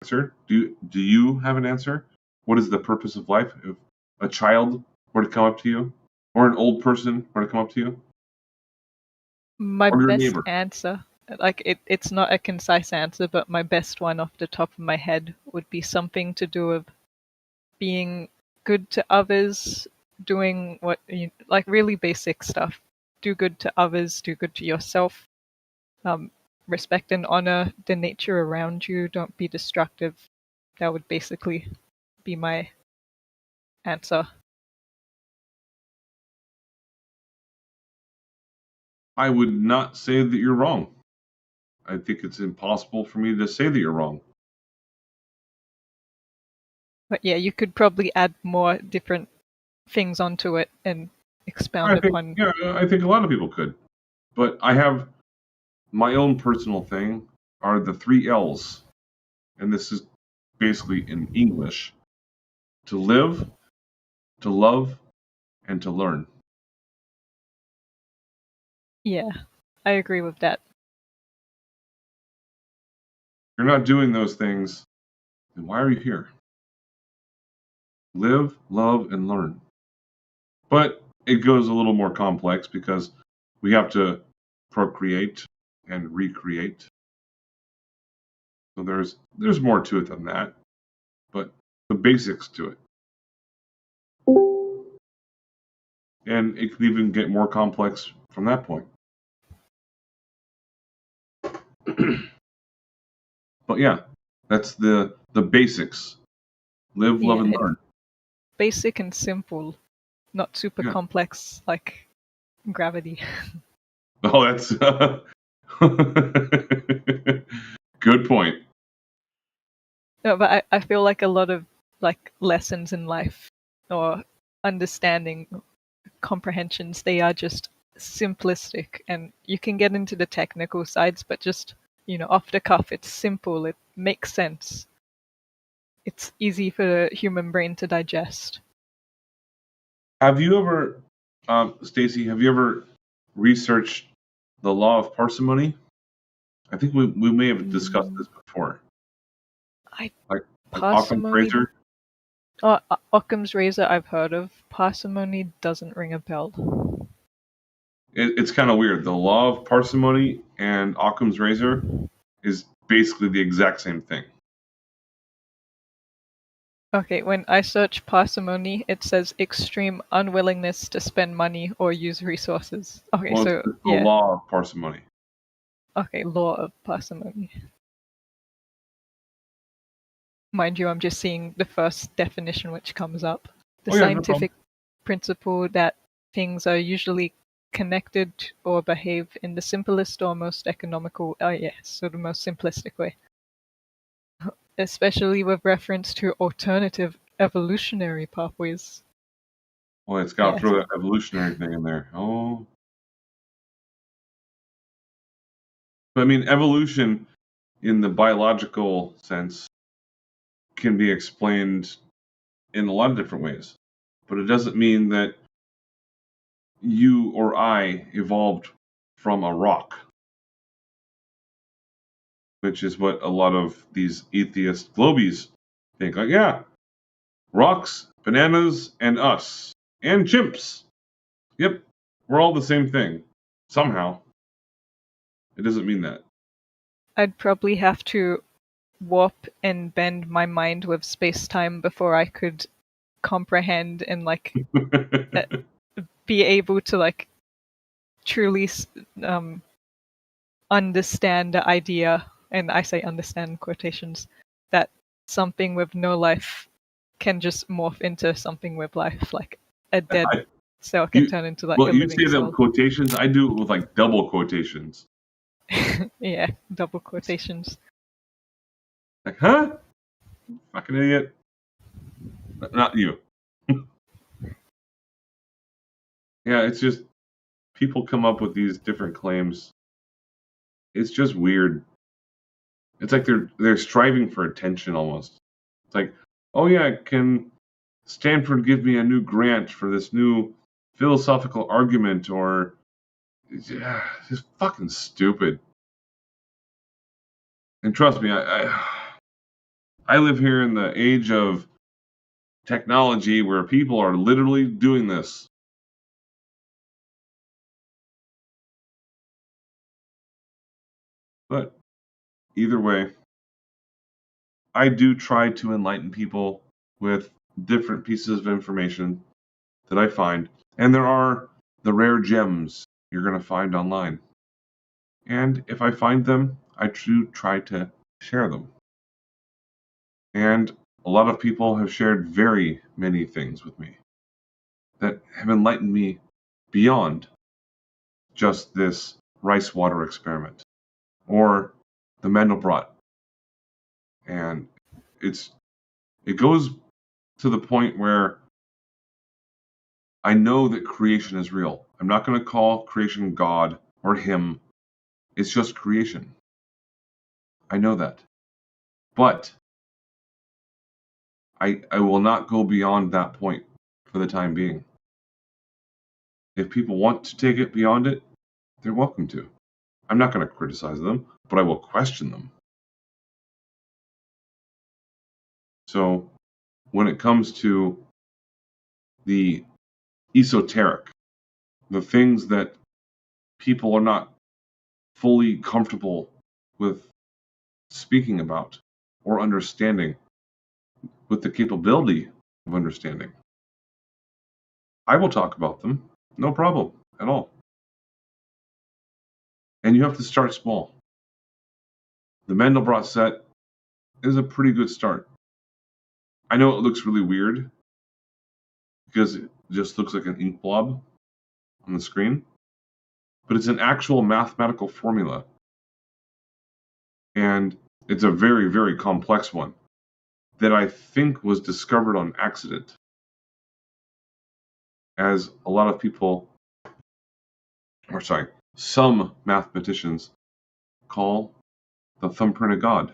answer? Do you have an answer? What is the purpose of life? If a child were to come up to you, or an old person were to come up to you, My or your best neighbor, answer, like it's not a concise answer, but my best one off the top of my head would be something to do with being good to others, doing what you like, really basic stuff. Do good to others, do good to yourself. Respect and honor the nature around you. Don't be destructive. That would basically be my answer. I would not say that you're wrong. I think it's impossible for me to say that you're wrong. But yeah, you could probably add more different things onto it and expound upon. I think a lot of people could, but I have my own personal thing are the three L's, and this is basically in English: to live, to love, and to learn. Yeah, I agree with that. If you're not doing those things, then why are you here? Live, love, and learn. But it goes a little more complex because we have to procreate and recreate. So there's more to it than that, but the basics to it. And it could even get more complex from that point. But yeah, that's the basics. Live, love, Yeah, and it's learn. basic and simple, not super Yeah. complex like gravity. Oh, that's good point. No, but I feel like a lot of like lessons in life or understanding comprehensions, they are just simplistic, and you can get into the technical sides, but just, off the cuff, it's simple, it makes sense. It's easy for the human brain to digest. Have you ever, Stacy? Have you ever researched the law of parsimony? I think we may have discussed this before. I Like Occam's Parsimony. razor. Oh, Occam's razor I've heard of. Parsimony doesn't ring a bell. It's kind of weird. The law of parsimony and Occam's razor is basically the exact same thing. Okay, when I search parsimony, it says extreme unwillingness to spend money or use resources. Okay, Well, it's so the yeah. law of parsimony. Okay, law of parsimony. Mind you, I'm just seeing the first definition which comes up. The Oh yeah, no problem. scientific principle that things are usually connected or behave in the simplest or most economical, so the most simplistic way. Especially with reference to alternative evolutionary pathways. Well, it's got to Yeah, throw that evolutionary thing in there. Oh, but I mean, evolution in the biological sense can be explained in a lot of different ways, but it doesn't mean that you or I evolved from a rock, which is what a lot of these atheist globies think. Like, yeah, rocks, bananas, and us, and chimps. Yep, we're all the same thing. Somehow. It doesn't mean that. I'd probably have to warp and bend my mind with space-time before I could comprehend and uh, be able to truly understand the idea, and I say understand in quotations, that something with no life can just morph into something with life, like a dead I, cell can you, turn into like well, a you living say them cell. quotations. I do it with like double quotations. Yeah, double quotations. Like, huh? Fucking idiot. Not you. Yeah, it's just people come up with these different claims. It's just weird. It's like they're striving for attention almost. It's like, oh yeah, can Stanford give me a new grant for this new philosophical argument? Or yeah, it's just fucking stupid. And trust me, I live here in the age of technology where people are literally doing this. But either way, I do try to enlighten people with different pieces of information that I find. And there are the rare gems you're going to find online. And if I find them, I do try to share them. And a lot of people have shared very many things with me that have enlightened me beyond just this rice water experiment or the Mandelbrot. And it goes to the point where I know that creation is real. I'm not going to call creation God or Him. It's just creation. I know that. But I will not go beyond that point for the time being. If people want to take it beyond it, they're welcome to. I'm not going to criticize them, but I will question them. So when it comes to the esoteric, the things that people are not fully comfortable with speaking about or understanding with the capability of understanding, I will talk about them. No problem at all. And you have to start small. The Mandelbrot set is a pretty good start. I know it looks really weird because it just looks like an ink blob on the screen, but it's an actual mathematical formula. And it's a very, very complex one that I think was discovered on accident. As a lot of people, or sorry, some mathematicians call the thumbprint of God.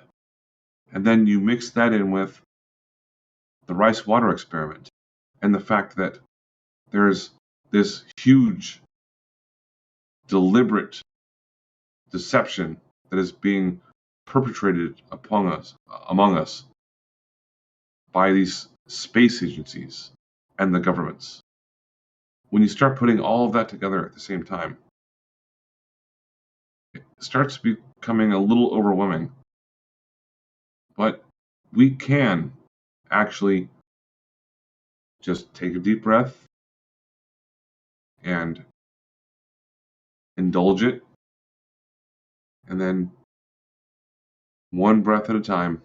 And then you mix that in with the rice water experiment and the fact that there's this huge deliberate deception that is being perpetrated among us by these space agencies and the governments. When you start putting all of that together at the same time, it starts becoming a little overwhelming. But we can actually just take a deep breath and indulge it, and then one breath at a time,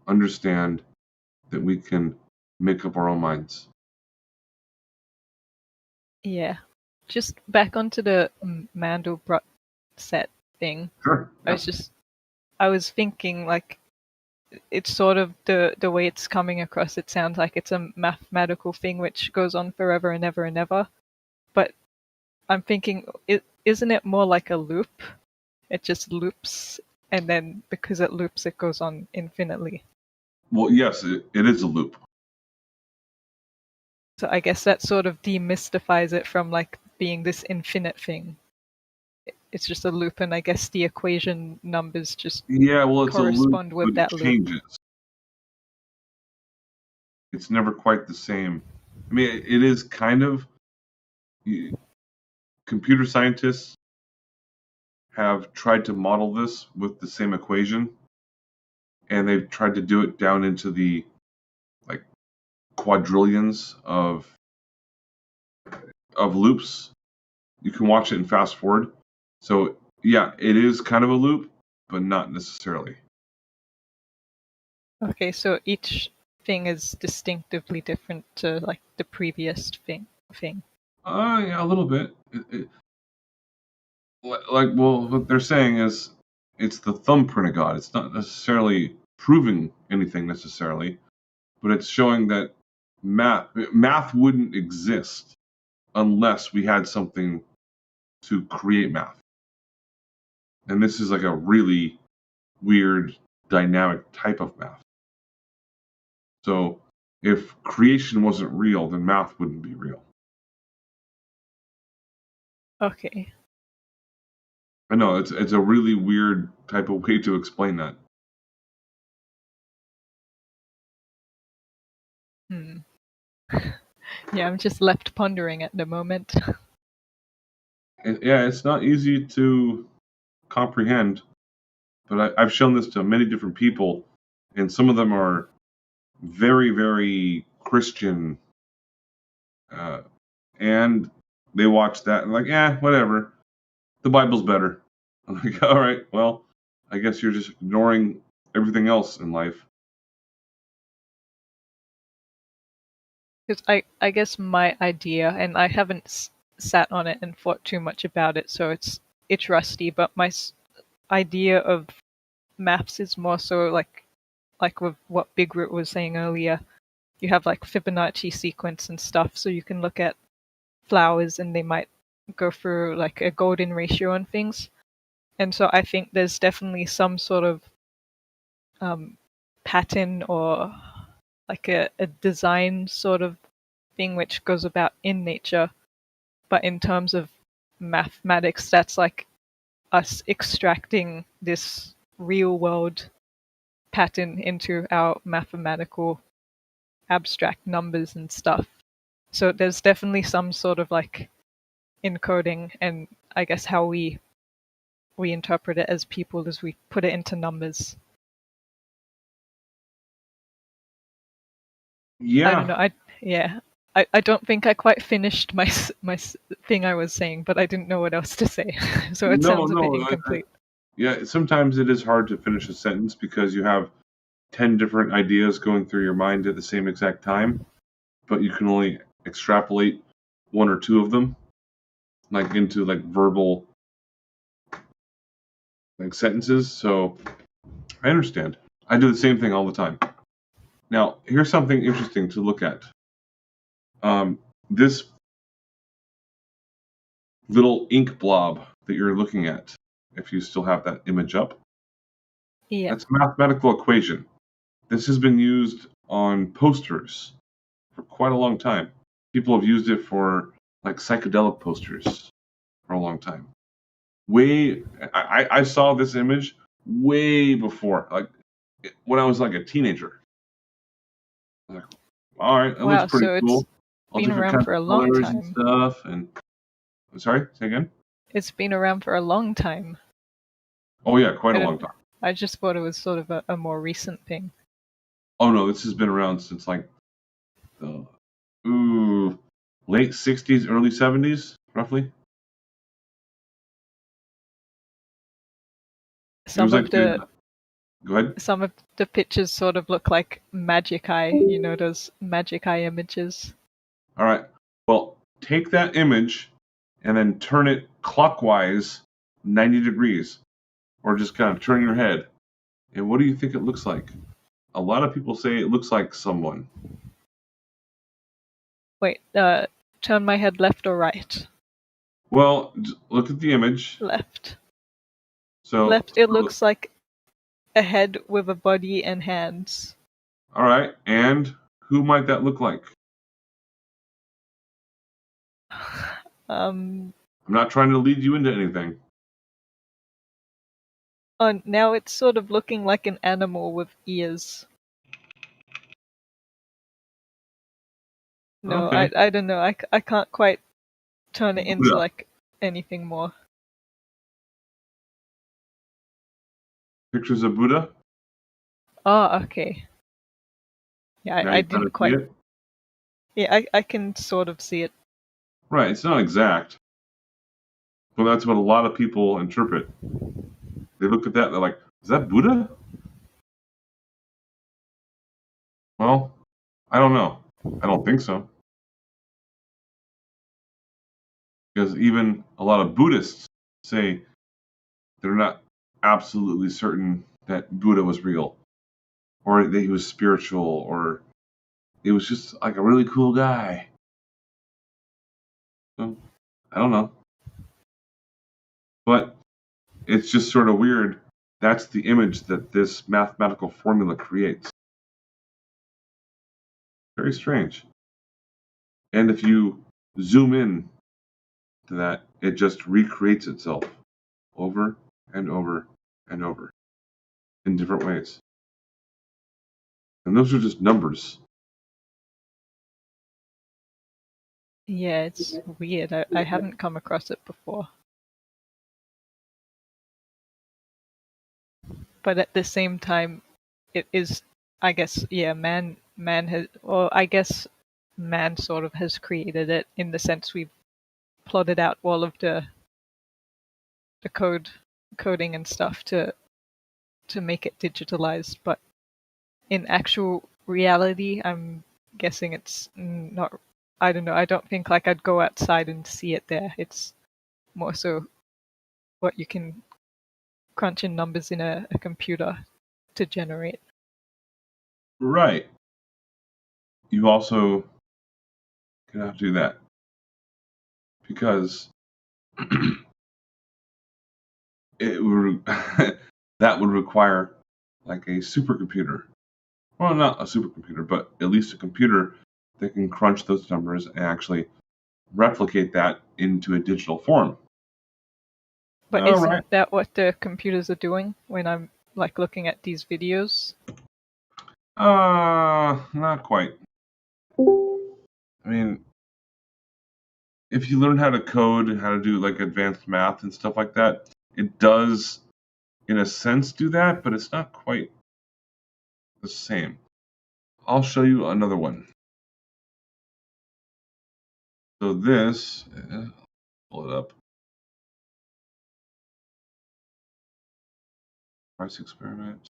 understand that we can make up our own minds. Yeah. Just back onto the Mandelbrot set thing. Sure. Yeah. I was thinking like it's sort of the way it's coming across. It sounds like it's a mathematical thing which goes on forever and ever and ever. But I'm thinking, isn't it more like a loop? It just loops, and then because it loops, it goes on infinitely. Well, yes, it is a loop. So I guess that sort of demystifies it from like being this infinite thing. It's just a loop, and I guess the equation numbers just Yeah, well, it's a loop, correspond but with it that loop. changes. It's never quite the same. I mean, it is kind of. Computer scientists have tried to model this with the same equation, and they've tried to do it down into the like quadrillions of loops. You can watch it and fast forward. So yeah, it is kind of a loop, but not necessarily. Okay, so each thing is distinctively different to like the previous thing. Yeah, a little bit. Well, what they're saying is it's the thumbprint of God. It's not necessarily proving anything necessarily, but it's showing that math wouldn't exist unless we had something to create math. And this is like a really weird dynamic type of math. So if creation wasn't real, then math wouldn't be real. Okay. I know it's a really weird type of way to explain that. Hmm. Yeah, I'm just left pondering at the moment. Yeah, it's not easy to comprehend, but I've shown this to many different people, and some of them are very, very Christian, uh, and they watch that and like, whatever. The Bible's better. I'm like, all right, well, I guess you're just ignoring everything else in life. Because I guess my idea, and I haven't sat on it and thought too much about it, so it's rusty. But my idea of maths is more so like with what Big Root was saying earlier. You have like Fibonacci sequence and stuff, so you can look at flowers and they might go through like a golden ratio and things. And so I think there's definitely some sort of um, pattern or like a design sort of thing which goes about in nature. But in terms of mathematics, that's like us extracting this real world pattern into our mathematical abstract numbers and stuff. So there's definitely some sort of like encoding and I guess how we interpret it as people as we put it into numbers. I don't Yeah, know. Yeah. I don't think I quite finished my thing I was saying, but I didn't know what else to say, so it no, sounds a bit no. incomplete. Yeah, sometimes it is hard to finish a sentence because you have 10 different ideas going through your mind at the same exact time, but you can only extrapolate one or two of them, like into like verbal like sentences. So I understand. I do the same thing all the time. Now, here's something interesting to look at. This little ink blob that you're looking at, if you still have that image up, Yeah. that's a mathematical equation. This has been used on posters for quite a long time. People have used it for like psychedelic posters for a long time. I saw this image way before, like when I was like a teenager. I was like, all right, that looks Wow. pretty So it's cool. All been different around kinds for of a long colors and time. stuff. And I'm sorry, say again. It's been around for a long time. Oh yeah, quite I a don't. long time. I just thought it was sort of a more recent thing. Oh no, this has been around since like the ooh, late '60s, early '70s, roughly. It was Some like, of the go ahead. some of the pictures sort of look like magic eye. You know those magic eye images. All right. Well, take that image and then turn it clockwise 90 degrees, or just kind of turn your head. And what do you think it looks like? A lot of people say it looks like someone. Wait. Turn my head left or right? Well, look at the image. Left. So, Left. It looks like a head with a body and hands. all right. And who might that look like? Um. I'm not trying to lead you into anything. Oh, now it's sort of looking like an animal with ears. No, Okay. I don't know. I can't quite turn it into Buddha. like anything more. Pictures of Buddha. Oh, okay. Yeah, Now I you kind didn't of see quite. it. Yeah, I can sort of see it. Right. It's not exact, but that's what a lot of people interpret. They look at that, they're like, is that Buddha? Well, I don't know. I don't think so. Because even a lot of Buddhists say they're not absolutely certain that Buddha was real, or that he was spiritual, or he was just like a really cool guy. So, I don't know. But it's just sort of weird. That's the image that this mathematical formula creates. Very strange. And if you zoom in to that, it just recreates itself over and over and over in different ways. And those are just numbers. Yeah, it's weird. I haven't come across it before. But at the same time, it is, I guess, yeah, man has, or I guess man sort of has created it in the sense we've plotted out all of the coding and stuff to make it digitalized. But in actual reality, I'm guessing it's not. I don't know. I don't think like I'd go outside and see it there. It's more so what you can crunch in numbers in a computer to generate. Right. You also cannot do that because it would that would require like a supercomputer. Well, not a supercomputer, but at least a computer that can crunch those numbers and actually replicate that into a digital form. But All right. isn't that what the computers are doing when I'm like looking at these videos? Not quite. I mean, if you learn how to code and how to do like advanced math and stuff like that, it does, in a sense, do that, but it's not quite the same. I'll show you another one. So this, pull it up. Price experiment.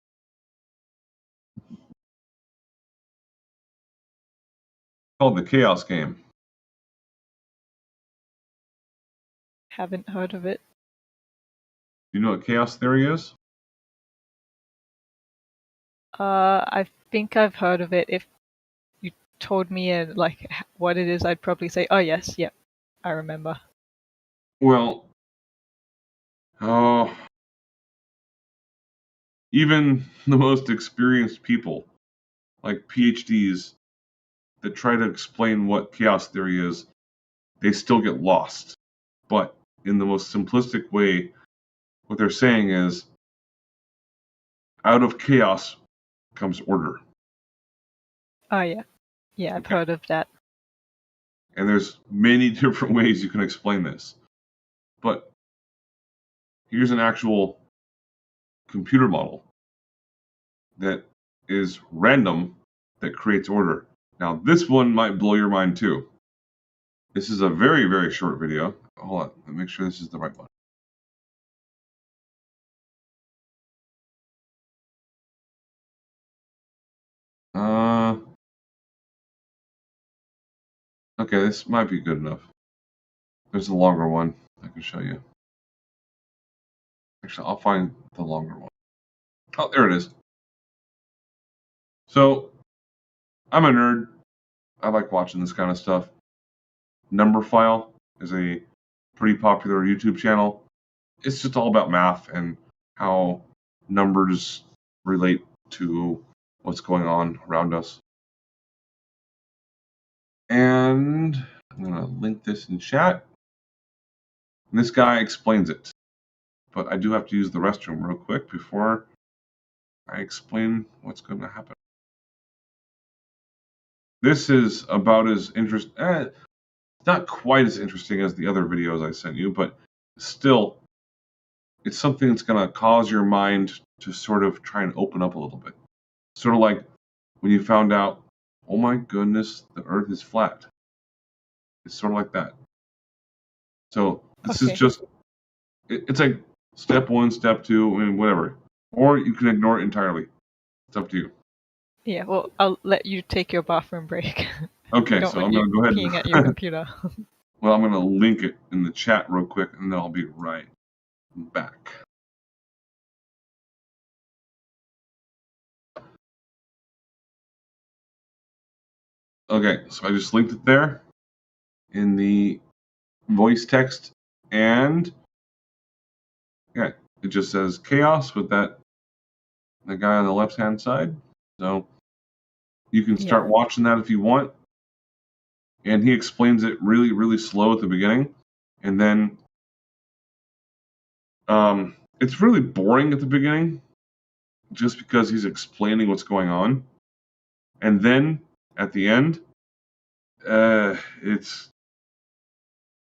Called the Chaos Game. Haven't heard of it. Do you know what chaos theory is? I think I've heard of it. If you told me like what it is, I'd probably say, "Oh yes, yep, I remember." Well, oh, even the most experienced people, like PhDs, that try to explain what chaos theory is, they still get lost. But in the most simplistic way, what they're saying is out of chaos comes order. Oh yeah, yeah, I've Okay. heard of that. And there's many different ways you can explain this. But here's an actual computer model that is random that creates order. Now, this one might blow your mind too. This is a very, very short video. Hold on, let me make sure this is the right one. Uh, okay, this might be good enough. There's a longer one I can show you. Actually, I'll find the longer one. Oh, there it is. So, I'm a nerd. I like watching this kind of stuff. Numberphile is a pretty popular YouTube channel. It's just all about math and how numbers relate to what's going on around us. And I'm going to link this in chat. And this guy explains it. But I do have to use the restroom real quick before I explain what's going to happen. This is about as interesting, not quite as interesting as the other videos I sent you, but still, it's something that's going to cause your mind to sort of try and open up a little bit. Sort of like when you found out, oh my goodness, the earth is flat. It's sort of like that. So this is Okay. just, it's like step one, step two, and whatever. Or you can ignore it entirely. It's up to you. Yeah, well, I'll let you take your bathroom break. Okay, Don't so want I'm you going to go ahead peeing at your and, computer. well, I'm going to link it in the chat real quick, and then I'll be right back. Okay, so I just linked it there in the voice text, and yeah, it just says chaos with the guy on the left hand side. So you can Yeah. start watching that if you want. And he explains it really, really slow at the beginning, and then it's really boring at the beginning, just because he's explaining what's going on, and then at the end, it's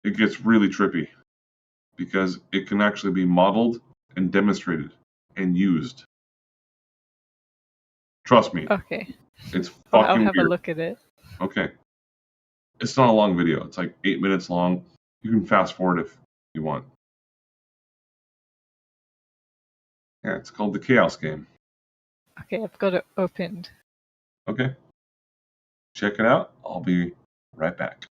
it gets really trippy because it can actually be modeled and demonstrated and used. Trust me. Okay. It's I'll fucking have weird. a look at it. Okay. It's not a long video. It's like 8 minutes long. You can fast forward if you want. Yeah, it's called The Chaos Game. Okay, I've got it opened. Okay. Check it out. I'll be right back.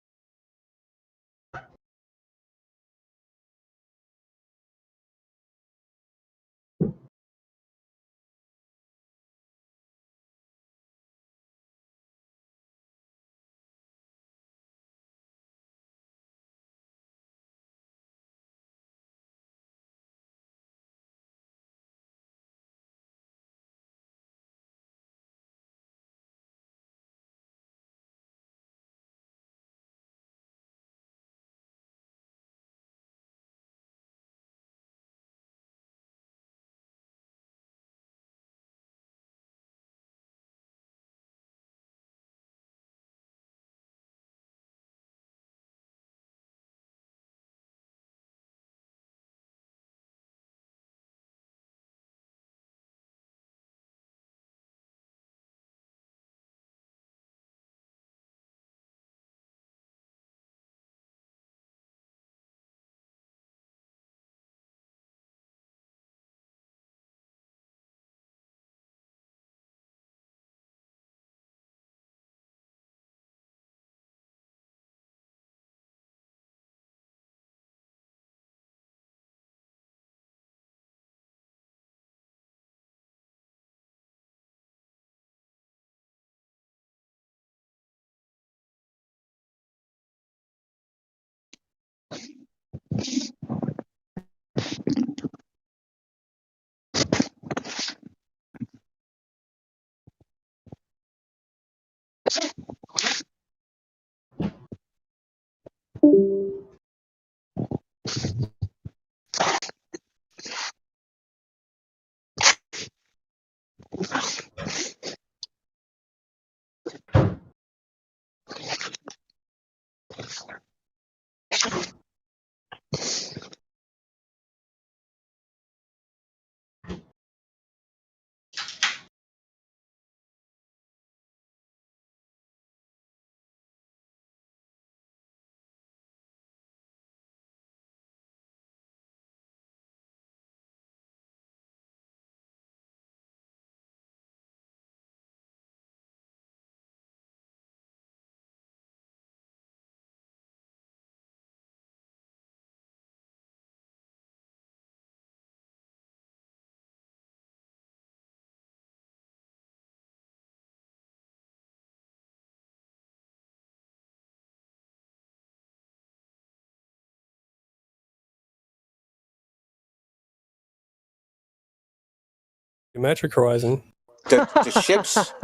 Geometric Horizon. The ships.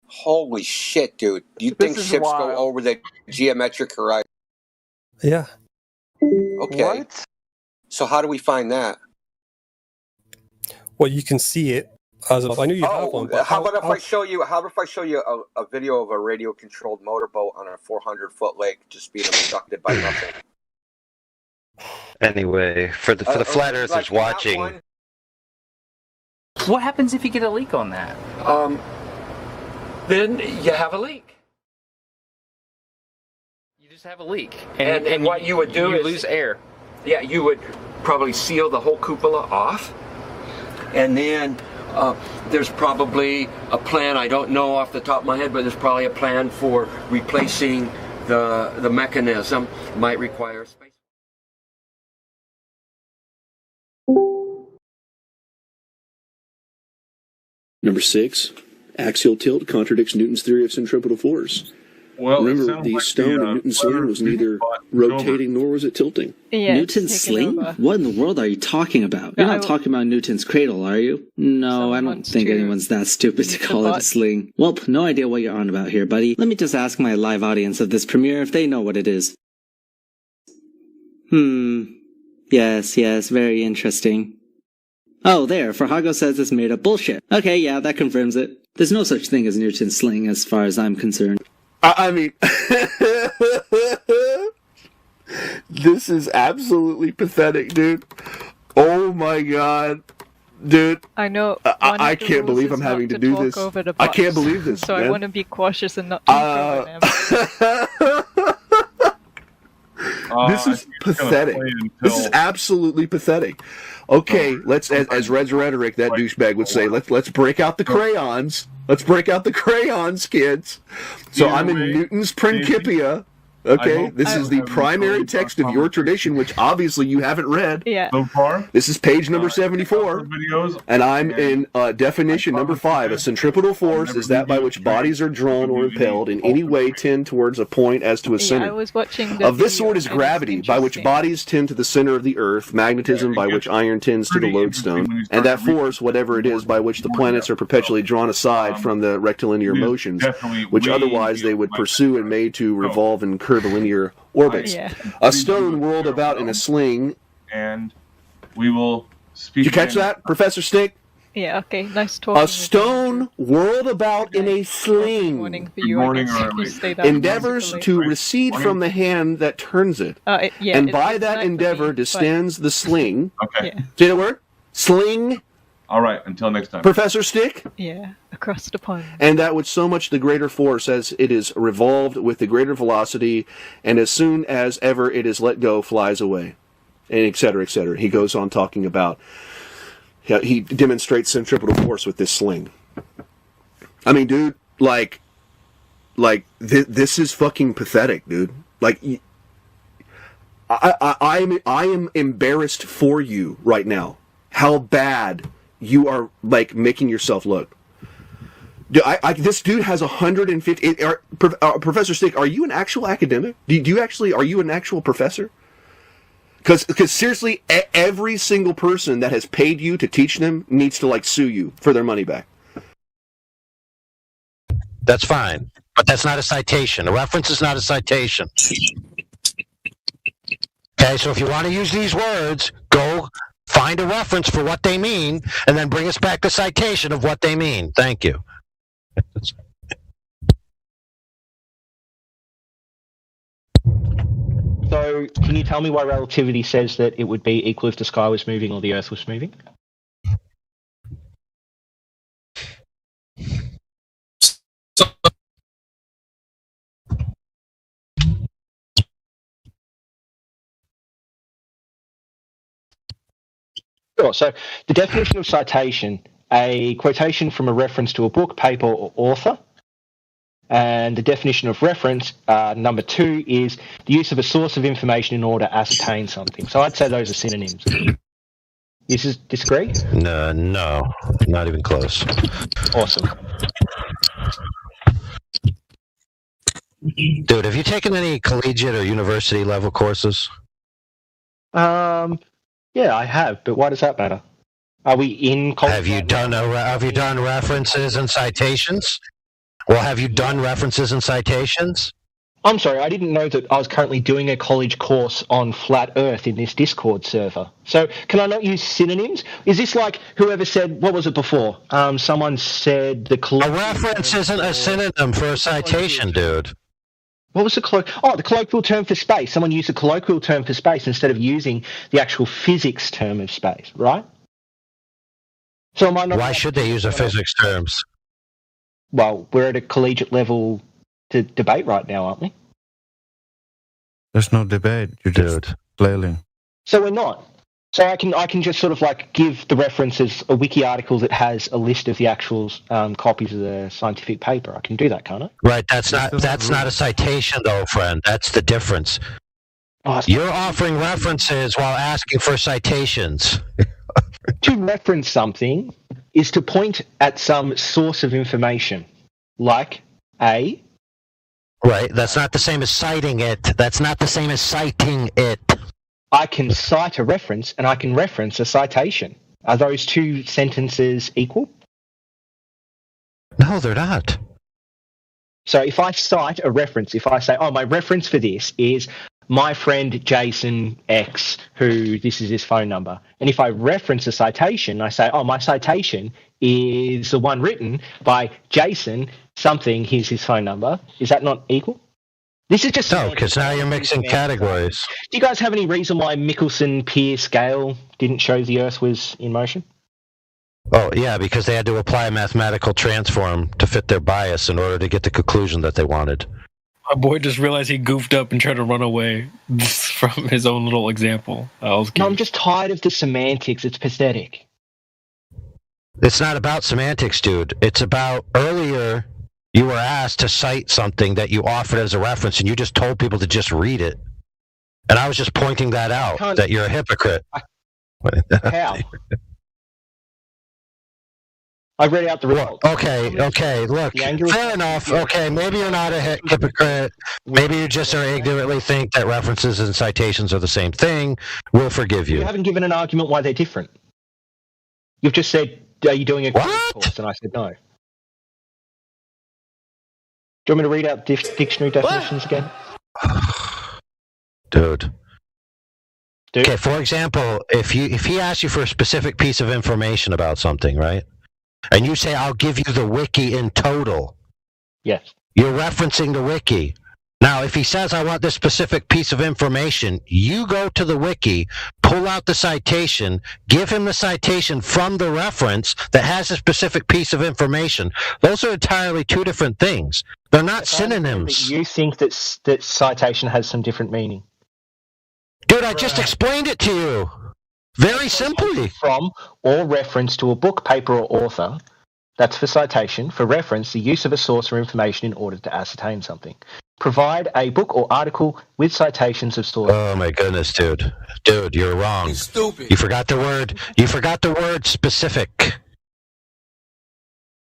Holy shit, dude! You think ships go over the geometric horizon? Yeah. Okay. What? So how do we find that? Well, you can see it. I knew you have one. But how about if I show you? How about if I show you a video of a radio-controlled motorboat on a 400-foot lake just being obstructed by nothing? Anyway, for the flat earthers watching, What happens if you get a leak on that? Then you have a leak. You just have a leak. And what you would do you is lose air. Yeah, you would probably seal the whole cupola off. And then there's probably a plan, I don't know off the top of my head, but there's probably a plan for replacing the mechanism. Might require space. Number 6, axial tilt contradicts Newton's theory of centripetal force. Well, remember, the stone in Newton's sling was neither rotating nor was it tilting. Yeah, Newton's sling? over. What in the world are you talking about? No, You're not talking about Newton's cradle, are you? No, I don't think anyone's that stupid to call it a sling. Welp, no idea what you're on about here, buddy. Let me just ask my live audience of this premiere if they know what it is. Yes, very interesting. Oh, there, Farhago says it's made up bullshit. Okay, yeah, that confirms it. There's no such thing as Newton's sling as far as I'm concerned. I mean, This is absolutely pathetic, dude. Oh my god. Dude, I know. I can't believe I'm having to do this. I can't believe this. So man. I want to be cautious and not talk over them. This is pathetic. This is absolutely pathetic. Okay, let's, as Red's Rhetoric, that douchebag would say, let's break out the crayons. Let's break out the crayons, kids. So I'm in Newton's Principia. Okay, this is the primary text of your tradition, which obviously you haven't read. Yeah. So far, this is page number 74, and I'm in definition number 5. A centripetal force is that by which bodies are drawn or impelled in any way tend towards a point as to a center. I was watching of this sort is gravity, by which bodies tend to the center of the earth, magnetism, by which iron tends to the lodestone, and that force, whatever it is, by which the planets are perpetually drawn aside from the rectilinear motions, which otherwise they would pursue and made to revolve in curvilinear orbits. A stone whirled about in a sling. And we will speak. Did you catch that, Professor Stick? Yeah, okay, nice talking. A stone whirled about in a sling. Endeavors to recede from the hand that turns it. And by that endeavor distends the sling. Okay. Say the word? Sling. All right, until next time. Professor Stick? Yeah, across the pond. And that with so much the greater force as it is revolved with the greater velocity, and as soon as ever it is let go, flies away. And et cetera, et cetera. He goes on talking about, he demonstrates centripetal force with this sling. I mean, dude, like this is fucking pathetic, dude. Like, I am embarrassed for you right now. How bad you are, like, making yourself look. This dude has 150. Professor Stick, are you an actual academic? Do you actually? Are you an actual professor? Because seriously, every single person that has paid you to teach them needs to, like, sue you for their money back. That's fine, but that's not a citation. A reference is not a citation. Okay, so if you want to use these words, go find a reference for what they mean, and then bring us back the citation of what they mean. Thank you. So, can you tell me why relativity says that it would be equal if the sky was moving or the Earth was moving? Sure. So the definition of citation, a quotation from a reference to a book, paper, or author. And the definition of reference, number 2, is the use of a source of information in order to ascertain something. So I'd say those are synonyms. You disagree? No, not even close. Awesome. Dude, have you taken any collegiate or university level courses? Yeah, I have, but why does that matter? Are we in college? Have you done references and citations? Well, have you done references and citations? I'm sorry, I didn't know that I was currently doing a college course on flat Earth in this Discord server. So, can I not use synonyms? Is this like whoever said, what was it before? Someone said the a reference isn't a synonym for a citation, dude. What was the colloquial term for space? Someone used the colloquial term for space instead of using the actual physics term of space, right? So am I not? Why should they use the physics terms? Well, we're at a collegiate level to debate right now, aren't we? There's no debate. You're just flailing. So we're not. So I can just sort of like give the references a wiki article that has a list of the actual copies of the scientific paper. I can do that, can't I? Right. That's not a citation, though, friend. That's the difference. You're offering references while asking for citations. To reference something is to point at some source of information, like a. Right. That's not the same as citing it. That's not the same as citing it. I can cite a reference and I can reference a citation. Are those two sentences equal? No, they're not. So if I cite a reference, if I say, my reference for this is my friend Jason X, who this is his phone number. And if I reference a citation, I say, my citation is the one written by Jason something, here's his phone number. Is that not equal? This is just no, because now you're mixing categories. Do you guys have any reason why Michelson, Pierce, Gale didn't show the Earth was in motion? Oh, yeah, because they had to apply a mathematical transform to fit their bias in order to get the conclusion that they wanted. My boy just realized he goofed up and tried to run away from his own little example. No, I'm just tired of the semantics. It's pathetic. It's not about semantics, dude. It's about earlier you were asked to cite something that you offered as a reference, and you just told people to just read it. And I was just pointing that out, that you're a hypocrite. How? I read out the result. Okay, look, fair enough. Okay, maybe you're not a hypocrite. Maybe you just are ignorantly think that references and citations are the same thing. We'll forgive you. You haven't given an argument why they're different. You've just said, are you doing a course? And I said no. Do you want me to read out dictionary definitions again? Dude. Okay, for example, if he asks you for a specific piece of information about something, right? And you say, I'll give you the wiki in total. Yes. You're referencing the wiki. Now, if he says, I want this specific piece of information, you go to the wiki, pull out the citation, give him the citation from the reference that has a specific piece of information. Those are entirely two different things. They're not synonyms. You think that citation has some different meaning. Dude, I just explained it to you. Very simply. From or reference to a book, paper, or author. That's for citation. For reference, the use of a source or information in order to ascertain something. Provide a book or article with citations of sources. Oh my goodness, dude. Dude, you're wrong. He's stupid. You forgot the word specific.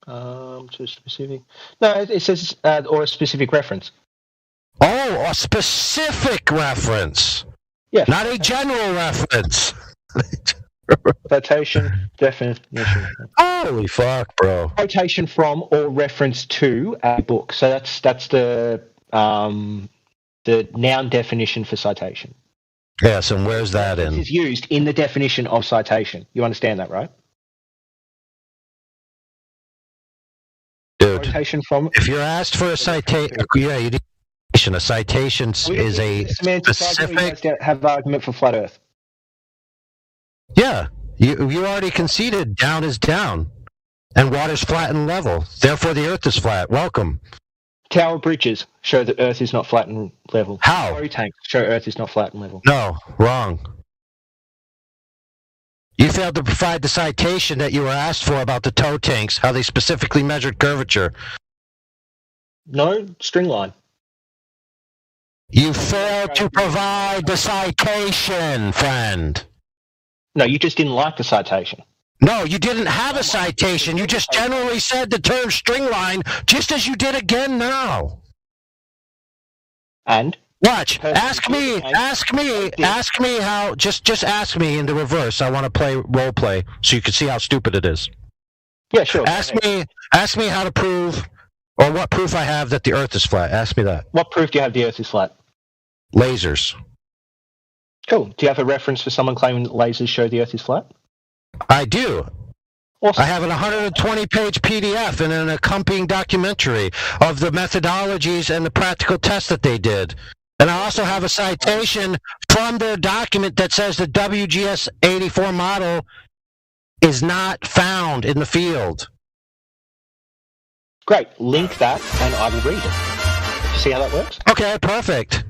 To specific. No, it says or a specific reference. Oh, a specific reference. Yeah. Not a general reference. Citation definition. Holy fuck, bro. Quotation from or reference to a book. So that's the noun definition for citation. Yes, and where's that in? This is used in the definition of citation. You understand that, right? Dude, quotation from. If you're asked for a citation, yeah, you need a citation is a specific. Have argument for flat Earth. Yeah, you already conceded down is down, and water's flat and level. Therefore, the Earth is flat. Welcome. Tower bridges show that Earth is not flat and level. How? Quarry tanks show Earth is not flat and level. No, wrong. You failed to provide the citation that you were asked for about the tow tanks, how they specifically measured curvature. No, string line. You failed to provide the citation, friend. No, you just didn't like the citation. No, you didn't have a citation. You just generally said the term string line, just as you did again now. And? Watch. Ask me how, just ask me in the reverse. I want to play role play so you can see how stupid it is. Yeah, sure. Ask me how to prove, or what proof I have that the Earth is flat. Ask me that. What proof do you have the Earth is flat? Lasers. Cool. Do you have a reference for someone claiming that lasers show the Earth is flat? I do. Awesome. I have an 120-page PDF and an accompanying documentary of the methodologies and the practical tests that they did. And I also have a citation from their document that says the WGS-84 model is not found in the field. Great. Link that and I will read it. See how that works? Okay, perfect.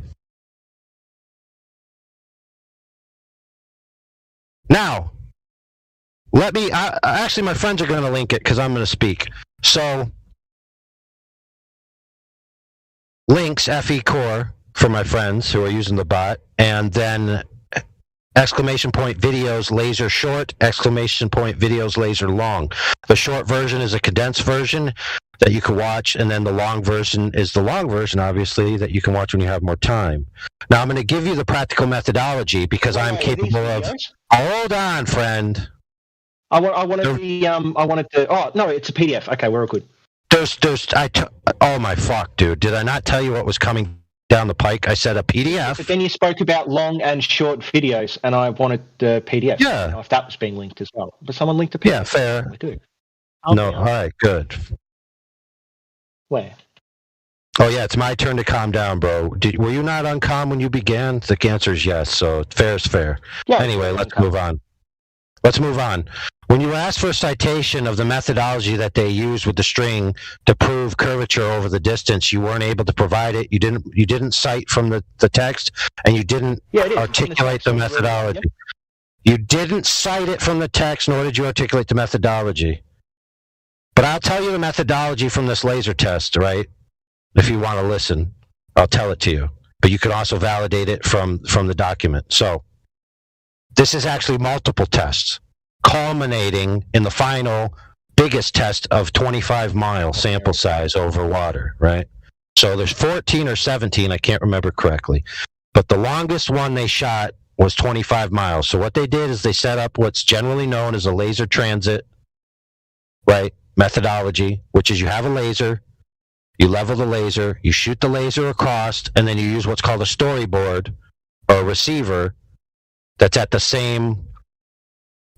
Now, actually my friends are going to link it because I'm going to speak. So, links, FE Core, for my friends who are using the bot, and then exclamation point videos laser short, exclamation point videos laser long. The short version is a condensed version that you can watch, and then the long version is the long version, obviously, that you can watch when you have more time. Now, I'm going to give you the practical methodology because I'm capable of... Hold on, friend. I wanted the... Oh, no, it's a PDF. Okay, we're all good. Oh, my fuck, dude. Did I not tell you what was coming down the pike? I said a PDF. But then you spoke about long and short videos, and I wanted the PDF. Yeah. I don't know if that was being linked as well. But someone linked a PDF. Yeah, fair. I do. No, all right, good. Where? Oh yeah, it's my turn to calm down, bro. Were you not on calm when you began? The answer is yes, so fair is fair. Yeah, anyway, let's move on. Let's move on. When you asked for a citation of the methodology that they used with the string to prove curvature over the distance, you weren't able to provide it. You didn't cite from the text, and you didn't articulate the methodology. You didn't cite it from the text, nor did you articulate the methodology. But I'll tell you the methodology from this laser test, right? If you want to listen, I'll tell it to you. But you can also validate it from the document. So this is actually multiple tests, culminating in the final biggest test of 25-mile sample size over water, right? So there's 14 or 17, I can't remember correctly. But the longest one they shot was 25 miles. So what they did is they set up what's generally known as a laser transit, right, methodology, which is you have a laser, you level the laser, you shoot the laser across, and then you use what's called a storyboard or a receiver that's at the same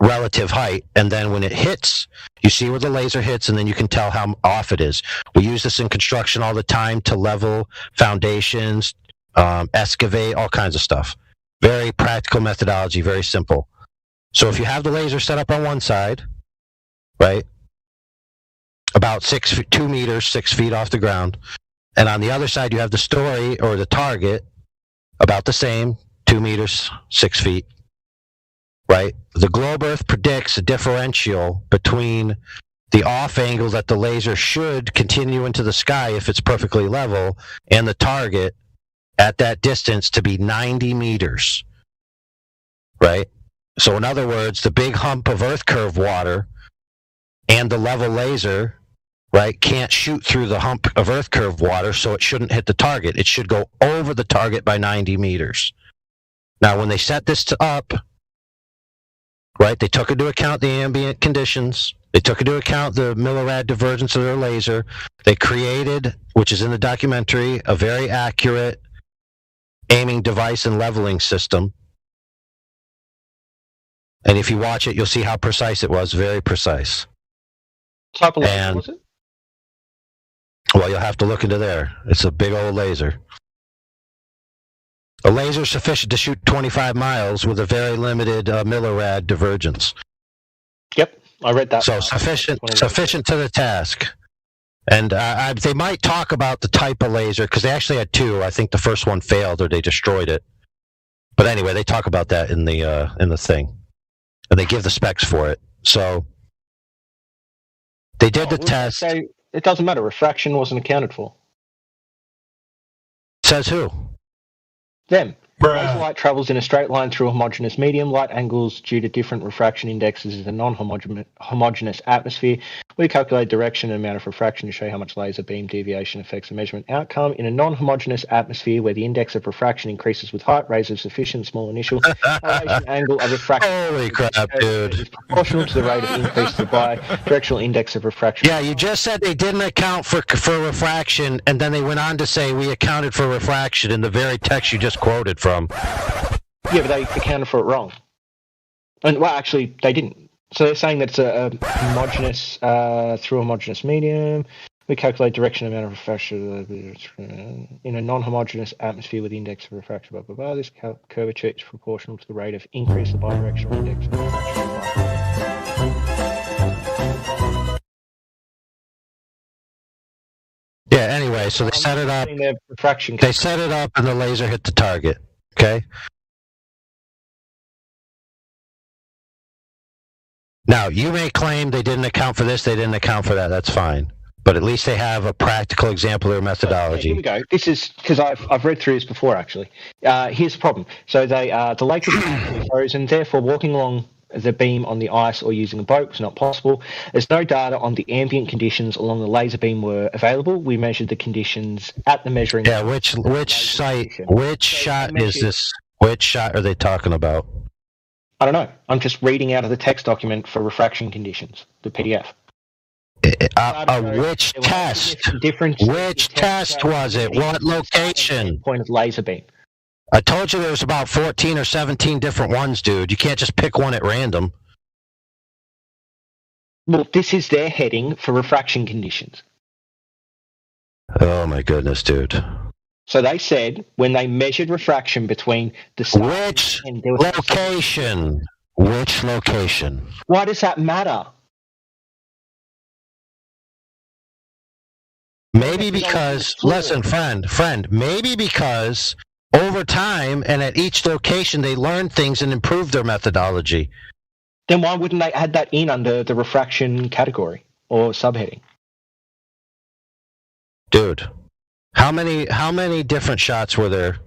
relative height. And then when it hits, you see where the laser hits, and then you can tell how off it is. We use this in construction all the time to level foundations, excavate, all kinds of stuff. Very practical methodology, very simple. So if you have the laser set up on one side, right, about 2 meters, 6 feet off the ground, and on the other side you have the story or the target about the same, 2 meters, 6 feet, right? The globe Earth predicts a differential between the off angle that the laser should continue into the sky if it's perfectly level and the target at that distance to be 90 meters, right? So in other words, the big hump of Earth curve water and the level laser, right, can't shoot through the hump of Earth curve water, so it shouldn't hit the target. It should go over the target by 90 meters. Now, when they set this up, right, they took into account the ambient conditions. They took into account the millirad divergence of their laser. They created, which is in the documentary, a very accurate aiming device and leveling system. And if you watch it, you'll see how precise it was, very precise. Type of laser was it? Well, you'll have to look into there. It's a big old laser. A laser sufficient to shoot 25 miles with a very limited millirad divergence. Yep, I read that. So sufficient to the task. And they might talk about the type of laser, because they actually had two. I think the first one failed or they destroyed it. But anyway, they talk about that in the thing. And they give the specs for it. So they did the test. So it doesn't matter. Refraction wasn't accounted for. Says who? Them. As light travels in a straight line through a homogeneous medium, light angles due to different refraction indexes in a non-homogeneous atmosphere. We calculate direction and amount of refraction to show how much laser beam deviation affects the measurement outcome. In a non-homogeneous atmosphere where the index of refraction increases with height, rays of sufficient small initial elevation angle of refraction. Holy crap, dude. Is proportional to the rate of increase to the bidirectional index of refraction. Yeah, you just said they didn't account for refraction, and then they went on to say we accounted for refraction in the very text you just quoted from. Yeah, but they accounted for it wrong. And well, actually, they didn't. So they're saying that it's a homogeneous through a homogeneous medium. We calculate direction amount of refraction in a non-homogeneous atmosphere with the index of refraction. Blah blah blah. This curvature is proportional to the rate of increase of bidirectional index of refraction. Yeah. Anyway, so they set it up. They set it up, and the laser hit the target. Okay. Now, you may claim they didn't account for this, they didn't account for that. That's fine. But at least they have a practical example of their methodology. Here we go. This is because I've read through this before, actually. Here's the problem. So the lake is completely frozen, therefore walking along the beam on the ice or using a boat was not possible. There's no data on the ambient conditions along the laser beam were available. We measured the conditions at the measuring. Yeah, which site, which shot is this? Which shot are they talking about? I don't know. I'm just reading out of the text document for refraction conditions, the PDF. Which test? Which test was it? What location? Point of laser beam. I told you there was about 14 or 17 different ones, dude. You can't just pick one at random. Well, this is their heading for refraction conditions. Oh my goodness, dude. So they said when they measured refraction between the start Which and there was location? Which location? Why does that matter? Maybe because, listen, friend, maybe because over time and at each location they learn things and improve their methodology. Then why wouldn't they add that in under the refraction category or subheading? Dude, how many different shots were there?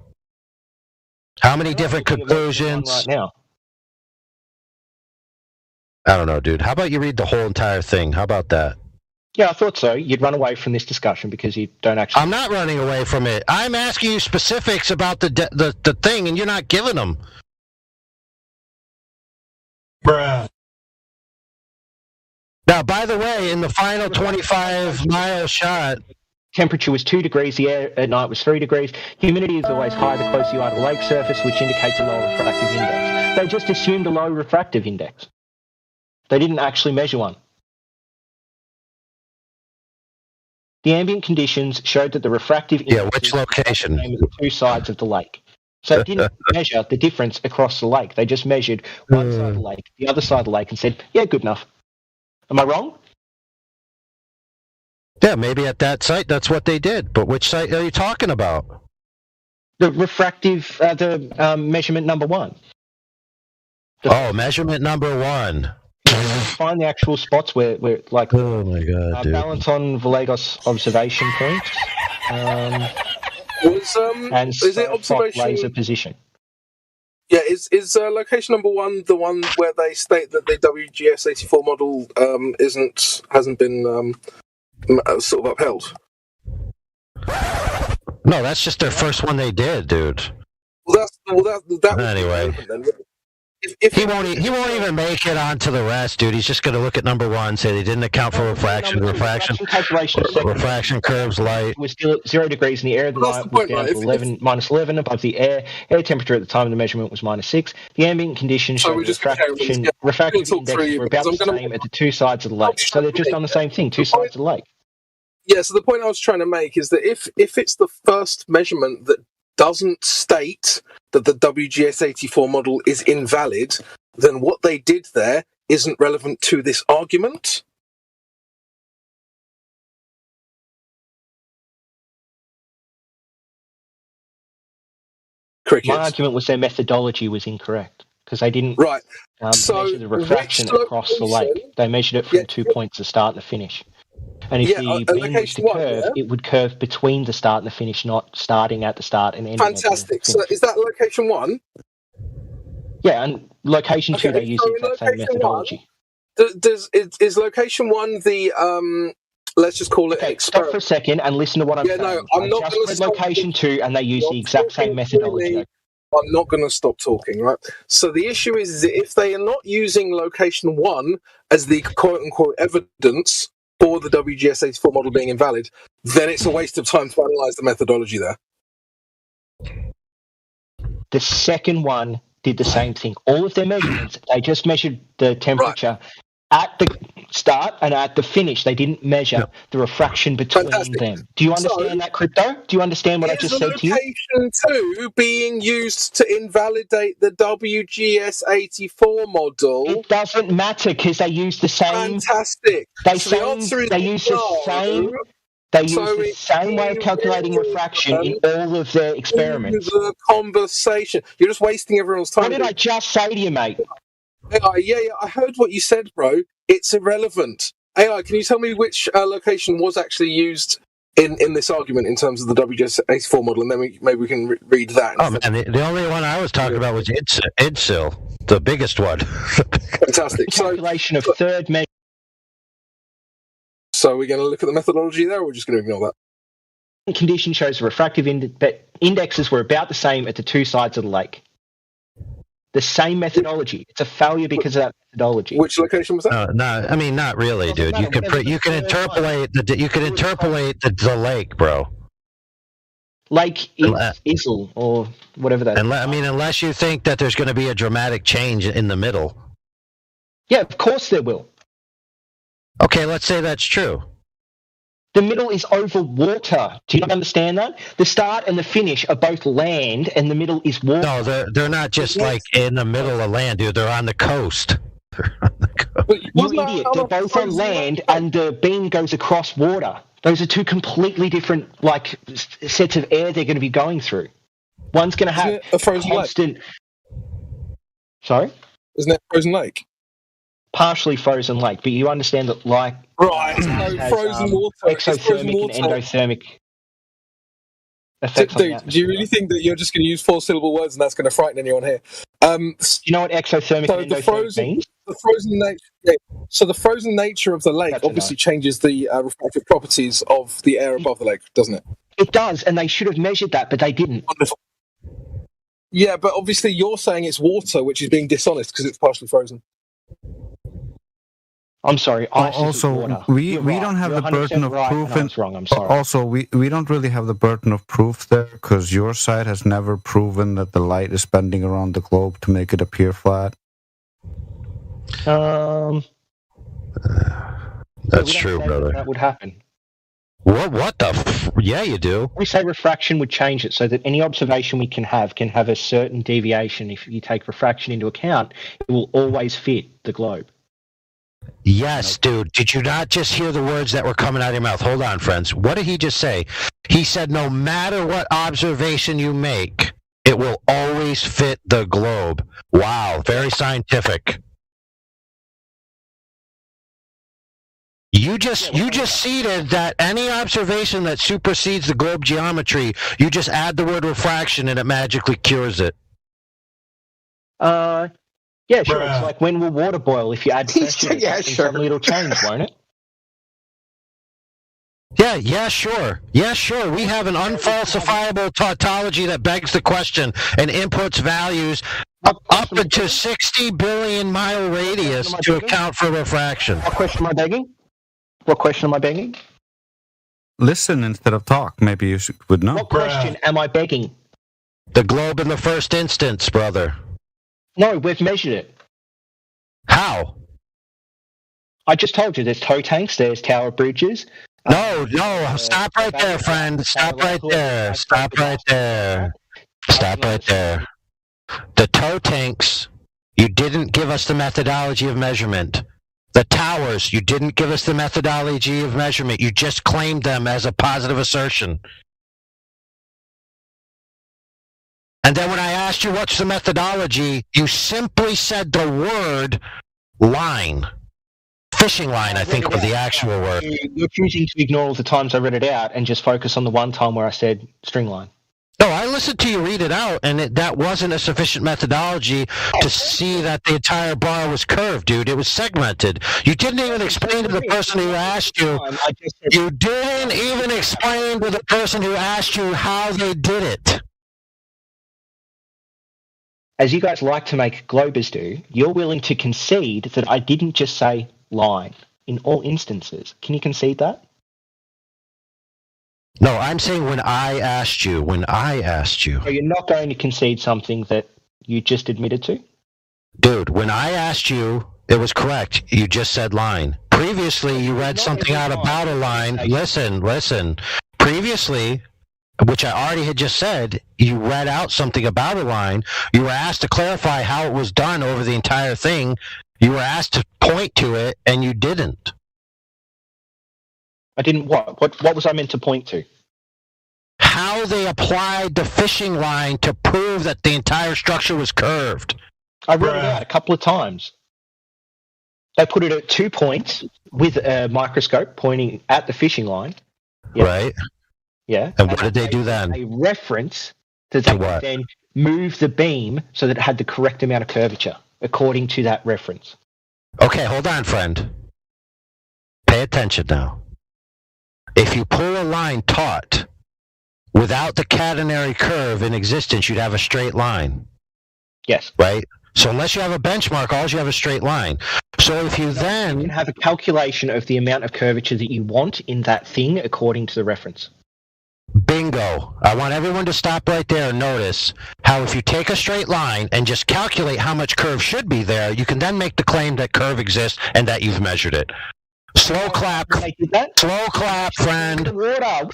How many different conclusions? Right now. I don't know, dude. How about you read the whole entire thing? How about that? Yeah, I thought so. You'd run away from this discussion because you don't actually... I'm not running away from it. I'm asking you specifics about the thing, and you're not giving them. Bruh. Now, by the way, in the final 25-mile shot... Temperature was 2 degrees, the air at night was 3 degrees. Humidity is always high the closer you are to the lake surface, which indicates a lower refractive index. They just assumed a low refractive index. They didn't actually measure one. The ambient conditions showed that the refractive index which location? was the same as the two sides of the lake. So they didn't measure the difference across the lake. They just measured one side of the lake, the other side of the lake, and said, yeah, good enough. Am I wrong? Yeah, maybe at that site that's what they did. But which site are you talking about? The refractive, measurement number 1. Measurement number 1. Find the actual spots where like, oh my god, dude. Balance on Vallejos observation points. And is it observation laser position? Yeah, is location number 1 the one where they state that the WGS84 model hasn't been sort of upheld? No, that's just their first one they did, dude. Well, that anyway. He won't even make it onto the rest, dude. He's just going to look at number 1, say they didn't account for refraction curves, light. Was still at 0 degrees in the air of the night, was down to -11 above the air. Air temperature at the time of the measurement was -6. The ambient conditions show the refractive index were about the same at the two sides of the lake. So they're just on the same thing, two sides of the lake. Yeah, so the point I was trying to make is that if it's the first measurement that doesn't state that the WGS84 model is invalid, then what they did there isn't relevant to this argument. My argument was their methodology was incorrect because they didn't measure the refraction across the lake. They measured it from 2 points, the start and the finish. And if the beam was to curve, it would curve between the start and the finish, not starting at the start and ending Fantastic. at the finish. So is that location 1? Yeah, and location 2, they use the exact same methodology. Is location 1 the, let's just call it experiment? Stop for a second and listen to what I'm saying. No, I'm not just read location 2 and they use the exact same methodology. I'm not going to stop talking, right? So the issue is that if they are not using location 1 as the quote-unquote evidence for the WGS84 model being invalid, then it's a waste of time to analyse the methodology there. The second one did the same thing. All of their measurements, they just measured the temperature at the start and at the finish. They didn't measure the refraction between them. Do you understand that, Crypto? Do you understand what I just said to you? Location 2 being used to invalidate the WGS84 model. It doesn't matter because they use the same. Fantastic. They use the same way of calculating refraction in all of their experiments. The conversation. You're just wasting everyone's time. What did I AI say to you, mate? AI, I heard what you said, bro. It's irrelevant. AI, can you tell me which location was actually used in this argument in terms of the WGS84 model, and then maybe we can read that. Oh man, the only one I was talking about was IDSIL, the biggest one. Fantastic. Calculation of third measure. So we're going to look at the methodology there, or we're just going to ignore that? The condition shows the refractive indexes were about the same at the two sides of the lake. The same methodology. It's a failure because of that methodology. Which location was that? No, I mean not really, dude. You can interpolate the lake, bro. Lake Isle or whatever that is. I mean, unless you think that there's going to be a dramatic change in the middle. Yeah, of course there will. Okay, let's say that's true. The middle is over water. Do you not understand that? The start and the finish are both land, and the middle is water. No, they're not just like in the middle of land, dude. They're on the coast. You idiot. They're both on land, and the beam goes across water. Those are two completely different, like, sets of air they're going to be going through. One's going to have a frozen constant... lake? Sorry? Isn't it a frozen lake? Partially frozen lake, but you understand that, like... Right, no, frozen water. Exothermic and endothermic effects on the Dude, atmosphere. do you really think that you're just going to use 4-syllable words and that's going to frighten anyone here? Do you know what exothermic and endothermic means? The frozen nature. Yeah. So the frozen nature of the lake obviously changes the refractive properties of the air above the lake, doesn't it? It does, and they should have measured that, but they didn't. Wonderful. Yeah, but obviously you're saying it's water, which is being dishonest because it's partially frozen. I'm sorry. Also, we don't have the burden of proof. And wrong. I'm sorry. Also, we don't really have the burden of proof there because your side has never proven that the light is bending around the globe to make it appear flat. That's true, brother. That would happen. What the? Yeah, you do. We say refraction would change it so that any observation we can have a certain deviation. If you take refraction into account, it will always fit the globe. Yes, dude. Did you not just hear the words that were coming out of your mouth? Hold on, friends. What did he just say? He said, no matter what observation you make, it will always fit the globe. Wow, very scientific. You just ceded that any observation that supersedes the globe geometry, you just add the word refraction and it magically cures it. Yeah, sure. It's like when will water boil? If you add pressure, suddenly it'll change, won't it? Yeah, sure. We have an unfalsifiable tautology that begs the question and inputs values up into 60 billion mile radius to account for refraction. What question am I begging? Listen instead of talk. Maybe you would know. What question am I begging? The globe in the first instance, brother. No, we've measured it. How? I just told you there's tow tanks, there's tower bridges. No, stop right there, friend. Stop right there. The tow tanks, you didn't give us the methodology of measurement. The towers, you didn't give us the methodology of measurement. You just claimed them as a positive assertion. And then when I asked you what's the methodology, you simply said the word line. Fishing line, I think, was the actual word. You're choosing to ignore all the times I read it out and just focus on the one time where I said string line. No, I listened to you read it out, and that wasn't a sufficient methodology to see that the entire bar was curved, dude. It was segmented. You didn't even explain to the person who asked you. You didn't even explain to the person who asked you how they did it. As you guys like to make globers do, you're willing to concede that I didn't just say line in all instances. Can you concede that? No, I'm saying when I asked you. So you're not going to concede something that you just admitted to? Dude, when I asked you, it was correct. You just said line. Previously, you read something out about a line. Listen. Previously, which I already had just said, you read out something about a line. You were asked to clarify how it was done over the entire thing. You were asked to point to it, and you didn't. I didn't what? What was I meant to point to? How they applied the fishing line to prove that the entire structure was curved. I read it out a couple of times. They put it at 2 points with a microscope pointing at the fishing line. Yeah. Right. Yeah. And what did they do then? A reference that they would then move the beam so that it had the correct amount of curvature according to that reference. Okay, hold on, friend. Pay attention now. If you pull a line taut, without the catenary curve in existence, you'd have a straight line. Yes. Right? So unless you have a benchmark, all you have is a straight line. So if you then... You can have a calculation of the amount of curvature that you want in that thing according to the reference. Bingo. I want everyone to stop right there and notice how if you take a straight line and just calculate how much curve should be there, you can then make the claim that curve exists and that you've measured it. Slow clap. Slow clap, friend. The water.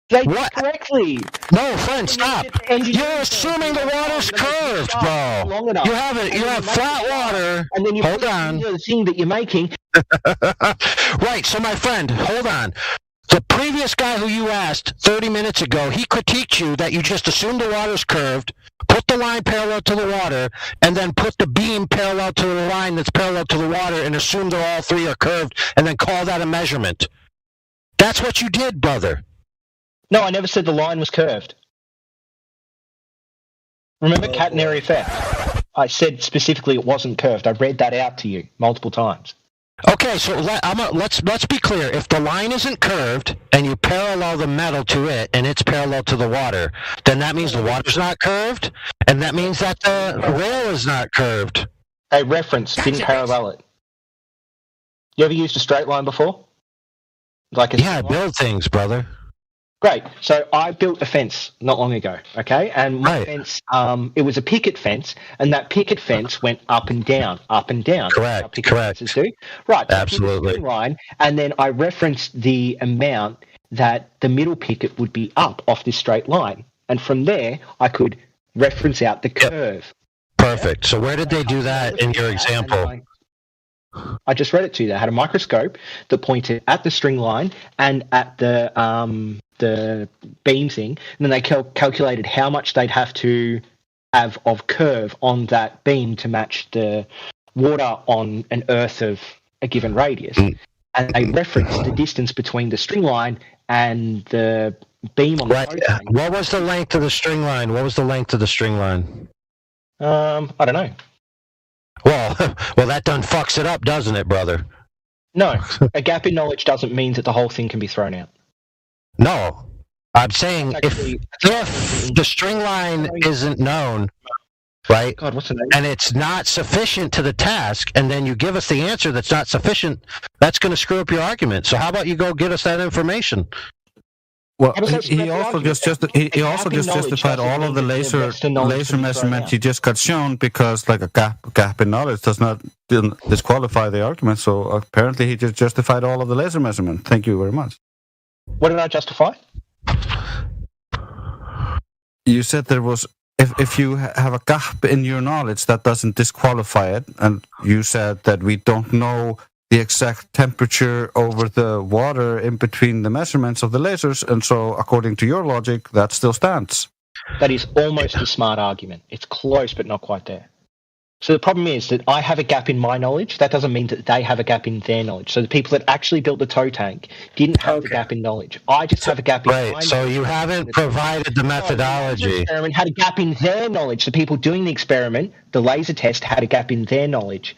They did it correctly. No, friend, stop. You're assuming the water's curved, bro. You have flat water. And then you hold on. The thing that you're making. Right, so my friend, hold on. The previous guy who you asked 30 minutes ago, he critiqued you that you just assumed the water's curved, put the line parallel to the water, and then put the beam parallel to the line that's parallel to the water and assume that all three are curved, and then call that a measurement. That's what you did, brother. No, I never said the line was curved. Remember catenary effect? I said specifically it wasn't curved. I read that out to you multiple times. Okay, so let's be clear. If the line isn't curved and you parallel the metal to it and it's parallel to the water, then that means the water's not curved, and that means that the rail is not curved. A reference didn't parallel it. You ever used a straight line before? Yeah, I build things, brother. Great. So I built a fence not long ago, okay? And my fence, it was a picket fence, and that picket fence went up and down, up and down. Correct. Fences do. Right. So absolutely. Line, and then I referenced the amount that the middle picket would be up off this straight line. And from there, I could reference out the curve. Perfect. So where did they do that in your example? I just read it to you. They had a microscope that pointed at the string line and at the beam thing, and then they calculated how much they'd have to have of curve on that beam to match the water on an earth of a given radius. And they referenced the distance between the string line and the beam on the road. What was the length of the string line? What was the length of the string line? I don't know. Well, that done fucks it up, doesn't it, brother? No, a gap in knowledge doesn't mean that the whole thing can be thrown out. No, I'm saying if the string line isn't known, right? God, what's the name? And it's not sufficient to the task, and then you give us the answer that's not sufficient, that's going to screw up your argument. So how about you go get us that information? Well, he also just justified all of the laser measurements he just got shown because like a gap in knowledge does not disqualify the argument. So apparently he just justified all of the laser measurement. Thank you very much. What did I justify? You said there was if you have a gap in your knowledge that doesn't disqualify it, and you said that we don't know the exact temperature over the water in between the measurements of the lasers, and so according to your logic, that still stands. That is almost a smart argument. It's close, but not quite there. So the problem is that I have a gap in my knowledge. That doesn't mean that they have a gap in their knowledge. So the people that actually built the tow tank didn't have the gap in knowledge. I just have a gap in my knowledge. So you haven't provided the methodology. The experiment had a gap in their knowledge. The people doing the experiment, the laser test, had a gap in their knowledge,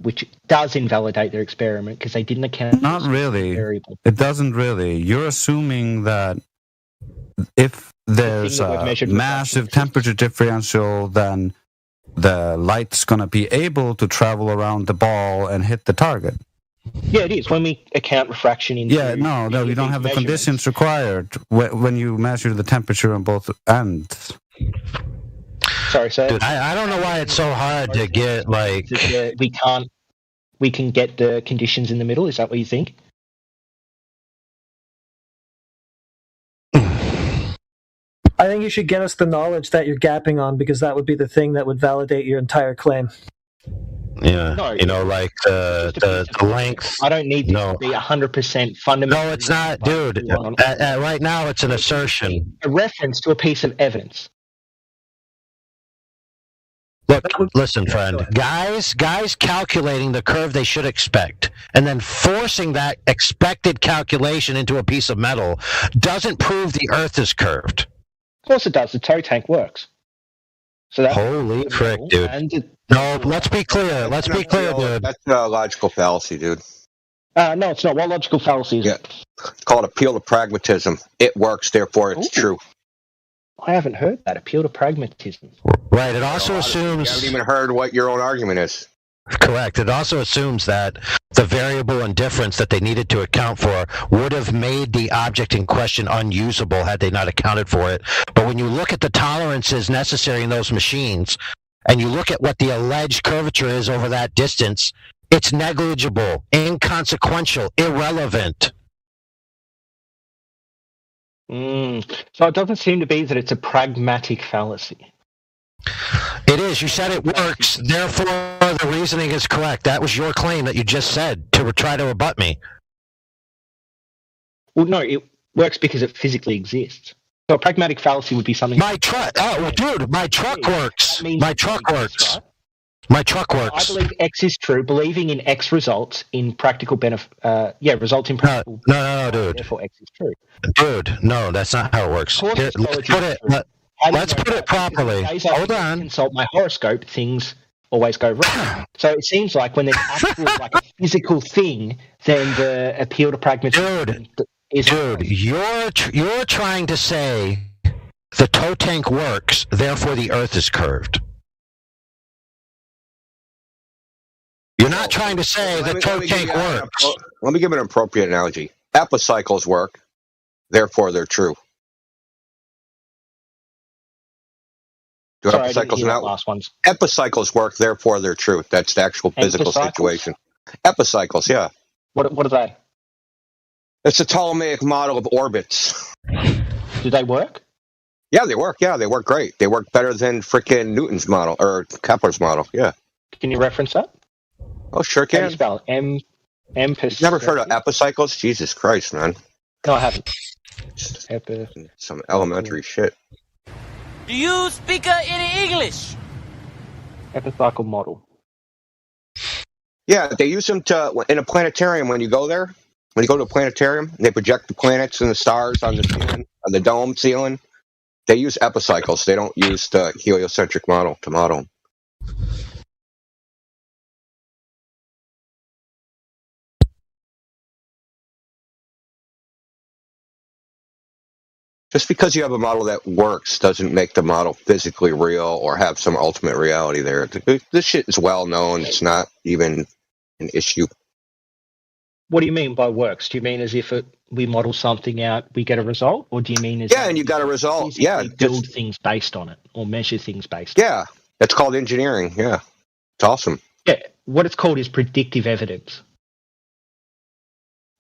which does invalidate their experiment because they didn't account for Not really. It doesn't really. You're assuming that if there's a massive temperature differential, then the light's going to be able to travel around the ball and hit the target. Yeah, it is. When we account refraction in... Yeah, no, you don't have the conditions required when you measure the temperature on both ends. Sorry, sir. Dude, I don't know why it's so hard to get, like... We can get the conditions in the middle? Is that what you think? I think you should get us the knowledge that you're gapping on, because that would be the thing that would validate your entire claim. Yeah, like the length. I don't need to be 100% fundamental. No, it's not, dude. Right now, it's an assertion. A reference to a piece of evidence. Look, listen, friend. Guys calculating the curve they should expect, and then forcing that expected calculation into a piece of metal doesn't prove the Earth is curved. Of course it does. The tow tank works. So that's holy frick, dude. No, let's be clear. Let's be clear, dude. That's a logical fallacy, dude. No, it's not. What logical fallacy is it? It's called appeal to pragmatism. It works, therefore it's true. I haven't heard that. Appeal to pragmatism. Right. It also assumes... You haven't even heard what your own argument is. Correct. It also assumes that the variable and difference that they needed to account for would have made the object in question unusable had they not accounted for it. But when you look at the tolerances necessary in those machines, and you look at what the alleged curvature is over that distance, It's negligible, inconsequential, irrelevant. So it doesn't seem to be that it's a pragmatic fallacy. It is. You said it works. Therefore, the reasoning is correct. That was your claim that you just said to try to rebut me. Well, no, it works because it physically exists. So a pragmatic fallacy would be something. My truck. Oh, dude, my truck works. My truck works. My truck works. I believe X is true. Believing in X results in practical benefit. Results in practical. No, dude. Therefore, X is true. Dude, no, that's not how it works. Here, let's put it properly. Hold on. Consult my horoscope. Things always go wrong. So it seems like when there's actually like a physical thing, then the appeal to pragmatism is. Dude, you're trying to say the tow tank works, therefore the Earth is curved. You're not trying to say the tow tank works. Let me give an appropriate analogy. Epicycles work, therefore they're true. Do epicycles work, therefore they're true. That's the actual physical situation. Epicycles, yeah. What are they? It's a Ptolemaic model of orbits. Do they work? Yeah, they work. Yeah, they work great. They work better than freaking Newton's model or Kepler's model. Yeah. Can you reference that? Oh, sure can. How do you spell it? Never heard of epicycles? Jesus Christ, man. No, I haven't. Some elementary shit. Do you speak any English? Epicycle model. Yeah, they use them in a planetarium when you go there. When you go to a planetarium, they project the planets and the stars on the ceiling, on the dome ceiling. They use epicycles. They don't use the heliocentric model to model. Just because you have a model that works doesn't make the model physically real or have some ultimate reality there. This shit is well known. It's not even an issue. What do you mean by works? Do you mean as if we model something out, we get a result? Or do you mean as and you got a result. Yeah. Build things based on it or measure things based on it? Yeah. That's called engineering. Yeah. It's awesome. Yeah. What it's called is predictive evidence.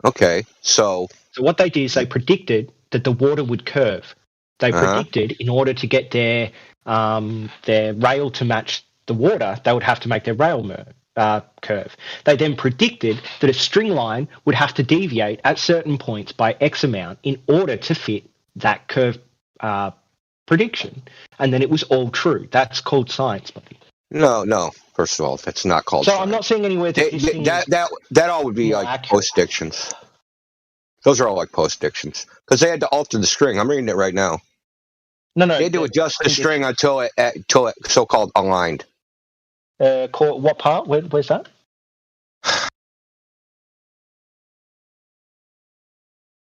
Okay. So what they did is they predicted that the water would curve. They predicted in order to get their rail to match the water, they would have to make their rail curve. They then predicted that a string line would have to deviate at certain points by X amount in order to fit that curve prediction. And then it was all true. That's called science, buddy. No. First of all, that's not called science. I'm not saying anywhere that that all would be like post-dictions. Those are all like post-dictions. Because they had to alter the string. I'm reading it right now. No. They had to adjust the string until it so-called aligned. What part? Where's that? I'm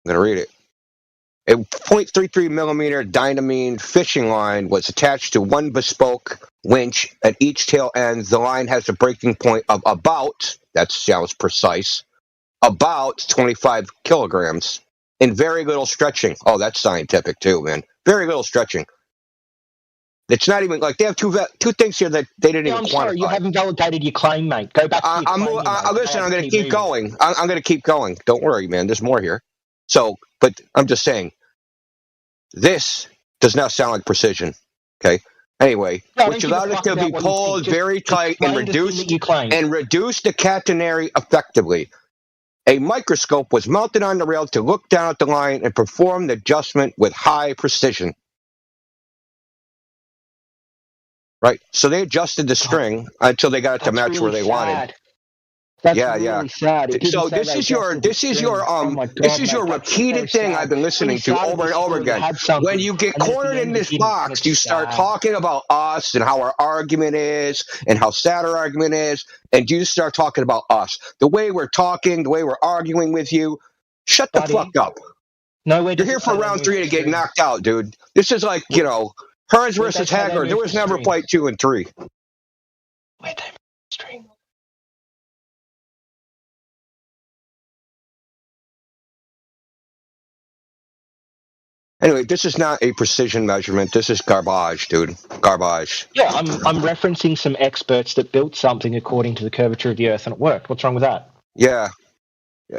going to read it. A 0.33 millimeter dynamine fishing line was attached to one bespoke winch at each tail end. The line has a breaking point of about, that sounds precise, about 25 kilograms and very little stretching. Oh, that's scientific too, man. Very little stretching. It's not even like they have two things here that they didn't even quantify. Sorry, you haven't validated your claim, mate. Go back to your claim. Listen, I'm going to keep going. I'm going to keep going. Don't worry, man. There's more here. So, but I'm just saying, this does not sound like precision. Okay. Anyway, which allowed it to be pulled very tight and reduce the catenary effectively. A microscope was mounted on the rail to look down at the line and perform the adjustment with high precision. Right, so they adjusted the string until they got it to match really where they wanted. That's really sad. So this is your repeated thing I've been listening to over and over again. When you get cornered in this box, you start talking about us and how our argument is and how sad our argument is, and you start talking about us. The way we're talking, the way we're arguing with you. Shut the fuck up. You're here for round 3 to get knocked out, dude. This is like, Hearns versus Haggard. There was never fight 2 and 3. Wait, string. Anyway, this is not a precision measurement. This is garbage, dude. Garbage. Yeah, I'm referencing some experts that built something according to the curvature of the Earth and it worked. What's wrong with that? Yeah.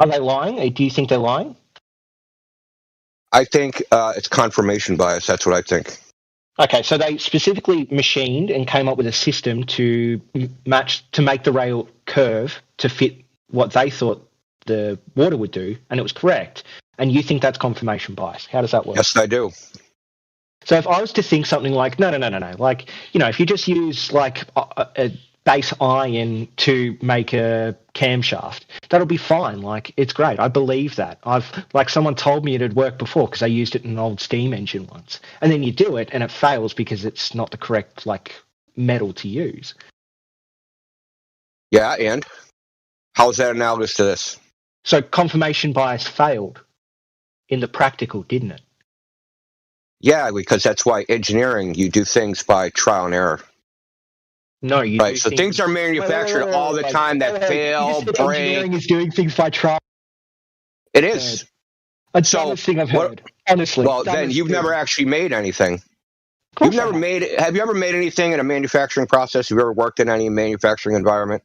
Are they lying? Do you think they're lying? I think it's confirmation bias. That's what I think. Okay, so they specifically machined and came up with a system to make the rail curve to fit what they thought the water would do, and it was correct. And you think that's confirmation bias? How does that work? Yes, I do. So if I was to think something like no, like if you just use like a base iron to make a camshaft, that'll be fine. Like it's great. I believe that. Someone told me it had worked before because I used it in an old steam engine once, and then you do it and it fails because it's not the correct metal to use. Yeah, and how is that analogous to this? So confirmation bias failed in the practical, didn't it? Yeah, because that's why engineering, you do things by trial and error. No, you right. So things are manufactured all the time that fail, break. Engineering is doing things by trial. It is. That's the dumbest thing I've heard. Honestly. Well, then you've never actually made anything. Have you ever made anything in a manufacturing process? Have you ever worked in any manufacturing environment?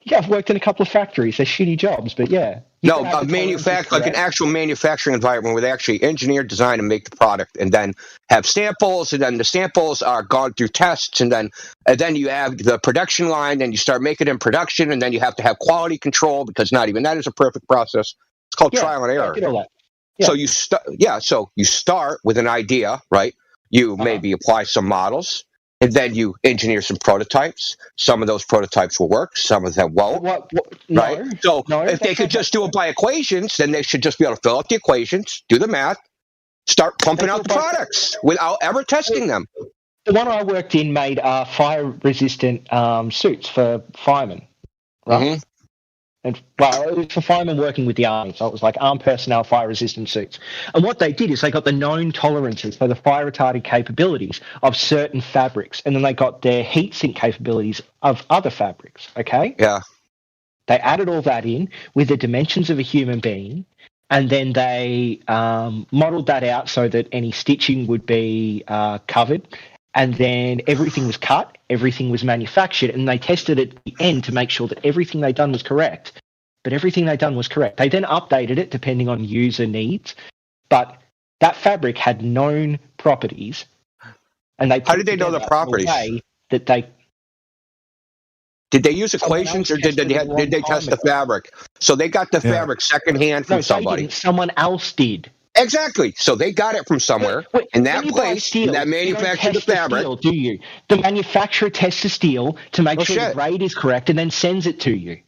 Yeah, I've worked in a couple of factories. They're shitty jobs, but yeah. No, an actual manufacturing environment where they actually engineer, design, and make the product, and then have samples, and then the samples are gone through tests, and then you have the production line, and you start making it in production, and then you have to have quality control because not even that is a perfect process. It's called trial and error. I did all that. Yeah. So you start with an idea, right? You maybe apply some models. And then you engineer some prototypes. Some of those prototypes will work. Some of them won't. Right? So if they could just do it by equations, then they should just be able to fill out the equations, do the math, start pumping out the products without ever testing them. The one I worked in made fire-resistant suits for firemen. Right? Mm-hmm. And it was for firemen working with the army, so it was like armed personnel fire-resistant suits. And what they did is they got the known tolerances for the fire-retarding capabilities of certain fabrics, and then they got their heat sink capabilities of other fabrics, okay? Yeah. They added all that in with the dimensions of a human being, and then they modeled that out so that any stitching would be covered, and then everything was cut, everything was manufactured, and they tested it at the end to make sure that everything they'd done was correct. But everything they'd done was correct. They then updated it depending on user needs, but that fabric had known properties, and they how did they know the properties? That they did they use equations or did they test the fabric? So they got the fabric secondhand from somebody. Someone else did. Exactly. So they got it from somewhere in that place that manufactured the fabric. Steel, do you? The manufacturer tests the steel to make sure the grade is correct and then sends it to you.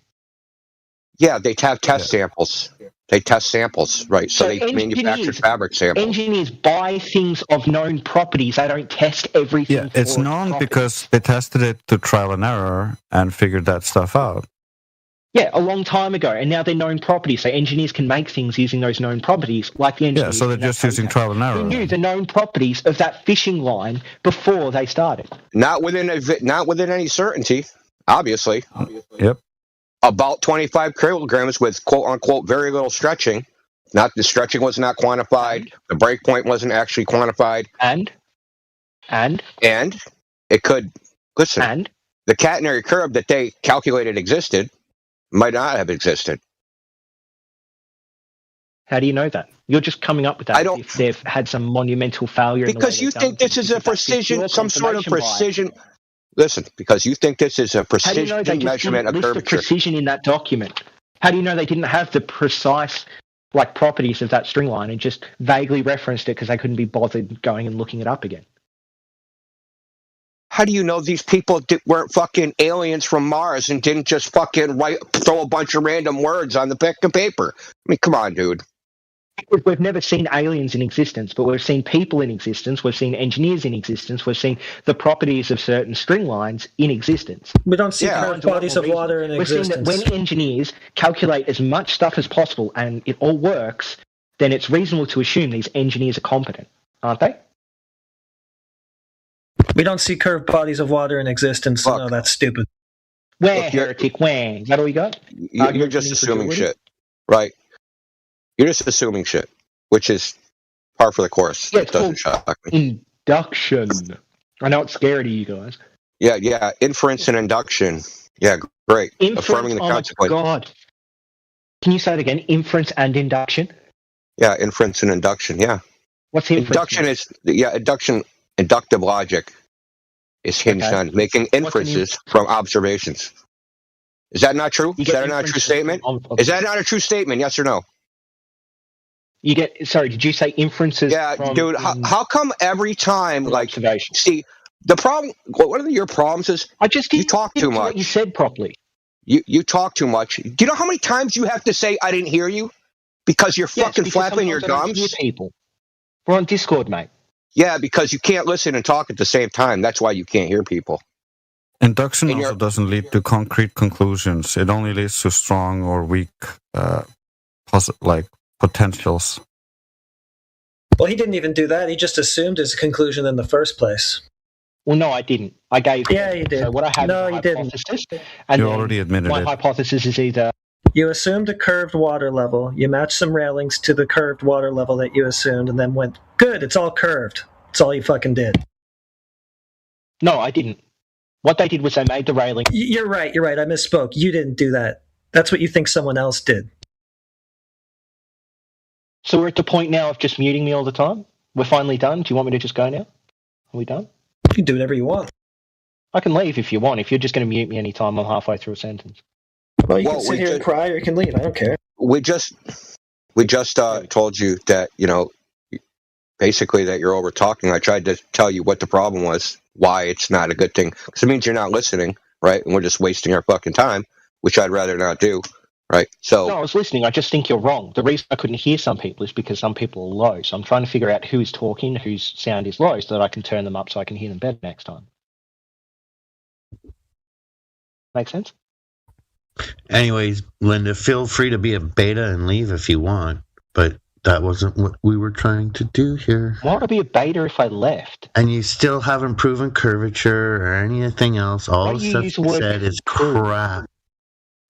Yeah, they have test samples. They test samples, right? So they manufacture fabric samples. Engineers buy things of known properties. They don't test everything. Yeah, it's known because they tested it to trial and error and figured that stuff out. Yeah, a long time ago, and now they're known properties, so engineers can make things using those known properties, like the engineers. Yeah, so they're just using trial and error. They knew the known properties of that fishing line before they started. Not within any certainty, obviously. Yep. About 25 kilograms with quote unquote very little stretching. Not the stretching was not quantified. The break point wasn't actually quantified. And it could listen. And the catenary curve that they calculated existed might not have existed. How do you know that? You're just coming up with that if they've had some monumental failure. Because you think this is a precision, some sort of precision. Listen, because you think this is a precision measurement of curvature. The precision in that document. How do you know they didn't have the precise properties of that string line and just vaguely referenced it because they couldn't be bothered going and looking it up again? How do you know these people weren't fucking aliens from Mars and didn't just fucking throw a bunch of random words on the pick of paper? I mean, come on, dude. We've never seen aliens in existence, but we've seen people in existence. We've seen engineers in existence. We've seen the properties of certain string lines in existence. We don't see current bodies of water in existence. We've seen that when engineers calculate as much stuff as possible and it all works, then it's reasonable to assume these engineers are competent, aren't they? We don't see curved bodies of water in existence. No, that's stupid. Where, heretic, where? Is that all you got? You're just assuming shit, right? You're just assuming shit, which is Par for the course. Yeah, It doesn't shock me. Induction. I know it's scary to you guys. Yeah. Inference and induction. Yeah, great. Affirming the consequence. Oh my god. Can you say it again? Inference and induction? Yeah, inference and induction. Yeah. What's inference? Inductive logic is hinged on making inferences from observations. Is that not true? Is that not a true statement? Is that not a true statement? Yes or no? You get, sorry, did you say inferences? Yeah, dude, how come every time, like, see, the problem, one of your problems is you talk too much. You said properly. You talk too much. Do you know how many times you have to say, I didn't hear you? Because you're fucking flapping your gums? People. We're on Discord, mate. Yeah, because you can't listen and talk at the same time. That's why you can't hear people. Induction also doesn't lead to concrete conclusions. It only leads to strong or weak potentials. Well, he didn't even do that. He just assumed his conclusion in the first place. Well, no, I didn't. I gave. Yeah, you did. So what I have no, is you hypothesis, didn't. And you already admitted my it. My hypothesis is either you assumed a curved water level. You matched some railings to the curved water level that you assumed, and then went, "Good, it's all curved." That's all you fucking did. No, I didn't. What they did was they made the railing. You're right. I misspoke. You didn't do that. That's what you think someone else did. So we're at the point now of just muting me all the time? We're finally done? Do you want me to just go now? Are we done? You can do whatever you want. I can leave if you want. If you're just going to mute me anytime I'm halfway through a sentence. Well, you can sit here and cry or you can leave. I don't care. We just told you that, basically that you're over talking. I tried to tell you what the problem was, why it's not a good thing. Because it means you're not listening, right? And we're just wasting our fucking time, which I'd rather not do, right? So no, I was listening. I just think you're wrong. The reason I couldn't hear some people is because some people are low. So I'm trying to figure out who is talking, whose sound is low, so that I can turn them up so I can hear them better next time. Make sense? Anyways, Linda, feel free to be a beta and leave if you want, but that wasn't what we were trying to do here. Why would I be a beta if I left? And you still haven't proven curvature or anything else. All the stuff you said is crap.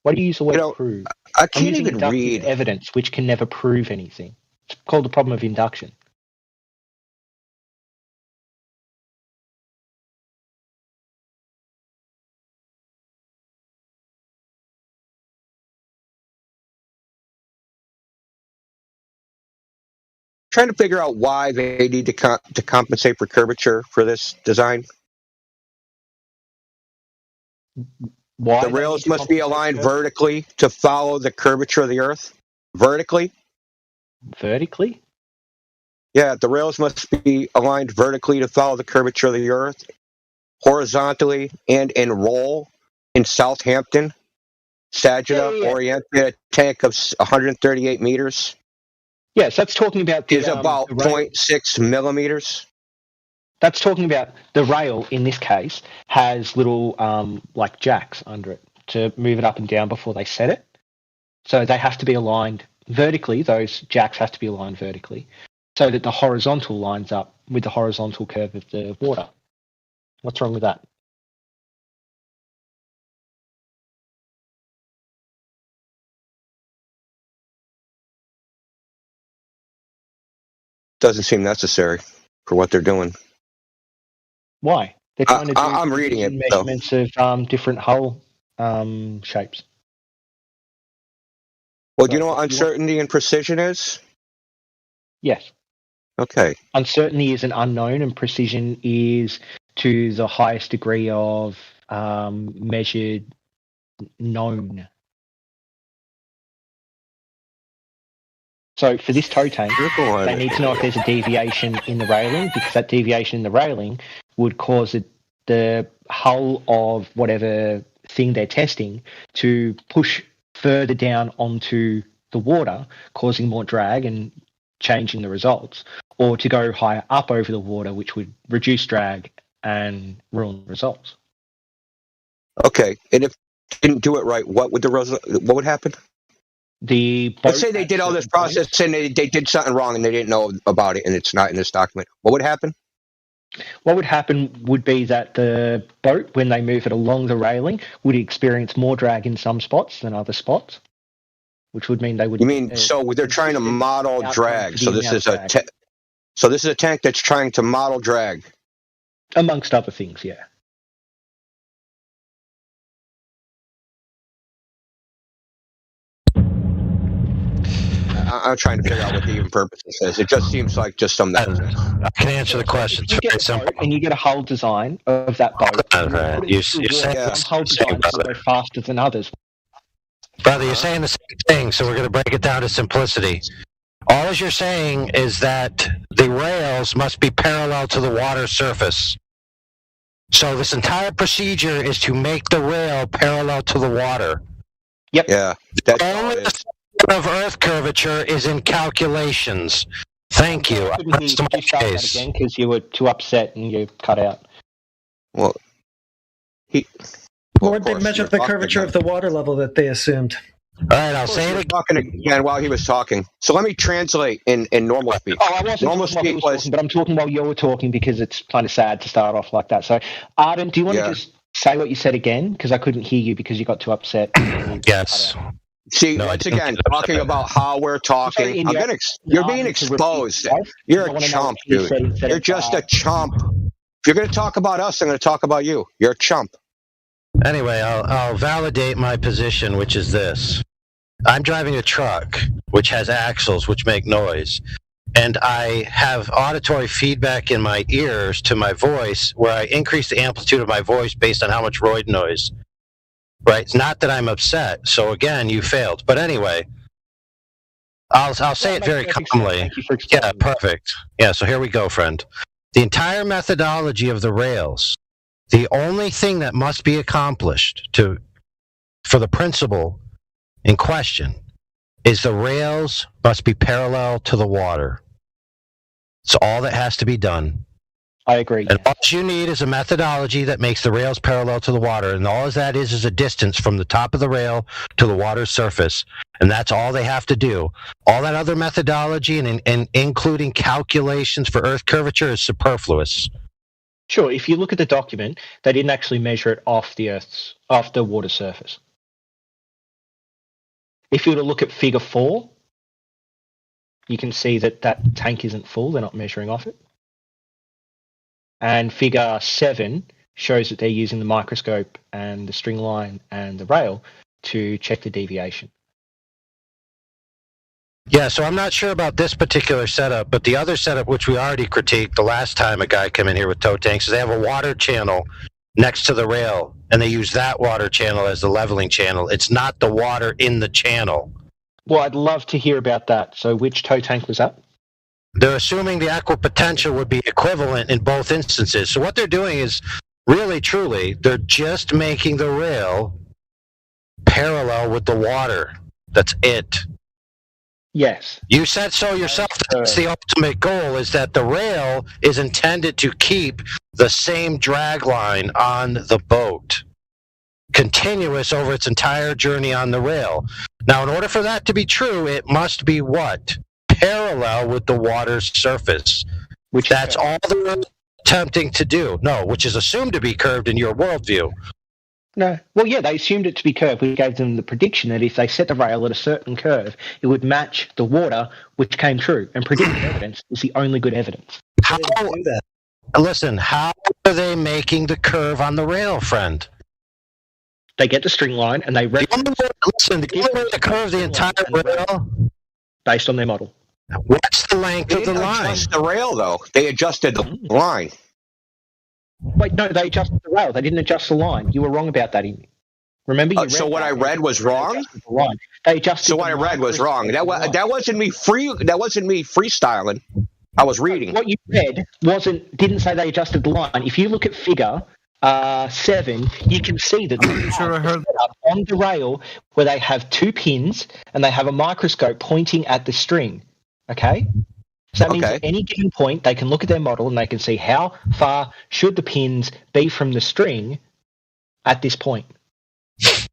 Why do you use the word prove? I can't even read evidence, which can never prove anything. It's called the problem of induction. Trying to figure out why they need to compensate for curvature for this design. Why the rails must be aligned vertically to follow the curvature of the Earth. Vertically? Vertically? Yeah, the rails must be aligned vertically to follow the curvature of the Earth. Horizontally and enroll in Southampton, Saginaw, Oriented, a tank of 138 meters. Yes, that's talking about is about 0.6 millimeters. That's talking about the rail, in this case, has little like jacks under it to move it up and down before they set it. So they have to be aligned vertically. Those jacks have to be aligned vertically so that the horizontal lines up with the horizontal curve of the water. What's wrong with that? Doesn't seem necessary for what they're doing. Why? They're trying to do I'm reading it, measurements of different hull shapes. Well, do you know what uncertainty and precision is? Yes. Okay. Uncertainty is an unknown, and precision is to the highest degree of measured known. So for this tow tank, they need to know if there's a deviation in the railing, because that deviation in the railing would cause the hull of whatever thing they're testing to push further down onto the water, causing more drag and changing the results, or to go higher up over the water, which would reduce drag and ruin the results. Okay, and if they didn't do it right, what would happen? Let's say they did all this process and they did something wrong and they didn't know about it and it's not in this document. What would happen? What would happen would be that the boat, when they move it along the railing, would experience more drag in some spots than other spots, which would mean they would... You mean, so they're trying to model drag, so this is So this is a tank that's trying to model drag. Amongst other things, yeah. I'm trying to figure out what the even purpose is. It just seems like just some nonsense. I can answer the question. It's very simple. And you get a hull design of that boat. Right. You're saying some hull designs will go faster than others. Brother, you're saying the same thing, so we're going to break it down to simplicity. All you're saying is that the rails must be parallel to the water surface. So this entire procedure is to make the rail parallel to the water. Yep. Yeah. The only of Earth curvature is in calculations. Thank you. That's my case. Again, because you were too upset and you cut out. Well, or they measured the curvature of the water level that they assumed. All right, I'll say it talking again while he was talking. So let me translate in normal speak. Oh, I wasn't normal speak talking, but I'm talking while you were talking because it's kind of sad to start off like that. So, Arden, do you want to just say what you said again? Because I couldn't hear you because you got too upset. Yes. See, once again, talking about how we're talking. You're being exposed. You're a chump, dude. You're just a chump. If you're going to talk about us, I'm going to talk about you. You're a chump. Anyway, I'll validate my position, which is this. I'm driving a truck, which has axles, which make noise. And I have auditory feedback in my ears to my voice where I increase the amplitude of my voice based on how much roid noise. Right? It's not that I'm upset. So again, you failed. But anyway, I'll say it very calmly. Yeah, perfect. Yeah, so here we go, friend. The entire methodology of the rails, the only thing that must be accomplished for the principle in question is the rails must be parallel to the water. It's all that has to be done. I agree. And all you need is a methodology that makes the rails parallel to the water, and all that is a distance from the top of the rail to the water's surface, and that's all they have to do. All that other methodology and including calculations for Earth curvature is superfluous. Sure, if you look at the document, they didn't actually measure it off the water surface. If you were to look at figure 4, you can see that tank isn't full, they're not measuring off it. And figure 7 shows that they're using the microscope and the string line and the rail to check the deviation. Yeah, so I'm not sure about this particular setup, but the other setup, which we already critiqued the last time a guy came in here with tow tanks, is they have a water channel next to the rail, and they use that water channel as the leveling channel. It's not the water in the channel. Well, I'd love to hear about that. So which tow tank was that? They're assuming the equipotential would be equivalent in both instances. So what they're doing is, really, truly, they're just making the rail parallel with the water. That's it. Yes. You said so yourself. That's the ultimate goal, is that the rail is intended to keep the same drag line on the boat, continuous over its entire journey on the rail. Now, in order for that to be true, it must be what? Parallel with the water's surface. That's all they're attempting to do. No, which is assumed to be curved in your worldview. No. Well, yeah, they assumed it to be curved. We gave them the prediction that if they set the rail at a certain curve, it would match the water, which came true. And predictive evidence is the only good evidence. How do that? Listen, how are they making the curve on the rail, friend? They get the string line and they... Listen, the only way to curve the entire rail... Based on their model. What's the length of the line? They adjusted the rail, though. They adjusted the line. Wait, no, they adjusted the rail. They didn't adjust the line. You were wrong about that. Remember, you so what I read was wrong. They adjusted. So what I read was wrong. That wasn't me freestyling. I was reading. What you read didn't say they adjusted the line. If you look at figure 7, you can see that on the rail where they have 2 pins and they have a microscope pointing at the string. Okay. So that means at any given point, they can look at their model and they can see how far should the pins be from the string at this point. So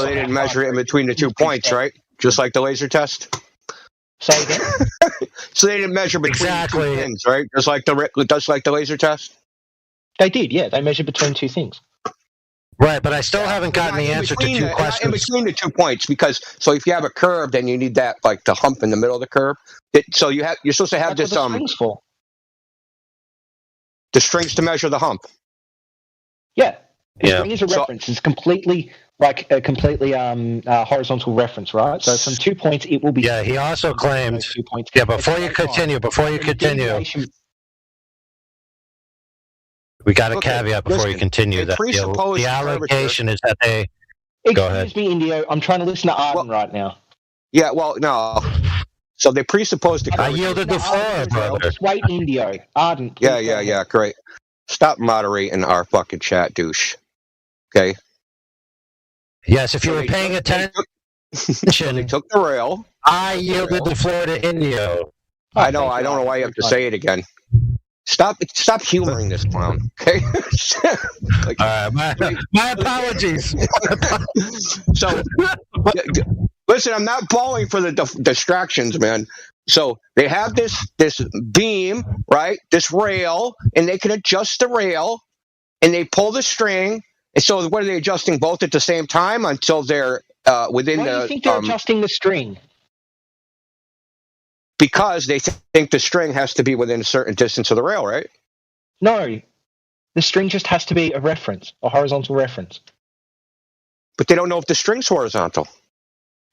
they didn't measure it in between the 2 points, right? Just like the laser test? Say again? So they didn't measure between the 2 pins, right? Just like the laser test? They did, yeah. They measured between 2 things. Right, but I still haven't gotten the answer to two questions. In between the 2 points, because so if you have a curve, then you need that like the hump in the middle of the curve. So you're supposed to have That's this what the strings for. the strings to measure the hump. Yeah, the string is a reference. It's completely like a completely horizontal reference, right? So from 2 points, it will be. Yeah, he also claimed. 2 points. Yeah, before you continue, we got a caveat before you continue that the allocation is that they. Go ahead. Excuse me, Indio. I'm trying to listen to Arden right now. Yeah, well, no. So they presuppose the. I yielded the floor, brother. Just wait, Indio. Arden. Yeah. Great. Stop moderating our fucking chat, douche. Okay. Yes, if you were paying attention. They took the rail. I yielded the floor to Indio. I know. I don't know why you have to say it again. Stop humoring this clown, okay? All right, my apologies. So, listen, I'm not bawling for the distractions, man. So they have this beam, right? This rail, and they can adjust the rail, and they pull the string. And so, what are they adjusting both at the same time until they're within Why the? Do you think they're adjusting the string? Because they think the string has to be within a certain distance of the rail, right? No, the string just has to be a reference, a horizontal reference. But they don't know if the string's horizontal.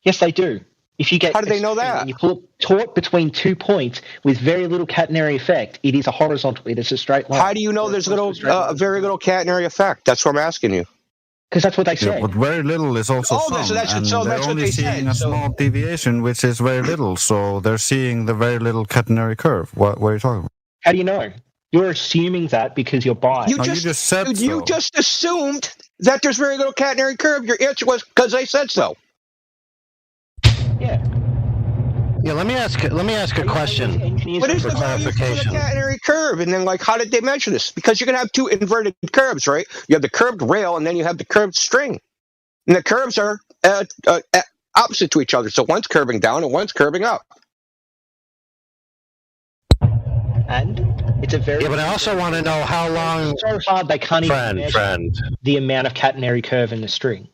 Yes, they do. If you get how do they know that? You pull it taut between 2 points with very little catenary effect. It is a horizontal. It is a straight line. How do you know there's very little catenary effect? That's what I'm asking you. Because that's what they say. Yeah, but very little is also some. They're only seeing a small deviation, which is very little. So they're seeing the very little catenary curve. What are you talking about? How do you know? You're assuming that because you're biased. You just said so. You just assumed that there's very little catenary curve. Your answer was because they said so. Yeah. Yeah, let me ask a question. What is the clarification? Catenary curve, and then how did they measure this? Because you're gonna have two inverted curves, right? You have the curved rail, and then you have the curved string, and the curves are opposite to each other. So one's curving down and one's curving up. And it's a very but I also want to know how long. It's so hard they can't even measure the amount of catenary curve in the string.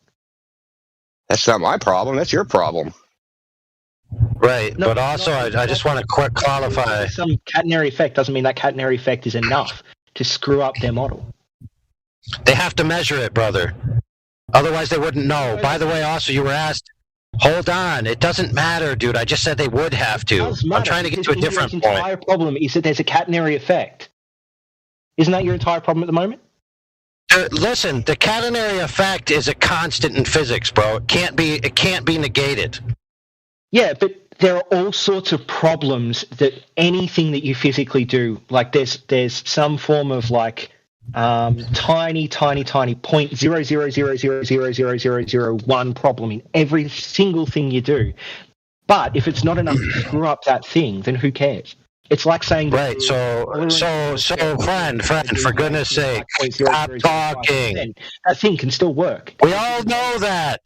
That's not my problem. That's your problem. Right, but also I just want to quick qualify. Some catenary effect doesn't mean that catenary effect is enough to screw up their model. They have to measure it, brother. Otherwise, they wouldn't know. By the way, also, you were asked. Hold on, it doesn't matter, dude. I just said they would have to. I'm trying to get to a different point. The entire problem is that there's a catenary effect. Isn't that your entire problem at the moment? Listen, the catenary effect is a constant in physics, bro. It can't be negated. Yeah, but there are all sorts of problems that anything that you physically do, like there's some form of tiny 0.0000000001 problem in every single thing you do. But if it's not enough to screw up that thing, then who cares? It's like saying right. So, friend, for goodness sake, stop talking. That thing can still work. We all know that.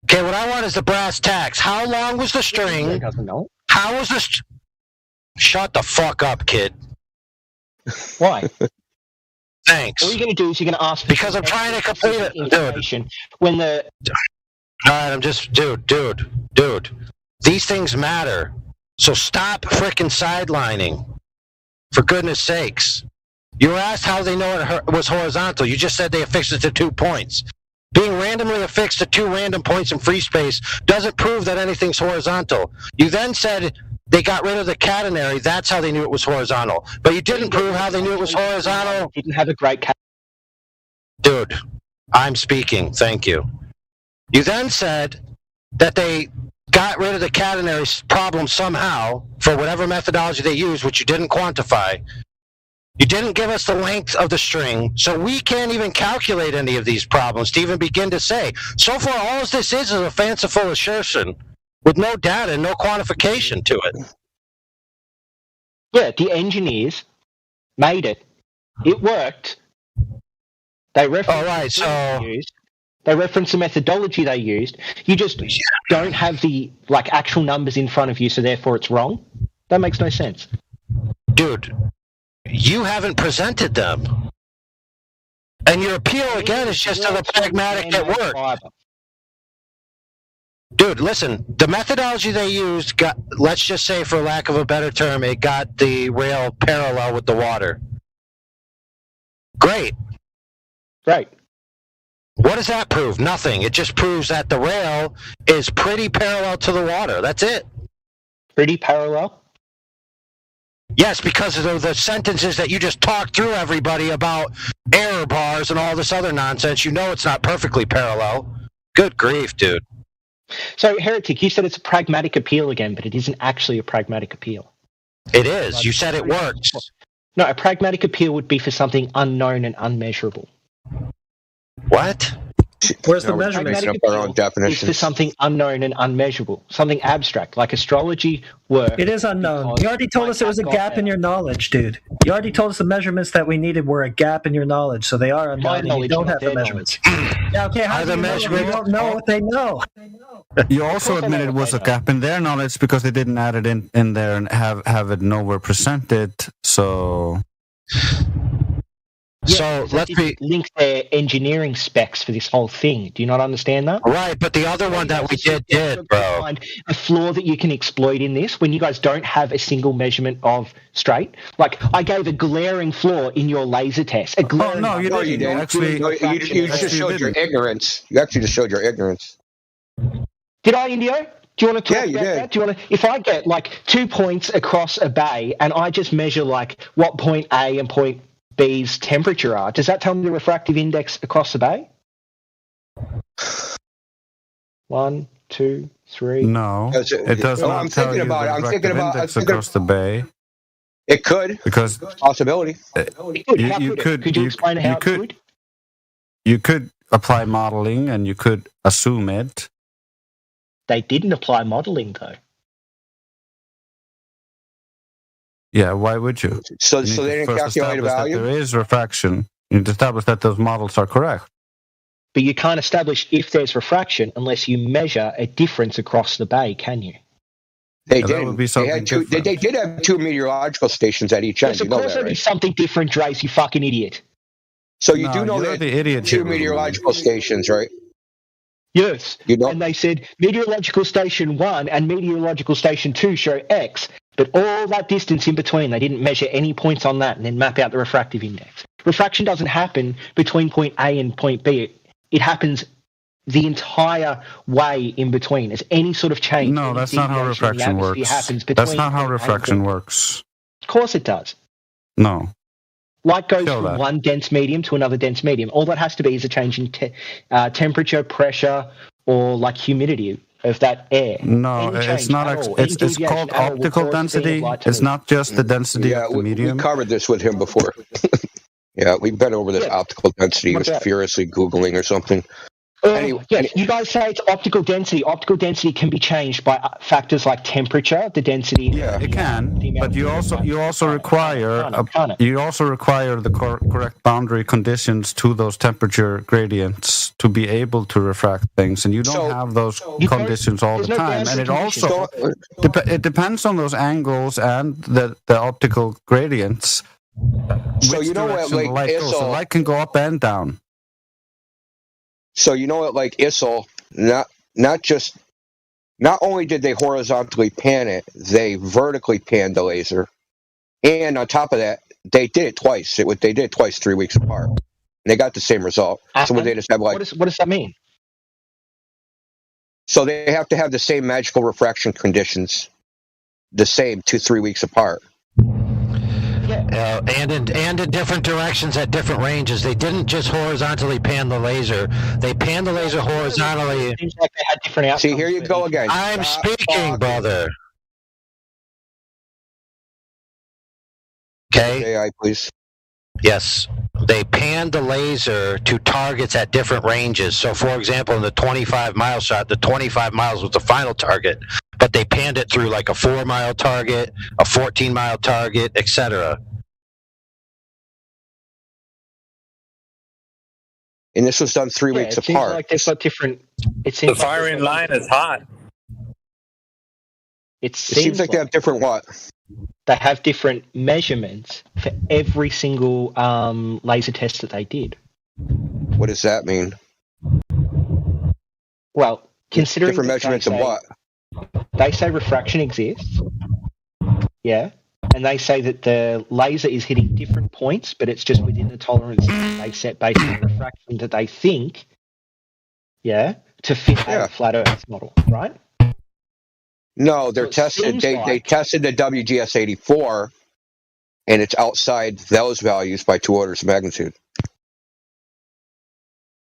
Okay, what I want is the brass tacks. How long was the string? Doesn't know. How was the? Shut the fuck up, kid. Why? Thanks. All you're going to do is you're going to ask. Because I'm trying to complete it, dude. When the. All right, I'm just, dude. These things matter. So stop frickin' sidelining. For goodness sakes. You were asked how they know it was horizontal. You just said they affixed it to 2 points. Being randomly affixed to 2 random points in free space doesn't prove that anything's horizontal. You then said they got rid of the catenary. That's how they knew it was horizontal. But you didn't prove how they knew it was horizontal. Didn't have a great Dude, I'm speaking. Thank you. You then said that they got rid of the catenary problem somehow for whatever methodology they used, which you didn't quantify. You didn't give us the length of the string, so we can't even calculate any of these problems to even begin to say. So far, all this is a fanciful assertion with no data and no quantification to it. Yeah, the engineers made it. It worked. They referenced they referenced the methodology they used. You just don't have the actual numbers in front of you, so therefore it's wrong. That makes no sense. Dude. You haven't presented them. And your appeal again is just to the pragmatic at work. Dude, listen, the methodology they used got, let's just say for lack of a better term, it got the rail parallel with the water. Great. Right. What does that prove? Nothing. It just proves that the rail is pretty parallel to the water. That's it. Pretty parallel? Yes, because of the sentences that you just talked through, everybody, about error bars and all this other nonsense. You know it's not perfectly parallel. Good grief, dude. So, Heretic, you said it's a pragmatic appeal again, but it isn't actually a pragmatic appeal. It is. You said it works. No, a pragmatic appeal would be for something unknown and unmeasurable. What? Where's the measurement? It's for something unknown and unmeasurable, something abstract, like astrology work. It is unknown. You already told us it was a gap in your knowledge, dude. You already told us the measurements that we needed were a gap in your knowledge, so they are unknown. And you don't have the measurements. Yeah, okay. How do you know? You don't know what they know. You also admitted it was a gap in their knowledge because they didn't add it in there and have it nowhere presented. So. Yeah, so let's link their engineering specs for this whole thing. Do you not understand that? Right, but the other one that we did, bro. Find a flaw that you can exploit in this when you guys don't have a single measurement of straight. Like, I gave a glaring flaw in your laser test. A glaring you didn't. Actually, you just showed your ignorance. You actually just showed your ignorance. Did I, Indio? Do you want to talk about that? Do you want to? If I get like 2 points across a bay and I just measure like what point A and point B's temperature are, does that tell me the refractive index across the bay? 1, 2, 3. No, it does not tell you the refractive index across the bay. It could, because possibility. You could you explain how it could? You could apply modeling, and you could assume it. They didn't apply modeling, though. Yeah, why would you? So they didn't calculate a value? There is refraction. You need to establish that those models are correct. But you can't establish if there's refraction unless you measure a difference across the bay, can you? They did. They did have 2 meteorological stations at each end. Yes, of course there'd be something different, Drace, you fucking idiot. So you do know that the idiot 2 meteorological stations, right? Yes. And they said meteorological station 1 and meteorological station 2 show X, but all that distance in between, they didn't measure any points on that and then map out the refractive index. Refraction doesn't happen between point A and point B. It happens the entire way in between. As any sort of change. No, that's not how refraction works. That's not how refraction works. Of course it does. No. Light goes from one dense medium to another dense medium. All that has to be is a change in temperature, pressure, or like humidity of that air. No, it's not. It's called optical density. It's not just the density of the medium. We covered this with him before. Yeah, we've been over this optical density. He was furiously Googling or something. You guys say it's optical density. Optical density can be changed by factors like temperature, the density. Yeah, it can. But you also require the correct boundary conditions to those temperature gradients to be able to refract things, and you don't have those conditions all the time. And it also it depends on those angles and the optical gradients. So you know what, like the light can go up and down. So you know what, like ISIL, not only did they horizontally pan it, they vertically panned the laser, and on top of that, they did it twice. They did it twice 3 weeks apart. And they got the same result. So they just have like what does that mean? So they have to have the same magical refraction conditions, the same 2-3 weeks apart. And in different directions at different ranges. They didn't just horizontally pan the laser. They panned the laser horizontally. It seems like they had different outcomes. See, here you go again. I'm speaking, brother. Okay. AI, please. Yes. They panned the laser to targets at different ranges. So, for example, in the 25-mile shot, the 25 miles was the final target, but they panned it through like a 4-mile target, a 14-mile target, etc. And this was done 3 weeks apart. It seems like they've got different. The firing line is hot. It seems like they have different what? They have different measurements for every single laser test that they did. What does that mean? Well, considering different measurements of what? They say refraction exists. Yeah. And they say that the laser is hitting different points, but it's just within the tolerance they set based on the refraction that they think, to fit a flat Earth model, right? No, they're tested. They tested the WGS-84, and it's outside those values by 2 orders of magnitude.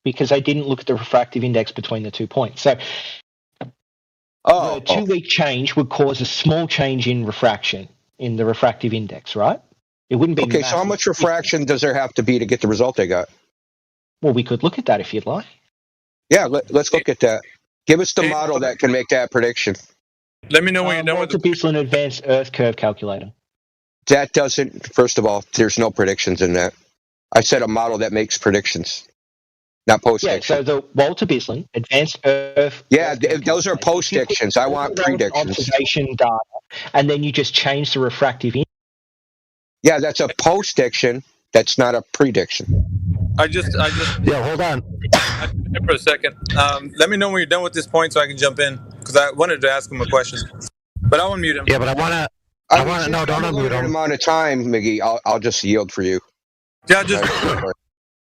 Because they didn't look at the refractive index between the 2 points. So the 2-week change would cause a small change in refraction in the refractive index, right? It wouldn't be okay. So how much refraction does there have to be to get the result they got? Well, we could look at that if you'd like. Yeah, let's look at that. Give us the model that can make that prediction. Let me know when you're done with the Bisland Advanced Earth Curve Calculator. That doesn't. First of all, there's no predictions in that. I said a model that makes predictions, not post-diction. Yeah, so the Walter Bisland Advanced Earth. Yeah, those are post-dictions. I want predictions. Observation data, and then you just change the refractive index. Yeah, that's a post-diction. That's not a prediction. I just. Yeah, hold on. For a second. Let me know when you're done with this point so I can jump in, because I wanted to ask him a question. But I'll unmute him. Yeah, but I want to. No, don't unmute him. Amount of time, Miggy. I'll just yield for you. Yeah,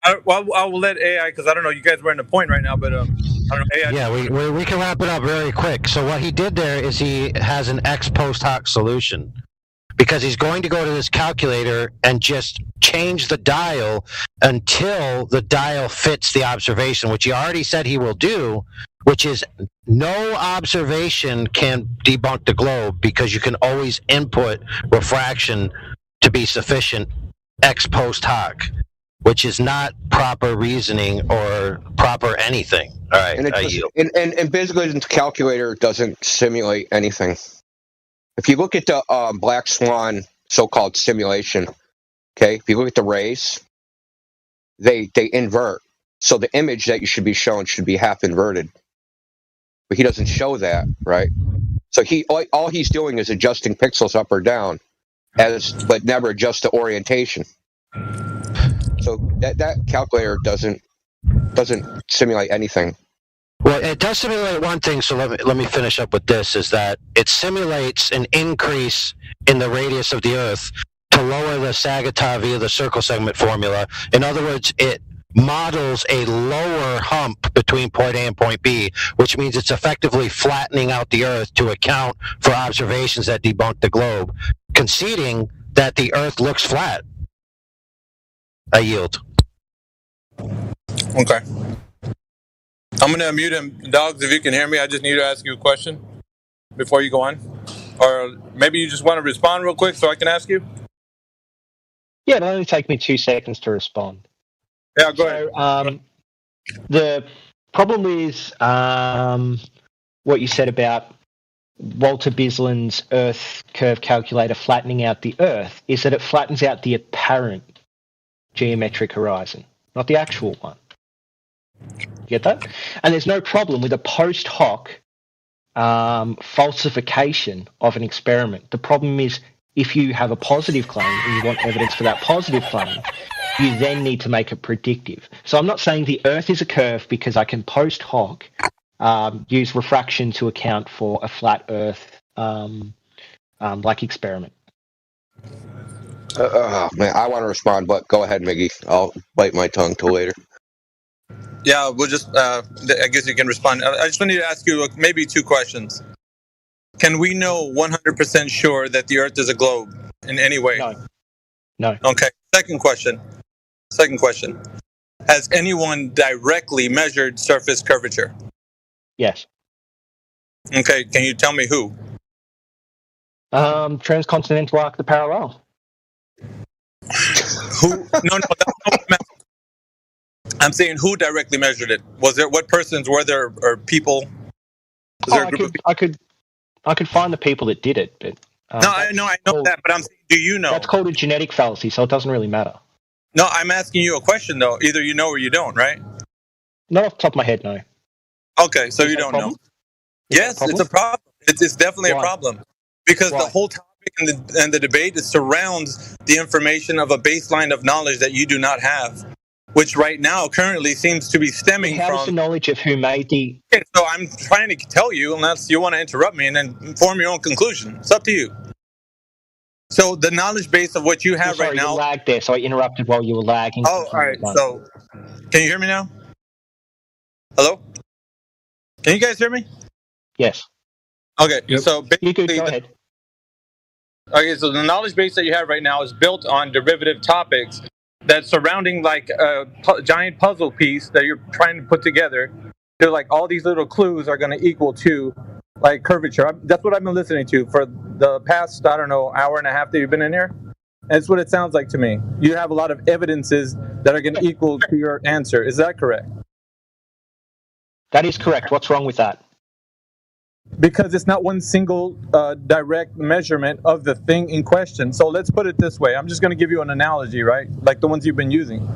I will let AI, because I don't know. You guys were in a point right now, but I don't know. AI. Yeah, we can wrap it up very quick. So what he did there is he has an ex post hoc solution, because he's going to go to this calculator and just change the dial until the dial fits the observation, which he already said he will do, which is no observation can debunk the globe, because you can always input refraction to be sufficient ex post hoc, which is not proper reasoning or proper anything. All right, and basically the calculator doesn't simulate anything. If you look at the Black Swan so-called simulation, okay, if you look at the rays, they invert. So the image that you should be shown should be half inverted. But he doesn't show that, right? So all he's doing is adjusting pixels up or down, but never adjust the orientation. So that calculator doesn't simulate anything. Well, it does simulate one thing, so let me finish up with this, is that it simulates an increase in the radius of the Earth to lower the Sagittar via the circle segment formula. In other words, it models a lower hump between point A and point B, which means it's effectively flattening out the Earth to account for observations that debunk the globe, conceding that the Earth looks flat. I yield. Okay. I'm going to unmute him. Dogs, if you can hear me, I just need to ask you a question before you go on. Or maybe you just want to respond real quick so I can ask you? Yeah, it'll only take me 2 seconds to respond. Yeah, go ahead. The problem is what you said about Walter Bisland's Earth curve calculator flattening out the Earth is that it flattens out the apparent geometric horizon, not the actual one. You get that? And there's no problem with a post hoc falsification of an experiment. The problem is if you have a positive claim and you want evidence for that positive claim, you then need to make it predictive. So I'm not saying the Earth is a curve because I can post hoc use refraction to account for a flat Earth like experiment. Man, I want to respond, but go ahead, Miggy. I'll bite my tongue till later. Yeah, we'll just, I guess you can respond. I just need to ask you maybe 2 questions. Can we know 100% sure that the Earth is a globe in any way? No. Okay, second question. Has anyone directly measured surface curvature? Yes. Okay, can you tell me who? Transcontinental arc, the parallel. Who? No, that's not what I'm asking. I'm saying who directly measured it? Was there, what persons were there, or people? Was there a group of people? I could find the people that did it, but I know that, but I'm saying, do you know? That's called a genetic fallacy, so it doesn't really matter. No, I'm asking you a question though. Either you know or you don't, right? Not off the top of my head, no. Okay, so you don't know. Yes, it's a problem. It's definitely a problem because the whole topic and the debate surrounds the information of a baseline of knowledge that you do not have. which right now currently seems to be stemming How does the from. knowledge of who made the? Okay, so I'm trying to tell you, unless you want to interrupt me and then form your own conclusion. It's up to you. So the knowledge base of what you have Sorry, right now. you lagged there, so I interrupted while you were lagging. Oh, all right. So, can you hear me now? Hello? Can you guys hear me? Yes. Okay. So basically, Go ahead. Okay, so the knowledge base that you have right now is built on derivative topics that's surrounding like a giant puzzle piece that you're trying to put together. They're like all these little clues are going to equal to like curvature. That's what I've been listening to for the past, I don't know, hour and a half that you've been in here. That's what it sounds like to me. You have a lot of evidences that are going to equal to your answer. Is that correct? That is correct. What's wrong with that? Because it's not one single direct measurement of the thing in question. So let's put it this way. I'm just going to give you an analogy, right? Like the ones you've been using.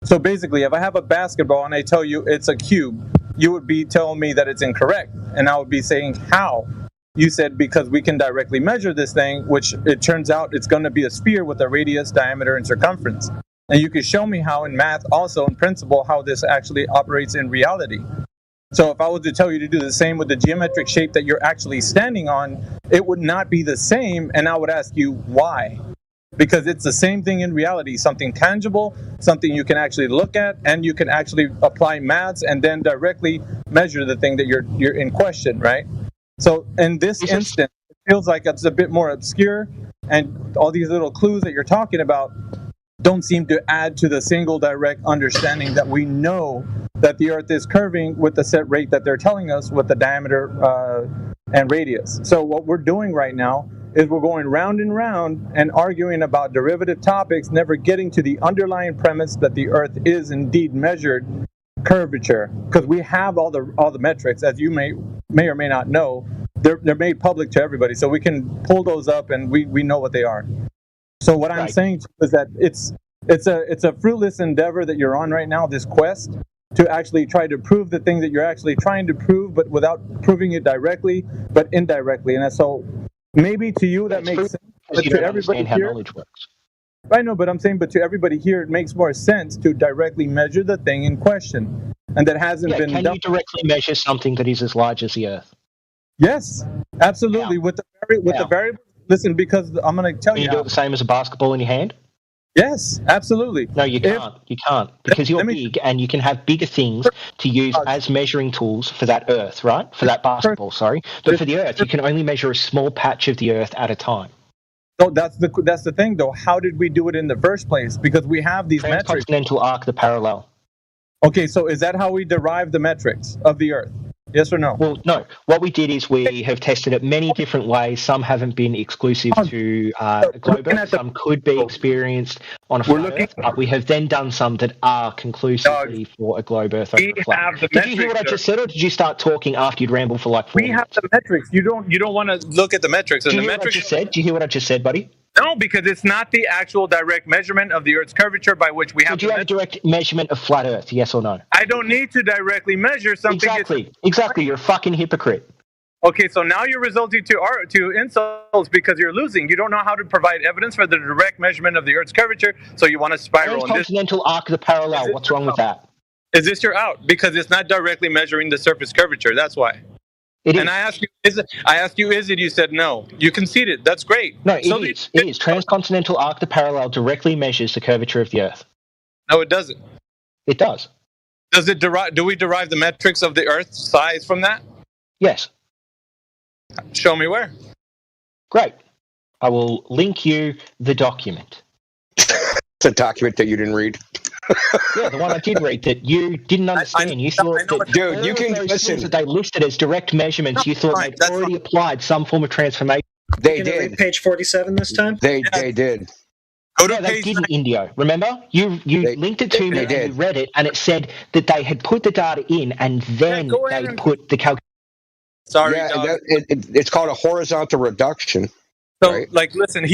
So basically, if I have a basketball and I tell you it's a cube, you would be telling me that it's incorrect. And I would be saying, how? You said, because we can directly measure this thing, which it turns out it's going to be a sphere with a radius, diameter, and circumference. And you can show me how in math, also in principle, how this actually operates in reality. So if I was to tell you to do the same with the geometric shape that you're actually standing on, it would not be the same, and I would ask you why. Because it's the same thing in reality, something tangible, something you can actually look at, and you can actually apply maths and then directly measure the thing that you're in question, right? So in this instance, it feels like it's a bit more obscure, and all these little clues that you're talking about don't seem to add to the single direct understanding that we know that the Earth is curving with the set rate that they're telling us with the diameter and radius. So what we're doing right now is we're going round and round and arguing about derivative topics, never getting to the underlying premise that the Earth is indeed measured curvature, because we have all the metrics, as you may or may not know. They're made public to everybody, so we can pull those up and we know what they are. So what I'm saying is that it's a fruitless endeavor that you're on right now, this quest to actually try to prove the thing that you're actually trying to prove, but without proving it directly, but indirectly. And so maybe to you that makes sense, but to everybody here, I know, but I'm saying, but to everybody here, it makes more sense to directly measure the thing in question, and that hasn't been done. Can you directly measure something that is as large as the Earth? Yes, absolutely. With the variable. Listen, because I'm going to tell you. Can you do it the same as a basketball in your hand? Yes, absolutely. No, you can't. You can't, because you're big, and you can have bigger things to use as measuring tools for that Earth, right? For that basketball, sorry. But for the Earth, you can only measure a small patch of the Earth at a time. No, that's the thing, though. How did we do it in the first place? Because we have these metrics. Transcontinental arc, the parallel. Okay, so is that how we derive the metrics of the Earth? Yes or no? Well, no. What we did is we have tested it many different ways. Some haven't been exclusive to a globe Earth. Some could be experienced on a flat Earth, but we have then done some that are conclusively for a globe Earth over a flat. Did you hear what I just said, or did you start talking after you'd rambled for like 4 minutes? We have the metrics. You don't want to look at the metrics. Did you hear what I just said? Do you hear what I just said, buddy? No, because it's not the actual direct measurement of the Earth's curvature by which we have. Do you have a direct measurement of flat Earth? Yes or no? I don't need to directly measure something. Exactly. You're a fucking hypocrite. Okay, so now you're resulting to insults because you're losing. You don't know how to provide evidence for the direct measurement of the Earth's curvature, so you want to spiral. Transcontinental arc of the parallel. What's wrong with that? Is this your out? Because it's not directly measuring the surface curvature. That's why. And I asked you, is it? You said no. You conceded. That's great. No, it is. Transcontinental arc the parallel directly measures the curvature of the Earth. No, it doesn't. It does. Does it derive? Do we derive the metrics of the Earth's size from that? Yes. Show me where. Great. I will link you the document. It's a document that you didn't read. Yeah, the one I did read that you didn't understand. You thought that dude, you can listen. That they listed as direct measurements. You thought they'd already applied some form of transformation. They did. Page 47 this time. They did. They didn't, Indio. Remember, you linked it to me and you read it, and it said that they had put the data in and then they put the calculation. Sorry, it's called a horizontal reduction. So, listen,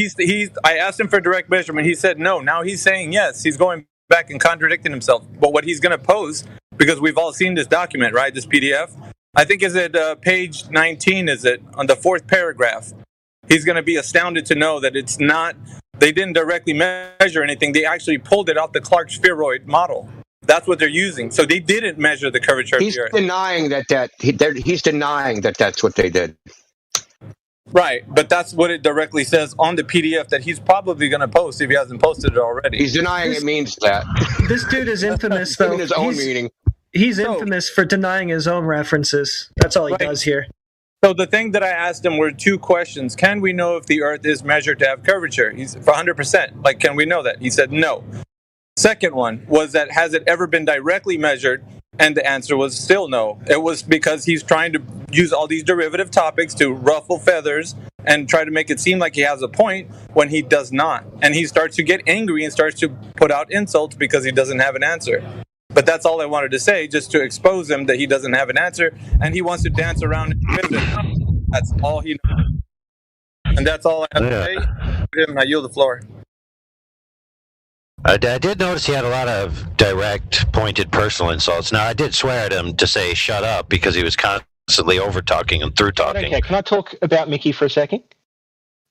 I asked him for direct measurement. He said no. Now he's saying yes. He's going back and contradicting himself. But what he's going to pose, because we've all seen this document, right? This PDF. I think is it page 19? Is it on the 4th paragraph? He's going to be astounded to know that it's not. They didn't directly measure anything. They actually pulled it off the Clark spheroid model. That's what they're using. So they didn't measure the curvature of He's the Earth. denying he's denying that that's what they did. Right, but that's what it directly says on the PDF that he's probably going to post if he hasn't posted it already. He's denying it means that. This dude is infamous, though. Given his own meaning. He's infamous for denying his own references. That's all he does here. So the thing that I asked him were two questions. Can we know if the Earth is measured to have curvature? He's for 100%. Like, can we know that? He said no. Second one was that has it ever been directly measured? And the answer was still no. It was because he's trying to use all these derivative topics to ruffle feathers and try to make it seem like he has a point when he does not. And he starts to get angry and starts to put out insults because he doesn't have an answer. But that's all I wanted to say, just to expose him that he doesn't have an answer, and he wants to dance around with it. That's all he knows. And that's all I have to say. I yield the floor. I did notice he had a lot of direct, pointed personal insults. Now, I did swear at him to say shut up because he was constantly over-talking and through-talking. Okay, can I talk about Mickey for a second?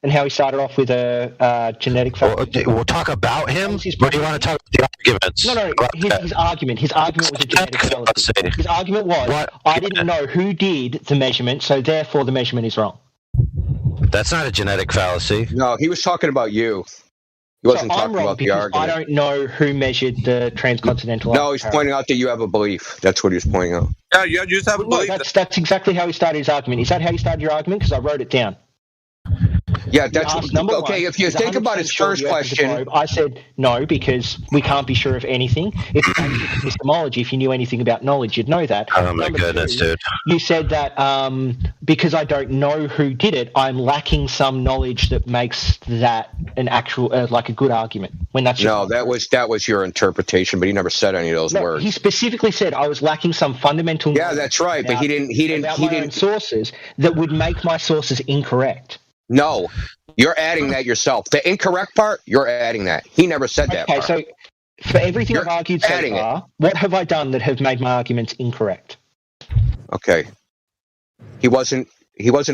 And how he started off with a genetic fallacy? We'll talk about him, or do you want to talk about the arguments? No, his argument. His argument was a genetic fallacy. His argument was, I didn't know who did the measurement, so therefore the measurement is wrong. That's not a genetic fallacy. No, he was talking about you. He wasn't talking about the argument. I don't know who measured the transcontinental. No, he's pointing out that you have a belief. That's what he was pointing out. Yeah, you just have a belief. That's exactly how he started his argument. Is that how you started your argument? Because I wrote it down. Yeah, that's okay. If you think about his first question, I said no because we can't be sure of anything. If you had epistemology, if you knew anything about knowledge, you'd know that. Oh my goodness, dude! You said that because I don't know who did it, I'm lacking some knowledge that makes that an actual like a good argument. When that's that was your interpretation, but he never said any of those words. He specifically said I was lacking some fundamental. Yeah, that's right, but he didn't sources that would make my sources incorrect. No, you're adding that yourself. The incorrect part, you're adding that. He never said that part. Okay, so for everything I've argued so far, what have I done that have made my arguments incorrect? Okay. He wasn't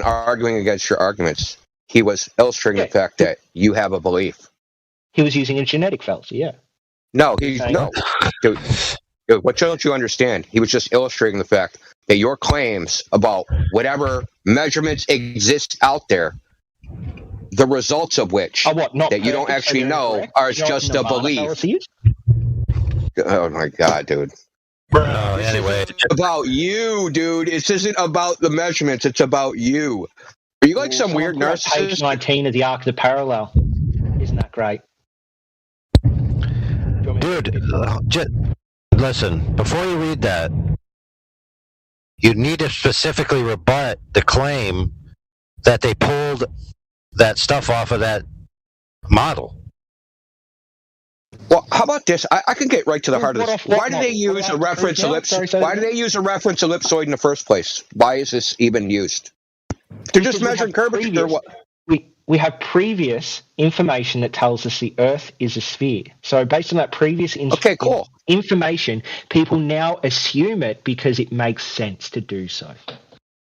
arguing against your arguments. He was illustrating the fact that you have a belief. He was using a genetic fallacy, yeah. No, Dude, what don't you understand? He was just illustrating the fact that your claims about whatever measurements exist out there, the results of which that you don't actually know are just a belief. Oh my God, dude. Anyway, it's about you, dude. This isn't about the measurements. It's about you. Are you like some weird narcissist? Page 19 of the Arc of the Parallel. Isn't that great? Dude, listen, before you read that, you need to specifically rebut the claim that they pulled that stuff off of that model. Well, how about this? I can get right to the heart of this. Why do they use a reference ellipsoid? Why do they use a reference ellipsoid in the first place? Why is this even used? They're just measuring curvature. We have previous information that tells us the Earth is a sphere. So based on that previous information, people now assume it because it makes sense to do so.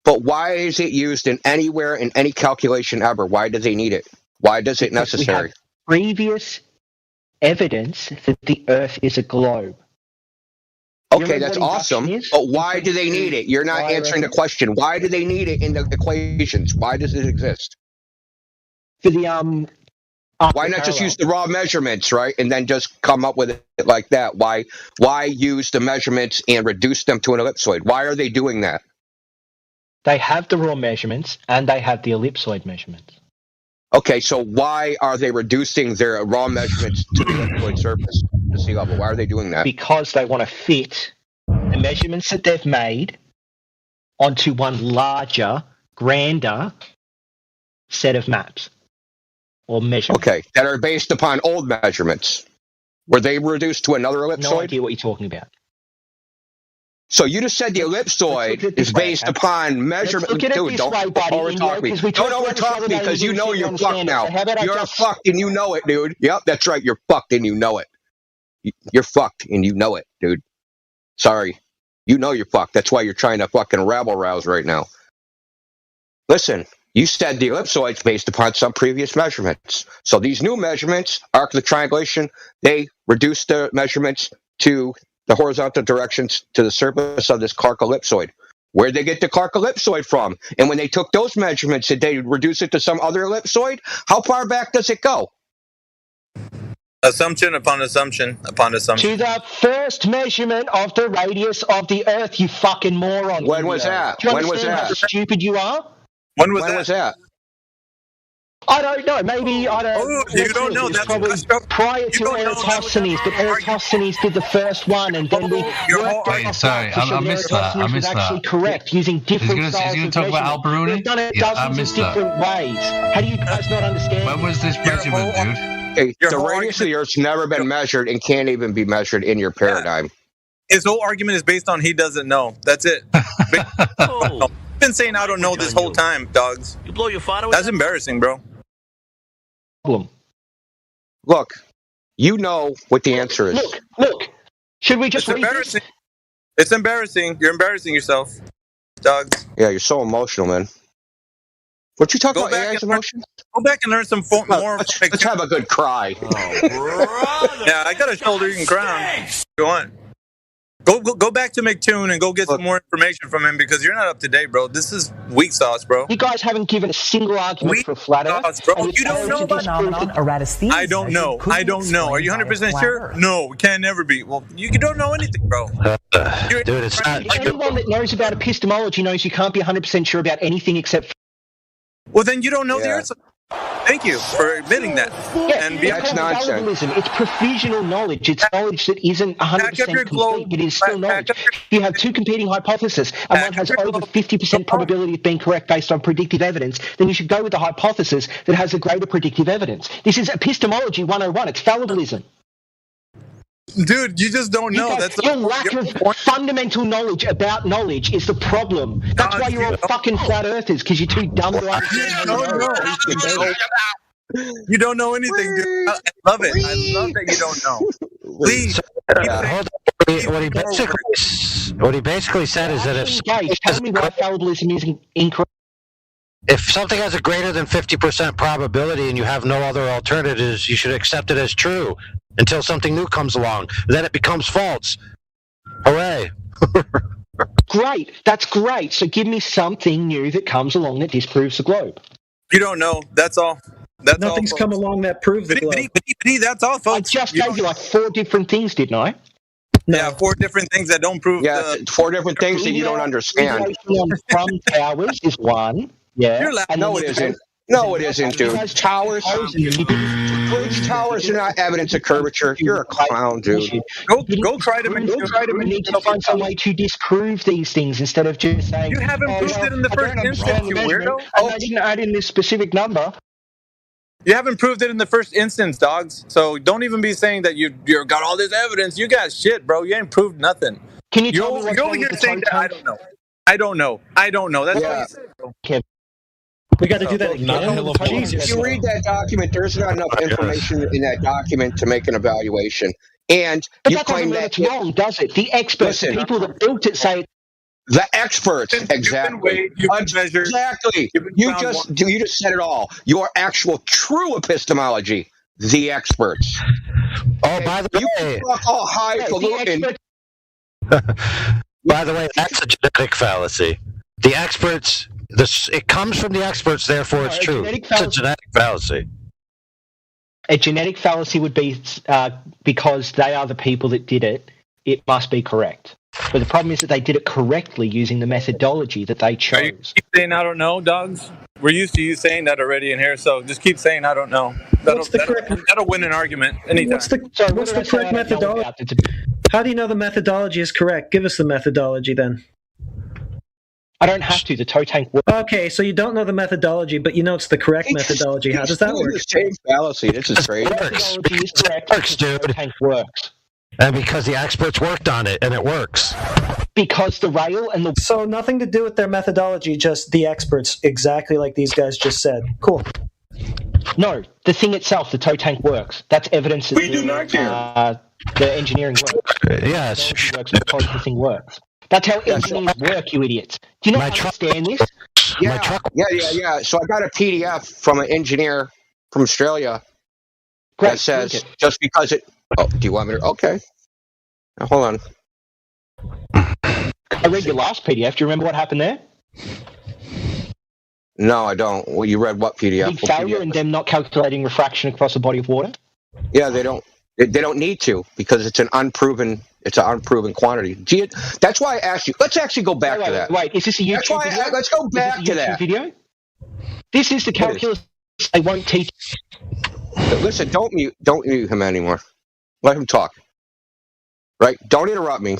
But why is it used in anywhere in any calculation ever? Why do they need it? Why is it necessary? We have previous evidence that the Earth is a globe. Okay, that's awesome. But why do they need it? You're not answering the question. Why do they need it in the equations? Why does it exist? For the why not just use the raw measurements, right, and then just come up with it like that? Why use the measurements and reduce them to an ellipsoid? Why are they doing that? They have the raw measurements and they have the ellipsoid measurements. Okay, so why are they reducing their raw measurements to the ellipsoid surface, to sea level? Why are they doing that? Because they want to fit the measurements that they've made onto one larger, grander set of maps or measurements. Okay, that are based upon old measurements. Were they reduced to another ellipsoid? No idea what you're talking about. So you just said the ellipsoid is based upon measurement. Dude, don't overtalk me. Don't overtalk me because you know you're fucked now. You're fucked and you know it, dude. Yep, that's right. You're fucked and you know it. You're fucked and you know it, dude. Sorry. You know you're fucked. That's why you're trying to fucking rabble-rouse right now. Listen, you said the ellipsoid's based upon some previous measurements. So these new measurements, arc of the triangulation, they reduce the measurements to the horizontal directions to the surface of this Clark ellipsoid. Where'd they get the Clark ellipsoid from? And when they took those measurements, did they reduce it to some other ellipsoid? How far back does it go? Assumption upon assumption upon assumption. To the first measurement of the radius of the Earth, you fucking moron. When was that? Do you When was understand that? how stupid you are? When was that? I don't know. Maybe I don't. Oh, you don't know. It's That's probably prior to Eratosthenes, but Eratosthenes did the first one, and then we worked Wait, sorry, I missed that. I missed actually that. correct using different He's styles going of to talk about measurement. Al-Biruni? We've done it Yeah, I dozens missed of that. different ways. How do you guys not understand? When was this measurement, dude? Hey, the radius of the Earth's never been measured and can't even be measured in your paradigm. His whole argument is based on he doesn't know. That's it. I've been saying I don't know this whole time, dogs. You blow your father? That's embarrassing, bro. Look, you know what the answer is. Look. Should we just It's read this? embarrassing. It's embarrassing. You're embarrassing yourself, dogs. Yeah, you're so emotional, man. What you talking Go about? back AI's and learn- emotion? Go back and learn some more. Let's have a good cry. Yeah, I got a shoulder you can cry on. Go on. Go back to McToon and go get some more information from him because you're not up to date, bro. This is weak sauce, bro. You guys haven't given a single argument for flat Earth. Sauce, bro. and You don't know about phenomenon Eratosthenes. I don't know. I don't know. Are you 100% sure? No, we can never be. Well, you don't know anything, bro. Dude, it's not. Anyone that knows about epistemology knows you can't be 100% sure about anything except. Well, then you don't know the Earth. Thank you for admitting that. Yeah, And it's called fallibilism. It's provisional knowledge. It's knowledge that isn't 100% complete, but it is still knowledge. You have two competing hypotheses, and one has over 50% probability of being correct based on predictive evidence, then you should go with the hypothesis that has a greater predictive evidence. This is epistemology 101. It's fallibilism. Dude, you just don't know. That's your lack of fundamental knowledge about knowledge is the problem. That's why you're all fucking flat earthers, because you're too dumb to understand. You don't know anything, dude. I love it. I love that you don't know. Please. What he basically said is that tell me why fallibilism is incorrect. If something has a greater than 50% probability and you have no other alternatives, you should accept it as true until something new comes along. Then it becomes false. Hooray. Great. That's great. So give me something new that comes along that disproves the globe. You don't know. That's all. That's Nothing's all, come along that proves the globe. That's all, folks. I just gave you like 4 different things, didn't I? Yeah, 4 different things that don't prove. Yeah, 4 different things that you don't understand. From towers is one. Yeah. No, it isn't. No, it isn't, dude. Towers. Bridge towers are not evidence of curvature. You're a clown, dude. Go try to make. We need to find some way to disprove these things instead of just saying. You haven't proved it in the first instance, you weirdo. And I didn't add in this specific number. You haven't proved it in the first instance, dogs. So don't even be saying that you got all this evidence. You got shit, bro. You ain't proved nothing. Can you tell me what's you're wrong over here with the saying that I don't know. I don't know. I don't know. That's what you said, bro. We got to do that again. If you read that document, there's not enough information in that document to make an evaluation. And But you that doesn't claim mean that it's wrong, does it? The experts, the people that built it, say the experts, exactly. Exactly. You just said it all. Your actual true epistemology, the experts. Oh, by the way, all highfalutin. By the way, that's a genetic fallacy. The experts. It comes from the experts, therefore it's true. It's a genetic fallacy. A genetic fallacy would be because they are the people that did it, it must be correct. But the problem is that they did it correctly using the methodology that they chose. You keep saying I don't know, dogs? We're used to you saying that already in here, so just keep saying I don't know. That'll win an argument anytime. What's the correct methodology? How do you know the methodology is correct? Give us the methodology then. I don't have to. The toe tank works. Okay, so you don't know the methodology, but you know it's the correct methodology. How does that work? The same fallacy. This is great. It works, dude. The tank works. And because the experts worked on it, and it works. Because the rail and the... So nothing to do with their methodology, just the experts, exactly like these guys just said. Cool. No, the thing itself, the toe tank works. That's evidence that the engineering works. Yes. It works because the thing works. That's how engineers work, you idiots. Do you not understand this? Yeah. So I got a PDF from an engineer from Australia that says just because it... Oh, do you want me to... Okay. Now, hold on. I read your last PDF. Do you remember what happened there? No, I don't. Well, you read what PDF? Big failure in them not calculating refraction across a body of water? Yeah, they don't. They don't need to because it's an unproven quantity. Gee, that's why I asked you. Let's actually go back to that. Wait, is this a YouTube video? Let's go back to that video. This is the calculus they won't teach. Listen, don't mute him anymore. Let him talk. Right? Don't interrupt me.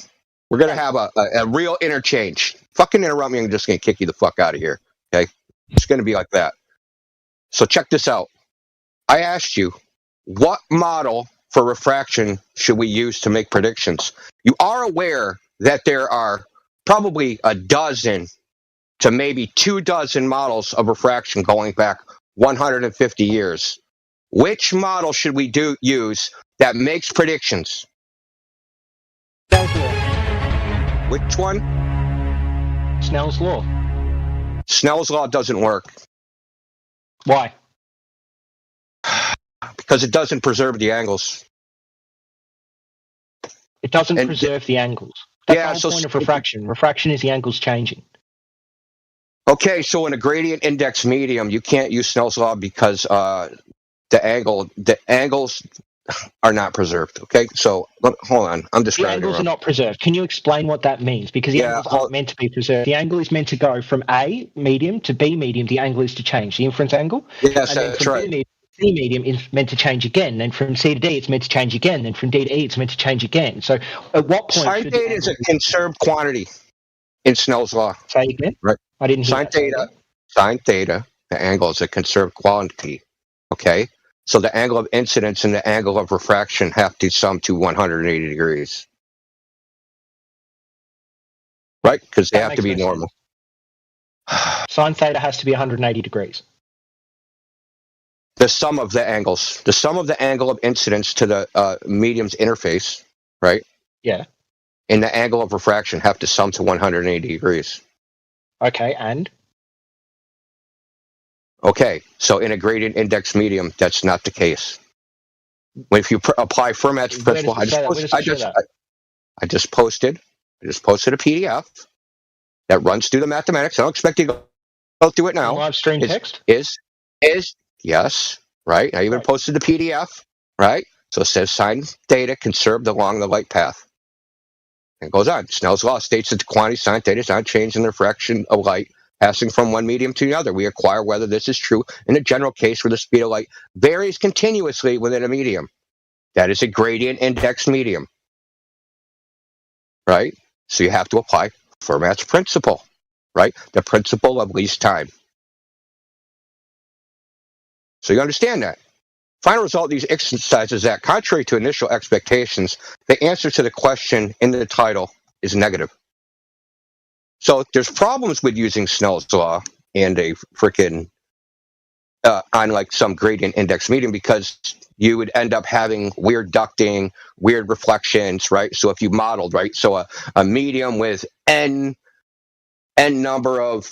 We're gonna have a real interchange. Fucking interrupt me, I'm just gonna kick you the fuck out of here. Okay? It's gonna be like that. So check this out. I asked you, what model for refraction should we use to make predictions? You are aware that there are probably a dozen to maybe 24 models of refraction going back 150 years. Which model should we use that makes predictions? Which one? Snell's law. Snell's law doesn't work. Why? Because it doesn't preserve the angles. It doesn't preserve the angles. That's the whole point of refraction. Refraction is the angles changing. Okay, so in a gradient index medium, you can't use Snell's law because the angles are not preserved. Okay, so hold on, I'm describing. The angles are not preserved. Can you explain what that means? Because the angles aren't meant to be preserved. The angle is meant to go from A medium to B medium. The angle is to change. The inference angle. Yes, that's right. C medium is meant to change again. Then from C to D, it's meant to change again. Then from D to E, it's meant to change again. So at what point? Sine theta is a conserved quantity in Snell's law. Say again. Right. I didn't hear Sine theta, the angle is a conserved quantity. Okay. So the angle of incidence and the angle of refraction have to sum to 180 degrees. Right? Because they have to be normal. Sine theta has to be 180 degrees. The sum of the angles. The sum of the angle of incidence to the medium's interface, right? Yeah. And the angle of refraction have to sum to 180 degrees. Okay, and? Okay, so in a gradient index medium, that's not the case. If you apply Fermat's principle, I just posted a PDF that runs through the mathematics. I don't expect you to go through it now. Live stream text? Yes, right? I even posted the PDF, right? So it says sine theta conserved along the light path. And it goes on. Snell's law states that the quantity sine theta is not changed in the refraction of light passing from one medium to the other. We acquire whether this is true in a general case where the speed of light varies continuously within a medium. That is a gradient index medium. Right? So you have to apply Fermat's principle, right? The principle of least time. So you understand that. Final result of these exercises is that, contrary to initial expectations, the answer to the question in the title is negative. So there's problems with using Snell's law and a freaking on like some gradient index medium because you would end up having weird ducting, weird reflections, right? So if you modeled, right? So a medium with n number of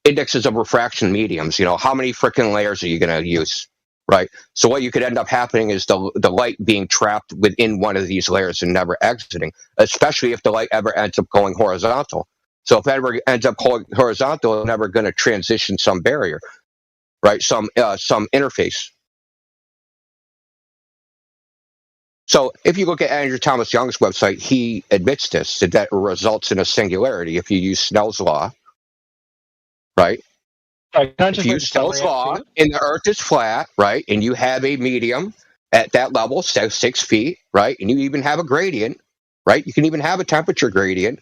indexes of refraction mediums, how many freaking layers are you going to use, right? So what you could end up happening is the light being trapped within one of these layers and never exiting, especially if the light ever ends up going horizontal. So if it ever ends up going horizontal, it's never going to transition some barrier, right? Some interface. So if you look at Andrew Thomas Young's website, he admits this, that results in a singularity if you use Snell's law. Right? If you use Snell's law and the Earth is flat, right, and you have a medium at that level, so 6 feet, right, and you even have a gradient, right, you can even have a temperature gradient,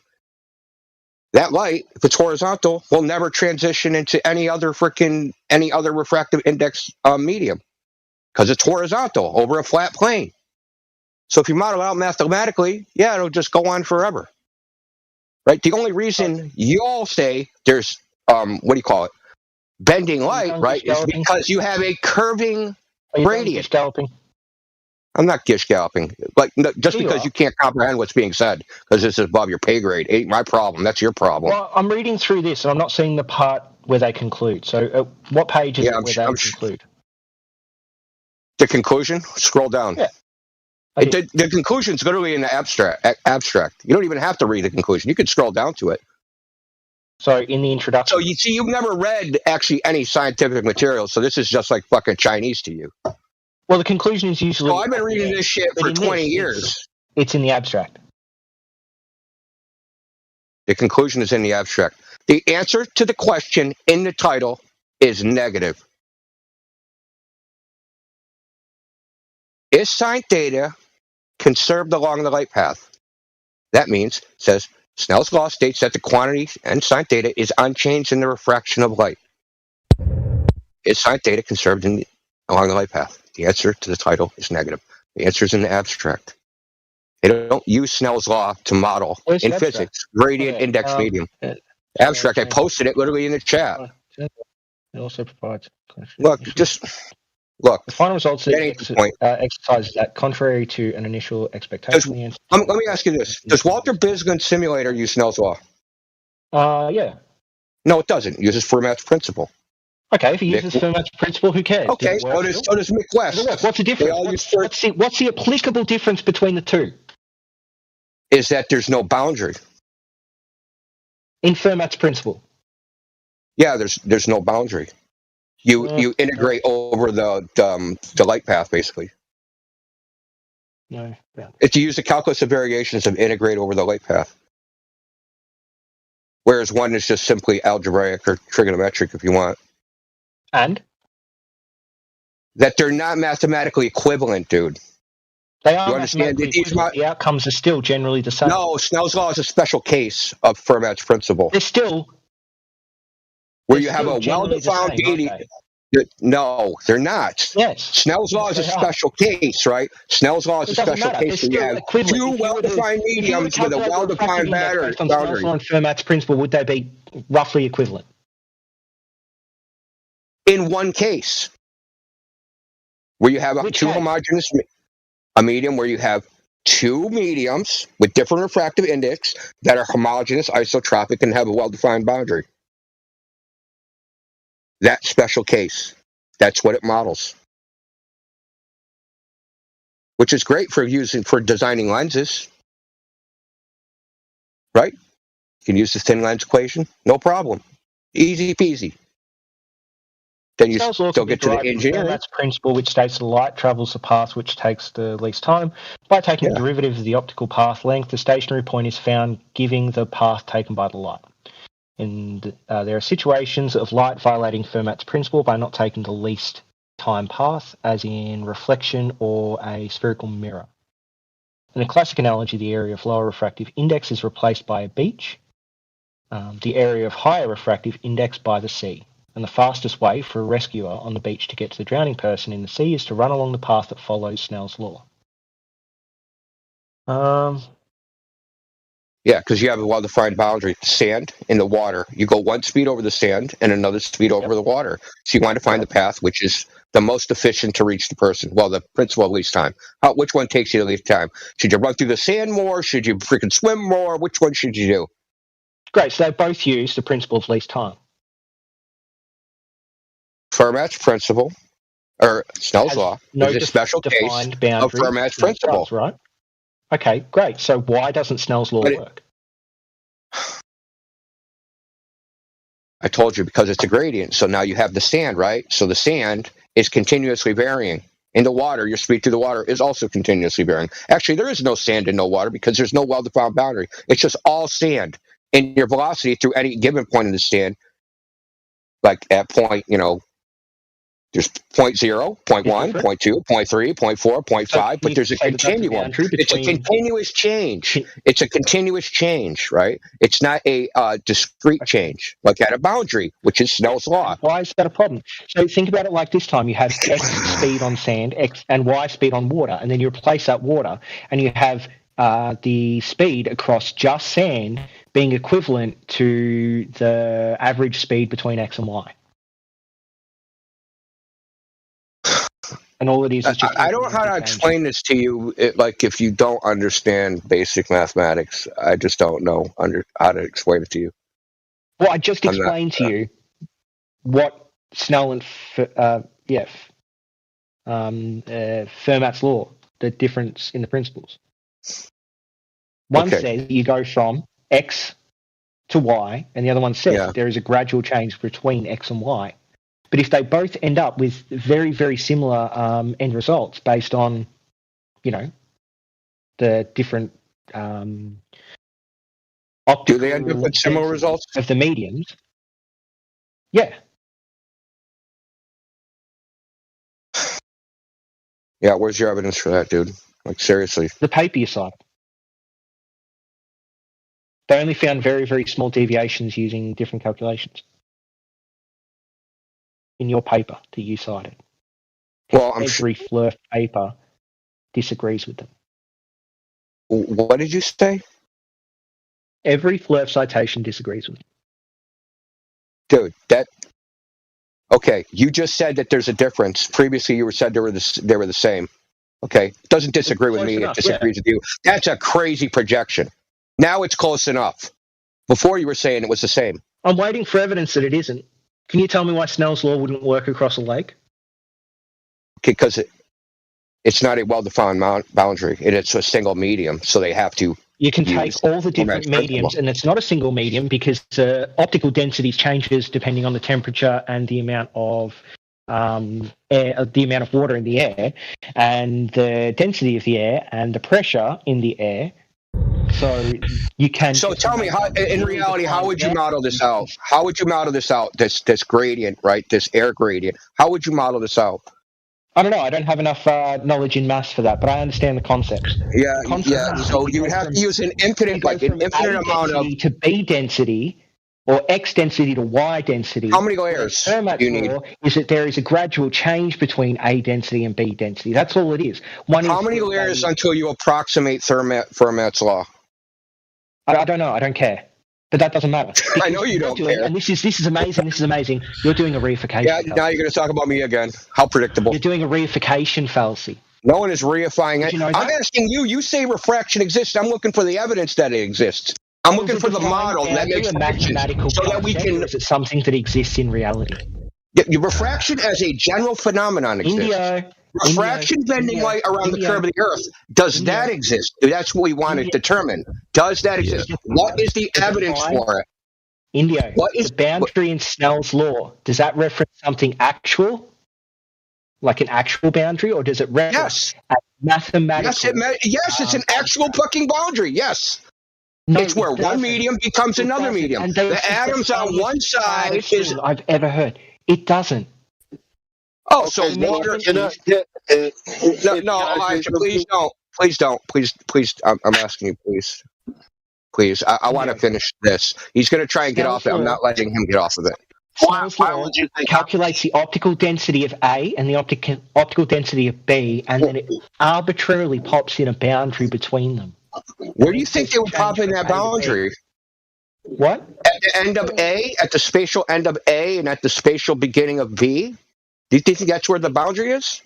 that light, if it's horizontal, will never transition into any other refractive index medium because it's horizontal over a flat plane. So if you model out mathematically, yeah, it'll just go on forever. Right? The only reason you all say there's bending light, right, is because you have a curving gradient. I'm not gish galloping. Just because you can't comprehend what's being said because this is above your pay grade ain't my problem. That's your problem. Well, I'm reading through this and I'm not seeing the part where they conclude. So what page is it where they conclude? The conclusion? Scroll down. Yeah. The conclusion's literally in the abstract. You don't even have to read the conclusion. You can scroll down to it. So in the introduction. So you see, you've never read actually any scientific material, so this is just like fucking Chinese to you. Well, the conclusion is usually. I've been reading this shit for 20 years. It's in the abstract. The conclusion is in the abstract. The answer to the question in the title is negative. Is sine theta conserved along the light path? That means, it says, Snell's law states that the quantity and sine theta is unchanged in the refraction of light. Is sine theta conserved along the light path? The answer to the title is negative. The answer is in the abstract. They don't use Snell's law to model in physics, gradient index medium. Abstract, I posted it literally in the chat. It also provides. Look. The final results exercise that, contrary to an initial expectation. Let me ask you this: does Walter Bisgund's simulator use Snell's law? Yeah. No, it doesn't. It uses Fermat's principle. Okay, if he uses Fermat's principle, who cares? Okay, so does Mick West. What's the difference? What's the applicable difference between the two? Is that there's no boundary in Fermat's principle. Yeah, there's no boundary. You integrate over the light path, basically. No. It's to use the calculus of variations of integrate over the light path. Whereas one is just simply algebraic or trigonometric, if you want. And? That they're not mathematically equivalent, dude. They are. You understand? The outcomes are still generally the same. No, Snell's law is a special case of Fermat's principle. They're still. Where you have a well-defined deity. No, they're not. Yes. Snell's law is a special case, right? Snell's law is a special case where you have two well-defined mediums with a well-defined boundary. Snell's law and Fermat's principle, would they be roughly equivalent? In one case, where you have a medium where you have two mediums with different refractive index that are homogeneous, isotropic, and have a well-defined boundary. That special case, that's what it models. Which is great for designing lenses. Right? You can use the thin lens equation, no problem. Easy peasy. Then you still get to the engineering. That's principle which states the light travels the path which takes the least time. By taking the derivative of the optical path length, the stationary point is found, giving the path taken by the light. And there are situations of light violating Fermat's principle by not taking the least time path, as in reflection or a spherical mirror. In a classic analogy, the area of lower refractive index is replaced by a beach, the area of higher refractive index by the sea. And the fastest way for a rescuer on the beach to get to the drowning person in the sea is to run along the path that follows Snell's law. Yeah, because you have a well-defined boundary. Sand in the water. You go one speed over the sand and another speed over the water. So you want to find the path which is the most efficient to reach the person. Well, the principle of least time. Which one takes you the least time? Should you run through the sand more? Should you freaking swim more? Which one should you do? Great. So they both use the principle of least time. Fermat's principle, or Snell's law, is a special case of Fermat's principle. Right? Okay, great. So why doesn't Snell's law work? I told you, because it's a gradient. So now you have the sand, right? So the sand is continuously varying. In the water, your speed through the water is also continuously varying. Actually, there is no sand in no water because there's no well-defined boundary. It's just all sand. And your velocity through any given point in the sand, like at point, there's 0.0, 0.1, 0.2, 0.3, 0.4, 0.5, but there's a continuum. It's a continuous change. It's a continuous change, right? It's not a discrete change, like at a boundary, which is Snell's law. Why is that a problem? So think about it like this time. You have X speed on sand, X and Y speed on water, and then you replace that water, and you have the speed across just sand being equivalent to the average speed between X and Y. And all it is just I don't know how to explain this to you. If you don't understand basic mathematics, I just don't know how to explain it to you. Well, I just explained to you what Snell and Fermat's law the difference in the principles. One says you go from X to Y, and the other one says that there is a gradual change between X and Y. But if they both end up with very, very similar end results based on, the different optical... Do they end up with similar results? Of the mediums. Yeah. Yeah, where's your evidence for that, dude? Like, seriously. The paper you cited. They only found very, very small deviations using different calculations. In your paper that you cited. Well, every FLIRF paper disagrees with them. What did you say? Every FLIRF citation disagrees with them. Dude, okay, you just said that there's a difference. Previously, you said they were the same. Okay, doesn't disagree with me. It disagrees with you. That's a crazy projection. Now it's close enough. Before you were saying it was the same. I'm waiting for evidence that it isn't. Can you tell me why Snell's law wouldn't work across a lake? Because it's not a well-defined boundary. It's a single medium, so they have to. You can take all the different mediums, and it's not a single medium because optical density changes depending on the temperature and the amount of air, the amount of water in the air, and the density of the air and the pressure in the air. So you can. So tell me, in reality, how would you model this out? How would you model this out? This gradient, right? This air gradient. How would you model this out? I don't know. I don't have enough knowledge in maths for that, but I understand the concept. Yeah. So you would have to use an infinite amount of to B density or X density to Y density. How many layers do you need? Is that there is a gradual change between A density and B density. That's all it is. How many layers until you approximate Fermat's law? I don't know. I don't care. But that doesn't matter. I know you don't care. And this is amazing. This is amazing. You're doing a reification. Yeah, now you're going to talk about me again. How predictable. You're doing a reification fallacy. No one is reifying it. I'm asking you. You say refraction exists. I'm looking for the evidence that it exists. I'm looking for the model that makes mathematical so that we can. Is it something that exists in reality? Yeah, refraction as a general phenomenon exists. Refraction bending light around the curve of the Earth. Does that exist? That's what we want to determine. Does that exist? What is the evidence for it? What is the boundary in Snell's law? Does that reference something actual? Like an actual boundary? Or does it reference a mathematical? Yes, it's an actual fucking boundary. Yes. No, it's where one medium becomes another medium. The atoms on one side is... I've ever heard. It doesn't. Oh, so water... No, Elijah, please don't. Please, I'm asking you, please. Please, I want to finish this. He's going to try and get off it. I'm not letting him get off of it. Why would you think calculates the optical density of A and the optical density of B, and then it arbitrarily pops in a boundary between them. Where do you think they would pop in that boundary? What? At the end of A, at the spatial end of A, and at the spatial beginning of B? Do you think that's where the boundary is?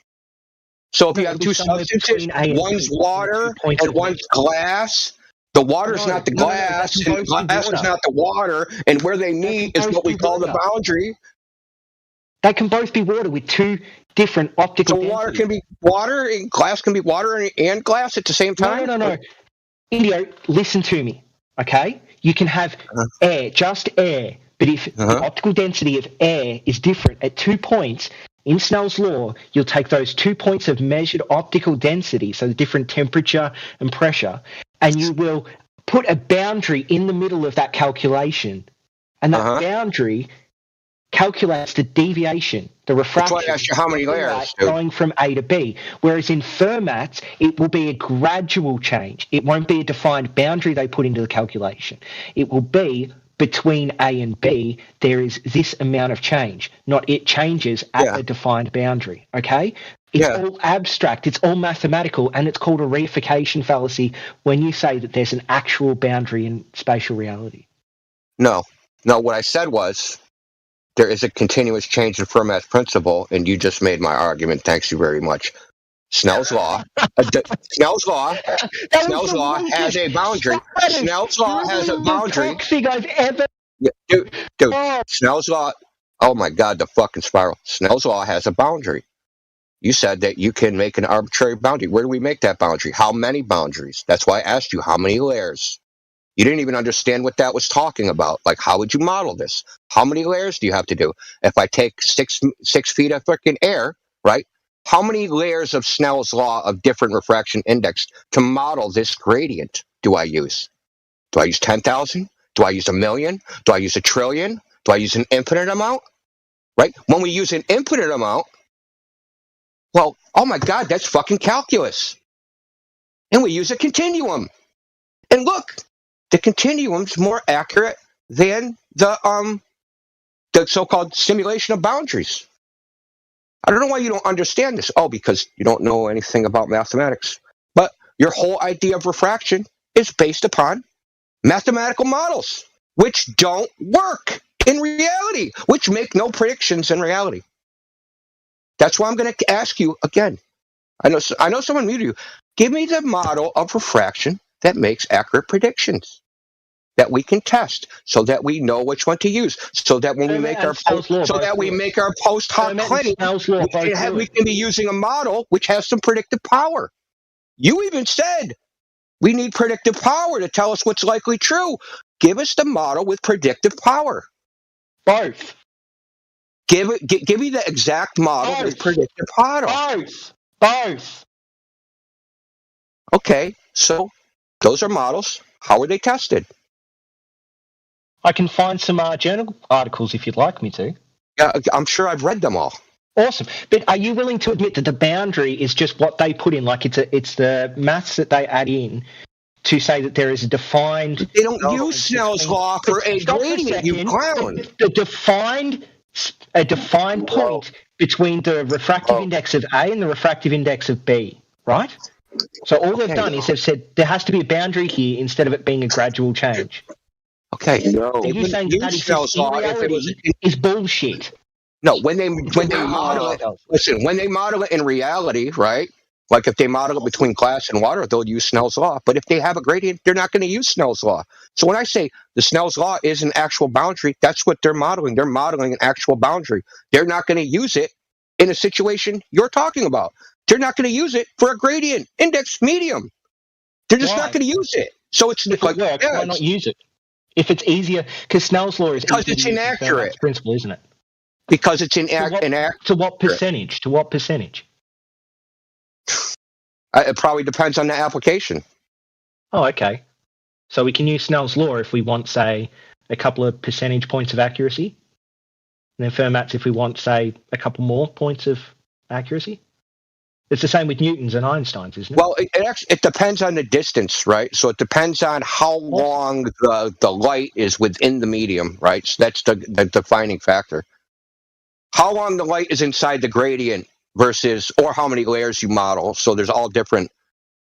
So if you have two substances, one's water and one's glass, the water's not the glass, and glass is not the water, and where they meet is what we call the boundary. They can both be water with two different optical densities. So water can be water, and glass can be water and glass at the same time? No. Indio, listen to me, okay? You can have air, just air, but if the optical density of air is different at 2 points, in Snell's law, you'll take those 2 points of measured optical density, so the different temperature and pressure, and you will put a boundary in the middle of that calculation, and that boundary calculates the deviation, the refraction. That's why I asked you how many layers, going from A to B. Whereas in Fermat's, it will be a gradual change. It won't be a defined boundary they put into the calculation. It will be between A and B, there is this amount of change, not it changes at a defined boundary, okay? It's all abstract, it's all mathematical, and it's called a reification fallacy when you say that there's an actual boundary in spatial reality. No, what I said was there is a continuous change in Fermat's principle, and you just made my argument. Thanks you very much. Snell's law has a boundary. Snell's law has a boundary. I've ever... Dude, Snell's law, oh my God, the fucking spiral. Snell's law has a boundary. You said that you can make an arbitrary boundary. Where do we make that boundary? How many boundaries? That's why I asked you how many layers. You didn't even understand what that was talking about. Like, how would you model this? How many layers do you have to do? If I take six feet of freaking air, right? How many layers of Snell's law of different refraction index to model this gradient do I use? Do I use 10,000? Do I use 1,000,000? Do I use 1,000,000,000,000? Do I use an infinite amount? Right? When we use an infinite amount, well, oh my God, that's fucking calculus. And we use a continuum. And look, the continuum's more accurate than the so-called simulation of boundaries. I don't know why you don't understand this. Oh, because you don't know anything about mathematics. But your whole idea of refraction is based upon mathematical models, which don't work in reality, which make no predictions in reality. That's why I'm going to ask you again. I know someone muted you. Give me the model of refraction that makes accurate predictions that we can test, so that we know which one to use, so that when we make our post hoc claim, we can be using a model which has some predictive power. You even said we need predictive power to tell us what's likely true. Give us the model with predictive power. Both. Give me the exact model with predictive power. Both. Okay, so those are models. How are they tested? I can find some journal articles if you'd like me to. Yeah, I'm sure I've read them all. Awesome. But are you willing to admit that the boundary is just what they put in? Like it's the maths that they add in to say that there is a defined... They don't use Snell's law for a gradient, you clown. A defined point between the refractive index of A and the refractive index of B, right? So all they've done is they've said there has to be a boundary here instead of it being a gradual change. Okay. No. So you're saying that is bullshit. No, when they model it, listen, when they model it in reality, right? Like if they model it between glass and water, they'll use Snell's law. But if they have a gradient, they're not going to use Snell's law. So when I say the Snell's law is an actual boundary, that's what they're modeling. They're modeling an actual boundary. They're not going to use it in a situation you're talking about. They're not going to use it for a gradient index medium. They're just not going to use it. So it's like, why not use it? If it's easier, because Snell's law is because it's inaccurate principle, isn't it? Because it's inaccurate. To what percentage? To what percentage? It probably depends on the application. Oh, okay. So we can use Snell's law if we want, say, a couple of percentage points of accuracy, and then Fermat's if we want, say, a couple more points of accuracy. It's the same with Newton's and Einstein's, isn't it? Well, it depends on the distance, right? So it depends on how long the light is within the medium, right? So that's the defining factor. How long the light is inside the gradient versus, or how many layers you model. So there's all different,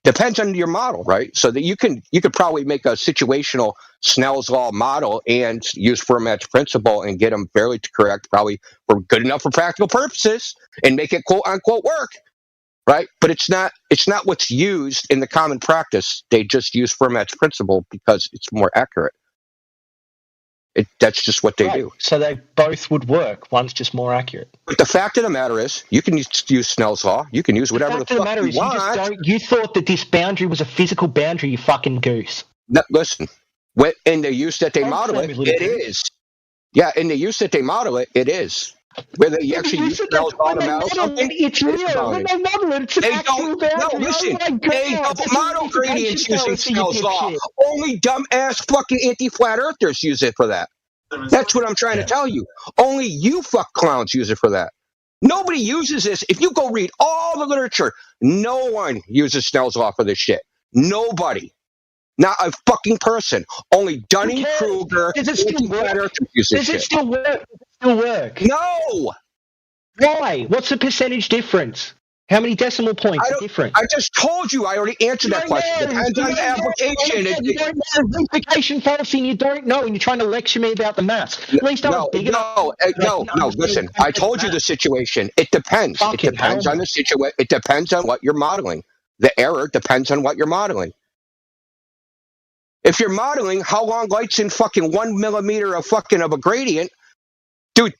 depends on your model, right? So that you could probably make a situational Snell's law model and use Fermat's principle and get them fairly correct, probably for good enough for practical purposes, and make it quote unquote work. Right, but it's not what's used in the common practice. They just use Fermat's principle because it's more accurate. That's just what they do. So they both would work. One's just more accurate. But the fact of the matter is, you can use Snell's law. You can use whatever the fuck you want. You thought that this boundary was a physical boundary. You fucking goose. No, listen, in the use that they model it, it is. Yeah, in the use that they model it, it is. Whether you actually use Snell's law to model something, it's real. When they model it, it's an actual boundary. No, listen, they model gradients using Snell's law. Only dumbass fucking anti-flat earthers use it for that. That's what I'm trying to tell you. Only you fuck clowns use it for that. Nobody uses this. If you go read all the literature, no one uses Snell's law for this shit. Nobody. Not a fucking person. Only Dunning-Kruger anti-flat earthers use this shit. Does it still work? Still work? No. Why? What's the percentage difference? How many decimal points are different? I just told you. I already answered that question. Depends on the application. You don't know the implication fallacy, and you don't know, and you're trying to lecture me about the maths. At least I was big enough. No. Listen, I told you the situation. It depends. It depends on the situation. It depends on what you're modeling. The error depends on what you're modeling. If you're modeling how long light's in fucking 1 millimeter of a gradient, dude,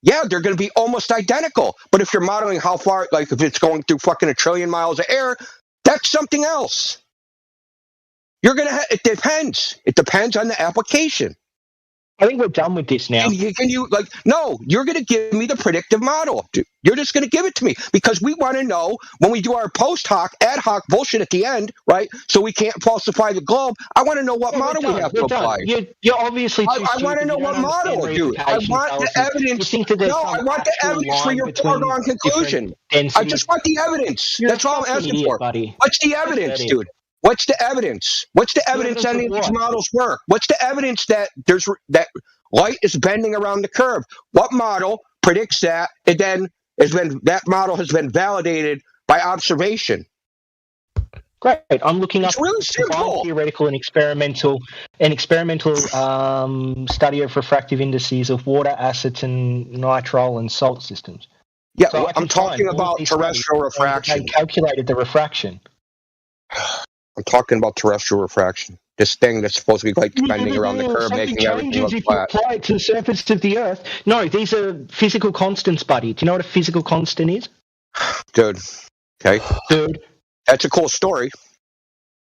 yeah, they're going to be almost identical. But if you're modeling how far, like if it's going through fucking 1 trillion miles of air, that's something else. You're going to it depends. It depends on the application. I think we're done with this now. And no, you're going to give me the predictive model. Dude. You're just going to give it to me because we want to know when we do our post hoc, ad hoc bullshit at the end, right? So we can't falsify the globe. I want to know what model we have to apply. You're obviously too I want to know what model, dude. I want the evidence. No, I want the evidence for your foregone conclusion. I just want the evidence. That's all I'm asking for. Buddy. What's the evidence, dude? What's the evidence? What's the evidence that any of these models work? What's the evidence that that light is bending around the curve? What model predicts that? And then that model has been validated by observation. Great. I'm looking up really simple. Theoretical and experimental study of refractive indices of water, acids, and nitrile and salt systems. Yeah, so I'm talking about terrestrial refraction. They calculated the refraction. I'm talking about terrestrial refraction. This thing that's supposed to be like bending around the curve, making everything look flat. If you apply it to the surface of the Earth. No, these are physical constants, buddy. Do you know what a physical constant is? Dude. Okay. Dude. That's a cool story.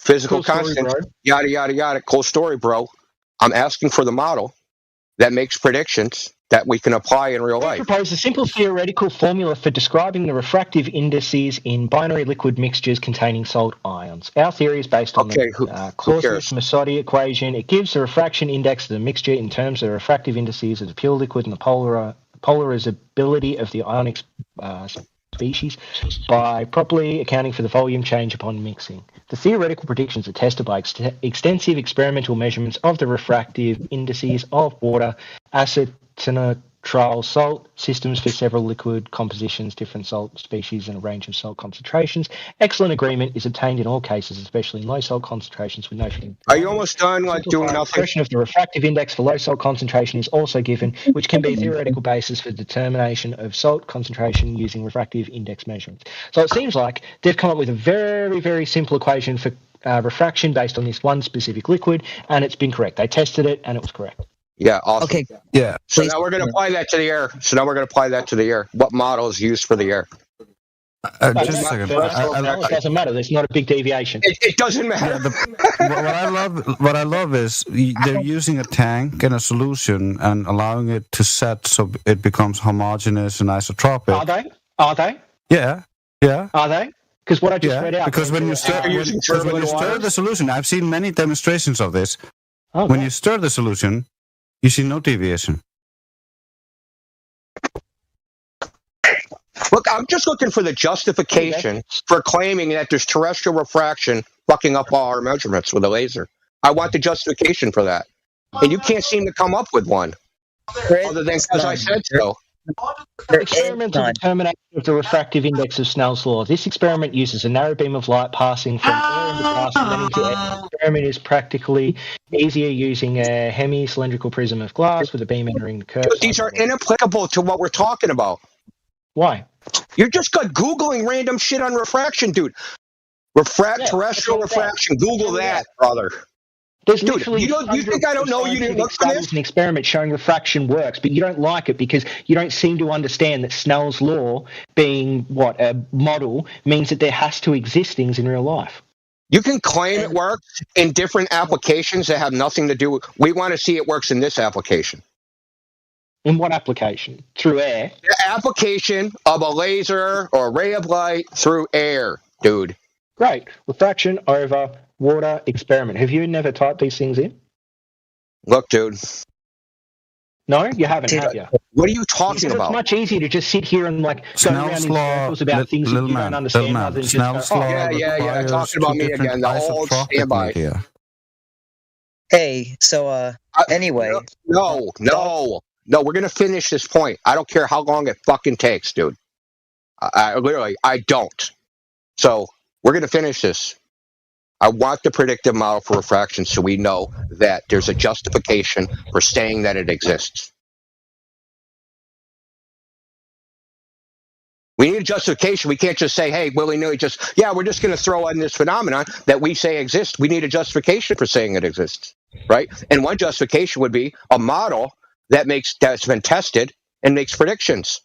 Physical constant. Yada, yada, yada. Cool story, bro. I'm asking for the model that makes predictions that we can apply in real life. I propose a simple theoretical formula for describing the refractive indices in binary liquid mixtures containing salt ions. Our theory is based on the Clausius-Massotti equation. It gives the refraction index of the mixture in terms of the refractive indices of the pure liquid and the polarizability of the ionic species by properly accounting for the volume change upon mixing. The theoretical predictions are tested by extensive experimental measurements of the refractive indices of water, acid, nitrile, salt systems for several liquid compositions, different salt species, and a range of salt concentrations. Excellent agreement is obtained in all cases, especially in low salt concentrations with no. Are you almost done? Like doing nothing? Expression of the refractive index for low salt concentration is also given, which can be a theoretical basis for determination of salt concentration using refractive index measurements. So it seems like they've come up with a very, very simple equation for refraction based on this one specific liquid, and it's been correct. They tested it, and it was correct. Yeah, awesome. Okay. Yeah. So now we're going to apply that to the air. What model is used for the air? Just a second. It doesn't matter. There's not a big deviation. It doesn't matter. What I love is they're using a tank and a solution and allowing it to set so it becomes homogeneous and isotropic. Are they? Yeah. Are they? Because what I just read out. Because when you stir the solution, I've seen many demonstrations of this. Okay. When you stir the solution, you see no deviation. Look, I'm just looking for the justification for claiming that there's terrestrial refraction fucking up all our measurements with a laser. I want the justification for that. And you can't seem to come up with one. Other than because I said so. Experimental determination of the refractive index of Snell's law. This experiment uses a narrow beam of light passing from air into glass and then into air. The experiment is practically easier using a hemi-cylindrical prism of glass with a beam entering the curve. These are inapplicable to what we're talking about. Why? You're just Googling random shit on refraction, dude. Terrestrial refraction. Google that, brother. There's dude, you think I don't know you didn't look for this? An experiment showing refraction works, but you don't like it because you don't seem to understand that Snell's law, being a model, means that there has to exist things in real life. You can claim it works in different applications that have nothing to do with. We want to see it works in this application. In what application? Through air? The application of a laser or a ray of light through air, dude. Great. Refraction over water experiment. Have you never typed these things in? Look, dude. No, you haven't, have you? What are you talking about? It's much easier to just sit here and go around in circles about things that you don't understand. Rather than just go, yeah. Talking about me again. The old standby. Hey, so anyway. No. We're gonna finish this point. I don't care how long it fucking takes, dude. I don't. So we're gonna finish this. I want the predictive model for refraction so we know that there's a justification for saying that it exists. We need a justification. We can't just say, hey, willy-nilly, we're just going to throw in this phenomenon that we say exists. We need a justification for saying it exists, right? And one justification would be a model that's been tested and makes predictions.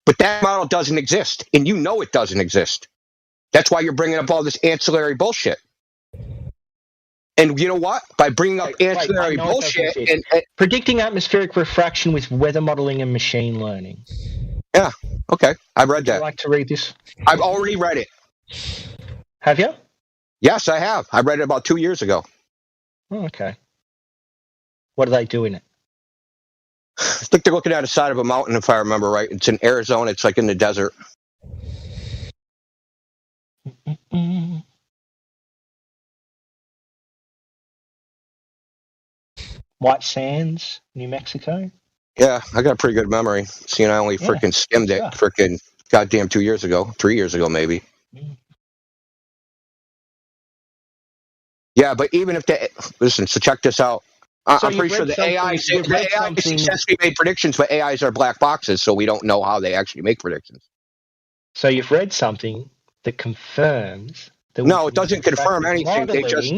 But that model doesn't exist, and you know it doesn't exist. That's why you're bringing up all this ancillary bullshit. And you know what? By bringing up ancillary bullshit and predicting atmospheric refraction with weather modeling and machine learning. Yeah. Okay. I've read that. Would you like to read this? I've already read it. Have you? Yes, I have. I read it about 2 years ago. Oh, okay. What are they doing it? I think they're looking at the side of a mountain, if I remember right. It's in Arizona. It's like in the desert. White Sands, New Mexico. Yeah, I got a pretty good memory. Seeing I only freaking skimmed it freaking goddamn 3 years ago maybe. Yeah, but even if they listen, so check this out. I'm pretty sure the AI successfully made predictions, but AIs are black boxes, so we don't know how they actually make predictions. So you've read something that confirms that. No, it doesn't confirm anything. They just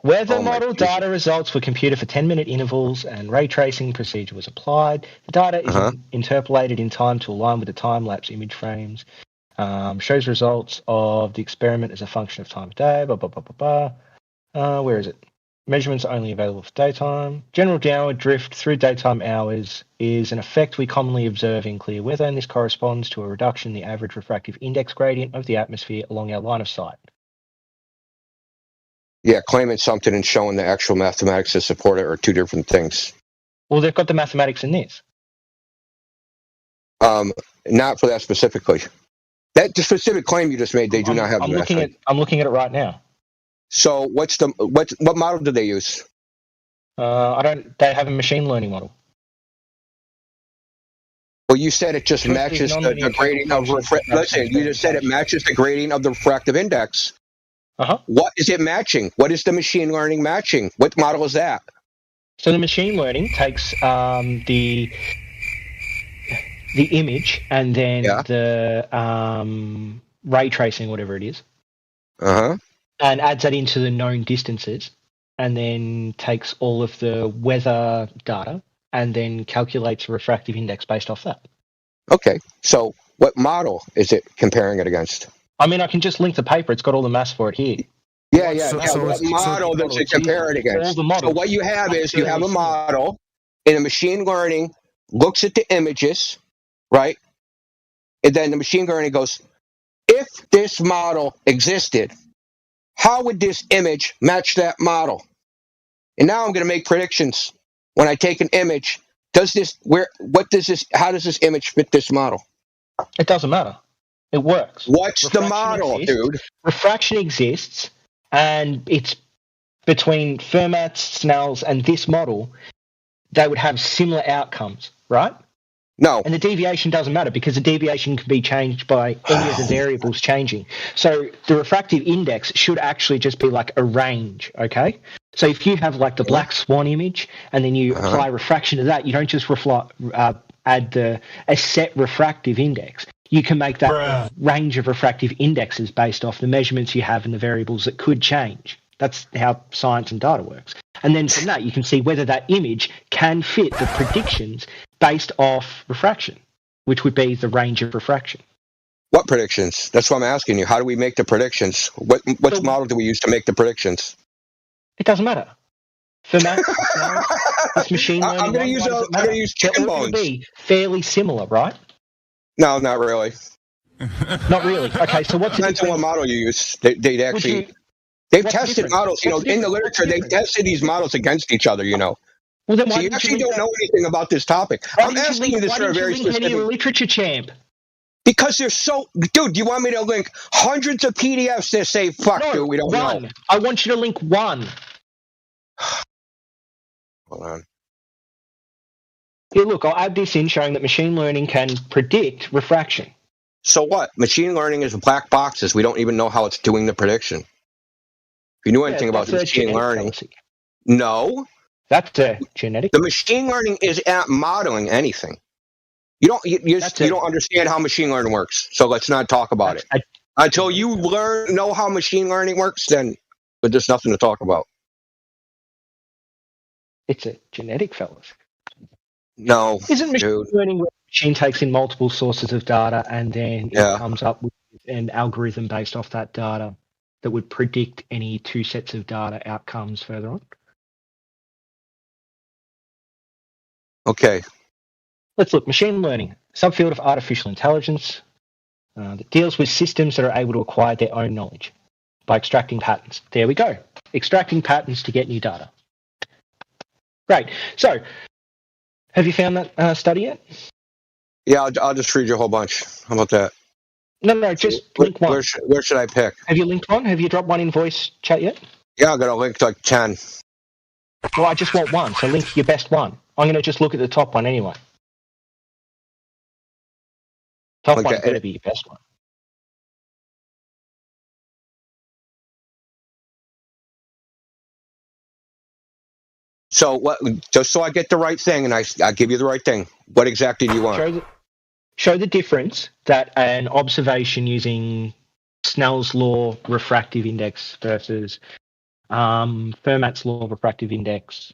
weather model data results were computed for 10-minute intervals, and ray tracing procedure was applied. The data is interpolated in time to align with the time-lapse image frames. Shows results of the experiment as a function of time of day. Blah blah blah blah blah. Where is it? Measurements are only available for daytime. General downward drift through daytime hours is an effect we commonly observe in clear weather, and this corresponds to a reduction in the average refractive index gradient of the atmosphere along our line of sight. Yeah, claiming something and showing the actual mathematics to support it are two different things. Well, they've got the mathematics in this. Not for that specifically. That specific claim you just made, they do not have. I'm looking at it right now. So what model do they use? They have a machine learning model. Well, you said it just matches the gradient of listen, you just said it matches the gradient of the refractive index. What is it matching? What is the machine learning matching? What model is that? So the machine learning takes the image and then the ray tracing, whatever it is. And adds that into the known distances, and then takes all of the weather data and then calculates a refractive index based off that. Okay, so what model is it comparing it against? I mean, I can just link the paper. It's got all the maths for it here. What model does it compare it against? So what you have is you have a model, and the machine learning looks at the images, right? And then the machine learning goes, if this model existed, how would this image match that model? And now I'm going to make predictions. When I take an image, how does this image fit this model? It doesn't matter. It works. What's the model, dude? Refraction exists, and it's between Fermat's, Snell's, and this model. They would have similar outcomes, right? No. And the deviation doesn't matter because the deviation can be changed by any of the variables changing. So the refractive index should actually just be like a range, okay? So if you have like the black swan image and then you apply refraction to that, you don't just add a set refractive index. You can make that range of refractive indexes based off the measurements you have and the variables that could change. That's how science and data works. And then from that, you can see whether that image can fit the predictions based off refraction, which would be the range of refraction. What predictions? That's what I'm asking you. How do we make the predictions? What model do we use to make the predictions? It doesn't matter. For math, this machine learning, I'm going to use chicken bones. It would be fairly similar, right? No, not really. Not really. Okay, so what's depends on what model you use. They've tested models. In the literature, they've tested these models against each other. Well, then so you actually don't know anything about this topic. I'm asking you this for a very specific literature, champ. Because they're so, dude. Do you want me to link hundreds of PDFs that say "fuck"? Dude, we don't know. I want you to link one. Hold on. Here, look, I'll add this in showing that machine learning can predict refraction. So what? Machine learning is black boxes. We don't even know how it's doing the prediction. If you knew anything about machine learning, no. That's genetic. The machine learning is at modeling anything. You don't understand how machine learning works. So let's not talk about it. Until you know how machine learning works, then there's nothing to talk about. It's a genetic, fellas. No, isn't machine learning where machine takes in multiple sources of data, and then it comes up with an algorithm based off that data that would predict any two sets of data outcomes further on. Okay. Let's look. Machine learning, subfield of artificial intelligence that deals with systems that are able to acquire their own knowledge by extracting patterns. There we go. Extracting patterns to get new data. Great. So, have you found that study yet? Yeah, I'll just read you a whole bunch. How about that? No, just link one. Where should I pick? Have you linked one? Have you dropped one in voice chat yet? Yeah, I got a link to like 10. Well, I just want one, so link your best one. I'm going to just look at the top one anyway. Top one better be your best one. So what? Just so I get the right thing, and I give you the right thing. What exactly do you want? Show the difference that an observation using Snell's law refractive index versus Fermat's law refractive index.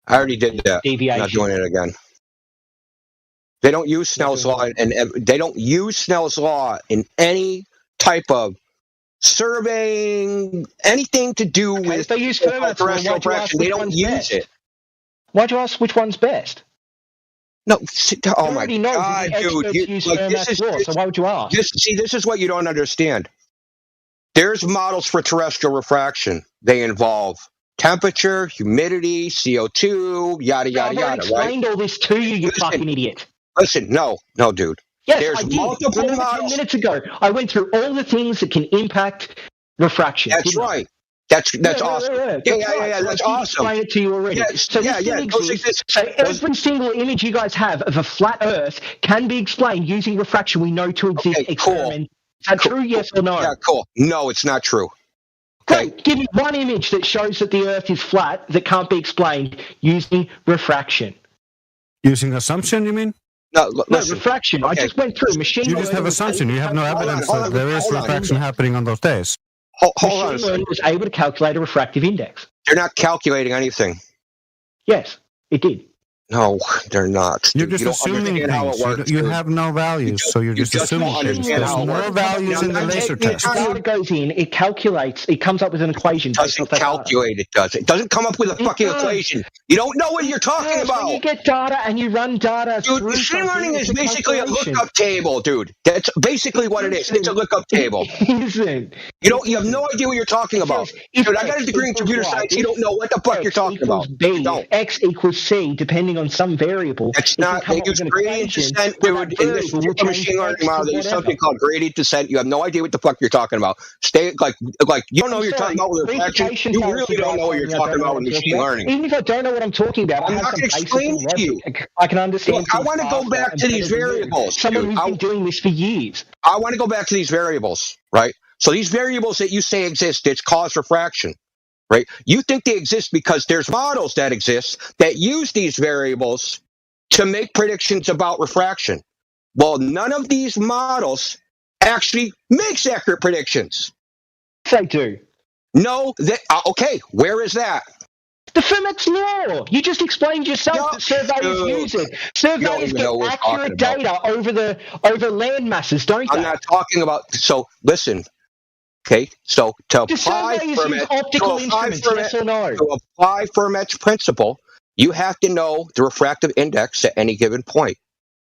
I already did that. Deviation. I'm not doing it again. They don't use Snell's law, and they don't use Snell's law in any type of surveying, anything to do with. They use Fermat's law. Refraction. They don't use it. Why'd you ask which one's best? No, oh my God, dude! This is law, so why would you ask? This is what you don't understand. There's models for terrestrial refraction. They involve temperature, humidity, CO2, yada yada yada. I explained all this to you, you fucking idiot. Listen, no, dude. Yes, there's I did. multiple models. 10 minutes ago, I went through all the things that can impact refraction. That's right. That's awesome. Yeah, that's awesome. Explain it to you already. So every single image you guys have of a flat Earth can be explained using refraction. We know to exist. Okay, cool. Is that true? Yes or no? Yeah, cool. No, it's not true. Okay. Great. Give me one image that shows that the Earth is flat that can't be explained using refraction. Using assumption, you mean? No, refraction. Okay. I just went through machine learning. You just have assumption. You have no evidence that there is refraction happening on those days. Hold on. Machine learning was able to calculate a refractive index. They're not calculating anything. Yes, it did. No, they're not. You're just assuming things. You have no values, so you're just assuming things. There's more values in the laser test. Data goes in, it calculates, it comes up with an equation. It doesn't calculate, it does. It doesn't come up with a fucking equation. You don't know what you're talking about. When you get data and you run data. Dude, machine learning is basically a lookup table, dude. That's basically what it is. It's a lookup table. You have no idea what you're talking about. Dude, I got a degree in computer science. You don't know what the fuck you're talking about. X equals C, depending on some variable. It's not. They use gradient descent, dude. In this machine learning model, there's something called gradient descent. You have no idea what the fuck you're talking about. Stay like you don't know what you're talking about with refraction. You really don't know what you're talking about with machine learning. Even if I don't know what I'm talking about, I'm not going to explain it to you. I can understand. Look, I want to go back to these variables. Someone who's been doing this for years. I want to go back to these variables, right? So these variables that you say exist, it's cause refraction. Right? You think they exist because there's models that exist that use these variables to make predictions about refraction. Well, none of these models actually makes accurate predictions. They do. No, okay, where is that? The Fermat's law. You just explained yourself that surveyors use it. Surveyors get accurate data over land masses, don't they? I'm not talking about. So listen. Okay, so to apply Fermat's principle, you have to know the refractive index at any given point.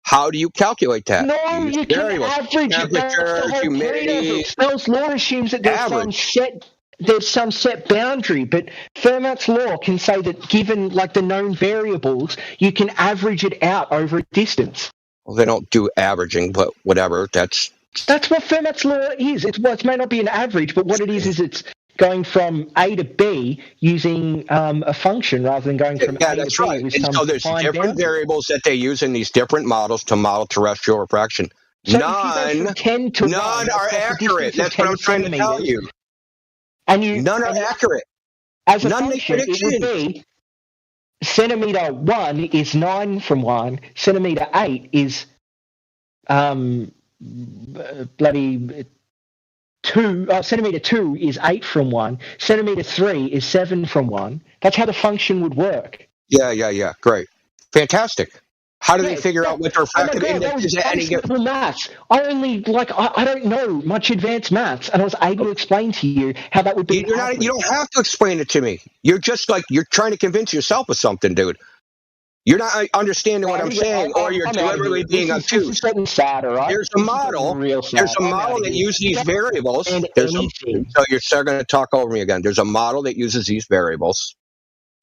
How do you calculate that? No, you can average temperature, humidity. Snell's law assumes that there's some set boundary, but Fermat's law can say that given like the known variables, you can average it out over a distance. Well, they don't do averaging, but whatever. That's what Fermat's law is. It may not be an average, but what it is it's going from A to B using a function rather than going from A to B. Right. And so there's different variables that they use in these different models to model terrestrial refraction. So none are accurate. That's what I'm trying to tell you. None are accurate. As a function, it would be centimeter 1 is 9 from 1. Centimeter 8 is bloody 2. Centimeter 2 is 8 from 1. Centimeter 3 is 7 from 1. That's how the function would work. Yeah. Great. Fantastic. How do they figure out what the refractive index is at any given? Maths. I don't know much advanced maths, and I was able to explain to you how that would be. You don't have to explain it to me. You're just you're trying to convince yourself of something, dude. You're not understanding what I'm saying, or you're deliberately being obtuse. There's a model. There's a model that uses these variables. So you're starting to talk over me again. There's a model that uses these variables,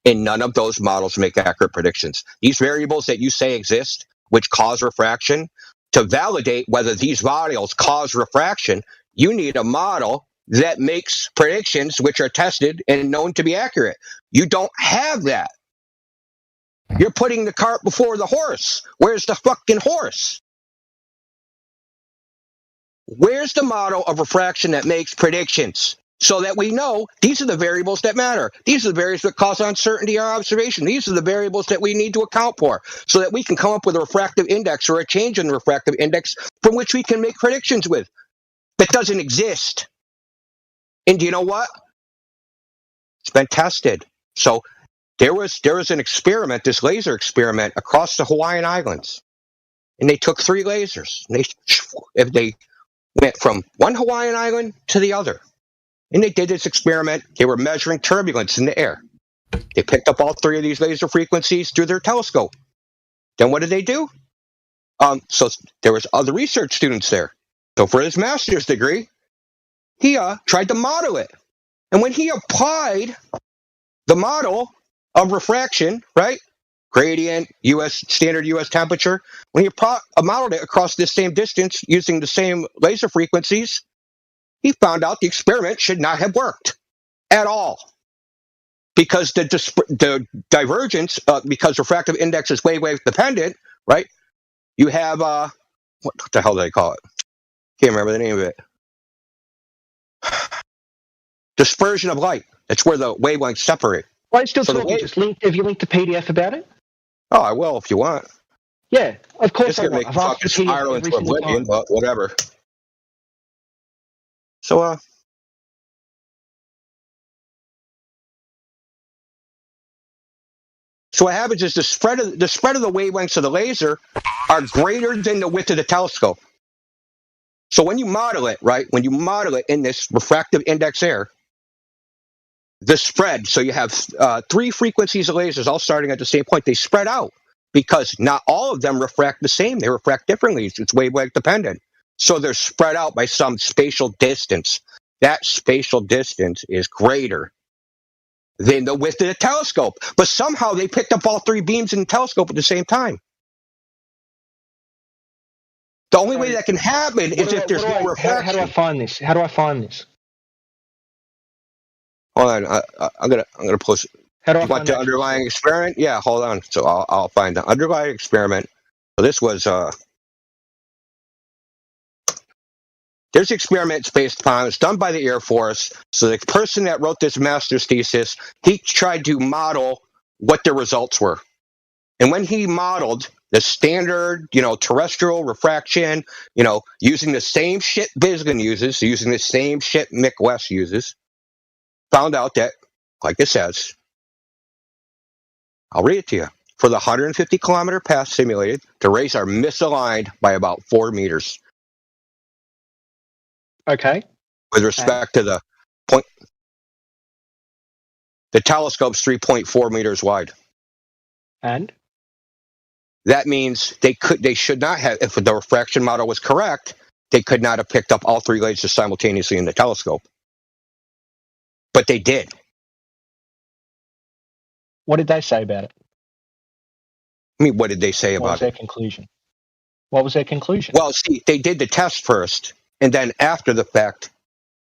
and none of those models make accurate predictions. These variables that you say exist, which cause refraction, to validate whether these models cause refraction, you need a model that makes predictions which are tested and known to be accurate. You don't have that. You're putting the cart before the horse. Where's the fucking horse? Where's the model of refraction that makes predictions so that we know these are the variables that matter? These are the variables that cause uncertainty or observation. These are the variables that we need to account for so that we can come up with a refractive index or a change in the refractive index from which we can make predictions with. That doesn't exist. And do you know what? It's been tested. So there was an experiment, this laser experiment, across the Hawaiian Islands. And they took 3 lasers. And they went from one Hawaiian island to the other. And they did this experiment. They were measuring turbulence in the air. They picked up all 3 of these laser frequencies through their telescope. Then what did they do? So there was other research students there. So for his master's degree, he tried to model it. And when he applied the model of refraction, right? Gradient, standard US temperature. When he modeled it across this same distance using the same laser frequencies, he found out the experiment should not have worked at all. Because the divergence, because refractive index is wave dependent, right? You have, what the hell do they call it? Can't remember the name of it. Dispersion of light. That's where the wavelengths separate. Well, it's still talking. Have you linked the PDF about it? Oh, I will if you want. Yeah, of course. It's gonna make fucking spiral into oblivion, but whatever. So, so what happens is the spread of the wavelengths of the laser are greater than the width of the telescope. So when you model it, right? When you model it in this refractive index air, the spread, so you have 3 frequencies of lasers all starting at the same point. They spread out because not all of them refract the same. They refract differently. It's wavelength dependent. So they're spread out by some spatial distance. That spatial distance is greater than the width of the telescope. But somehow they picked up all 3 beams in the telescope at the same time. The only way that can happen is if there's no refraction. How do I find this? How do I find this? Hold on, I'm gonna post. How do I find the underlying experiment? Yeah, hold on. So I'll find the underlying experiment. So this was there's experiments based upon. It's done by the Air Force. So the person that wrote this master's thesis, he tried to model what the results were, and when he modeled the standard, terrestrial refraction, using the same shit Bisgin uses, using the same shit Mick West uses. Found out that, like it says, I'll read it to you. For the 150 kilometer path simulated, the rays are misaligned by about 4 meters. Okay. With respect to the point, the telescope's 3.4 meters wide. And? That means they should not have, if the refraction model was correct, they could not have picked up all 3 lasers simultaneously in the telescope. But they did. What did they say about it? I mean, what did they say about it? What was their conclusion? What was their conclusion? Well, see, they did the test first, and then after the fact,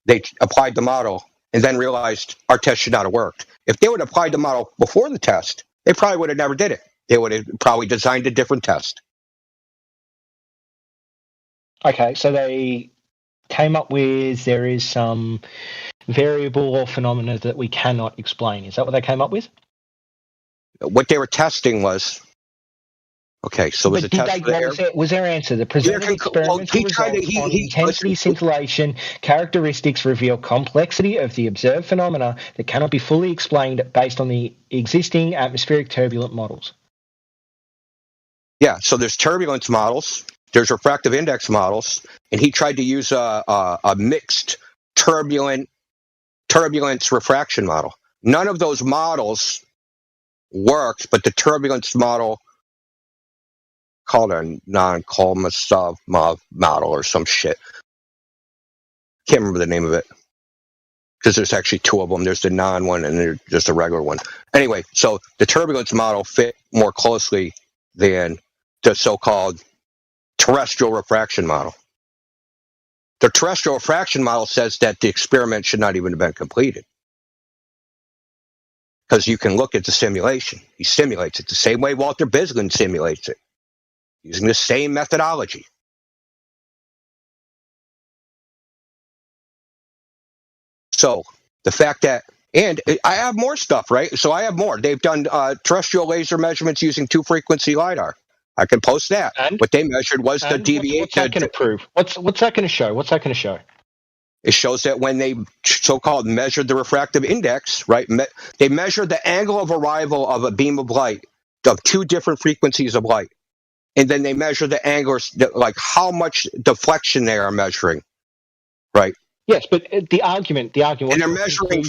they applied the model, and then realized our test should not have worked. If they would have applied the model before the test, they probably would have never did it. They would have probably designed a different test. Okay, so they came up with there is some variable or phenomena that we cannot explain. Is that what they came up with? What they were testing was... Okay, so was it test was their answer? The presented experimental results on intensity scintillation characteristics reveal complexity of the observed phenomena that cannot be fully explained based on the existing atmospheric turbulent models. Yeah, so there's turbulence models, there's refractive index models, and he tried to use a mixed turbulence refraction model. None of those models worked, but the turbulence model, called a non-Kolmosov model or some shit. Can't remember the name of it because there's actually two of them. There's the non one and there's just a regular one. Anyway, so the turbulence model fit more closely than the so-called terrestrial refraction model. The terrestrial refraction model says that the experiment should not even have been completed. Because you can look at the simulation. He simulates it the same way Walter Bisland simulates it, using the same methodology. So the fact that, and I have more stuff, right? So I have more. They've done terrestrial laser measurements using 2-frequency LiDAR. I can post that. And what they measured was the deviation. What's that going to prove? What's that going to show? What's that going to show? It shows that when they so-called measured the refractive index, right? They measured the angle of arrival of a beam of light of 2 different frequencies of light, and then they measure the angle, like how much deflection they are measuring, right? Yes, but the argument. And they're measuring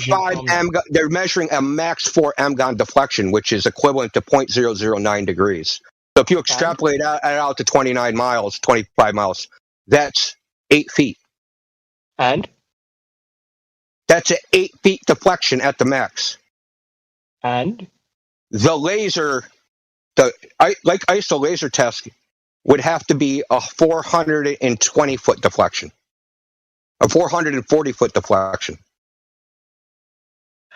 they're measuring a max 4 Mgon deflection, which is equivalent to 0.009 degrees. So if you extrapolate out to 25 miles, that's 8 feet. And? That's an 8 feet deflection at the max. And? The laser, like ISO laser test, would have to be a 420-foot deflection. A 440-foot deflection.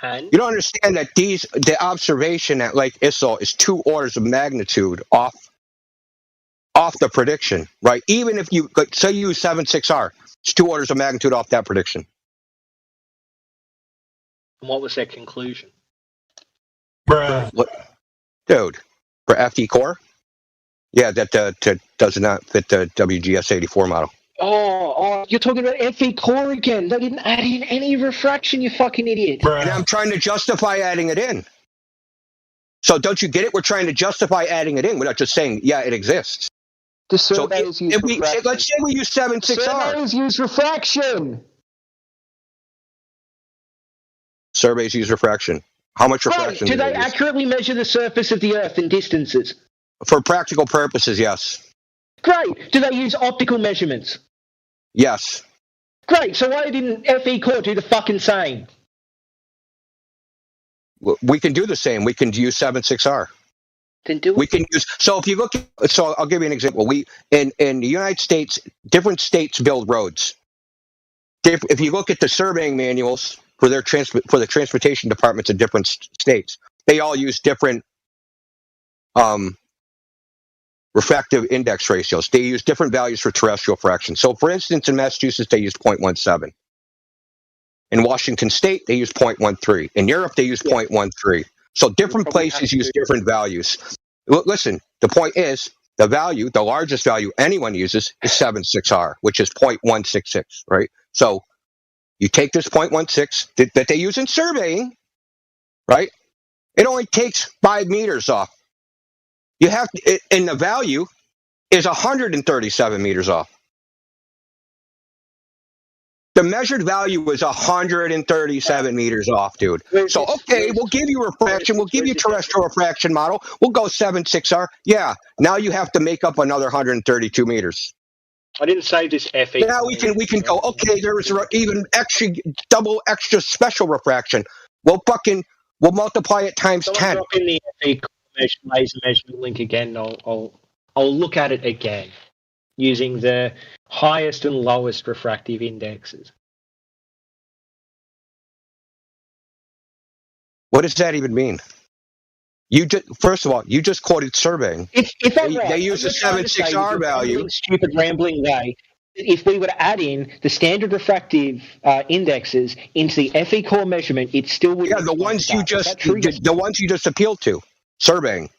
And? You don't understand that the observation at Lake ISO is 2 orders of magnitude off the prediction, right? Even if you, say you use 7.6R, it's 2 orders of magnitude off that prediction. And what was their conclusion? Bruh. Dude, for FE core? Yeah, that does not fit the WGS84 model. Oh, you're talking about FE core again. They didn't add in any refraction, you fucking idiot. And I'm trying to justify adding it in. So don't you get it? We're trying to justify adding it in without just saying, yeah, it exists. The surveys use refraction. Let's say we use 7.6R. Surveys use refraction. Surveys use refraction. How much refraction? Do they accurately measure the surface of the Earth in distances? For practical purposes, yes. Great. Do they use optical measurements? Yes. Great. So why didn't FE Core do the fucking same? We can do the same. We can use 7.6R. Then do it. We can use. So if you look, so I'll give you an example. We in the United States, different states build roads. If you look at the surveying manuals for the transportation departments in different states, they all use different refractive index ratios. They use different values for terrestrial fraction. So, for instance, in Massachusetts, they use 0.17. In Washington State, they use 0.13. In Europe, they use 0.13. So different places use different values. Listen, the point is, the largest value anyone uses is 7.6R, which is 0.166, right? So you take this 0.16 that they use in surveying, right? It only takes 5 meters off. You have to, and the value is 137 meters off. The measured value is 137 meters off, dude. So, okay, we'll give you refraction. We'll give you terrestrial refraction model. We'll go 7.6R. Yeah, now you have to make up another 132 meters. I didn't say this FE. Now we can go, okay, there's even double extra special refraction. We'll multiply it times 10. Drop in the FE laser measurement link again. I'll look at it again using the highest and lowest refractive indexes. What does that even mean? First of all, you just quoted surveying. They use a 7.6R value. Stupid rambling way. If we were to add in the standard refractive indexes into the FE core measurement, it still would. Yeah, the ones you just appealed to, surveying.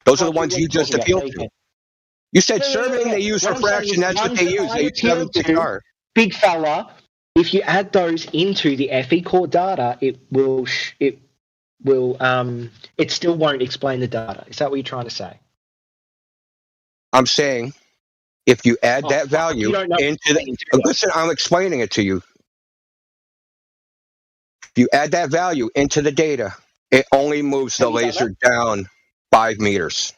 Those are the ones you just appealed to. You said surveying, they use refraction. That's what they use. They use 7.6R. Big fella, if you add those into the FE core data, it still won't explain the data. Is that what you're trying to say? I'm saying if you add that value into the... Listen, I'm explaining it to you. If you add that value into the data, it only moves the laser down 5 meters.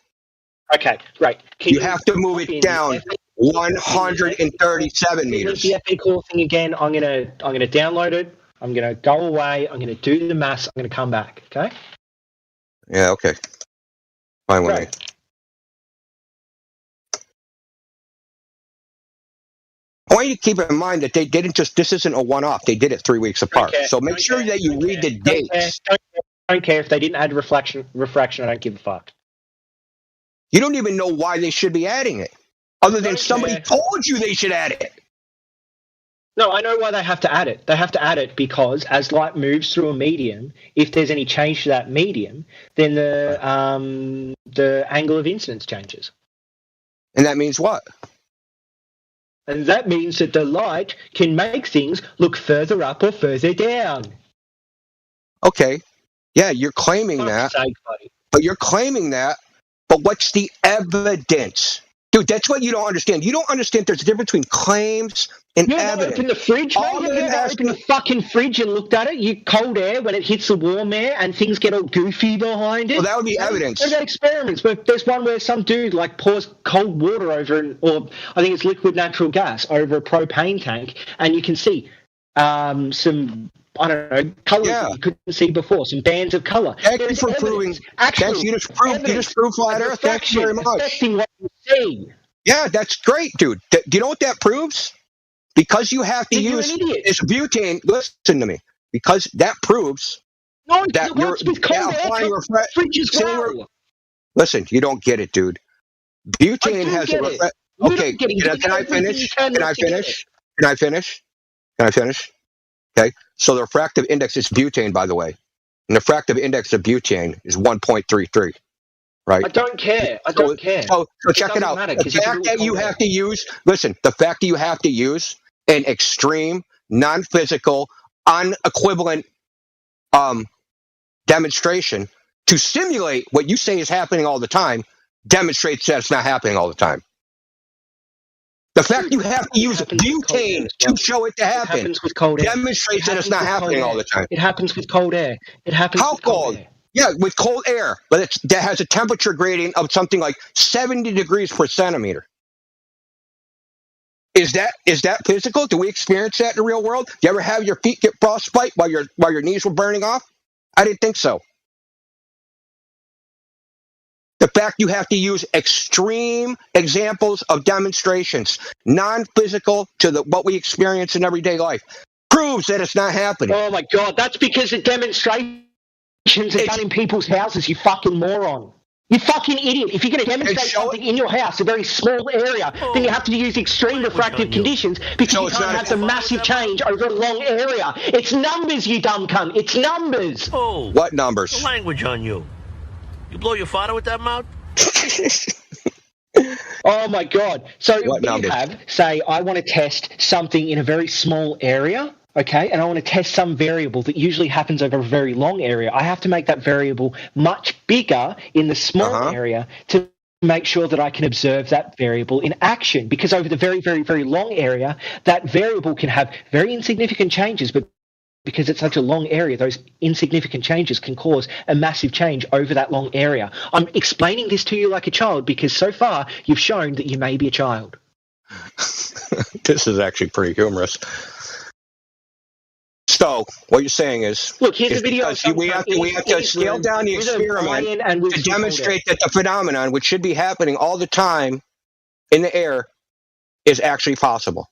Okay, great. You have to move it down 137 meters. The FE core thing again. I'm gonna download it. I'm gonna go away. I'm gonna do the maths. I'm gonna come back. Okay. Yeah. Okay. Fine with me. I want you to keep in mind that they didn't just. This isn't a one-off. They did it 3 weeks apart. So make sure that you read the dates. Don't care if they didn't add refraction. I don't give a fuck. You don't even know why they should be adding it, other than somebody told you they should add it. No, I know why they have to add it. They have to add it because as light moves through a medium, if there's any change to that medium, then the angle of incidence changes. And that means what? And that means that the light can make things look further up or further down. Okay. Yeah, you're claiming that. But you're claiming that. But what's the evidence? Dude, that's what you don't understand. You don't understand there's a difference between claims and evidence. Open the fridge, mate. Have you ever opened the fucking fridge and looked at it? You cold air when it hits the warm air and things get all goofy behind it. Well, that would be evidence. There's experiments, but there's one where some dude pours cold water over, or I think it's liquid natural gas, over a propane tank, and you can see some... I don't know, colours that you couldn't see before, some bands of colour. Thank you for proving. You just proved flat Earth. Thank you very much. Affecting what you see. Yeah, that's great, dude. Do you know what that proves? Because you have to use this butane. Listen to me. Because that proves that you're applying refraction. Listen, you don't get it, dude. Butane has a refraction. Okay, can I finish? Can I finish? Can I finish? Can I finish? Okay, so the refractive index is butane, by the way. And the refractive index of butane is 1.33, right? I don't care. I don't care. So check it out. The fact that you have to use, listen, the fact that you have to use an extreme, non-physical, unequivalent demonstration to simulate what you say is happening all the time demonstrates that it's not happening all the time. The fact you have to use butane to show it to happen demonstrates that it's not happening all the time. It happens with cold air. It happens with cold air. Yeah, with cold air, but that has a temperature gradient of something like 70 degrees per centimeter. Is that physical? Do we experience that in the real world? Do you ever have your feet get frostbite while your knees were burning off? I didn't think so. The fact you have to use extreme examples of demonstrations, non-physical to what we experience in everyday life, proves that it's not happening. Oh my God, that's because the demonstrations are done in people's houses, you fucking moron. You fucking idiot. If you're going to demonstrate something in your house, a very small area, then you have to use extreme refractive conditions because you can't have the massive change over a long area. It's numbers, you dumb cunt. It's numbers. Oh. What numbers? The language on you. You blow your father with that mouth? Oh my God. So we have, say, I want to test something in a very small area, okay, and I want to test some variable that usually happens over a very long area. I have to make that variable much bigger in the small area to make sure that I can observe that variable in action, because over the very, very, very long area, that variable can have very insignificant changes, but because it's such a long area, those insignificant changes can cause a massive change over that long area. I'm explaining this to you like a child because so far you've shown that you may be a child. This is actually pretty humorous. So what you're saying is, look, here's a video. We have to scale down the experiment to demonstrate that the phenomenon, which should be happening all the time in the air, is actually possible.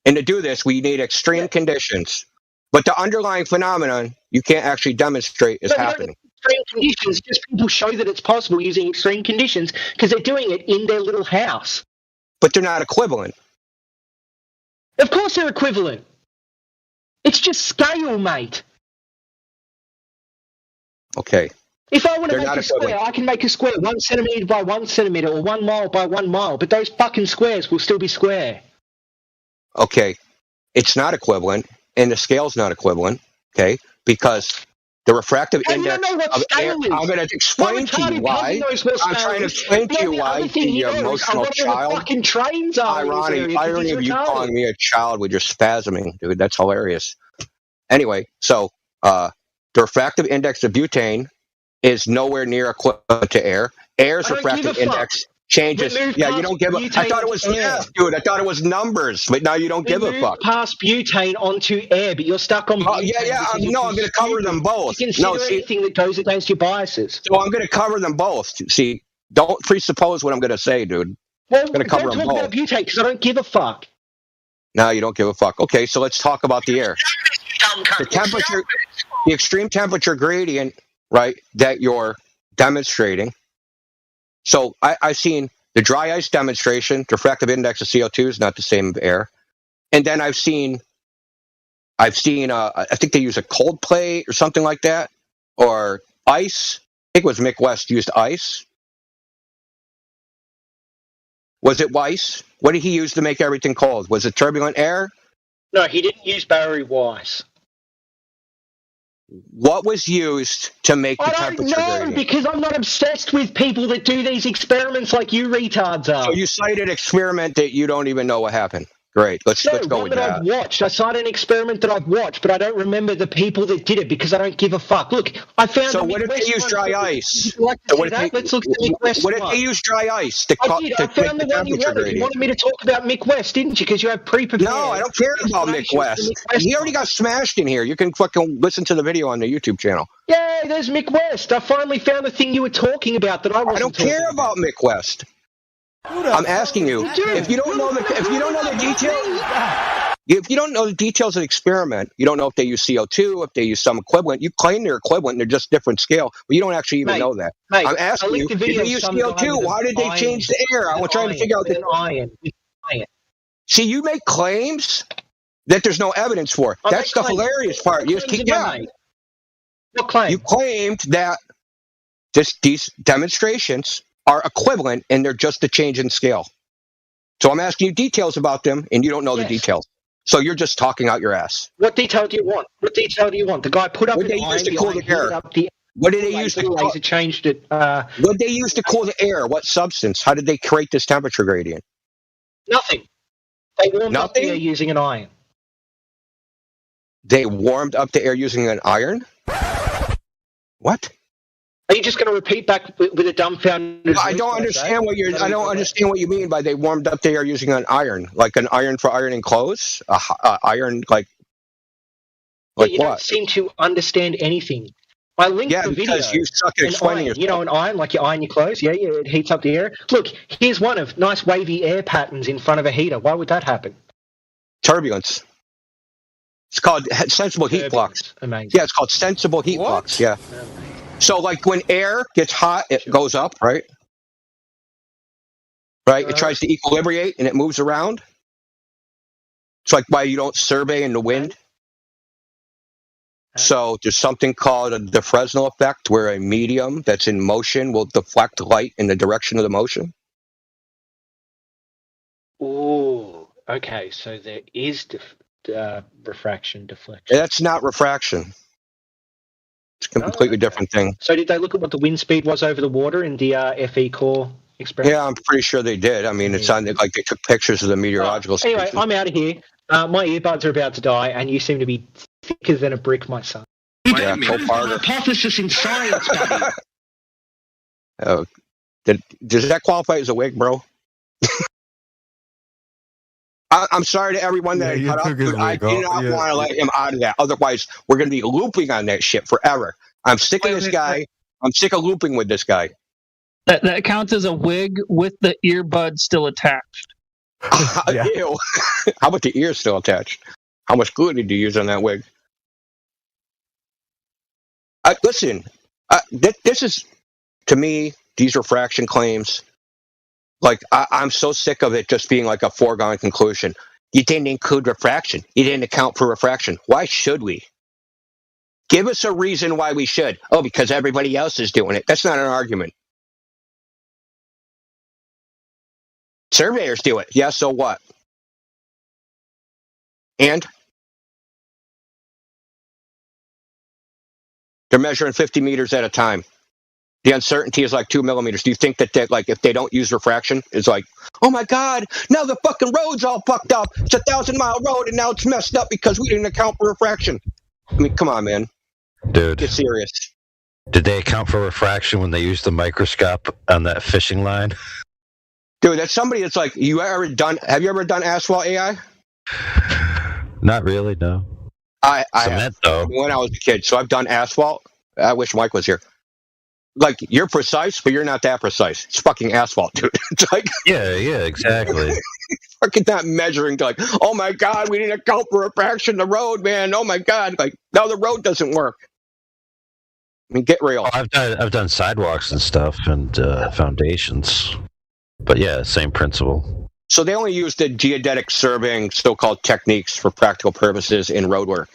And to do this, we need extreme conditions. But the underlying phenomenon, you can't actually demonstrate is happening. Extreme conditions, just people show that it's possible using extreme conditions because they're doing it in their little house. But they're not equivalent. Of course they're equivalent. It's just scale, mate. Okay. If I want to make a square, I can make a square 1 centimetre by 1 centimetre or 1 mile by 1 mile, but those fucking squares will still be square. Okay. It's not equivalent. And the scale's not equivalent, okay? Because The refractive Hey, you index don't know what of air. scale is. I'm going to explain to you why. I'm trying to explain to you why the emotional child. Fucking trains are Irony of you calling me a child with your spasming, dude. That's hilarious. Anyway, so the refractive index of butane is nowhere near equivalent to air. Air's refractive index changes. Yeah, you don't give a. I thought it was math, dude. I thought it was numbers, but now you don't give a fuck. Past butane onto air, but you're stuck on butane. I'm going to cover them both. You consider anything that goes against your biases. So I'm going to cover them both. See, don't presuppose what I'm going to say, dude. Well, I'm going to cover don't them talk both. about butane because I don't give a fuck. No, you don't give a fuck. Okay, so let's talk about the air. The temperature, the extreme temperature gradient, right, that you're demonstrating. So I've seen the dry ice demonstration. The refractive index of CO2 is not the same as air. And then I've seen I think they use a cold plate or something like that, or ice. I think it was Mick West used ice. Was it Weiss? What did he use to make everything cold? Was it turbulent air? No, he didn't use Barry Weiss. What was used to make the temperature gradient? I don't know, because I'm not obsessed with people that do these experiments like you retards are. So you cited an experiment that you don't even know what happened. Great, let's go with that. I've watched. I cited an experiment that I've watched, but I don't remember the people that did it because I don't give a fuck. Look, I found. So what if they use dry ice? Let's look at the Mick West. What if they use dry ice? I found the one you wanted. You wanted me to talk about Mick West, didn't you? Because you have pre-prepared. No, I don't care about Mick West. He already got smashed in here. You can fucking listen to the video on the YouTube channel. Yeah, there's Mick West. I finally found the thing you were talking about that I wasn't. I don't care about Mick West. I'm asking you, if you don't know the details of the experiment, you don't know if they use CO2, if they use some equivalent. You claim they're equivalent, and they're just different scale, but you don't actually even know that. I'm asking you, if they use CO2, why did they change the air? I'm trying to figure out the iron. See, you make claims that there's no evidence for. That's the hilarious part. You just keep What claim? You claimed that these demonstrations are equivalent and they're just a change in scale. So I'm asking you details about them and you don't know the details. So you're just talking out your ass. What detail do you want? The guy put up an iron. What did they use to cool the air? What did they use to laser changed it? What did they use to cool the air? What substance? How did they create this temperature gradient? Nothing. They warmed up the air using an iron. They warmed up the air using an iron? What? Are you just going to repeat back with a dumbfounded? I don't understand what you're. I don't understand what you mean by they warmed up the air using an iron, like an iron for ironing clothes. Iron, like you what? You don't seem to understand anything. I linked the video. Because you suck at explaining yourself. You know, an iron, like you iron your clothes. Yeah, it heats up the air. Look, here's one of nice wavy air patterns in front of a heater. Why would that happen? Turbulence. It's called sensible heat flux. Amazing. Yeah, it's called sensible heat flux. Yeah. So, like when air gets hot, it goes up, right? Right? It tries to equilibrate and it moves around. It's like why you don't survey in the wind. So there's something called the Fresnel effect, where a medium that's in motion will deflect light in the direction of the motion. Oh, okay. So there is refraction, deflection. That's not refraction. It's a completely different thing. So did they look at what the wind speed was over the water in the FE core experiment? Yeah, I'm pretty sure they did. I mean, it's on like they took pictures of the meteorological Anyway, stations. I'm out of here. My earbuds are about to die, and you seem to be thicker than a brick, my son. Yeah, Hypothesis in science, buddy. Oh, does that qualify as a wig, bro? I'm sorry to everyone that cut up. I do not want to let him out of that. Otherwise, we're going to be looping on that shit forever. I'm sick of this guy. I'm sick of looping with this guy. That counts as a wig with the earbud still attached. Ew. How about the ear still attached? How much glue did you use on that wig? Listen, this is, to me, these refraction claims. Like, I'm so sick of it just being like a foregone conclusion. You didn't include refraction. You didn't account for refraction. Why should we? Give us a reason why we should. Oh, because everybody else is doing it. That's not an argument. Surveyors do it. Yeah, so what? And? They're measuring 50 meters at a time. The uncertainty is like 2 millimeters. Do you think that like if they don't use refraction, it's like, oh my God, now the fucking road's all fucked up. It's a 1,000-mile road and now it's messed up because we didn't account for refraction. I mean, come on, man. Dude. Get serious. Did they account for refraction when they used the microscope on that fishing line? Dude, that's somebody that's like, have you ever done asphalt AI? Not really, no. I Cement, have, though. when I was a kid. So I've done asphalt. I wish Mike was here. Like, you're precise, but you're not that precise. It's fucking asphalt, dude. It's like, yeah, exactly. fucking not measuring to like, oh my God, we need to account for refraction of the road, man. Oh my God. Like, no, the road doesn't work. I mean, get real. Oh, I've done sidewalks and stuff and foundations. But yeah, same principle. So they only use the geodetic surveying so-called techniques for practical purposes in road work.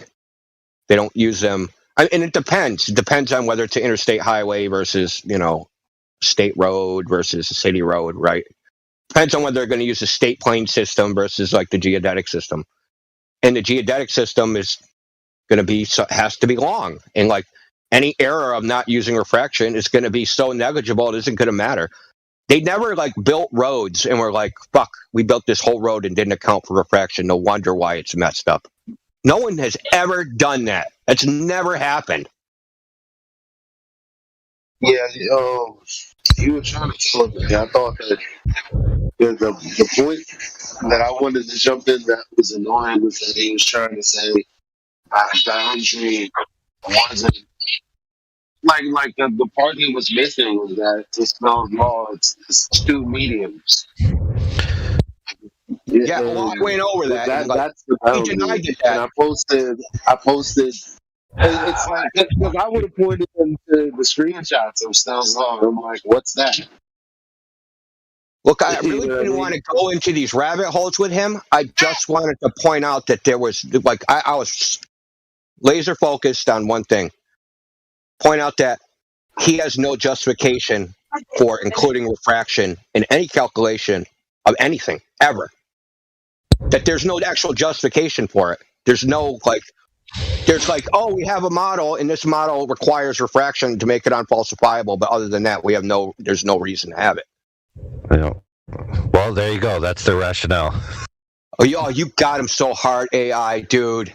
They don't use them. And it depends. It depends on whether it's an interstate highway versus, state road versus a city road, right? Depends on whether they're going to use a state plane system versus like the geodetic system. And the geodetic system is going to has to be long. And like any error of not using refraction is going to be so negligible, it isn't going to matter. They never like built roads and were like, fuck, we built this whole road and didn't account for refraction. No wonder why it's messed up. No one has ever done that. That's never happened. Yeah, you were trying to tell me. I thought that the point that I wanted to jump in that was annoying was that he was trying to say boundary wasn't like the part he was missing was that to Snell's law it's two mediums. Yeah, well, I went over that. That's the boundary. Denied it that. And I posted. It's like because I would have pointed them to the screenshots of Snell's law. I'm like, what's that? Look, I really didn't want to go into these rabbit holes with him. I just wanted to point out that there was like I was laser focused on one thing. Point out that he has no justification for including refraction in any calculation of anything ever. That there's no actual justification for it. There's oh, we have a model and this model requires refraction to make it unfalsifiable, but other than that, there's no reason to have it. Yeah. Well, there you go. That's the rationale. Oh, you got him so hard, AI, dude.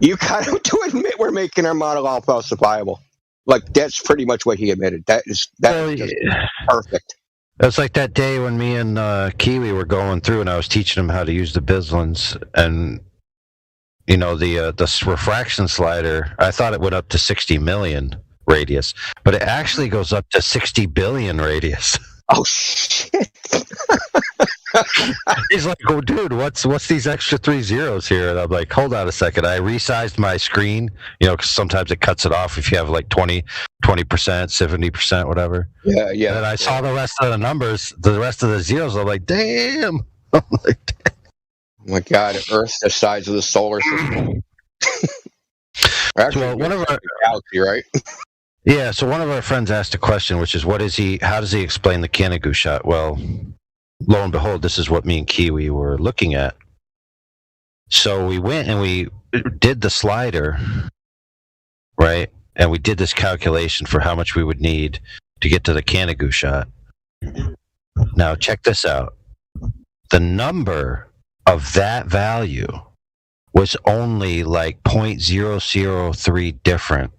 You got him to admit we're making our model unfalsifiable. Like, that's pretty much what he admitted. That is perfect. It's like that day when me and Kiwi were going through and I was teaching him how to use the Bislins and, the refraction slider, I thought it went up to 60 million radius, but it actually goes up to 60 billion radius. Oh, shit. He's like, oh, dude, what's these extra 3 zeros here? And I'm like, hold on a second. I resized my screen, because sometimes it cuts it off if you have like 20%, 70%, whatever. Yeah. And then I saw the rest of the numbers, the rest of the zeros. I'm like, damn. Oh my God, Earth's the size of the solar system. Actually, well, one of our galaxy, right? Yeah, so one of our friends asked a question, which is, how does he explain the Canigou shot? Well, lo and behold, this is what me and Kiwi were looking at. So we went and we did the slider, right? And we did this calculation for how much we would need to get to the Canigou shot. Now, check this out. The number of that value was only like 0.003 different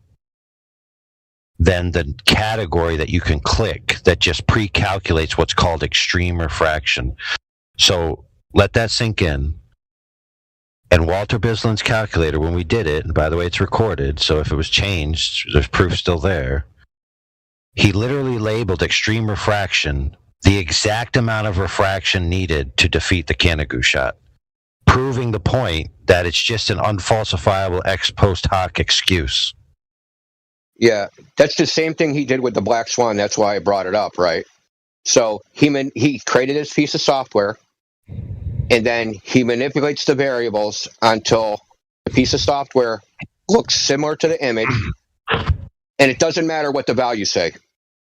than the category that you can click that just pre-calculates what's called extreme refraction. So let that sink in. And Walter Bislin's calculator, when we did it, and by the way, it's recorded, so if it was changed, there's proof still there. He literally labeled extreme refraction the exact amount of refraction needed to defeat the Canigou shot, proving the point that it's just an unfalsifiable ex post hoc excuse. Yeah, that's the same thing he did with the Black Swan. That's why I brought it up, right? So he created this piece of software, and then he manipulates the variables until the piece of software looks similar to the image, and it doesn't matter what the values say.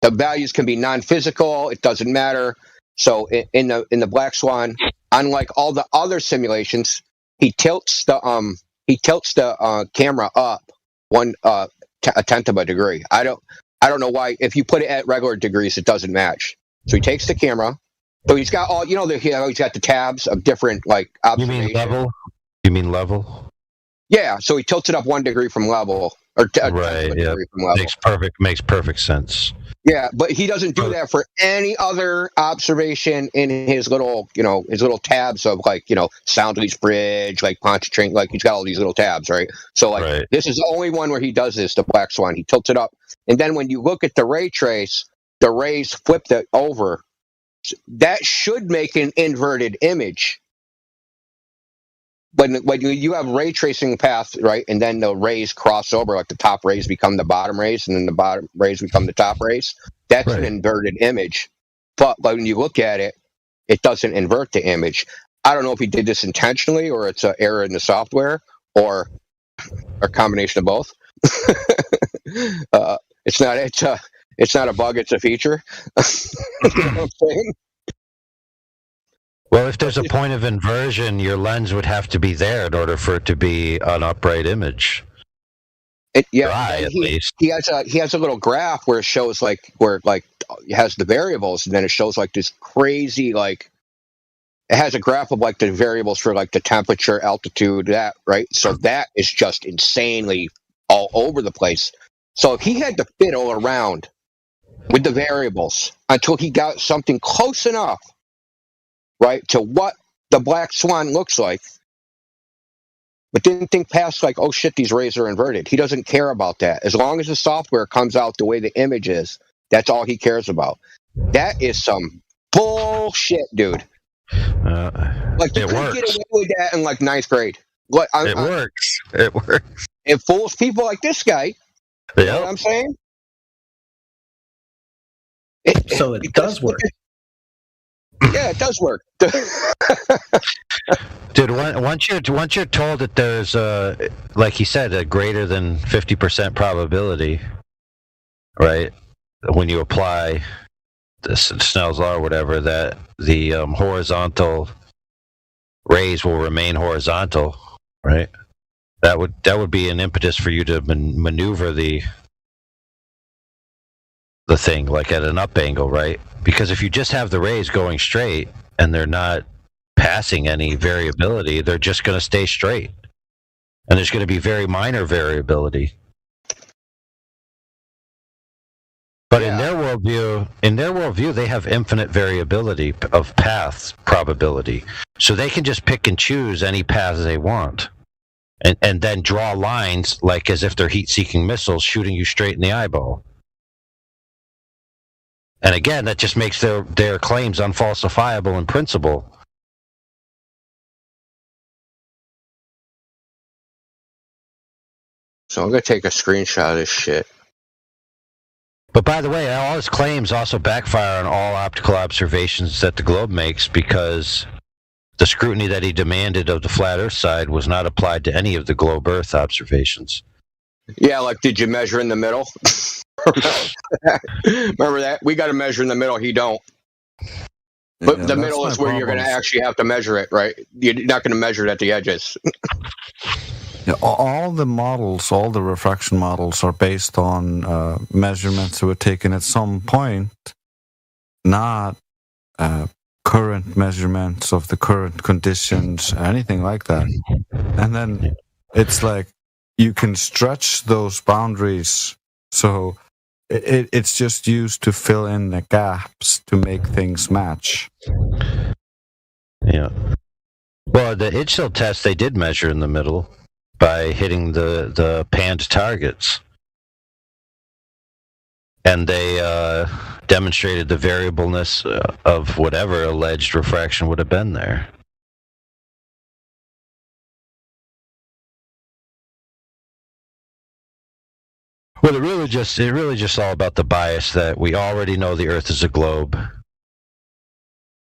The values can be non-physical. It doesn't matter. So in the Black Swan, unlike all the other simulations, he tilts the camera up 10 a tenth of a degree. I don't know why. If you put it at regular degrees, it doesn't match. So he takes the camera. So he's got all, he's got the tabs of different like observation. You mean level? You mean level? Yeah. So he tilts it up 1 degree from level, or right? Yeah, from level. Makes perfect sense. Yeah, but he doesn't do that for any other observation in his little, his little tabs of like, Soundleach Bridge, like Pontchartrain, like he's got all these little tabs, right? So like this is the only one where he does this, the Black Swan. He tilts it up, and then when you look at the ray trace, the rays flipped it over. That should make an inverted image. When you have ray tracing paths, right, and then the rays cross over, like the top rays become the bottom rays, and then the bottom rays become the top rays. That's an inverted image. But when you look at it, it doesn't invert the image. I don't know if he did this intentionally, or it's an error in the software, or a combination of both. It's not a bug; it's a feature. You know what I'm saying? Well, if there's a point of inversion, your lens would have to be there in order for it to be an upright image. At least. He has a little graph where it shows it has the variables, and then it shows like this crazy it has a graph of like the variables for like the temperature, altitude, that, right? So that is just insanely all over the place. So if he had to fiddle around with the variables until he got something close enough, right, to what the Black Swan looks like, but didn't think past like, oh shit, these rays are inverted. He doesn't care about that. As long as the software comes out the way the image is, that's all he cares about. That is some bullshit, dude. Like you couldn't get away with that in like 9th grade. It works. It works. It fools people like this guy. You know what I'm saying? So it does work. Yeah, it does work. Dude, once you're told that there's like he said, a greater than 50% probability, right? When you apply Snell's law or whatever, that the horizontal rays will remain horizontal, right? That would be an impetus for you to maneuver the thing like at an up angle, right? Because if you just have the rays going straight and they're not passing any variability, they're just going to stay straight, and there's going to be very minor variability. But in their worldview, they have infinite variability of paths probability, so they can just pick and choose any paths they want, and then draw lines like as if they're heat-seeking missiles shooting you straight in the eyeball. And again, that just makes their claims unfalsifiable in principle. So I'm going to take a screenshot of this shit. But by the way, all his claims also backfire on all optical observations that the globe makes, because the scrutiny that he demanded of the flat Earth side was not applied to any of the globe Earth observations. Yeah, like, did you measure in the middle? Remember that? We got to measure in the middle. He don't. But the middle is where you're going to actually have to measure it, right? You're not going to measure it at the edges. Yeah, all the models, all the refraction models are based on measurements that were taken at some point, not current measurements of the current conditions, anything like that. And then it's like you can stretch those boundaries, so it's just used to fill in the gaps to make things match. Yeah. Well, the Hitchell test, they did measure in the middle by hitting the panned targets. And they demonstrated the variableness of whatever alleged refraction would have been there. Well, it really just all about the bias that we already know the Earth is a globe.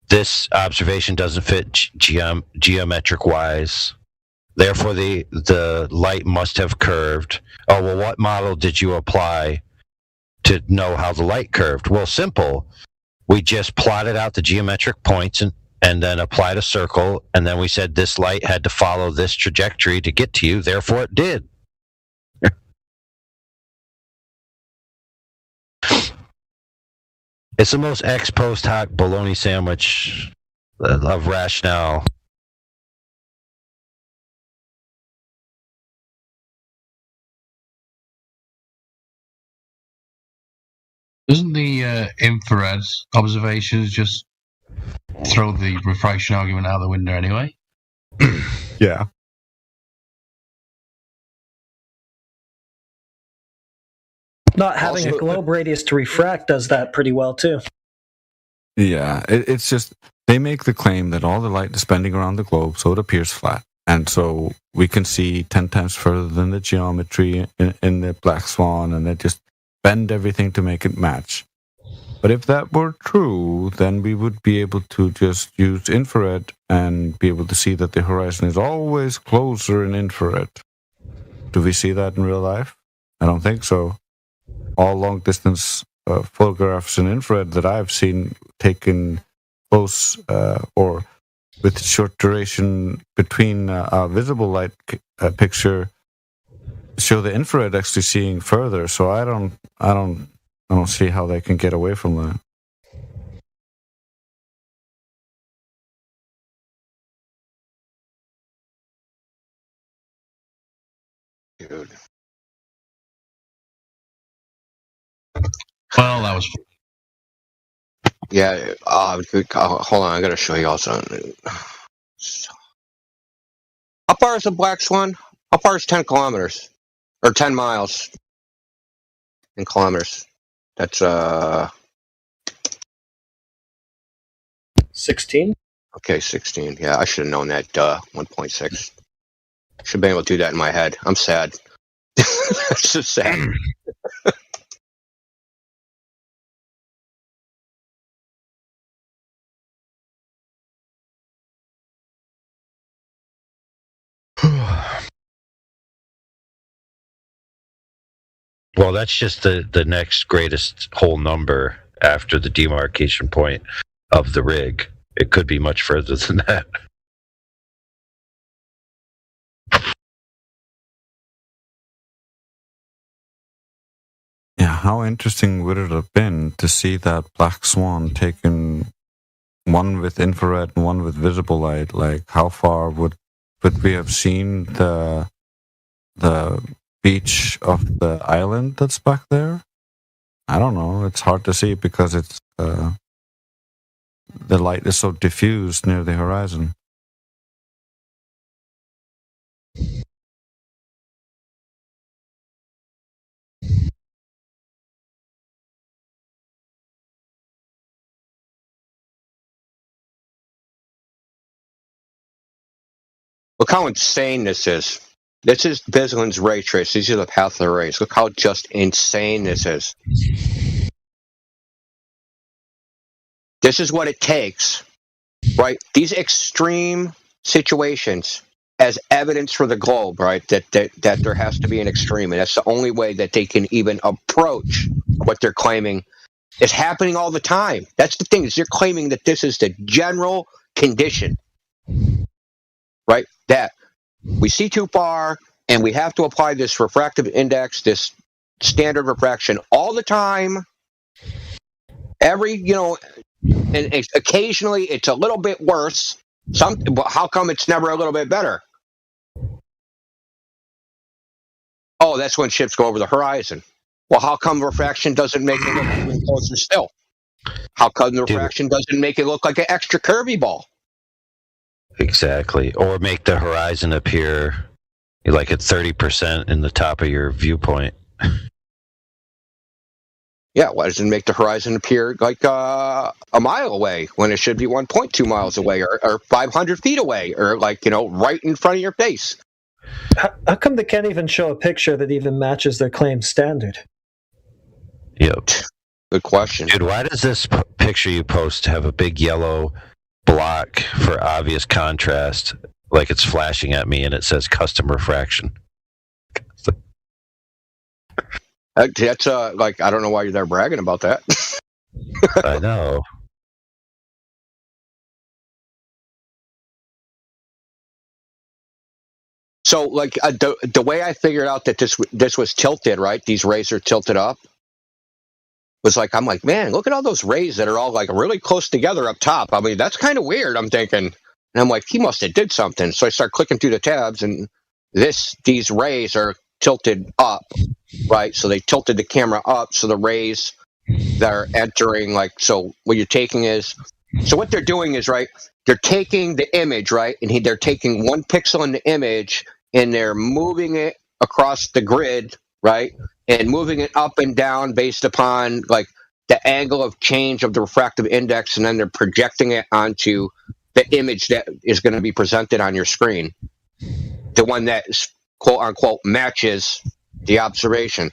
This observation doesn't fit geometric-wise. Therefore, the light must have curved. Oh, well, what model did you apply to know how the light curved? Well, simple. We just plotted out the geometric points and then applied a circle, and then we said this light had to follow this trajectory to get to you. Therefore, it did. It's the most ex post hoc bologna sandwich of rationale. Doesn't the infrared observations just throw the refraction argument out the window anyway? Yeah. Not having a globe radius to refract does that pretty well too. Yeah, it's just they make the claim that all the light is bending around the globe, so it appears flat, and so we can see 10 times further than the geometry in the Black Swan, and they just bend everything to make it match. But if that were true, then we would be able to just use infrared and be able to see that the horizon is always closer in infrared. Do we see that in real life? I don't think so. All long-distance photographs in infrared that I've seen taken close or with short duration between a visible light picture show the infrared actually seeing further. So I don't see how they can get away from that. Dude. Well, that was. Yeah. Hold on. I gotta show you all something. How far is the Black Swan? How far is 10 kilometers or 10 miles in kilometers? That's 16. Okay, 16. Yeah, I should have known that. 1.6. Should have been able to do that in my head. I'm sad. That's just sad. Well, that's just the next greatest whole number after the demarcation point of the rig. It could be much further than that. Yeah, how interesting would it have been to see that Black Swan taken, one with infrared and one with visible light? Like, how far would we have seen the beach of the island that's back there? I don't know. It's hard to see because it's the light is so diffused near the horizon. Look how insane this is. This is Bislin's ray trace. These are the path of the rays. Look how just insane this is. This is what it takes, right? These extreme situations as evidence for the globe, right? That there has to be an extreme, and that's the only way that they can even approach what they're claiming is happening all the time. That's the thing, is you're claiming that this is the general condition, right? That we see too far, and we have to apply this refractive index, this standard refraction all the time. And occasionally it's a little bit worse. How come it's never a little bit better? Oh, that's when ships go over the horizon. Well, how come refraction doesn't make it look even closer still? How come the refraction doesn't make it look like an extra curvy ball? Exactly. Or make the horizon appear like at 30% in the top of your viewpoint. Yeah, why doesn't it make the horizon appear like a mile away when it should be 1.2 miles away or 500 feet away or right in front of your face? How come they can't even show a picture that even matches their claimed standard? Yep. Good question. Dude, why does this picture you post have a big yellow block for obvious contrast? Like it's flashing at me and it says custom refraction. That's I don't know why you're there bragging about that. I know. So the way I figured out that this was tilted, right? These rays are tilted up. was like, I'm like, man, look at all those rays that are all like really close together up top. I mean, that's kind of weird, I'm thinking. And I'm like, he must have did something. So I start clicking through the tabs, and these rays are tilted up, right? So they tilted the camera up, so the rays that are entering, like, so what you're taking is, so what they're doing is, right, they're taking the image, right, and they're taking 1 pixel in the image, and they're moving it across the grid, right, and moving it up and down based upon, like, the angle of change of the refractive index, and then they're projecting it onto the image that is going to be presented on your screen, the one that, quote-unquote, matches the observation,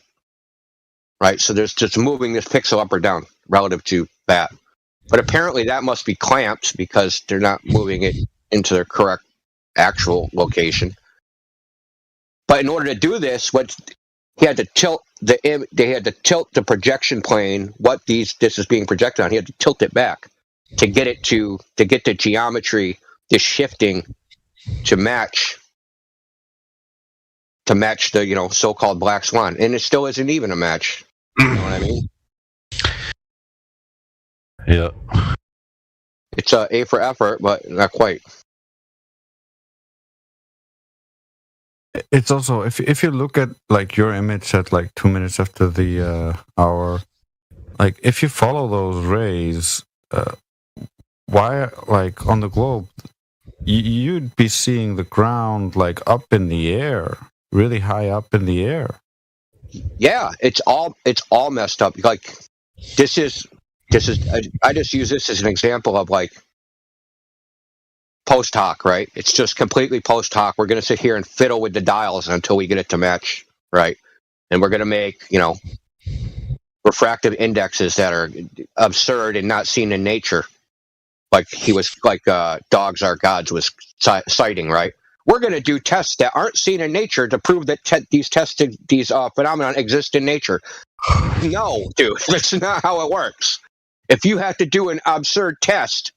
right? So there's just moving this pixel up or down relative to that. But apparently that must be clamped because they're not moving it into their correct actual location. But in order to do this, he had to tilt the projection plane. This is being projected on. He had to tilt it back to get the geometry, the shifting to match the so-called black swan, and it still isn't even a match. You know what I mean? Yeah. It's A for effort, but not quite. It's also, if you look at like your image at like 2 minutes after the hour, like if you follow those rays, why, like on the globe, you'd be seeing the ground like up in the air, really high up in the air. Yeah, it's all messed up. Like this is I just use this as an example of like post hoc, right? It's just completely post hoc. We're going to sit here and fiddle with the dials until we get it to match, right? And we're going to make, refractive indexes that are absurd and not seen in nature. Like Dogs Are Gods was citing, right? We're going to do tests that aren't seen in nature to prove that these phenomena exist in nature. No, dude, that's not how it works. If you have to do an absurd test,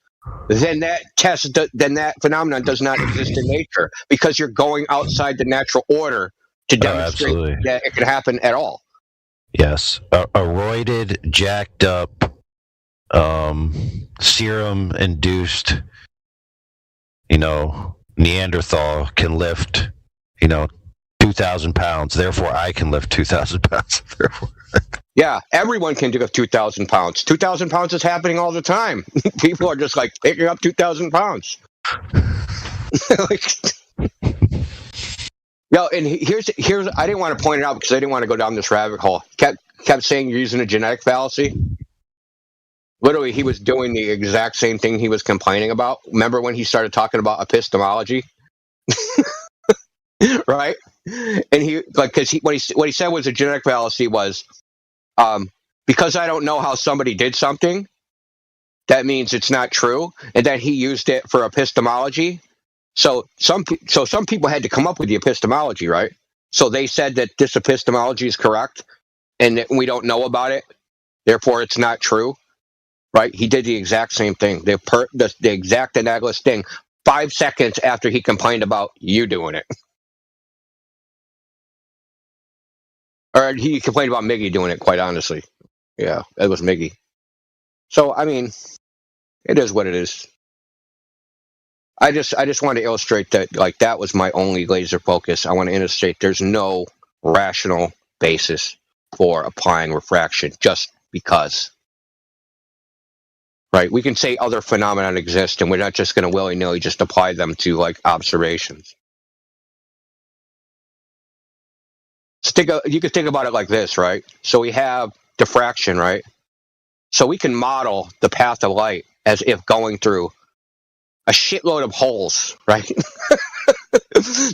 then that phenomenon does not exist in nature because you're going outside the natural order to demonstrate that it can happen at all. Yes, a roided, jacked up, serum-induced, Neanderthal can lift, 2,000 pounds. Therefore, I can lift 2,000 pounds. Therefore, yeah, everyone can lift 2,000 pounds. 2,000 pounds is happening all the time. People are just like picking up 2,000 pounds. And here's I didn't want to point it out because I didn't want to go down this rabbit hole. Kept saying you're using a genetic fallacy. Literally, he was doing the exact same thing he was complaining about. Remember when he started talking about epistemology? Right? And what he said was a genetic fallacy was, because I don't know how somebody did something, that means it's not true, and that he used it for epistemology. So some people had to come up with the epistemology, right? So they said that this epistemology is correct, and that we don't know about it, therefore it's not true, right? He did the exact same thing, the exact analogous thing, 5 seconds after he complained about you doing it. Or he complained about Miggy doing it, quite honestly. Yeah, it was Miggy. So, I mean, it is what it is. I just want to illustrate that, like, that was my only laser focus. I want to illustrate there's no rational basis for applying refraction just because. Right? We can say other phenomena exist, and we're not just going to willy-nilly just apply them to, like, observations. You could think about it like this, right? So we have diffraction, right? So we can model the path of light as if going through a shitload of holes, right?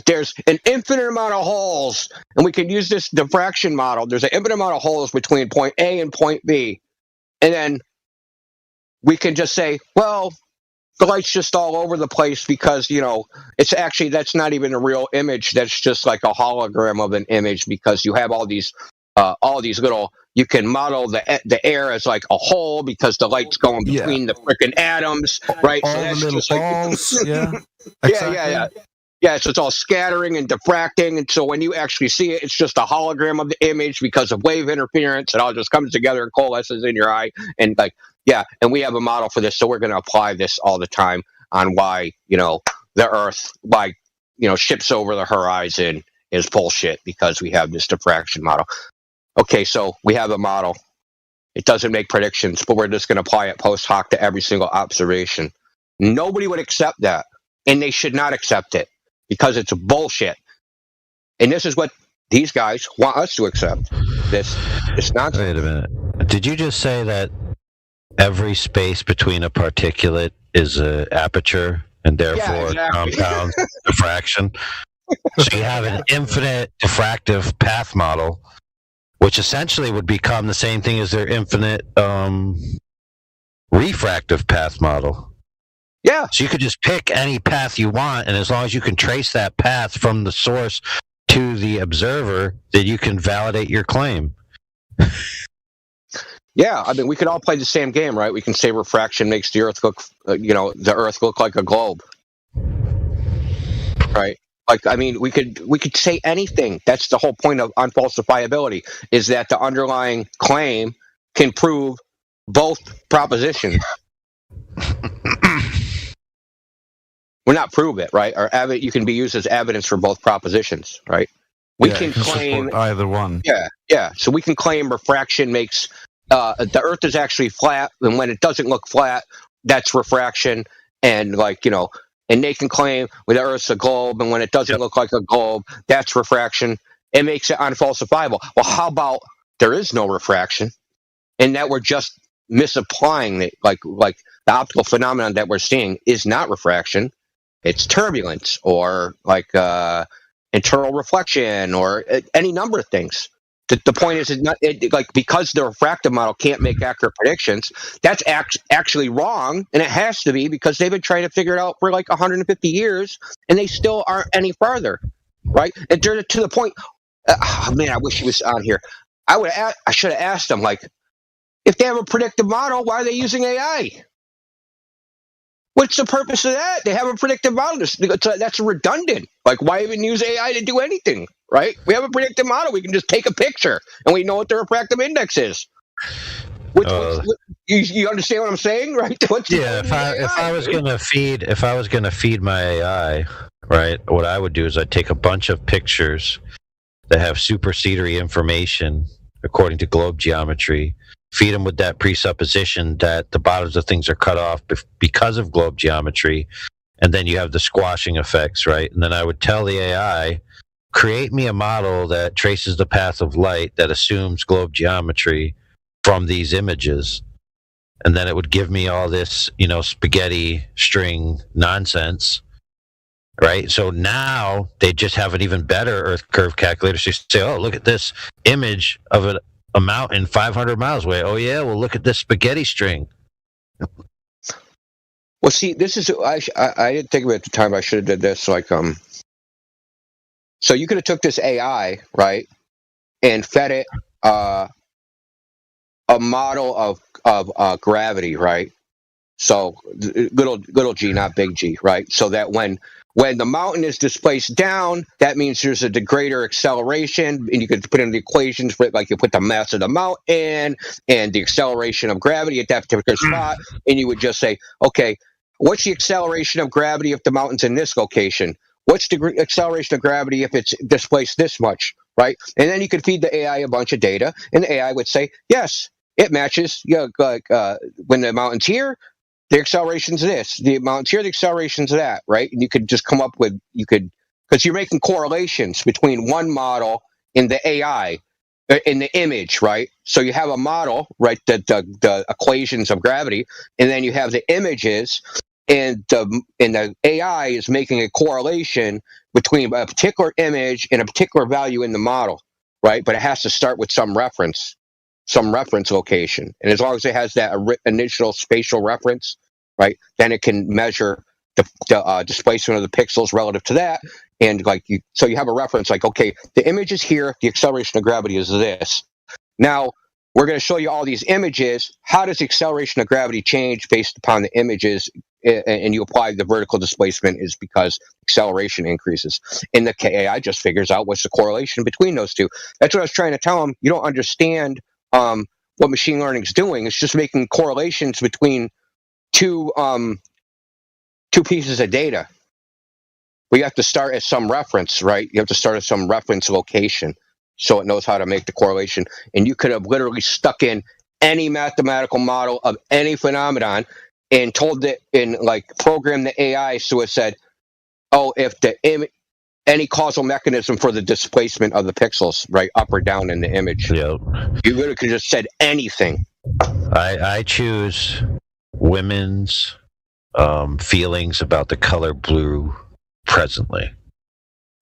There's an infinite amount of holes, and we can use this diffraction model. There's an infinite amount of holes between point A and point B. And then we can just say, well, the light's just all over the place because, it's actually, that's not even a real image. That's just like a hologram of an image because you have all these little, you can model the air as like a hole because the light's going between the freaking atoms, right? All so that's the little just balls, like, yeah. Exactly. Yeah. Yeah, so it's all scattering and diffracting, and so when you actually see it, it's just a hologram of the image because of wave interference. It all just comes together and coalesces in your eye, and and we have a model for this, so we're going to apply this all the time on why the Earth, ships over the horizon is bullshit because we have this diffraction model. Okay, so we have a model. It doesn't make predictions, but we're just going to apply it post hoc to every single observation. Nobody would accept that, and they should not accept it. Because it's bullshit. And this is what these guys want us to accept. This nonsense. Wait a minute. Did you just say that every space between a particulate is an aperture and therefore compounds diffraction? So you have an infinite diffractive path model, which essentially would become the same thing as their infinite refractive path model. Yeah. So you could just pick any path you want, and as long as you can trace that path from the source to the observer, then you can validate your claim. Yeah, I mean, we could all play the same game, right? We can say refraction makes the Earth look, the Earth look like a globe, right? Like, I mean, we could say anything. That's the whole point of unfalsifiability, is that the underlying claim can prove both propositions. Well, not prove it, right? Or you can be used as evidence for both propositions, right? We can claim either one. Yeah. So we can claim refraction makes the Earth is actually flat, and when it doesn't look flat, that's refraction. And and they can claim the Earth's a globe, and when it doesn't look like a globe, that's refraction. It makes it unfalsifiable. Well, how about there is no refraction, and that we're just misapplying it? Like the optical phenomenon that we're seeing is not refraction. It's turbulence, or internal reflection, or any number of things. The point is, because the refractive model can't make accurate predictions, that's actually wrong, and it has to be, because they've been trying to figure it out for 150 years, and they still aren't any farther, right? And to the point, man, I wish he was on here. I should have asked them, if they have a predictive model, why are they using AI? What's the purpose of that? They have a predictive model. That's redundant. Why even use AI to do anything, right? We have a predictive model. We can just take a picture, and we know what the refractive index is. You understand what I'm saying, right? If I was gonna feed my AI, right, what I would do is I'd take a bunch of pictures that have supersedery information according to globe geometry, feed them with that presupposition that the bottoms of things are cut off because of globe geometry, and then you have the squashing effects, right? And then I would tell the AI, create me a model that traces the path of light that assumes globe geometry from these images, and then it would give me all this, spaghetti string nonsense, right? So now they just have an even better Earth curve calculator. So you say, oh, look at this image of a mountain 500 miles away. Oh yeah, well, look at this spaghetti string. Well, see, this is I didn't think of it at the time. I should have did this. So you could have took this AI, right, and fed it a model of gravity, right? So little g, not big G, right? So that when the mountain is displaced down, that means there's a greater acceleration, and you could put in the equations for it, you put the mass of the mountain and the acceleration of gravity at that particular spot, and you would just say, okay, what's the acceleration of gravity if the mountain's in this location? What's the acceleration of gravity if it's displaced this much, right? And then you could feed the AI a bunch of data, and the AI would say, yes, it matches. When the mountain's here, the acceleration's this. The mountain's here, the acceleration's that, right? And you could just come up with, because you're making correlations between one model in the AI, in the image, right? So you have a model, right, the equations of gravity, and then you have the images, and the AI is making a correlation between a particular image and a particular value in the model, right? But it has to start with some reference location. And as long as it has that initial spatial reference, right, then it can measure the displacement of the pixels relative to that. And so you have a reference okay, the image is here, the acceleration of gravity is this. Now, we're going to show you all these images. How does the acceleration of gravity change based upon the images and you apply the vertical displacement is because acceleration increases. And the AI just figures out what's the correlation between those two. That's what I was trying to tell them. You don't understand what machine learning is doing. It's just making correlations between two pieces of data. But you have to start at some reference, right? You have to start at some reference location so it knows how to make the correlation. And you could have literally stuck in any mathematical model of any phenomenon and told it in programmed the AI so it said, oh, if any causal mechanism for the displacement of the pixels, right, up or down in the image. Yep. You literally could have just said anything. I choose women's feelings about the color blue presently.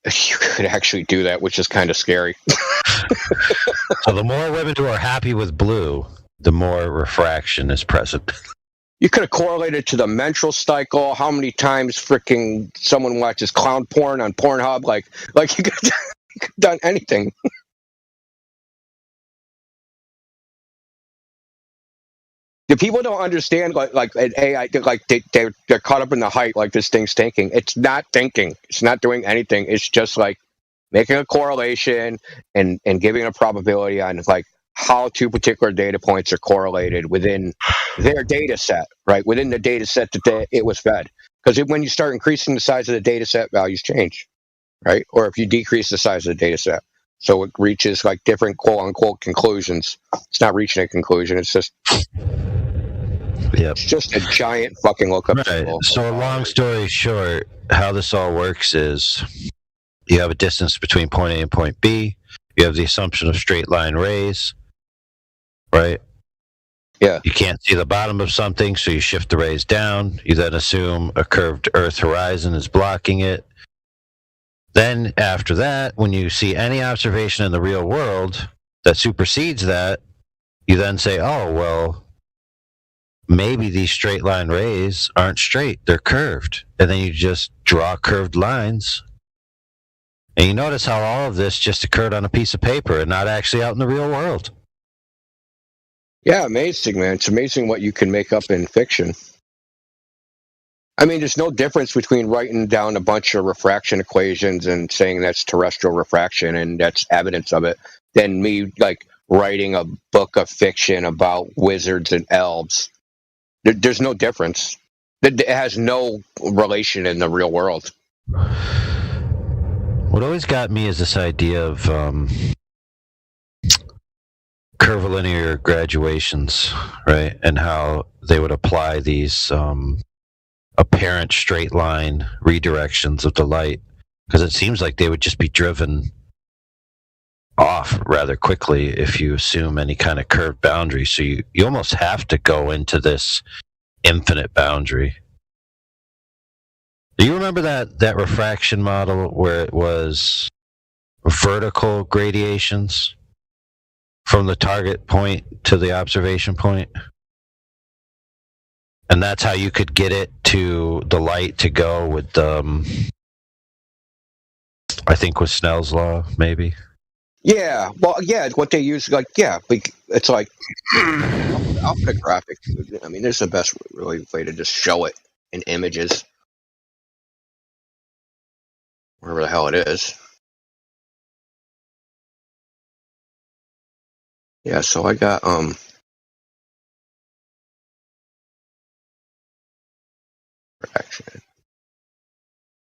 You could actually do that, which is kind of scary. So the more women who are happy with blue, the more refraction is present. You could have correlated to the menstrual cycle, how many times freaking someone watches clown porn on Pornhub. Like you could have done anything. The people don't understand like AI, they're caught up in the hype like this thing's thinking. It's not thinking. It's not doing anything. It's just like making a correlation and giving a probability on like how two particular data points are correlated within their data set, right? Within the data set that it was fed. Because when you start increasing the size of the data set, values change, right? Or if you decrease the size of the data set. So it reaches like different quote unquote conclusions. It's not reaching a conclusion. It's just It's just a giant fucking lookup table. So long story short, how this all works is you have a distance between point A and point B. You have the assumption of straight line rays, right? Yeah. You can't see the bottom of something, so you shift the rays down. You then assume a curved Earth horizon is blocking it. Then after that, when you see any observation in the real world that supersedes that, you then say, oh, well, maybe these straight line rays aren't straight, they're curved. And then you just draw curved lines. And you notice how all of this just occurred on a piece of paper and not actually out in the real world. Yeah, amazing, man. It's amazing what you can make up in fiction. I mean, there's no difference between writing down a bunch of refraction equations and saying that's terrestrial refraction and that's evidence of it than me, like, writing a book of fiction about wizards and elves. There's no difference. It has no relation in the real world. What always got me is this idea of curvilinear graduations, right? And how they would apply these apparent straight line redirections of the light, because it seems like they would just be driven off rather quickly if you assume any kind of curved boundary. So you almost have to go into this infinite boundary. Do you remember that refraction model where it was vertical gradations from the target point to the observation point? And that's how you could get it to the light to go with I think with Snell's law, maybe. Yeah, well, yeah, what they use, like, yeah, it's like, I'll put a graphic. I mean, there's the best really way to just show it in images. Wherever the hell it is. Yeah, so I got, refraction.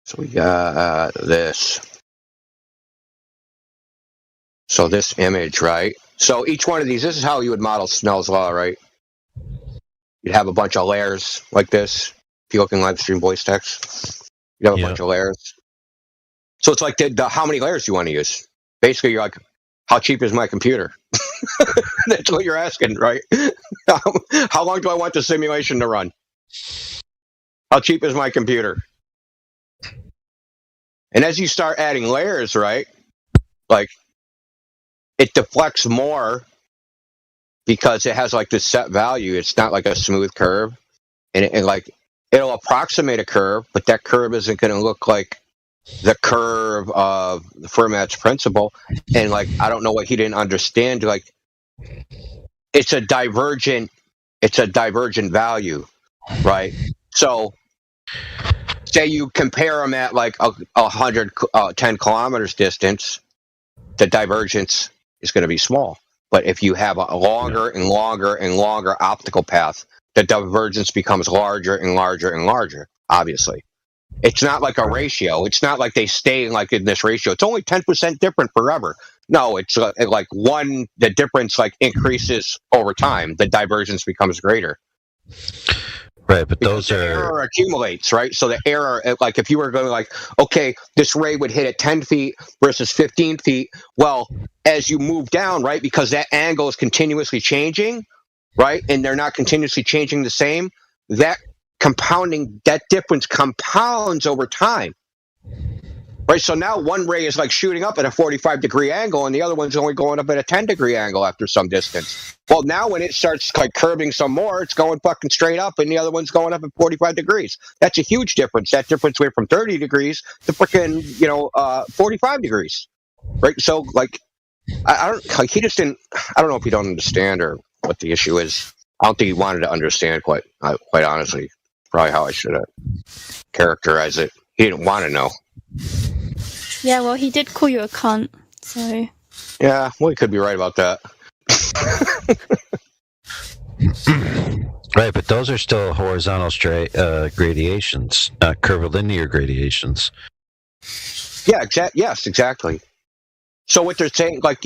So we got this. So this image, right? So each one of these, this is how you would model Snell's law, right? You'd have a bunch of layers like this. If you look in live stream voice text, you'd have a bunch of layers. So it's like the how many layers you want to use. Basically, you're like, how cheap is my computer? That's what you're asking, right? How long do I want the simulation to run? How cheap is my computer? And as you start adding layers, right? Like, it deflects more because it has like this set value. It's not like a smooth curve, and like it'll approximate a curve, but that curve isn't going to look like the curve of the Fermat's principle. And like, I don't know what he didn't understand. Like, it's a divergent value, right? So say you compare them at like 110 kilometers distance, the divergence is going to be small. But if you have a longer and longer and longer optical path, the divergence becomes larger and larger and larger, obviously. It's not like a ratio. It's not like they stay like in this ratio. It's only 10% different forever. No, it's like the difference like increases over time. The divergence becomes greater. Right, but because those are error accumulates, right? So the error, like if you were going like, okay, this ray would hit at 10 feet versus 15 feet. Well, as you move down, right, because that angle is continuously changing, right, and they're not continuously changing the same, that difference compounds over time. Right, so now one ray is like shooting up at a 45-degree angle, and the other one's only going up at a 10-degree angle after some distance. Well, now when it starts like curving some more, it's going fucking straight up, and the other one's going up at 45 degrees. That's a huge difference. That difference went from 30 degrees to freaking 45 degrees. Right, so like I don't like he just didn't. I don't know if he don't understand or what the issue is. I don't think he wanted to understand quite honestly. Probably how I should have characterized it. He didn't want to know. Yeah, well, he did call you a cunt, so... Yeah, well, he could be right about that. right, but those are still horizontal gradations, not curvilinear gradations. Yeah, yes, exactly. So what they're saying, like,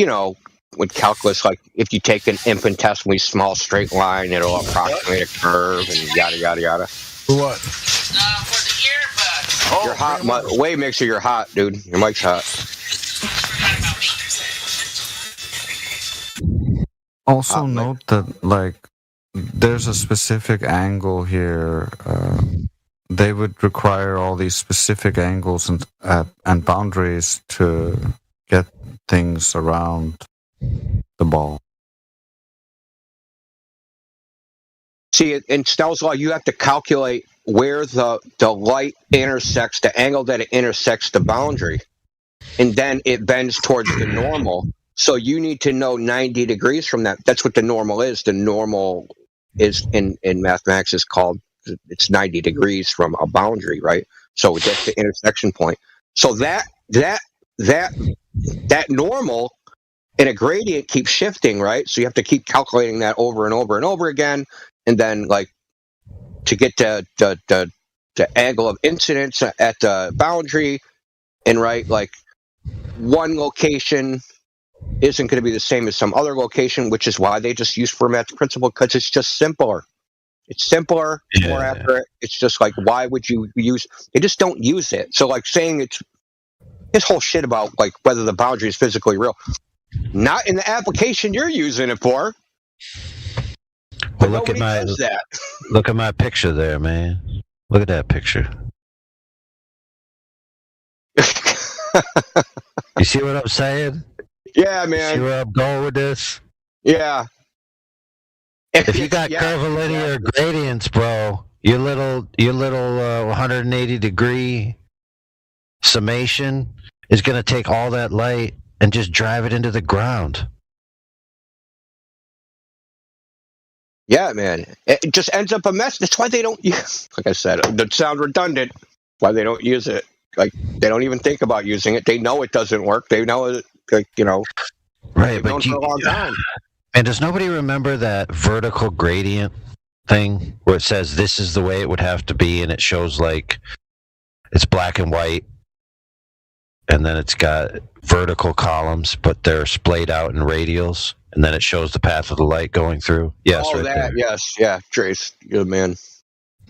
with calculus, like, if you take an infinitesimally small straight line, it'll approximate a curve and yada, yada, yada. What? You're hot. Way Mixer, you're hot, dude. Your mic's hot. Also note that, like, there's a specific angle here. They would require all these specific angles and boundaries to get things around the ball. See, in Snell's law, you have to calculate where the light intersects, the angle that it intersects the boundary, and then it bends towards the normal. So you need to know 90 degrees from that. That's what the normal is. The normal is in mathematics is called, it's 90 degrees from a boundary, right? So that's the intersection point. So that normal in a gradient keeps shifting, right? So you have to keep calculating that over and over and over again. And then, like, to get the angle of incidence at the boundary, and right, like, one location isn't going to be the same as some other location, which is why they just use Fermat's principle, because it's just simpler. It's simpler, more accurate. It's just like, why would you use? They just don't use it. So, like, saying it's this whole shit about like whether the boundary is physically real, not in the application you're using it for. Well, look at my picture there, man. Look at that picture. You see what I'm saying? Yeah, man. See where I'm going with this? Yeah. If you got curvilinear gradients, bro, your little 180 degree summation is going to take all that light and just drive it into the ground. Yeah, man. It just ends up a mess. That's why they don't use, like I said, it doesn't sound redundant, why they don't use it. Like, they don't even think about using it. They know it doesn't work. They know it, like, right, but for a long time. And does nobody remember that vertical gradient thing where it says this is the way it would have to be, and it shows like it's black and white, and then it's got vertical columns, but they're splayed out in radials, and then it shows the path of the light going through. Yes, all right that, there. yes, yeah, Trace, you're the man.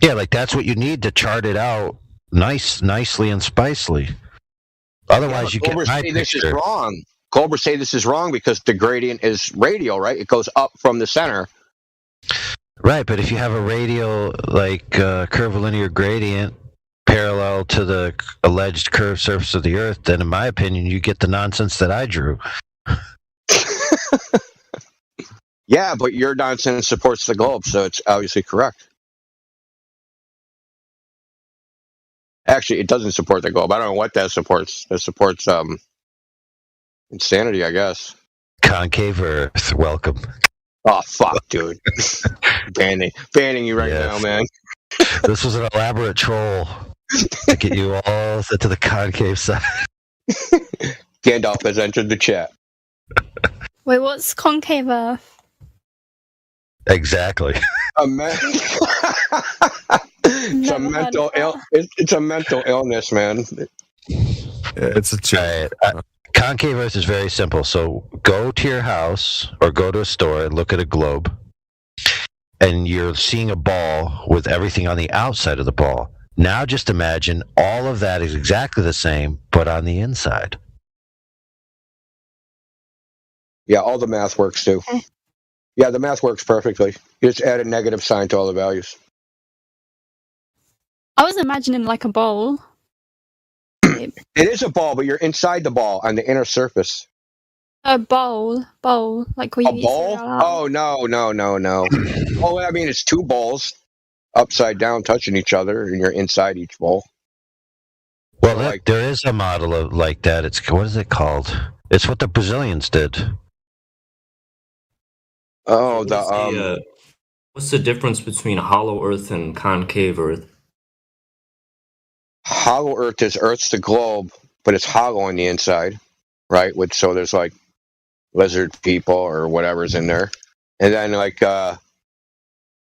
Yeah, like that's what you need to chart it out nicely and spicely. Otherwise, you get my picture. This is wrong. Culver say this is wrong because the gradient is radial, right? It goes up from the center. Right, but if you have a radial, like curvilinear gradient parallel to the alleged curved surface of the Earth, then in my opinion, you get the nonsense that I drew. Yeah, but your nonsense supports the globe, so it's obviously correct. Actually, it doesn't support the globe. I don't know what that supports. That supports insanity, I guess. Concave Earth, welcome. Oh, fuck, dude. banning you right now, man. This was an elaborate troll to get you all set to the concave side. Gandalf has entered the chat. Wait, what's concave Earth? Exactly. It's a mental illness, man. It's a joke. Concave Earth is very simple. So go to your house or go to a store and look at a globe, and you're seeing a ball with everything on the outside of the ball. Now just imagine all of that is exactly the same, but on the inside. Yeah, all the math works too. Yeah, the math works perfectly. You just add a negative sign to all the values. I was imagining like a bowl. It is a ball, but you're inside the ball on the inner surface. A bowl, like we. A bowl? Oh no! Oh, I mean it's two balls upside down touching each other, and you're inside each bowl. Well, there is a model of like that. It's what is it called? It's what the Brazilians did. Oh, what's the difference between hollow Earth and concave Earth? Hollow Earth is Earth's the globe, but it's hollow on the inside, right? So there's like lizard people or whatever's in there, and then like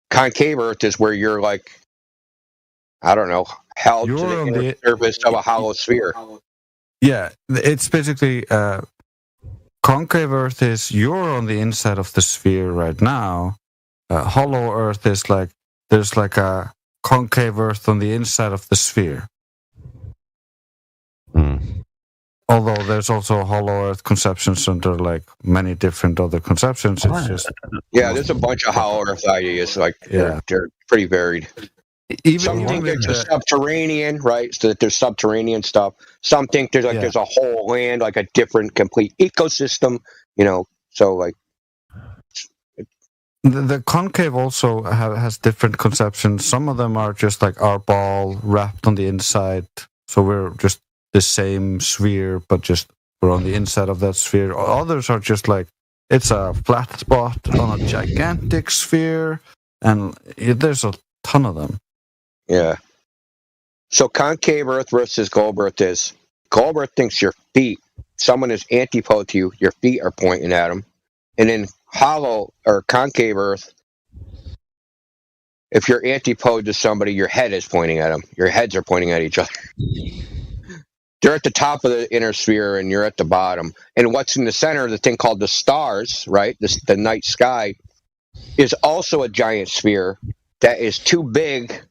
concave Earth is where you're like, I don't know, held to the inner surface of a hollow sphere. Yeah, it's basically concave Earth is you're on the inside of the sphere right now. Hollow Earth is like there's like a concave Earth on the inside of the sphere. Although there's also hollow Earth conceptions under like many different other conceptions. It's just there's a bunch of hollow Earth ideas. Like they're pretty varied. Some think it's a subterranean, right? So that there's subterranean stuff. Some think there's like there's a whole land, like a different, complete ecosystem. You know, so like the concave also has different conceptions. Some of them are just like our ball wrapped on the inside, so we're just the same sphere, but just we're on the inside of that sphere. Others are just like it's a flat spot on a gigantic sphere, and there's a ton of them. Yeah. So concave Earth versus globe Earth is globe Earth thinks your feet, someone is antipode to you, your feet are pointing at them. And in hollow or concave Earth, if you're antipode to somebody, your head is pointing at them. Your heads are pointing at each other. They're at the top of the inner sphere and you're at the bottom. And what's in the center, the thing called the stars, right? The night sky, is also a giant sphere that is too big.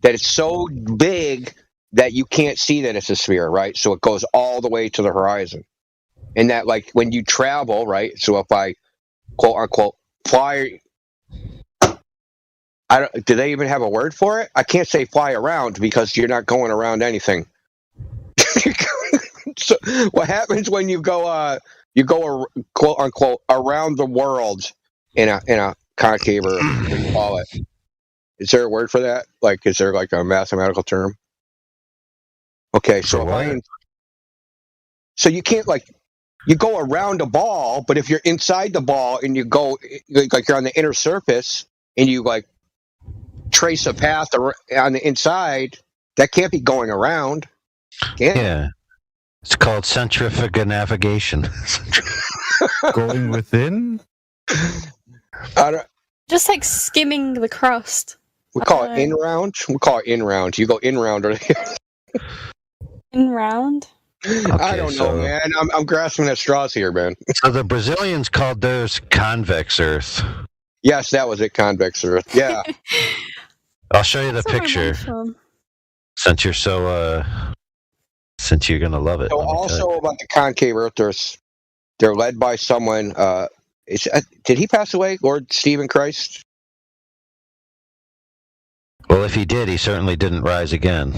That it's so big that you can't see that it's a sphere, right? So it goes all the way to the horizon. And that, like, when you travel, right? So if I, quote unquote, fly, do they even have a word for it? I can't say fly around because you're not going around anything. So what happens when you go, quote unquote, around the world in a concave Earth, what do you call it? Is there a word for that? Like, is there like a mathematical term? Okay, so you can't you go around a ball, but if you're inside the ball and you go like you're on the inner surface and you like trace a path on the inside, that can't be going around. Yeah, it's called centrifugal navigation. Going within. Just like skimming the crust. We call it in round. We call it in round. You go in round or in round. Okay, I don't know, man. I'm grasping at straws here, man. So the Brazilians called theirs convex Earth. Yes, that was it, convex Earth. Yeah. I'll show you the picture. Since you're since you're gonna love it. So also about the concave Earthers, they're led by someone. Did he pass away, Lord Stephen Christ? Well, if he did, he certainly didn't rise again.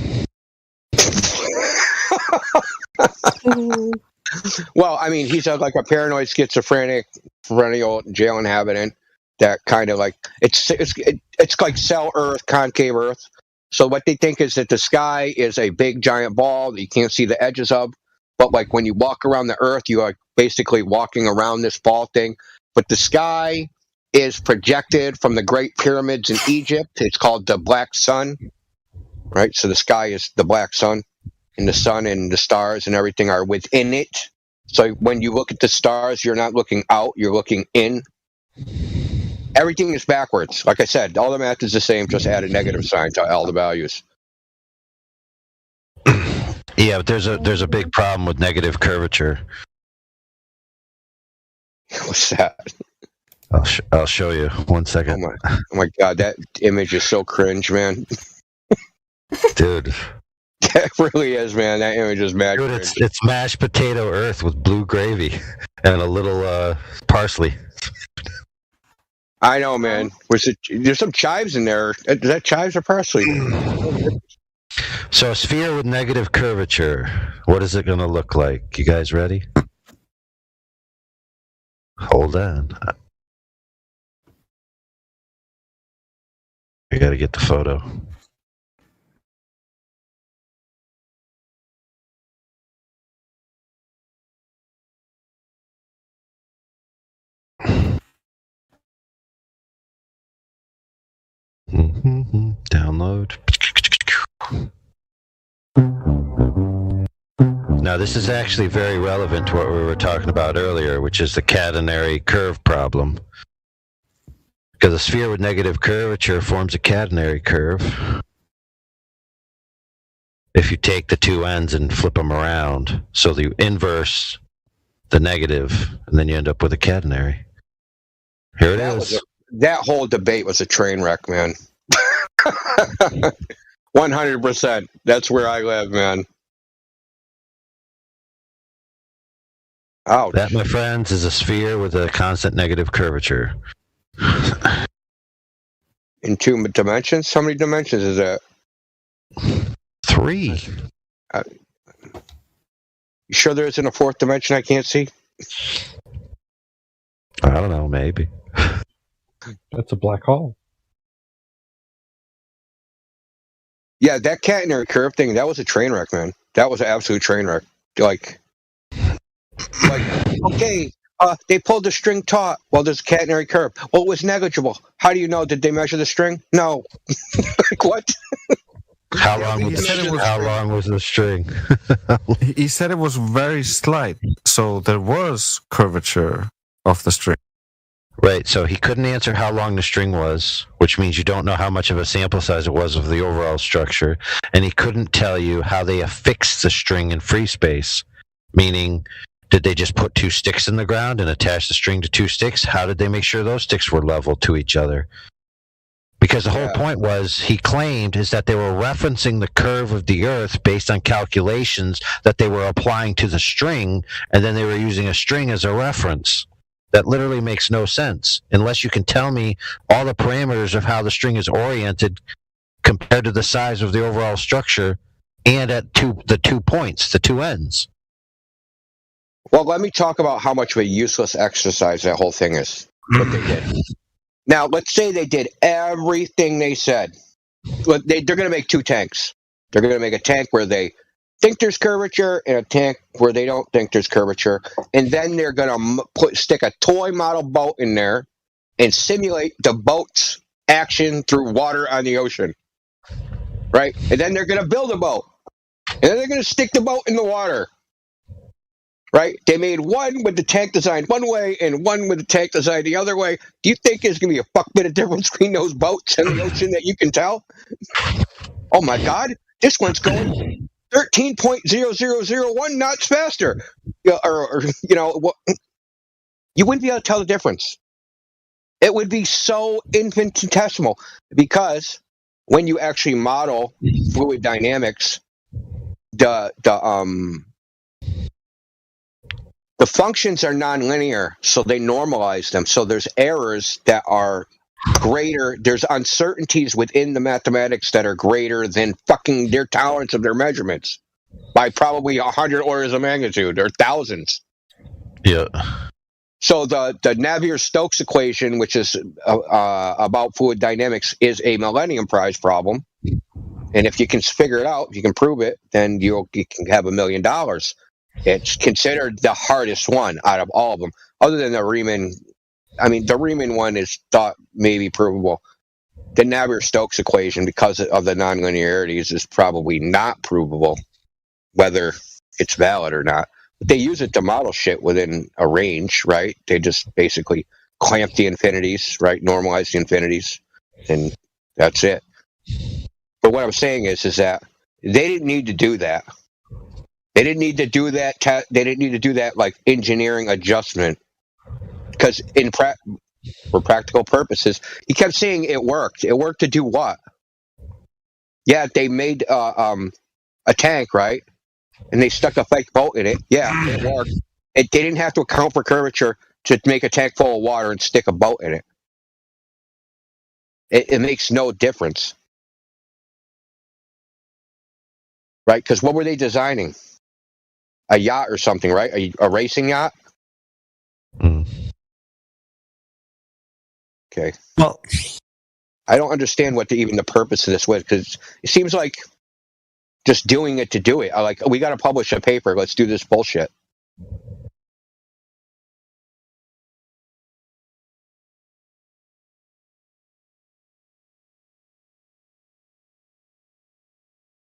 Well, I mean, he's like a paranoid schizophrenic perennial jail inhabitant that kind of like it's like cell Earth, concave Earth. So what they think is that the sky is a big giant ball that you can't see the edges of, but like when you walk around the Earth, you are basically walking around this ball thing. But the sky is projected from the Great Pyramids in Egypt. It's called the Black Sun, right? So the sky is the black sun, and the sun and the stars and everything are within it. So when you look at the stars, you're not looking out, you're looking in. Everything is backwards. Like I said, all the math is the same, just add a negative sign to all the values. Yeah, but there's a big problem with negative curvature. What's that? I'll show you. 1 second. Oh my God, that image is so cringe, man. Dude. That really is, man. That image is mad. Dude, it's mashed potato earth with blue gravy and a little parsley. I know, man. There's some chives in there. Is that chives or parsley? So a sphere with negative curvature. What is it going to look like? You guys ready? Hold on. I got to get the photo. Download. Now, this is actually very relevant to what we were talking about earlier, which is the catenary curve problem. Because a sphere with negative curvature forms a catenary curve. If you take the two ends and flip them around, so the inverse, the negative, and then you end up with a catenary. Here it is. That whole debate was a train wreck, man. 100%. That's where I live, man. Ouch. That, my friends, is a sphere with a constant negative curvature. In 2 dimensions? How many dimensions is that? 3. You sure there isn't a 4th dimension I can't see? I don't know, maybe. That's a black hole. Yeah, that catenary curve thing, that was a train wreck, man. That was an absolute train wreck. Like okay, they pulled the string taut. Well, there's a catenary curve. Well, it was negligible. How do you know? Did they measure the string? No. Like, what? How long was the string? He said it was very slight, so there was curvature of the string. Right, so he couldn't answer how long the string was, which means you don't know how much of a sample size it was of the overall structure, and he couldn't tell you how they affixed the string in free space, meaning, did they just put 2 sticks in the ground and attach the string to 2 sticks? How did they make sure those sticks were level to each other? Because the whole point was, he claimed, is that they were referencing the curve of the Earth based on calculations that they were applying to the string, and then they were using a string as a reference. That literally makes no sense, unless you can tell me all the parameters of how the string is oriented compared to the size of the overall structure and at the 2 points, the 2 ends. Well, let me talk about how much of a useless exercise that whole thing is, what they did. Now, let's say they did everything they said. They're going to make 2 tanks. They're going to make a tank where they think there's curvature and a tank where they don't think there's curvature. And then they're going to stick a toy model boat in there and simulate the boat's action through water on the ocean. Right? And then they're going to build a boat. And then they're going to stick the boat in the water. Right? They made one with the tank designed one way and one with the tank designed the other way. Do you think there's going to be a fuck bit of difference between those boats in the ocean that you can tell? Oh my God. This one's going 13.0001 knots faster. You wouldn't be able to tell the difference. It would be so infinitesimal because when you actually model fluid dynamics, the functions are nonlinear, so they normalize them. So there's errors that are greater. There's uncertainties within the mathematics that are greater than fucking their tolerance of their measurements by probably 100 orders of magnitude or thousands. Yeah. So the Navier-Stokes equation, which is about fluid dynamics, is a Millennium Prize problem. And if you can figure it out, if you can prove it, then you can have $1 million. It's considered the hardest one out of all of them, other than the Riemann I mean, the Riemann one is thought maybe provable. The Navier-Stokes equation, because of the nonlinearities, is probably not provable, whether it's valid or not. But they use it to model shit within a range, right? They just basically clamp the infinities, right? Normalize the infinities, and that's it. But what I'm saying is that they didn't need to do that. They didn't need to do that. They didn't need to do that like engineering adjustment, because for practical purposes, he kept saying it worked. It worked to do what? Yeah, they made a tank, right? And they stuck a fake boat in it. Yeah, it worked. They didn't have to account for curvature to make a tank full of water and stick a boat in it. It makes no difference, right? Because what were they designing? A yacht or something, right? A racing yacht? Okay. Well, I don't understand what even the purpose of this was, because it seems like just doing it to do it. We got to publish a paper. Let's do this bullshit.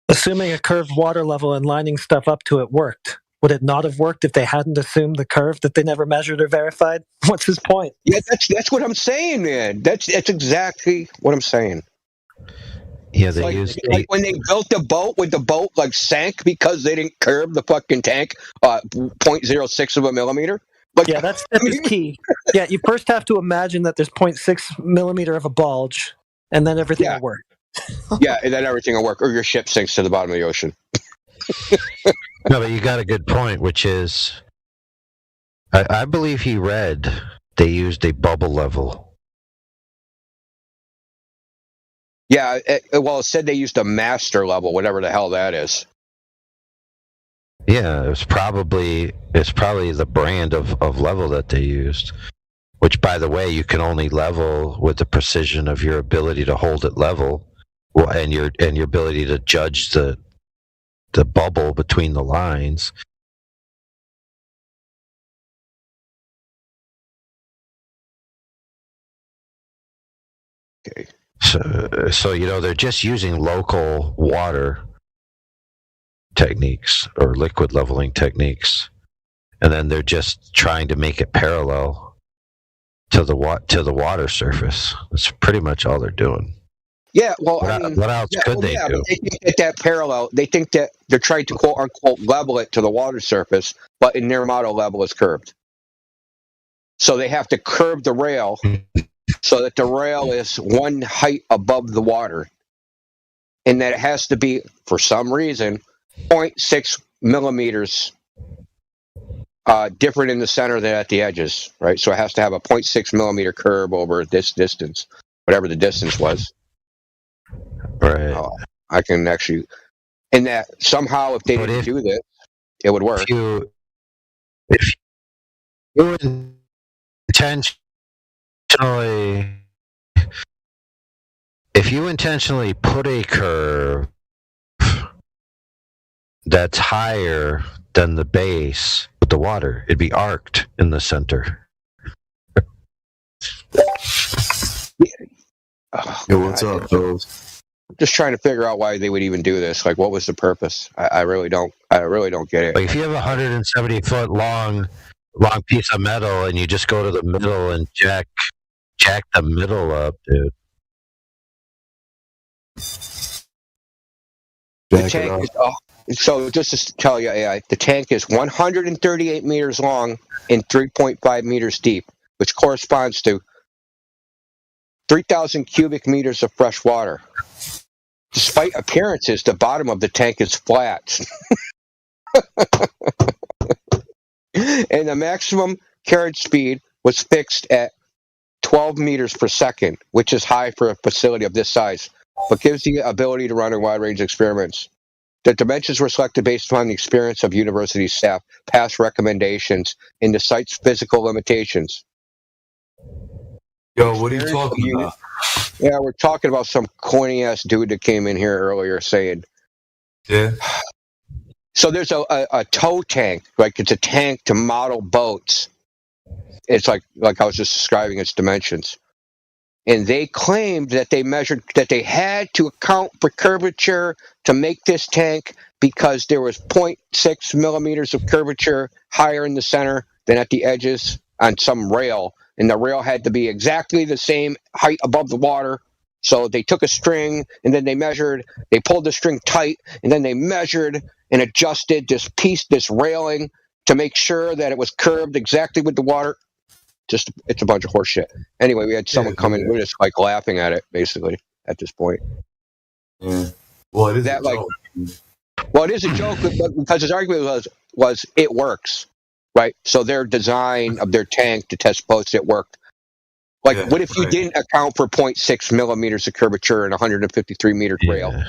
Assuming a curved water level and lining stuff up to it worked. Would it not have worked if they hadn't assumed the curve that they never measured or verified? What's his point? Yeah, that's what I'm saying, man. That's exactly what I'm saying. Yeah, they used like when they built the boat, when the boat like sank because they didn't curve the fucking tank 0.06 of a millimeter. Like, yeah, that's key. Yeah, you first have to imagine that there's 0.6 millimeter of a bulge, and then everything will work. Yeah, and then everything will work, or your ship sinks to the bottom of the ocean. No, but you got a good point, which is, I believe he read they used a bubble level. Yeah, it said they used a master level, whatever the hell that is. Yeah, it's probably the brand of level that they used. Which, by the way, you can only level with the precision of your ability to hold it level, and your ability to judge the bubble between the lines. Okay. So they're just using local water techniques or liquid leveling techniques, and then they're just trying to make it parallel to the water surface. That's pretty much all they're doing. Yeah, well, what else could they do? They think that parallel. They think that they're trying to quote unquote level it to the water surface, but in their model, level is curved. So they have to curve the rail so that the rail is one height above the water, and that it has to be, for some reason, 0.6 millimeters different in the center than at the edges, right? So it has to have a 0.6 millimeter curve over this distance, whatever the distance was. Right. I can actually, and that somehow if they didn't do this, it would work. If you intentionally put a curve that's higher than the base with the water, it'd be arced in the center. Hey, what's up, Bills? Just trying to figure out why they would even do this. Like, what was the purpose? I really don't get it. Like, if you have a 170-foot long piece of metal and you just go to the middle and jack the middle up, dude. The tank is, so just to tell you, AI, the tank is 138 meters long and 3.5 meters deep, which corresponds to 3,000 cubic meters of fresh water. Despite appearances, the bottom of the tank is flat. And the maximum carriage speed was fixed at 12 meters per second, which is high for a facility of this size, but gives the ability to run a wide range of experiments. The dimensions were selected based upon the experience of university staff, past recommendations, and the site's physical limitations. Yo, what are you talking about? Yeah, we're talking about some corny-ass dude that came in here earlier saying... Yeah. So there's a tow tank, like it's a tank to model boats, It's like I was just describing its dimensions. And they claimed that they measured that they had to account for curvature to make this tank because there was 0.6 millimeters of curvature higher in the center than at the edges on some rail. And the rail had to be exactly the same height above the water. So they took a string and then they measured, they pulled the string tight, and then they measured and adjusted this railing to make sure that it was curved exactly with the water. Just, it's a bunch of horse shit. Anyway, we had someone come in, we were just like laughing at it, basically, at this point. Yeah. Well, it is that, a joke. Well, it is a joke, but because his argument was it works, right? So their design of their tank to test boats, it worked. Like, what if you didn't account for 0.6 millimeters of curvature and 153 meters rail?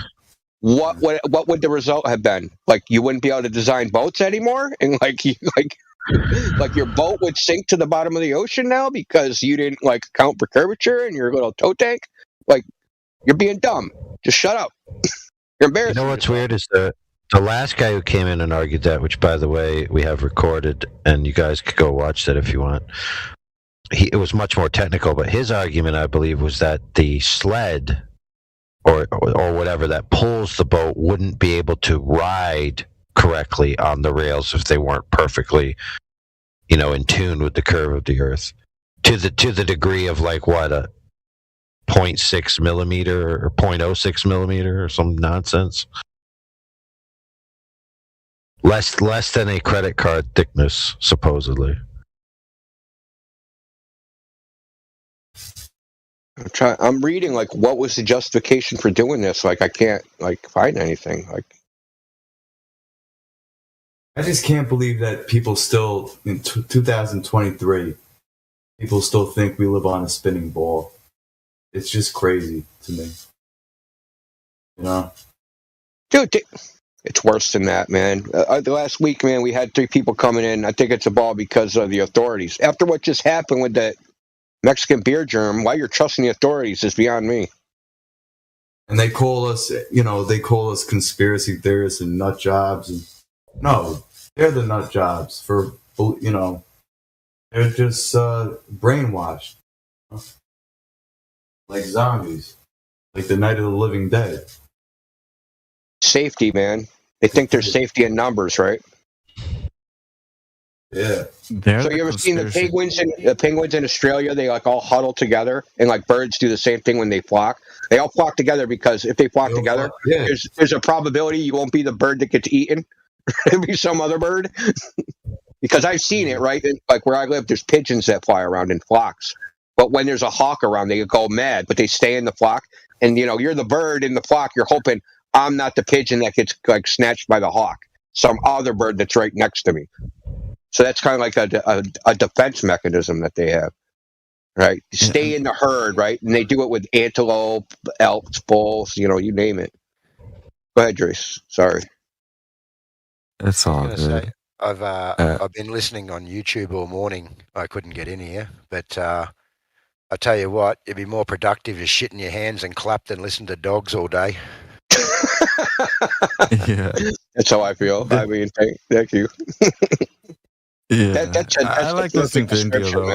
What would the result have been? Like, you wouldn't be able to design boats anymore, and like your boat would sink to the bottom of the ocean now because you didn't like account for curvature in your little tow tank. Like, you're being dumb. Just shut up. You're embarrassing. You know what's weird is the last guy who came in and argued that, which by the way we have recorded, and you guys could go watch that if you want. It was much more technical, but his argument, I believe, was that the sled or whatever that pulls the boat wouldn't be able to ride correctly on the rails if they weren't perfectly, in tune with the curve of the Earth, to the degree of like what, a 0.6 millimeter or 0.06 millimeter or some nonsense. Less than a credit card thickness, supposedly. I'm reading like what was the justification for doing this. Like, I can't find anything. Like, I just can't believe that people still, in 2023, people still think we live on a spinning ball. It's just crazy to me. Dude, it's worse than that, man. The last week, man, we had 3 people coming in. I think it's a ball because of the authorities. After what just happened with that Mexican beer germ, why you're trusting the authorities is beyond me. And they call us, conspiracy theorists and nut jobs. And no, they're the nut jobs for, they're just brainwashed. Like zombies. Like the Night of the Living Dead. Safety, man. They think there's safety in numbers, right? Yeah. So you ever seen the penguins in Australia? They like all huddle together, and like birds do the same thing when they flock. They all flock together because if they flock together, there's a probability you won't be the bird that gets eaten. It'll be some other bird. Because I've seen it, right? And, like where I live, there's pigeons that fly around in flocks. But when there's a hawk around, they go mad, but they stay in the flock. And you're the bird in the flock. You're hoping I'm not the pigeon that gets like snatched by the hawk. Some other bird that's right next to me. So that's kind of like a defense mechanism that they have, right? Stay in the herd, right? And they do it with antelope, elks, bulls, you name it. Go ahead, Joyce. Sorry. It's all good. Say, I've been listening on YouTube all morning. I couldn't get in here, but I tell you what, you'd be more productive just shitting your hands and clap than listen to dogs all day. Yeah, that's how I feel. I mean, thank you. Yeah, that's I like listening to India though.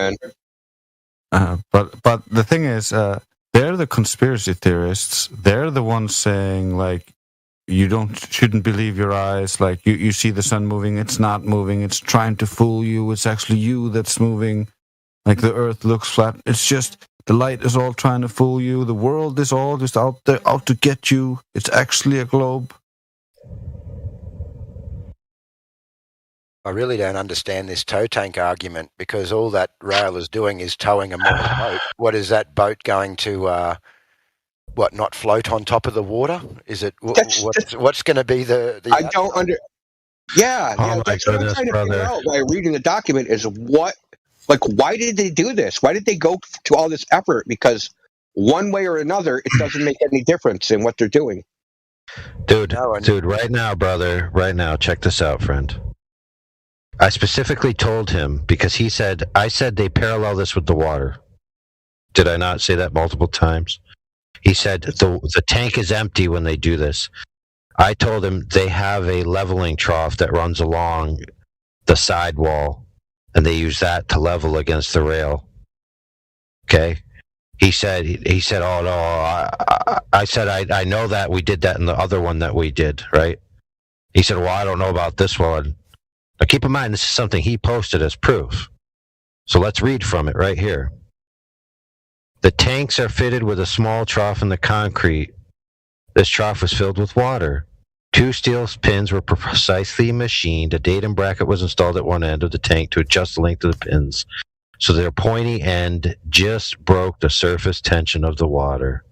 Man. But the thing is, they're the conspiracy theorists. They're the ones saying like, you shouldn't believe your eyes. Like you see the sun moving, it's not moving. It's trying to fool you. It's actually you that's moving. Like the Earth looks flat. It's just the light is all trying to fool you. The world is all just out there, out to get you. It's actually a globe. I really don't understand this tow tank argument because all that rail is doing is towing a modern boat. What is that boat going to, not float on top of the water? Is it, what's going to be the I don't under... Yeah, that's what I'm trying to figure out by reading the document is why did they do this? Why did they go to all this effort? Because one way or another, it doesn't make any difference in what they're doing. Dude, right now, check this out, friend. I specifically told him because I said they parallel this with the water. Did I not say that multiple times? He said the tank is empty when they do this. I told him they have a leveling trough that runs along the sidewall and they use that to level against the rail. Okay. He said, oh no, I said, I know that we did that in the other one that we did, right? He said, well, I don't know about this one. Now keep in mind, this is something he posted as proof. So let's read from it right here. The tanks are fitted with a small trough in the concrete. This trough was filled with water. 2 steel pins were precisely machined. A datum bracket was installed at one end of the tank to adjust the length of the pins, so their pointy end just broke the surface tension of the water.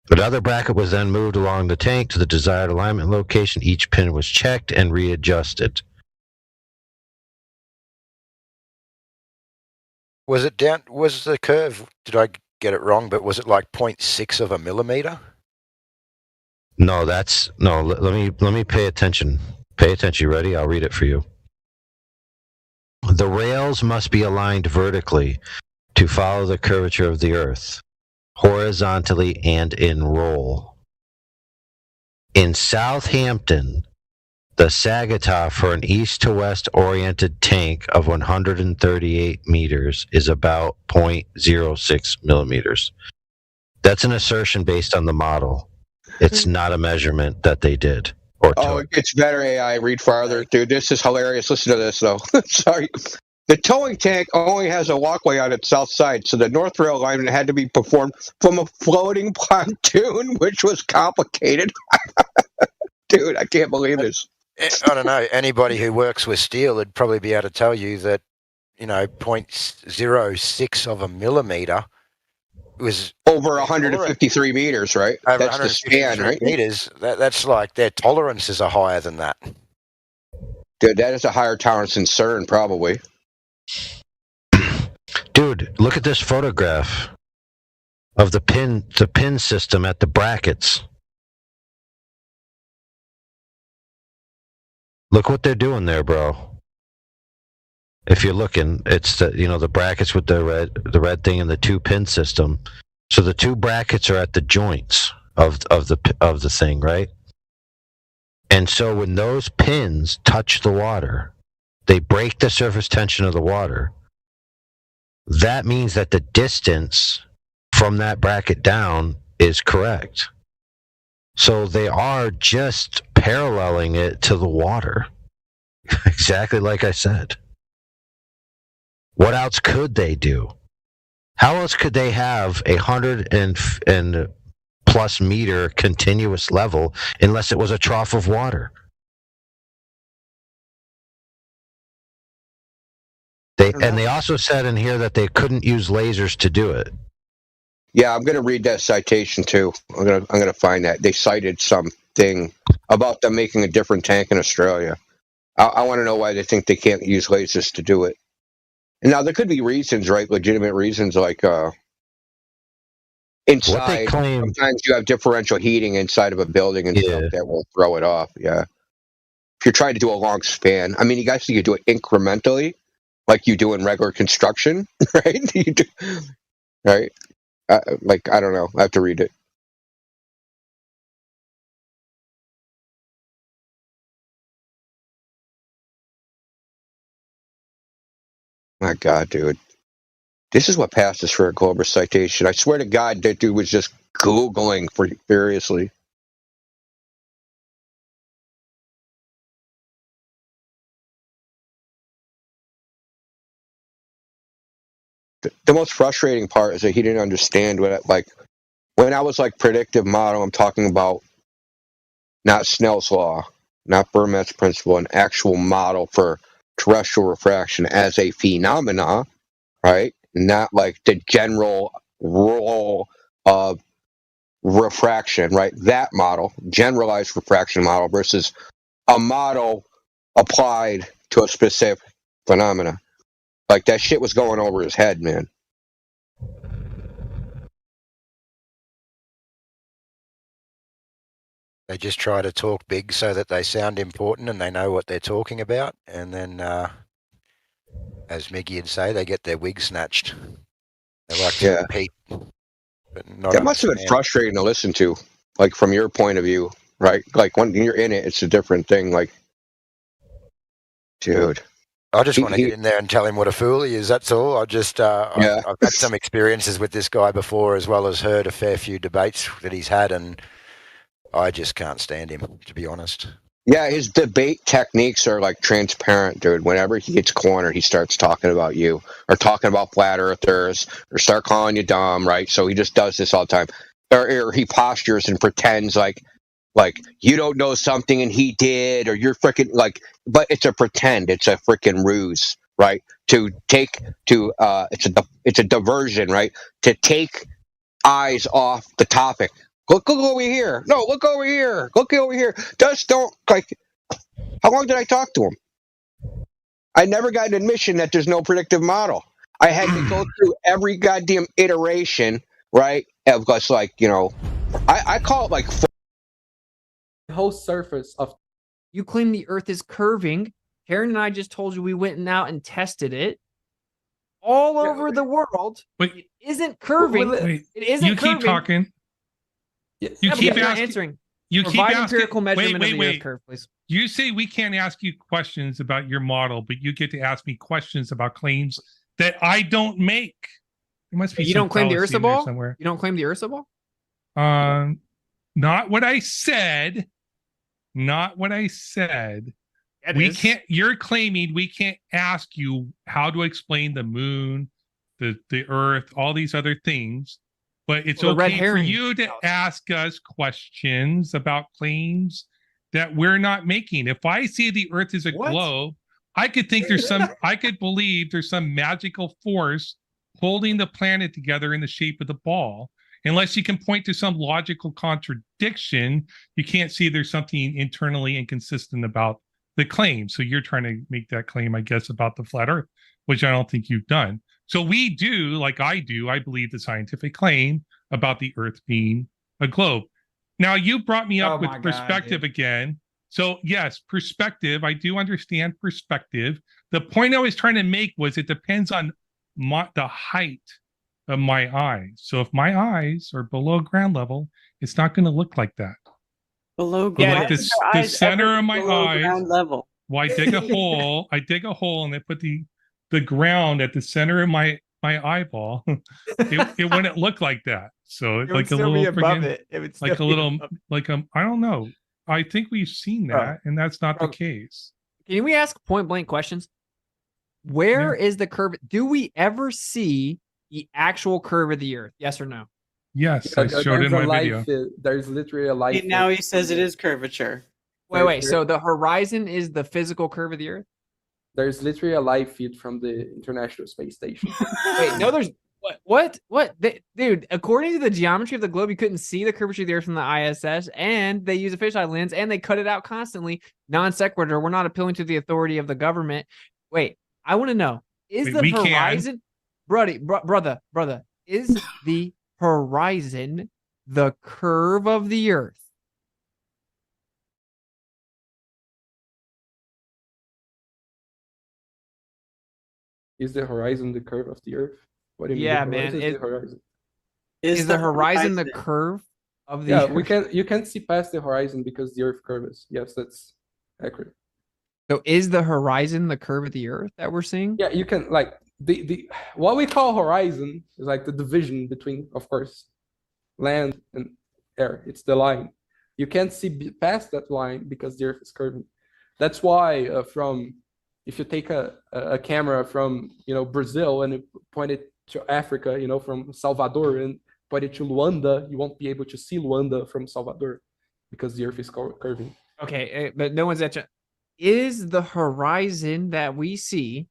Another bracket was then moved along the tank to the desired alignment location. Each pin was checked and readjusted. Was the curve, did I get it wrong, but was it like 0.6 of a millimeter? No, let me pay attention. Pay attention. You ready? I'll read it for you. The rails must be aligned vertically to follow the curvature of the earth, horizontally and in roll. In Southampton, the Sagataw for an east to west oriented tank of 138 meters is about 0.06 millimeters. That's an assertion based on the model. It's not a measurement that they did. Oh, it gets better, AI. Read farther. Dude, this is hilarious. Listen to this, though. Sorry. The towing tank only has a walkway on its south side, so the north rail alignment had to be performed from a floating pontoon, which was complicated. Dude, I can't believe this. I don't know. Anybody who works with steel would probably be able to tell you that, 0.06 of a millimeter was over 153 meters, right? Over That's the span, right? Meters. That's like their tolerances are higher than that. Dude, that is a higher tolerance than CERN, probably. Dude, look at this photograph of the pin system at the brackets. Look what they're doing there, bro. If you're looking, it's the brackets with the red thing and the 2-pin system. So the 2 brackets are at the joints of the thing, right? And so when those pins touch the water, they break the surface tension of the water. That means that the distance from that bracket down is correct. So they are just paralleling it to the water. Exactly like I said. What else could they do? How else could they have 100 and plus meter continuous level unless it was a trough of water? They also said in here that they couldn't use lasers to do it. Yeah, I'm going to read that citation too. I'm going to find that. They cited something about them making a different tank in Australia. I want to know why they think they can't use lasers to do it. And now there could be reasons, right? Legitimate reasons, like inside. Sometimes you have differential heating inside of a building and stuff that will throw it off. Yeah. If you're trying to do a long span, I mean, you guys, you do it incrementally, like you do in regular construction, right? You do, right? I don't know. I have to read it. My God, dude. This is what passes for a Glober citation. I swear to God, that dude was just Googling furiously. The most frustrating part is that he didn't understand when I was like predictive model, I'm talking about not Snell's law, not Fermat's principle, an actual model for terrestrial refraction as a phenomena, right? Not like the general rule of refraction, right? That model, generalized refraction model versus a model applied to a specific phenomena. Like that shit was going over his head, man. They just try to talk big so that they sound important and they know what they're talking about. And then, as Miggy would say, they get their wig snatched. They like to repeat. But not that must have been frustrating to listen to, like from your point of view, right? Like when you're in it, it's a different thing. Like, dude. I just want to get in there and tell him what a fool he is. That's all. I've had some experiences with this guy before, as well as heard a fair few debates that he's had, and I just can't stand him, to be honest. Yeah, his debate techniques are like transparent, dude. Whenever he gets cornered, he starts talking about you or talking about flat earthers or start calling you dumb, right? So he just does this all the time. Or he postures and pretends like you don't know something and he did, or you're freaking like, but it's a pretend, it's a freaking ruse, right? It's a diversion, right? To take eyes off the topic. Look over here. No, look over here. Look over here. Just don't, like, how long did I talk to him? I never got an admission that there's no predictive model. I had to go through every goddamn iteration, right? Of just like, I call it like the whole surface of. You claim the Earth is curving. Karen and I just told you we went out and tested it. All over the world, it isn't curving. It isn't you curving. Keep talking. You keep answering. You keep asking. Empirical measurement of the Earth curve, please. You say we can't ask you questions about your model, but you get to ask me questions about claims that I don't make. There must be. You don't claim the Earth's a ball somewhere. You don't claim the Earth's a ball. Not what I said. Not what I said. We can't. You're claiming we can't ask you how to explain the moon, the Earth, all these other things. But it's okay for you to ask us questions about claims that we're not making. If I say the Earth is a globe, I could think I could believe there's some magical force holding the planet together in the shape of the ball. Unless you can point to some logical contradiction, you can't see there's something internally inconsistent about the claim. So you're trying to make that claim, I guess, about the flat Earth, which I don't think you've done. So we do, like I do, I believe the scientific claim about the Earth being a globe. Now, you brought me up with perspective again. So yes, perspective, I do understand perspective. The point I was trying to make was it depends on the height of my eyes. So if my eyes are below ground level, it's not going to look like that. Below ground, like the center of my eyes. Level. Well, I dig a hole, and I put the ground at the center of my eyeball. it wouldn't look like that. So It like would a still little be above it. It would like still a be little above it. like I don't know. I think we've seen that, and that's not the case. Can we ask point blank questions? Where is the curve? Do we ever see the actual curve of the Earth? Yes or no? Yes, I showed it in my video. There's literally a light. Now he says it is curvature. Wait. So the horizon is the physical curve of the Earth? There's literally a live feed from the International Space Station. Wait, no, there's what? Dude, according to the geometry of the globe, you couldn't see the curvature of the Earth from the ISS, and they use a fisheye lens, and they cut it out constantly. Non sequitur. We're not appealing to the authority of the government. Wait, I want to know: is the horizon, brother? Is the horizon the curve of the Earth? Is the horizon the curve of the Earth? What do you mean? Yeah, man. The horizon. Is the horizon the curve of the Earth? You can't see past the horizon because the Earth curves. Yes, that's accurate. So is the horizon the curve of the Earth that we're seeing? Yeah, you can like the what we call horizon is like the division between, of course, land and air. It's the line. You can't see past that line because the Earth is curving. That's why if you take a camera from Brazil and point it to Africa, from Salvador, and point it to Luanda, you won't be able to see Luanda from Salvador because the Earth is curving. Okay, but no one's at. Is the horizon that we see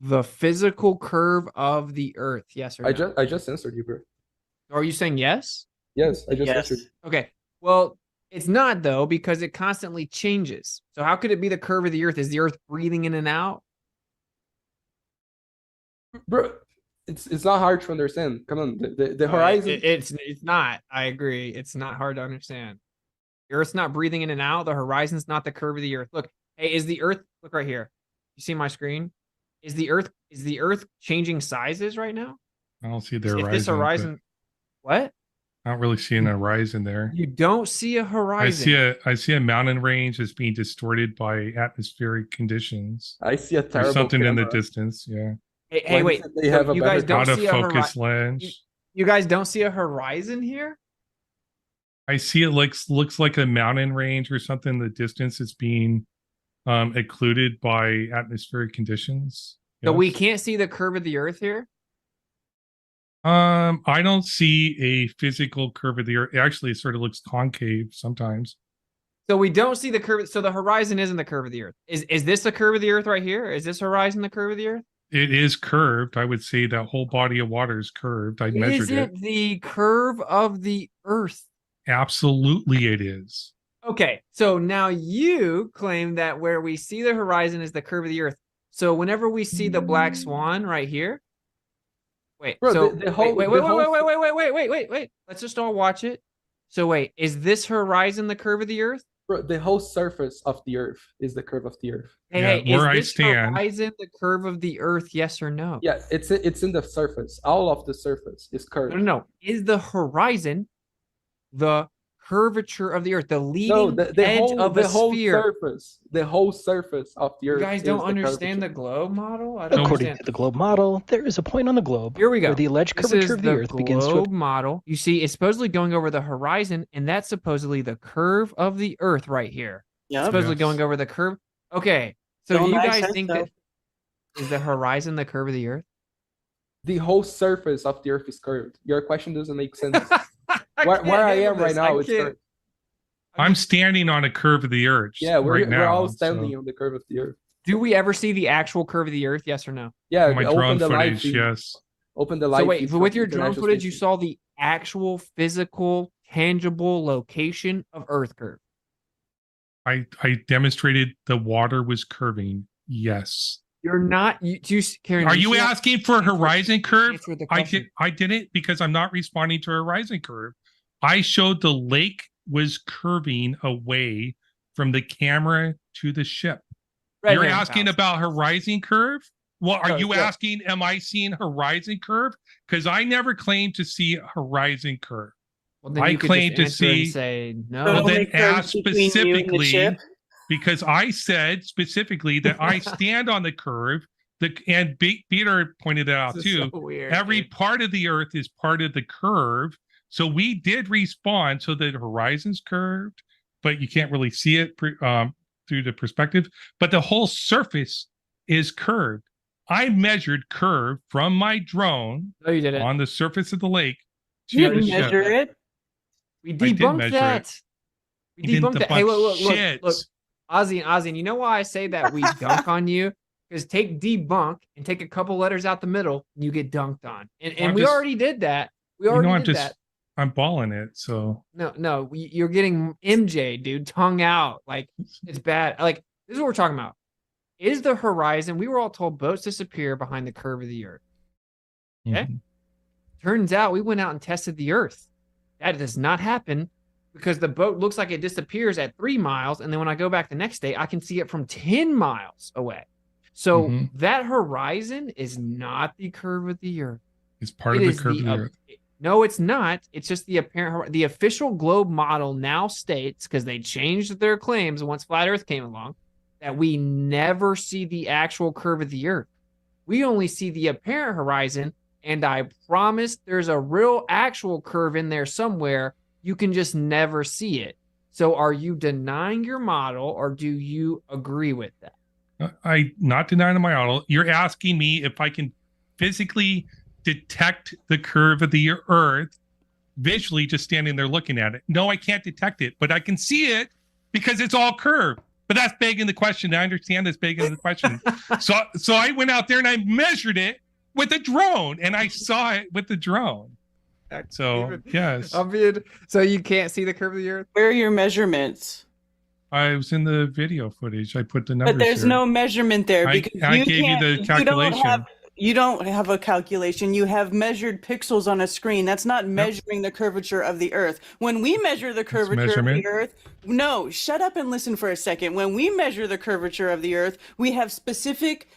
the physical curve of the Earth? Yes or no? I just answered you, bro. Are you saying yes? Yes, I just answered. Okay. Well, it's not though, because it constantly changes. So how could it be the curve of the Earth? Is the Earth breathing in and out? Bro, it's not hard to understand. Come on, the horizon. It's not. I agree. It's not hard to understand. The Earth's not breathing in and out. The horizon's not the curve of the Earth. Look, hey, is the Earth? Look right here. You see my screen? Is the Earth changing sizes right now? I don't see the If horizon. this horizon, what? I don't really see an horizon there. You don't see a horizon. I see a mountain range that's being distorted by atmospheric conditions. I see a There's terrible something in the camera. distance. Yeah. Hey, wait. They have a you guys better don't Out of see a focus horizon. lens. You guys don't see a horizon here? I see it looks like a mountain range or something in the distance is being occluded by atmospheric conditions. So we Yes. can't see the curve of the earth here? I don't see a physical curve of the earth. Actually, it sort of looks concave sometimes. So we don't see the curve. So the horizon isn't the curve of the earth. Is this the curve of the earth right here? Is this horizon the curve of the earth? It is curved. I would say that whole body of water is curved. I measured Is it. it the curve of the earth? Absolutely, it is. Okay, so now you claim that where we see the horizon is the curve of the earth. So whenever we see the black swan right here, wait, Bro, so the whole- wait, the whole- wait. Let's just all watch it. So wait, is this horizon the curve of the earth? Bro, the whole surface of the Earth is the curve of the Earth. Hey, where I is this stand- horizon the curve of the earth? Yes or no? Yeah, it's in the surface. All of the surface is curved. No. Is the horizon the curvature of the earth, the leading No, the edge whole of the a whole sphere? surface, the whole surface of the You Earth. guys is don't the understand the curvature. globe model? I don't According understand. to the globe model, there is a point on the globe Here we go. where the alleged This curvature is of the Earth begins to. globe model. You see, it's supposedly going over the horizon, and that's supposedly the curve of the Earth right here. Yep. Supposedly Yes. going over the curve. Okay, so Don't do you I guys say think so. that is the horizon the curve of the Earth? The whole surface of the Earth is curved. Your question doesn't make sense. where can't I handle am right this. now, I it's can't. curved. I'm standing on a curve of the earth. Yeah, we're right now. all standing so- on the curve of the Earth. Do we ever see the actual curve of the Earth? Yes or no? Yeah, my open drone the live footage, feed. yes. Open the live So wait, feed but from with your drone International footage, you Space saw the actual physical, tangible location of Earth curve. I demonstrated the water was curving. Yes. You're not. Karen, Are you see how- asking for a horizon curve? answer the I question. didn't because I'm not responding to a horizon curve. I showed the lake was curving away from the camera to the ship. Red You're Hand asking House. about horizon curve? Well, are No, you no. asking, am I seeing horizon curve? Because I never claimed to see a horizon curve. Well, then I you could claim just to answer and see. say no. Well, Only then curves ask between you and the specifically, ship? because I said specifically that I stand on the curve. And Peter pointed it out This is too. so weird, Every dude. part of the earth is part of the curve. So we did respond. So the horizon's curved, but you can't really see it through the perspective. But the whole surface is curved. I measured curve from my drone No, you didn't. on the surface of the lake to You the didn't ship. measure it. We did debunked measure that. it. We You didn't debunked that. Hey, debunk look, shit. Ozzy, and you know why I say that we dunk on you? Because take debunk and take a couple letters out the middle, and you get dunked on. And I'm we just- already did that. We You already know, I'm did just, that. I'm balling it. So No, you're getting MJ, dude, tongue out. Like, it's bad. Like, this is what we're talking about. Is the horizon, we were all told boats disappear behind the curve of the earth. Okay. Mhm. Turns out we went out and tested the earth. That does not happen because the boat looks like it disappears at 3 miles. And then when I go back the next day, I can see it from 10 miles away. So Mhm. that horizon is not the curve of the earth. it's part It of the is curve of the ob- earth. No, it's not. It's just the apparent. The official globe model now states, because they changed their claims once Flat Earth came along, that we never see the actual curve of the earth. We only see the apparent horizon, and I promise there's a real actual curve in there somewhere. You can just never see it. So are you denying your model, or do you agree with that? I not denying my model. You're asking me if I can physically detect the curve of the earth visually just standing there looking at it. No, I can't detect it, but I can see it because it's all curved. But that's begging the question. I understand that's begging the question. So I went out there and I measured it with a drone and I saw it with the drone. So yes, So you can't see the curve of the earth? Where are your measurements? I was in the video footage. I put the numbers. But there's here. no measurement there I because gave you can't- the calculation. You don't have a calculation. You have measured pixels on a screen. That's not measuring the curvature of the Earth. When we measure the curvature of measurement. the Earth, no, shut up and listen for a second. When we measure the curvature of the Earth, we have specific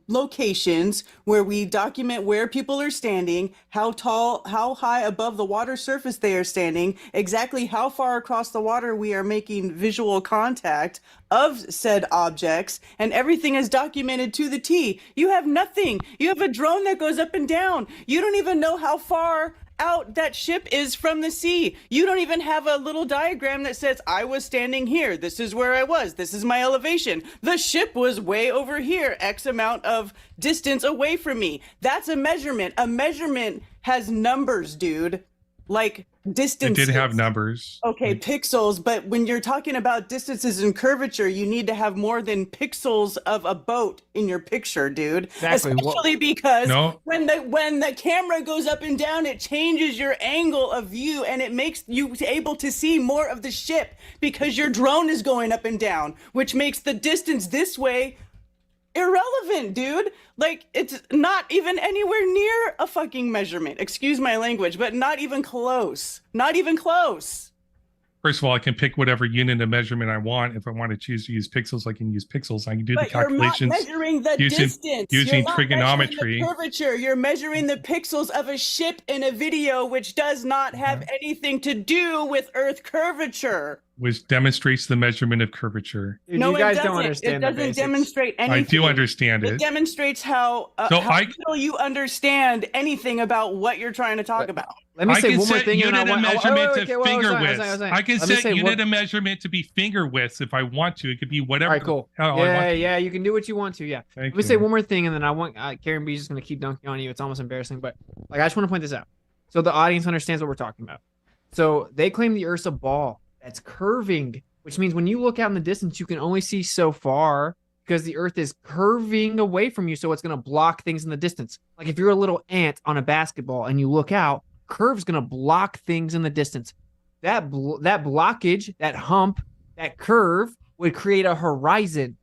locations where we document where people are standing, how tall, how high above the water surface they are standing, exactly how far across the water we are making visual contact of said objects, and everything is documented to the T. You have nothing. You have a drone that goes up and down. You don't even know how far out that ship is from the sea. You don't even have a little diagram that says, I was standing here. This is where I was. This is my elevation. The ship was way over here, X amount of distance away from me. That's a measurement. A measurement has numbers, dude. Like distance. It did have numbers. Okay, pixels, but when you're talking about distances and curvature, you need to have more than pixels of a boat in your picture, dude. Exactly. Especially because when the camera goes up and down, it changes your angle of view and it makes you able to see more of the ship because your drone is going up and down, which makes the distance this way irrelevant, dude. Like, it's not even anywhere near a fucking measurement. Excuse my language, but not even close. Not even close. First of all, I can pick whatever unit of measurement I want. If I want to choose to use pixels, I can use pixels. I can do the calculations. You're not measuring the distance. Using you're not trigonometry. Measuring the curvature. You're measuring the pixels of a ship in a video, which does not have anything to do with Earth curvature. Which demonstrates the measurement of curvature. Dude, No, you guys it doesn't. don't understand It the doesn't basics. demonstrate anything. I do understand it. It demonstrates how little you understand anything about what you're trying to talk about. Let me say I can one more set thing. unit of measurement to finger widths. I I can set unit of measurement to be finger widths if I want to. It could be whatever. All right, cool. Yeah, you can do what you want to. Yeah. Let me say one more thing, and then I want Karen B's just going to keep dunking on you. It's almost embarrassing, but like I just want to point this out so the audience understands what we're talking about. So they claim the Earth's a ball that's curving, which means when you look out in the distance, you can only see so far because the Earth is curving away from you, so it's going to block things in the distance. Like if you're a little ant on a basketball and you look out, curve's going to block things in the distance. That blockage, that hump, that curve would create a horizon.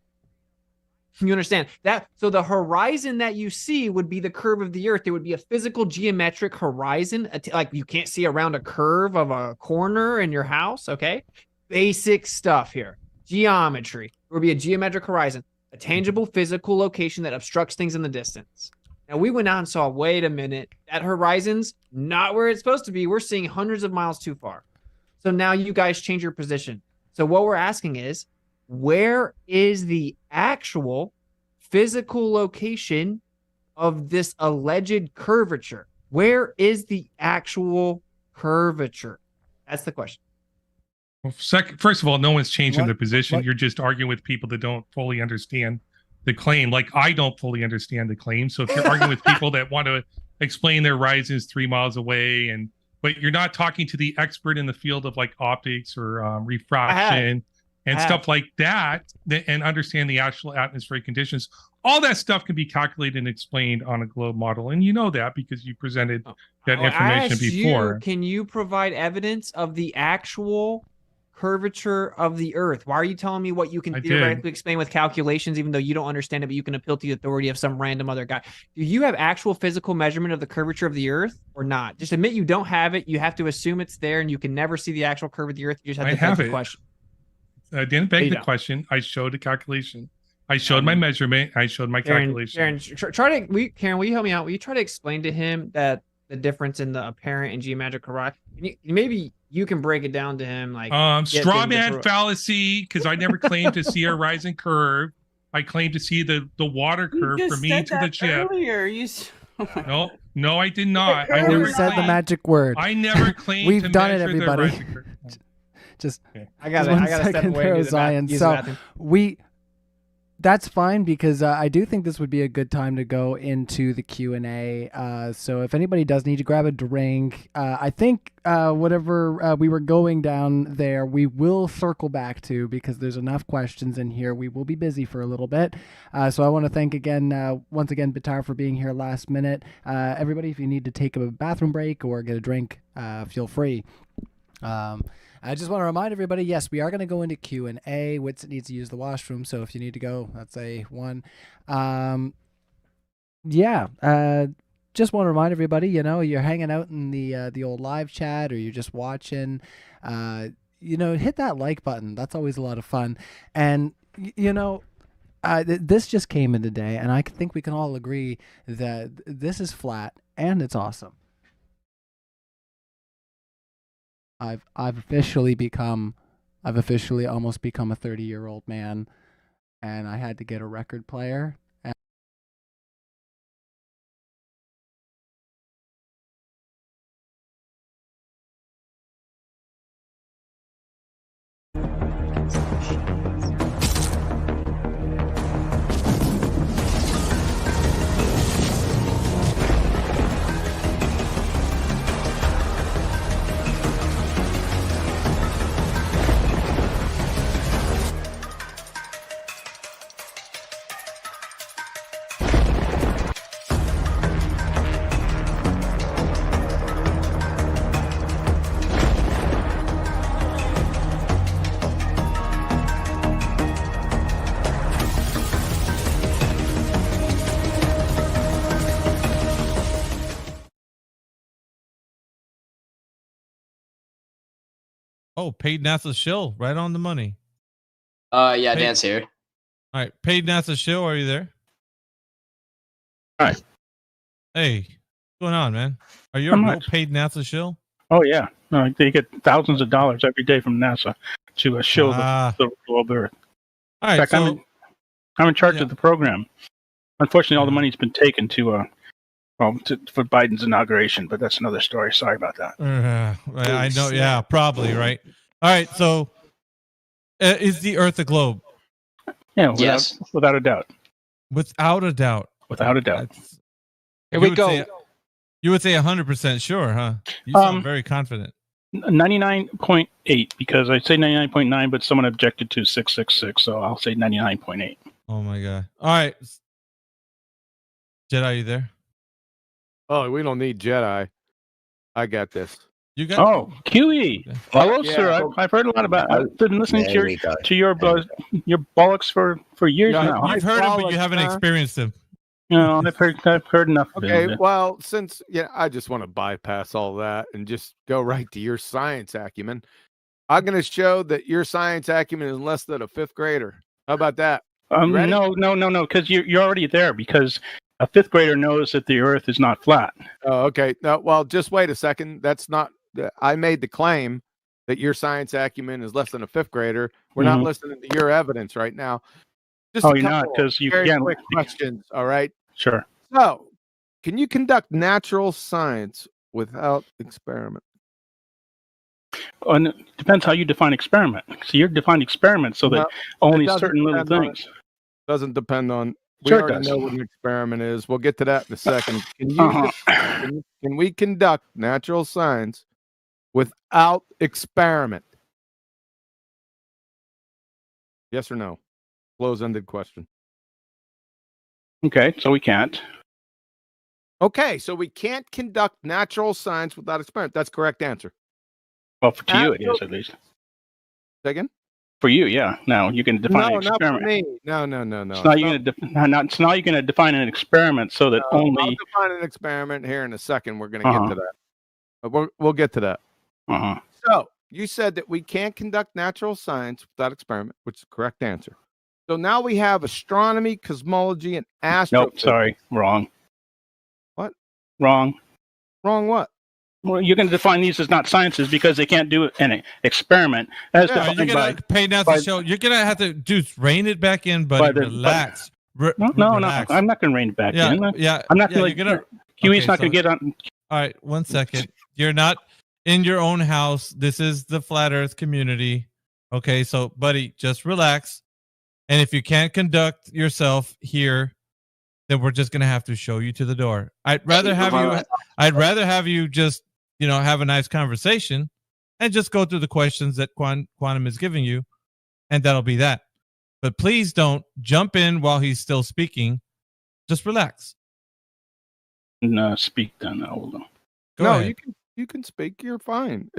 You understand that? So the horizon that you see would be the curve of the Earth. There would be a physical geometric horizon. Like you can't see around a curve of a corner in your house. Okay. Basic stuff here. Geometry. There would be a geometric horizon, a tangible physical location that obstructs things in the distance. Now we went out and saw, wait a minute, that horizon's not where it's supposed to be. We're seeing hundreds of miles too far. So now you guys change your position. So what we're asking is, where is the actual physical location of this alleged curvature? Where is the actual curvature? That's the question. Well, first of all, no one's changing their position. You're just arguing with people that don't fully understand the claim. Like I don't fully understand the claim. So if you're arguing with people that want to explain their horizons 3 miles away, but you're not talking to the expert in the field of like optics or refraction and stuff like that, and understand the actual atmospheric conditions, all that stuff can be calculated and explained on a globe model. And you know that because you presented that information before. Can you provide evidence of the actual curvature of the Earth? Why are you telling me what you can theoretically explain with calculations, even though you don't understand it, but you can appeal to the authority of some random other guy? Do you have actual physical measurement of the curvature of the Earth or not? Just admit you don't have it. You have to assume it's there, and you can never see the actual curve of the Earth. You just have to beg the question. I didn't beg the question. I showed a calculation. I showed my measurement. I showed my calculation. Karen, will you help me out? Will you try to explain to him that the difference in the apparent and geometric horizon? Maybe you can break it down to him, like straw man fallacy, because I never claimed to see a horizon curve. I claimed to see the water curve from me to the ship. No, I did not. I never said the magic word. I never claimed We've to done it, measure the everybody. horizon curve. Just I got one step second away there, and use the Zion. use So the bathroom. that's fine because I do think this would be a good time to go into the Q&A. So if anybody does need to grab a drink, I think whatever we were going down there, we will circle back to because there's enough questions in here. We will be busy for a little bit. So I want to thank once again, Bitar for being here last minute. Everybody, if you need to take a bathroom break or get a drink, feel free. I just want to remind everybody, yes, we are going to go into Q&A. Witsit needs to use the washroom, so if you need to go, that's a one. Just want to remind everybody, you're hanging out in the old live chat or you're just watching, hit that like button. That's always a lot of fun. And, this just came in today, and I think we can all agree that this is flat and it's awesome. I've officially almost become a 30-year-old man, and I had to get a record player. Oh, paid NASA shill, right on the money. Yeah, Paid- Dan's here. All right, paid NASA shill, are you there? All right. Hey, what's going on, man? Are you How a real much? paid NASA shill? Oh yeah, no, they get thousands of dollars every day from NASA to show the globe Earth. All right, in fact, so I'm in charge of the program. Unfortunately, all the money's been taken to for Biden's inauguration, but that's another story. Sorry about that. I know, yeah, probably, right? All right, so is the Earth a globe? Yeah, without a doubt. Without a doubt. Without a doubt. Here we go. You would say 100% sure, huh? You sound very confident. 99.8, because I say 99.9, but someone objected to 666, so I'll say 99.8. Oh my god! All right, Jedi, you there? Oh, we don't need Jedi. I got this. You got? Oh, QE. Hello, Yeah. sir. I've heard a lot about. I've been listening There to we go. your bollocks for years Yeah, now. You've heard him, but you haven't experienced him. You know, I've heard enough of Okay, it. well, since I just want to bypass all that and just go right to your science acumen. I'm going to show that your science acumen is less than a fifth grader. How about that? You ready? No, because you're already there, because a fifth grader knows that the Earth is not flat. Oh, okay. No, well, just wait a second. That's not. I made the claim that your science acumen is less than a fifth grader. We're not listening to your evidence right now. Just Oh, a you're not, couple 'cause you very can't- quick questions. All right. Sure. So, can you conduct natural science without experiment? And it depends how you define experiment. So you're defining experiment so that No, only it doesn't certain little depend on things. Doesn't depend on. We Sure it already does. know what an experiment is. We'll get to that in a second. Can you? Can we conduct natural science without experiment? Yes or no? Close-ended question. Okay, so we can't. Okay, so we can't conduct natural science without experiment. That's correct answer. Well, to you it is, at least. Say again? For you, yeah. Now you can define No, an not for experiment. me. No. So now you're going to define an experiment so that I'll only. define an experiment here in a second. We're going to get to that. But we'll get to that. So you said that we can't conduct natural science without experiment, which is the correct answer. So now we have astronomy, cosmology, and astrophysics. Nope, sorry, wrong. What? Wrong. Wrong what? Well, you're going to define these as not sciences because they can't do an experiment. As Yeah, defined you're gonna by, pay NASA by- show. You're gonna have to rein it back in, buddy. by the- Relax. No, relax. I'm not going to rein it back Yeah, in. yeah. I'm not yeah, going you're to. gonna. QE's okay, not going so- to get on. All right, 1 second. You're not in your own house. This is the flat Earth community. Okay, so buddy, just relax. And if you can't conduct yourself here, then we're just gonna have to show you to the door. I'd rather have you just have a nice conversation and just go through the questions that Quantum is giving you, and that'll be that. But please don't jump in while he's still speaking. Just relax. No, speak then. Hold on. No, ahead. you can speak. You're fine.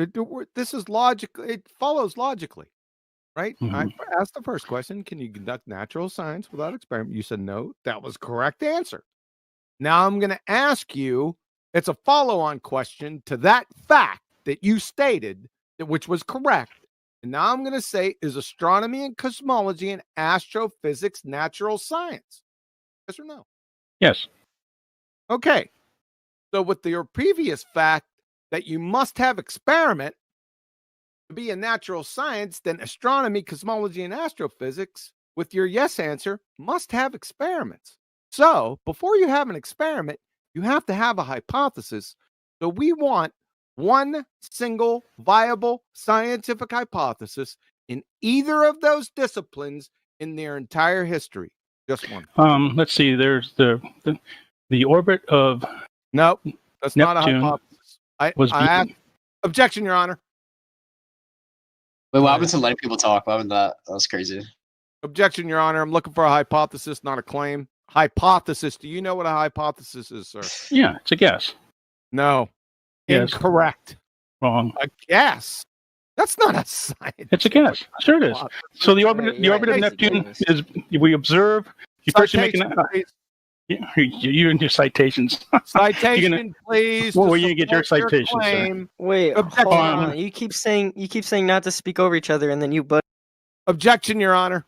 This is logical. It follows logically, right? I asked the first question: can you conduct natural science without experiment? You said no. That was correct answer. Now I'm going to ask you. It's a follow-on question to that fact that you stated, which was correct. And now I'm going to say, is astronomy and cosmology and astrophysics natural science? Yes or no? Yes. Okay. So with your previous fact that you must have experiment to be a natural science, then astronomy, cosmology, and astrophysics, with your yes answer, must have experiments. So before you have an experiment, you have to have a hypothesis. So we want one single viable scientific hypothesis in either of those disciplines in their entire history. Just one. Let's see. There's the orbit of Nope, that's not a Neptune hypothesis. I beaten. asked, objection, Your Honor. Wait, what happened to letting people talk? What happened to that? That was crazy. Objection, Your Honor. I'm looking for a hypothesis, not a claim. Hypothesis. Do you know what a hypothesis is, sir? Yeah, it's a guess. No. Yes. Incorrect. Wrong. A guess. That's not a science. It's a guess. Sure it is. So the orbit of Neptune is, we observe, you first make an, you and your citations. Citation, please. Well, where you get your support citations, sir? claim. Wait, Objection, hold Your Honor. on. You keep saying not to speak over each other, and then you but. Objection, Your Honor.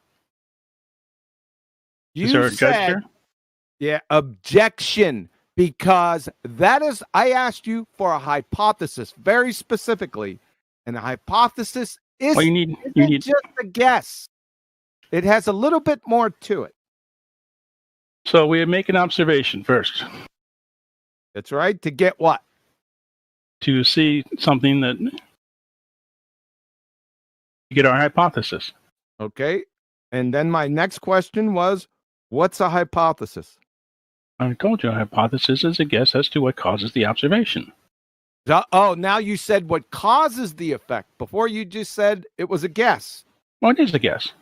Is there a judge said- here? Yeah, objection. Because that is, I asked you for a hypothesis very specifically, and the hypothesis is Well, you isn't need just a guess. It has a little bit more to it. So we make an observation first. That's right. To get what? To see something that you get our hypothesis. Okay. And then my next question was, what's a hypothesis? I told you a hypothesis is a guess as to what causes the observation. Oh, now you said what causes the effect. Before you just said it was a guess. Well, it is a guess.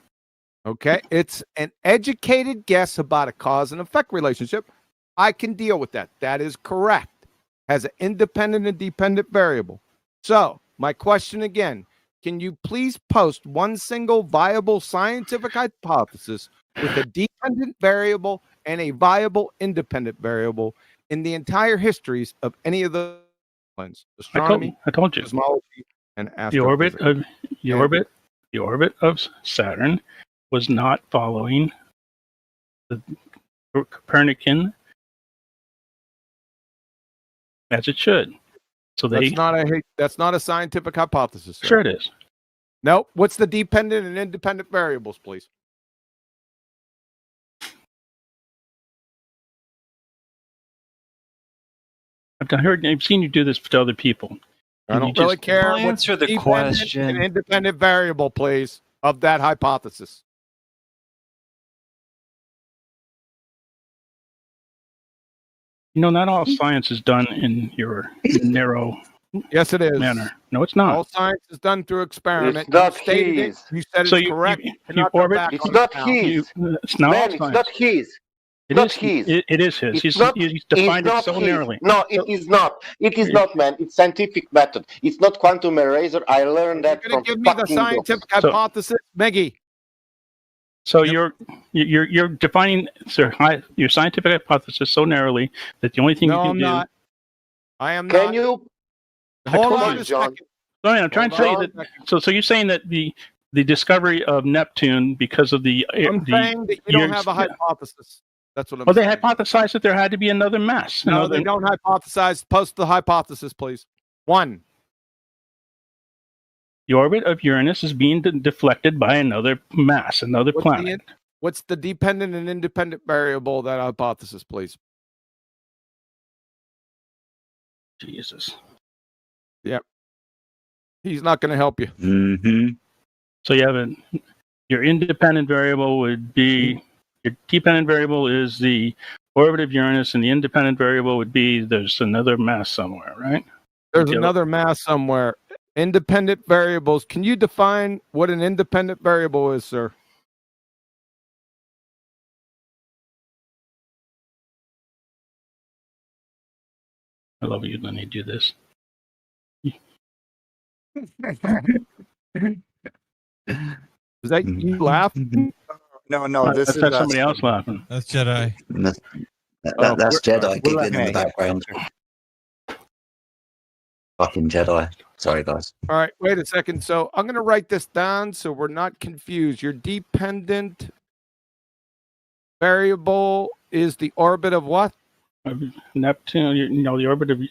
Okay. It's an educated guess about a cause and effect relationship. I can deal with that. That is correct. Has an independent and dependent variable. So, my question again, can you please post one single viable scientific hypothesis with a dependent variable and a viable independent variable in the entire histories of any of the disciplines? Astronomy, I told you. cosmology, and The orbit astrophysics. the orbit of Saturn was not following the Copernican as it should. So That's not a scientific hypothesis, sir. Sure it is. Nope. What's the dependent and independent variables, please? I've seen you do this to other people. I don't really care. I'll What's answer the dependent question. and independent variable, please, of that hypothesis. You know, not all science is done in your narrow Yes, it is. manner. No, it's not. All science is done through experiment. It's not You stated it. his. You said So it's you- correct. you- cannot you go orbit- back It's on not it now. his. It's not all Man, it's science. not his. It Not is his. It is his. It's He's not- he's defined it's it not so his. narrowly. No, it is not. It is not, man. It's scientific method. It's not quantum eraser. I learned that You're from going to give me the fucking scientific books. hypothesis, Meggie. So you're defining your scientific hypothesis so narrowly that the only thing No, you I'm can do. not. I am Can not. you? Hold Come on on, a John. second. So I'm trying to Hold say on that. a second. So you're saying that the discovery of Neptune because of the I'm saying that you don't have a hypothesis. That's what I'm Well, they saying. hypothesized that there had to be another mass. No, another- they don't hypothesize. Post the hypothesis, please. One. The orbit of Uranus is being deflected by another mass, another planet. What's the dependent and independent variable of that hypothesis, please? Jesus. Yep. He's not going to help you. Mm-hmm. So you have your independent variable would be your dependent variable is the orbit of Uranus, and the independent variable would be there's another mass somewhere, right? There's Okay. another mass somewhere. Independent variables. Can you define what an independent variable is, sir? I love you when they do this. Is that you laughing? No, this That's is somebody else laughing. That's Jedi. That's Oh, Jedi we're giggling in the laughing at background. Fucking Jedi. Sorry, guys. All right, wait a second. So I'm going to write this down so we're not confused. Your dependent variable is the orbit of what? Neptune. The orbit of. You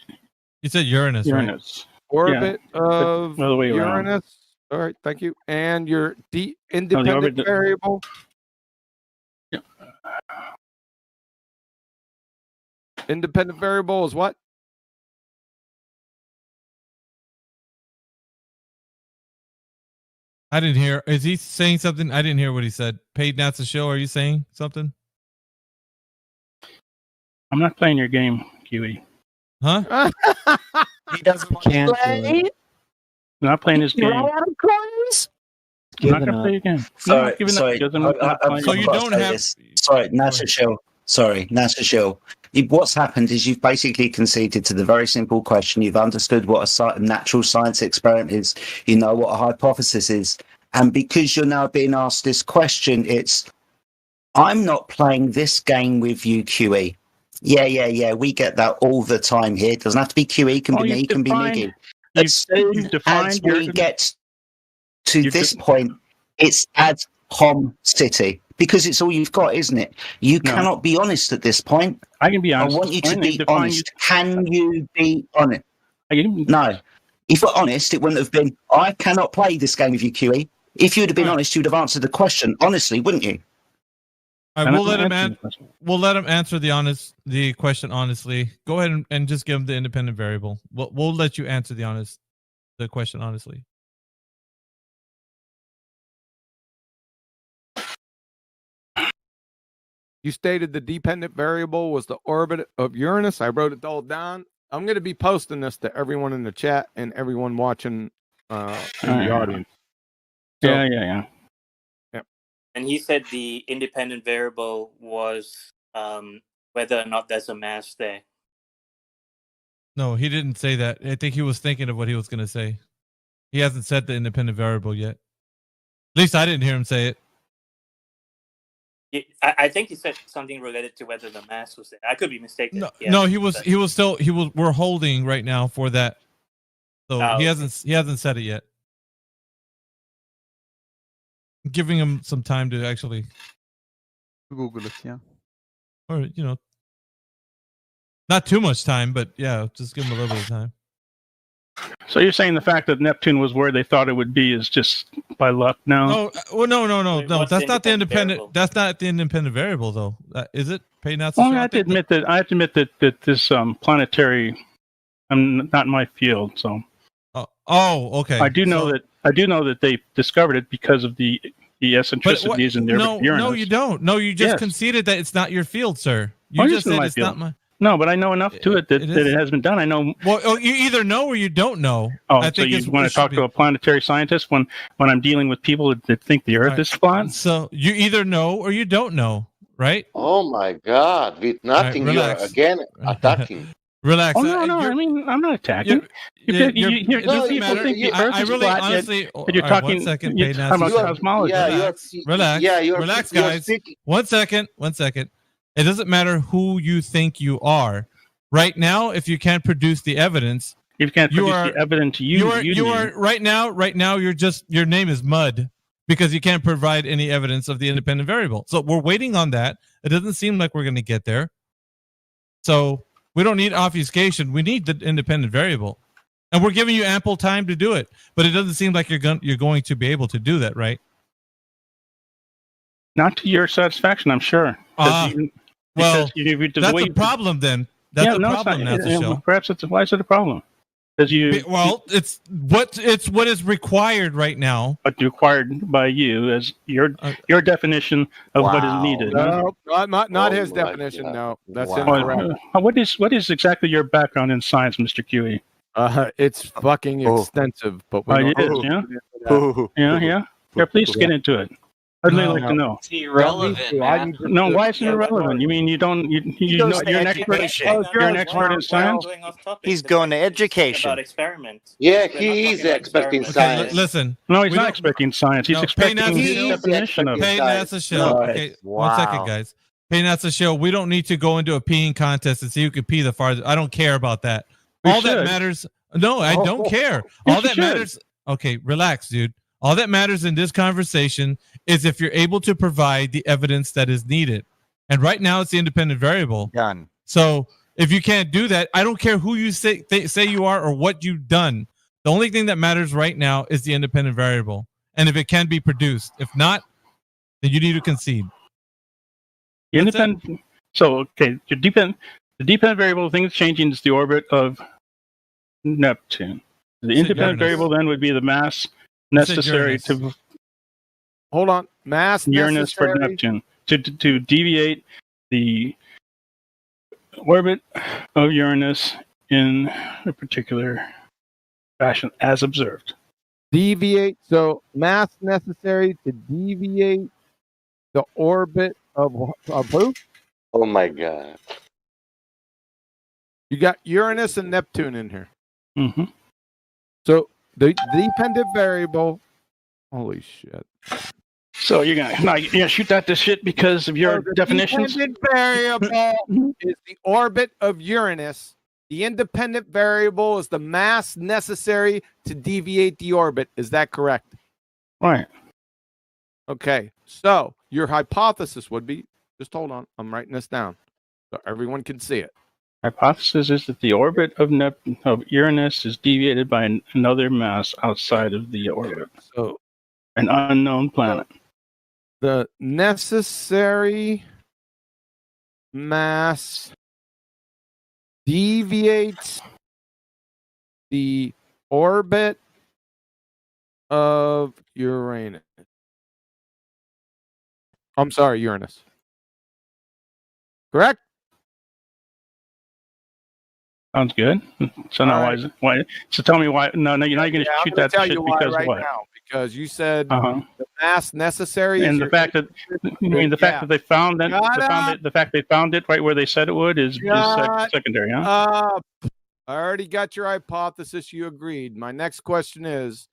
said Uranus. Uranus. Right? Orbit of the other way around. Uranus. All right, thank you. And your independent variable. Yeah. Independent variable is what? I didn't hear. Is he saying something? I didn't hear what he said. Paid NASA show. Are you saying something? I'm not playing your game, Kiwi. Huh? He doesn't Can't play. I'm not playing his game. I'm not going to play your game. Sorry, no, sorry. So you don't have. Sorry, NASA show. Sorry, NASA show. What's happened is you've basically conceded to the very simple question. You've understood what a natural science experiment is. You know what a hypothesis is. And because you're now being asked this question, it's, I'm not playing this game with you, QE. Yeah. We get that all the time here. It doesn't have to be QE. It can be me, it can be Miggy. As soon as we get to this point, it's ad hom city. Because it's all you've got, isn't it? You cannot be honest at this point. I can be honest. I want you to be honest. Can you be honest? No. If you're honest, it wouldn't have been, I cannot play this game with you, QE. If you'd have been honest, you'd have answered the question honestly, wouldn't you? All right, we'll let him answer the question honestly. Go ahead and just give him the independent variable. We'll let you answer the question honestly. You stated the dependent variable was the orbit of Uranus. I wrote it all down. I'm going to be posting this to everyone in the chat and everyone watching in the audience. So, yeah. And he said the independent variable was whether or not there's a mass there. No, he didn't say that. I think he was thinking of what he was going to say. He hasn't said the independent variable yet. At least I didn't hear him say it. I think he said something related to whether the mass was there. I could be mistaken. We're holding right now for that. So he hasn't said it yet. I'm giving him some time to actually Google it, yeah. Or not too much time, but yeah, just give him a little bit of time. So you're saying the fact that Neptune was where they thought it would be is just by luck now? No, that's not the independent. That's not the independent variable, though. Is it? I have to admit that this planetary, I'm not in my field, so. Okay. I do know that they discovered it because of the eccentricities in their Uranus. No, you don't. No, you just conceded that it's not your field, sir. You just said it's not my. No, but I know enough to it that it has been done. I know. Well, you either know or you don't know. So you want to talk to a planetary scientist when I'm dealing with people that think the Earth is flat? So you either know or you don't know, right? Oh my God! With nothing, you are again attacking. Relax. Oh no! I mean, I'm not attacking. You're honestly. You're talking. 1 second. About cosmology. Relax. Relax, guys. 1 second. 1 second. It doesn't matter who you think you are. Right now, if you can't produce the evidence, you can't produce the evidence. You are right now. Your name is mud because you can't provide any evidence of the independent variable. So we're waiting on that. It doesn't seem like we're going to get there. So we don't need obfuscation. We need the independent variable, and we're giving you ample time to do it. But it doesn't seem like you're going to be able to do that, right? Not to your satisfaction, I'm sure. Well, that's the problem then. That's the problem. Perhaps why is it a problem? It's what is required right now. But required by you as your definition of what is needed. No, not his definition. No, that's incorrect. What is exactly your background in science, Mr. QE? It's fucking extensive, but it is, yeah. Please get into it. I'd really like to know. It's irrelevant. No, why is it irrelevant? You mean you know you're an expert? You're an expert in science. He's going to education. About experiments. Yeah, he is expecting science. Listen. No, he's not expecting science. He's expecting his definition of it. Pay NASA show. Okay, 1 second, guys. Pay NASA show. We don't need to go into a peeing contest and see who can pee the farthest. I don't care about that. All that matters No, I don't care. Yes, All you that should. matters. Okay, relax, dude. All that matters in this conversation is if you're able to provide the evidence that is needed. And right now, it's the independent variable. Done. So if you can't do that, I don't care who you say you are or what you've done. The only thing that matters right now is the independent variable, and if it can be produced. If not, then you need to concede. The independent. So okay, the dependent variable thing that's changing is the orbit of Neptune. The said independent Uranus. variable then would be the mass necessary to Hold on. Mass Uranus for necessary. Neptune to deviate the orbit of Uranus in a particular fashion as observed. Deviate. So mass necessary to deviate the orbit of who? Oh my god. You got Uranus and Neptune in here. Mm-hmm. So the dependent variable. Holy shit. So you're gonna shoot that to shit because of your So the definitions. dependent variable is the orbit of Uranus. The independent variable is the mass necessary to deviate the orbit. Is that correct? Right. Okay. So your hypothesis would be, just hold on, I'm writing this down so everyone can see it. Hypothesis is that the orbit of Uranus is deviated by another mass outside of the orbit. So an unknown planet. The necessary mass deviates the orbit of Uranus. I'm sorry, Uranus. Correct? Sounds good. So now why? So tell me why? No, you're not going to I'm shoot gonna that tell shit you why because right what? now. Because you said Uh-huh. the mass necessary is And the your fact that the fact that they found that the fact they found it right where they said it would is secondary, huh? I already got your hypothesis. You agreed. My next question is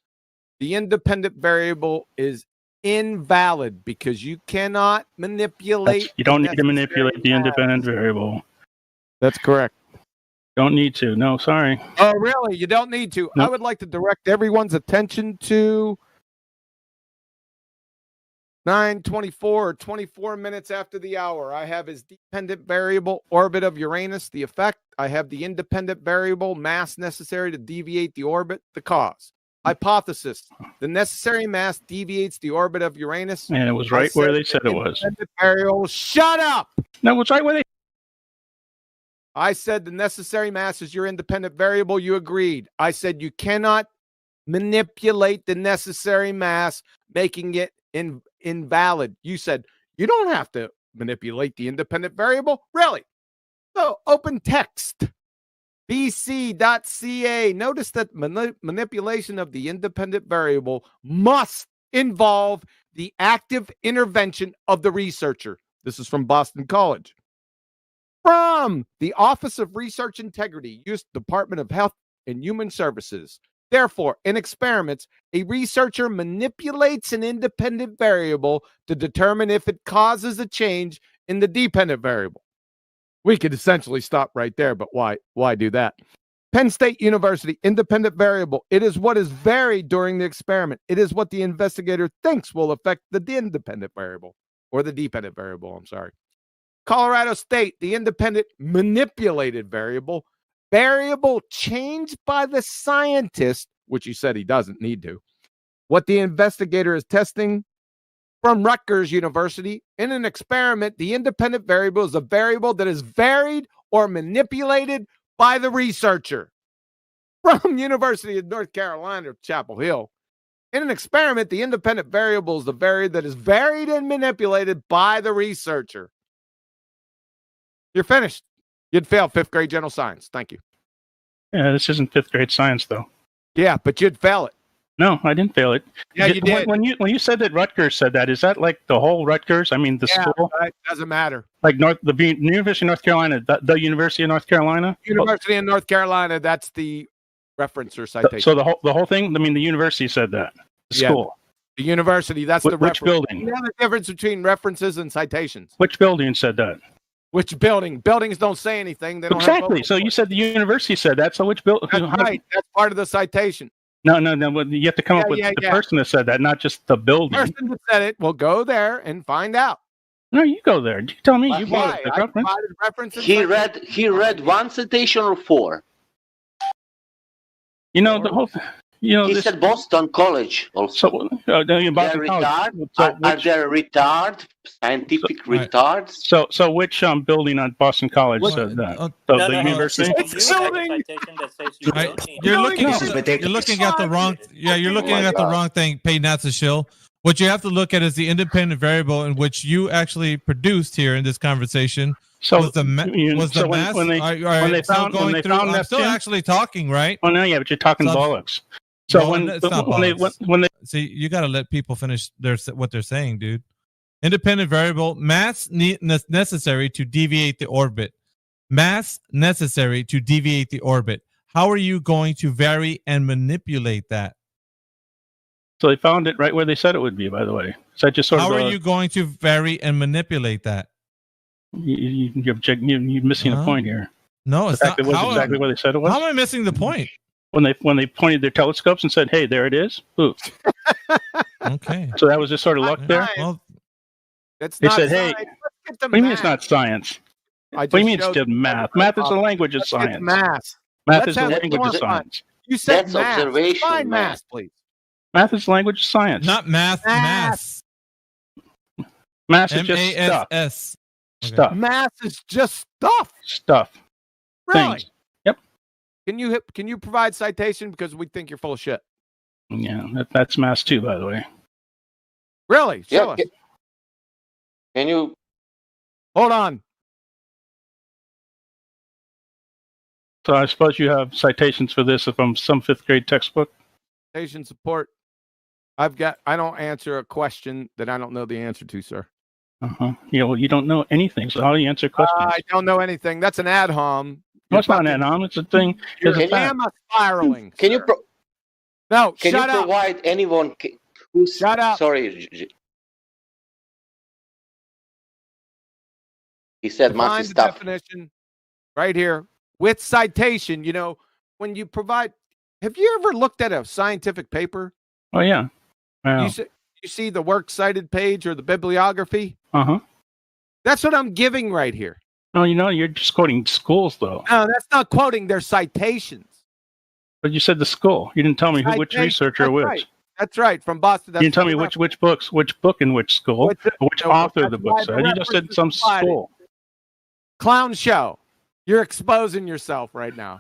the independent variable is invalid because you cannot manipulate. You don't need to manipulate the independent variable. That's correct. Don't need to. No, sorry. Oh, really? You don't need to. I Nope. would like to direct everyone's attention to 9:24 or 24 minutes after the hour. I have his dependent variable orbit of Uranus, the effect. I have the independent variable mass necessary to deviate the orbit, the cause. Hypothesis: the necessary mass deviates the orbit of Uranus. And it was I right where said they said the it was. independent variable. Shut up! No, it's right where they. I said the necessary mass is your independent variable. You agreed. I said you cannot manipulate the necessary mass, making it invalid. You said you don't have to manipulate the independent variable. Really? So open text. bc.ca. Notice that manipulation of the independent variable must involve the active intervention of the researcher. This is from Boston College. From the Office of Research Integrity, U.S. Department of Health and Human Services. Therefore, in experiments, a researcher manipulates an independent variable to determine if it causes a change in the dependent variable. We could essentially stop right there, but why do that? Penn State University, independent variable. It is what is varied during the experiment. It is what the investigator thinks will affect the independent variable, or the dependent variable, I'm sorry. Colorado State, the independent manipulated variable changed by the scientist, which he said he doesn't need to. What the investigator is testing from Rutgers University in an experiment, the independent variable is a variable that is varied or manipulated by the researcher. From University of North Carolina, Chapel Hill, in an experiment, the independent variable is the variable that is varied and manipulated by the researcher. You're finished. You'd fail 5th grade general science. Thank you. Yeah, this isn't 5th grade science though. Yeah, but you'd fail it. No, I didn't fail it. Yeah, you did. When you said that Rutgers said that, is that like the whole Rutgers? I mean, the school? It doesn't matter. Like the University of North Carolina, the University of North Carolina? University of North Carolina, that's the reference or citation. So the whole thing, I mean, the university said that. The school. The university, that's the Which reference. building? You know the difference between references and citations. Which building said that? Which building? Buildings don't say anything. They don't have Exactly. vocal So you said the university said that. So which building? That's right. That's part of the citation. No. Well, you have to come up with the person that said that, not just the building. The person that said it will go there and find out. No, you go there. You tell me. You Why? bought I the reference. provided references. He read one citation or four. You know the whole. You know He this. said Boston College also. So, They're Boston College. retard. So Are there retard? Scientific retards? So which building on Boston College said that? The university. You're looking at the wrong. Yeah, you're looking at the wrong thing. Pay not to shill. What you have to look at is the independent variable in which you actually produced here in this conversation. So was the mass? when they found I'm still Neptune? actually talking, right? Oh no, yeah, but you're talking bollocks. So No, when it's not when they see, you got to let people finish what they're saying, dude. Independent variable mass necessary to deviate the orbit. Mass necessary to deviate the orbit. How are you going to vary and manipulate that? So they found it right where they said it would be. By the way, so that just sort How of. are you going to vary and manipulate that? You're missing the point here. No, it's not. It was exactly what they said it was. How am I missing the point? When they pointed their telescopes and said, "Hey, there it is." Ooh. Okay. So that was just sort of luck there. Well, That's they not said, "Hey, science. Let's get the what do you mean math. it's not science? I What do you just mean it's showed still you math? that. Math is a language of Let's get science. math. Math Let's is a have language of fun. science. You said That's math. observation, Define math. math, please. Math is a language of science. not math. Mass. Math is just stuff. MASS. Stuff. Math is just stuff. Stuff. Really? Things. Yep. Can you provide citation because we think you're full of shit? Yeah, that's math too, by the way. Really? Show us. Can you? Hold on. So I suppose you have citations for this from some fifth grade textbook. Citation support. I don't answer a question that I don't know the answer to, sir. You don't know anything, so how do you answer questions? I don't know anything. That's an ad hom. No, it's not an ad-hom. It's a thing. You're It's a fact. gamma spiraling. Can you? No, Can shut you up. provide anyone who's Shut up. Sorry. He said Define massive the stuff. definition right here with citation. You know, when you provide, have you ever looked at a scientific paper? Oh yeah. Wow. You see the works cited page or the bibliography? Uh-huh. That's what I'm giving right here. No, you're just quoting schools though. No, that's not quoting. They're citations. But you said the school. You didn't tell me which Citation. researcher That's which. right. That's right. From Boston. You didn't tell me which books, which book in which school, which author the book why said. the You just said reference some is provided. school. Clown show. You're exposing yourself right now.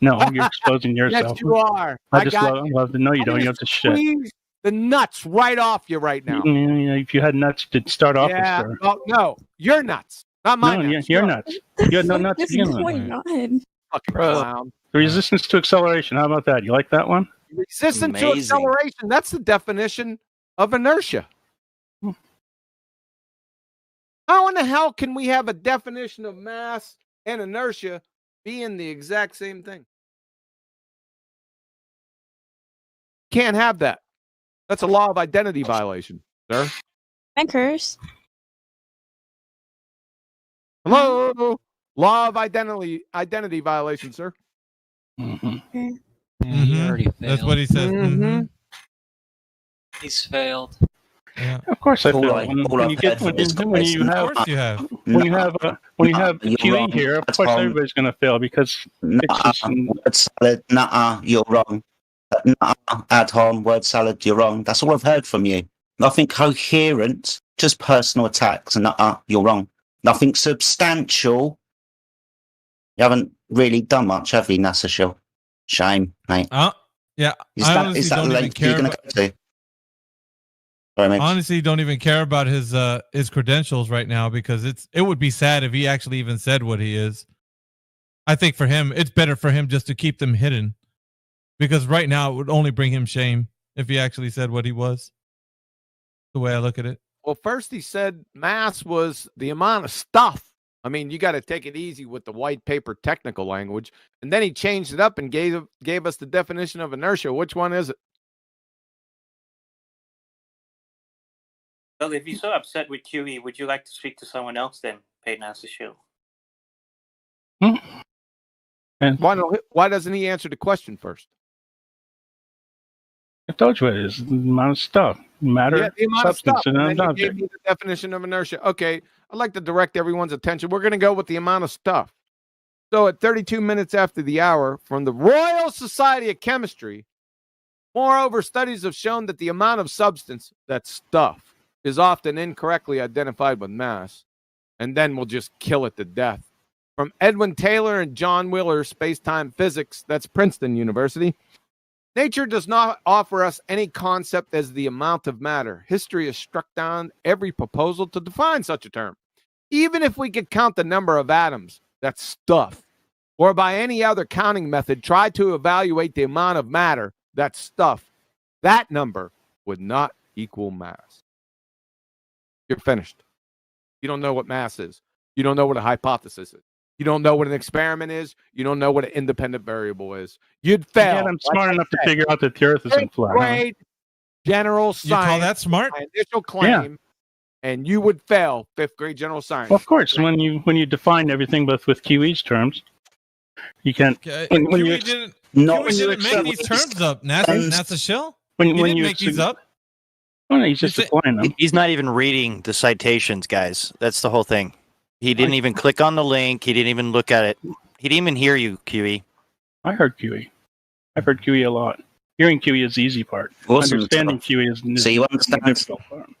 No, you're exposing yourself. Yes, you are. I just got you. love to know you I'm don't. You gonna have to shit. squeeze the nuts right off you right now. If you had nuts to start off Yeah. with, sir. Well, no, you're nuts. Not my No, nuts. you're nuts. You had no nuts to What's begin with. going on? Fucking clown. The resistance to acceleration. How about that? You like that one? Resistance to acceleration. That's the definition of inertia. How in the hell can we have a definition of mass and inertia being the exact same thing? Can't have that. That's a law of identity violation, sir. Bankers. Hello? Law of identity violation, sir. Mm-hmm. That's what he said. Mm-hmm. He's failed. Yeah. Of course I All feel. I- When all I've you get heard from this when you conversation- have Of course you have. when you have you're QE wrong. here, of That's course wrong. everybody's going to fail because it's just, Word salad, nuh-uh, you're wrong. Nuh-uh, ad hom, word salad, you're wrong. That's all I've heard from you. Nothing coherent, just personal attacks. Nuh-uh, you're wrong. Nothing substantial. You haven't really done much, have you, NASA Shill? Shame, mate. Yeah. Is I that, honestly is that don't the even length you're care going to about, go to? Sorry, mate. honestly don't even care about his credentials right now because it would be sad if he actually even said what he is. I think for him, it's better for him just to keep them hidden because right now it would only bring him shame if he actually said what he was. The way I look at it. Well, first he said mass was the amount of stuff. I mean, you got to take it easy with the white paper technical language. And then he changed it up and gave us the definition of inertia. Which one is it? Well, if you're so upset with QE, would you like to speak to someone else then? pay NASA show. And why doesn't he answer the question first? I told you what it is. The amount of stuff, matter, the amount of substance, stuff. and And an then you object. gave me the definition of inertia. Okay, I'd like to direct everyone's attention. We're going to go with the amount of stuff. So at 32 minutes after the hour, from the Royal Society of Chemistry, moreover, studies have shown that the amount of substance, that stuff, is often incorrectly identified with mass, and then we'll just kill it to death. From Edwin Taylor and John Wheeler, Space-Time Physics, that's Princeton University. Nature does not offer us any concept as the amount of matter. History has struck down every proposal to define such a term. Even if we could count the number of atoms, that's stuff, or by any other counting method, try to evaluate the amount of matter, that's stuff, that number would not equal mass. You're finished. You don't know what mass is. You don't know what a hypothesis is. You don't know what an experiment is. You don't know what an independent variable is. You'd fail. Yeah, I'm smart enough to figure out that the Earth isn't flat. Grade general science. You call that smart? My initial claim, and you would fail 5th grade general science. Well, of course, when you define everything, but with QE's terms, you can't. When QE you didn't, not QE when you didn't make accept these what terms up. NASA Shill? When He when didn't you make these up. Oh, no, he's just applying them. He's not even reading the citations, guys. That's the whole thing. He didn't even click on the link. He didn't even look at it. He didn't even hear you, QE. I heard QE. I've heard QE a lot. Hearing QE is the easy part. Awesome. Understanding QE is So you understand?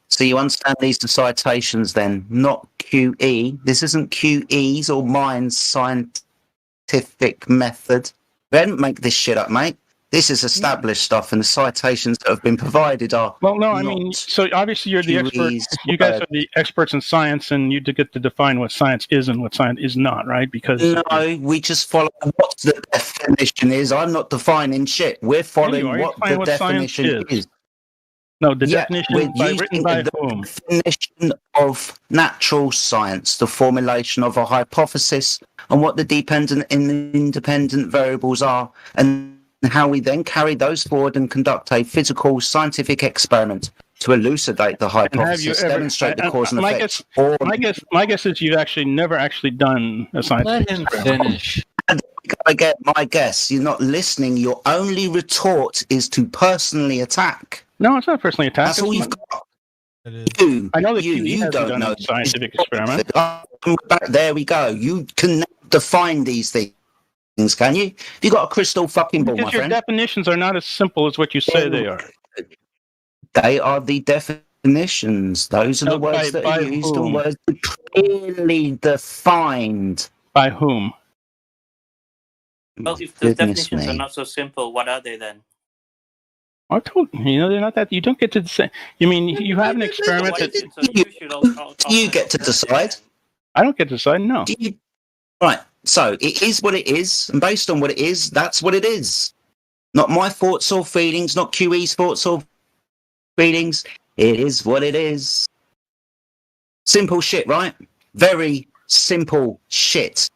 So you understand these are citations then, not QE. This isn't QE's or mine's scientific method. We didn't make this shit up, mate. This is established stuff, and the citations that have been provided are. Well, no, I mean, so obviously you're the expert. QE's You guys are the experts in science, and you get to define what science is and what science is not, right? Because No, we just follow what the definition is. I'm not defining shit. We're following are. You what define the what science definition is. is. No, the Yeah, definition we're by, using written by the whom? definition of natural science, the formulation of a hypothesis, and what the dependent and independent variables are, and how we then carry those forward and conduct a physical scientific experiment to elucidate the And have you hypothesis, ever? demonstrate the cause and my effect. guess, my guess is you've actually never actually done a science. Let him finish. I get my guess. You're not listening. Your only retort is to personally attack. No, it's not personally attack. That's all It's you've got. I know that QE you hasn't don't done know. a scientific experiment. There we go. You can define these things, can you? You got a crystal fucking ball, Because my your friend. definitions are not as simple as what you say they are. They are the definitions. Those are the No, words that by are used whom? and words clearly defined. By whom? Well, if the Goodness definitions me. are not so simple, what are they then? I told you, they're not that. You don't get to say. You mean you have an experiment that You get to decide. I don't get to decide. No. Right. So it is what it is, and based on what it is, that's what it is. Not my thoughts or feelings, not QE's thoughts or feelings. It is what it is. Simple shit, right? Very simple shit.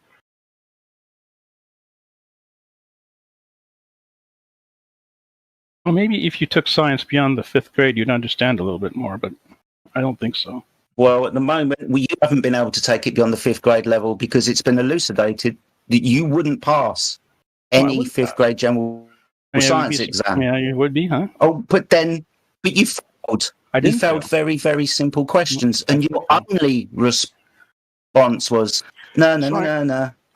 Well, maybe if you took science beyond the 5th grade, you'd understand a little bit more, but I don't think so. Well, at the moment, you haven't been able to take it beyond the 5th grade level because it's been elucidated that you wouldn't pass any 5th grade general science exam. Yeah, you would be, huh? Oh, but you failed. I didn't You failed very, very simple questions, and your only response was no.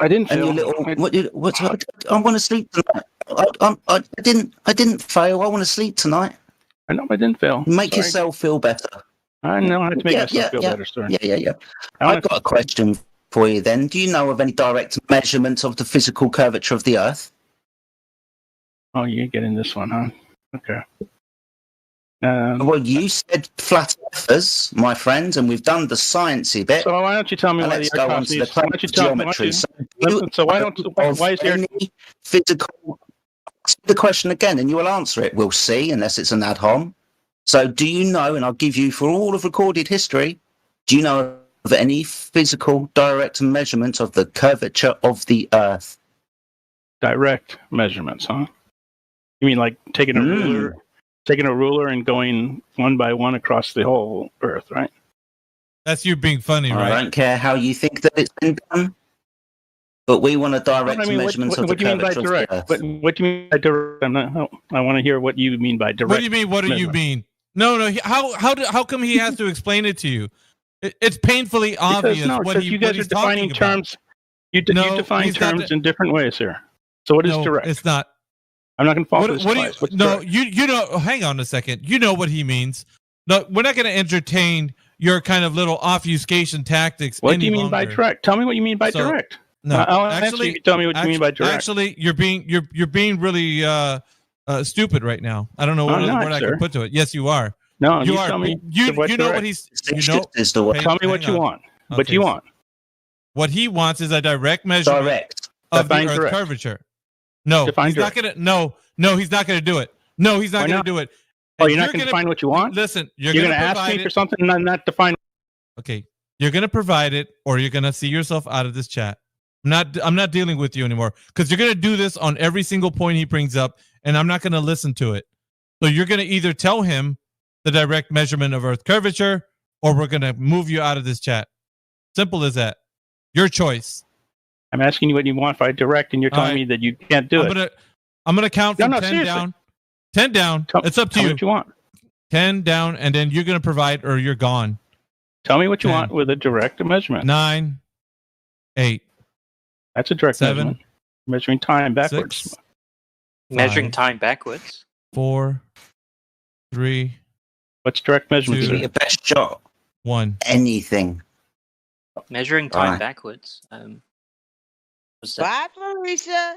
I didn't and fail. Your little, I want to sleep tonight. I didn't fail. I want to sleep tonight. I know I didn't fail. Make Sorry. yourself feel better. I know how to make myself feel better, sir. Yeah. I've got a question for you then. Do you know of any direct measurement of the physical curvature of the Earth? Oh, you're getting this one, huh? Okay. Well, you said flat earthers, my friend, and we've done the sciencey bit. So why don't you tell me And why let's the go Earth on to the why don't you tell me? geometry. So why don't? Why is there? Any physical? Ask the question again, and you will answer it. We'll see, unless it's an ad hom. So, do you know? And I'll give you for all of recorded history. Do you know of any physical direct measurement of the curvature of the Earth? Direct measurements, huh? You mean like taking a ruler and going one by one across the whole Earth, right? That's you being funny, I right? don't care how you think that it's been done, but we want a direct I mean, measurement of the what do you mean by curvature of the direct? Earth. What do you mean by direct? I want to hear what you mean by direct. What do you mean? What do you measurement. mean? No. How come he has to explain it to you? It's painfully obvious Because what you guys he's are defining talking about. terms. You define terms in different ways here. So what is direct? It's not. I'm not going to fall for What this do twice. What's you? No, direct? you know. Hang on a second. You know what he means. No, we're not going to entertain your kind of little obfuscation tactics. What do you mean by direct? Tell me what you mean by direct. No, I'll answer you. Tell me what you mean by direct. Actually, you're being really stupid right now. I don't know what I'm other not, word I sir. can put to it. Yes, you are. No, you you are. tell me You what's know what direct. he's. Tell me what you want. What you want. What he wants is a direct measurement of the Define Earth's direct. curvature. No, Define he's not direct. gonna. No, he's not gonna do it. No, he's not Why gonna not? do it. Oh, And you're not going to define what you want? Listen, you're going gonna to ask provide me for it. something and not define. Okay, you're gonna provide it, or you're gonna see yourself out of this chat. I'm not dealing with you anymore because you're gonna do this on every single point he brings up, and I'm not gonna listen to it. So you're gonna either tell him the direct measurement of Earth curvature, or we're gonna move you out of this chat. Simple as that. Your choice. I'm asking you what you want by direct, and you're telling me that you can't do it. I'm gonna count from 10 seriously. down. 10 down. It's up to tell me you. what you want. 10 down, and then you're gonna provide, or you're gone. Tell me what you 10. want with a direct measurement. 9, 8. That's a direct 7. measurement. Measuring time backwards. 6. Measuring 5, time backwards. 4, 3. What's direct measurement? Give it your best shot. 1. Anything. Measuring time Right. backwards. What's that? Bye, Marisa.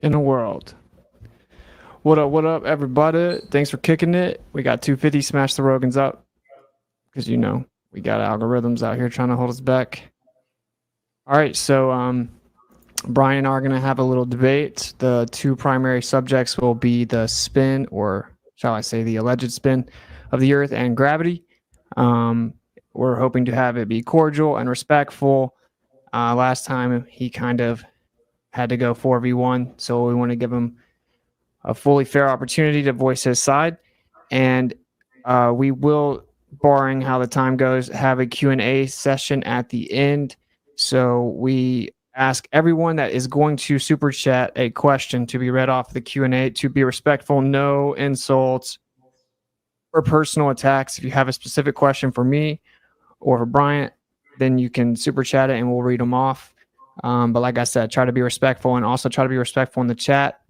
in the world. What up, everybody? Thanks for kicking it. We got 250. Smash the Rogans up. Because, you know, we got algorithms out here trying to hold us back. All right, so Brian and I are going to have a little debate. The two primary subjects will be the spin, or shall I say the alleged spin, of the Earth and gravity. We're hoping to have it be cordial and respectful. Last time he kind of had to go 4v1, so we want to give him a fully fair opportunity to voice his side. And we will, barring how the time goes, have a Q&A session at the end. So we ask everyone that is going to super chat a question to be read off the Q&A to be respectful, no insults or personal attacks. If you have a specific question for me or for Bryant, then you can super chat it and we'll read them off. But like I said, try to be respectful, and also try to be respectful in the chat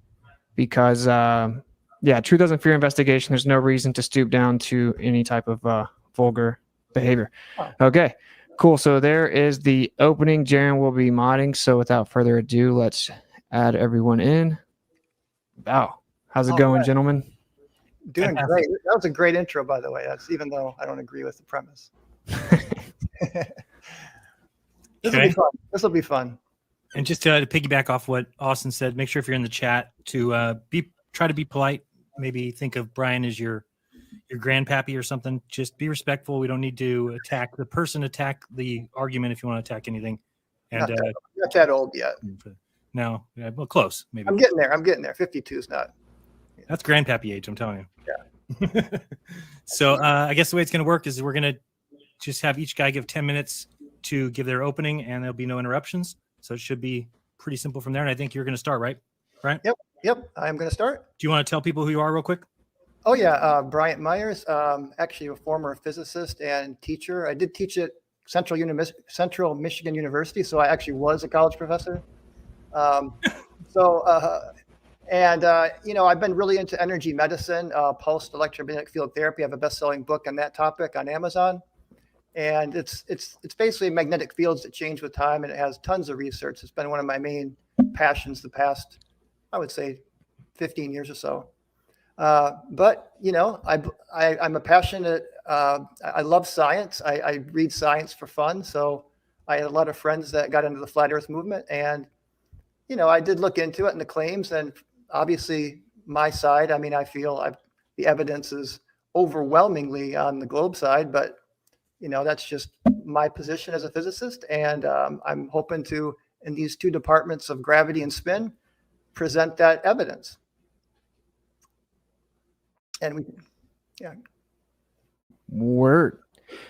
because, truth doesn't fear investigation. There's no reason to stoop down to any type of vulgar behavior. Okay, cool. So there is the opening. Jaren will be modding. So without further ado, let's add everyone in. Wow. How's it going, gentlemen? Doing great. That was a great intro, by the way. That's even though I don't agree with the premise. This will be fun. This will be fun. And just to piggyback off what Austin said, make sure if you're in the chat to try to be polite. Maybe think of Brian as your grandpappy or something. Just be respectful. We don't need to attack the person. Attack the argument if you want to attack anything. And not that old yet. No, well, close maybe. I'm getting there. 52 is not. That's grandpappy age. I'm telling you. Yeah. So I guess the way it's going to work is we're going to just have each guy give 10 minutes to give their opening, and there'll be no interruptions. So it should be pretty simple from there. And I think you're going to start, right? Right? Yep. I'm going to start. Do you want to tell people who you are real quick? Oh, yeah. Bryant Myers, actually a former physicist and teacher. I did teach at Central Michigan University, so I actually was a college professor. I've been really into energy medicine, pulsed electromagnetic field therapy. I have a best-selling book on that topic on Amazon. And it's basically magnetic fields that change with time, and it has tons of research. It's been one of my main passions the past, I would say, 15 years or so. But I'm a passionate. I love science. I read science for fun. So I had a lot of friends that got into the flat Earth movement, and I did look into it and the claims, and obviously my side. I mean, I feel the evidence is overwhelmingly on the globe side, but that's just my position as a physicist. And I'm hoping to, in these two departments of gravity and spin, present that evidence. And Word.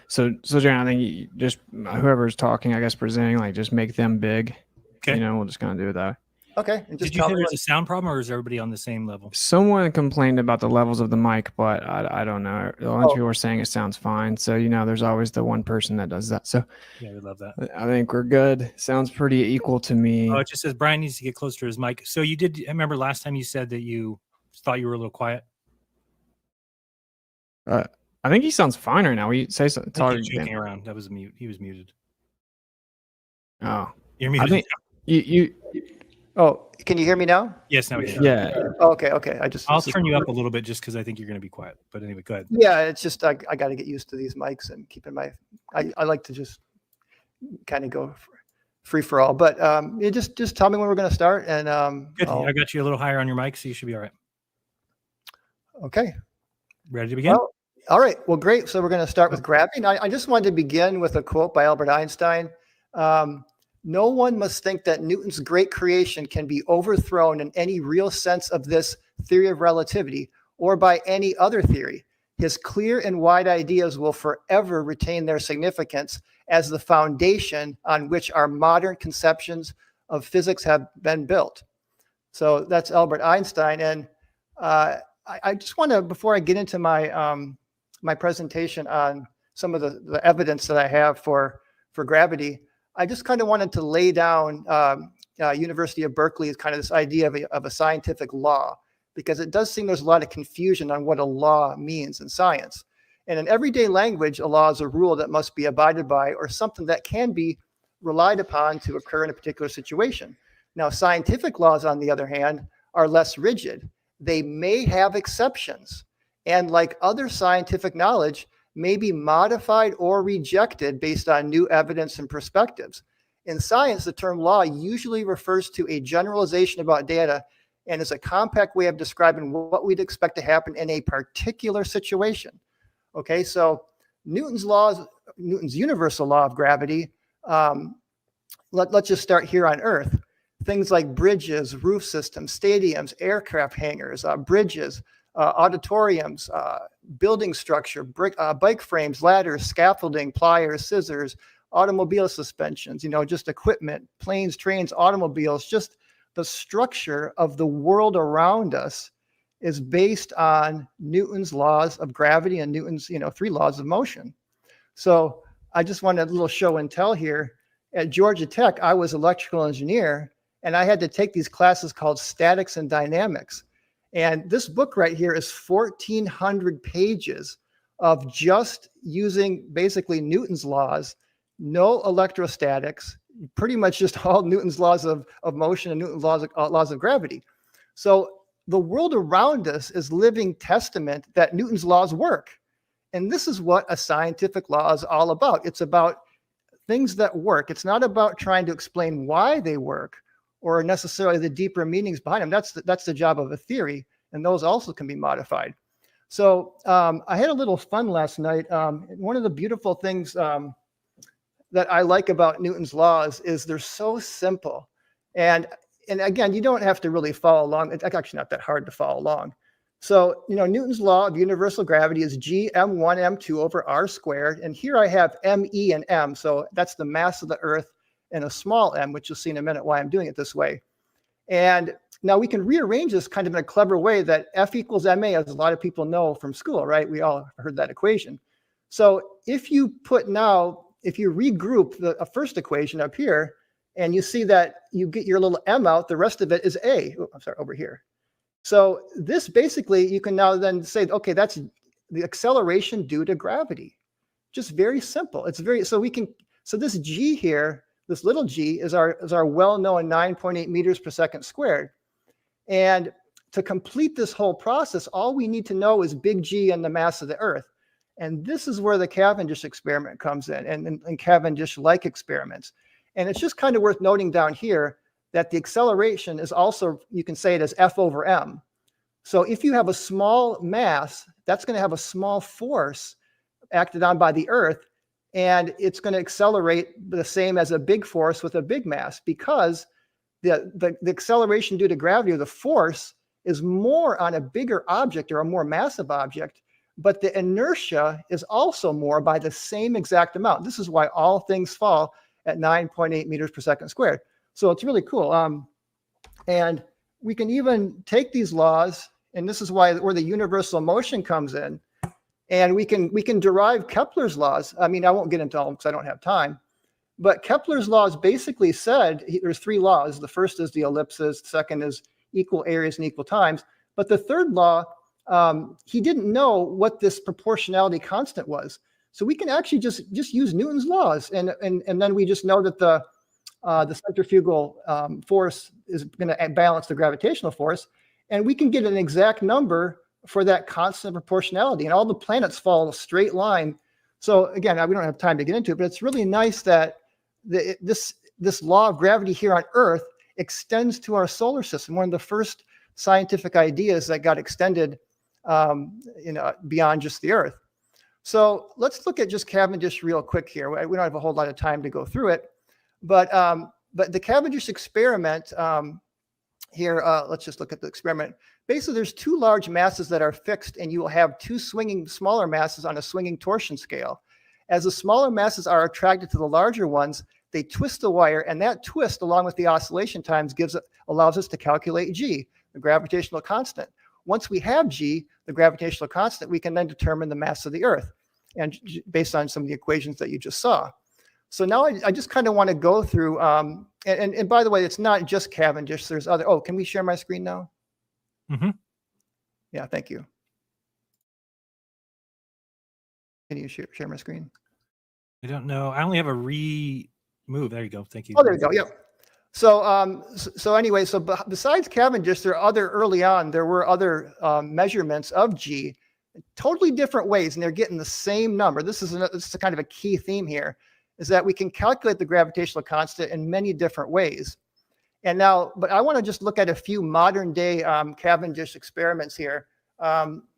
So Jaren, I think you just whoever's talking, I guess, presenting, like, just make them big. Okay. We'll just kind of do it that way. Okay. And Did you say there's a sound problem, or is everybody on the same level? Someone complained about the levels of the mic, but I don't know. A bunch of people were saying it sounds fine. So, there's always the one person that does that. So Yeah, we love that. I think we're good. Sounds pretty equal to me. Oh, it just says Brian needs to get closer to his mic. So I remember last time you said that you thought you were a little quiet. I think he sounds fine right now. We say something. I think he's joking around. That was mute. He was muted. Oh, You're muted. I think you. Oh, can you hear me now? Yes, now we can. Yeah. Okay. I'll turn you up a little bit just because I think you're going to be quiet. But anyway, go ahead. Yeah, it's just I got to get used to these mics and keeping I like to just kind of go free for all. But you just tell me when we're going to start, and Good. I got you a little higher on your mic, so you should be all right. Okay. Ready to begin? Well, all right. Well, great. So we're going to start with gravity. And I just wanted to begin with a quote by Albert Einstein. No one must think that Newton's great creation can be overthrown in any real sense of this theory of relativity or by any other theory. His clear and wide ideas will forever retain their significance as the foundation on which our modern conceptions of physics have been built. So that's Albert Einstein. And I just want to, before I get into my my presentation on some of the evidence that I have for gravity, I just kind of wanted to lay down University of Berkeley is kind of this idea of a scientific law, because it does seem there's a lot of confusion on what a law means in science. And in everyday language, a law is a rule that must be abided by or something that can be relied upon to occur in a particular situation. Now, scientific laws, on the other hand, are less rigid. They may have exceptions, and like other scientific knowledge, may be modified or rejected based on new evidence and perspectives. In science, the term law usually refers to a generalization about data and is a compact way of describing what we'd expect to happen in a particular situation. Okay, so Newton's universal law of gravity, let's just start here on Earth. Things like bridges, roof systems, stadiums, aircraft hangars, bridges, auditoriums, building structure, bike frames, ladders, scaffolding, pliers, scissors, automobile suspensions, just equipment, planes, trains, automobiles, just the structure of the world around us is based on Newton's laws of gravity and Newton's, 3 laws of motion. So I just wanted a little show and tell here. At Georgia Tech, I was electrical engineer, and I had to take these classes called statics and dynamics. And this book right here is 1,400 pages of just using basically Newton's laws, no electrostatics, pretty much just all Newton's laws of motion and Newton's laws of gravity. So the world around us is living testament that Newton's laws work. And this is what a scientific law is all about. It's about things that work. It's not about trying to explain why they work or necessarily the deeper meanings behind them. That's the job of a theory, and those also can be modified. So I had a little fun last night. One of the beautiful things that I like about Newton's laws is they're so simple. And again, you don't have to really follow along. It's actually not that hard to follow along. So, Newton's law of universal gravity is G m1 m2 over r squared. And here I have me and m. So that's the mass of the Earth and a small m, which you'll see in a minute why I'm doing it this way. And now we can rearrange this kind of in a clever way that F equals ma, as a lot of people know from school, right? We all heard that equation. So if you regroup the first equation up here, and you see that you get your little m out, the rest of it is a. Oh, I'm sorry, over here. So this basically, you can now then say, okay, that's the acceleration due to gravity. Just very simple. It's so this g here, this little g is our well-known 9.8 meters per second squared. And to complete this whole process, all we need to know is big G and the mass of the Earth. And this is where the Cavendish experiment comes in, and Cavendish-like experiments. And it's just kind of worth noting down here that the acceleration is also, you can say it as F over m. So if you have a small mass, that's going to have a small force acted on by the Earth, and it's going to accelerate the same as a big force with a big mass, because the acceleration due to gravity, or the force, is more on a bigger object or a more massive object, but the inertia is also more by the same exact amount. This is why all things fall at 9.8 meters per second squared. So it's really cool. And we can even take these laws, and this is where the universal motion comes in, and we can derive Kepler's laws. I mean, I won't get into all of them because I don't have time, but Kepler's laws basically said there's 3 laws. The first is the ellipses, the second is equal areas and equal times, but the third law, he didn't know what this proportionality constant was. So we can actually just use Newton's laws, and then we just know that the centrifugal force is going to balance the gravitational force, and we can get an exact number for that constant proportionality, and all the planets follow a straight line. So again, we don't have time to get into it, but it's really nice that this law of gravity here on Earth extends to our solar system. One of the first scientific ideas that got extended beyond just the Earth. So let's look at just Cavendish real quick here. We don't have a whole lot of time to go through it, but the Cavendish experiment here, let's just look at the experiment. Basically, there's 2 large masses that are fixed, and you will have 2 swinging smaller masses on a swinging torsion scale. As the smaller masses are attracted to the larger ones, they twist the wire, and that twist, along with the oscillation times, allows us to calculate G, the gravitational constant. Once we have G, the gravitational constant, we can then determine the mass of the Earth, and based on some of the equations that you just saw. So now I just kind of want to go through, and by the way, it's not just Cavendish. There's other. Oh, can we share my screen now? Mm-hmm. Yeah, thank you. Can you share my screen? I don't know. I only have a remove. There you go. Thank you. Oh, there you go. Yep. So anyway, besides Cavendish, there were other measurements of G, totally different ways, and they're getting the same number. This is kind of a key theme here, is that we can calculate the gravitational constant in many different ways. And now, but I want to just look at a few modern day Cavendish experiments here,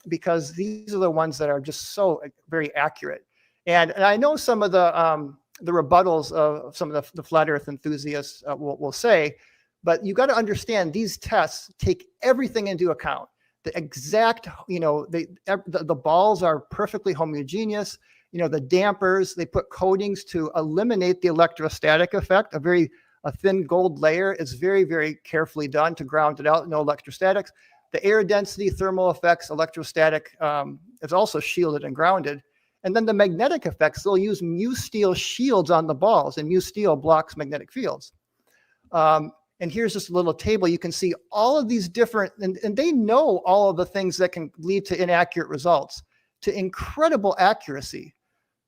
because these are the ones that are just so very accurate. And I know some of the rebuttals of some of the flat Earth enthusiasts will say, but you got to understand these tests take everything into account. The exact, the balls are perfectly homogeneous. The dampers, they put coatings to eliminate the electrostatic effect. A thin gold layer is very, very carefully done to ground it out, no electrostatics. The air density, thermal effects, electrostatic is also shielded and grounded. And then the magnetic effects, they'll use mu steel shields on the balls, and mu steel blocks magnetic fields. And here's just a little table. You can see all of these different, and they know all of the things that can lead to inaccurate results, to incredible accuracy.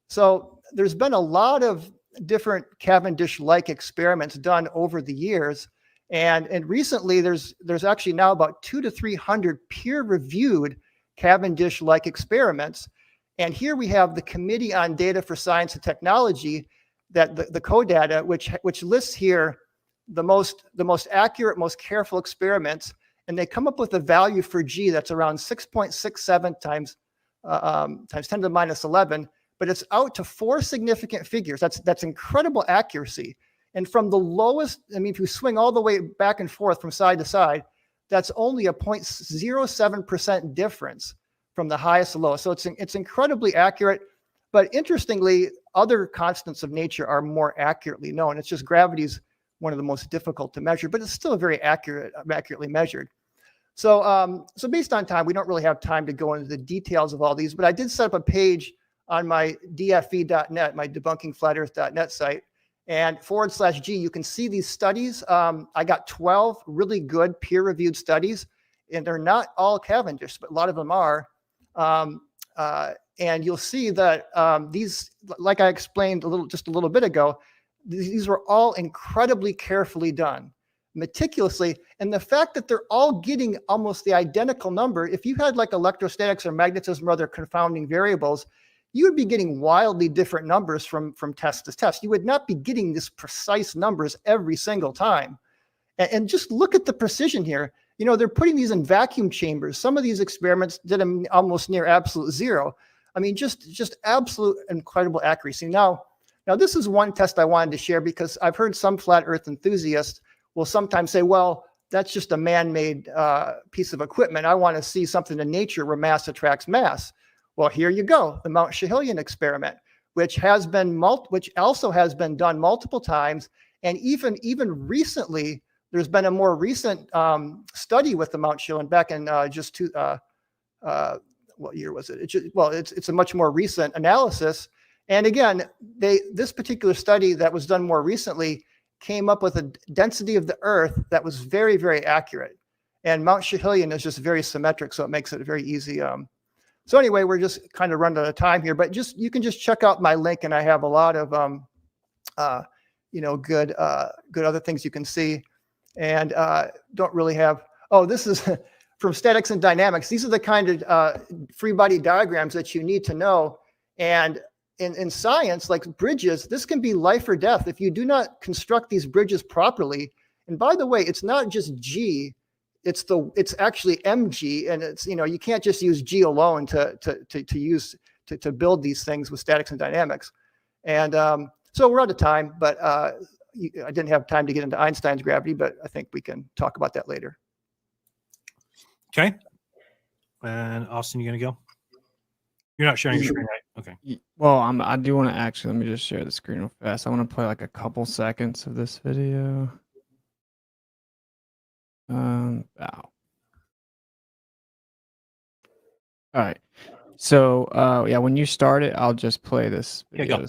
So there's been a lot of different Cavendish-like experiments done over the years. And recently there's actually now about 200 to 300 peer-reviewed Cavendish-like experiments. And here we have the Committee on Data for Science and Technology, that the CODATA, which lists here the most accurate, most careful experiments, and they come up with a value for G that's around 6.67 times 10 to the minus 11, but it's out to 4 significant figures. That's incredible accuracy. And from the lowest, if you swing all the way back and forth from side to side, that's only a 0.07% difference from the highest to lowest. So it's incredibly accurate. But interestingly, other constants of nature are more accurately known. It's just gravity's one of the most difficult to measure, but it's still very accurately measured. So based on time, we don't really have time to go into the details of all these, but I did set up a page on my dfe.net, my debunkingflatearth.net site, and /G, you can see these studies. I got 12 really good peer-reviewed studies, and they're not all Cavendish, but a lot of them are. And you'll see that these, like I explained just a little bit ago, these were all incredibly carefully done, meticulously. And the fact that they're all getting almost the identical number, if you had like electrostatics or magnetism or other confounding variables, you would be getting wildly different numbers from test to test. You would not be getting this precise numbers every single time. And just look at the precision here. They're putting these in vacuum chambers. Some of these experiments did them almost near absolute zero. Just absolute incredible accuracy. Now this is one test I wanted to share, because I've heard some flat Earth enthusiasts will sometimes say, well, that's just a man-made piece of equipment. I want to see something in nature where mass attracts mass. Well, here you go, the Mount Schihullian experiment, which also has been done multiple times, and even recently, there's been a more recent study with the Mount Schihullian back in what year was it? It's a much more recent analysis. And again, this particular study that was done more recently came up with a density of the Earth that was very, very accurate. And Mount Schihullian is just very symmetric, so it makes it very easy. So anyway, we're just kind of running out of time here, but you can just check out my link, and I have a lot of good other things you can see. And don't really have. Oh, this is from Statics and Dynamics. These are the kind of free body diagrams that you need to know. And in science, like bridges, this can be life or death if you do not construct these bridges properly. And by the way, it's not just G, it's actually mg, and it's you can't just use G alone to build these things with statics and dynamics. And so we're out of time, but I didn't have time to get into Einstein's gravity, but I think we can talk about that later. Okay. And Austin, you gonna go? You're not sharing your screen, right? Okay. Well, I do want to actually, let me just share the screen real fast. I want to play like a couple seconds of this video. All right. So, yeah, when you start it, I'll just play this video.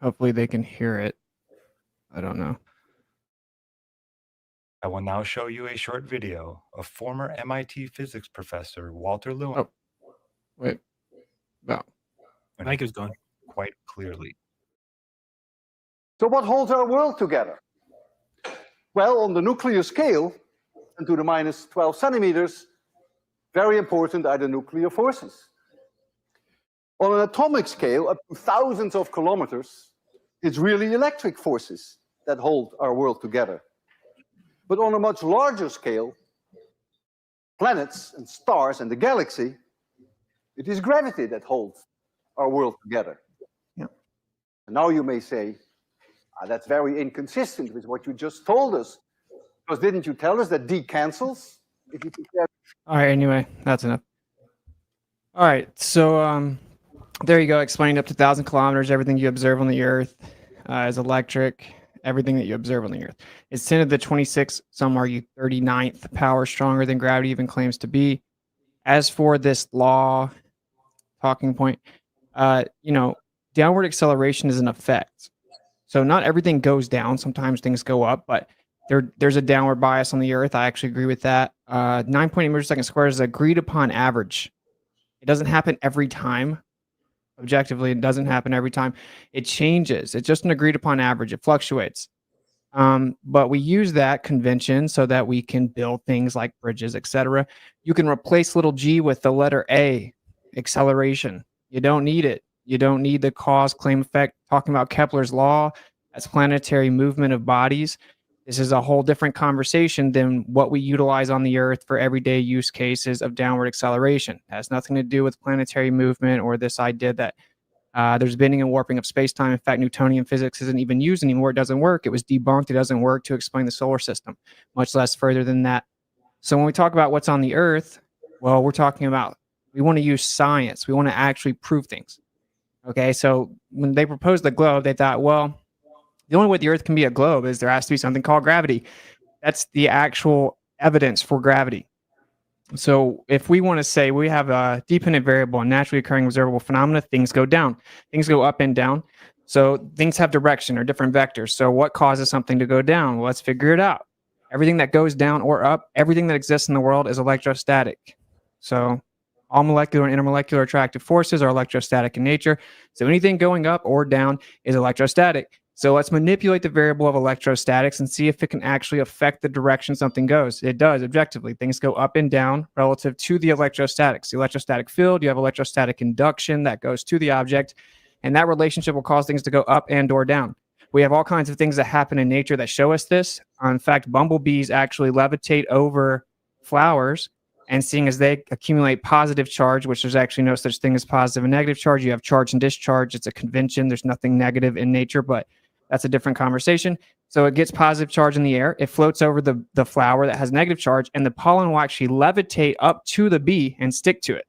Hopefully they can hear it. I don't know. I will now show you a short video of former MIT physics professor Walter Lewin. Oh, wait. No. Mike is gone. Quite clearly. So what holds our world together? Well, on the nuclear scale, 10 to the minus 12 centimeters, very important are the nuclear forces. On an atomic scale, up to thousands of kilometers, it's really electric forces that hold our world together. But on a much larger scale, planets and stars and the galaxy, it is gravity that holds our world together. Yeah. And now you may say, that's very inconsistent with what you just told us. Because didn't you tell us that D cancels? If you compare... All right, anyway, that's enough. All right, so there you go, explained up to 1,000 kilometers, everything you observe on the Earth is electric, everything that you observe on the Earth. It's 10 to the 26th, some argue 39th power stronger than gravity even claims to be. As for this law, talking point, downward acceleration is an effect. So not everything goes down, sometimes things go up, but there's a downward bias on the Earth. I actually agree with that. 9.8 meters per second squared is agreed upon average. It doesn't happen every time. Objectively, it doesn't happen every time. It changes. It's just an agreed upon average. It fluctuates. But we use that convention so that we can build things like bridges, etc. You can replace little g with the letter A, acceleration. You don't need it. You don't need the cause, claim, effect. Talking about Kepler's law, that's planetary movement of bodies. This is a whole different conversation than what we utilize on the Earth for everyday use cases of downward acceleration. It has nothing to do with planetary movement or this idea that there's bending and warping of space-time. In fact, Newtonian physics isn't even used anymore. It doesn't work. It was debunked. It doesn't work to explain the solar system, much less further than that. So when we talk about what's on the Earth, well, we're talking about, we want to use science. We want to actually prove things. Okay, so when they proposed the globe, they thought, well, the only way the Earth can be a globe is there has to be something called gravity. That's the actual evidence for gravity. So if we want to say we have a dependent variable and naturally occurring observable phenomena, things go down. Things go up and down. So things have direction or different vectors. So what causes something to go down? Well, let's figure it out. Everything that goes down or up, everything that exists in the world is electrostatic. So all molecular and intermolecular attractive forces are electrostatic in nature. So anything going up or down is electrostatic. So let's manipulate the variable of electrostatics and see if it can actually affect the direction something goes. It does, objectively. Things go up and down relative to the electrostatics. The electrostatic field, you have electrostatic induction that goes to the object, and that relationship will cause things to go up and or down. We have all kinds of things that happen in nature that show us this. In fact, bumblebees actually levitate over flowers, and seeing as they accumulate positive charge, which there's actually no such thing as positive and negative charge. You have charge and discharge. It's a convention. There's nothing negative in nature, but that's a different conversation. So it gets positive charge in the air. It floats over the flower that has negative charge, and the pollen will actually levitate up to the bee and stick to it.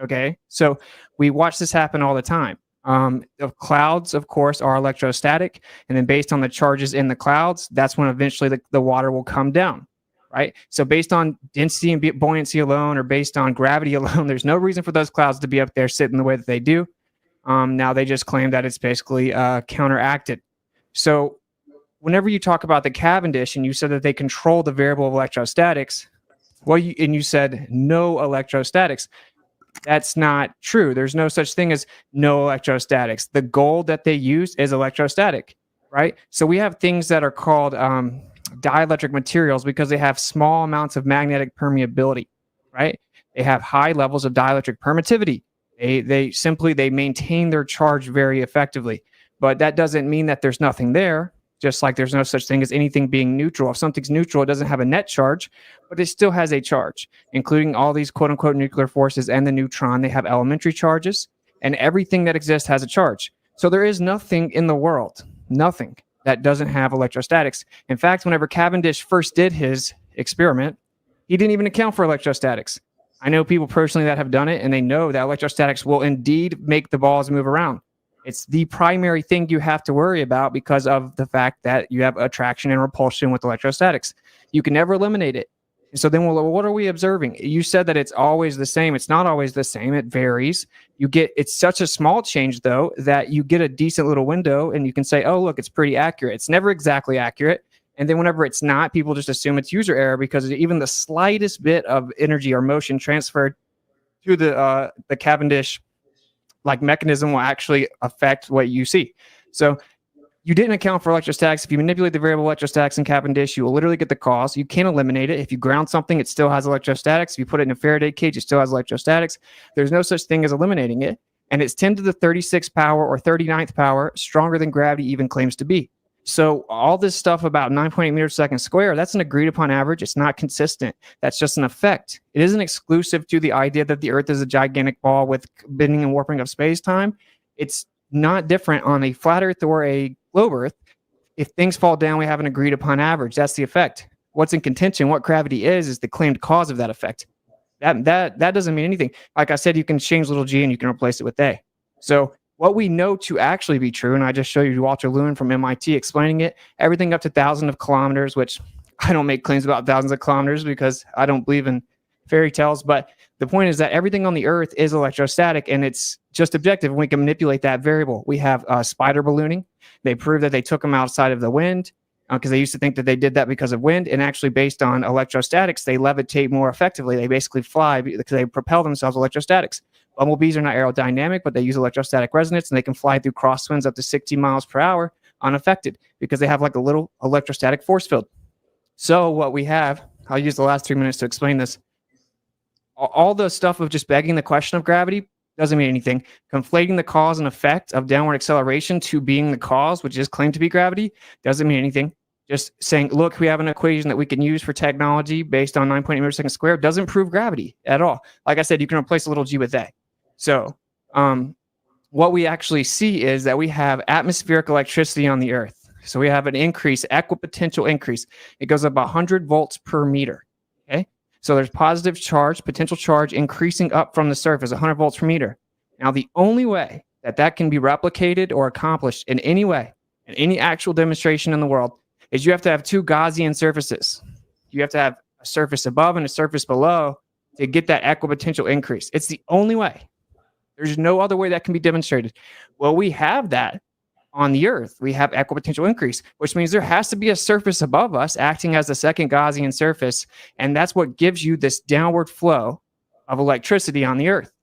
Okay, so we watch this happen all the time. The clouds, of course, are electrostatic, and then based on the charges in the clouds, that's when eventually the water will come down. Right? So based on density and buoyancy alone, or based on gravity alone, there's no reason for those clouds to be up there sitting the way that they do. Now they just claim that it's basically counteracted. So whenever you talk about the Cavendish and you said that they control the variable of electrostatics, you said no electrostatics. That's not true. There's no such thing as no electrostatics. The gold that they use is electrostatic, right? So we have things that are called dielectric materials because they have small amounts of magnetic permeability, right? They have high levels of dielectric permittivity. They maintain their charge very effectively. But that doesn't mean that there's nothing there, just like there's no such thing as anything being neutral. If something's neutral, it doesn't have a net charge, but it still has a charge, including all these quote-unquote nuclear forces and the neutron. They have elementary charges, and everything that exists has a charge. So there is nothing in the world, nothing, that doesn't have electrostatics. In fact, whenever Cavendish first did his experiment, he didn't even account for electrostatics. I know people personally that have done it, and they know that electrostatics will indeed make the balls move around. It's the primary thing you have to worry about because of the fact that you have attraction and repulsion with electrostatics. You can never eliminate it. So then, well, what are we observing? You said that it's always the same. It's not always the same. It varies. It's such a small change, though, that you get a decent little window and you can say, oh, look, it's pretty accurate. It's never exactly accurate. And then whenever it's not, people just assume it's user error because even the slightest bit of energy or motion transferred to the Cavendish mechanism will actually affect what you see. So you didn't account for electrostatics. If you manipulate the variable electrostatics in Cavendish, you will literally get the cause. You can't eliminate it. If you ground something, it still has electrostatics. If you put it in a Faraday cage, it still has electrostatics. There's no such thing as eliminating it. And it's 10 to the 36th power or 39th power, stronger than gravity even claims to be. So all this stuff about 9.8 meters per second square, that's an agreed upon average. It's not consistent. That's just an effect. It isn't exclusive to the idea that the Earth is a gigantic ball with bending and warping of space-time. It's not different on a flat Earth or a globe Earth. If things fall down, we have an agreed upon average. That's the effect. What's in contention, what gravity is the claimed cause of that effect. That doesn't mean anything. Like I said, you can change little g and you can replace it with a. So what we know to actually be true, and I just showed you Walter Lewin from MIT explaining it, everything up to thousands of kilometers, which I don't make claims about thousands of kilometers because I don't believe in fairy tales, but the point is that everything on the Earth is electrostatic, and it's just objective, and we can manipulate that variable. We have spider ballooning. They proved that they took them outside of the wind because they used to think that they did that because of wind, and actually based on electrostatics, they levitate more effectively. They basically fly because they propel themselves with electrostatics. Bumblebees are not aerodynamic, but they use electrostatic resonance, and they can fly through crosswinds up to 60 miles per hour unaffected because they have like a little electrostatic force field. So what we have, I'll use the last 3 minutes to explain this. All the stuff of just begging the question of gravity doesn't mean anything. Conflating the cause and effect of downward acceleration to being the cause, which is claimed to be gravity, doesn't mean anything. Just saying, look, we have an equation that we can use for technology based on 9.8 meters per second squared doesn't prove gravity at all. Like I said, you can replace a little g with a. So what we actually see is that we have atmospheric electricity on the Earth. So we have an increase, equipotential increase. It goes up 100 volts per meter. Okay. So there's positive charge, potential charge increasing up from the surface, 100 volts per meter. Now, the only way that that can be replicated or accomplished in any way, in any actual demonstration in the world, is you have to have two Gaussian surfaces. You have to have a surface above and a surface below to get that equipotential increase. It's the only way. There's no other way that can be demonstrated. Well, we have that on the Earth. We have equipotential increase, which means there has to be a surface above us acting as a second Gaussian surface, and that's what gives you this downward flow of electricity on the Earth.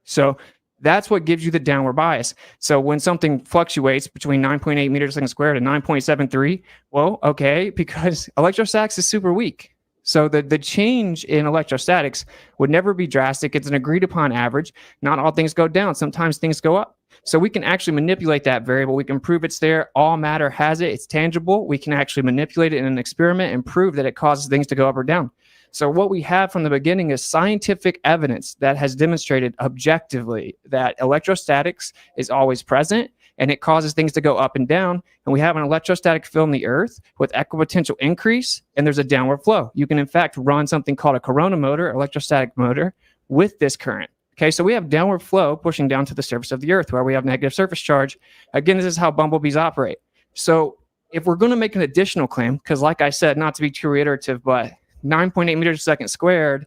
So that's what gives you the downward bias. So when something fluctuates between 9.8 meters per second squared and 9.73, well, okay, because electrostatics is super weak. So the change in electrostatics would never be drastic. It's an agreed upon average. Not all things go down. Sometimes things go up. So we can actually manipulate that variable. We can prove it's there. All matter has it. It's tangible. We can actually manipulate it in an experiment and prove that it causes things to go up or down. So what we have from the beginning is scientific evidence that has demonstrated objectively that electrostatics is always present and it causes things to go up and down. And we have an electrostatic field in the Earth with equipotential increase, and there's a downward flow. You can, in fact, run something called a corona motor, electrostatic motor, with this current. Okay, so we have downward flow pushing down to the surface of the Earth where we have negative surface charge. Again, this is how bumblebees operate. So if we're going to make an additional claim, because like I said, not to be too reiterative, but 9.8 meters per second squared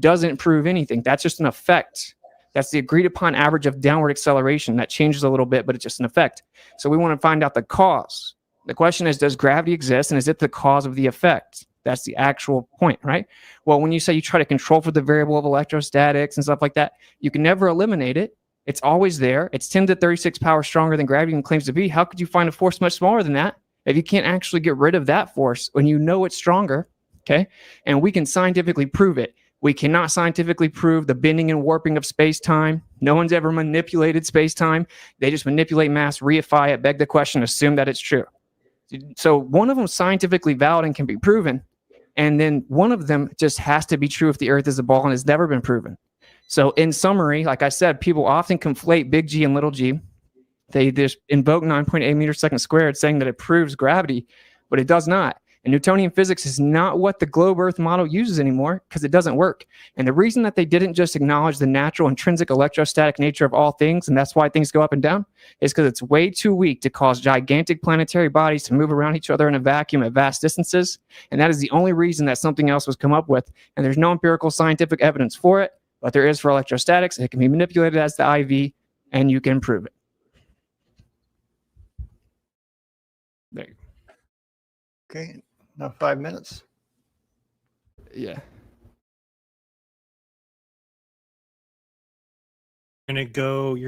doesn't prove anything. That's just an effect. That's the agreed upon average of downward acceleration. That changes a little bit, but it's just an effect. So we want to find out the cause. The question is, does gravity exist, and is it the cause of the effect? That's the actual point, right? Well, when you say you try to control for the variable of electrostatics and stuff like that, you can never eliminate it. It's always there. It's 10 to 36 power stronger than gravity claims to be. How could you find a force much smaller than that if you can't actually get rid of that force when you know it's stronger? Okay, and we can scientifically prove it. We cannot scientifically prove the bending and warping of space-time. No one's ever manipulated space-time. They just manipulate mass, reify it, beg the question, assume that it's true. So one of them is scientifically valid and can be proven, and then one of them just has to be true if the Earth is a ball and has never been proven. So in summary, like I said, people often conflate big G and little g. They just invoke 9.8 meters per second squared, saying that it proves gravity, but it does not. And Newtonian physics is not what the globe Earth model uses anymore because it doesn't work. And the reason that they didn't just acknowledge the natural intrinsic electrostatic nature of all things, and that's why things go up and down, is because it's way too weak to cause gigantic planetary bodies to move around each other in a vacuum at vast distances. And that is the only reason that something else was come up with. And there's no empirical scientific evidence for it, but there is for electrostatics. It can be manipulated as the IV, and you can prove it. There you go. Okay. Now 5 minutes. Yeah. You're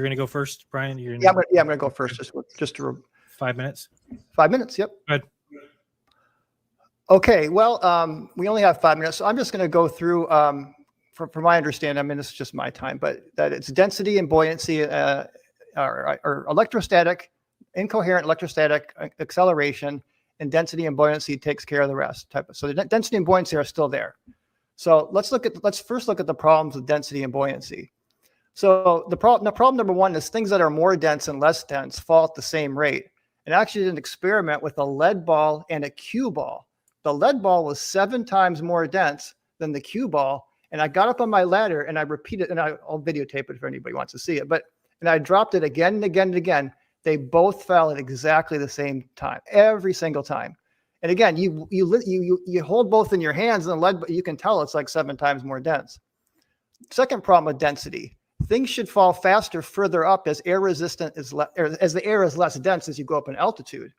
gonna go first, Brian. Yeah, I'm gonna go first. Just to 5 minutes. 5 minutes, yep. Good. Okay, well, we only have 5 minutes, so I'm just going to go through, from my understanding, I mean, this is just my time, but that it's density and buoyancy or electrostatic, incoherent electrostatic acceleration, and density and buoyancy takes care of the rest. So the density and buoyancy are still there. So let's first look at the problems with density and buoyancy. So the problem number one is things that are more dense and less dense fall at the same rate. And I actually did an experiment with a lead ball and a cue ball. The lead ball was 7 times more dense than the cue ball. And I got up on my ladder and I repeated, and I'll videotape it if anybody wants to see it. And I dropped it again and again and again. They both fell at exactly the same time, every single time. And again, you hold both in your hands, and the lead, you can tell it's like 7 times more dense. Second problem with density: things should fall faster further up as air resistant is as the air is less dense as you go up in altitude.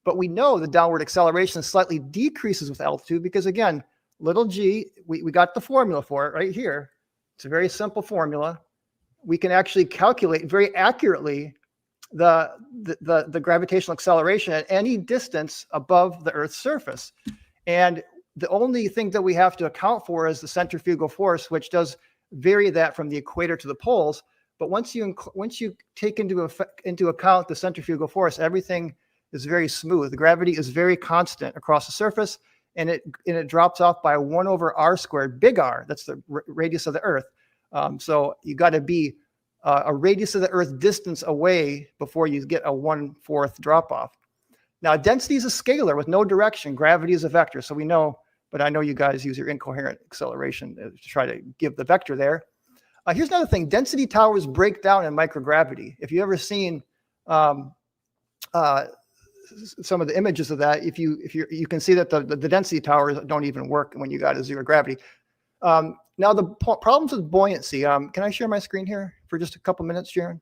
But we know the downward acceleration slightly decreases with altitude because, again, little g, we got the formula for it right here. It's a very simple formula. We can actually calculate very accurately the gravitational acceleration at any distance above the Earth's surface. And the only thing that we have to account for is the centrifugal force, which does vary that from the equator to the poles. But once you take into account the centrifugal force, everything is very smooth. The gravity is very constant across the surface, and it drops off by 1/r², big R. That's the radius of the Earth. So you got to be a radius of the Earth distance away before you get a 1/4 drop off. Now, density is a scalar with no direction. Gravity is a vector. So we know, but I know you guys use your incoherent acceleration to try to give the vector there. Here's another thing: density towers break down in microgravity. If you've ever seen some of the images of that, you can see that the density towers don't even work when you got a zero gravity. Now the problems with buoyancy. Can I share my screen here for just a couple minutes, Jaron?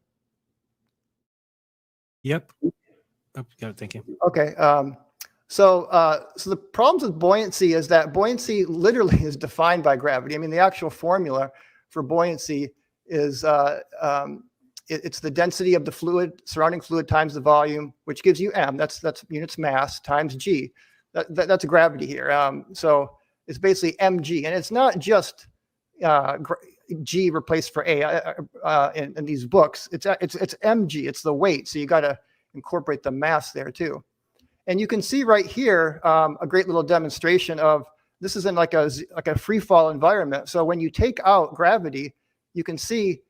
Yep. Oh, got it. Thank you. Okay. So the problems with buoyancy is that buoyancy literally is defined by gravity. I mean, the actual formula for buoyancy is it's the density of the surrounding fluid times the volume, which gives you m. That's units mass times g. That's gravity here. So it's basically mg, and it's not just g replaced for a in these books. It's mg. It's the weight. So you got to incorporate the mass there too. And you can see right here a great little demonstration of this is in like a free fall environment. So when you take out gravity, you can see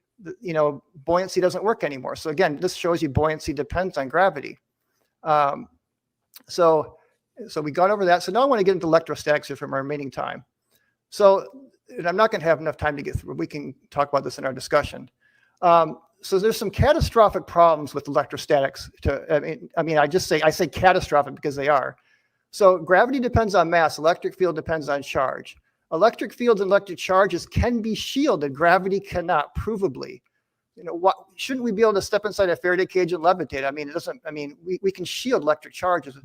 buoyancy doesn't work anymore. So again, this shows you buoyancy depends on gravity. So we got over that. So now I want to get into electrostatics here from our remaining time. So, and I'm not going to have enough time to get through. We can talk about this in our discussion. So there's some catastrophic problems with electrostatics. I say catastrophic because they are. So gravity depends on mass. Electric field depends on charge. Electric fields and electric charges can be shielded. Gravity cannot, provably. Shouldn't we be able to step inside a Faraday cage and levitate? I mean, it doesn't. I mean, we can shield electric charges.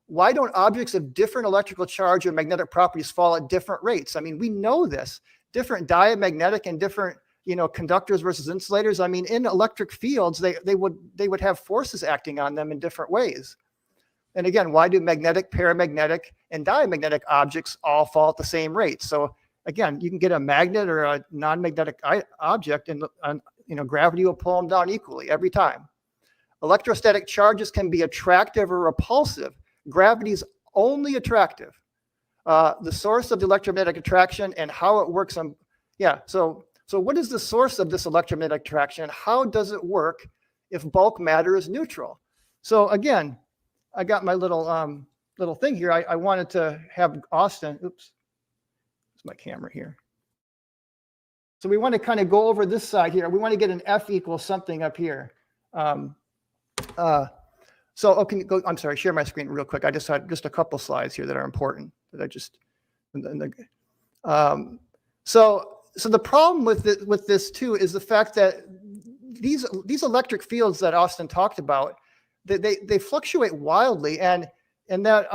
Why don't objects of different electrical charge or magnetic properties fall at different rates? I mean, we know this. Different diamagnetic and different conductors versus insulators. I mean, in electric fields, they would have forces acting on them in different ways. And again, why do magnetic, paramagnetic, and diamagnetic objects all fall at the same rate? So again, you can get a magnet or a non-magnetic object, and gravity will pull them down equally every time. Electrostatic charges can be attractive or repulsive. Gravity is only attractive. The source of the electromagnetic attraction and how it works on, So what is the source of this electromagnetic attraction? How does it work if bulk matter is neutral? So again, I got my little thing here. I wanted to have Austin. Oops, it's my camera here. So we want to kind of go over this side here. We want to get an F equals something up here. Okay, go. I'm sorry. Share my screen real quick. I just had just a couple slides here that are important that I just. So the problem with this too is the fact that these electric fields that Austin talked about, they fluctuate wildly, and that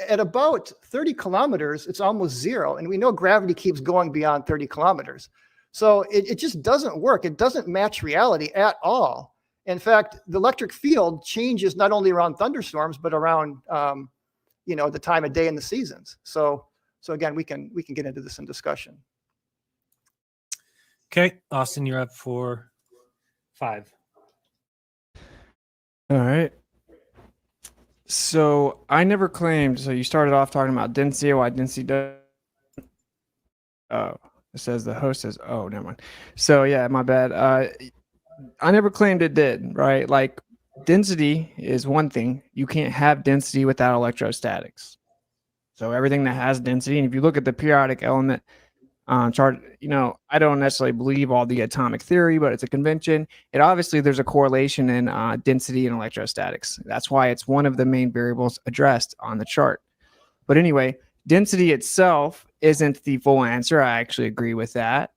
at about 30 kilometers, it's almost zero. And we know gravity keeps going beyond 30 kilometers. So it just doesn't work. It doesn't match reality at all. In fact, the electric field changes not only around thunderstorms, but around, the time of day and the seasons. So again, we can get into this in discussion. Okay, Austin, you're up for 5. All right. So I never claimed. So you started off talking about density, why density does. Oh, it says the host says, oh, never mind. So yeah, my bad. I never claimed it did, right? Like density is one thing. You can't have density without electrostatics. So everything that has density, and if you look at the periodic element chart, I don't necessarily believe all the atomic theory, but it's a convention. Obviously there's a correlation in density and electrostatics. That's why it's one of the main variables addressed on the chart. But anyway, density itself isn't the full answer. I actually agree with that.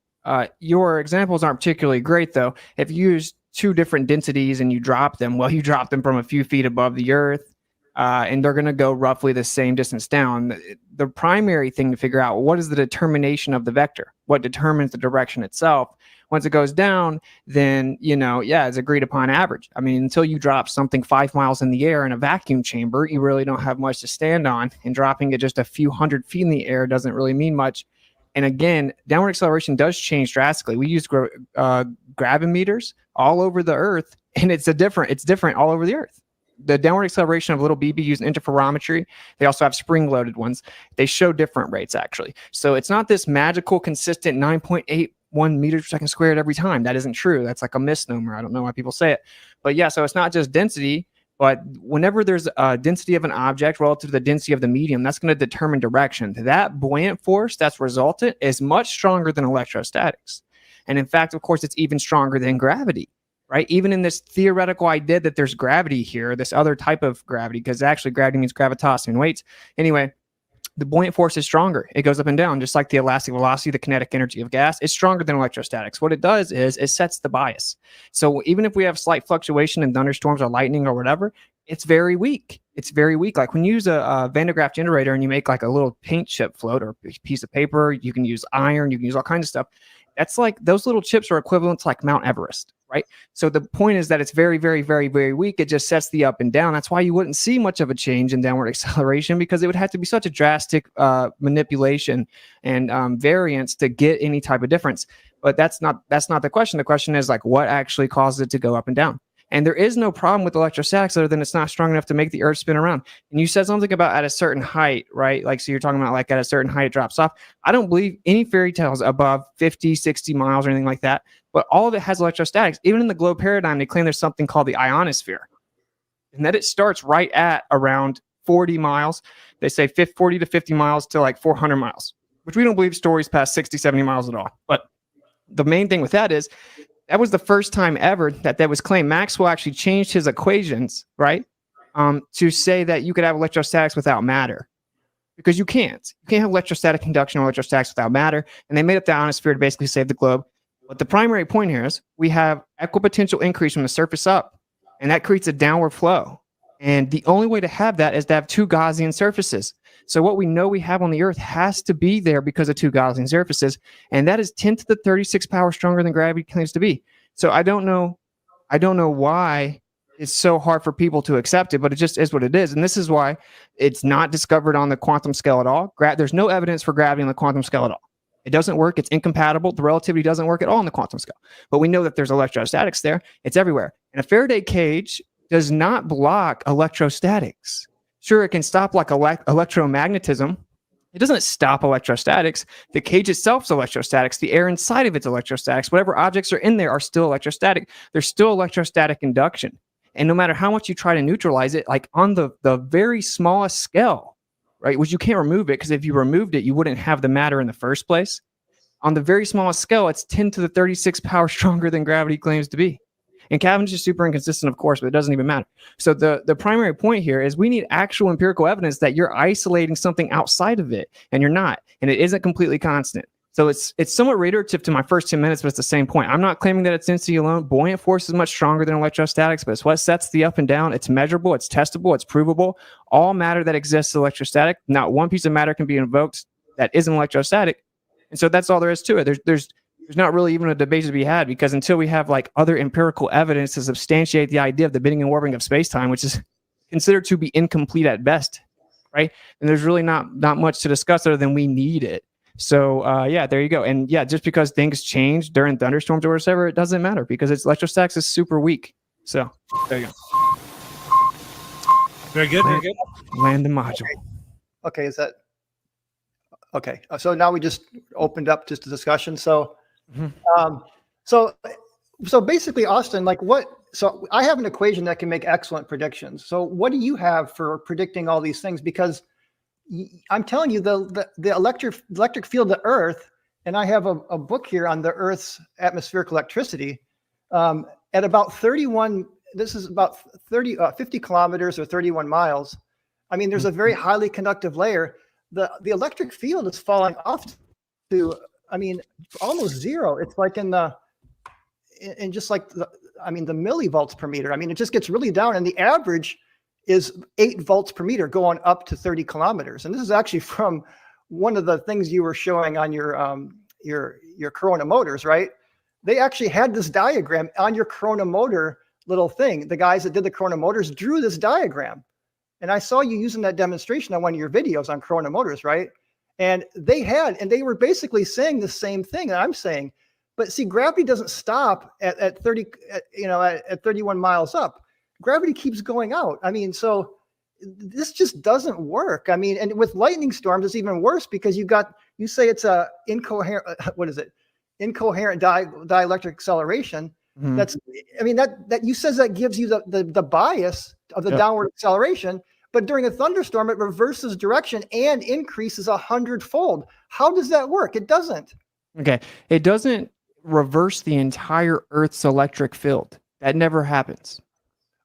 Your examples aren't particularly great, though. If you use 2 different densities and you drop them, well, you drop them from a few feet above the Earth, and they're going to go roughly the same distance down. The primary thing to figure out, what is the determination of the vector? What determines the direction itself? Once it goes down, then, it's agreed upon average. I mean, until you drop something 5 miles in the air in a vacuum chamber, you really don't have much to stand on, and dropping it just a few hundred feet in the air doesn't really mean much. And again, downward acceleration does change drastically. We use gravimeters all over the Earth, and it's different all over the Earth. The downward acceleration of little BB using interferometry. They also have spring-loaded ones. They show different rates, actually. So it's not this magical, consistent 9.81 meters per second squared every time. That isn't true. That's like a misnomer. I don't know why people say it. But yeah, so it's not just density, but whenever there's a density of an object relative to the density of the medium, that's going to determine direction. That buoyant force that's resultant is much stronger than electrostatics. And in fact, of course, it's even stronger than gravity, right? Even in this theoretical idea that there's gravity here, this other type of gravity, because actually gravity means gravitas and weights. Anyway, the buoyant force is stronger. It goes up and down, just like the elastic velocity, the kinetic energy of gas. It's stronger than electrostatics. What it does is it sets the bias. So even if we have slight fluctuation in thunderstorms or lightning or whatever, it's very weak. It's very weak. Like when you use a Van de Graaff generator and you make like a little paint chip float or a piece of paper, you can use iron, you can use all kinds of stuff. That's like, those little chips are equivalent to like Mount Everest, right? So the point is that it's very, very, very, very weak. It just sets the up and down. That's why you wouldn't see much of a change in downward acceleration, because it would have to be such a drastic manipulation and variance to get any type of difference. But that's not the question. The question is like, what actually causes it to go up and down? And there is no problem with electrostatics other than it's not strong enough to make the Earth spin around. And you said something about at a certain height, right? Like, so you're talking about like at a certain height it drops off. I don't believe any fairy tales above 50, 60 miles or anything like that. But all of it has electrostatics. Even in the globe paradigm, they claim there's something called the ionosphere. And that it starts right at around 40 miles. They say 40 to 50 miles to like 400 miles, which we don't believe stories past 60, 70 miles at all. But the main thing with that is, that was the first time ever that was claimed. Maxwell actually changed his equations, right, to say that you could have electrostatics without matter, because you can't. You can't have electrostatic conduction or electrostatics without matter. And they made up the ionosphere to basically save the globe. But the primary point here is we have equipotential increase from the surface up, and that creates a downward flow. And the only way to have that is to have 2 Gaussian surfaces. So what we know we have on the Earth has to be there because of 2 Gaussian surfaces, and that is 10 to the 36 power stronger than gravity claims to be. So I don't know why it's so hard for people to accept it, but it just is what it is. And this is why it's not discovered on the quantum scale at all. There's no evidence for gravity on the quantum scale at all. It doesn't work. It's incompatible. The relativity doesn't work at all on the quantum scale. But we know that there's electrostatics there. It's everywhere. And a Faraday cage does not block electrostatics. Sure, it can stop like electromagnetism. It doesn't stop electrostatics. The cage itself is electrostatics. The air inside of it's electrostatics. Whatever objects are in there are still electrostatic. There's still electrostatic induction. And no matter how much you try to neutralize it, like on the very smallest scale, right, which you can't remove it, because if you removed it, you wouldn't have the matter in the first place. On the very smallest scale, it's 10 to the 36 power stronger than gravity claims to be. And Cavendish is super inconsistent, of course, but it doesn't even matter. So the primary point here is we need actual empirical evidence that you're isolating something outside of it, and you're not, and it isn't completely constant. So it's somewhat reiterative to my first 10 minutes, but it's the same point. I'm not claiming that it's density alone. Buoyant force is much stronger than electrostatics, but it's what sets the up and down. It's measurable, it's testable, it's provable. All matter that exists is electrostatic. Not one piece of matter can be invoked that isn't electrostatic. And so that's all there is to it. There's there's not really even a debate to be had, because until we have like other empirical evidence to substantiate the idea of the bending and warping of space-time, which is considered to be incomplete at best, right? And there's really not much to discuss other than we need it. So yeah, there you go. And yeah, just because things change during thunderstorms or whatever, it doesn't matter because electrostatics is super weak. So there you go. Very good. Very good. Land the module. Okay, is that okay? So now we just opened up just a discussion. So, so basically, Austin, like what? So I have an equation that can make excellent predictions. So what do you have for predicting all these things? Because I'm telling you, the electric field of the Earth, and I have a book here on the Earth's atmospheric electricity at about 31. This is about 50 kilometers or 31 miles. I mean, there's a very highly conductive layer. The electric field is falling off to, I mean, almost zero. It's like in just like the millivolts per meter. I mean, it just gets really down, and the average is 8 volts per meter going up to 30 kilometers. And this is actually from one of the things you were showing on your Corona motors, right? They actually had this diagram on your Corona motor little thing. The guys that did the Corona motors drew this diagram. And I saw you using that demonstration on one of your videos on Corona motors, right? And they were basically saying the same thing that I'm saying. But see, gravity doesn't stop at 31 miles up. Gravity keeps going out. I mean, so this just doesn't work. I mean, and with lightning storms, it's even worse because you say it's a incoherent, incoherent dielectric acceleration. Mm-hmm. That you says that gives you the bias of the downward acceleration, but during a thunderstorm, it reverses direction and increases 100-fold. How does that work? It doesn't. Okay. It doesn't reverse the entire Earth's electric field. That never happens.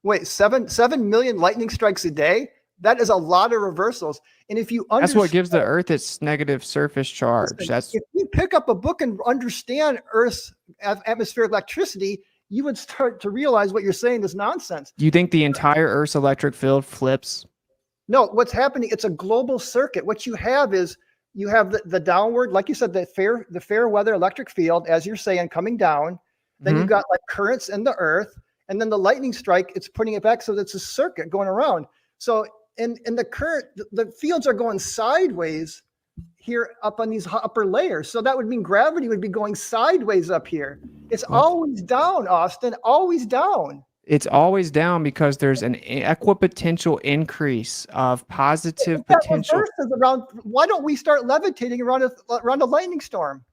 Wait, 7 million lightning strikes a day? That is a lot of reversals. And if you that's what gives the Earth its negative surface charge. If you pick up a book and understand Earth's atmospheric electricity, you would start to realize what you're saying is nonsense. Do you think the entire Earth's electric field flips? No, what's happening, it's a global circuit. What you have is you have the downward, like you said, the fair weather electric field, as you're saying, coming down. Then you've got like currents in the Earth, and then the lightning strike, it's putting it back. So it's a circuit going around. So in the current, the fields are going sideways here up on these upper layers. So that would mean gravity would be going sideways up here. It's always down, Austin, always down. It's always down because there's an equipotential increase of positive potential. Why don't we start levitating around a lightning storm?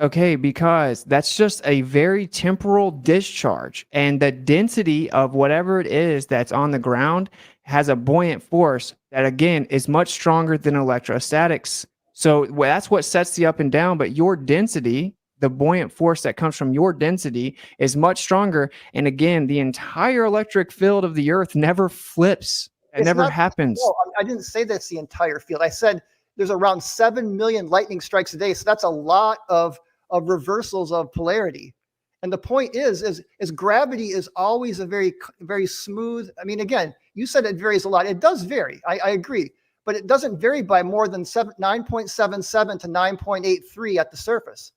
Okay, because that's just a very temporal discharge, and the density of whatever it is that's on the ground has a buoyant force that, again, is much stronger than electrostatics. So that's what sets the up and down, but your density, the buoyant force that comes from your density, is much stronger. And again, the entire electric field of the Earth never flips. It never happens. No, I didn't say that's the entire field. I said there's around 7 million lightning strikes a day. So that's a lot of reversals of polarity. And the point is gravity is always a very, very smooth. I mean, again, you said it varies a lot. It does vary. I agree. But it doesn't vary by more than 9.77 to 9.83 at the surface.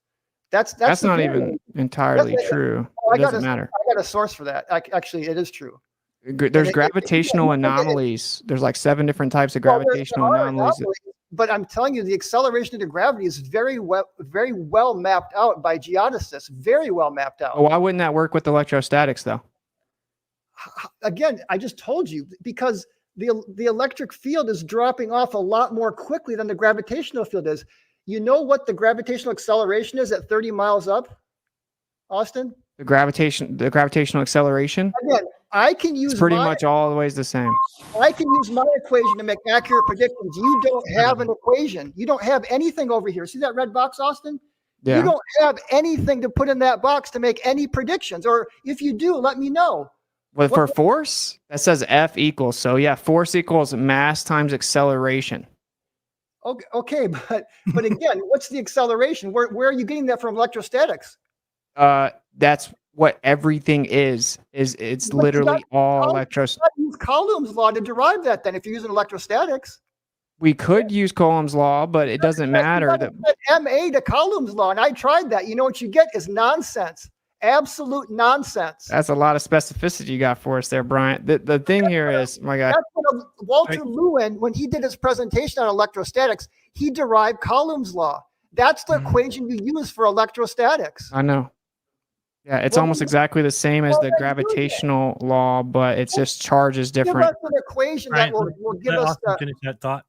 That's not even entirely true. It doesn't matter. I got a source for that. Actually, it is true. There's gravitational anomalies. There's like 7 different types of gravitational anomalies. But I'm telling you, the acceleration of gravity is very well mapped out by geodesists. Very well mapped out. Why wouldn't that work with electrostatics, though? Again, I just told you, because the electric field is dropping off a lot more quickly than the gravitational field is. You know what the gravitational acceleration is at 30 miles up, Austin? The gravitational acceleration? Again, I can use it's pretty much always the same. I can use my equation to make accurate predictions. You don't have an equation. You don't have anything over here. See that red box, Austin? Yeah. You don't have anything to put in that box to make any predictions. Or if you do, let me know. Well, for force, that says F equals. So yeah, force equals mass times acceleration. Okay, but again, what's the acceleration? Where are you getting that from electrostatics? That's what everything is. It's literally all electrostatics. Use Coulomb's law to derive that then if you're using electrostatics. We could use Coulomb's law, but it doesn't matter. That MA to Coulomb's law, and I tried that. You know what you get is nonsense, absolute nonsense. That's a lot of specificity you got for us there, Bryant. The thing here is, my God. That's what Walter Lewin, when he did his presentation on electrostatics, he derived Coulomb's law. That's the equation you use for electrostatics. I know. Yeah, it's almost exactly the same as the gravitational law, but it's just charge is Give different. us an equation that will give us Austin finish that thought.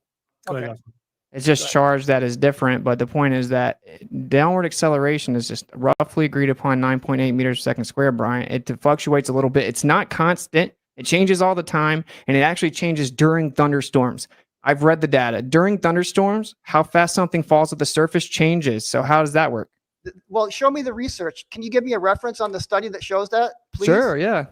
Go ahead, Austin. It's just charge that is different, but the point is that downward acceleration is just roughly agreed upon 9.8 meters per second squared, Brian. It fluctuates a little bit. It's not constant. It changes all the time, and it actually changes during thunderstorms. I've read the data. During thunderstorms, how fast something falls at the surface changes. So how does that work? Well, show me the research. Can you give me a reference on the study that shows that, please? Sure, yeah.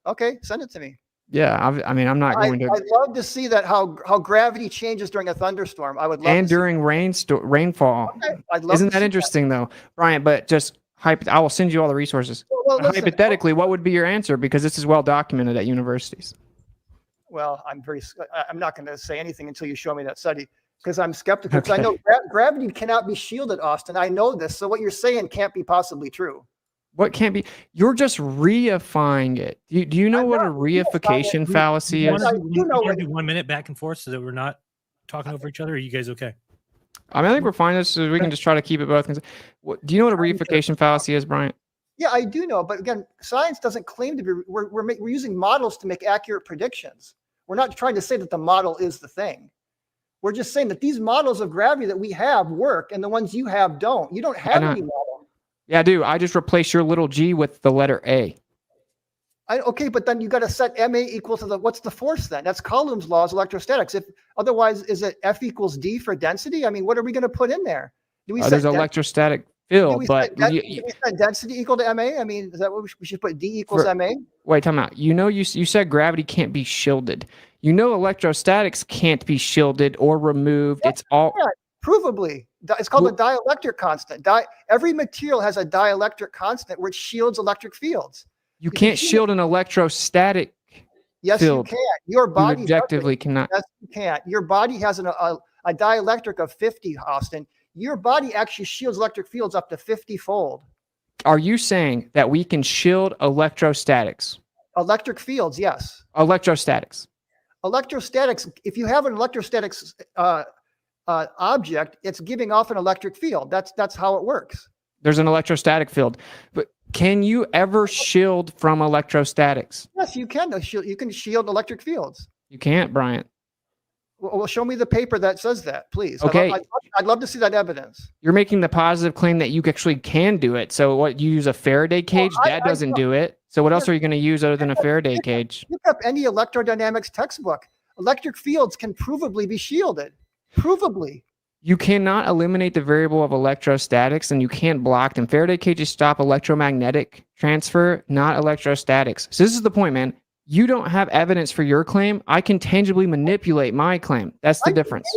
Okay, send it to me. Yeah, I mean, I'm not going to. I'd love to see that how gravity changes during a thunderstorm. I would love And to during rainfall. Okay, I'd love Isn't to that see interesting, though, Brian? But just I will send you all the resources. Well, listen, hypothetically, what would be your answer? Because this is well documented at universities. Well, I'm not going to say anything until you show me that study because I'm skeptical. Because I know gravity cannot be shielded, Austin. I know this. So what you're saying can't be possibly true. What can't be? You're just reifying it. Do you know what a reification fallacy is? I do know. Do 1 minute back and forth so that we're not talking over each other. Are you guys okay? I mean, I think we're fine. So we can just try to keep it both. Do you know what a reification fallacy is, Brian? Yeah, I do know. But again, science doesn't claim to be. We're using models to make accurate predictions. We're not trying to say that the model is the thing. We're just saying that these models of gravity that we have work, and the ones you have don't. You don't have any model. Yeah, I do. I just replace your little g with the letter A. Okay, but then you got to set ma equal to what's the force then? That's Coulomb's laws, electrostatics. If otherwise, is it F equals D for density? I mean, what are we going to put in there? Do we There's electrostatic field, but do we set density equal to ma? I mean, is that what we should put? D equals ma? Wait, time out. You know, you said gravity can't be shielded. You know, electrostatics can't be shielded or removed. Yes, it's all provably. It's called a dielectric constant. Every material has a dielectric constant which shields electric fields. You can't shield an electrostatic Yes, field. you can. Your body You objectively cannot. Yes, you can't. Your body has a dielectric of 50, Austin. Your body actually shields electric fields up to 50-fold. Are you saying that we can shield electrostatics? Electric fields, yes. Electrostatics. Electrostatics, if you have an electrostatics object, it's giving off an electric field. That's how it works. There's an electrostatic field. But can you ever shield from electrostatics? Yes, you can. You can shield electric fields. You can't, Bryant. Well, show me the paper that says that, please. Okay. I'd love to see that evidence. You're making the positive claim that you actually can do it. So what, you use a Faraday cage? That doesn't do it. So what else are you going to use other than a Faraday cage? Look up any electrodynamics textbook. Electric fields can provably be shielded. Provably. You cannot eliminate the variable of electrostatics, and you can't block them. Faraday cages stop electromagnetic transfer, not electrostatics. So this is the point, man. You don't have evidence for your claim. I can tangibly manipulate my claim. That's the difference.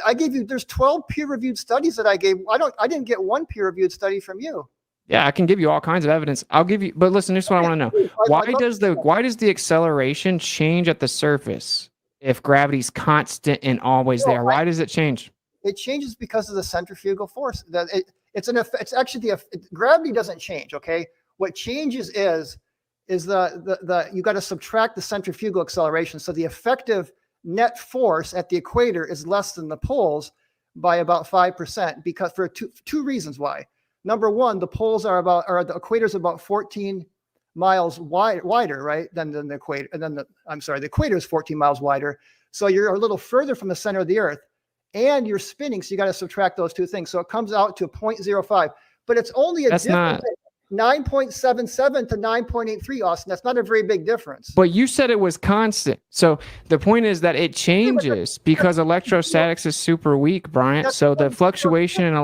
I gave you. There's 12 peer-reviewed studies that I gave. I didn't get one peer-reviewed study from you. Yeah, I can give you all kinds of evidence. I'll give you, but listen, this is what I want to know. Why does the acceleration change at the surface if gravity's constant and always there? Why does it change? It changes because of the centrifugal force. It's actually gravity doesn't change. Okay, what changes is you got to subtract the centrifugal acceleration. So the effective net force at the equator is less than the poles by about 5%, because for two reasons why. Number one, the poles the equator is about 14 miles wider, right, than the equator. And then the equator is 14 miles wider. So you're a little further from the center of the Earth, and you're spinning. So you got to subtract those two things. So it comes out to 0.05, but it's only a difference. 9.77 to 9.83, Austin. That's not a very big difference. But you said it was constant. So the point is that it changes because electrostatics is super weak, Bryant. So the fluctuation in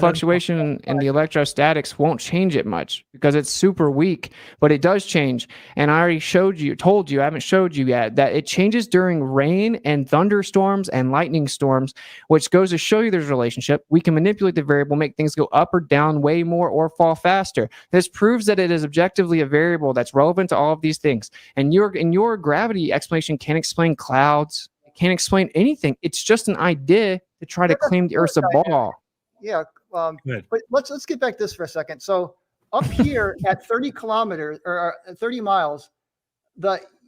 fluctuation in the electrostatics won't change it much because it's super weak, but it does change. And I already told you, I haven't showed you yet, that it changes during rain and thunderstorms and lightning storms, which goes to show you there's a relationship. We can manipulate the variable, make things go up or down way more or fall faster. This proves that it is objectively a variable that's relevant to all of these things. And your gravity explanation can explain clouds, It can't explain anything. It's just an idea to try to claim the Earth's a ball. Yeah. Good. But let's get back to this for a second. So up here at 30 kilometers or 30 miles,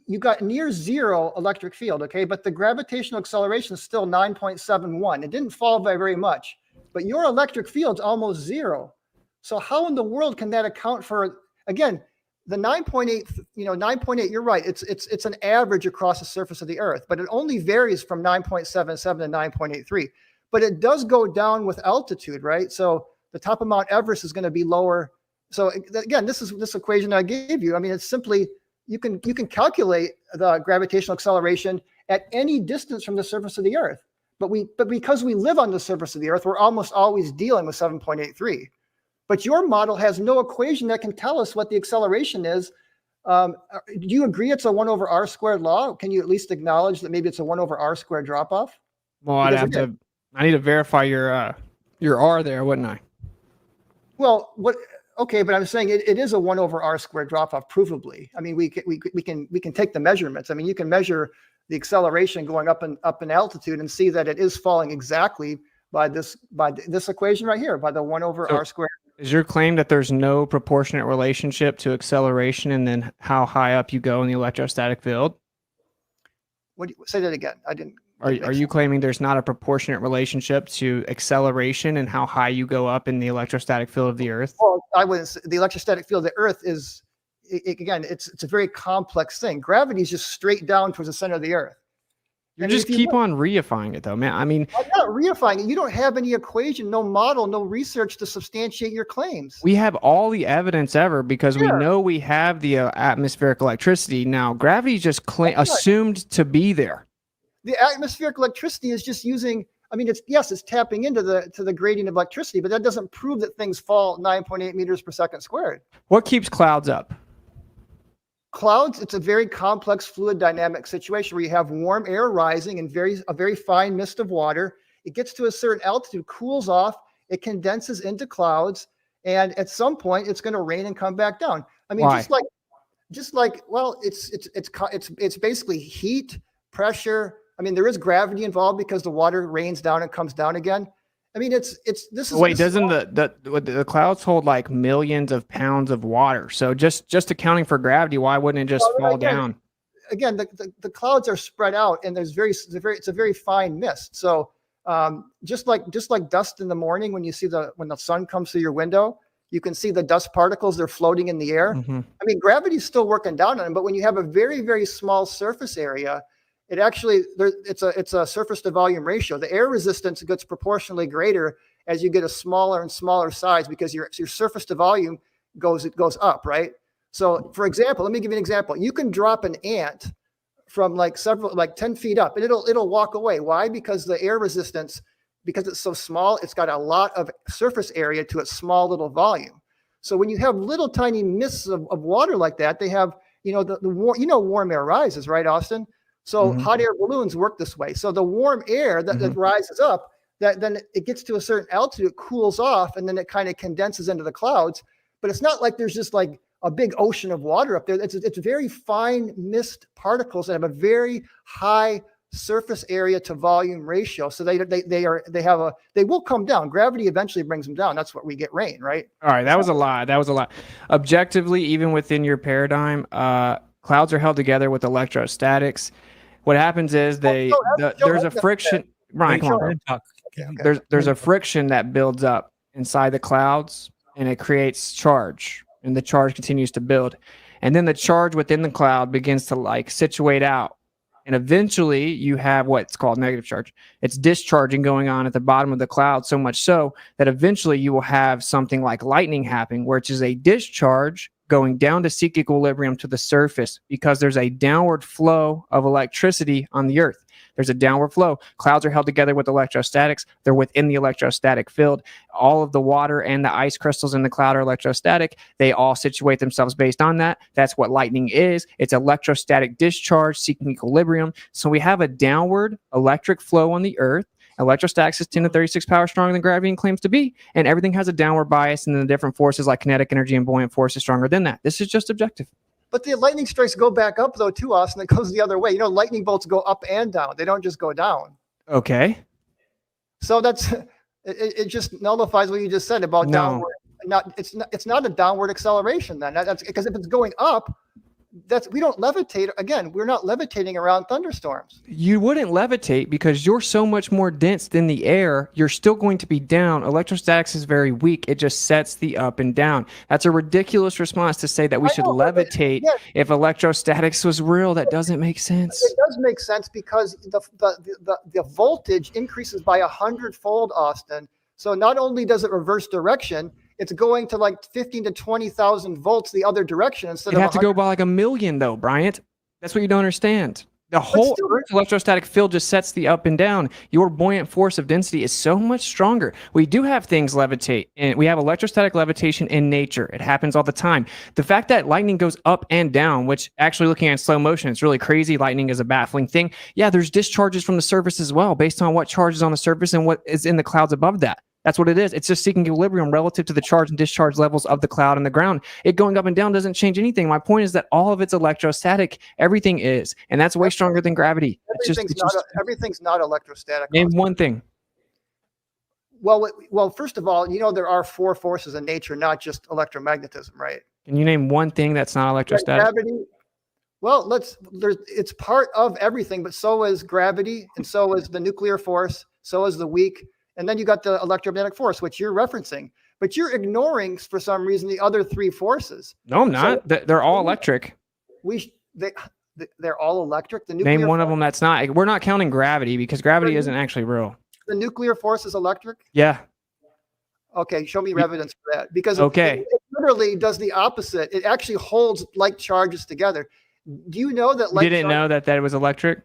you got near zero electric field, okay? But the gravitational acceleration is still 9.71. It didn't fall by very much, but your electric field's almost zero. So how in the world can that account for, again, the 9.8, 9.8, you're right. It's an average across the surface of the Earth, but it only varies from 9.77 to 9.83. But it does go down with altitude, right? So the top of Mount Everest is going to be lower. So again, this equation I gave you. I mean, it's simply, you can calculate the gravitational acceleration at any distance from the surface of the Earth. But because we live on the surface of the Earth, we're almost always dealing with 7.83. But your model has no equation that can tell us what the acceleration is. Do you agree it's a 1 over r squared law? Can you at least acknowledge that maybe it's a 1 over r squared drop off? Well, I need to verify your r there, wouldn't I? Well, okay, but I'm saying it is a 1 over r squared drop off provably. I mean, we can take the measurements. I mean, you can measure the acceleration going up in altitude and see that it is falling exactly by this equation right here, by the 1 over r squared. Is your claim that there's no proportionate relationship to acceleration and then how high up you go in the electrostatic field? Say that again. I didn't. Are you claiming there's not a proportionate relationship to acceleration and how high you go up in the electrostatic field of the Earth? Well, I wouldn't say the electrostatic field of the Earth is, again, it's a very complex thing. Gravity is just straight down towards the center of the Earth. You just keep on reifying it, though, man. I mean, I'm not reifying it. You don't have any equation, no model, no research to substantiate your claims. We have all the evidence ever because we know we have the atmospheric electricity. Now, gravity is just assumed to be there. The atmospheric electricity is just using. I mean, it's tapping into the gradient of electricity, but that doesn't prove that things fall 9.8 meters per second squared. What keeps clouds up? Clouds, it's a very complex fluid dynamic situation where you have warm air rising and a very fine mist of water. It gets to a certain altitude, cools off, it condenses into clouds, and at some point it's going to rain and come back down. I mean, Why? just like well, it's basically heat, pressure. I mean, there is gravity involved because the water rains down and comes down again. I mean, this is. Wait, doesn't the clouds hold like millions of pounds of water? So just accounting for gravity, why wouldn't it just fall down? Again, the clouds are spread out, and it's a very fine mist. So just like dust in the morning when you see when the sun comes through your window, you can see the dust particles, they're floating in the air. Mm-hmm. I mean, gravity's still working down on them, but when you have a very, very small surface area, it actually it's a surface to volume ratio. The air resistance gets proportionally greater as you get a smaller and smaller size because your surface to volume goes up, right? So, for example, let me give you an example. You can drop an ant from like 10 feet up, and it'll walk away. Why? Because the air resistance, because it's so small, it's got a lot of surface area to its small little volume. So when you have little tiny mists of water like that, they have warm air rises, right, Austin? So hot air balloons work this way. So the warm air that rises up, then it gets to a certain altitude, it cools off, and then it kind of condenses into the clouds. But it's not like there's just like a big ocean of water up there. It's very fine mist particles that have a very high surface area to volume ratio. So they will come down. Gravity eventually brings them down. That's what we get rain, right? All right, that was a lot. Objectively, even within your paradigm, clouds are held together with electrostatics. What happens is there's a friction. Brian, come on. There's a friction that builds up inside the clouds, and it creates charge, and the charge continues to build, and then the charge within the cloud begins to like situate out, and eventually you have what's called negative charge. It's discharging going on at the bottom of the cloud, so much so that eventually you will have something like lightning happening, which is a discharge going down to seek equilibrium to the surface because there's a downward flow of electricity on the Earth. There's a downward flow. Clouds are held together with electrostatics. They're within the electrostatic field. All of the water and the ice crystals in the cloud are electrostatic. They all situate themselves based on that. That's what lightning is. It's electrostatic discharge seeking equilibrium. So we have a downward electric flow on the Earth. Electrostatics is 10 to 36 power stronger than gravity claims to be, and everything has a downward bias, and then the different forces like kinetic energy and buoyant force is stronger than that. This is just objective. But the lightning strikes go back up though too, Austin. It goes the other way. You know, lightning bolts go up and down. They don't just go down. Okay. So that's it just nullifies what you just said about downward. It's not a downward acceleration then. That's because if it's going up, we don't levitate. Again, we're not levitating around thunderstorms. You wouldn't levitate because you're so much more dense than the air. You're still going to be down. Electrostatics is very weak. It just sets the up and down. That's a ridiculous response to say that we should levitate if electrostatics was real. That doesn't make sense. It does make sense because the voltage increases by 100-fold, Austin. So not only does it reverse direction, it's going to like 15 to 20,000 volts the other direction instead You'd of have to go by like 1 million though, Bryant. That's what you don't understand. The whole Earth's electrostatic field just sets the up and down. Your buoyant force of density is so much stronger. We do have things levitate, and we have electrostatic levitation in nature. It happens all the time. The fact that lightning goes up and down, which actually looking at slow motion, it's really crazy. Lightning is a baffling thing. Yeah, there's discharges from the surface as well, based on what charge is on the surface and what is in the clouds above that. That's what it is. It's just seeking equilibrium relative to the charge and discharge levels of the cloud and the ground. It going up and down doesn't change anything. My point is that all of it's electrostatic. Everything is. And that's way stronger than gravity. Everything's not electrostatic. Name one thing. Well, first of all, you know there are 4 forces in nature, not just electromagnetism, right? Can you name one thing that's not electrostatic? Gravity. Well, it's part of everything, but so is gravity, and so is the nuclear force, so is the weak. And then you got the electromagnetic force, which you're referencing, but you're ignoring for some reason the other 3 forces. No, I'm not. They're all electric. They're all electric. The nuclear Name one of them that's not. We're not counting gravity because gravity isn't actually real. The nuclear force is electric. Yeah. Okay, show me evidence for that. Because it literally does the opposite. It actually holds like charges together. Do you know that? You didn't know that it was electric?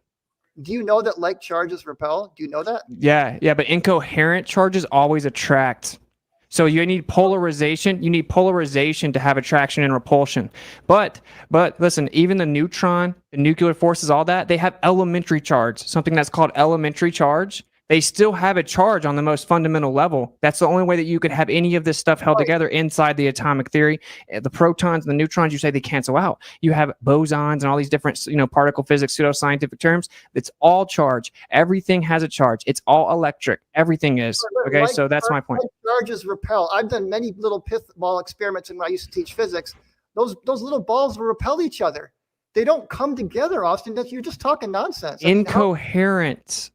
Do you know that like charges repel? Do you know that? Yeah, but incoherent charges always attract. So you need polarization. You need polarization to have attraction and repulsion. But listen, even the neutron, the nuclear forces, all that, they have elementary charge, something that's called elementary charge. They still have a charge on the most fundamental level. That's the only way that you could have any of this stuff held together inside the atomic theory. The protons and the neutrons, you say they cancel out. You have bosons and all these different, particle physics, pseudoscientific terms. It's all charge. Everything has a charge. It's all electric. Everything is. Okay, so that's my point. Charges repel. I've done many little pith ball experiments when I used to teach physics. Those little balls will repel each other. They don't come together, Austin. You're just talking nonsense. Incoherent.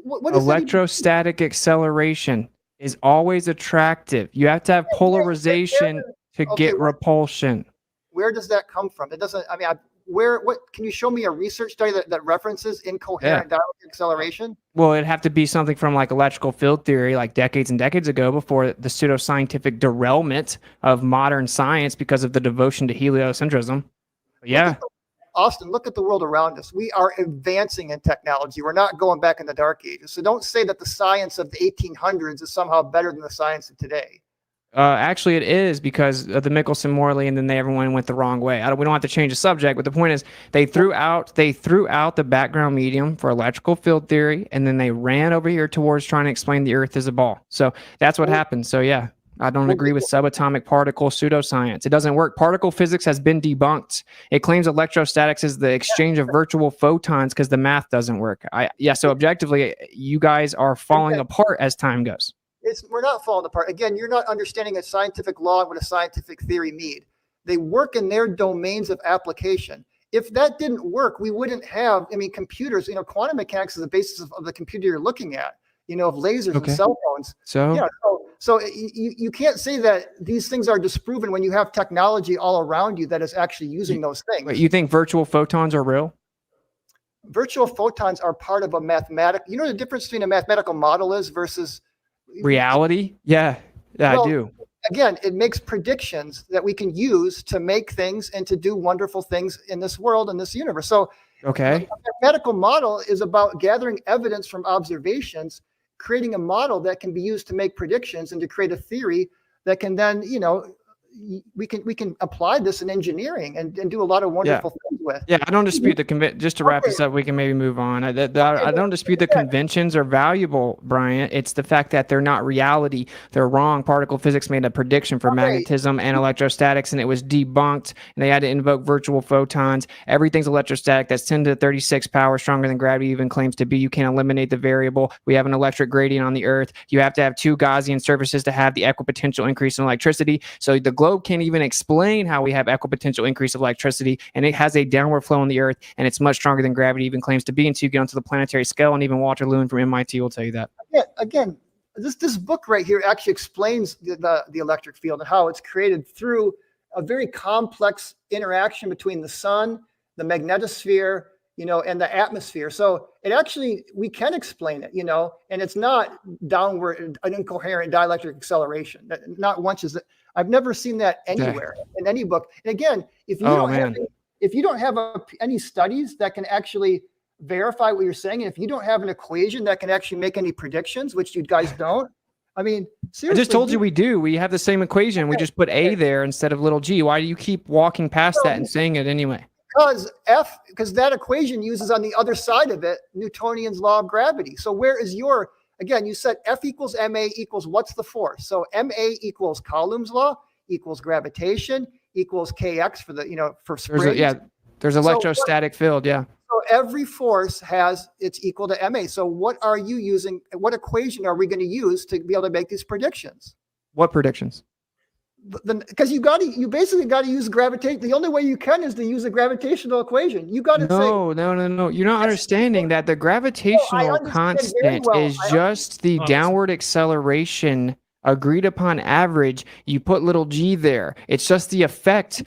What is electrostatic acceleration is always attractive. You have to have polarization to get repulsion. Where does that come from? It doesn't. I mean, what can you show me a research study that references incoherent dielectric acceleration? Well, it'd have to be something from like electrical field theory, like decades and decades ago, before the pseudoscientific derailment of modern science because of the devotion to heliocentrism. But yeah. Austin, look at the world around us. We are advancing in technology. We're not going back in the dark ages. So don't say that the science of the 1800s is somehow better than the science of today. Actually, it is because of the Michelson-Morley, and then everyone went the wrong way. We don't have to change the subject, but the point is they threw out the background medium for electrical field theory, and then they ran over here towards trying to explain the Earth as a ball. So that's what happened. So yeah. I don't agree with subatomic particle pseudoscience. It doesn't work. Particle physics has been debunked. It claims electrostatics is the exchange of virtual photons because the math doesn't work. So objectively, you guys are falling apart as time goes. We're not falling apart. Again, you're not understanding a scientific law and what a scientific theory need. They work in their domains of application. If that didn't work, we wouldn't have, computers, quantum mechanics is the basis of the computer you're looking at, of lasers and cell phones. So you can't say that these things are disproven when you have technology all around you that is actually using those things. Wait, you think virtual photons are real? Virtual photons are part of a mathematical. You know the difference between a mathematical model is versus reality? Yeah, I do. Again, it makes predictions that we can use to make things and to do wonderful things in this world and this universe. So a mathematical model is about gathering evidence from observations, creating a model that can be used to make predictions and to create a theory that can then, we can apply this in engineering and do a lot of wonderful things with. Yeah, I don't dispute the just to wrap this up, we can maybe move on. I don't dispute the conventions are valuable, Brian. It's the fact that they're not reality. They're wrong. Particle physics made a prediction for magnetism and electrostatics, and it was debunked, and they had to invoke virtual photons. Everything's electrostatic. That's 10 to the 36 power, stronger than gravity even claims to be. You can't eliminate the variable. We have an electric gradient on the Earth. You have to have two Gaussian surfaces to have the equipotential increase in electricity. So the globe can't even explain how we have equipotential increase of electricity, and it has a downward flow on the Earth, and it's much stronger than gravity even claims to be until you get onto the planetary scale, and even Walter Lewin from MIT will tell you that. Yeah, again, this book right here actually explains the electric field and how it's created through a very complex interaction between the sun, the magnetosphere, and the atmosphere. So it actually, we can explain it, and it's not downward, an incoherent dielectric acceleration. Not once is it. I've never seen that anywhere in any book. And again, if you don't have any studies that can actually verify what you're saying, and if you don't have an equation that can actually make any predictions, which you guys don't, I mean, seriously. I just told you we do. We have the same equation. We just put A there instead of little g. Why do you keep walking past that and saying it anyway? Because that equation uses on the other side of it Newtonian's law of gravity. So where is your, again, you said F equals ma equals what's the force? So ma equals Coulomb's law equals gravitation equals kx for the for springs. There's electrostatic field. Yeah. So every force it's equal to ma. So what are you using? What equation are we going to use to be able to make these predictions? What predictions? Because you basically got to use gravitation. The only way you can is to use a gravitational equation. You got to No. You're not understanding that the gravitational constant is just the downward acceleration agreed upon average. You put little g there. It's just the effect.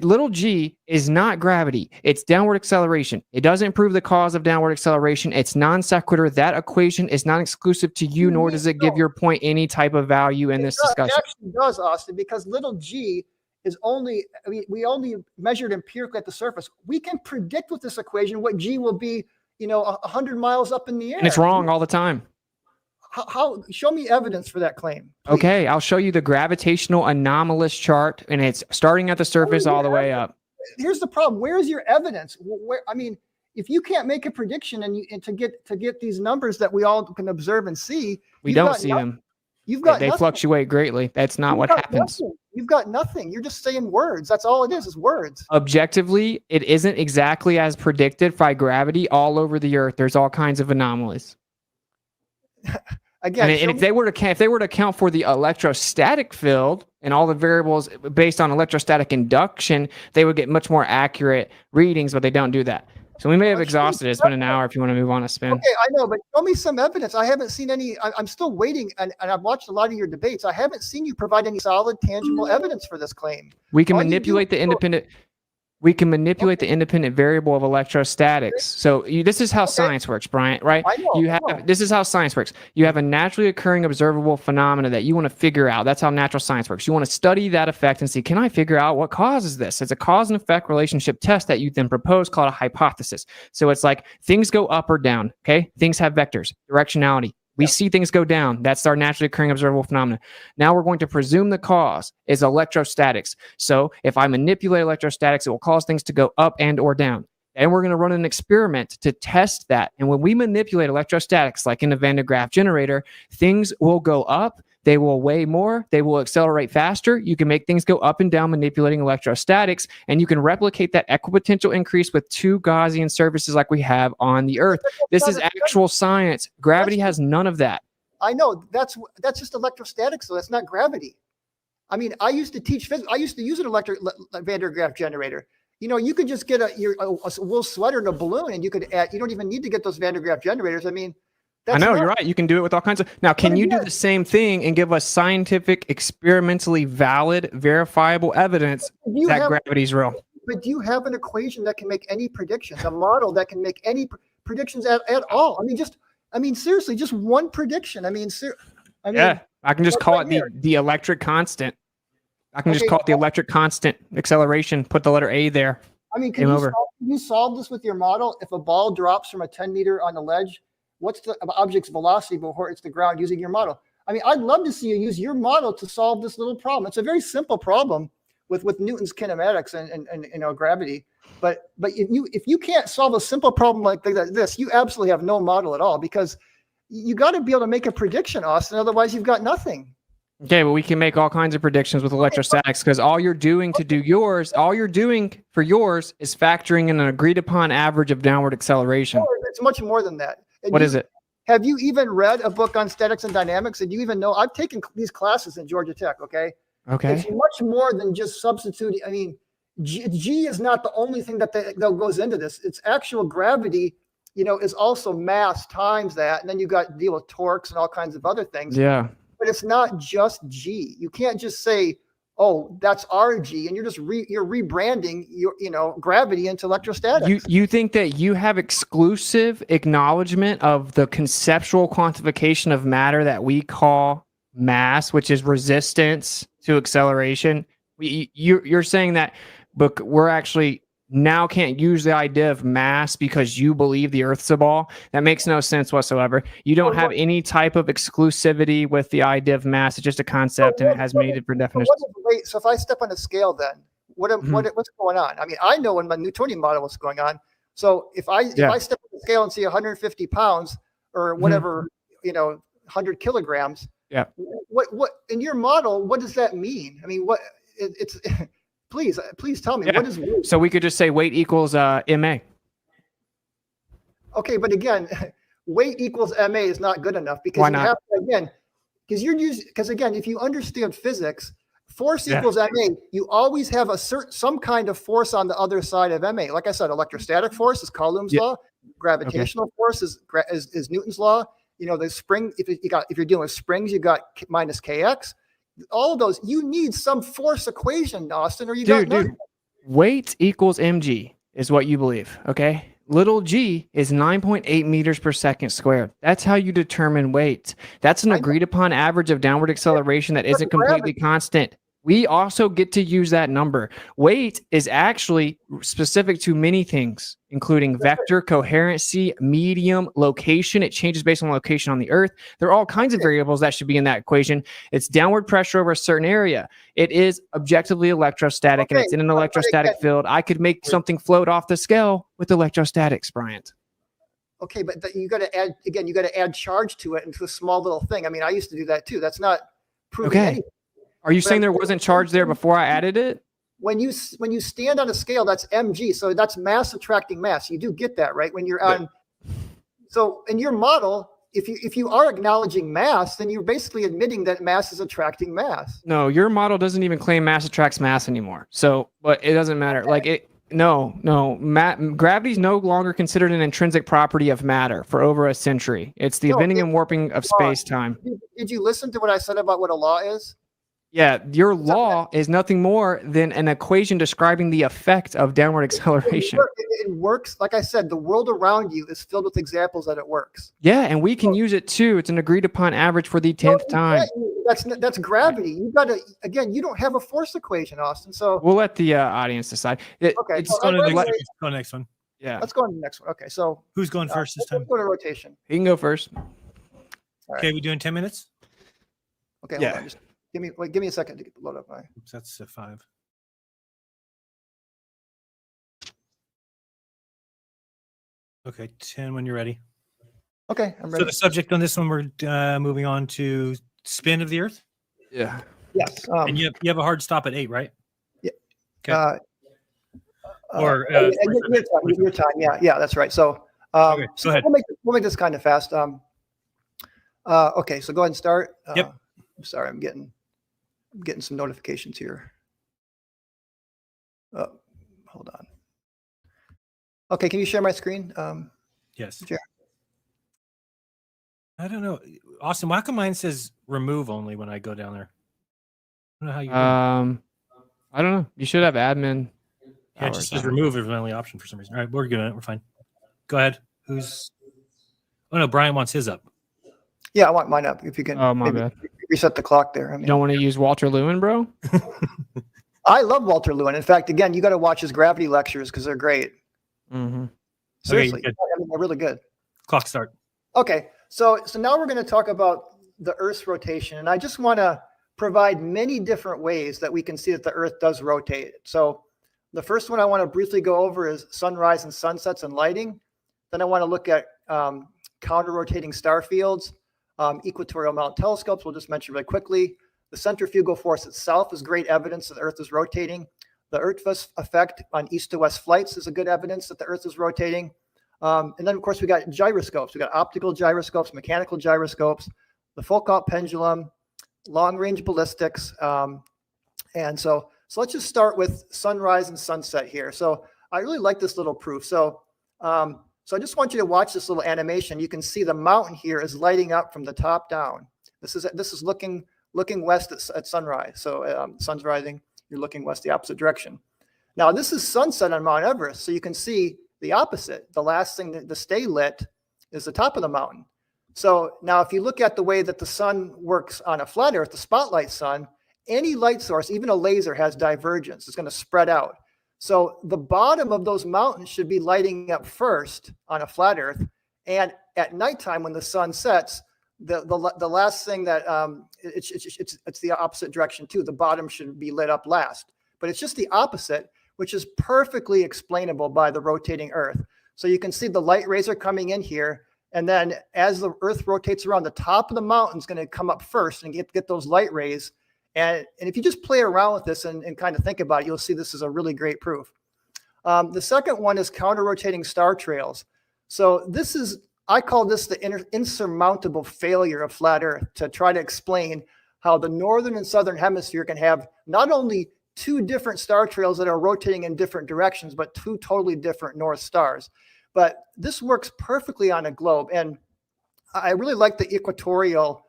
Little g is not gravity. It's downward acceleration. It doesn't prove the cause of downward acceleration. It's non sequitur. That equation is not exclusive to you, nor does it give your point any type of value in this discussion. It actually does, Austin, because little g is only, we only measured empirically at the surface. We can predict with this equation what g will be, 100 miles up in the air. And it's wrong all the time. How show me evidence for that claim, please. Okay, I'll show you the gravitational anomalous chart, and it's starting at the surface all the way up. Here's the problem. Where is your evidence? If you can't make a prediction and to get these numbers that we all can observe and see, we don't see them. They fluctuate greatly. That's not what happens. You've got nothing. You're just saying words. That's all it is words. Objectively, it isn't exactly as predicted by gravity all over the Earth. There's all kinds of anomalies. Again, and if they were to account for the electrostatic field and all the variables based on electrostatic induction, they would get much more accurate readings, but they don't do that. So we may have exhausted it. It's been an hour if you want to move on a spin. Okay, I know, but show me some evidence. I haven't seen any. I'm still waiting, and I've watched a lot of your debates. I haven't seen you provide any solid, tangible evidence for this claim. We can manipulate the independent. We can manipulate the independent variable of electrostatics. So this is how science works, Brian, right? This is how science works. You have a naturally occurring observable phenomena that you want to figure out. That's how natural science works. You want to study that effect and see, can I figure out what causes this? It's a cause and effect relationship test that you then propose called a hypothesis. So it's like things go up or down, okay? Things have vectors, directionality. We see things go down. That's our naturally occurring observable phenomena. Now we're going to presume the cause is electrostatics. So if I manipulate electrostatics, it will cause things to go up and or down. And we're going to run an experiment to test that. And when we manipulate electrostatics, like in the Van de Graaff generator, things will go up. They will weigh more. They will accelerate faster. You can make things go up and down manipulating electrostatics, and you can replicate that equipotential increase with two Gaussian surfaces like we have on the Earth. This is actual science. Gravity has none of that. I know that's just electrostatics, so that's not gravity. I mean, I used to teach physics. I used to use an electric Van de Graaff generator. You could just get a wool sweater and a balloon, and you could add. You don't even need to get those Van de Graaff generators. I mean. I know, you're right. You can do it with all kinds of... Now, can you do the same thing and give us scientific, experimentally valid, verifiable evidence that gravity's real? But do you have an equation that can make any predictions, a model that can make any predictions at all? I mean, seriously, just one prediction. Yeah, I can just call it the electric constant. I can just call it the electric constant acceleration, put the letter A there. I mean, can you solve this with your model? If a ball drops from a 10 meter on the ledge, what's the object's velocity before it's the ground using your model? I mean, I'd love to see you use your model to solve this little problem. It's a very simple problem with Newton's kinematics and gravity. But if you can't solve a simple problem like this, you absolutely have no model at all, because you got to be able to make a prediction, Austin. Otherwise, you've got nothing. Okay, but we can make all kinds of predictions with electrostatics, because all you're doing to do yours, all you're doing for yours is factoring in an agreed upon average of downward acceleration. No, it's much more than that. What is it? Have you even read a book on statics and dynamics? And you even know, I've taken these classes in Georgia Tech, okay? Okay. It's much more than just substituting. I mean, G is not the only thing that goes into this. It's actual gravity, is also mass times that. And then you got to deal with torques and all kinds of other things. Yeah. But it's not just G. You can't just say, oh, that's RG, and you're just you're rebranding your gravity into electrostatics. You think that you have exclusive acknowledgement of the conceptual quantification of matter that we call mass, which is resistance to acceleration? You're saying that, but we're actually now can't use the idea of mass because you believe the Earth's a ball? That makes no sense whatsoever. You don't have any type of exclusivity with the idea of mass. It's just a concept, and it has many different definitions. So if I step on a scale, then what's going on? I mean, I know in my Newtonian model what's going on. So if I step on the scale and see 150 pounds or whatever, 100 kilograms. Yeah. What in your model? What does that mean? I mean, what it's. Please tell me, what is weight? So we could just say weight equals MA. Okay, but again, weight equals MA is not good enough, because Why not? you have to, because if you understand physics, force equals MA, you always have some kind of force on the other side of MA. Like I said, electrostatic force is Coulomb's law, gravitational force is Newton's law. The spring, if you're dealing with springs, you got minus kx. All of those, you need some force equation, Austin, or you got nothing. Weight equals mg is what you believe, okay? Little g is 9.8 meters per second squared. That's how you determine weight. That's an agreed upon average of downward acceleration that isn't completely constant. We also get to use that number. Weight is actually specific to many things, including vector, coherency, medium, location. It changes based on location on the Earth. There are all kinds of variables that should be in that equation. It's downward pressure over a certain area. It is objectively electrostatic, and it's in an electrostatic field. I could make something float off the scale with electrostatics, Bryant. Okay, but you got to add, again, you got to add charge to it into a small little thing. I mean, I used to do that too. That's not proving anything. Are you saying there wasn't charge there before I added it? When you stand on a scale, that's mg, so that's mass attracting mass. You do get that, right? When you're on, so in your model, if you are acknowledging mass, then you're basically admitting that mass is attracting mass. No, your model doesn't even claim mass attracts mass anymore. So, but it doesn't matter. Like it. No. Gravity is no longer considered an intrinsic property of matter for over a century. It's the bending and warping of space-time. Did you listen to what I said about what a law is? Yeah, your law is nothing more than an equation describing the effect of downward acceleration. It works. Like I said, the world around you is filled with examples that it works. Yeah, and we can use it too. It's an agreed upon average for the 10th time. That's gravity. You got to, again, you don't have a force equation, Austin. So we'll let the audience decide. Okay, Let's go to the next one. Yeah. Let's go on to the next one. Okay, so who's going first this time? Let's go to rotation. He can go first. Okay, we doing 10 minutes? Okay, hold on. Just give me a second to load up my. Oops, that's a 5. Okay, 10 when you're ready. Okay, I'm ready. So the subject on this one, we're moving on to spin of the Earth. Yeah. Yes. And you have a hard stop at 8, right? Yeah. Okay. Your time. Yeah, that's right. So, okay, go ahead. We'll make this kind of fast. Okay, so go ahead and start. Yep. I'm sorry, I'm getting some notifications here. Hold on. Okay, can you share my screen? Yes. Share. I don't know, Austin. Why come mine says remove only when I go down there? I don't know how you. I don't know. You should have admin. Yeah, it just says remove is my only option for some reason. All right, we're good. We're fine. Go ahead. Who's? Oh no, Brian wants his up. Yeah, I want mine up. If you can. Oh my bad. Reset the clock there. I mean, you don't want to use Walter Lewin, bro? I love Walter Lewin. In fact, again, you got to watch his gravity lectures because they're great. Mm-hmm. Seriously, okay, I mean, they're really good. Clock start. Okay, so now we're going to talk about the Earth's rotation. And I just want to provide many different ways that we can see that the Earth does rotate. So the first one I want to briefly go over is sunrise and sunsets and lighting. Then I want to look at counter-rotating star fields, equatorial mountain telescopes, we'll just mention really quickly. The centrifugal force itself is great evidence that the Earth is rotating. The Earth-Vest effect on east to west flights is a good evidence that the Earth is rotating. And then, of course, we got gyroscopes. We got optical gyroscopes, mechanical gyroscopes, the Foucault pendulum, long-range ballistics. And so let's just start with sunrise and sunset here. So I really like this little proof. So I just want you to watch this little animation. You can see the mountain here is lighting up from the top down. This is looking west at sunrise. So sun's rising, you're looking west the opposite direction. Now this is sunset on Mount Everest. So you can see the opposite. The last thing to stay lit is the top of the mountain. So now if you look at the way that the sun works on a flat Earth, the spotlight sun, any light source, even a laser, has divergence. It's going to spread out. So the bottom of those mountains should be lighting up first on a flat Earth. And at nighttime when the sun sets, the last thing that it's the opposite direction too. The bottom should be lit up last, but it's just the opposite, which is perfectly explainable by the rotating Earth. So you can see the light rays are coming in here. And then as the Earth rotates around, the top of the mountain is going to come up first and get those light rays. And if you just play around with this and kind of think about it, you'll see this is a really great proof. The second one is counter-rotating star trails. So this is, I call this the insurmountable failure of flat Earth, to try to explain how the northern and southern hemisphere can have not only two different star trails that are rotating in different directions, but two totally different north stars. But this works perfectly on a globe. And I really like the equatorial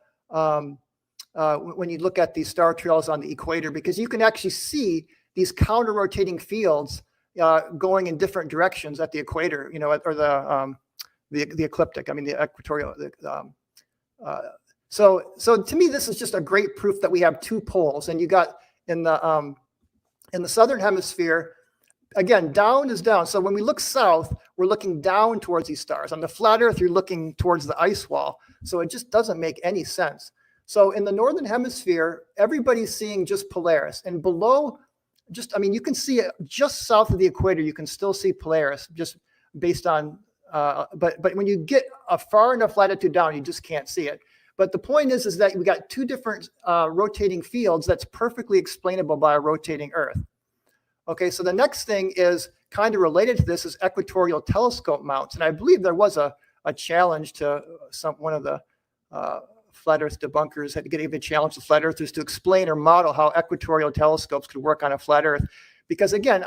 when you look at these star trails on the equator, because you can actually see these counter-rotating fields going in different directions at the equator, you know, or the ecliptic. I mean, the equatorial. So to me, this is just a great proof that we have two poles, and you got in the southern hemisphere. Again, down is down. So when we look south, we're looking down towards these stars. On the flat Earth, you're looking towards the ice wall. So it just doesn't make any sense. So in the northern hemisphere, everybody's seeing just Polaris, and below, you can see it just south of the equator. You can still see Polaris, just based on, but when you get a far enough latitude down, you just can't see it. But the point is that we got two different rotating fields that's perfectly explainable by a rotating Earth. Okay, so the next thing is kind of related to this is equatorial telescope mounts, and I believe there was a challenge to one of the flat Earth debunkers had to give a challenge to flat earthers to explain or model how equatorial telescopes could work on a flat Earth, because again,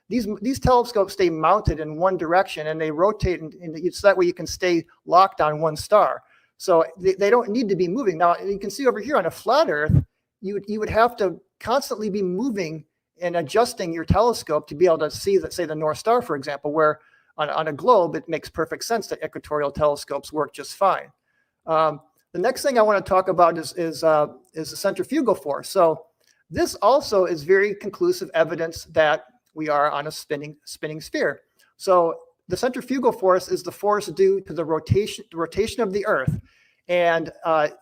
these telescopes stay mounted in one direction and they rotate, and it's that way you can stay locked on one star. So they don't need to be moving. Now you can see over here on a flat Earth, you would have to constantly be moving and adjusting your telescope to be able to see that, say, the North Star, for example, where on a globe it makes perfect sense that equatorial telescopes work just fine. The next thing I want to talk about is the centrifugal force. So this also is very conclusive evidence that we are on a spinning sphere. So the centrifugal force is the force due to the rotation of the Earth, and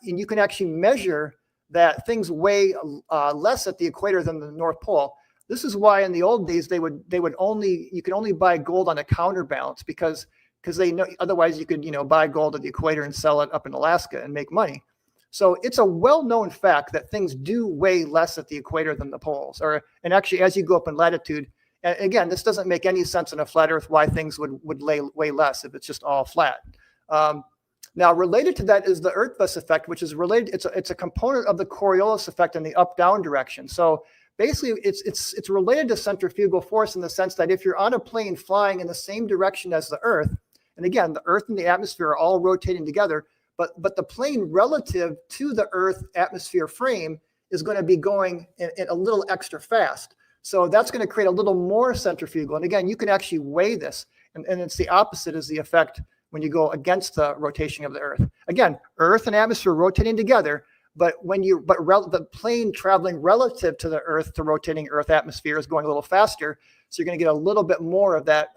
you can actually measure that things weigh less at the equator than the North Pole. This is why in the old days you could only buy gold on a counterbalance, because they know otherwise you could buy gold at the equator and sell it up in Alaska and make money. So it's a well-known fact that things do weigh less at the equator than the poles, and actually as you go up in latitude. And again, this doesn't make any sense on a flat Earth why things would weigh less if it's just all flat. Now, related to that is the Earth-Vest effect, which is related. It's a component of the Coriolis effect in the up-down direction. So basically, it's related to centrifugal force in the sense that if you're on a plane flying in the same direction as the Earth, and again, the Earth and the atmosphere are all rotating together, but the plane relative to the Earth atmosphere frame is going to be going in a little extra fast. So that's going to create a little more centrifugal. And again, you can actually weigh this, and it's the opposite is the effect when you go against the rotation of the Earth. Again, Earth and atmosphere rotating together, but the plane traveling relative to the Earth, to rotating Earth atmosphere, is going a little faster. So you're going to get a little bit more of that.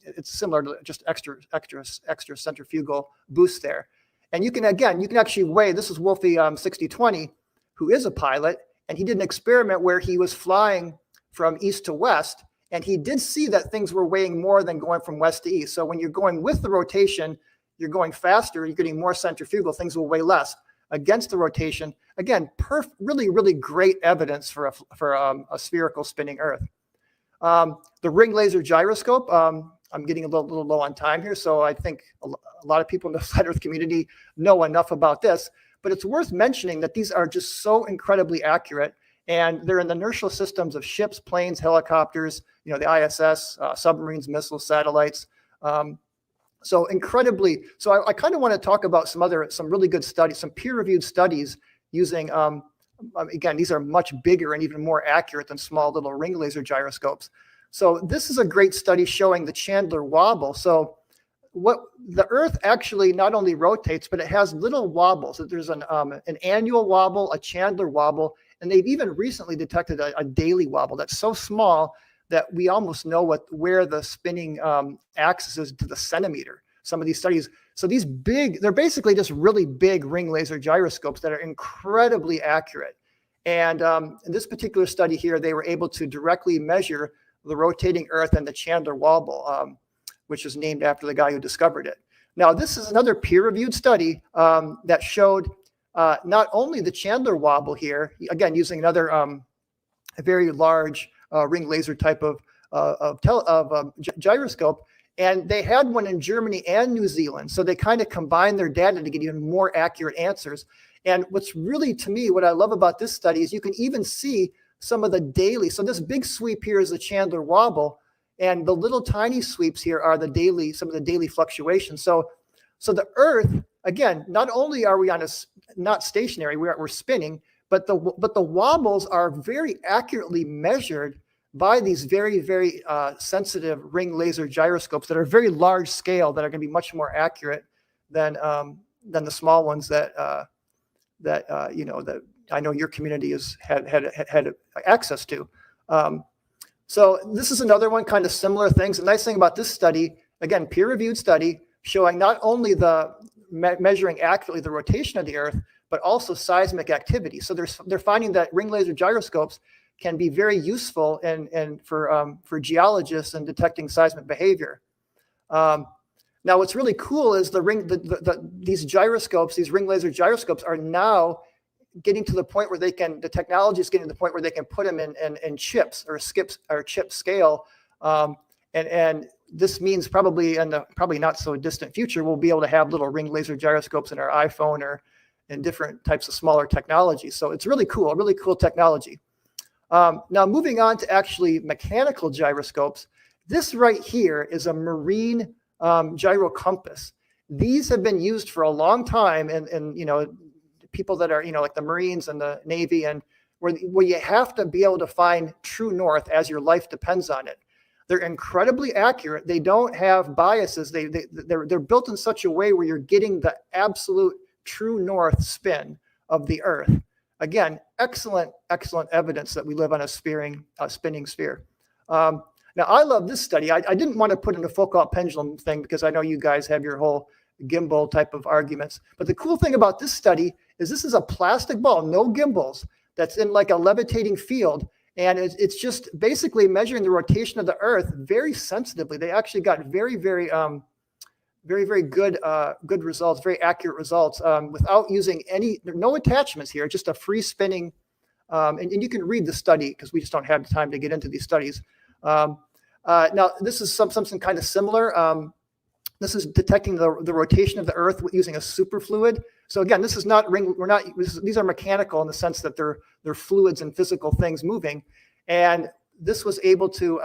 It's similar to just extra centrifugal boost there. And you can actually weigh, this is Wolfie 6020, who is a pilot, and he did an experiment where he was flying from east to west, and he did see that things were weighing more than going from west to east. So when you're going with the rotation, you're going faster, you're getting more centrifugal, things will weigh less. Against the rotation, again, really, really great evidence for a spherical spinning Earth. The ring laser gyroscope, I'm getting a little low on time here, so I think a lot of people in the flat Earth community know enough about this, but it's worth mentioning that these are just so incredibly accurate, and they're in the inertial systems of ships, planes, helicopters, the ISS, submarines, missiles, satellites. So incredibly, so I kind of want to talk about some really good studies, some peer-reviewed studies using, again, these are much bigger and even more accurate than small little ring laser gyroscopes. So this is a great study showing the Chandler wobble. So what the Earth actually not only rotates, but it has little wobbles. There's an annual wobble, a Chandler wobble, and they've even recently detected a daily wobble that's so small that we almost know where the spinning axis is to the centimeter. Some of these studies, so these they're basically just really big ring laser gyroscopes that are incredibly accurate. And in this particular study here, they were able to directly measure the rotating Earth and the Chandler wobble, which is named after the guy who discovered it. Now, this is another peer-reviewed study that showed not only the Chandler wobble here, again, using another a very large ring laser type of gyroscope, and they had one in Germany and New Zealand. So they kind of combined their data to get even more accurate answers. And what's really, to me, what I love about this study is you can even see some of the daily. So this big sweep here is the Chandler wobble, and the little tiny sweeps here are some of the daily fluctuations. So the Earth, again, not only are we not stationary, we're spinning, but the wobbles are very accurately measured by these very, very sensitive ring laser gyroscopes that are very large scale, that are going to be much more accurate than the small ones that I know your community has had access to. So this is another one, kind of similar things. The nice thing about this study, again, peer-reviewed study, showing not only the measuring accurately the rotation of the Earth, but also seismic activity. So they're finding that ring laser gyroscopes can be very useful and for geologists in detecting seismic behavior. Now, what's really cool is these gyroscopes, these ring laser gyroscopes, are now getting to the point where the technology is getting to the point where they can put them in chips or chip scale, and this means probably in the not so distant future we'll be able to have little ring laser gyroscopes in our iPhone or in different types of smaller technologies. So it's really cool technology. Now moving on to actually mechanical gyroscopes, this right here is a marine gyro compass. These have been used for a long time, and people that are like the Marines and the Navy, and where you have to be able to find true north as your life depends on it. They're incredibly accurate. They don't have biases. They're built in such a way where you're getting the absolute true north spin of the Earth. Again, excellent evidence that we live on a spinning sphere. Now, I love this study. I didn't want to put in a Foucault pendulum thing because I know you guys have your whole gimbal type of arguments. But the cool thing about this study is this is a plastic ball, no gimbals, that's in like a levitating field. And it's just basically measuring the rotation of the Earth very sensitively. They actually got very, very good results, very accurate results without using no attachments here, just a free spinning. And you can read the study because we just don't have the time to get into these studies. Now, this is something kind of similar. This is detecting the rotation of the Earth using a superfluid. So again, this is not these are mechanical in the sense that they're fluids and physical things moving. And this was able to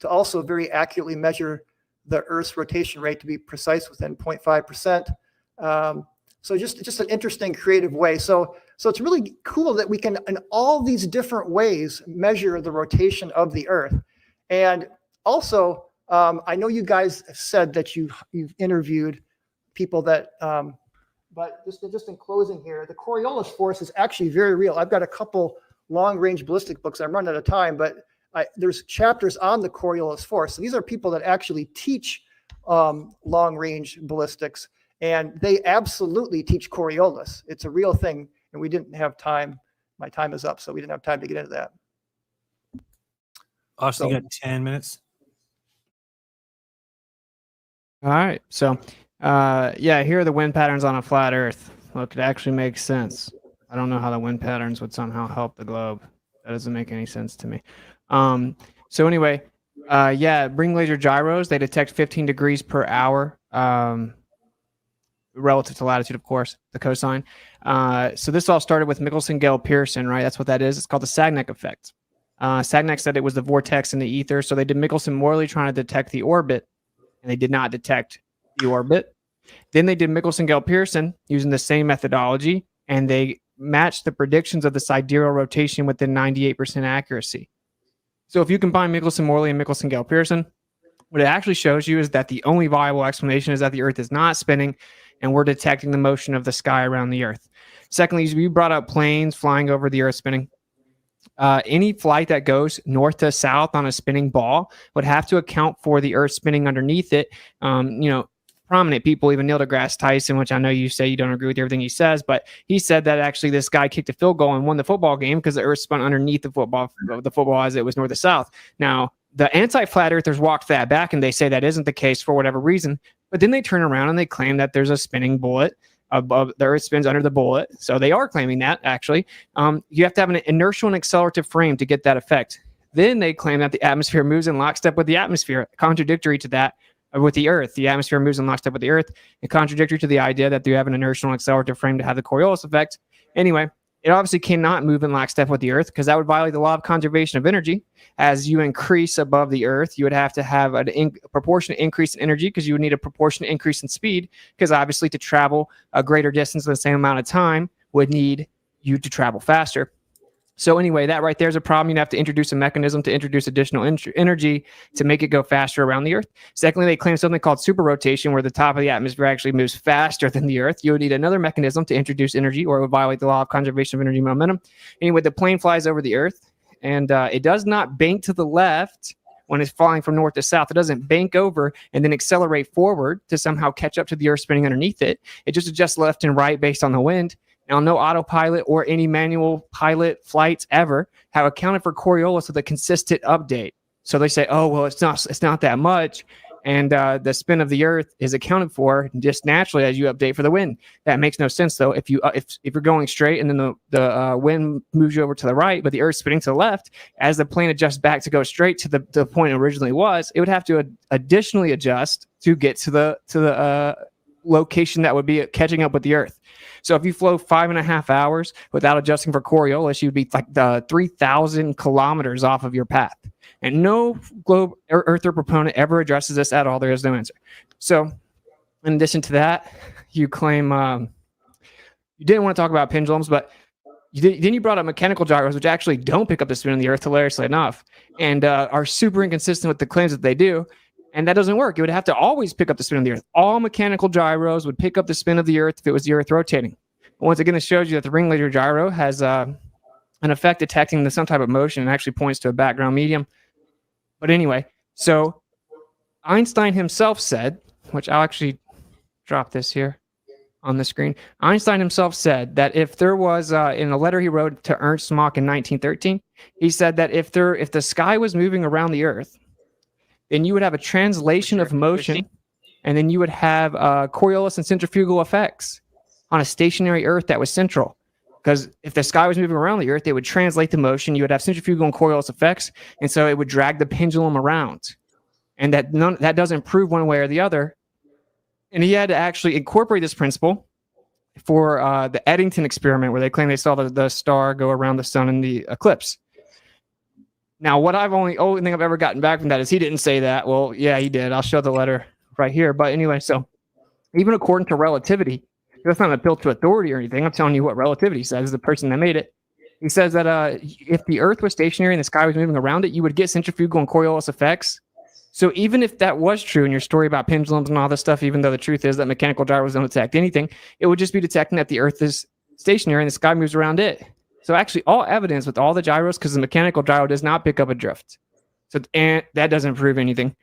also very accurately measure the Earth's rotation rate, to be precise, within 0.5%. So just an interesting, creative way. So it's really cool that we can, in all these different ways, measure the rotation of the Earth. And also, I know you guys have said that you've interviewed people that, but just in closing here, the Coriolis force is actually very real. I've got a couple long-range ballistic books. I'm running out of time, but there's chapters on the Coriolis force. So these are people that actually teach long-range ballistics, And they absolutely teach Coriolis. It's a real thing. And we didn't have time. My time is up, so we didn't have time to get into that. Austin, So- you got 10 minutes. All right. So, yeah, here are the wind patterns on a flat Earth. Look, it actually makes sense. I don't know how the wind patterns would somehow help the globe. That doesn't make any sense to me. So anyway, yeah, ring laser gyros, they detect 15 degrees per hour, relative to latitude, of course, the cosine. So this all started with Michelson-Gale-Pearson, right? That's what that is. It's called the Sagnac effect. Sagnac said it was the vortex in the ether. So they did Michelson-Morley trying to detect the orbit, and they did not detect the orbit. Then they did Michelson-Gale-Pearson using the same methodology, and they matched the predictions of the sidereal rotation within 98% accuracy. So if you combine Michelson-Morley and Michelson-Gale-Pearson, what it actually shows you is that the only viable explanation is that the Earth is not spinning, and we're detecting the motion of the sky around the Earth. Secondly, you brought up planes flying over the Earth spinning. Any flight that goes north to south on a spinning ball would have to account for the Earth spinning underneath it. Prominent people, even Neil deGrasse Tyson, which I know you say you don't agree with everything he says, but he said that actually this guy kicked a field goal and won the football game because the Earth spun underneath the football as it was north to south. Now, the anti-flat earthers walked that back and they say that isn't the case for whatever reason, but then they turn around and they claim that there's a spinning bullet above the Earth spins under the bullet. So they are claiming that actually. You have to have an inertial and accelerative frame to get that effect. Then they claim that the atmosphere moves in lockstep with the atmosphere, contradictory to that. With the Earth, the atmosphere moves in lockstep with the Earth, and contradictory to the idea that you have an inertial and accelerative frame to have the Coriolis effect. Anyway, it obviously cannot move in lockstep with the Earth because that would violate the law of conservation of energy. As you increase above the Earth, you would have to have a proportionate increase in energy because you would need a proportionate increase in speed because obviously to travel a greater distance in the same amount of time would need you to travel faster. So anyway, that right there is a problem. You'd have to introduce a mechanism to introduce additional energy to make it go faster around the Earth. Secondly, they claim something called superrotation, where the top of the atmosphere actually moves faster than the Earth. You would need another mechanism to introduce energy, or it would violate the law of conservation of energy momentum. Anyway, the plane flies over the Earth, and it does not bank to the left when it's flying from north to south. It doesn't bank over and then accelerate forward to somehow catch up to the Earth spinning underneath it. It just adjusts left and right based on the wind. Now, no autopilot or any manual pilot flights ever have accounted for Coriolis with a consistent update. So they say, oh, well, it's not that much. And the spin of the Earth is accounted for just naturally as you update for the wind. That makes no sense, though. If you're going straight and then the wind moves you over to the right, but the Earth's spinning to the left, as the plane adjusts back to go straight to the point it originally was, it would have to additionally adjust to get to the location that would be catching up with the Earth. So if you flow 5.5 hours without adjusting for Coriolis, you'd be like 3,000 kilometers off of your path. And no globe earther proponent ever addresses this at all. There is no answer. So in addition to that, you claim you didn't want to talk about pendulums, but then you brought up mechanical gyros, which actually don't pick up the spin of the Earth, hilariously enough, and are super inconsistent with the claims that they do. And that doesn't work. It would have to always pick up the spin of the Earth. All mechanical gyros would pick up the spin of the Earth if it was the Earth rotating. Once again, it shows you that the ring laser gyro has an effect detecting some type of motion and actually points to a background medium. But anyway, so Einstein himself said, which I'll actually drop this here on the screen. Einstein himself said that if there was, in a letter he wrote to Ernst Mach in 1913, he said that if the sky was moving around the Earth, then you would have a translation of motion, and then you would have Coriolis and centrifugal effects on a stationary Earth that was central. Because if the sky was moving around the Earth, it would translate the motion. You would have centrifugal and Coriolis effects, and so it would drag the pendulum around. And that doesn't prove one way or the other. And he had to actually incorporate this principle for the Eddington experiment, where they claim they saw the star go around the sun in the eclipse. Now, what only thing I've ever gotten back from that is he didn't say that. Well, yeah, he did. I'll show the letter right here. But anyway, so even according to relativity, that's not an appeal to authority or anything. I'm telling you what relativity says, the person that made it. He says that if the Earth was stationary and the sky was moving around it, you would get centrifugal and Coriolis effects. So even if that was true in your story about pendulums and all this stuff, even though the truth is that mechanical gyros don't detect anything, it would just be detecting that the Earth is stationary and the sky moves around it. So actually all evidence with all the gyros, because the mechanical gyro does not pick up a drift. So and that doesn't prove anything.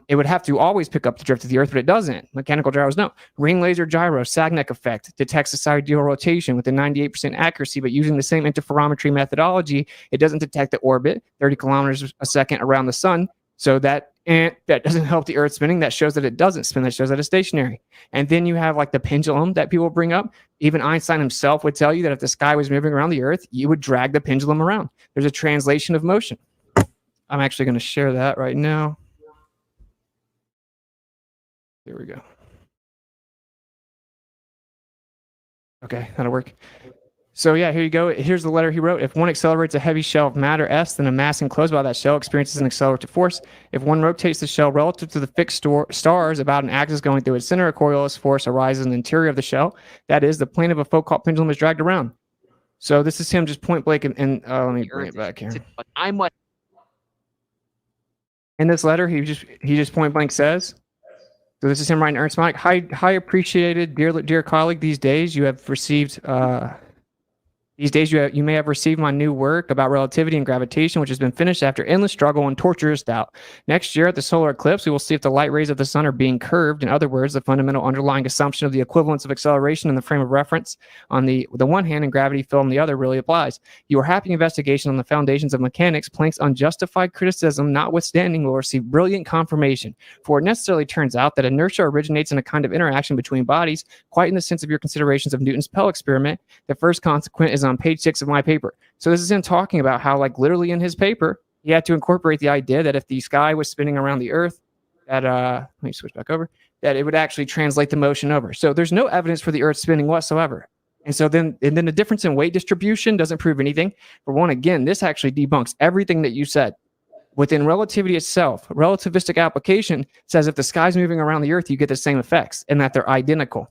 it would have to always pick up the drift of the Earth, but it doesn't. Mechanical gyros, no. Ring laser gyro, Sagnac effect, detects the sidereal rotation with a 98% accuracy, but using the same interferometry methodology, it doesn't detect the orbit, 30 kilometers a second around the sun. So that doesn't help the Earth spinning. That shows that it doesn't spin. That shows that it's stationary. And then you have like the pendulum that people bring up. Even Einstein himself would tell you that if the sky was moving around the Earth, you would drag the pendulum around. There's a translation of motion. I'm actually going to share that right now. There we go. Okay, that'll work. So yeah, here you go. Here's the letter he wrote. If one accelerates a heavy shell of matter, S, then a mass enclosed by that shell experiences an accelerative force. If one rotates the shell relative to the fixed stars about an axis going through its center, a Coriolis force arises in the interior of the shell. That is, the plane of a Foucault pendulum is dragged around. So this is him just point blank, and let me bring it back here. In this letter, he just point blank says, so this is him writing Ernst Mach. High appreciated, dear colleague, these days you have received you may have received my new work about relativity and gravitation, which has been finished after endless struggle and torturous doubt. Next year at the solar eclipse, we will see if the light rays of the sun are being curved. In other words, the fundamental underlying assumption of the equivalence of acceleration in the frame of reference on the one hand and gravity field on the other really applies. Your happy investigation on the foundations of mechanics, Planck's unjustified criticism notwithstanding, will receive brilliant confirmation. For it necessarily turns out that inertia originates in a kind of interaction between bodies, quite in the sense of your considerations of Newton's Pell experiment. The first consequent is on page 6 of my paper. So this is him talking about how, like, literally in his paper, he had to incorporate the idea that if the sky was spinning around the Earth, that let me switch back over, that it would actually translate the motion over. So there's no evidence for the Earth spinning whatsoever. And so then the difference in weight distribution doesn't prove anything. For one, again, this actually debunks everything that you said. Within relativity itself, relativistic application says if the sky's moving around the Earth, you get the same effects and that they're identical.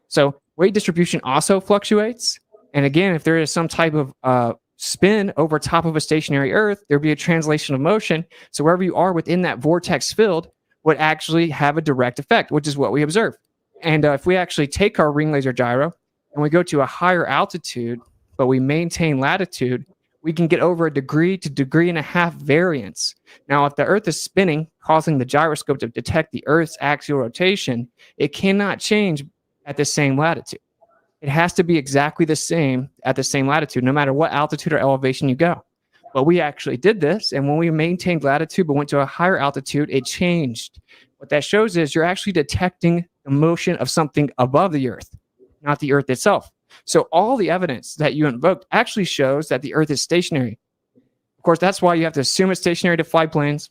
So weight distribution also fluctuates. And again, if there is some type of spin over top of a stationary Earth, there'd be a translation of motion. So wherever you are within that vortex field would actually have a direct effect, which is what we observe. And if we actually take our ring laser gyro and we go to a higher altitude, but we maintain latitude, we can get over a degree to degree and a half variance. Now, if the Earth is spinning, causing the gyroscope to detect the Earth's axial rotation, it cannot change at the same latitude. It has to be exactly the same at the same latitude, no matter what altitude or elevation you go. But we actually did this, and when we maintained latitude but went to a higher altitude, it changed. What that shows is you're actually detecting the motion of something above the Earth, not the Earth itself. So all the evidence that you invoked actually shows that the Earth is stationary. Of course, that's why you have to assume it's stationary to fly planes,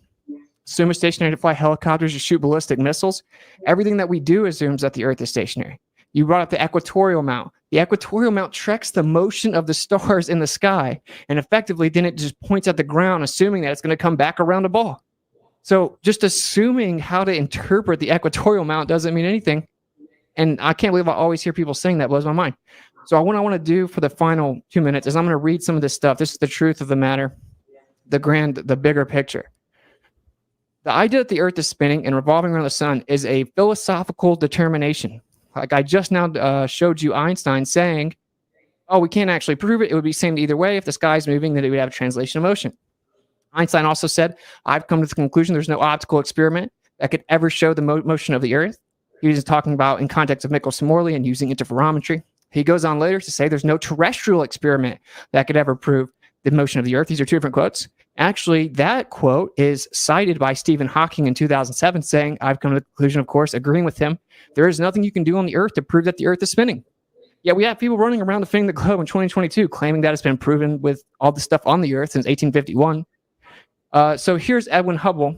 assume it's stationary to fly helicopters or shoot ballistic missiles. Everything that we do assumes that the Earth is stationary. You brought up the equatorial mount. The equatorial mount tracks the motion of the stars in the sky, and effectively then it just points at the ground, assuming that it's going to come back around a ball. So just assuming how to interpret the equatorial mount doesn't mean anything. And I can't believe I always hear people saying that. Blows my mind. So what I want to do for the final 2 minutes is I'm going to read some of this stuff. This is the truth of the matter, the bigger picture. The idea that the Earth is spinning and revolving around the sun is a philosophical determination. Like I just now showed you Einstein saying, oh, we can't actually prove it. It would be the same either way. If the sky's moving, then it would have a translation of motion. Einstein also said, I've come to the conclusion there's no optical experiment that could ever show the motion of the Earth. He was talking about in context of Michelson-Morley and using interferometry. He goes on later to say there's no terrestrial experiment that could ever prove the motion of the Earth. These are two different quotes. Actually, that quote is cited by Stephen Hawking in 2007, saying, I've come to the conclusion, of course, agreeing with him, there is nothing you can do on the Earth to prove that the Earth is spinning. Yet we have people running around defending the globe in 2022, claiming that it's been proven with all the stuff on the Earth since 1851. So here's Edwin Hubble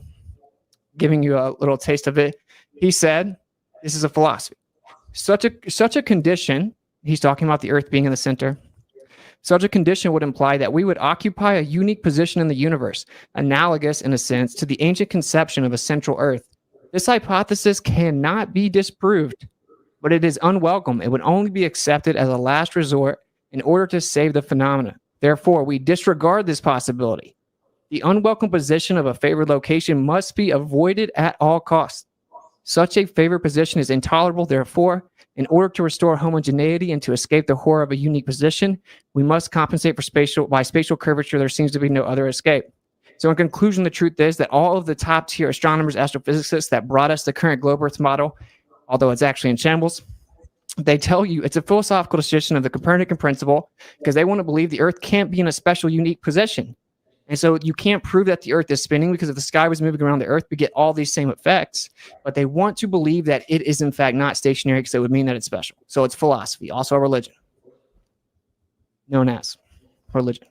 giving you a little taste of it. He said, this is a philosophy. Such a condition, he's talking about the Earth being in the center, such a condition would imply that we would occupy a unique position in the universe, analogous in a sense to the ancient conception of a central Earth. This hypothesis cannot be disproved, but it is unwelcome. It would only be accepted as a last resort in order to save the phenomena. Therefore, we disregard this possibility. The unwelcome position of a favored location must be avoided at all costs. Such a favored position is intolerable. Therefore, in order to restore homogeneity and to escape the horror of a unique position, we must compensate for spatial curvature. There seems to be no other escape. So in conclusion, the truth is that all of the top tier astronomers, astrophysicists that brought us the current globe Earth model, although it's actually in shambles, they tell you it's a philosophical decision of the Copernican principle because they want to believe the Earth can't be in a special, unique position. And so you can't prove that the Earth is spinning because if the sky was moving around the Earth, we get all these same effects. But they want to believe that it is in fact not stationary because it would mean that it's special. So it's philosophy, also a religion, known as religion.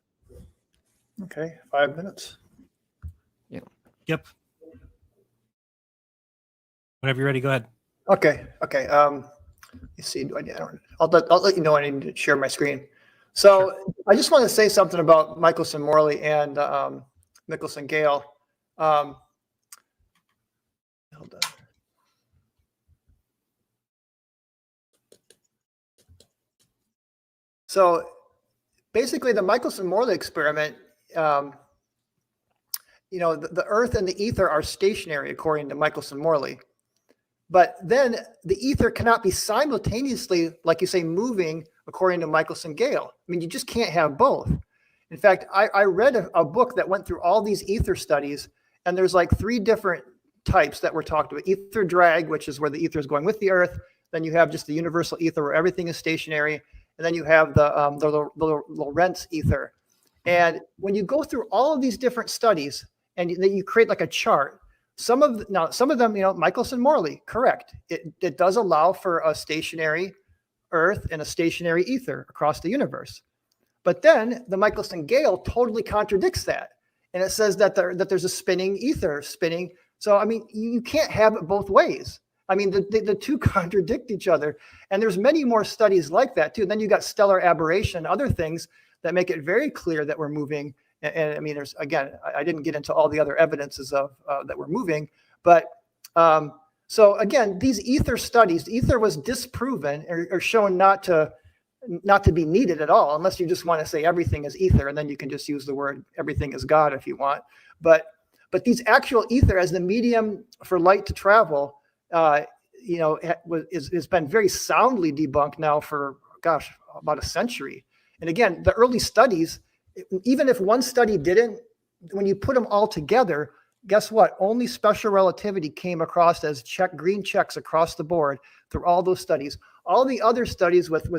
Okay, 5 minutes. Yeah. Yep. Whenever you're ready, go ahead. Okay. You see, I'll let you know I need to share my screen. So I just want to say something about Michelson Morley and Michelson Gale. Hold on. So basically, the Michelson Morley experiment, the Earth and the ether are stationary according to Michelson Morley. But then the ether cannot be simultaneously, like you say, moving according to Michelson Gale. I mean, you just can't have both. In fact, I read a book that went through all these ether studies, and there's like 3 different types that were talked about. Ether drag, which is where the ether is going with the Earth. Then you have just the universal ether where everything is stationary. And then you have the Lorentz ether. And when you go through all of these different studies and then you create like a chart, some of them, Michelson Morley, correct. It does allow for a stationary Earth and a stationary ether across the universe. But then the Michelson Gale totally contradicts that. And it says that there's a spinning ether spinning. So, I mean, you can't have it both ways. I mean, the two contradict each other. And there's many more studies like that, too. And then you got stellar aberration, other things that make it very clear that we're moving. And I mean, there's, again, I didn't get into all the other evidences of that we're moving. But so, again, these ether studies, ether was disproven or shown not to be needed at all, unless you just want to say everything is ether. And then you can just use the word everything is God if you want. But these actual ether as the medium for light to travel, has been very soundly debunked now for, about a century. And again, the early studies, even if one study didn't, when you put them all together, guess what? Only special relativity came across as green checks across the board through all those studies. All the other studies with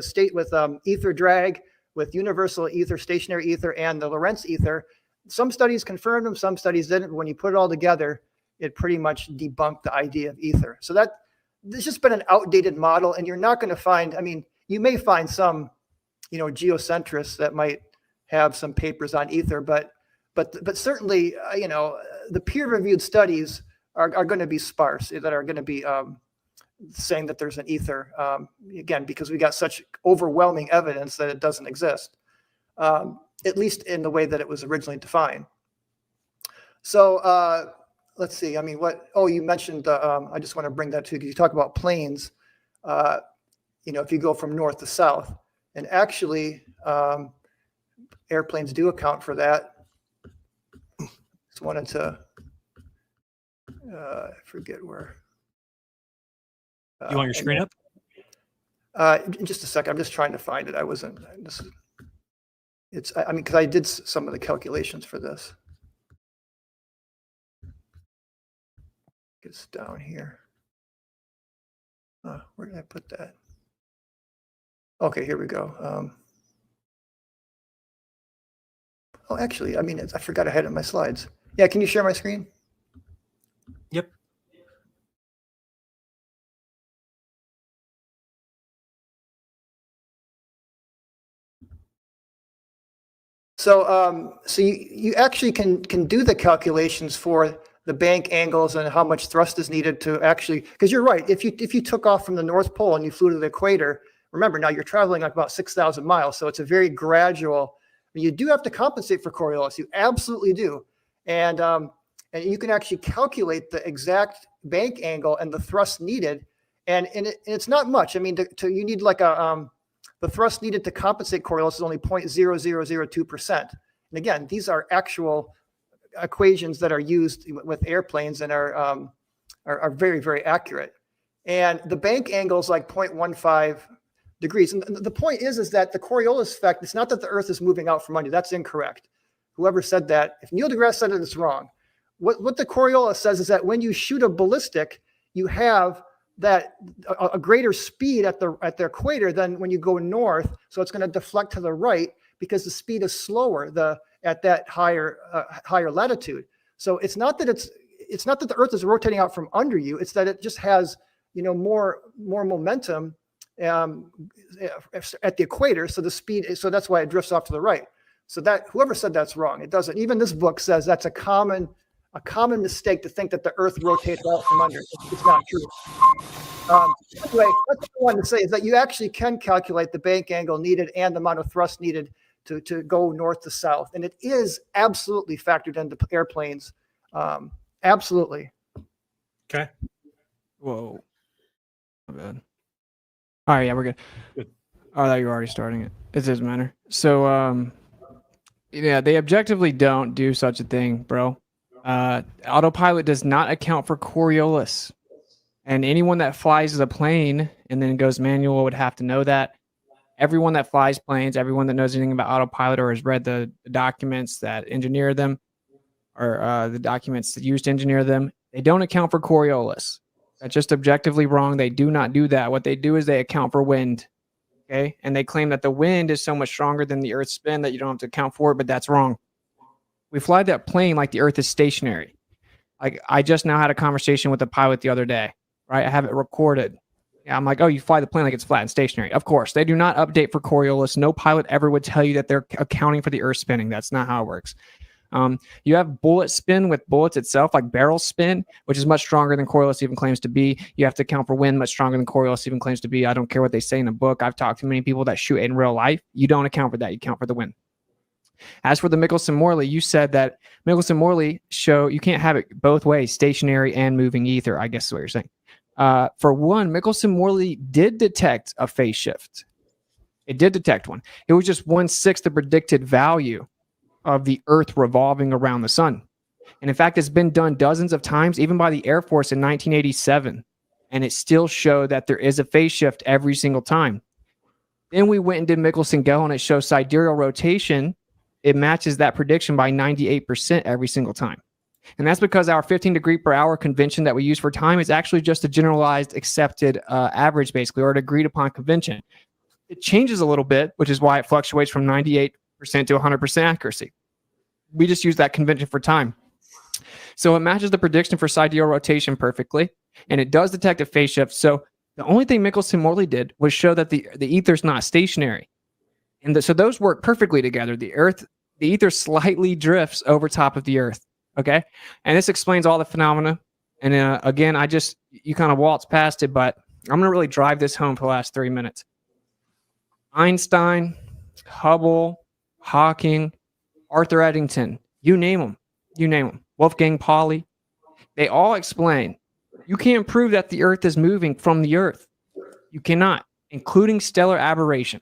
ether drag, with universal ether, stationary ether, and the Lorentz ether, some studies confirmed them, some studies didn't. But when you put it all together, it pretty much debunked the idea of ether. So there's just been an outdated model, and you're not going to find, I mean, you may find some, geocentrists that might have some papers on ether, but certainly, the peer-reviewed studies are going to be sparse, that are going to be saying that there's an ether, again, because we got such overwhelming evidence that it doesn't exist, at least in the way that it was originally defined. So let's see. I mean, you mentioned, I just want to bring that to you because you talk about planes, if you go from north to south, and actually airplanes do account for that. Just wanted to, I forget where. You want your screen up? Just a second. I'm just trying to find it. Because I did some of the calculations for this. It's down here. Where did I put that? Okay, here we go. Actually, I forgot I had it in my slides. Yeah, can you share my screen? Yep. So, you actually can do the calculations for the bank angles and how much thrust is needed to actually, because you're right. If you took off from the North Pole and you flew to the equator, remember now you're traveling like about 6,000 miles. So it's a very gradual. You do have to compensate for Coriolis. You absolutely do, and you can actually calculate the exact bank angle and the thrust needed, and it's not much. I mean, you need like the thrust needed to compensate Coriolis is only 0.0002%. And again, these are actual equations that are used with airplanes and are very, very accurate. And the bank angle is like 0.15 degrees. And the point is that the Coriolis effect, it's not that the Earth is moving out from under. That's incorrect. whoever said that, if Neil deGrasse said it, it's wrong. What the Coriolis says is that when you shoot a ballistic, you have that a greater speed at the equator than when you go north. So it's going to deflect to the right because the speed is slower at that higher latitude. So it's not that the Earth is rotating out from under you. It's that it just has more momentum at the equator. So the speed, so that's why it drifts off to the right. So that whoever said that's wrong. It doesn't. Even this book says that's a common mistake to think that the Earth rotates out from under. It's not true. Anyway, that's what I wanted to say is that you actually can calculate the bank angle needed and the amount of thrust needed to go north to south, and it is absolutely factored into airplanes. Absolutely. Okay. Whoa. My bad. All right, yeah, we're good. Oh, I thought you were already starting it. It doesn't matter. So, yeah, they objectively don't do such a thing, bro. Autopilot does not account for Coriolis. And anyone that flies a plane and then goes manual would have to know that. Everyone that flies planes, everyone that knows anything about autopilot or has read the documents that engineer them, or the documents that used to engineer them, they don't account for Coriolis. That's just objectively wrong. They do not do that. What they do is they account for wind. Okay. And they claim that the wind is so much stronger than the Earth's spin that you don't have to account for it, but that's wrong. We fly that plane like the Earth is stationary. Like I just now had a conversation with the pilot the other day, right? I have it recorded. Yeah, I'm like, oh, you fly the plane like it's flat and stationary. Of course, they do not update for Coriolis. No pilot ever would tell you that they're accounting for the Earth spinning. That's not how it works. You have bullet spin with bullets itself, like barrel spin, which is much stronger than Coriolis even claims to be. You have to account for wind much stronger than Coriolis even claims to be. I don't care what they say in the book. I've talked to many people that shoot in real life. You don't account for that. You account for the wind. As for the Michelson-Morley, you said that Michelson-Morley show you can't have it both ways, stationary and moving ether, I guess is what you're saying. For one, Michelson-Morley did detect a phase shift. It did detect one. It was just 1/6 the predicted value of the Earth revolving around the sun. And in fact, it's been done dozens of times, even by the Air Force in 1987. And it still showed that there is a phase shift every single time. Then we went and did Michelson-Gell, and it shows sidereal rotation. It matches that prediction by 98% every single time. And that's because our 15 degree per hour convention that we use for time is actually just a generalized accepted average, basically, or an agreed upon convention. It changes a little bit, which is why it fluctuates from 98% to 100% accuracy. We just use that convention for time. So it matches the prediction for sidereal rotation perfectly, and it does detect a phase shift. So the only thing Michelson-Morley did was show that the ether is not stationary. And so those work perfectly together. The ether slightly drifts over top of the Earth. Okay. And this explains all the phenomena. And again, you kind of waltz past it, but I'm going to really drive this home for the last 3 minutes. Einstein, Hubble, Hawking, Arthur Eddington, you name them, Wolfgang Pauli, they all explain you can't prove that the Earth is moving from the Earth. You cannot, including stellar aberration.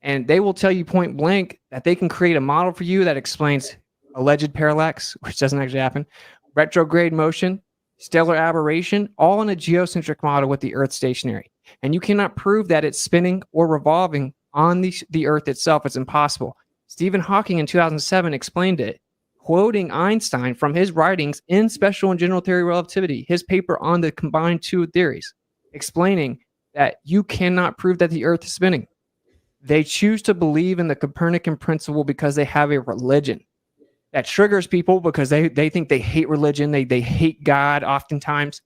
And they will tell you point blank that they can create a model for you that explains alleged parallax, which doesn't actually happen, retrograde motion, stellar aberration, all in a geocentric model with the Earth stationary. And you cannot prove that it's spinning or revolving on the Earth itself. It's impossible. Stephen Hawking in 2007 explained it, quoting Einstein from his writings in Special and General Theory of Relativity, his paper on the combined two theories, explaining that you cannot prove that the Earth is spinning. They choose to believe in the Copernican principle because they have a religion that triggers people because they think they hate religion. They hate God oftentimes,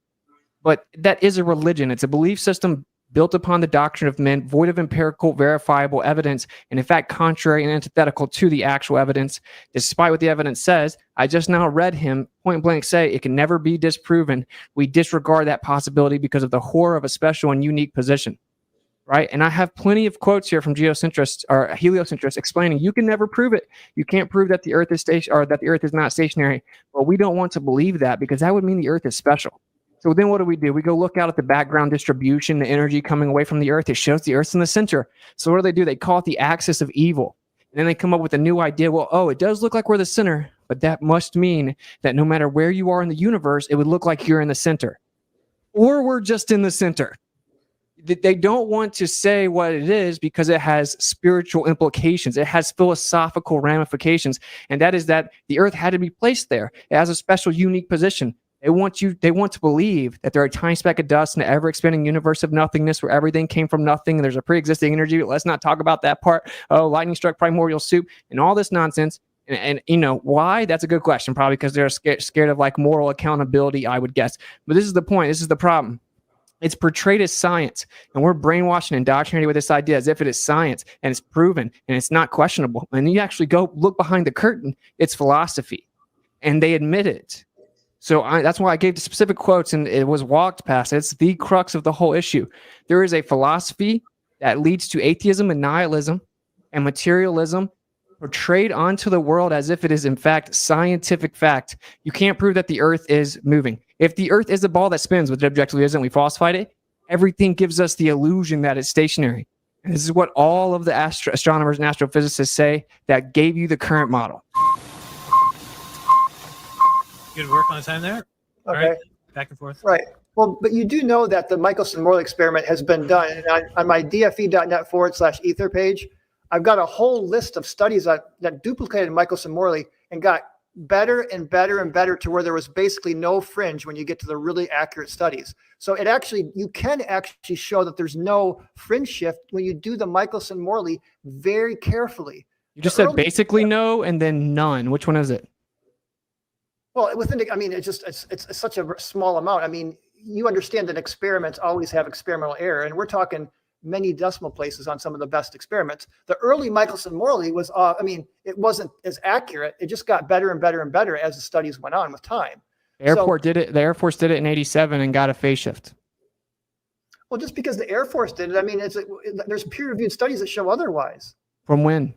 but that is a religion. It's a belief system built upon the doctrine of men, void of empirical, verifiable evidence, and in fact, contrary and antithetical to the actual evidence. Despite what the evidence says, I just now read him point blank say it can never be disproven. We disregard that possibility because of the horror of a special and unique position. Right. And I have plenty of quotes here from geocentrists or heliocentrists explaining you can never prove it. You can't prove that the Earth is that the Earth is not stationary. But we don't want to believe that because that would mean the Earth is special. So then what do? We go look out at the background distribution, the energy coming away from the Earth. It shows the Earth's in the center. So what do? They call it the axis of evil. And then they come up with a new idea. Well, it does look like we're the center, but that must mean that no matter where you are in the universe, it would look like you're in the center. Or we're just in the center. They don't want to say what it is because it has spiritual implications. It has philosophical ramifications. And that is that the earth had to be placed there. It has a special, unique position. They want to believe that there are a tiny speck of dust in an ever-expanding universe of nothingness where everything came from nothing and there's a pre-existing energy. But let's not talk about that part. Oh, lightning struck primordial soup and all this nonsense. And you know, why? That's a good question. Probably because they're scared of like moral accountability, I would guess. But this is the point. This is the problem. It's portrayed as science, and we're brainwashed and indoctrinated with this idea as if it is science and it's proven and it's not questionable. And you actually go look behind the curtain, it's philosophy, and they admit it. So that's why I gave the specific quotes, and it was walked past. It's the crux of the whole issue. There is a philosophy that leads to atheism and nihilism and materialism portrayed onto the world as if it is in fact scientific fact. You can't prove that the earth is moving. If the earth is a ball that spins, which it objectively isn't, we falsified it, everything gives us the illusion that it's stationary. And this is what all of the astronomers and astrophysicists say that gave you the current model. Good work on time there. All Okay. right, back and forth. Right. Well, but you do know that the Michelson-Morley experiment has been done. And on my dfe.net/ether page, I've got a whole list of studies that duplicated Michelson-Morley and got better and better and better to where there was basically no fringe when you get to the really accurate studies. So you can actually show that there's no fringe shift when you do the Michelson-Morley very carefully. You just said basically no and then none. Which one is it? Well, it's such a small amount. I mean, you understand that experiments always have experimental error, and we're talking many decimal places on some of the best experiments. The early Michelson-Morley was, it wasn't as accurate. It just got better and better and better as the studies went on with time. The Air Force did it in '87 and got a phase shift. Well, just because the Air Force did it, there's peer-reviewed studies that show otherwise. From when?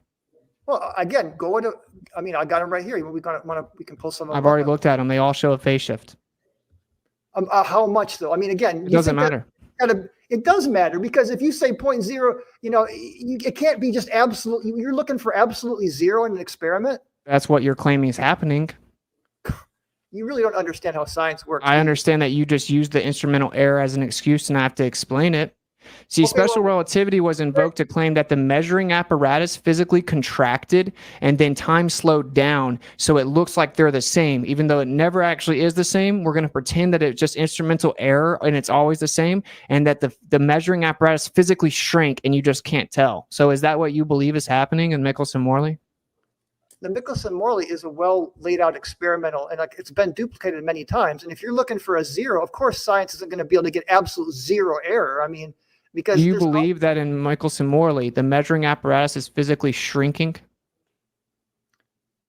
Well, again, I got them right here. We can pull some of them. I've already looked at them. They all show a phase shift. How much though? I mean, again, it doesn't matter. It does matter because if you say 0.0, it can't be just absolute. You're looking for absolutely zero in an experiment. That's what you're claiming is happening. You really don't understand how science works. I understand that you just used the instrumental error as an excuse and I have to explain it. See, special relativity was invoked to claim that the measuring apparatus physically contracted and then time slowed down, so it looks like they're the same, even though it never actually is the same. We're going to pretend that it's just instrumental error and it's always the same, and that the measuring apparatus physically shrank and you just can't tell. So is that what you believe is happening in Michelson-Morley? The Michelson-Morley is a well laid out experimental, and it's been duplicated many times. And if you're looking for a zero, of course, science isn't going to be able to get absolute zero error. I mean, because do you believe that in Michelson-Morley, the measuring apparatus is physically shrinking?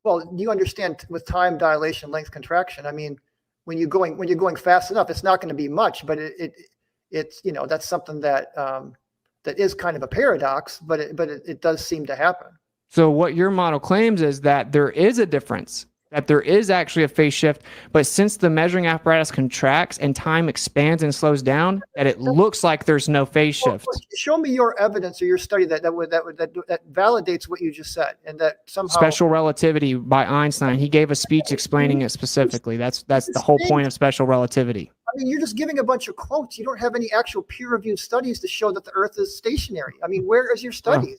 Well, you understand with time dilation, length contraction. I mean, when you're going fast enough, it's not going to be much, but it's that's something that that is kind of a paradox, but it does seem to happen. So what your model claims is that there is a difference, that there is actually a phase shift, but since the measuring apparatus contracts and time expands and slows down, that it looks like there's no phase shift. Show me your evidence or your study that validates what you just said, and that somehow Special relativity by Einstein. He gave a speech explaining it specifically. That's the whole point of special relativity. I mean, you're just giving a bunch of quotes. You don't have any actual peer-reviewed studies to show that the Earth is stationary. I mean, where is your studies?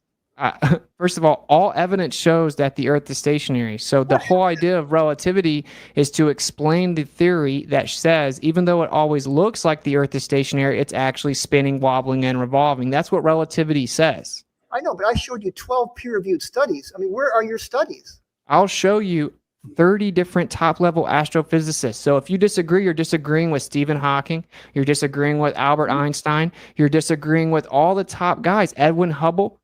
First of all evidence shows that the Earth is stationary. So the whole idea of relativity is to explain the theory that says even though it always looks like the Earth is stationary, it's actually spinning, wobbling, and revolving. That's what relativity says. I know, but I showed you 12 peer-reviewed studies. I mean, where are your studies? I'll show you 30 different top-level astrophysicists. So if you disagree, you're disagreeing with Stephen Hawking, you're disagreeing with Albert Einstein, you're disagreeing with all the top guys, Edwin Hubble.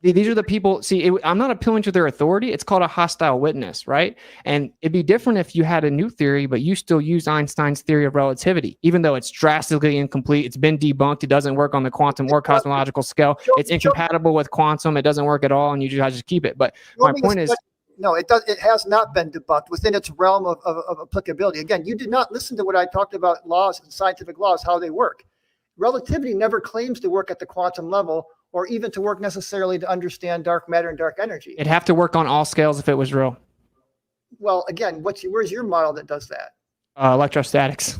These are the people. See, I'm not appealing to their authority. It's called a hostile witness, right? And it'd be different if you had a new theory, but you still use Einstein's theory of relativity, even though it's drastically incomplete. It's been debunked. It doesn't work on the quantum or cosmological scale. It's incompatible with quantum. It doesn't work at all, and you just keep it. But my point is, no, it does. It has not been debunked within its realm of applicability. Again, you did not listen to what I talked about laws and scientific laws, how they work. Relativity never claims to work at the quantum level, or even to work necessarily to understand dark matter and dark energy. It'd have to work on all scales if it was real. Well, again, where's your model that does that? Electrostatics.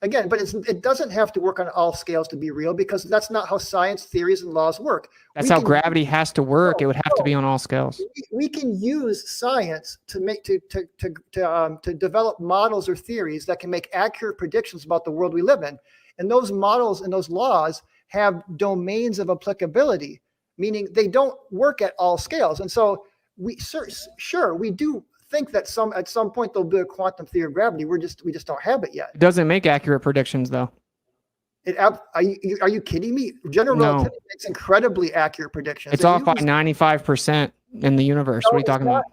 Again, but it doesn't have to work on all scales to be real, because that's not how science theories and laws work. That's how gravity has to work. It would have to be on all scales. We can use science to make to develop models or theories that can make accurate predictions about the world we live in. And those models and those laws have domains of applicability, meaning they don't work at all scales. And so we do think that at some point there'll be a quantum theory of gravity. We just don't have it yet. It doesn't make accurate predictions, though. Are you kidding me? General relativity makes incredibly accurate predictions. It's off by 95% in the universe. What are you talking about?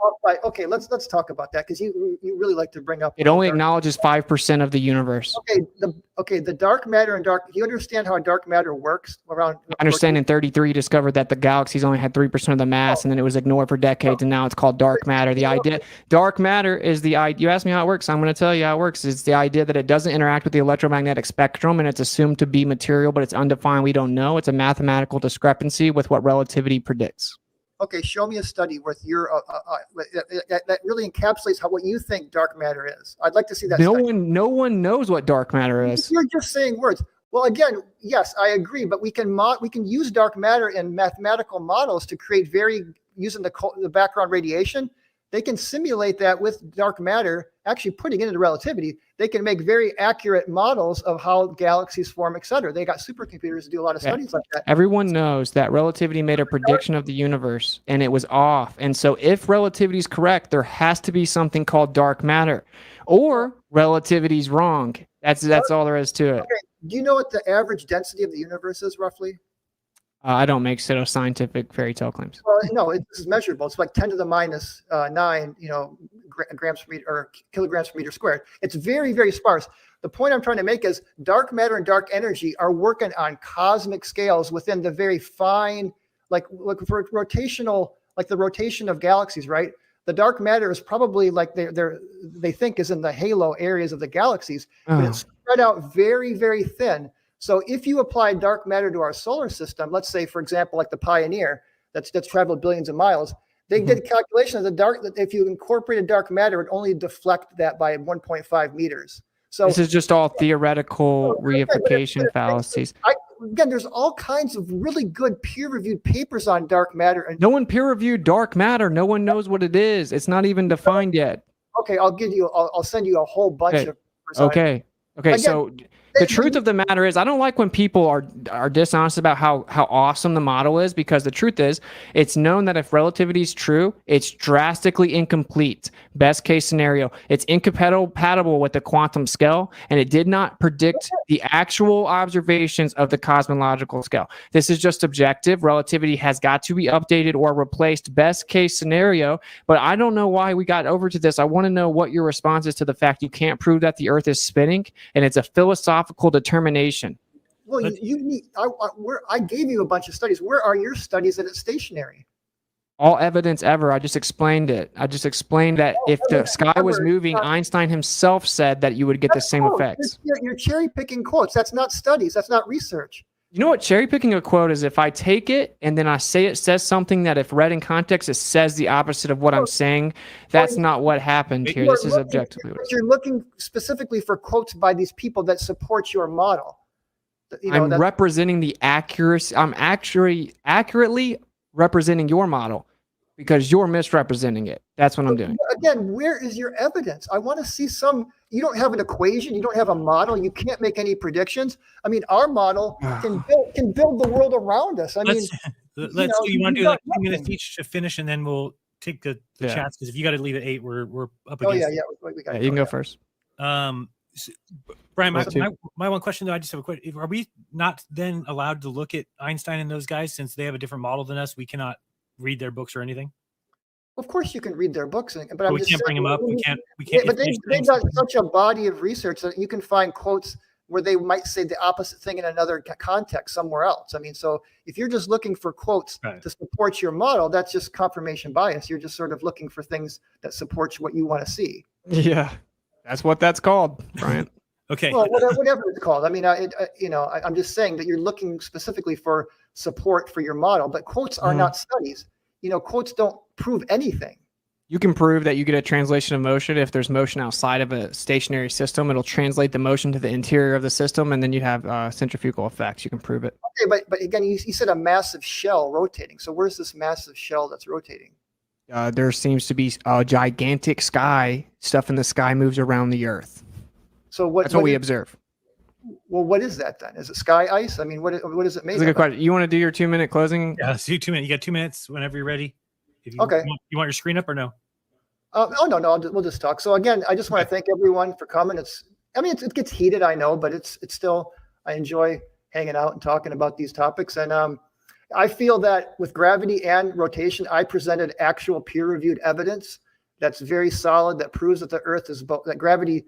Okay, let's talk about that, because you really like to bring up. It only acknowledges 5% of the universe. The dark matter and do you understand how dark matter works around? I understand in 33 discovered that the galaxies only had 3% of the mass, and then it was ignored for decades, and now it's called dark matter. The idea, dark matter is the idea. You asked me how it works. I'm going to tell you how it works. It's the idea that it doesn't interact with the electromagnetic spectrum, and it's assumed to be material, but it's undefined. We don't know. It's a mathematical discrepancy with what relativity predicts. Okay, show me a study with your that really encapsulates what you think dark matter is. I'd like to see that. No one knows what dark matter is. You're just saying words. Well, again, yes, I agree, but we can use dark matter in mathematical models to create using the background radiation. They can simulate that with dark matter, actually putting it into relativity. They can make very accurate models of how galaxies form, et cetera. They got supercomputers to do a lot of studies like that. Everyone knows that relativity made a prediction of the universe, and it was off. And so if relativity is correct, there has to be something called dark matter, or relativity is wrong. That's all there is to it. Okay. Do you know what the average density of the universe is, roughly? I don't make pseudoscientific fairy tale claims. Well, no, this is measurable. It's like 10 to the minus 9, grams per meter or kilograms per meter squared. It's very, very sparse. The point I'm trying to make is dark matter and dark energy are working on cosmic scales within the very fine, like for rotational, like the rotation of galaxies, right? The dark matter is probably like they think is in the halo areas of the galaxies, but it's spread out very, very thin. So if you apply dark matter to our solar system, let's say, for example, like the Pioneer, that's traveled billions of miles, they did a calculation of that if you incorporated dark matter, it would only deflect that by 1.5 meters. So this is just all theoretical reification fallacies. Again, there's all kinds of really good peer-reviewed papers on dark matter. And no one peer-reviewed dark matter. No one knows what it is. It's not even defined yet. Okay, I'll send you a whole bunch of. Okay. Again, so the truth of the matter is, I don't like when people are dishonest about how awesome the model is, because the truth is, it's known that if relativity is true, it's drastically incomplete. Best case scenario, it's incompatible with the quantum scale, and it did not predict the actual observations of the cosmological scale. This is just objective. Relativity has got to be updated or replaced. Best case scenario, but I don't know why we got over to this. I want to know what your response is to the fact you can't prove that the Earth is spinning, and it's a philosophical determination. Well, I gave you a bunch of studies. Where are your studies that it's stationary? All evidence ever. I just explained it. I just explained that if the sky was moving, Einstein himself said that you would get the same effects. You're cherry picking quotes. That's not studies. That's not research. You know what cherry picking a quote is? If I take it and then I say it says something that if read in context, it says the opposite of what I'm saying. That's not what happened here. This is objectively. You're looking specifically for quotes by these people that support your model. I'm representing the accuracy. I'm actually accurately representing your model because you're misrepresenting it. That's what I'm doing. Again, where is your evidence? I want to see some. You don't have an equation. You don't have a model. You can't make any predictions. I mean, our model can build the world around us. You want to do like 2 minutes each to finish, and then we'll take the chats, because if you got to leave at 8, we're up against. We got you can go first. Brian, my one question though, I just have a question. Are we not then allowed to look at Einstein and those guys since they have a different model than us? We cannot read their books or anything. Of course, you can read their books, but we can't bring them up. We can't. But they've got such a body of research that you can find quotes where they might say the opposite thing in another context somewhere else. I mean, so if you're just looking for quotes to support your model, that's just confirmation bias. You're just sort of looking for things that support what you want to see. Yeah, that's what that's called, Brian. Okay. Well, whatever it's called. I mean, I'm just saying that you're looking specifically for support for your model, but quotes are not studies. Quotes don't prove anything. You can prove that you get a translation of motion if there's motion outside of a stationary system. It'll translate the motion to the interior of the system, and then you have centrifugal effects. You can prove it. Okay, but again, you said a massive shell rotating. So where's this massive shell that's rotating? There seems to be a gigantic sky. Stuff in the sky moves around the Earth. So That's what we observe. Well, what is that then? Is it sky ice? I mean, what is it made That's a good of? question. You want to do your 2-minute closing? Yeah, let's do 2 minutes. You got 2 minutes whenever you're ready. If you, Okay. You want your screen up or no? Oh no, we'll just talk. So again, I just want to thank everyone for coming. It gets heated, I know, but it's still, I enjoy hanging out and talking about these topics. And I feel that with gravity and rotation, I presented actual peer-reviewed evidence that's very solid, that proves that the Earth is that gravity,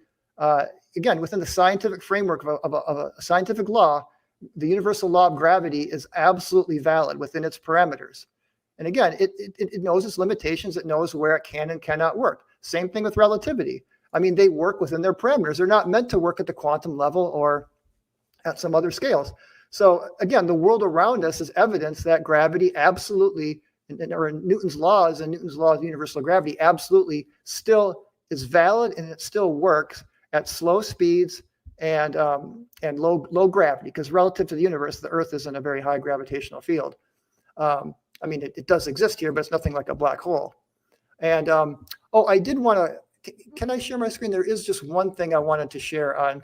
again, within the scientific framework of a scientific law, the universal law of gravity is absolutely valid within its parameters. And again, it knows its limitations. It knows where it can and cannot work. Same thing with relativity. I mean, they work within their parameters. They're not meant to work at the quantum level or at some other scales. So again, the world around us is evidence that gravity absolutely, or Newton's laws and Newton's law of universal gravity absolutely still is valid, and it still works at slow speeds and low gravity, because relative to the universe, the Earth is in a very high gravitational field. I mean, it does exist here, but it's nothing like a black hole. And I did want to, can I share my screen? There is just one thing I wanted to share on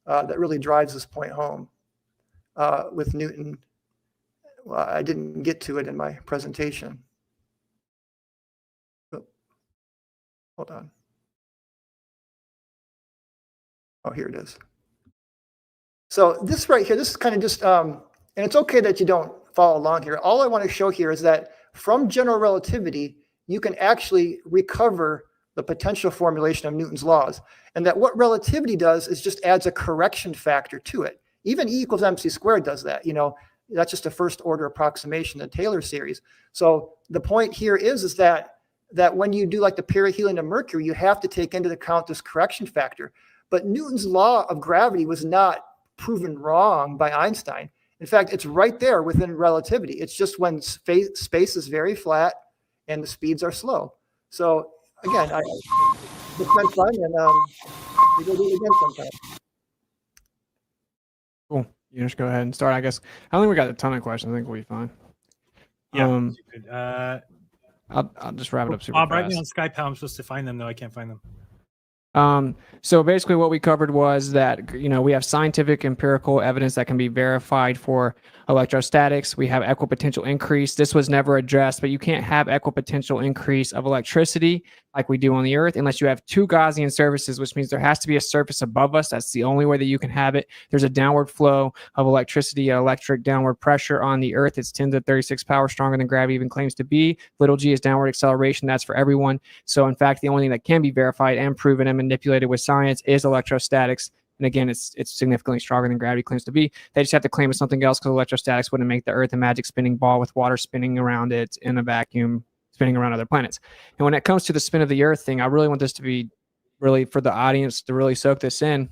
that really drives this point home with Newton. Well, I didn't get to it in my presentation. Oh, hold on. Oh, here it is. So this right here, this is kind of just, and it's okay that you don't follow along here. All I want to show here is that from general relativity, you can actually recover the potential formulation of Newton's laws. And that what relativity does is just adds a correction factor to it. Even E equals mc squared does that. You know, that's just a first order approximation in the Taylor series. So the point here is that when you do like the perihelion of Mercury, you have to take into account this correction factor. But Newton's law of gravity was not proven wrong by Einstein. In fact, it's right there within relativity. It's just when space is very flat and the speeds are slow. So again, it's been fun, and we will do it again sometime. Cool. You just go ahead and start. I guess I don't think we got a ton of questions. I think we'll be fine. Yeah. I'll just wrap it up super Bob, fast. write me on Skype how I'm supposed to find them, though. I can't find them. So basically what we covered was that, we have scientific empirical evidence that can be verified for electrostatics. We have equipotential increase. This was never addressed, but you can't have equipotential increase of electricity like we do on the Earth unless you have two Gaussian surfaces, which means there has to be a surface above us. That's the only way that you can have it. There's a downward flow of electricity, electric downward pressure on the Earth. It's 10 to the 36 power stronger than gravity even claims to be. Little g is downward acceleration. That's for everyone. So in fact, the only thing that can be verified and proven and manipulated with science is electrostatics. And again, it's significantly stronger than gravity claims to be. They just have to claim it's something else because electrostatics wouldn't make the Earth a magic spinning ball with water spinning around it in a vacuum, spinning around other planets. And when it comes to the spin of the Earth thing, I really want this to be really for the audience to really soak this in.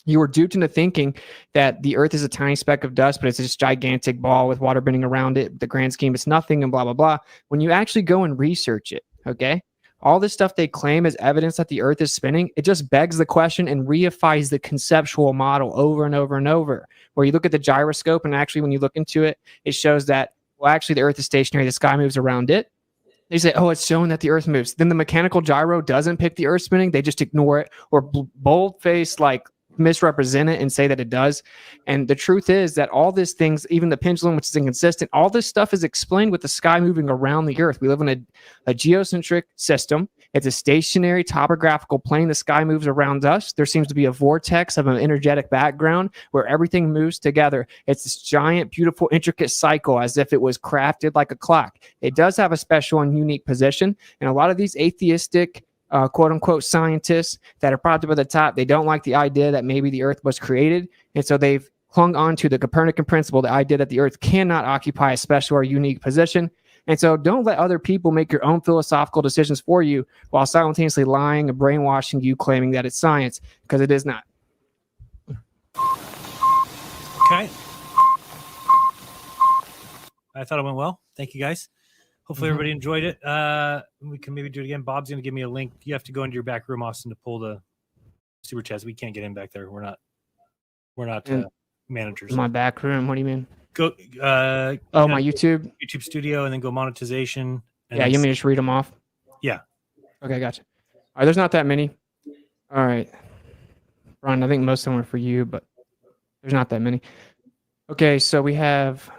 You were duped into thinking that the Earth is a tiny speck of dust, but it's this gigantic ball with water bending around it. The grand scheme, it's nothing and blah, blah, blah. When you actually go and research it, okay? All this stuff they claim as evidence that the Earth is spinning, it just begs the question and reifies the conceptual model over and over and over. Where you look at the gyroscope, and actually when you look into it, it shows that, well, actually the Earth is stationary, the sky moves around it. They say, oh, it's showing that the Earth moves. Then the mechanical gyro doesn't pick the Earth spinning. They just ignore it or bold-faced, misrepresent it and say that it does. And the truth is that all these things, even the pendulum, which is inconsistent, all this stuff is explained with the sky moving around the Earth. We live in a geocentric system. It's a stationary topographical plane. The sky moves around us. There seems to be a vortex of an energetic background where everything moves together. It's this giant, beautiful, intricate cycle as if it was crafted like a clock. It does have a special and unique position. And a lot of these atheistic quote unquote scientists that are propped up at the top, they don't like the idea that maybe the Earth was created. And so they've clung on to the Copernican principle, the idea that the Earth cannot occupy a special or unique position. And so don't let other people make your own philosophical decisions for you while simultaneously lying and brainwashing you, claiming that it's science, because it is not. Okay. I thought it went well. Thank you, guys. Hopefully Mhm. everybody enjoyed it. We can maybe do it again. Bob's going to give me a link. You have to go into your back room, Austin, to pull the super chats. We can't get in back there. We're not In- managers. My back room. What do you mean? Go. Oh, my YouTube. YouTube Studio, and then go monetization. And Yeah, then you mean just read them off? Yeah. Okay, gotcha. All right, there's not that many. All right, Ron, I think most of them are for you, but there's not that many. Okay, so we have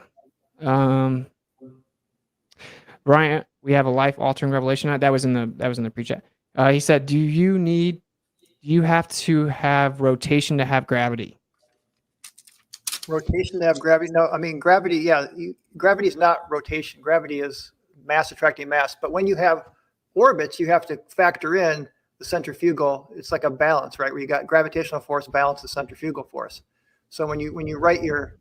Brian. We have a life-altering revelation. That was in the pre-chat. He said, "Do you have to have rotation to have gravity?" Rotation to have gravity? No, I mean gravity. Yeah, gravity is not rotation. Gravity is mass attracting mass. But when you have orbits, you have to factor in the centrifugal. It's like a balance, right? Where you got gravitational force balance the centrifugal force. So when you write your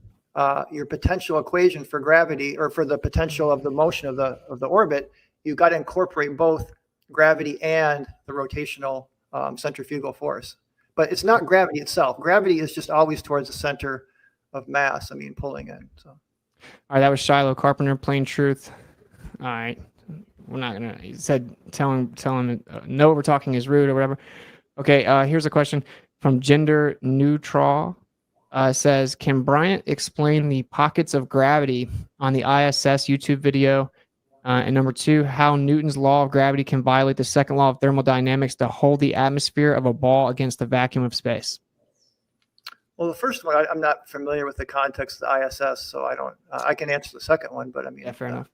potential equation for gravity, or for the potential of the motion of the orbit, you got to incorporate both gravity and the rotational centrifugal force. But it's not gravity itself. Gravity is just always towards the center of mass. I mean, pulling in. So. All right, that was Shiloh Carpenter, plain truth. All right, we're not gonna. He said, tell him, no overtalking is rude or whatever. Okay, here's a question from Gender Neutral. Says, can Bryant explain the pockets of gravity on the ISS YouTube video? And number 2, how Newton's law of gravity can violate the second law of thermodynamics to hold the atmosphere of a ball against the vacuum of space? Well, the first one, I'm not familiar with the context of the ISS, so I don't. I can answer the second one, but I mean, yeah, fair enough.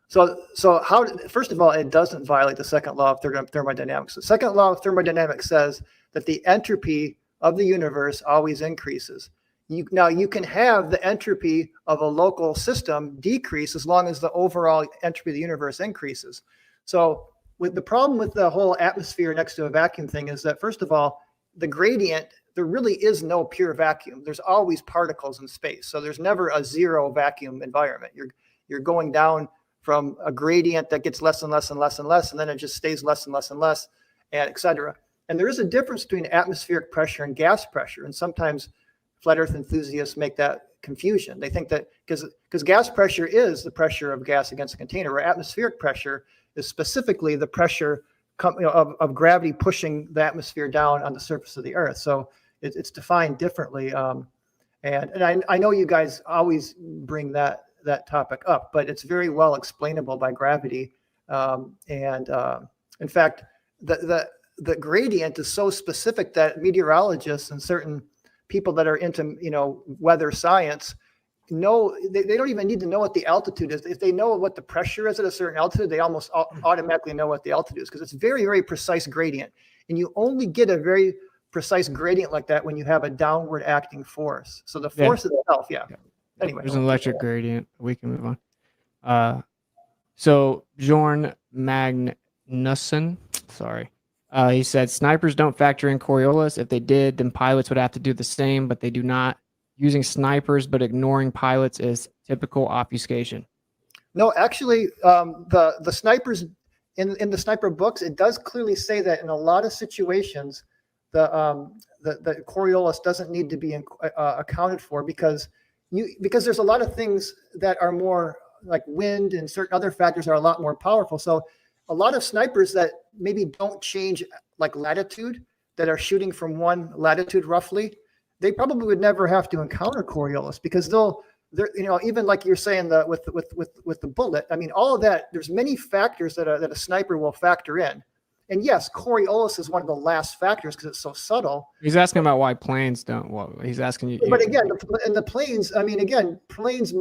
So how? First of all, it doesn't violate the second law of thermodynamics. The second law of thermodynamics says that the entropy of the universe always increases. Now you can have the entropy of a local system decrease as long as the overall entropy of the universe increases. So with the problem with the whole atmosphere next to a vacuum thing is that, first of all, the gradient, there really is no pure vacuum. There's always particles in space. So there's never a zero vacuum environment. You're going down from a gradient that gets less and less and less and less, and then it just stays less and less and less, and et cetera. And there is a difference between atmospheric pressure and gas pressure. And sometimes flat earth enthusiasts make that confusion. They think that because gas pressure is the pressure of gas against a container, where atmospheric pressure is specifically the pressure of gravity pushing the atmosphere down on the surface of the earth. So it's defined differently. And I know you guys always bring that topic up, but it's very well explainable by gravity. In fact, the gradient is so specific that meteorologists and certain people that are into weather science know they don't even need to know what the altitude is. If they know what the pressure is at a certain altitude, they almost automatically know what the altitude is, because it's very, very precise gradient. And you only get a very precise gradient like that when you have a downward acting force. So the force itself, Anyway, there's an electric gradient. We can move on. So Bjorn Magnusson, sorry. He said, snipers don't factor in Coriolis. If they did, then pilots would have to do the same, but they do not. Using snipers but ignoring pilots is typical obfuscation. No, actually, the snipers in the sniper books, it does clearly say that in a lot of situations, the Coriolis doesn't need to be accounted for because there's a lot of things that are more like wind, and certain other factors are a lot more powerful. So a lot of snipers that maybe don't change like latitude, that are shooting from one latitude roughly, they probably would never have to encounter Coriolis, because they're even like you're saying with the bullet. I mean, all of that, there's many factors that a sniper will factor in. And yes, Coriolis is one of the last factors because it's so subtle. He's asking about why planes don't. Well, he's asking you. But again, in the planes, I mean, again, planes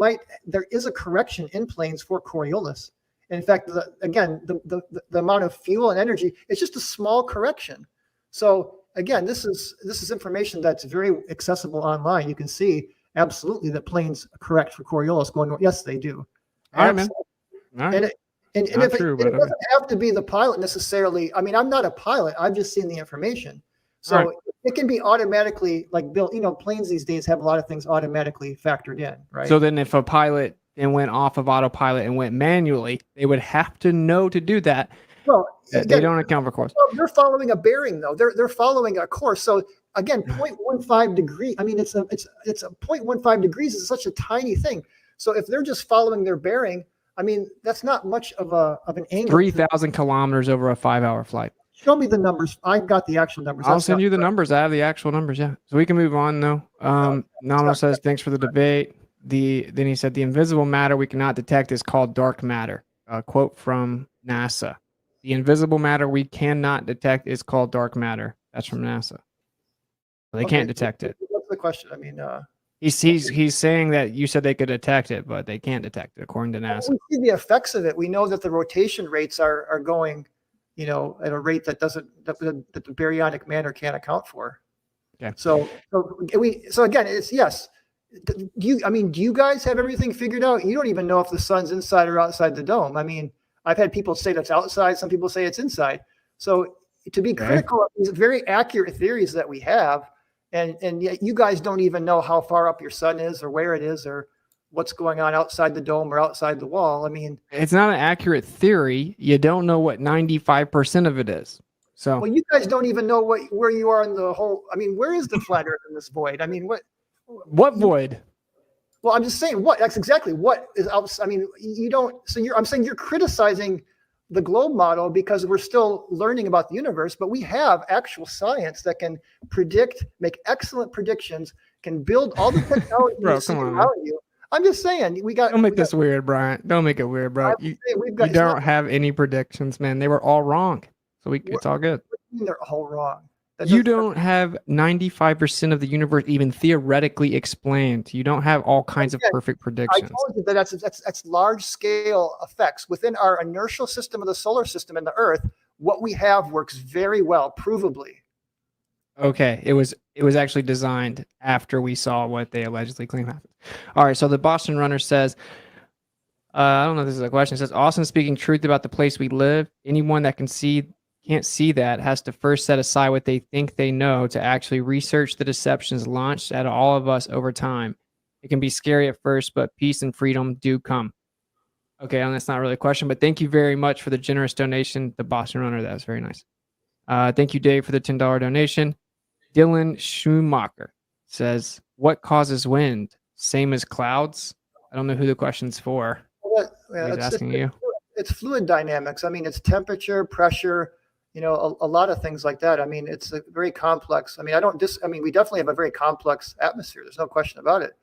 there is a correction in planes for Coriolis. In fact, the amount of fuel and energy, it's just a small correction. So again, this is information that's very accessible online. You can see absolutely that planes correct for Coriolis going north. Yes, they do. All right, man. All right. And if it doesn't have to be the pilot necessarily. I mean, I'm not a pilot. I've just seen the information. So it can be automatically like built. Planes these days have a lot of things automatically factored in, right? So then if a pilot then went off of autopilot and went manually, they would have to know to do that. Well, they don't account for course. Well, they're following a bearing though. They're following a course. So again, 0.15 degree. I mean, it's a 0.15 degrees is such a tiny thing. So if they're just following their bearing, I mean, that's not much of an angle. 3,000 kilometers over a 5-hour flight. Show me the numbers. I've got the actual numbers. I'll That's send not you the correct. numbers. I have the actual numbers. Yeah. So we can move on though. Nominal says, thanks for the debate. Then he said, the invisible matter we cannot detect is called dark matter. A quote from NASA. The invisible matter we cannot detect is called dark matter. That's from NASA. They Okay, can't detect it. What's the question? I mean, He's saying that you said they could detect it, but they can't detect it according to NASA. we see the effects of it. We know that the rotation rates are going, at a rate that that the baryonic matter can't account for. Okay. So again, it's yes. Do you guys have everything figured out? You don't even know if the sun's inside or outside the dome. I mean, I've had people say that's outside. Some people say it's inside. So to be critical of these very accurate theories that we have, and yet you guys don't even know how far up your sun is or where it is or what's going on outside the dome or outside the wall. I mean, it's not an accurate theory. You don't know what 95% of it is. So well, you guys don't even know where you are in the whole. I mean, where is the flat Earth in this void? I mean, what void? Well, I'm just saying what. That's exactly what is outside. I mean, you don't. So I'm saying you're criticizing the globe model because we're still learning about the universe, but we have actual science that can predict, make excellent predictions, can build all the technology Bro, come on, around you. I'm just saying we got. Don't make this weird, Brian. Don't make it weird, bro. You don't have any predictions, man. They were all wrong. So it's all good. They're all wrong. You don't have 95% of the universe even theoretically explained. You don't have all kinds of perfect I predictions. told you that that's large scale effects within our inertial system of the solar system and the Earth. What we have works very well, provably. Okay, it was actually designed after we saw what they allegedly claim happened. All right, so the Boston Runner says, I don't know if this is a question. It says, Austin speaking truth about the place we live. Anyone that can't see that has to first set aside what they think they know to actually research the deceptions launched at all of us over time. It can be scary at first, but peace and freedom do come. Okay, and that's not really a question, but thank you very much for the generous donation, the Boston Runner. That was very nice. Thank you, Dave, for the $10 donation. Dylan Schumacher says, what causes wind? Same as clouds? I don't know who the question's for. He's asking you. It's fluid dynamics. I mean, it's temperature, pressure, a lot of things like that. I mean, it's a very complex. I mean, we definitely have a very complex atmosphere. There's no question about it.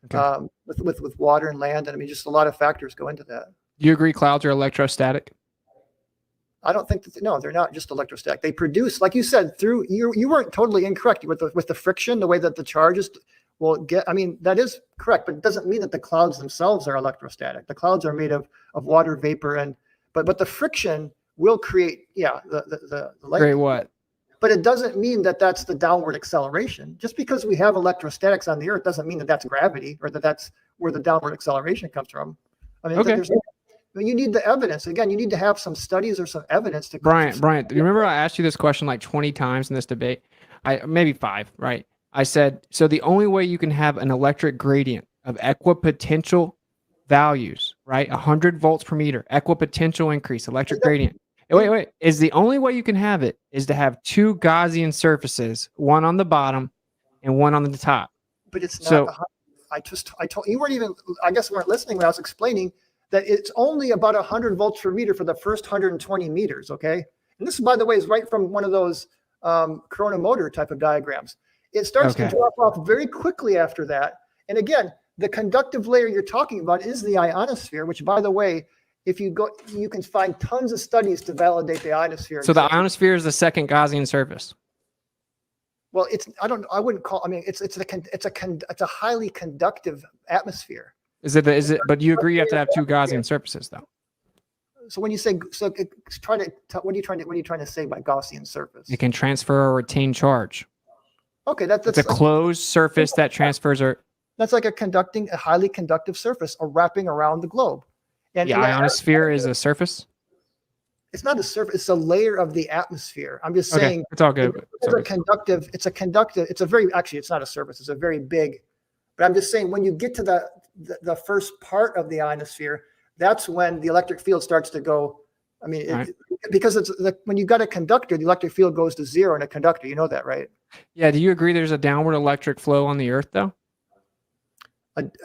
Okay. With water and land. And I mean, just a lot of factors go into that. Do you agree clouds are electrostatic? I don't think no, they're not just electrostatic. They produce, like you said, through you weren't totally incorrect with the friction, the way that the charges will get. I mean, that is correct, but it doesn't mean that the clouds themselves are electrostatic. The clouds are made of water vapor but the friction will create the Great what? But it doesn't mean that that's the downward acceleration. Just because we have electrostatics on the Earth doesn't mean that that's gravity or that that's where the downward acceleration comes from. I mean, okay. You need the evidence. Again, you need to have some studies or some evidence to. Brian, do you remember I asked you this question like 20 times in this debate? Maybe 5, right? I said, so the only way you can have an electric gradient of equipotential values, right? 100 volts per meter, equipotential increase, electric gradient. Wait, is the only way you can have it is to have 2 Gaussian surfaces, one on the bottom and one on the top. But it's not. I told you weren't even. I guess weren't listening when I was explaining that it's only about 100 volts per meter for the first 120 meters. Okay, and this, by the way, is right from one of those Corona motor type of diagrams. It starts to drop off very quickly after that. And again, the conductive layer you're talking about is the ionosphere, which, by the way, if you go, you can find tons of studies to validate the ionosphere. So the ionosphere is the second Gaussian surface. Well, I wouldn't call. I mean, it's a highly conductive atmosphere. Is it? But you agree you have to have 2 Gaussian surfaces, though. So when you say what are you trying to say by Gaussian surface? It can transfer or retain charge. Okay, that's a closed surface that transfers or. That's like a highly conductive surface, wrapping around the globe. And the ionosphere is a surface. It's not a surface; it's a layer of the atmosphere. I'm just saying it's all good. It's a conductive. It's not a surface. It's a very big. But I'm just saying when you get to the first part of the ionosphere, that's when the electric field starts to go. I mean, because when you got a conductor, the electric field goes to 0 in a conductor. You know that, right? Yeah. Do you agree there's a downward electric flow on the Earth, though?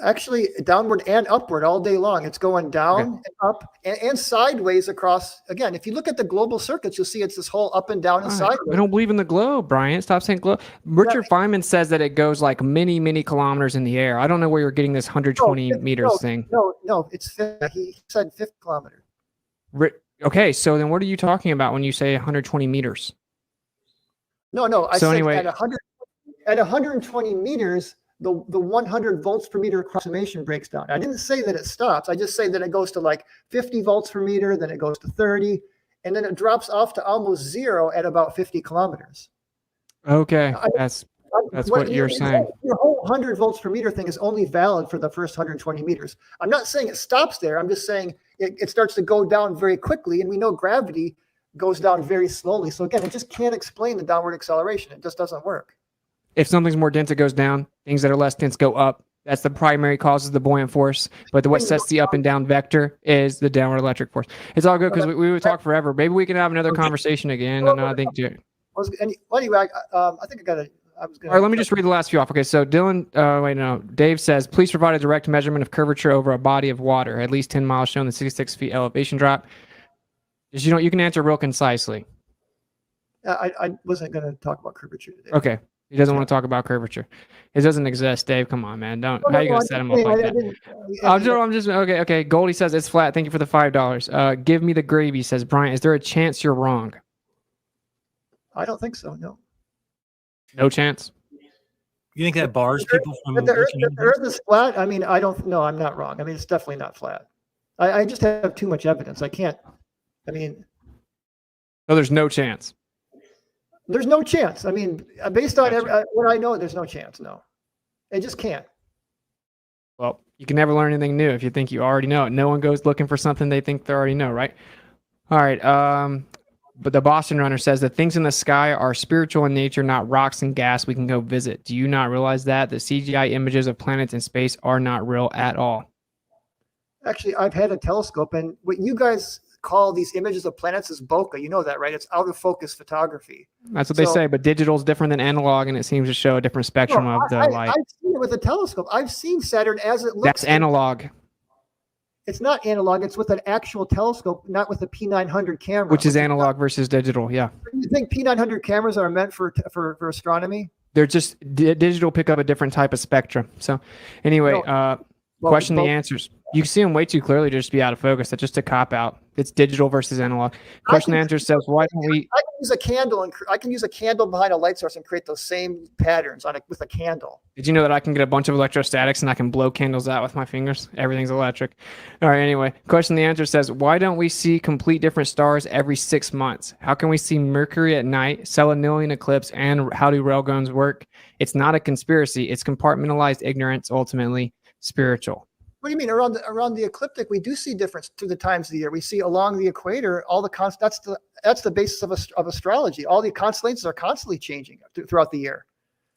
Actually, downward and upward all day long. It's going down and up and sideways across. Again, if you look at the global circuits, you'll see it's this whole up and down and sideways. I don't believe in the globe, Brian. Stop saying globe. Richard Feynman says that it goes like many, many kilometers in the air. I don't know where you're getting this 120 meters thing. No, it's he said 50 kilometers. Okay, so then what are you talking about when you say 120 meters? No, I So said anyway- at 120 meters, the 100 volts per meter approximation breaks down. I didn't say that it stops. I just say that it goes to like 50 volts per meter, then it goes to 30, and then it drops off to almost zero at about 50 kilometers. Okay, that's what you're saying. Your whole 100 volts per meter thing is only valid for the first 120 meters. I'm not saying it stops there. I'm just saying it starts to go down very quickly, and we know gravity goes down very slowly. So again, it just can't explain the downward acceleration. It just doesn't work. If something's more dense, it goes down. Things that are less dense go up. That's the primary cause of the buoyant force. But what sets the up and down vector is the downward electric force. It's all good because we would talk forever. Maybe we can have another conversation again. And I think. Anyway, I think I got to. All right, let me just read the last few off. Okay, so Dave says, please provide a direct measurement of curvature over a body of water, at least 10 miles shown the 66 feet elevation drop. You can answer real concisely. I wasn't going to talk about curvature today. Okay. He doesn't want to talk about curvature. It doesn't exist, Dave. Come on, man. How are you going to set him up like that? I'm just okay. Goldie says it's flat. Thank you for the $5. Give me the gravy, says Brian. Is there a chance you're wrong? I don't think so. No. No chance. You think that bars people from If the Earth is flat, I mean, I don't know. I'm not wrong. I mean, it's definitely not flat. I just have too much evidence. I can't. I mean. So there's no chance. There's no chance. I mean, based on what I know, there's no chance. No, it just can't. Well, you can never learn anything new if you think you already know it. No one goes looking for something they think they already know, right? All right. But the Boston Runner says that things in the sky are spiritual in nature, not rocks and gas we can go visit. Do you not realize that? The CGI images of planets in space are not real at all. Actually, I've had a telescope, and what you guys call these images of planets is bokeh. You know that, right? It's out of focus photography. That's what they say, but digital is different than analog, and it seems to show a different spectrum of the light. I've seen it with a telescope. I've seen Saturn as it looks. That's analog. It's not analog. It's with an actual telescope, not with a P900 camera. Which is analog versus digital, yeah. You think P900 cameras are meant for astronomy? They're just digital pick up a different type of spectrum. So anyway, question the answers. You can see them way too clearly to just be out of focus. That's just a cop out. It's digital versus analog. Question answer says, why don't we? I can use a candle and I can use a candle behind a light source and create those same patterns with a candle. Did you know that I can get a bunch of electrostatics and I can blow candles out with my fingers? Everything's electric. All right. Anyway, question the answer says, why don't we see complete different stars every 6 months? How can we see Mercury at night, Selenilian eclipse, and how do railguns work? It's not a conspiracy. It's compartmentalized ignorance, ultimately spiritual. What do you mean? Around the ecliptic, we do see difference through the times of the year. We see along the equator, all the that's the basis of astrology. All the constellations are constantly changing throughout the year.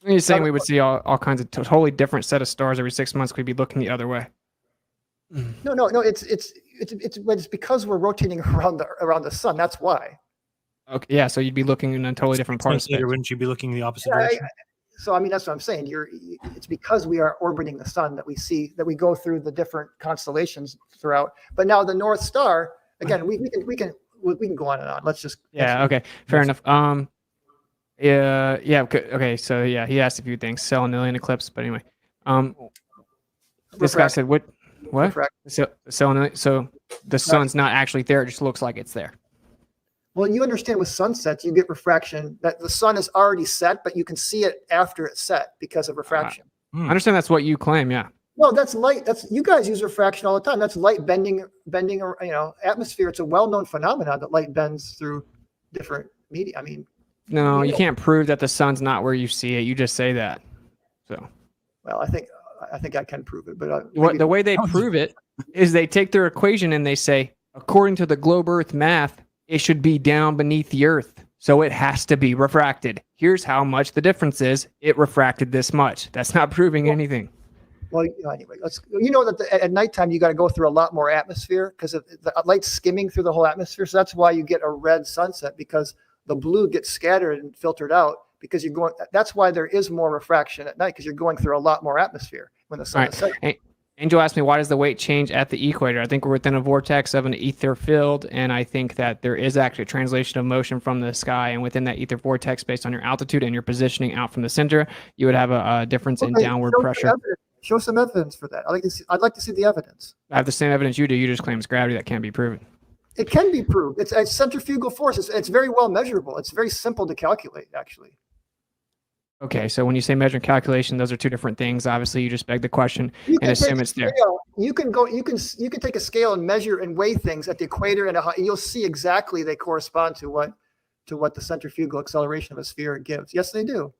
You're saying we would see all kinds of totally different set of stars every 6 months. We'd be looking the other way. No. It's because we're rotating around the sun. That's why. Okay. Yeah. So you'd be looking in a totally different part of space. Wouldn't you be looking the opposite direction? So I mean, that's what I'm saying. It's because we are orbiting the sun that we go through the different constellations throughout. But now the North Star, again, we can go on and on. Let's just. Okay. Fair enough. Okay. So yeah, he asked a few things. Selenilian eclipse, but anyway, this guy said what? So the sun's not actually there; it just looks like it's there. Well, you understand with sunsets, you get refraction that the sun is already set, but you can see it after it's set because of refraction. I understand that's what you claim. Yeah. No, that's light. You guys use refraction all the time. That's light bending, atmosphere. It's a well-known phenomenon that light bends through different media. I mean, no, you can't prove that the sun's not where you see it. You just say that. So. Well, I think I can prove it, but the way they prove it is they take their equation and they say, according to the globe Earth math, it should be down beneath the Earth, so it has to be refracted. Here's how much the difference is. It refracted this much. That's not proving anything. Well, anyway, that at nighttime you got to go through a lot more atmosphere because of the light's skimming through the whole atmosphere. So that's why you get a red sunset, because the blue gets scattered and filtered out because you're going. That's why there is more refraction at night, because you're going through a lot more atmosphere. when the All sun right. is setting. Angel asked me, why does the weight change at the equator? I think we're within a vortex of an ether field, and I think that there is actually a translation of motion from the sky, and within that ether vortex, based on your altitude and your positioning out from the center, you would have a difference in downward pressure. Show some evidence for that. I'd like to see the evidence. I have the same evidence you do. You just claim it's gravity that can't be proven. It can be proved. It's a centrifugal force. It's very well measurable. It's very simple to calculate, actually. Okay, so when you say measure and calculation, those are two different things. Obviously, you just beg the question You and can assume take a it's there. scale. You can take a scale and measure and weigh things at the equator, and you'll see exactly they correspond to what the centrifugal acceleration of a sphere gives. Yes, they do.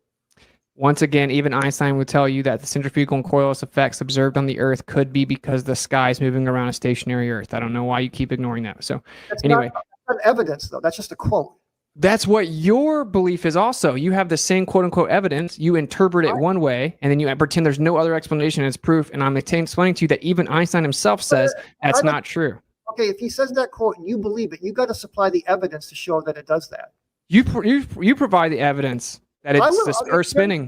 Once again, even Einstein would tell you that the centrifugal and Coriolis effects observed on the Earth could be because the sky is moving around a stationary Earth. I don't know why you keep ignoring that. So anyway, that's not evidence, though. That's just a quote. that's what your belief is also. You have the same quote unquote evidence. You interpret it one way, and then you pretend there's no other explanation as proof. And I'm explaining to you that even Einstein himself says that's not true. Okay, if he says that quote and you believe it, you got to supply the evidence to show that it does that. You provide the evidence that it's the Earth spinning.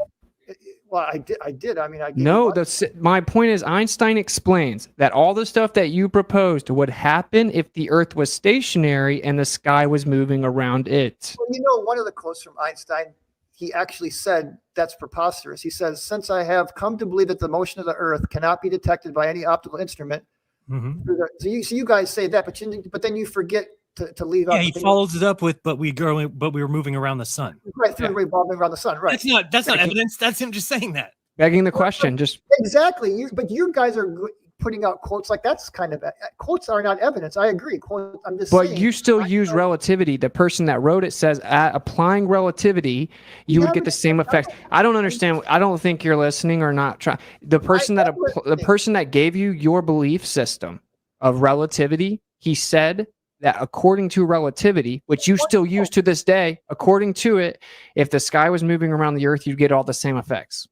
Well, I did. I mean, I No, my point is Einstein explains that all the stuff that you proposed would happen if the Earth was stationary and the sky was moving around it. Well, you know, one of the quotes from Einstein, he actually said that's preposterous. He says, "Since I have come to believe that the motion of the Earth cannot be detected by any optical instrument." So you guys say that, but then you forget to leave out. Yeah, he follows it up with, but we were moving around the sun. Right, through revolving around the sun. Right. That's not evidence. That's him just saying that. Begging the question, just exactly. But you guys are putting out quotes like that's kind of quotes are not evidence. I agree. I'm just. But saying, you still use relativity. The person that wrote it says applying relativity, you would get the same effects. I don't understand. I don't think you're listening or not trying. The person that gave you your belief system of relativity, he said that according to relativity, which you still use to this day, according to it, if the sky was moving around the Earth, you'd get all the same effects.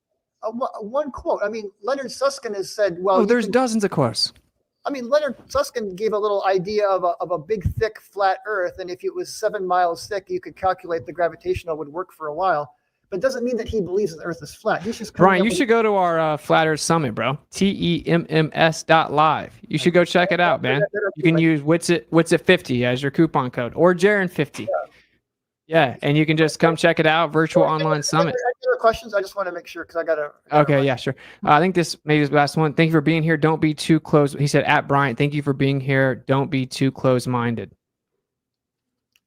One quote. I mean, Leonard Susskind has said, "Well, there's dozens of quotes." I mean, Leonard Susskind gave a little idea of a big, thick, flat Earth, and if it was 7 miles thick, you could calculate the gravitational would work for a while. But it doesn't mean that he believes that the Earth is flat. He's just Brian, you should go to our Flat Earth Summit, bro. TEMMS.live. You should go check it out, man. You can use What's it 50 as your coupon code, or Jaren 50. Yeah, and you can just come check it out. Virtual online summit. Any other questions? I just want to make sure because I got to. Okay, yeah, sure. I think this maybe is the last one. Thank you for being here. Don't be too close. He said at Bryant, thank you for being here. Don't be too close-minded.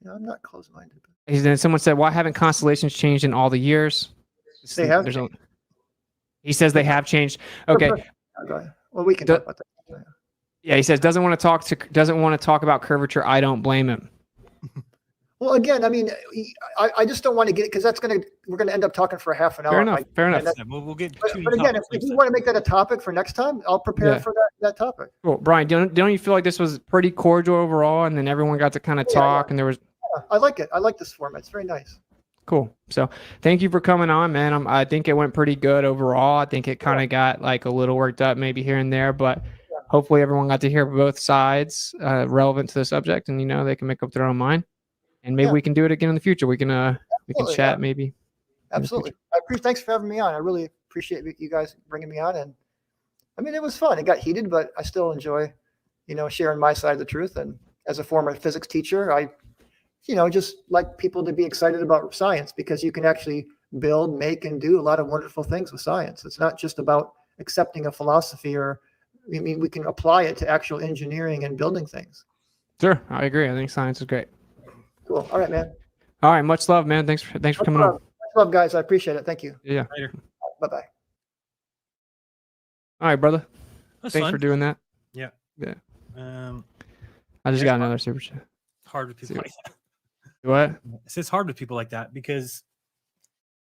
No, I'm not close-minded. Then someone said, why haven't constellations changed in all the years? They have. He says they have changed. Okay. Well, we can talk about that. Yeah, he says doesn't want to talk about curvature. I don't blame him. Well, again, I mean, I just don't want to get it because we're gonna end up talking for a half an hour. Fair enough. We'll get. But again, if you want to make that a topic for next time, I'll prepare for that topic. Cool, Brian. Don't you feel like this was pretty cordial overall, and then everyone got to kind of talk, and there was. I like it. I like this format. It's very nice. Cool. So thank you for coming on, man. I think it went pretty good overall. I think it kind of got like a little worked up maybe here and there, but hopefully everyone got to hear both sides relevant to the subject, and they can make up their own mind. And maybe we can do it again in the future. We can chat maybe. Absolutely. Thanks for having me on. I really appreciate you guys bringing me on. And I mean, it was fun. It got heated, but I still enjoy, sharing my side of the truth. And as a former physics teacher, I just like people to be excited about science because you can actually build, make, and do a lot of wonderful things with science. It's not just about accepting a philosophy we can apply it to actual engineering and building things. Sure. I agree. I think science is great. Cool. All right, man. All right. Much love, man. Thanks for coming on. Much love, guys. I appreciate it. Thank you. Yeah. Later. Bye-bye. All right, brother. That's Thanks fun. for doing that. Yeah. Yeah. I just got another super chat. Hard with people like that. What? It's hard with people like that because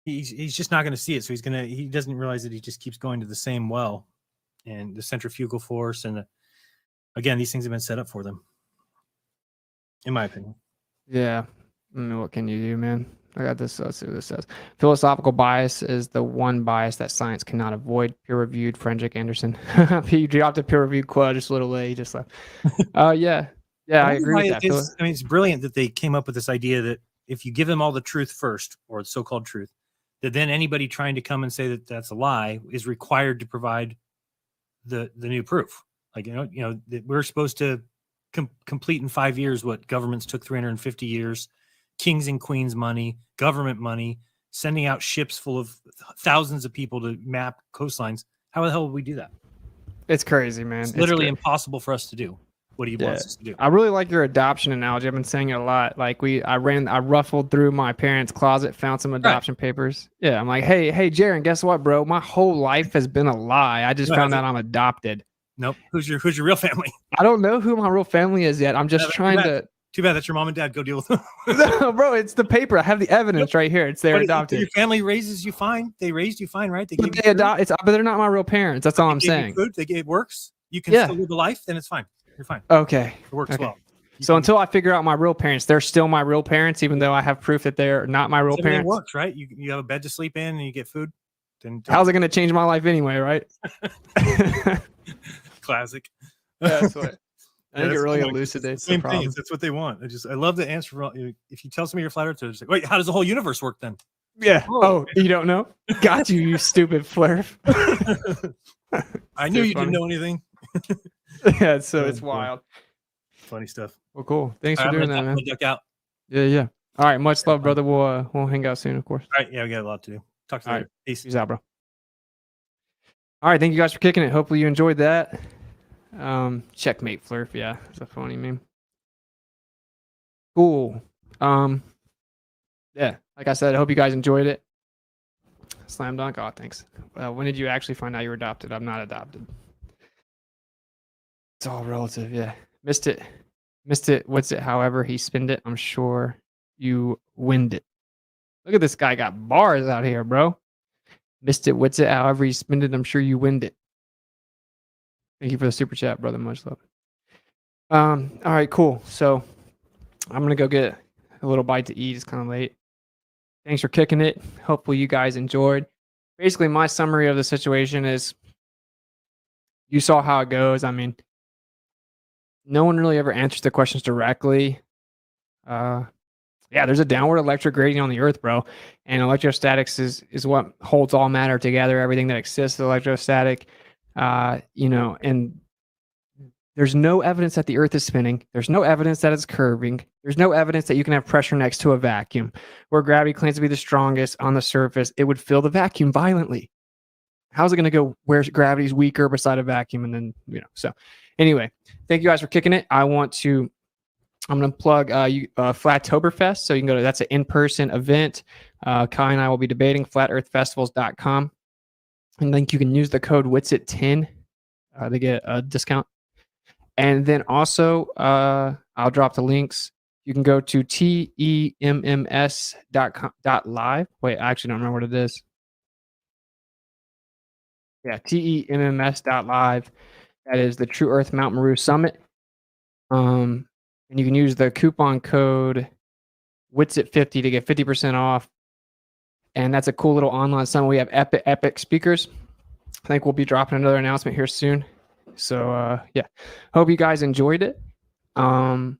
he's just not going to see it. So he doesn't realize that he just keeps going to the same well, and the centrifugal force. And again, these things have been set up for them, in my opinion. Yeah. I mean, what can you do, man? I got this. Let's see what this says. Philosophical bias is the one bias that science cannot avoid. Peer-reviewed, Frederick Anderson. You dropped a peer-reviewed quote just a little late. He just left. Yeah, I agree with that. I mean, it's brilliant that they came up with this idea that if you give them all the truth first, or so-called truth, that then anybody trying to come and say that that's a lie is required to provide the new proof. Like that we're supposed to complete in 5 years what governments took 350 years, kings and queens money, government money, sending out ships full of thousands of people to map coastlines. How the hell would we do that? It's crazy, man. It's literally impossible for us to do what he wants us to do. I really like your adoption analogy. I've been saying it a lot. Like I ruffled through my parents' closet, found some adoption papers. Yeah, I'm like, hey, Jaron, guess what, bro? My whole life has been a lie. I just found out I'm adopted. Nope. Who's your real family? I don't know who my real family is yet. I'm just trying to. Too bad that's your mom and dad. Go deal with them. No, bro, it's the paper. I have the evidence right here. It's their adopted. Your family raises you fine. They raised you fine, right? But they're not my real parents. That's all I'm saying. Food. It works. You can still live a life. Then it's fine. You're fine. Okay. It works well. So until I figure out my real parents, they're still my real parents, even though I have proof that they're not my real parents. It works, right? You have a bed to sleep in and you get food. Then how's it going to change my life anyway, right? Classic. That's what. I think it really elucidates the same problem. thing. That's what they want. I love the answer. If you tell somebody you're flat earth, they're just like, wait, how does the whole universe work then? Yeah. Oh, you don't know? Got you, you stupid flurf. I knew you didn't know anything. Yeah, so it's wild. Funny stuff. Well, cool. Thanks for doing that, man. Duck out. Yeah. All right, much love, brother. We'll hang out soon, of course. All right, yeah, we got a lot to do. Talk to you later. Peace. Peace out, bro. All right, thank you guys for kicking it. Hopefully you enjoyed that. Checkmate flurf, yeah, it's a funny meme. Cool. Yeah, like I said, I hope you guys enjoyed it. Slam dunk. Oh, thanks. When did you actually find out you were adopted? I'm not adopted. It's all relative, yeah. Missed it. What's it? However he spinned it, I'm sure you winned it. Look at this guy, got bars out here, bro. Missed it. What's it? However you spinned it, I'm sure you winned it. Thank you for the super chat, brother. Much love. All right, cool. So I'm gonna go get a little bite to eat. It's kind of late. Thanks for kicking it. Hopefully you guys enjoyed. Basically, my summary of the situation is you saw how it goes. I mean, no one really ever answers the questions directly. Yeah, there's a downward electric gradient on the Earth, bro. And electrostatics is what holds all matter together. Everything that exists is electrostatic. And there's no evidence that the Earth is spinning. There's no evidence that it's curving. There's no evidence that you can have pressure next to a vacuum. Where gravity claims to be the strongest on the surface, it would fill the vacuum violently. How's it going to go where gravity's weaker beside a vacuum? And then, so anyway, thank you guys for kicking it. I'm going to plug Flattoberfest. So you can go to, that's an in-person event. Kai and I will be debating, flatearthfestivals.com. And then you can use the code WITSIT10 to get a discount. And then also, I'll drop the links. You can go to temms.live. Wait, I actually don't remember what it is. Yeah, temms.live. That is the True Earth Mount Meru Summit. And you can use the coupon code WITSIT50 to get 50% off. And that's a cool little online summit. We have epic speakers. I think we'll be dropping another announcement here soon. So yeah, hope you guys enjoyed it. And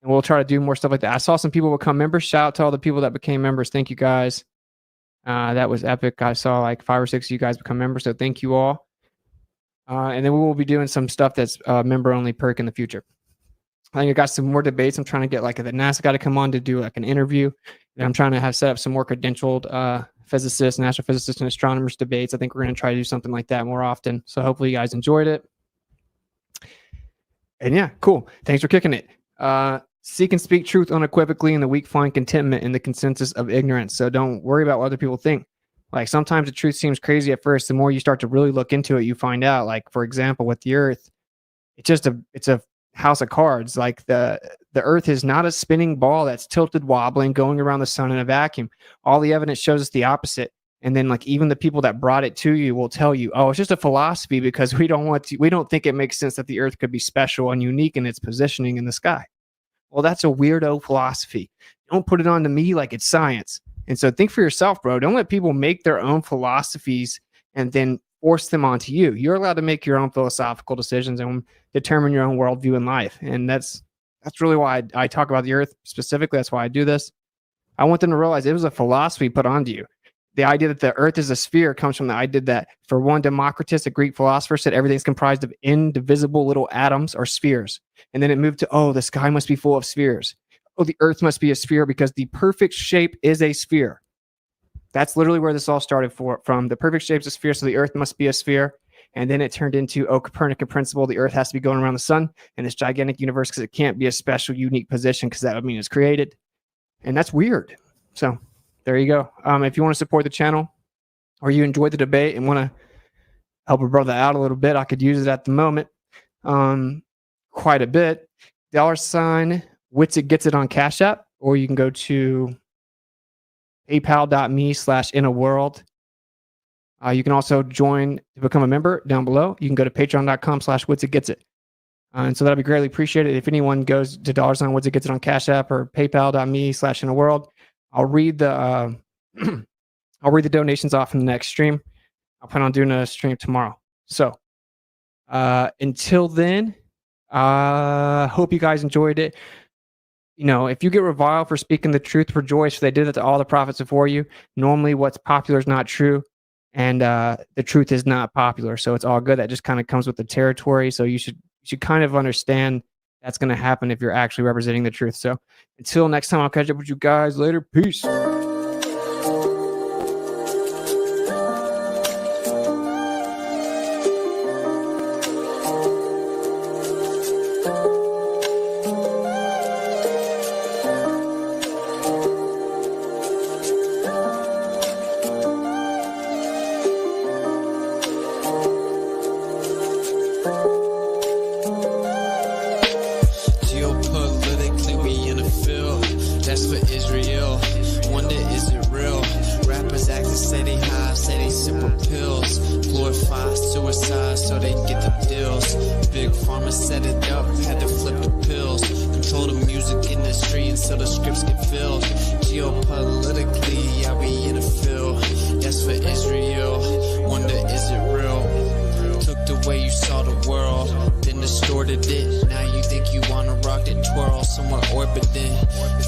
we'll try to do more stuff like that. I saw some people become members. Shout out to all the people that became members. Thank you guys. That was epic. I saw like 5 or 6 of you guys become members. So thank you all. And then we will be doing some stuff that's member only perk in the future. I think I got some more debates. I'm trying to get like the NASA guy to come on to do like an interview. And I'm trying to have set up some more credentialed physicists, astrophysicists, and astronomers debates. I think we're going to try to do something like that more often. So hopefully you guys enjoyed it. And yeah, cool. Thanks for kicking it. Seek and speak truth unequivocally, and the weak find contentment in the consensus of ignorance. So don't worry about what other people think. Like sometimes the truth seems crazy at first. The more you start to really look into it, you find out. Like for example, with the Earth, it's a house of cards. Like the Earth is not a spinning ball that's tilted, wobbling, going around the sun in a vacuum. All the evidence shows us the opposite. And then like even the people that brought it to you will tell you, oh, it's just a philosophy because we don't think it makes sense that the Earth could be special and unique in its positioning in the sky. Well, that's a weirdo philosophy. Don't put it on to me like it's science. And so think for yourself, bro. Don't let people make their own philosophies and then force them onto you. You're allowed to make your own philosophical decisions and determine your own worldview in life. And that's really why I talk about the Earth specifically. That's why I do this. I want them to realize it was a philosophy put onto you. the idea that the earth is a sphere comes from the idea that, for one, Democritus, a Greek philosopher, said everything's comprised of indivisible little atoms or spheres. And then it moved to, oh, the sky must be full of spheres. Oh, the earth must be a sphere because the perfect shape is a sphere. That's literally where this all started from. The perfect shape is a sphere, so the earth must be a sphere. And then it turned into, oh, Copernican principle, the earth has to be going around the sun in this gigantic universe because it can't be a special, unique position because that would mean it's created. And that's weird. So there you go. If you want to support the channel or you enjoyed the debate and want to help a brother out a little bit, I could use it at the moment quite a bit. $ Witsit gets it on Cash App, or you can go to paypal.me/inaworld. You can also join to become a member down below. You can go to patreon.com/witsitgetsit. And so that'll be greatly appreciated. If anyone goes to $ Witsit gets it on Cash App or paypal.me/inaworld, I'll read the donations off in the next stream. I'll plan on doing a stream tomorrow. So until then, hope you guys enjoyed it. You know, if you get reviled for speaking the truth, rejoice, for they did it to all the prophets before you. Normally what's popular is not true, and the truth is not popular. So it's all good. That just kind of comes with the territory. So you should kind of understand that's going to happen if you're actually representing the truth. So until next time, I'll catch up with you guys later. Peace. Geopolitically, we in a field that's for Israel. Wonder, is it real? Rappers acting say they high, say they simple pills. Glorify suicide so they get the deals. Big pharma set it up, had to flip the pills. Control the music industry until the scripts get filled. Geopolitically, yeah, we in a field that's for Israel. Wonder, is it real? Took the way you saw the world, then distorted it. Now you think you wanna rock it, twirl somewhere orbiting.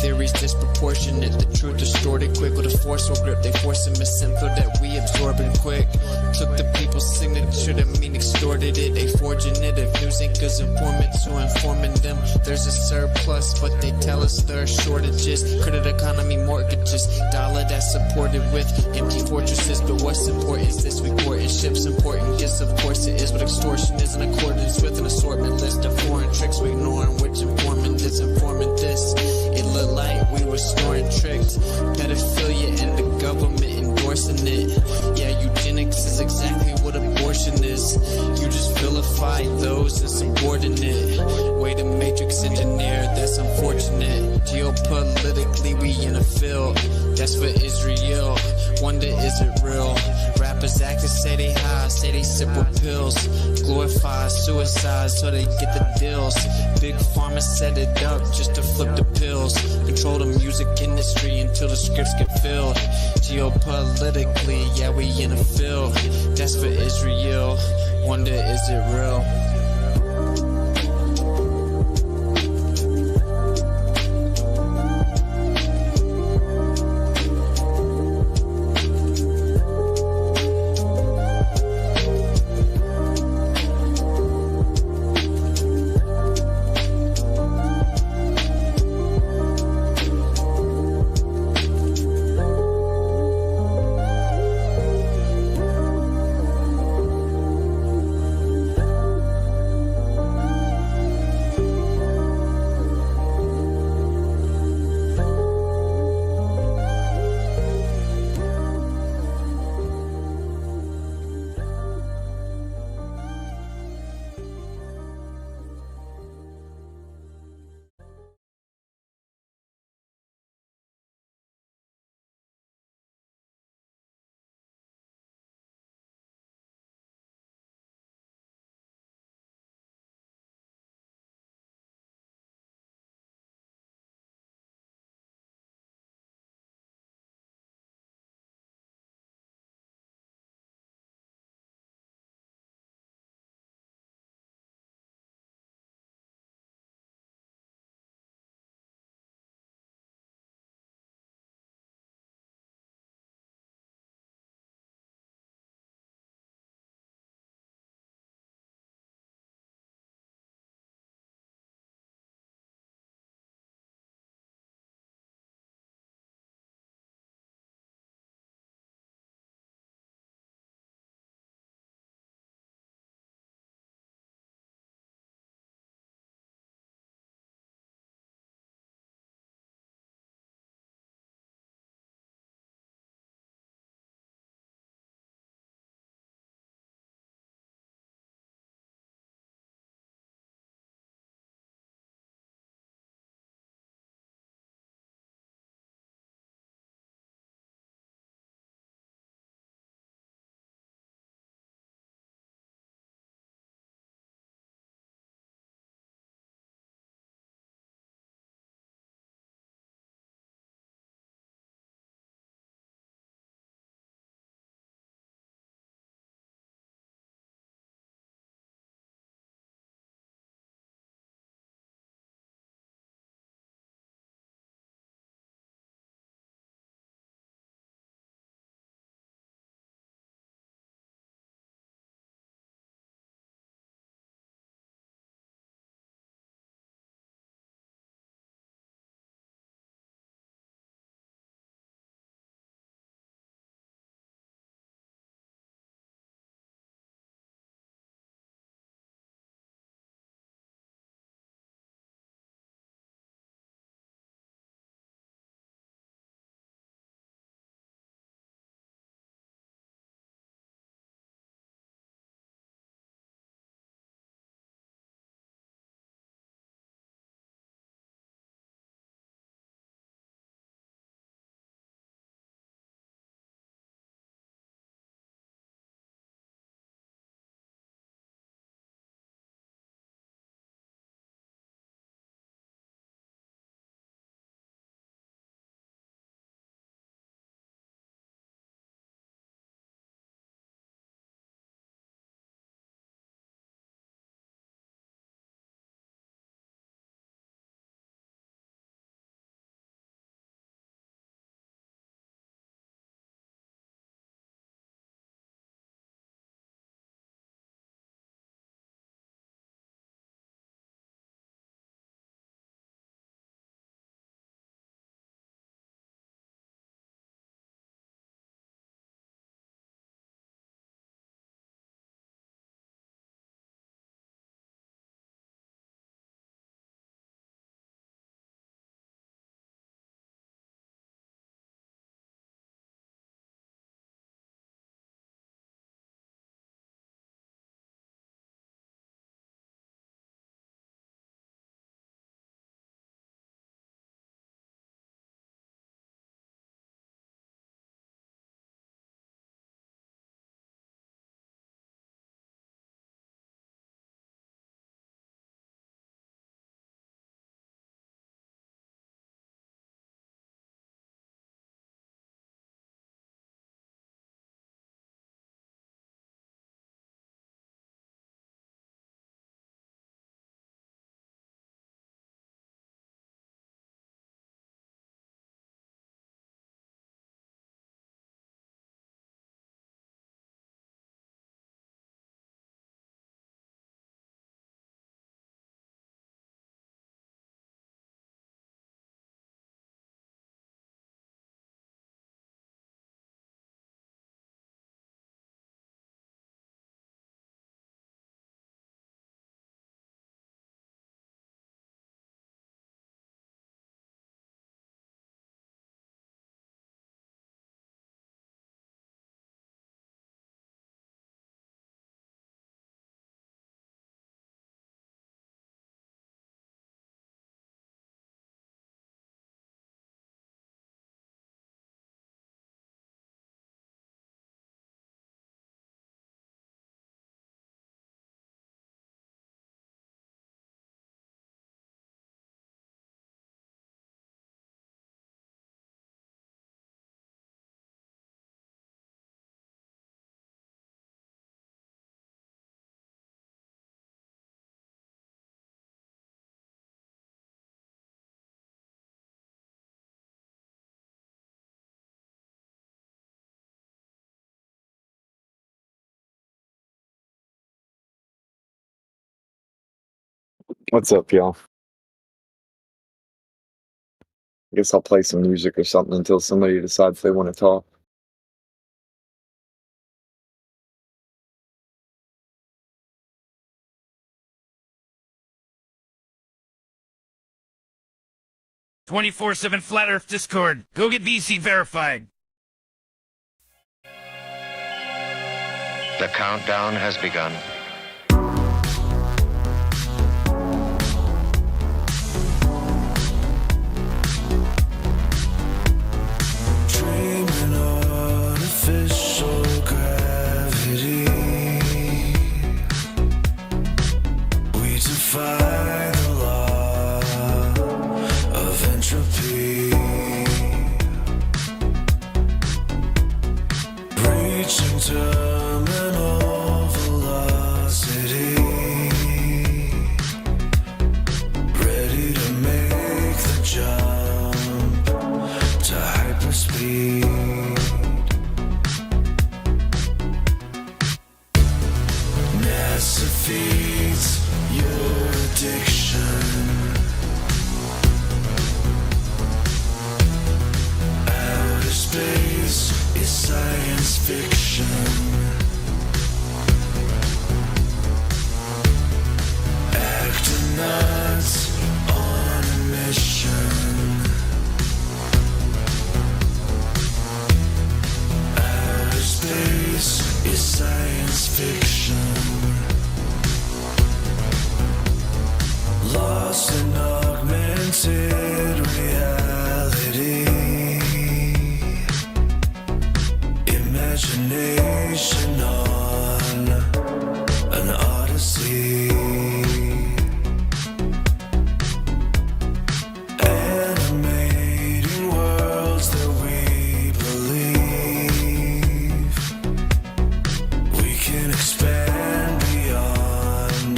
Theories disproportionate, the truth distorted quick with a forceful grip. They force a misinfo that we absorbing quick. Took the people's signature that mean extorted it. They forging it if news anchors informants who informing them. There's a surplus, but they tell us there are shortages. Credit economy mortgages, dollar that's supported with empty fortresses. But what's important is this reporting ships important gifts. Of course it is, but extortion is in accordance with an assortment list of foreign tricks we ignoring, which informant is informant this. It looked like we were snoring tricked. Pedophilia and the government endorsing it. Yeah, eugenics is exactly what abortion is. You just vilify those insubordinate. Way to matrix engineer, that's unfortunate. Geopolitically, we in a field that's for Israel. Wonder, is it real? Rappers actors say they high, say they simple pills. Glorify suicide so they get the deals. Big pharma set it up just to flip the pills. Control the music industry until the scripts get filled. Geopolitically, yeah, we in a field that's for Israel. Wonder, is it real? What's up, y'all? I guess I'll play some music or something until somebody decides they want to talk. "24/7 Flat Earth Discord. Go get VC verified." The countdown has begun. Dreaming artificial gravity. We defy the law of entropy. Reaching terminal velocity. Ready to make the jump to hyperspeed. NASA feeds your addiction. Outer space is science fiction. Acting nuts on a mission. Outer space is science fiction. Lost in augmented reality. Imagination on an odyssey. Animating worlds that we believe. We can expand beyond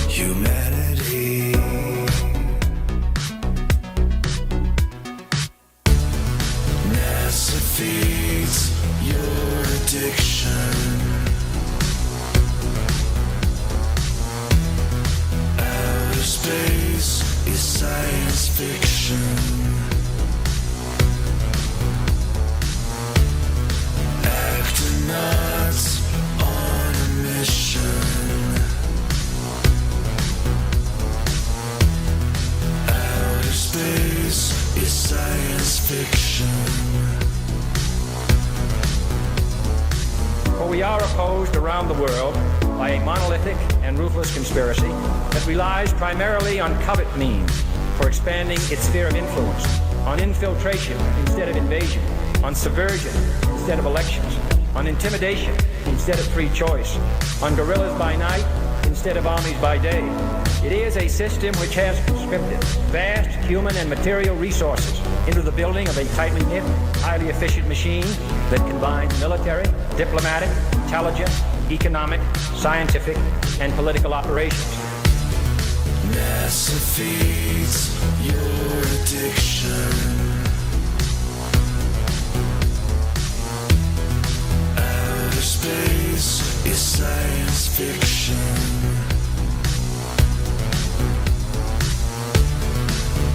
humanity. NASA feeds your addiction. Outer space is science fiction. Acting nuts on a mission. Outer space is science fiction. For we are opposed around the world by a monolithic and ruthless conspiracy that relies primarily on covert means for expanding its sphere of influence, on infiltration instead of invasion, on subversion instead of elections, on intimidation instead of free choice, on guerrillas by night instead of armies by day. It is a system which has conscripted vast human and material resources into the building of a tightly knit, highly efficient machine that combines military, diplomatic, intelligence, economic, scientific, and political operations. NASA feeds your addiction. Outer space is science fiction.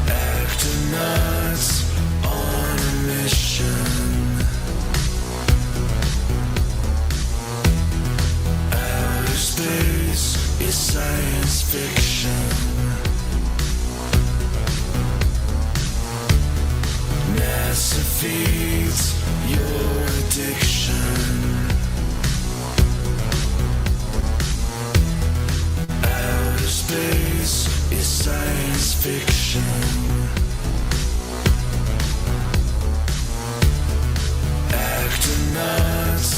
Acting nuts on a mission. Outer space is science fiction. NASA feeds your addiction. Outer space is science fiction. Acting nuts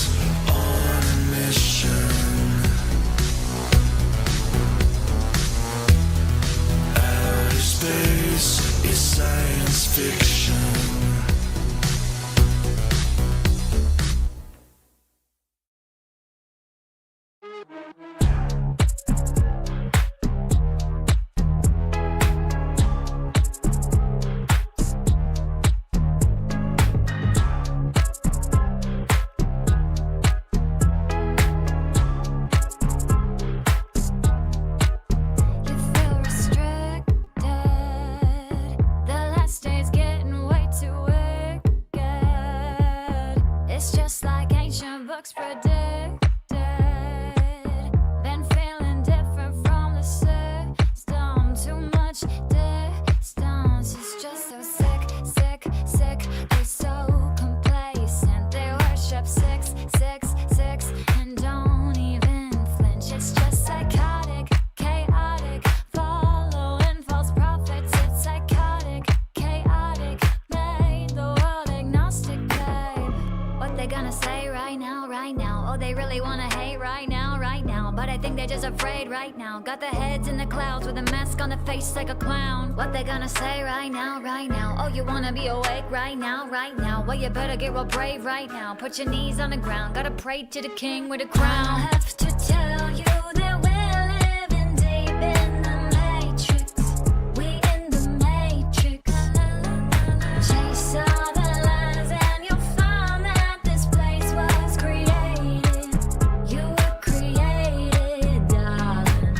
on a mission. Outer space is science fiction. just predicted. Been feeling different from the system. Too much distance. It's just so sick, sick, sick. They're so complacent. They worship 666 and don't even flinch. It's just psychotic, chaotic, following false prophets. It's psychotic, chaotic, made the world agnostic, babe. What they gonna say right now, right now? Oh, they really wanna hate right now, right now. But I think they're just afraid right now. Got their heads in the clouds with a mask on the face like a clown. What they gonna say right now, right now? Oh, you wanna be awake right now, right now? Well, you better get real brave right now. Put your knees on the ground. Gotta pray to the king with a crown. I have to tell you that we're living deep in the matrix. We in the matrix. Chase all the lies and you'll find that this place was created. You were created, darling.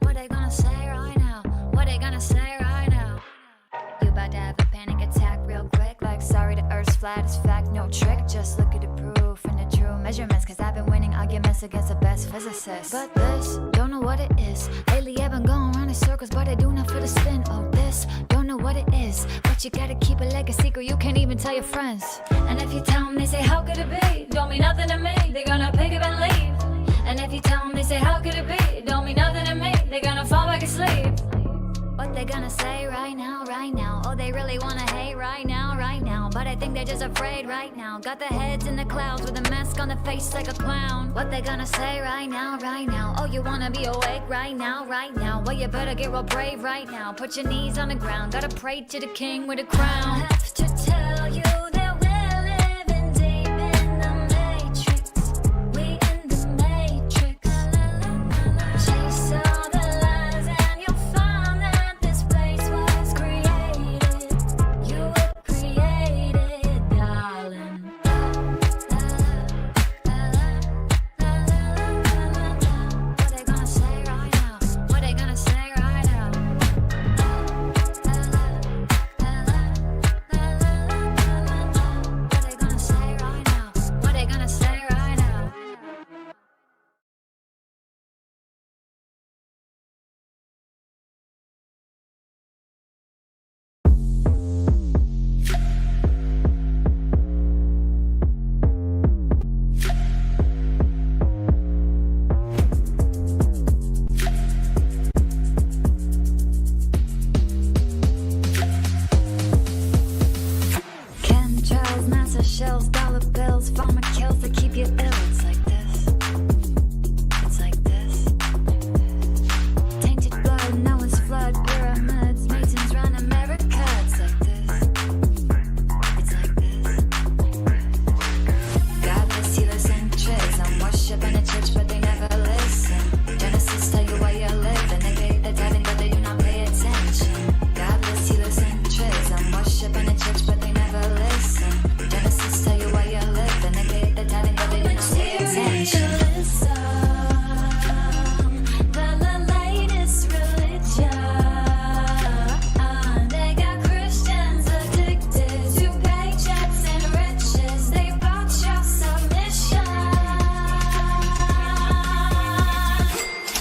What they gonna say right now? What they gonna say right now? You about to have a panic attack real quick. Like, sorry, the earth's flat is fact, no trick. Just look at the proof and the true measurements. Cause I've been winning arguments against the best physicists. But this, don't know what it is. Lately I've been going around in circles, but I do not feel the spin. Oh, this, don't know what it is. But you gotta keep it like a secret, you can't even tell your friends. And if you tell them, they say, how could it be? Don't mean nothing to me, they're gonna pick up and leave. And if you tell them, they say, how could it be? Don't mean nothing to me, they're gonna fall back asleep. What they gonna say right now, right now? Oh, they really wanna hate right now, right now. But I think they're just afraid right now. Got their heads in the clouds with a mask on the face like a clown. What they gonna say right now, right now? Oh, you wanna be awake right now, right now? Well, you better get real brave right now. Put your knees on the ground. Gotta pray to the king with a crown. I have to tell you that we're living deep in the matrix. We in the matrix. Chase all the lies and you'll find that this place was created. You were created, darling. What they gonna say right now? What they gonna say right now? What they gonna say right now? What they gonna say right now? Chemtrails, NASA shells, dollar bills, pharma kills to keep you ill. It's like this. It's like this. Tainted blood, Noah's flood, pyramids, Masons run America. It's like this. It's like this. Godless healers and tricks. I'm worshiping the church, but they never listen. Genesis tell you why you live, and they pay the tithing, but they do not pay attention. Godless healers and tricks. I'm worshiping the church, but they never listen. Genesis tell you why you live, and they pay the tithing, but they do not pay attention. The latest religion. They got Christians addicted to paychecks and riches. They bought your submission.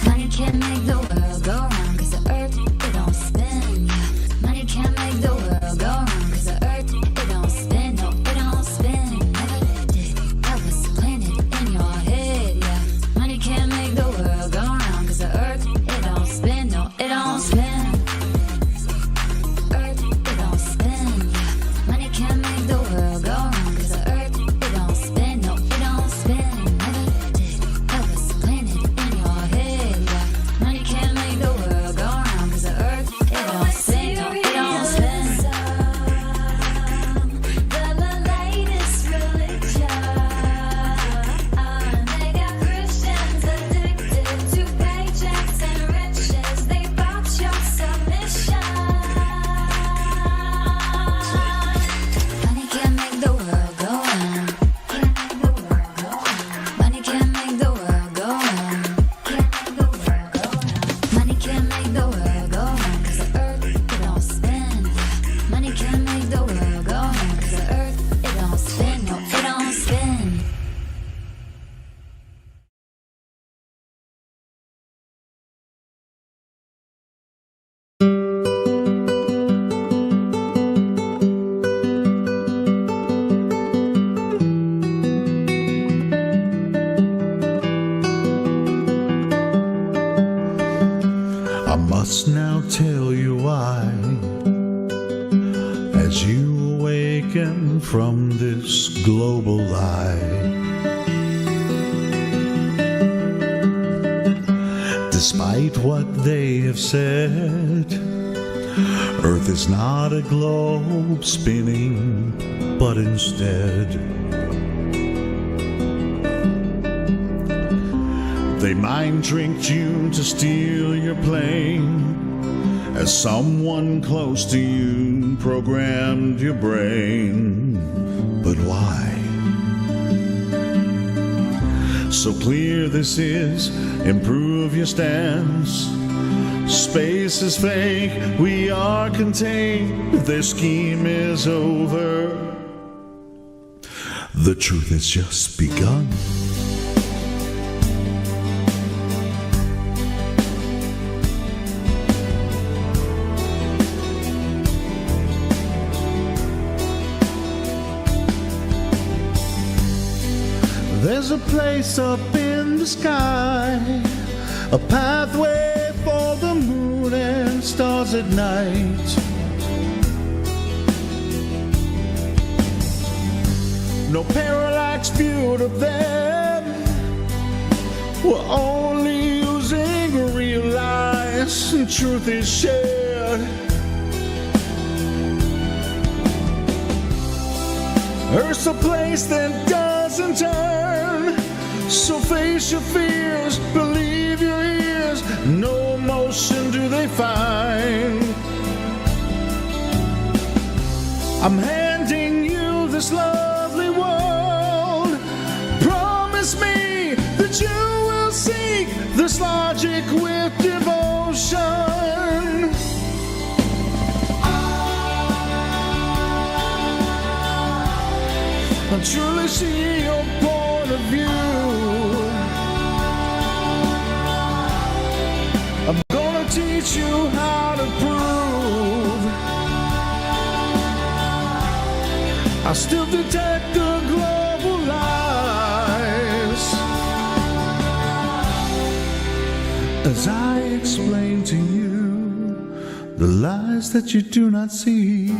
Money can't make the world go round, cause the earth, it don't spin. Yeah. Money can't make the world go round, cause the earth, it don't spin. No, it don't spin. Never did. That was planted in your head. Yeah. Money can't make the world go round, cause the earth, it don't spin. No, it don't spin. Earth, it don't spin. Yeah. Money can't make the world go round, cause the earth, it don't spin. No, it don't spin. Never did. That was planted in your head. Yeah. Money can't make the world go round, cause the earth, it don't spin. No, it don't spin. The latest religion. They got Christians addicted to paychecks and riches. They bought your submission. Money can't make the world go round. Money can't make the world go round. Money can't make the world go round, cause the earth, it don't spin. Money can't make the world go must now tell you why, as you awaken from this global lie. Despite what they have said, Earth is not a globe spinning, but instead they mind tricked you to steal your plane, as someone close to you programmed your brain. But why? So clear this is, improve your stance. Space is fake, we are contained, their scheme is over. The truth has just begun. There's a place up in the sky, a pathway for the moon and stars at night. No parallax view of them, we're only using real lies, and truth is shared. Earth's a place that doesn't turn, so face your fears, believe your ears, no motion do they find. I'm handing you this lovely world, promise me that you will seek this logic with devotion. I truly see your point of view. I'm gonna teach you how to prove. I still detect the global lies, as I explain to you the lies that you do not see.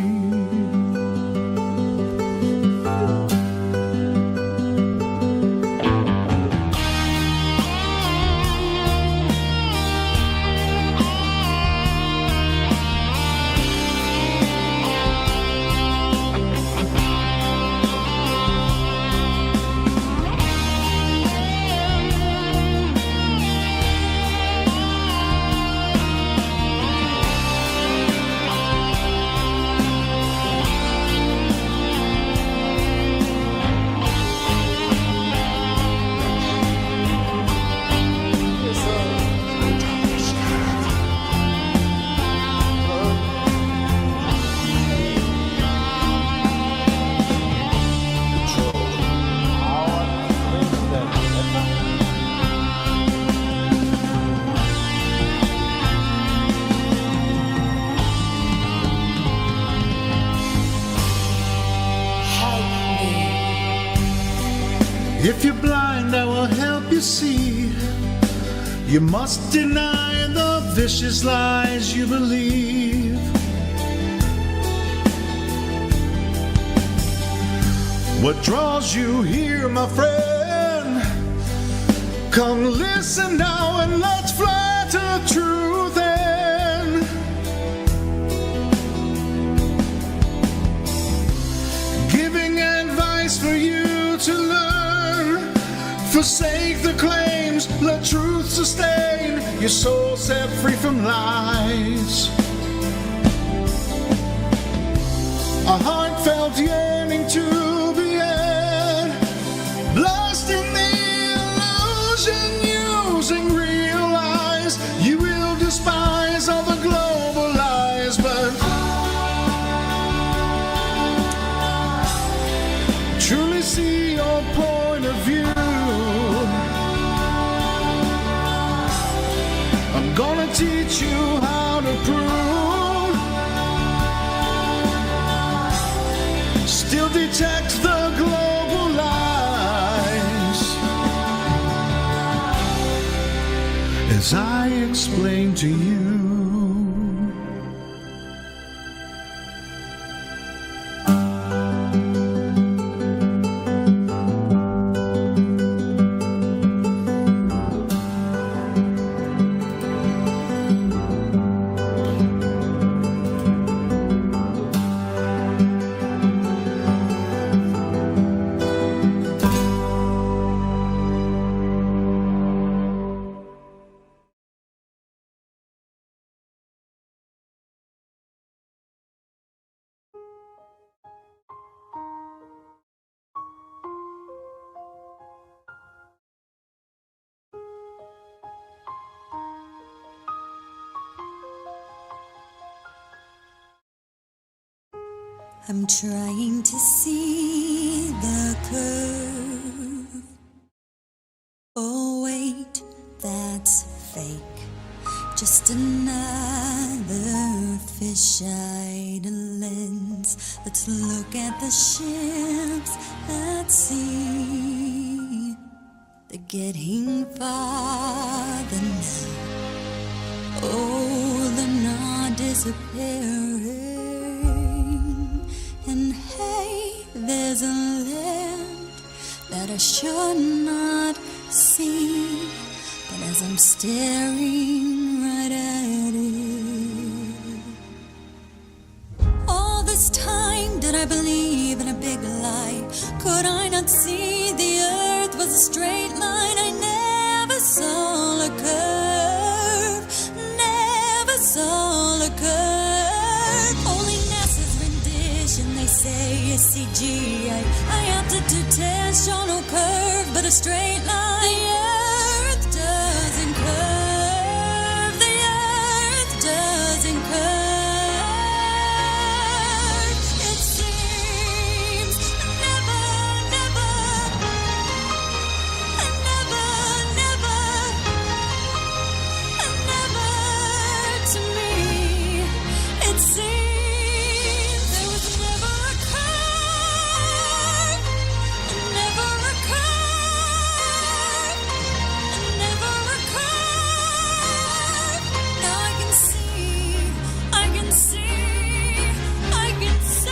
If you're blind, I will help you see. You must deny the vicious lies you believe. What draws you here, my friend? Come listen now and let's fly to truth end. Giving advice for you to learn. Forsake the claims, let truth sustain your soul set free from lies. A heartfelt yearning to be had, lost in the illusion, using real lies. You will despise all the global lies, but truly see your point of view. I'm gonna teach you how to prove. Still detect the global lies, as I explain to you. I'm trying to see the curve. Oh wait, that's fake. Just another fish-eyed lens. Let's look at the ships at sea. They're getting farther now. Oh, they're not disappearing. And hey, there's a land that I should not see. But as I'm staring right at it, all this time did I believe in a big lie? Could I not see the earth was a straight line? I never saw a curve, never saw a curve. Only NASA's rendition, they say it's CGI. I opted to test, show no curve, but a straight line. Doesn't curve, the earth doesn't curve. It seems never, never, never to me. It seems there was never a curve, never a curve. Never a curve. Now I can see, I can see, I can say.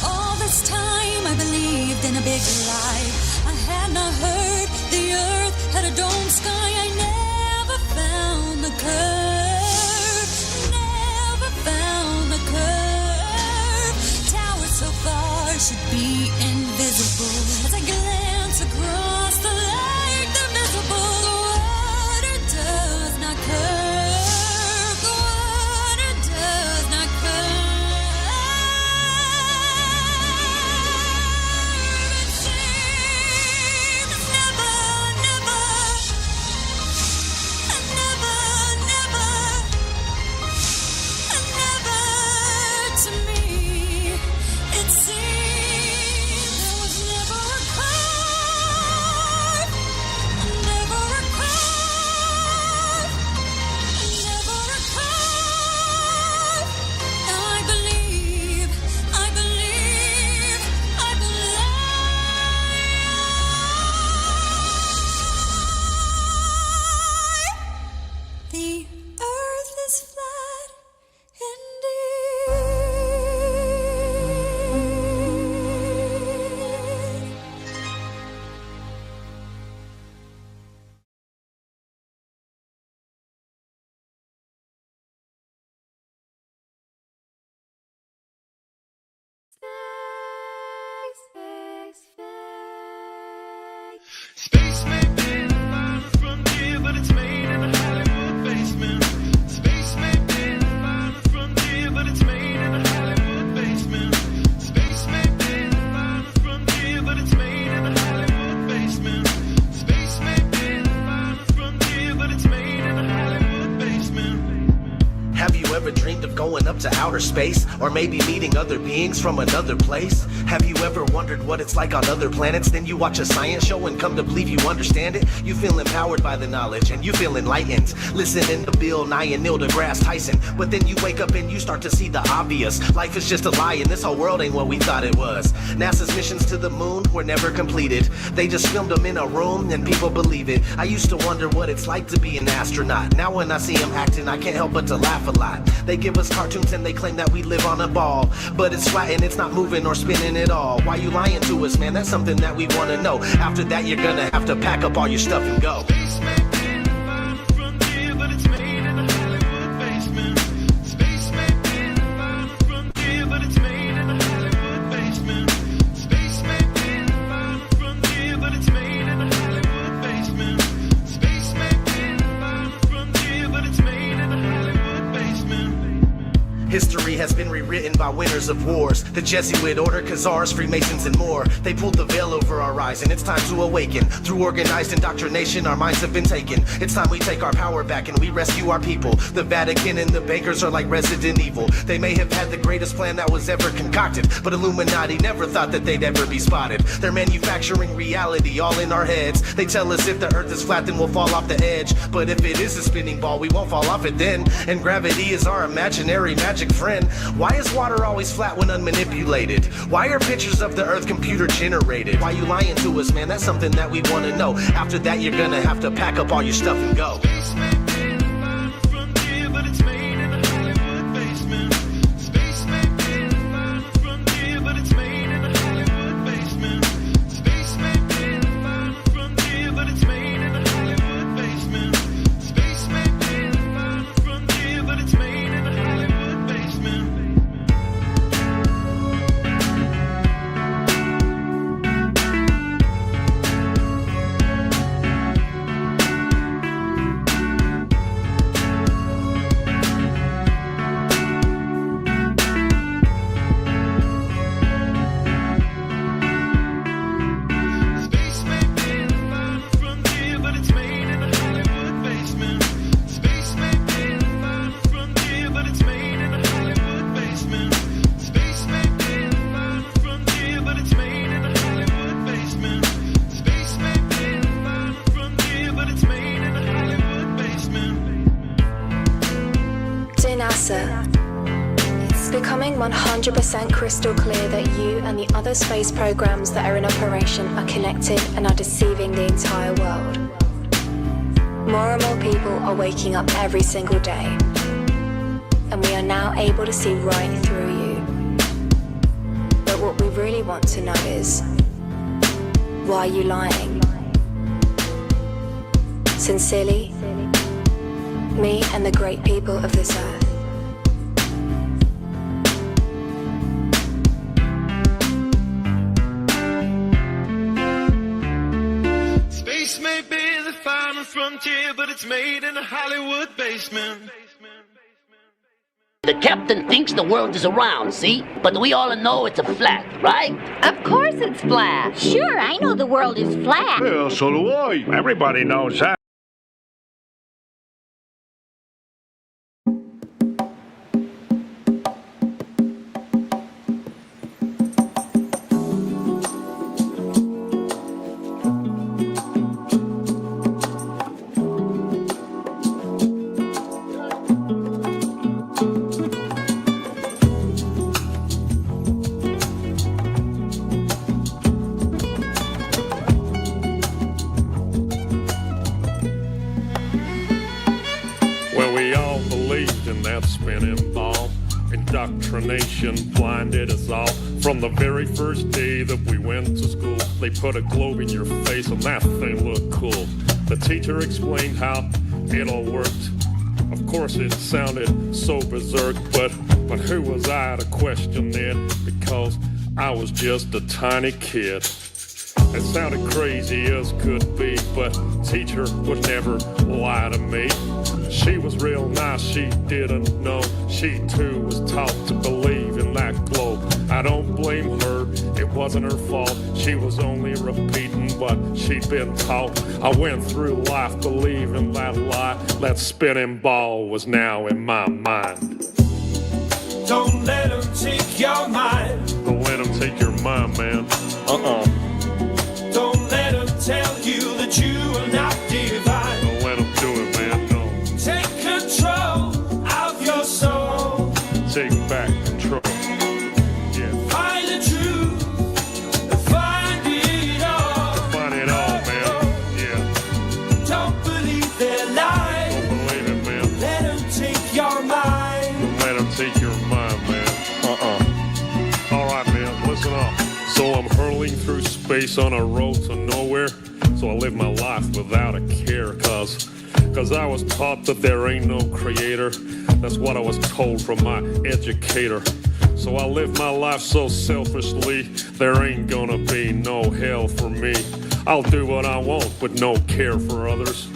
All this time I believed in a big lie. I had not heard the earth had a dome sky. I never found the curve, never found the curve. Towers so far should be invisible. As I glance across the lake, they're visible. The water does not curve. The water does not curve. It seems never, never, never, never to me. It seems there was never a curve, never a curve, never a curve. Now I believe, I believe, I believe. The earth is flat indeed. Space may be the final frontier, but it's made in a Hollywood basement. Space may be the final frontier, but it's made in a Hollywood basement. Space may be the final frontier, but it's made in a Hollywood basement. Space may be the final frontier, but it's made in a Hollywood basement. Have you ever dreamed of going up to outer space? Or maybe meeting other beings from another place? Have you ever wondered what it's like on other planets? Then you watch a science show and come to believe you understand it? You feel empowered by the knowledge and you feel enlightened, listening to Bill Nye and Neil deGrasse Tyson. But then you wake up and you start to see the obvious. Life is just a lie and this whole world ain't what we thought it was. NASA's missions to the moon were never completed. They just filmed them in a room and people believe it. I used to wonder what it's like to be an astronaut. Now when I see them acting, I can't help but to laugh a lot. They give us cartoons and they claim that we live on a ball, but it's flat and it's not moving or spinning at all. Why you lying to us, man? That's something that we want to know. After that, you're gonna have to pack up all your stuff and go. Space may be the final frontier, but it's made in a Hollywood basement. Space may be the final frontier, but it's made in a Hollywood basement. Space may be the final frontier, but it's made in a Hollywood basement. Space may be the final frontier, but it's made in a Hollywood basement. History has been rewritten by winners of wars. The Jesuit order, Khazars, Freemasons, and more. They pulled the veil over our eyes, and it's time to awaken. Through organized indoctrination, our minds have been taken. It's time we take our power back and we rescue our people. The Vatican and the bankers are like Resident Evil. They may have had the greatest plan that was ever concocted, but Illuminati never thought that they'd ever be spotted. They're manufacturing reality all in our heads. They tell us if the earth is flat, then we'll fall off the edge. But if it is a spinning ball, we won't fall off it then. And gravity is our imaginary magic friend. Why is water always flat when unmanipulated? Why are pictures of the earth computer generated? Why you lying to us, man? That's something that we want to know. After that, you're gonna have to pack up all your stuff and go. It's becoming 100% crystal clear that you and the other space programs that are in operation are connected and are deceiving the entire world. More and more people are waking up every single day, and we are now able to see right through you. But what we really want to know is, why are you lying? Sincerely, me and the great people of this earth. Space may be the final frontier, but it's made in a Hollywood basement. The captain thinks the world is round, see? But we all know it's a flat, right? Of course it's flat. Sure, I know the world is flat. Yeah, so do I. Everybody knows that. Indoctrination blinded us all. From the very first day that we went to school, they put a globe in your face and that thing looked cool. The teacher explained how it all worked. Of course it sounded so berserk, but who was I to question it? Because I was just a tiny kid. It sounded crazy as could be, but teacher would never lie to me. She was real nice, she didn't know. She too was taught to believe in that globe. I don't blame her, it wasn't her fault. She was only repeating what she'd been taught. I went through life believing that lie. That spinning ball was now in my mind. Don't let them take your mind. Don't let them take your mind, man. Don't let them tell you that you are not divine. Don't let them do it, man, no. Take control of your soul. Take back control. Yeah. Find the truth. Find it all. Find it all, man. Yeah. Don't believe their lies. Don't believe it, man. Let them take your mind. Don't let them take your mind, man. Alright, man, listen up. So I'm hurling through space on a road to nowhere. So I live my life without a care, cause I was taught that there ain't no creator. That's what I was told from my educator. So I live my life so selfishly, there ain't gonna be no hell for me. I'll do what I want with no care for others,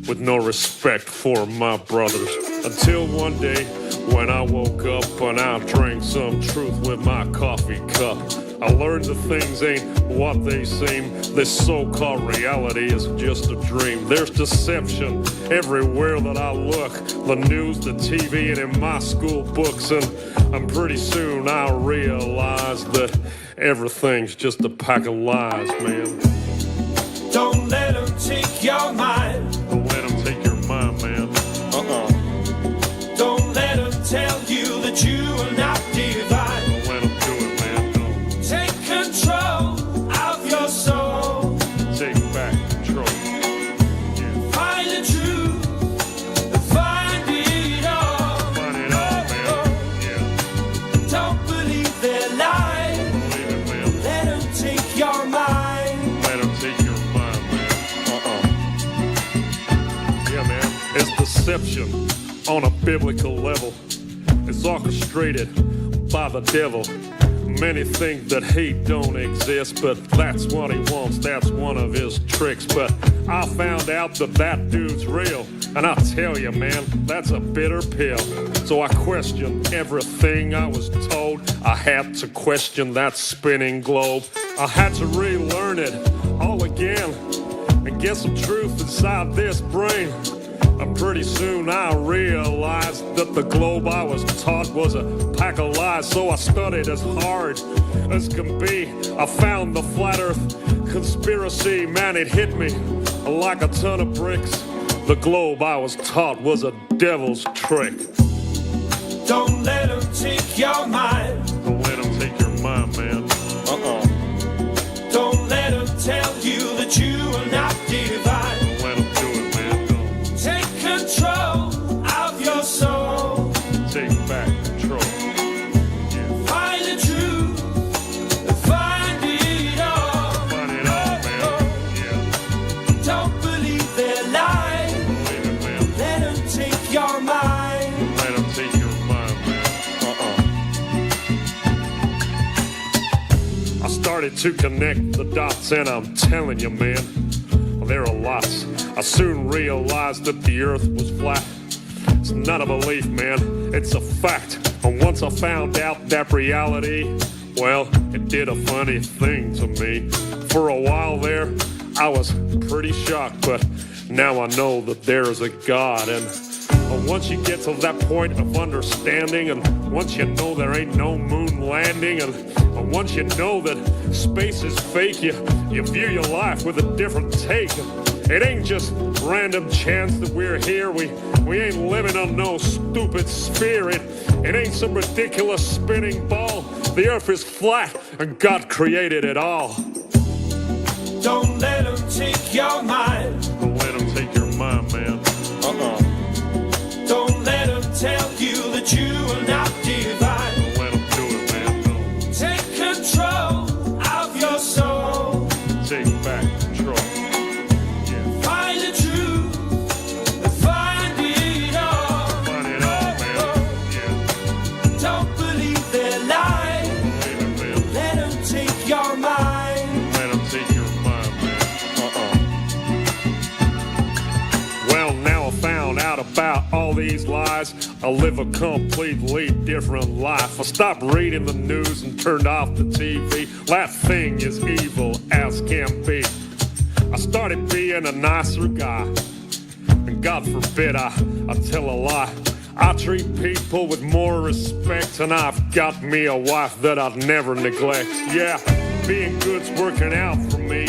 with no respect for my brothers. Until one day, When I woke up and I drank some truth with my coffee cup, I learned that things ain't what they seem. This so-called reality is just a dream. There's deception everywhere that I look. The news, the TV, and in my school books. And pretty soon I'll realize that everything's just a pack of lies, man. Don't let them take your mind. Don't let them take your mind, man. Don't let them tell you that you are not divine. Don't let them do it, man. Don't. Take control of your soul. Take back control. Yeah. Find the truth. Find it all. Find it all, man. Yeah. Don't believe their lies. Don't believe it, man. Let them take your mind. Let them take your mind, man. Yeah, man. It's deception on a biblical level. It's orchestrated by the devil. Many think that hate don't exist, but that's what he wants. That's one of his tricks. But I found out that dude's real. And I tell you, man, that's a bitter pill. So I questioned everything I was told. I had to question that spinning globe. I had to relearn it all again and get some truth inside this brain. And pretty soon I realized that the globe I was taught was a pack of lies. So I studied as hard as can be. I found the flat earth conspiracy. Man, it hit me like a ton of bricks. The globe I was taught was a devil's trick. Don't let them take your mind. Don't let them take your mind, man. Don't let them tell you that you are not divine. Don't let them do it, man. Don't. Take control of your soul. Take back control. Yeah. Find the truth. Find it all. Find it all, man. Yeah. Don't believe their lies. Don't believe it, man. Let them take your mind. Let them take your mind, man. I started to connect the dots, and I'm telling you, man, there are lots. I soon realized that the earth was flat. It's not a belief, man, it's a fact. And once I found out that reality, well, it did a funny thing to me. For a while there, I was pretty shocked, but now I know that there is a God. And once you get to that point of understanding, and once you know there ain't no moon landing, and once you know that space is fake, you view your life with a different take. It ain't just random chance that we're here. We ain't living on no stupid sphere. It ain't some ridiculous spinning ball. The earth is flat, and God created it all. Don't let them take your mind. Don't let them take your mind, man. Don't let them tell you that you are not divine. Don't let them do it, man. Don't. Take control of your soul. Take back control. Yeah. Find the truth. Find it all. Find it all, man. Yeah. Don't believe their lies. Don't believe it, man. Let them take your mind. Let them take your mind, man. Well, now I found out about all these lies. I live a completely different life. I stopped reading the news and turned off the TV. That thing is evil as can be. I started being a nicer guy, and God forbid I tell a lie. I treat people with more respect, and I've got me a wife that I'd never neglect. Yeah, being good's working out for me.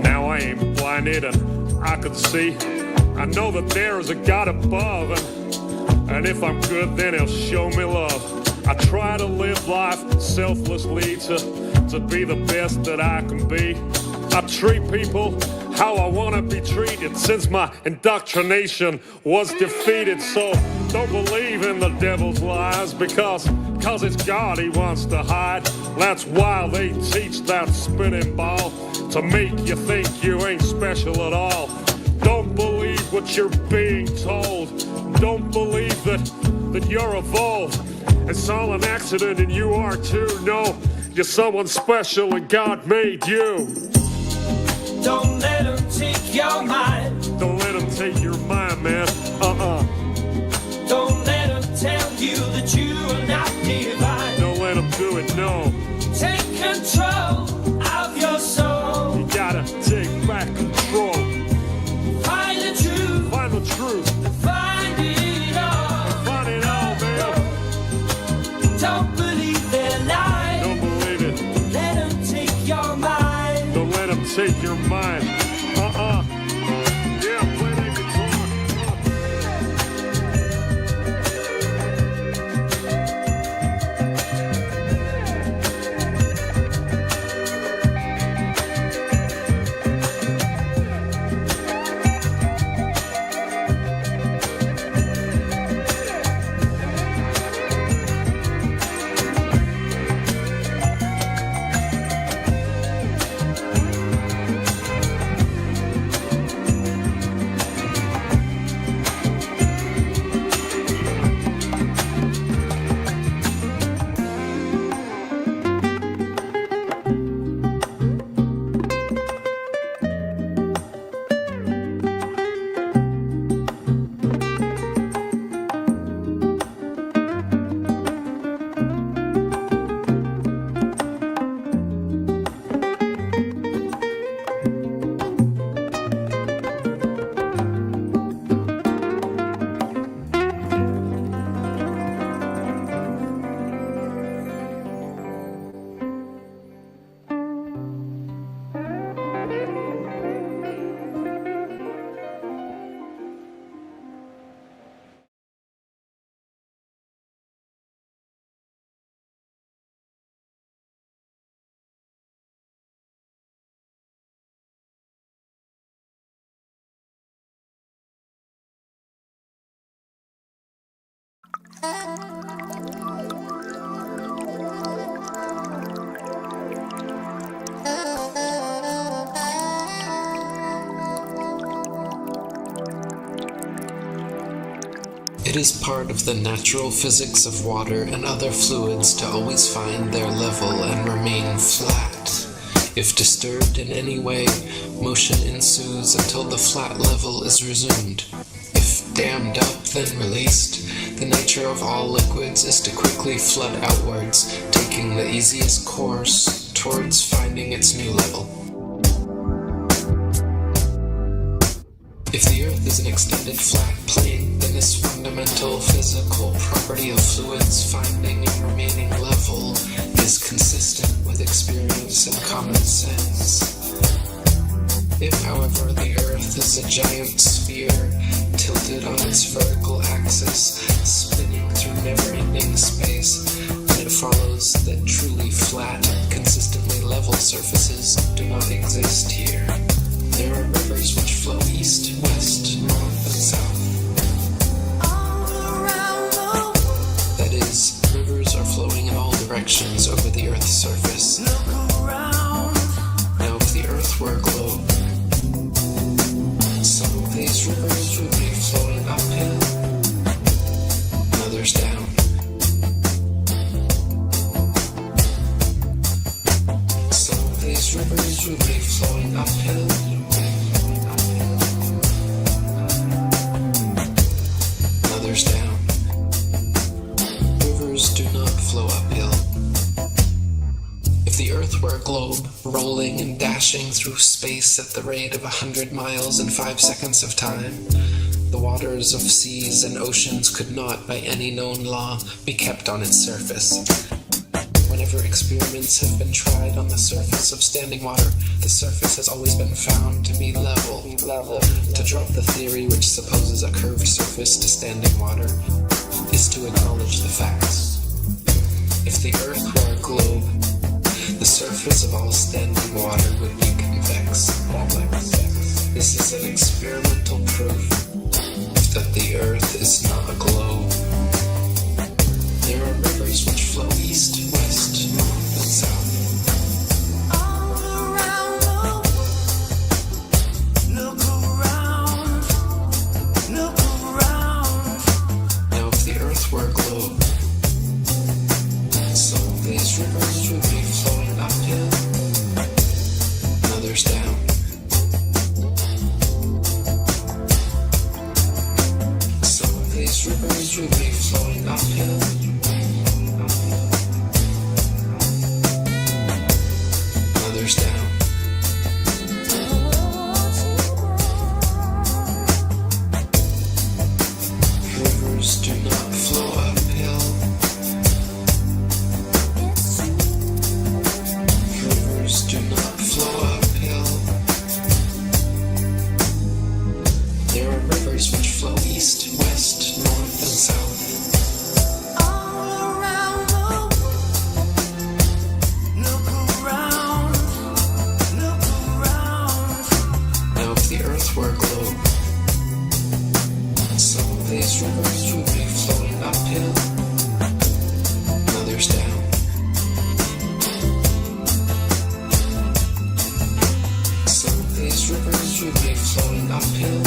Now I ain't blinded and I can see. I know that there is a God above, and if I'm good, then he'll show me love. I try to live life selflessly to be the best that I can be. I treat people how I want to be treated since my indoctrination was defeated. So don't believe in the devil's lies because it's God he wants to hide. That's why they teach that spinning ball, to make you think you ain't special at all. Don't believe what you're being told. Don't believe that you're evolved. It's all an accident and you are too. No, you're someone special and God made you. Don't let them take your mind. Don't let them take your mind, man. Don't let them tell you take your mind. Yeah, play that guitar. It is part of the natural physics of water and other fluids to always find their level and remain flat. If disturbed in any way, motion ensues until the flat level is resumed. If dammed up, then released, the nature of all liquids is to quickly flood outwards, taking the easiest course towards finding its new level. If the Earth is an extended flat plane, then this fundamental physical property of fluids finding and remaining level is consistent with experience and common sense. If, however, the Earth is a giant sphere, tilted on its vertical axis, spinning through never-ending space, then it follows that truly flat, consistently level surfaces do not exist here. There are rivers which flow east, west, north, and south. That is, rivers are flowing in all directions over the Earth's surface. Now, if the Earth were a globe, some of these rivers would be flowing uphill, and others down. Some of these rivers would be flowing uphill, others down. Rivers do not flow uphill. If the Earth were a globe, rolling and dashing through space at the rate of 100 miles in 5 seconds of time, the waters of seas and oceans could not, by any known law, be kept on its surface. Whenever experiments have been tried on the surface of standing water, the surface has always been found to be level. To drop the theory which supposes a curved surface to standing water is to acknowledge the facts. If the Earth were a globe, the surface of all standing water would be convex. This is an experimental proof that the Earth is not a globe. There are rivers which flow east, west, north, and south. Now, if the Earth were a globe, some of these rivers would be flowing uphill, and others down. Some of these rivers would be flowing uphill, others down. Rivers do not flow uphill. Rivers do not flow uphill. these rivers will be flowing uphill. Others down. Some of these rivers will be flowing uphill.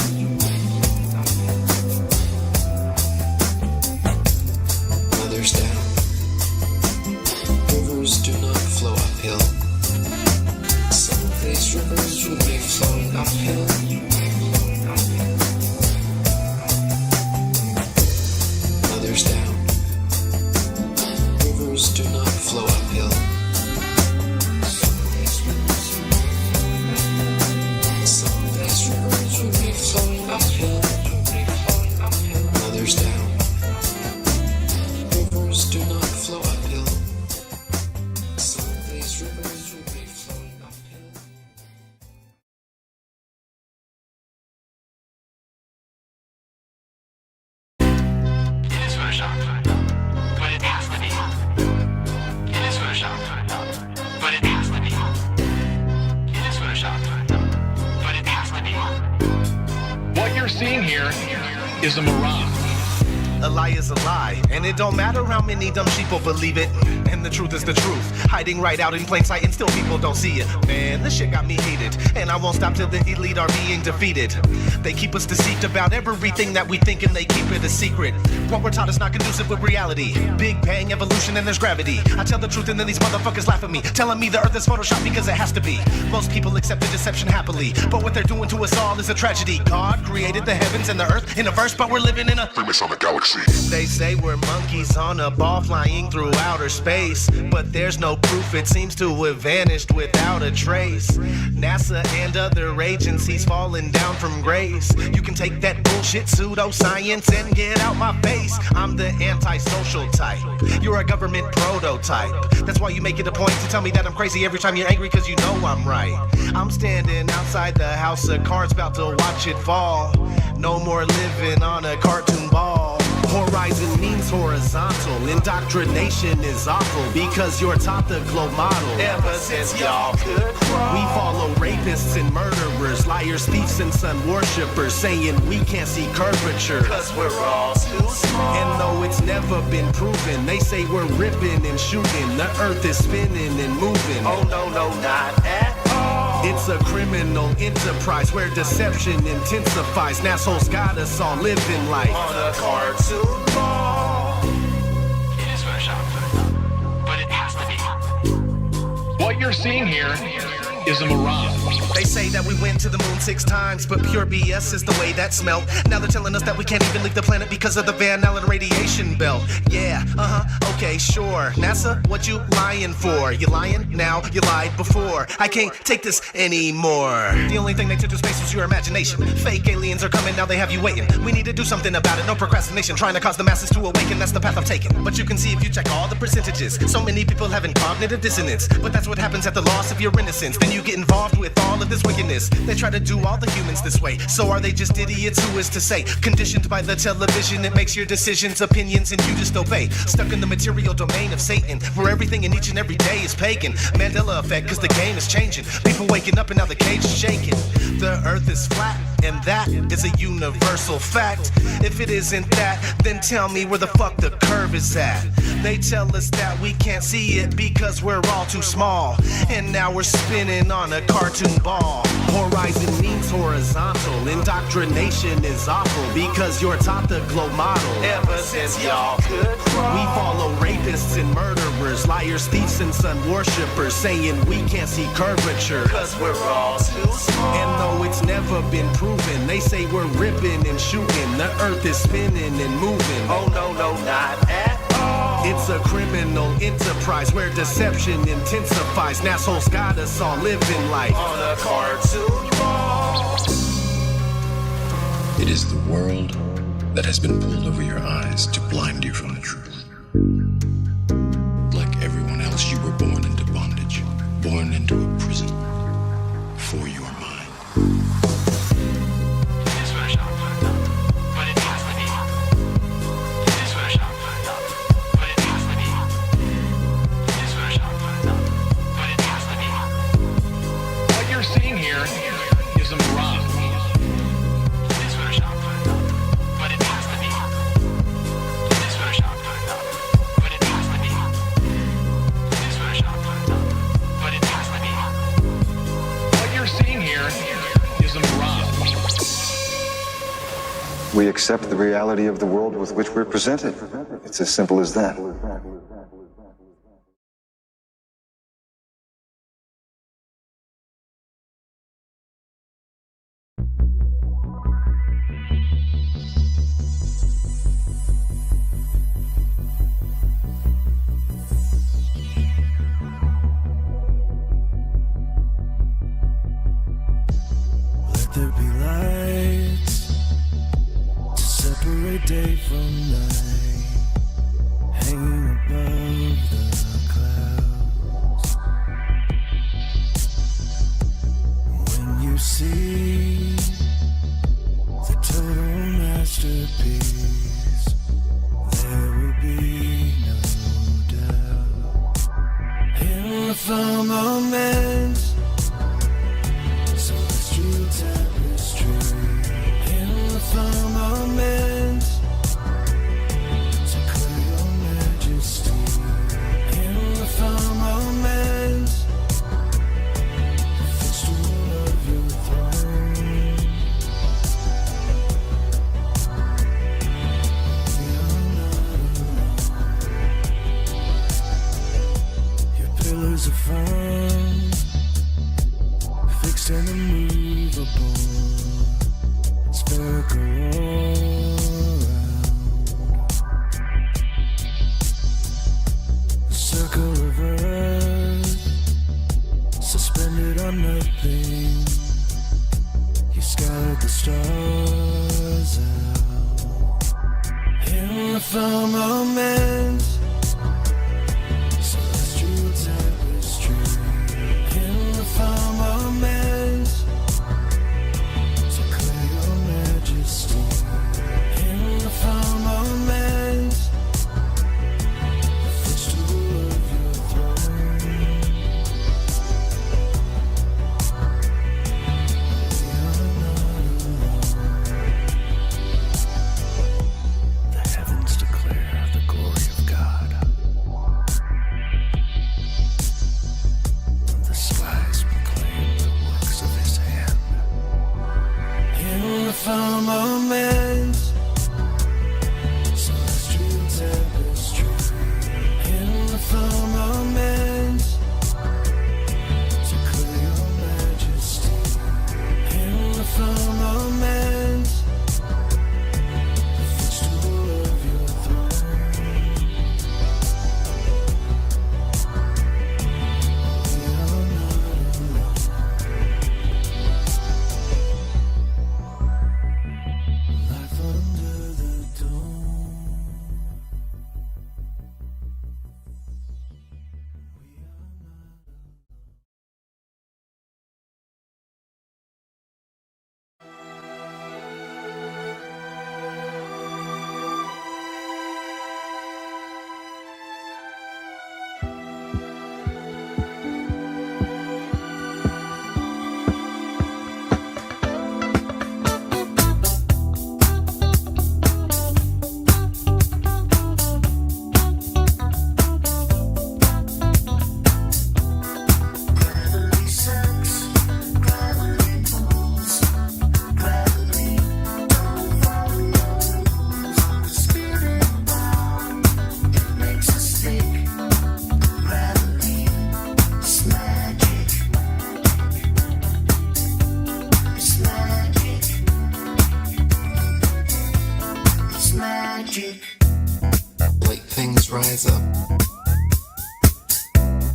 Others down. Rivers do not flow uphill. Some of these rivers will be flowing uphill. Others down. Rivers do not flow uphill. Some of these rivers will be flowing uphill. Others down. Rivers do not flow uphill. Some of these rivers will be flowing uphill. It is Photoshopped, but it has to be. It is Photoshopped, but it has to be. It is Photoshopped, but it has to be. What you're seeing here is a mirage. A lie is a lie, and it don't matter how many dumb sheeple believe it. And the truth is the truth, hiding right out in plain sight, and still people don't see it. Man, this shit got me hated, and I won't stop till the elite are being defeated. They keep us deceived about everything that we think, and they keep it a secret. What we're taught is not conducive with reality. Big bang, evolution, and there's gravity. I tell the truth, and then these motherfuckers laugh at me, telling me the earth is photoshopped because it has to be. Most people accept the deception happily, but what they're doing to us all is a tragedy. God created the heavens and the earth in a verse, but we're living in a Freemasonic galaxy. They say we're monkeys on a ball flying through outer space, but there's no proof, it seems to have vanished without a trace. NASA and other agencies falling down from grace. You can take that bullshit pseudoscience and get out my face. I'm the antisocial type. You're a government prototype. That's why you make it a point to tell me that I'm crazy every time you're angry, cause you know I'm right. I'm standing outside the house of cards about to watch it fall. No more living on a cartoon ball. Horizon means horizontal. Indoctrination is awful because you're taught the globe model. Ever since y'all could crawl, we follow rapists and murderers, liars, thieves, and sun worshippers, saying we can't see curvature cause we're all too small. And though it's never been proven, they say we're ripping and shooting. The earth is spinning and moving. Oh no, not at all. It's a criminal enterprise where deception intensifies. And assholes got us all living life on a cartoon ball. It is Photoshopped, but it has to be. What you're seeing here is a mirage. They say that we went to the moon 6 times, but pure BS is the way that smelled. Now they're telling us that we can't even leave the planet because of the Van Allen radiation belt. Yeah, okay, sure. NASA, what you lying for? You lying now, you lied before. I can't take this anymore. The only thing they took to space was your imagination. Fake aliens are coming, now they have you waiting. We need to do something about it, no procrastination. Trying to cause the masses to awaken, that's the path I've taken. But you can see if you check all the percentages. So many people having cognitive dissonance. But that's what happens at the loss of your innocence. Then you get involved with all of this wickedness. They try to do all the humans this way. So are they just idiots? Who is to say? Conditioned by the television, it makes your decisions, opinions, and you just obey. Stuck in the material domain of Satan, where everything in each and every day is pagan. Mandela effect, cause the game is changing. People waking up and now the cage is shaking. The earth is flat, and that is a universal fact. If it isn't that, then tell me where the fuck the curve is at. They tell us that we can't see it because we're all too small. And now we're spinning on a cartoon ball. Horizon means horizontal. Indoctrination is awful because you're taught the globe model. Ever since y'all could crawl, we follow rapists and murderers, liars, thieves, and sun worshippers, saying we can't see curvature cause we're all too small. And though it's never been proven, they say we're ripping and shooting. The earth is spinning and moving. Oh no, not at all. It's a criminal enterprise where deception intensifies. And assholes got us all living life on a cartoon ball. It is the world that has been pulled over your eyes to blind you from the truth. Like everyone else, you were born into bondage, born into a prison for your mind. Is a mirage. It is Photoshopped, but it has to be. accept the reality of the world with which we're presented. It's as simple as that. Let there be lights to separate day from night, hanging above the clouds. When you see the total masterpiece, there will be no doubt. In the firmament, celestial tapestry. In the firmament, declare your majesty. In the firmament, the footstool of your throne. We are not alone. Your pillars are firm, fixed and immovable, spherical all around. A circle of earth, suspended on nothing. You scattered the stars out. In the firmament, celestial tapestry. In the firmament, declare your majesty. In the firmament, the footstool of your throne. We are not alone. The heavens declare the glory of God. The skies proclaim the works of his hand. In the firmament, celestial tapestry. In the firmament, declare your majesty. In the firmament, the footstool of your throne. We are not alone. Life under the dome. Gravity sucks, gravity pulls, gravity don't follow rules. Spirit bound, it makes us think. Gravity, it's magic. It's magic. It's magic. Light things rise up,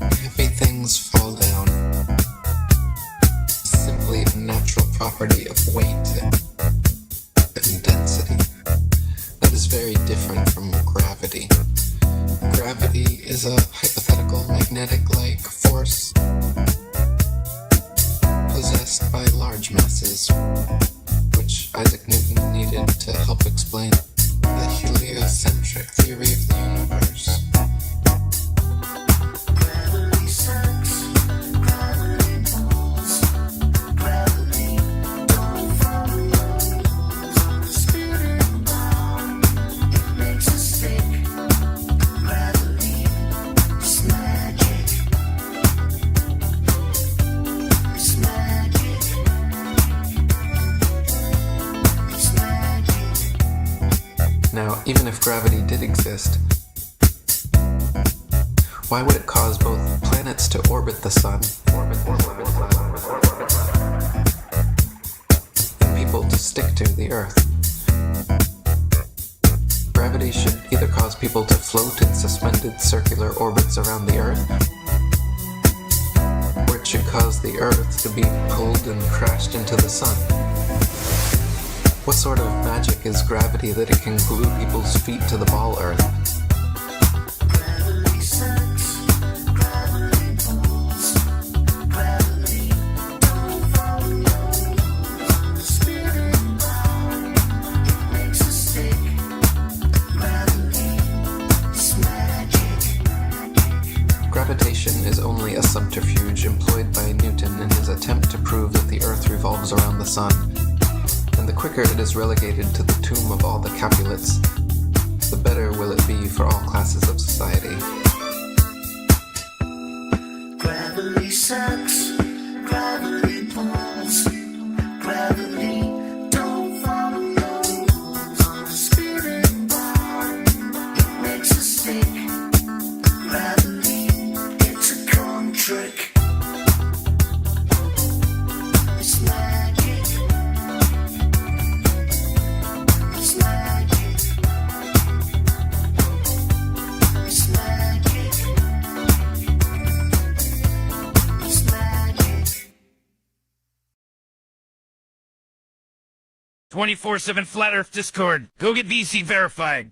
heavy things fall down. Simply a natural property of weight and density. That is very different from gravity. Gravity is a hypothetical magnetic-like force possessed by large masses, which Isaac Newton needed to help explain the heliocentric theory of the universe. Gravity sucks, gravity pulls, gravity don't follow rules. Spirit bound, it makes us think. Gravity, it's magic. Now, even if gravity did exist, why would it cause both planets to orbit the sun and people to stick to the Earth? Gravity should either cause people to float in suspended circular orbits around the Earth, or it should cause the Earth to be pulled and crashed into the sun. What sort of magic is gravity that it can glue people's feet to the ball Earth? Gravitation is only a subterfuge employed by Newton in his attempt to prove that the Earth revolves around the sun. And the quicker it is relegated to the tomb of all the Capulets, the better will it be for all classes of society. Gravity sucks, gravity pulls, gravity don't follow rules. On a spinning bar, it makes a stick. Gravity, it's a con trick. It's magic. It's magic. It's magic. It's magic. 24/7 Flat Earth Discord. Go get VC verified.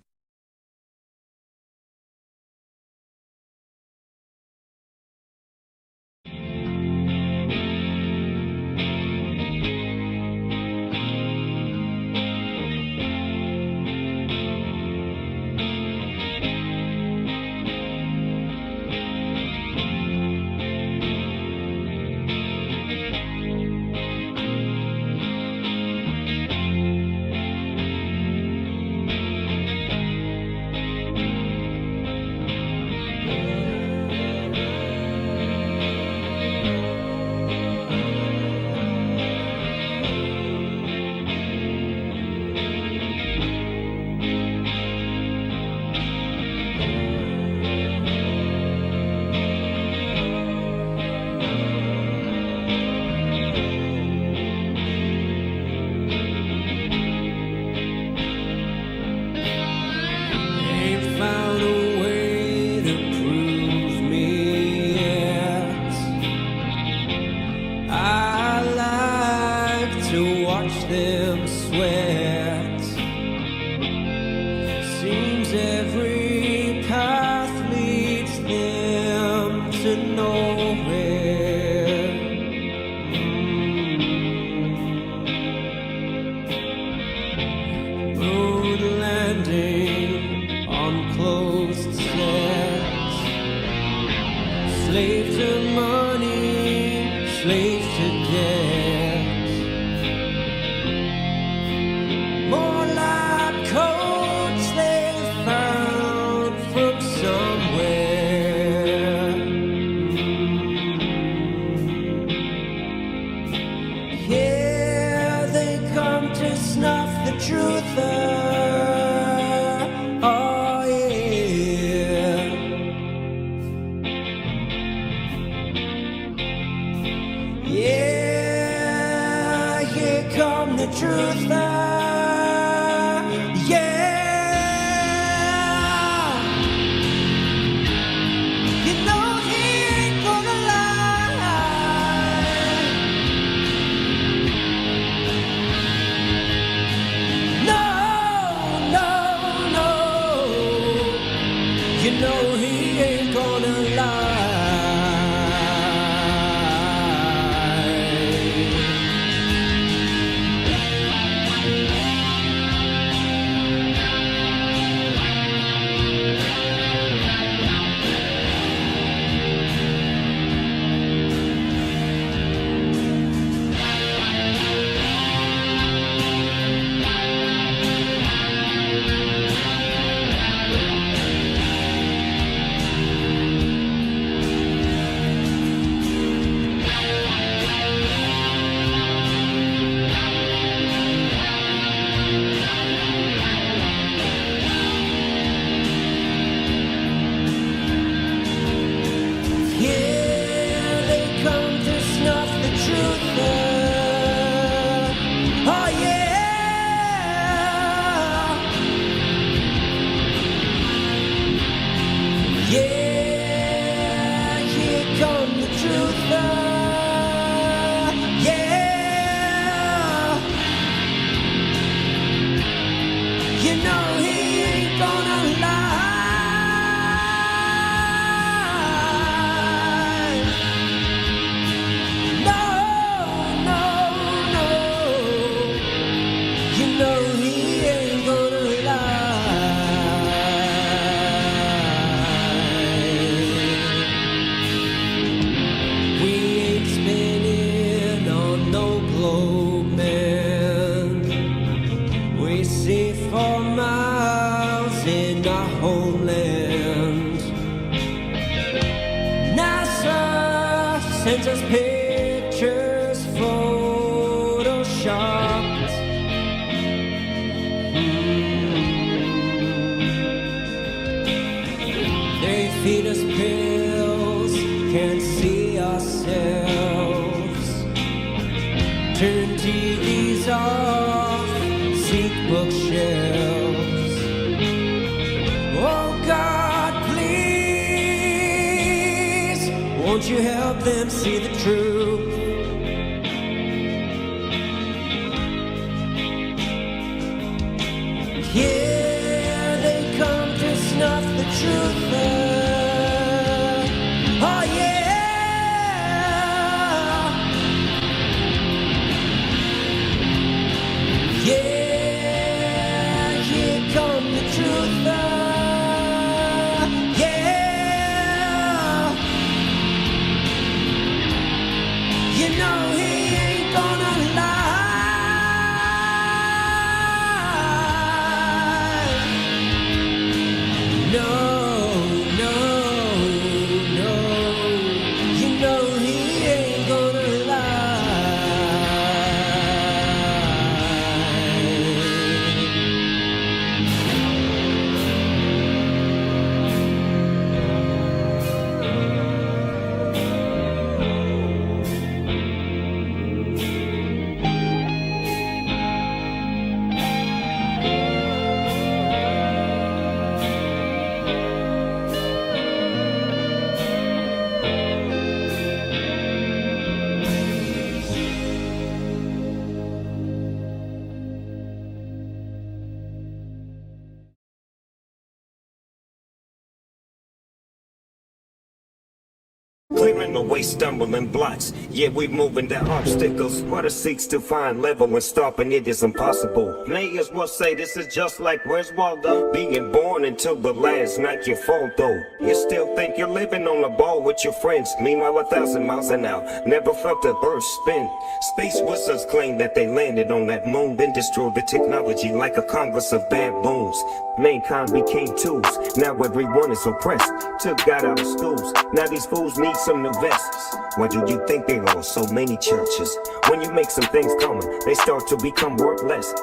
in our homeland. NASA sends us pictures photoshopped. They feed us pills, can't see ourselves. Turn TVs off, seek bookshelves. Oh God, please, won't you help them see the truth? Here they come to snuff the truth out. Oh yeah, yeah, here come the truth out. Yeah, you know he ain't gonna lie. No, no, no, you know he ain't gonna Clearing away stumbling blocks. Yeah, we moving the obstacles. Water seeks to find level when stopping it is impossible. Players will say this is just like where's Waldo? Being born until the last night your fault though. You still think you're living on a ball with your friends. Meanwhile 1,000 miles an hour. Never felt the earth spin. Space wizards claim that they landed on that moon. Then destroyed the technology like a congress of baboons. Mankind became tools. Now everyone is oppressed. Took God out of schools. Now these fools need some new vests. Why do you think they lost so many churches? When you make some things common, they start to become worthless.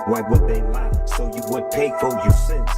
Why would they lie? So you would pay for your sins.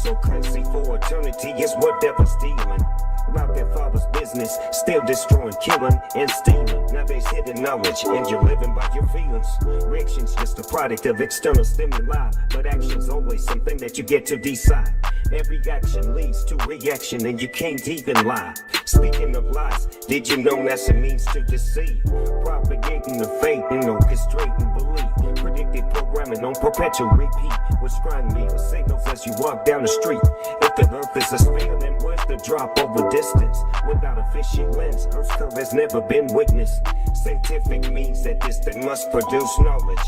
So currency for eternity is what devil's stealing. About their father's business, still destroying, killing, and stealing. Now there's hidden knowledge, and you're living by your feelings. Reaction's just a product of external stimuli, but action's always something that you get to decide. Every action leads to reaction, and you can't even lie. Speaking of lies, did you know that's a means to deceive? Propagating the faith and orchestrating belief. Predictive programming on perpetual repeat. With scrying me with signals as you walk down the street. If the earth is a sphere, then where's the drop over distance? Without a fishing lens, Earth's curve has never been witnessed. Scientific means that this thing must produce knowledge.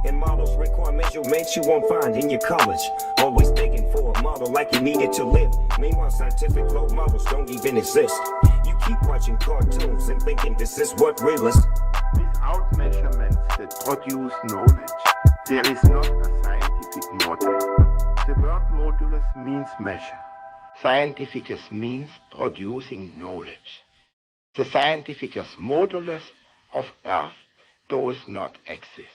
And models require measurements you won't find in your college. Always begging for a model like you need it to live. Meanwhile, scientific role models don't even exist. You keep watching cartoons and thinking this is what real is. Without measurements that produce knowledge, there is not a scientific model. The word modulus means measure. Scientificus means producing knowledge. The scientificus modulus of Earth does not exist.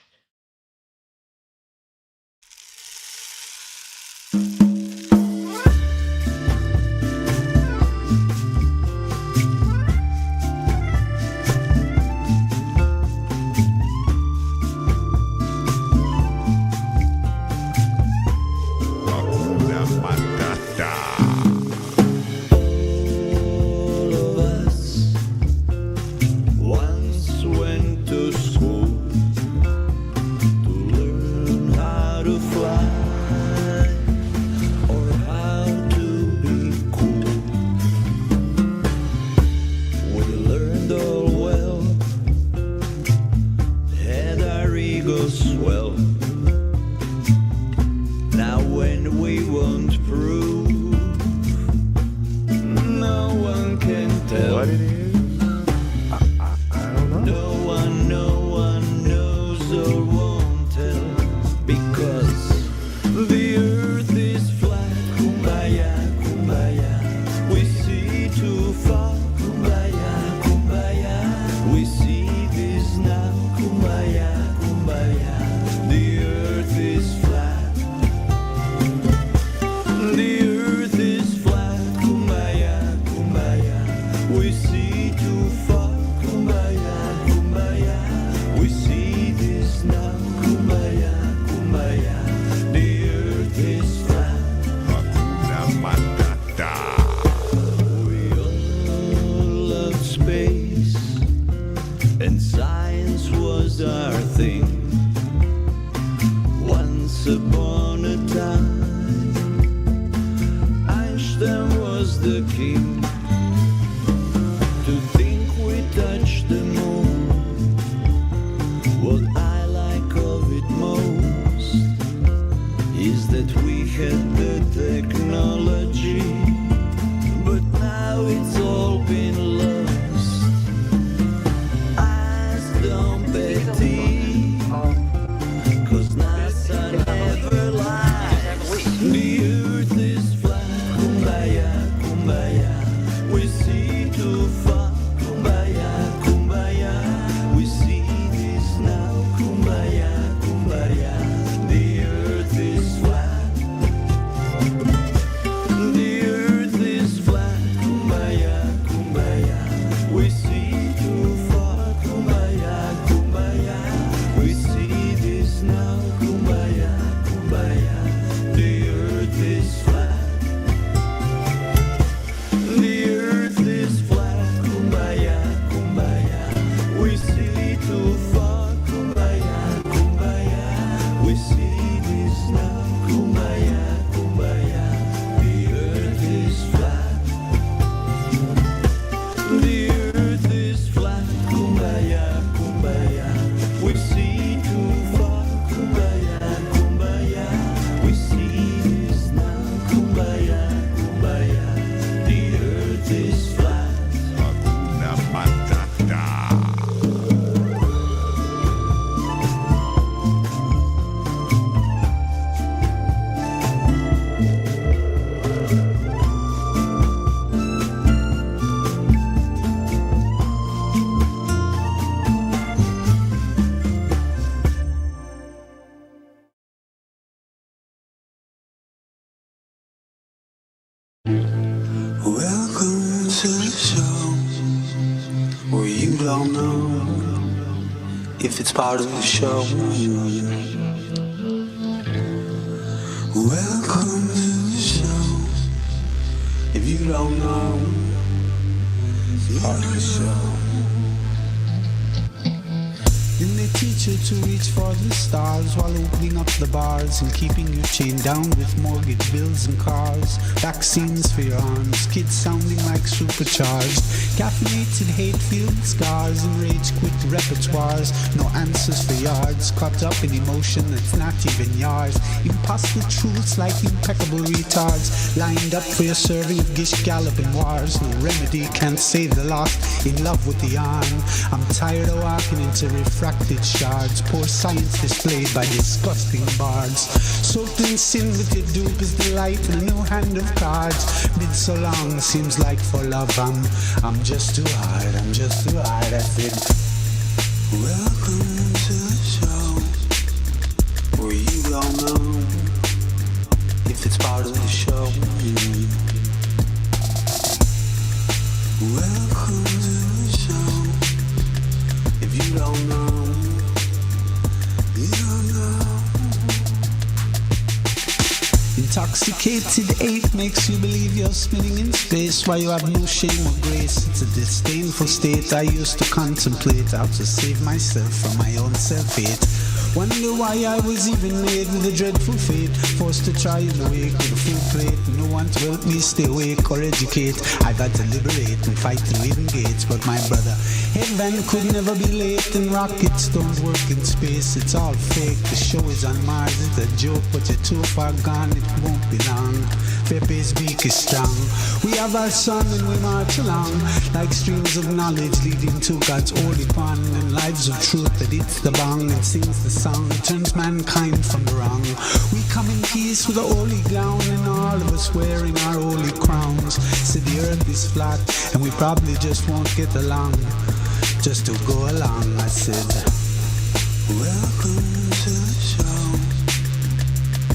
the key. To think we touched the moon. What I like of it most is that we had the technology, but now it's all been lost. Eyes don't petty, 'cause NASA never lies. The earth is flat, kumbaya, kumbaya. We see too far, kumbaya, kumbaya. We see this now, kumbaya, kumbaya. The earth is flat. The earth is flat, kumbaya, kumbaya. We see too far, kumbaya, kumbaya. We see this now, kumbaya, kumbaya. The earth is flat. The earth is flat, kumbaya, kumbaya. We see too far, kumbaya, kumbaya. We see this now, kumbaya, kumbaya. The earth is flat. The earth is flat, kumbaya, kumbaya. We see too far, kumbaya, kumbaya. We see this now, kumbaya, kumbaya. The earth is flat. Hakuna Matata. Welcome to the show where you don't know if it's part of the show. Welcome to the show if you don't know it's part of the show. And they teach you to reach for the stars while opening up the bars and keeping you chained down with mortgage bills and cars. Vaccines for your arms, kids sounding like supercharged. Caffeinated hate-filled scars and rage-quit repertoires. No answers for yards, caught up in emotion that's not even yours. Impossible truths like impeccable retards. Lined up for your serving of gish galloping wars. No remedy can't save the lost, in love with the yarn. I'm tired of walking into refracted shards. Poor science displayed by disgusting bards. Soaked in sin with your dupe is delight and a new hand of cards. Been so long, seems like for love I'm just too hard, I'm just too hard, I said. Welcome to the show where you don't know if it's part of the show. Welcome to the show if you don't know. You don't know. Intoxicated hate makes you believe you're spinning in space while you have no shame or grace. It's a disdainful state I used to contemplate how to save myself from my own self-hate. Wonder why I was even made with a dreadful fate. Forced to try in the wake with a full plate. No one to help me stay awake or educate. I got to liberate and fight through hidden gates. But my brother, heaven could never be late. And rockets don't work in space. It's all fake. The show is on Mars. It's a joke, but you're too far gone. It won't be long. Pepe's beak is strong. We have our sun and we march along like streams of knowledge leading to God's holy pond and lives of truth that hits the bong and sings the song, turns mankind from the wrong. We come in peace with a holy gown and all of us wearing our holy crowns. So the earth is flat and we probably just won't get along. Just to go along, I said. Welcome to the show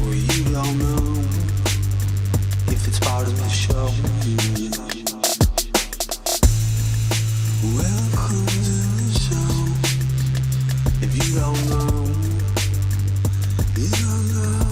where you don't know if it's part of the show. Welcome to the show if you don't know. You don't know.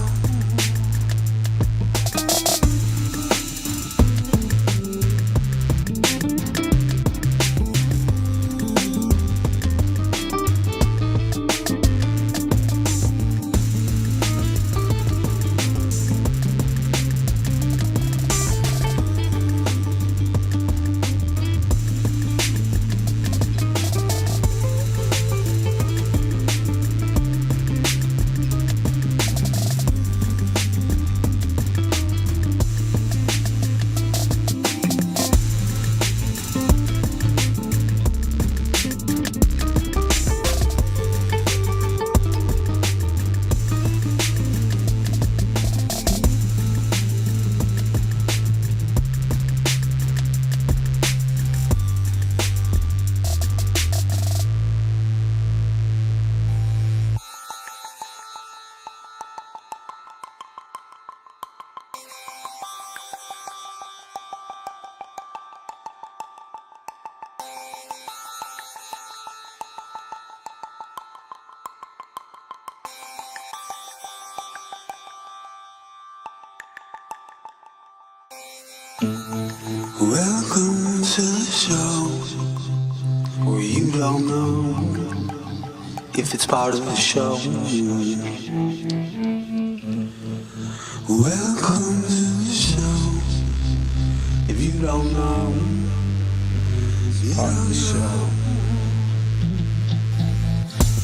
Welcome to the show where you don't know if it's part of the show. Welcome to the show if you don't know it's part of the show.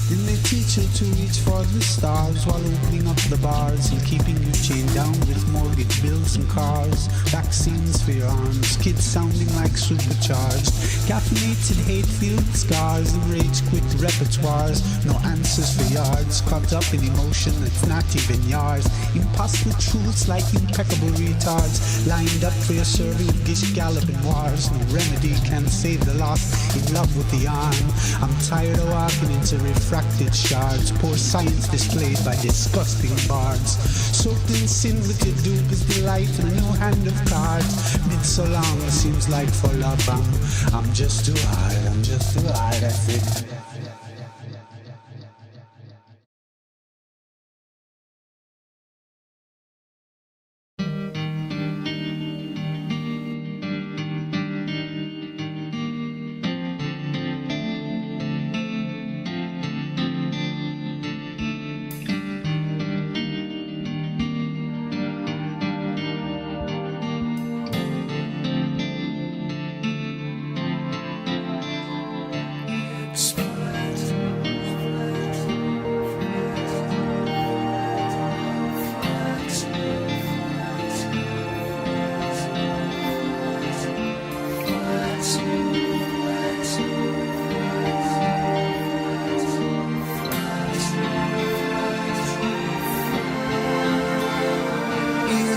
Then they teach you to reach for the stars while opening up the bars and keeping you chained down with mortgage bills and cars. Vaccines for your arms, kids sounding like supercharged. Caffeinated hate-filled scars, the rage quit repertoires. No answers for yards, caught up in emotion that's not even yours. Impossible truths like impeccable retards, lined up for your serving of gish galloping wars. No remedy can save the lost, in love with the arm. I'm tired of walking into refracted shards. Poor science displayed by disgusting bards. Soaked in sin with your dubious delight and a new hand of cards. Been so long it seems like for love I'm just too high, that's it.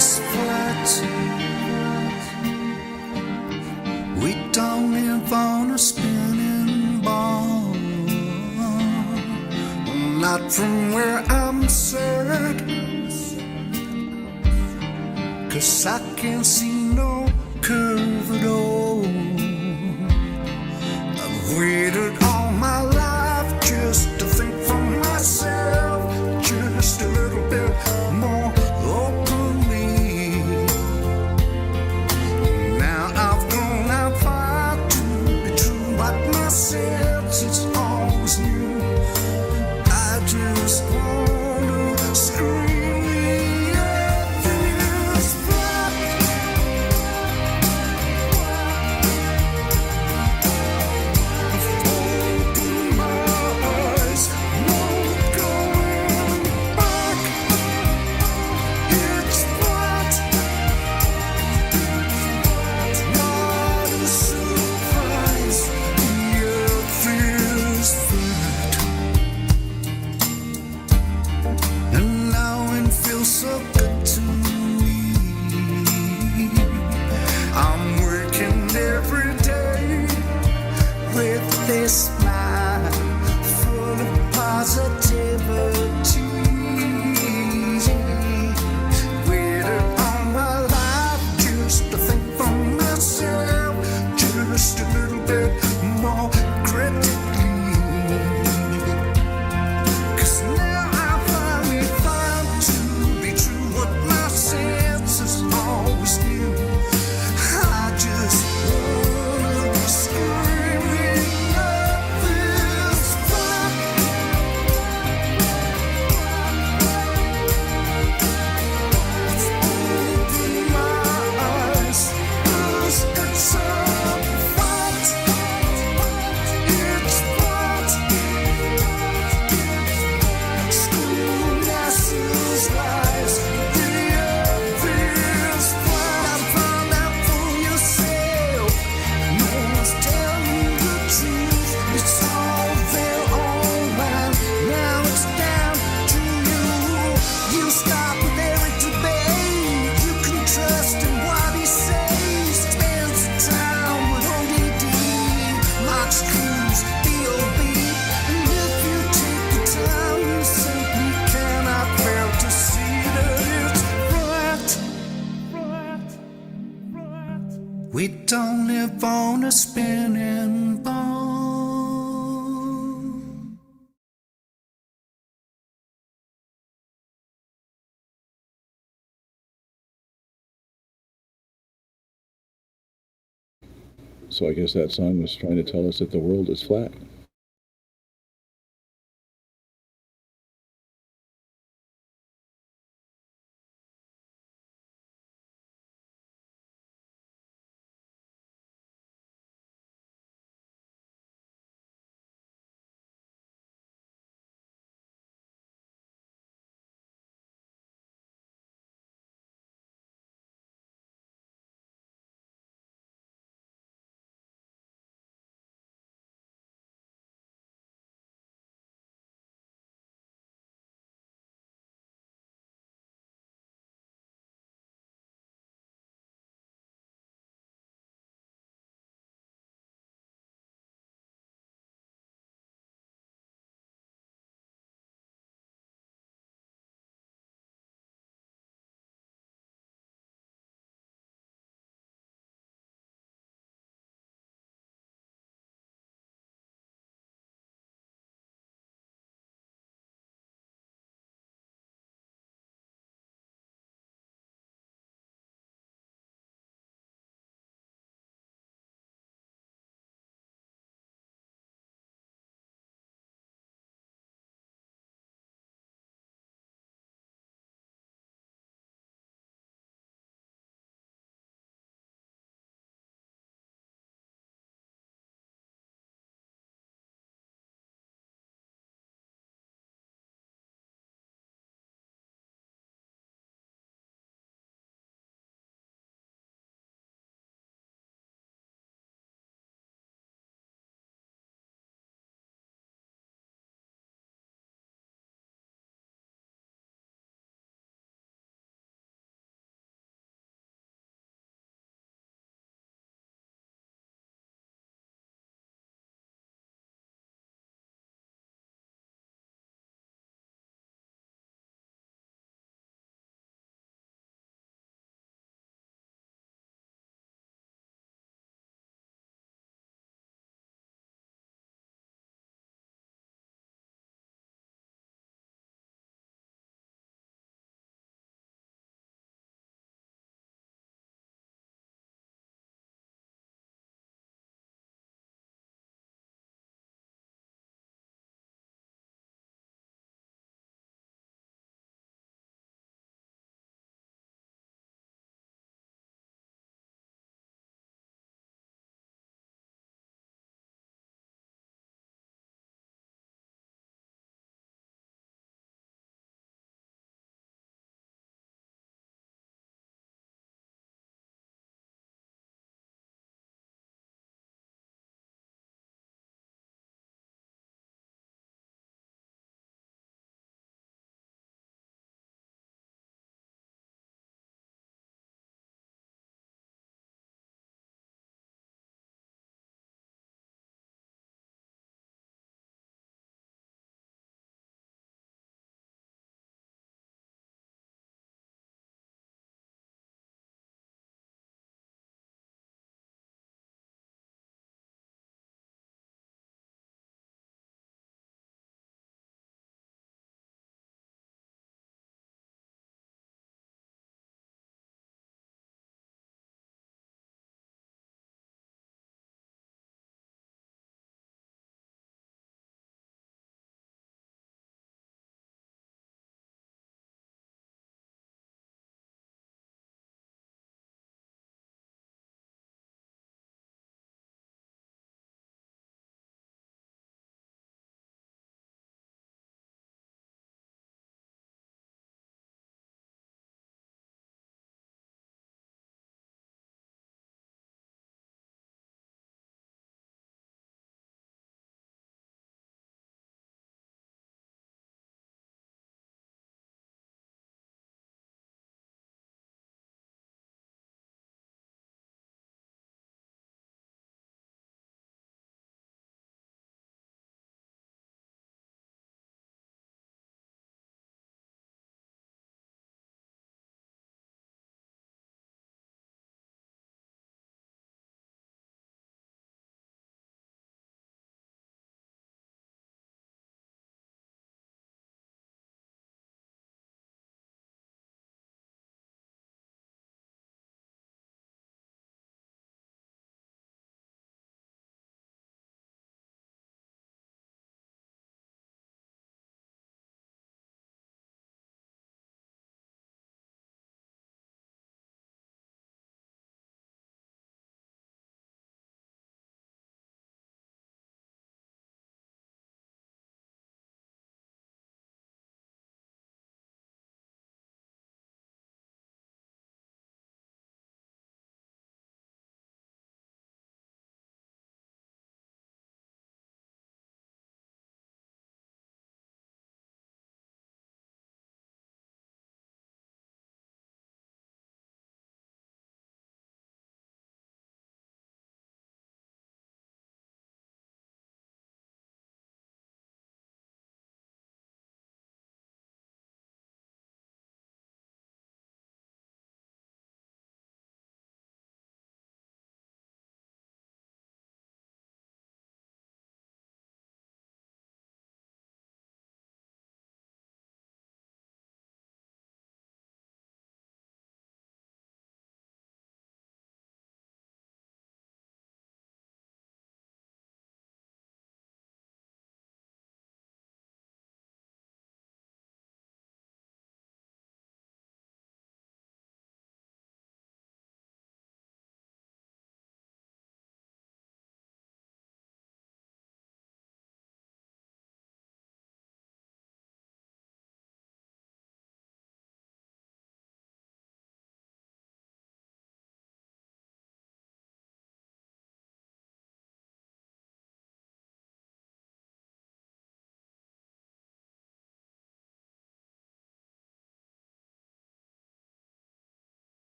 It's flat. We don't live on a spinning ball. Not from where I'm set. 'Cause I can't see no curve at all. I've waited all my life just to think for myself, just a little bit more openly. Now I've grown out far to be true, but my senses always knew. I just want to scream, yeah, this flat. Open my eyes, no going back. It's flat. Not a surprise, the earth is flat. And now it feels so good to me. I'm working every day with this smile full of positivity. Waited all my life just to think for myself, just a little bit more critically. 'Cause now I finally found to be true what my senses always knew. I just wanna scream at this flat. Open my eyes, 'cause it's so flat. It's flat. Schoolmasters' lies, the earth is flat. Find out for yourself. No one's telling the truth. It's all their own mind. Now it's down to you. You stop with every debate. You can trust in what he says. Spends the time with ODD, Max Cruz, B.O.B. And if you take the time, you simply cannot fail to see that it's flat. We don't live on a spinning So I guess that song was trying to tell us that the world is flat.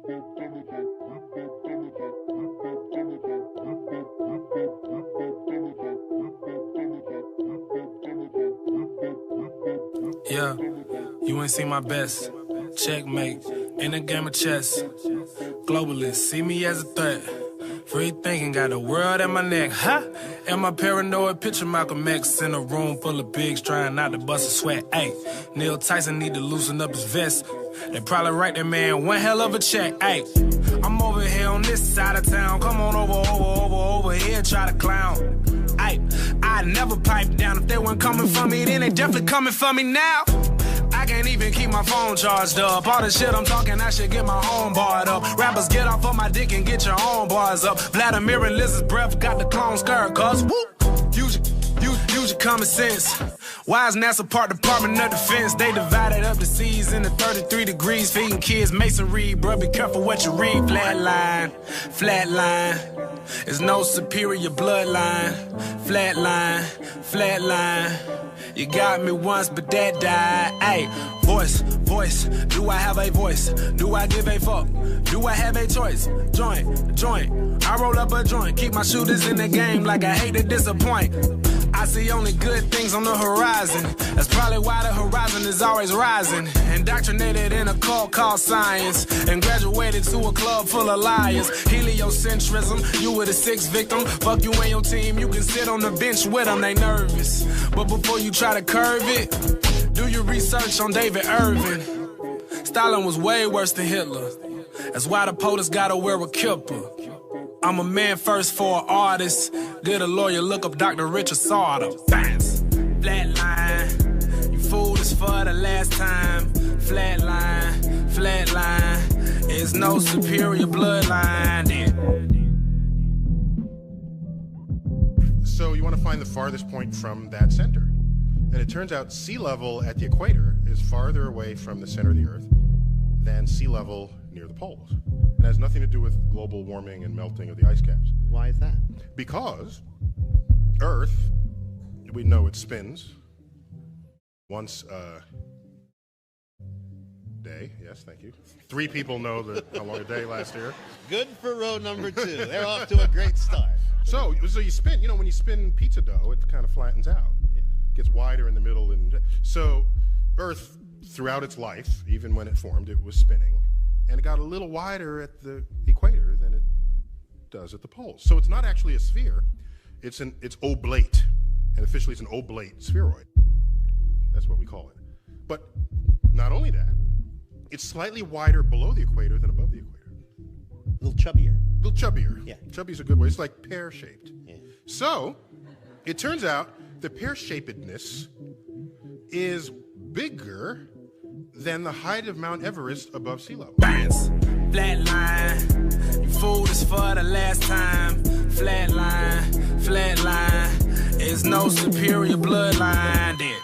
Yeah, you ain't seen my best. Checkmate, in a game of chess. Globalists see me as a threat. Free thinking, got the world at my neck, huh? And my paranoid picture Malcolm X in a room full of pigs trying not to bust a sweat. Ayy, Neil Tyson need to loosen up his vest. They probably write that man one hell of a check. Ayy, I'm over here on this side of town. Come on over here, try to clown. Ayy, I never pipe down. If they weren't coming for me, then they definitely coming for me now. I can't even keep my phone charged up. All the shit I'm talking, I should get my own barred up. Rappers, get off of my dick and get your own bars up. Vladimir and Liz's breath got the clone skirt, cuz whoop. Use your common sense. Why is NASA Part Department of Defense? They divided up the seas into 33 degrees, feeding kids masonry. Bruh, be careful what you read. Flatline, flatline. There's no superior bloodline. Flatline, flatline. You got me once, but that died. Ayy, voice. Do I have a voice? Do I give a fuck? Do I have a choice? Joint. I roll up a joint. Keep my shooters in the game like I hate to disappoint. I see only good things on the horizon. That's probably why the horizon is always rising. Indoctrinated in a cult called science. And graduated to a club full of liars. Heliocentrism, you were the sixth victim. Fuck you and your team, you can sit on the bench with them, they nervous. But before you try to curve it, do your research on David Irving. Stalin was way worse than Hitler. That's why the POTUS gotta wear a kipper. I'm a man first for an artist. Get a lawyer, look up Dr. Richard Sauter. Bounce. Flatline. You fooled us for the last time. Flatline. It's no superior bloodline then. So you want to find the farthest point from that center. And it turns out sea level at the equator is farther away from the center of the Earth than sea level near the poles. It has nothing to do with global warming and melting of the ice caps. Why is that? Because Earth, we know it spins once a day. Yes, thank you. 3 people know how long a day lasts here. Good for row number 2. They're off to a great start. So you spin, when you spin pizza dough, it kind of flattens out. Yeah. Gets wider in the middle. So Earth, throughout its life, even when it formed, it was spinning. And it got a little wider at the equator than it does at the poles. So it's not actually a sphere. It's oblate. And officially it's an oblate spheroid. That's what we call it. But not only that, it's slightly wider below the equator than above the equator. A little chubbier. Yeah. Chubby's a good word. It's like pear-shaped. Yeah. So it turns out the pear-shapedness is bigger than the height of Mount Everest above sea level. Bounce. Flatline. You fooled us for the last time. Flatline. It's no superior bloodline then.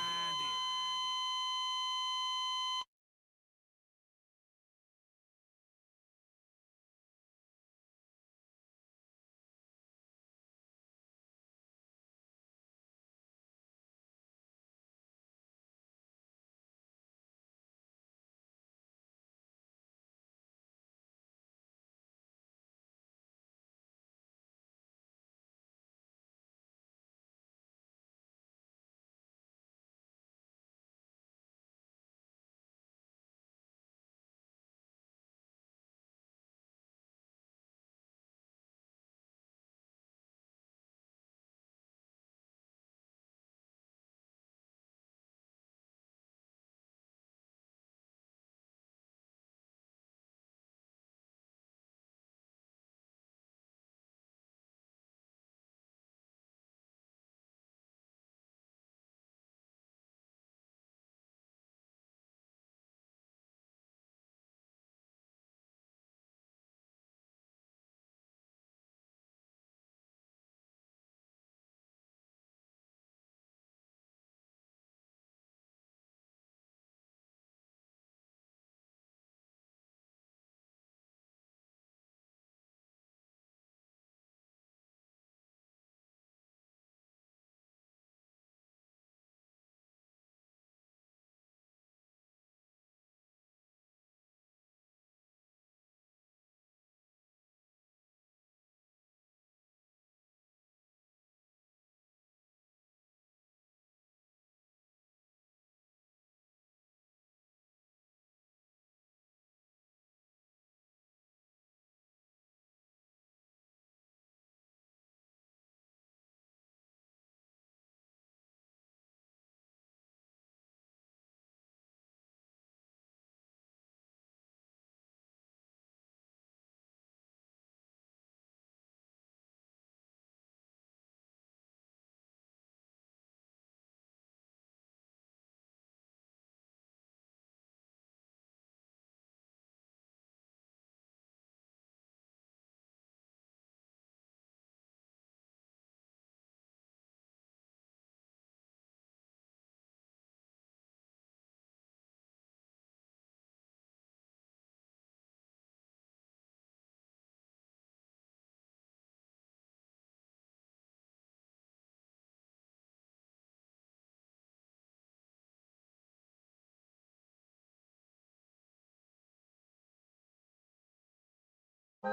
Hey,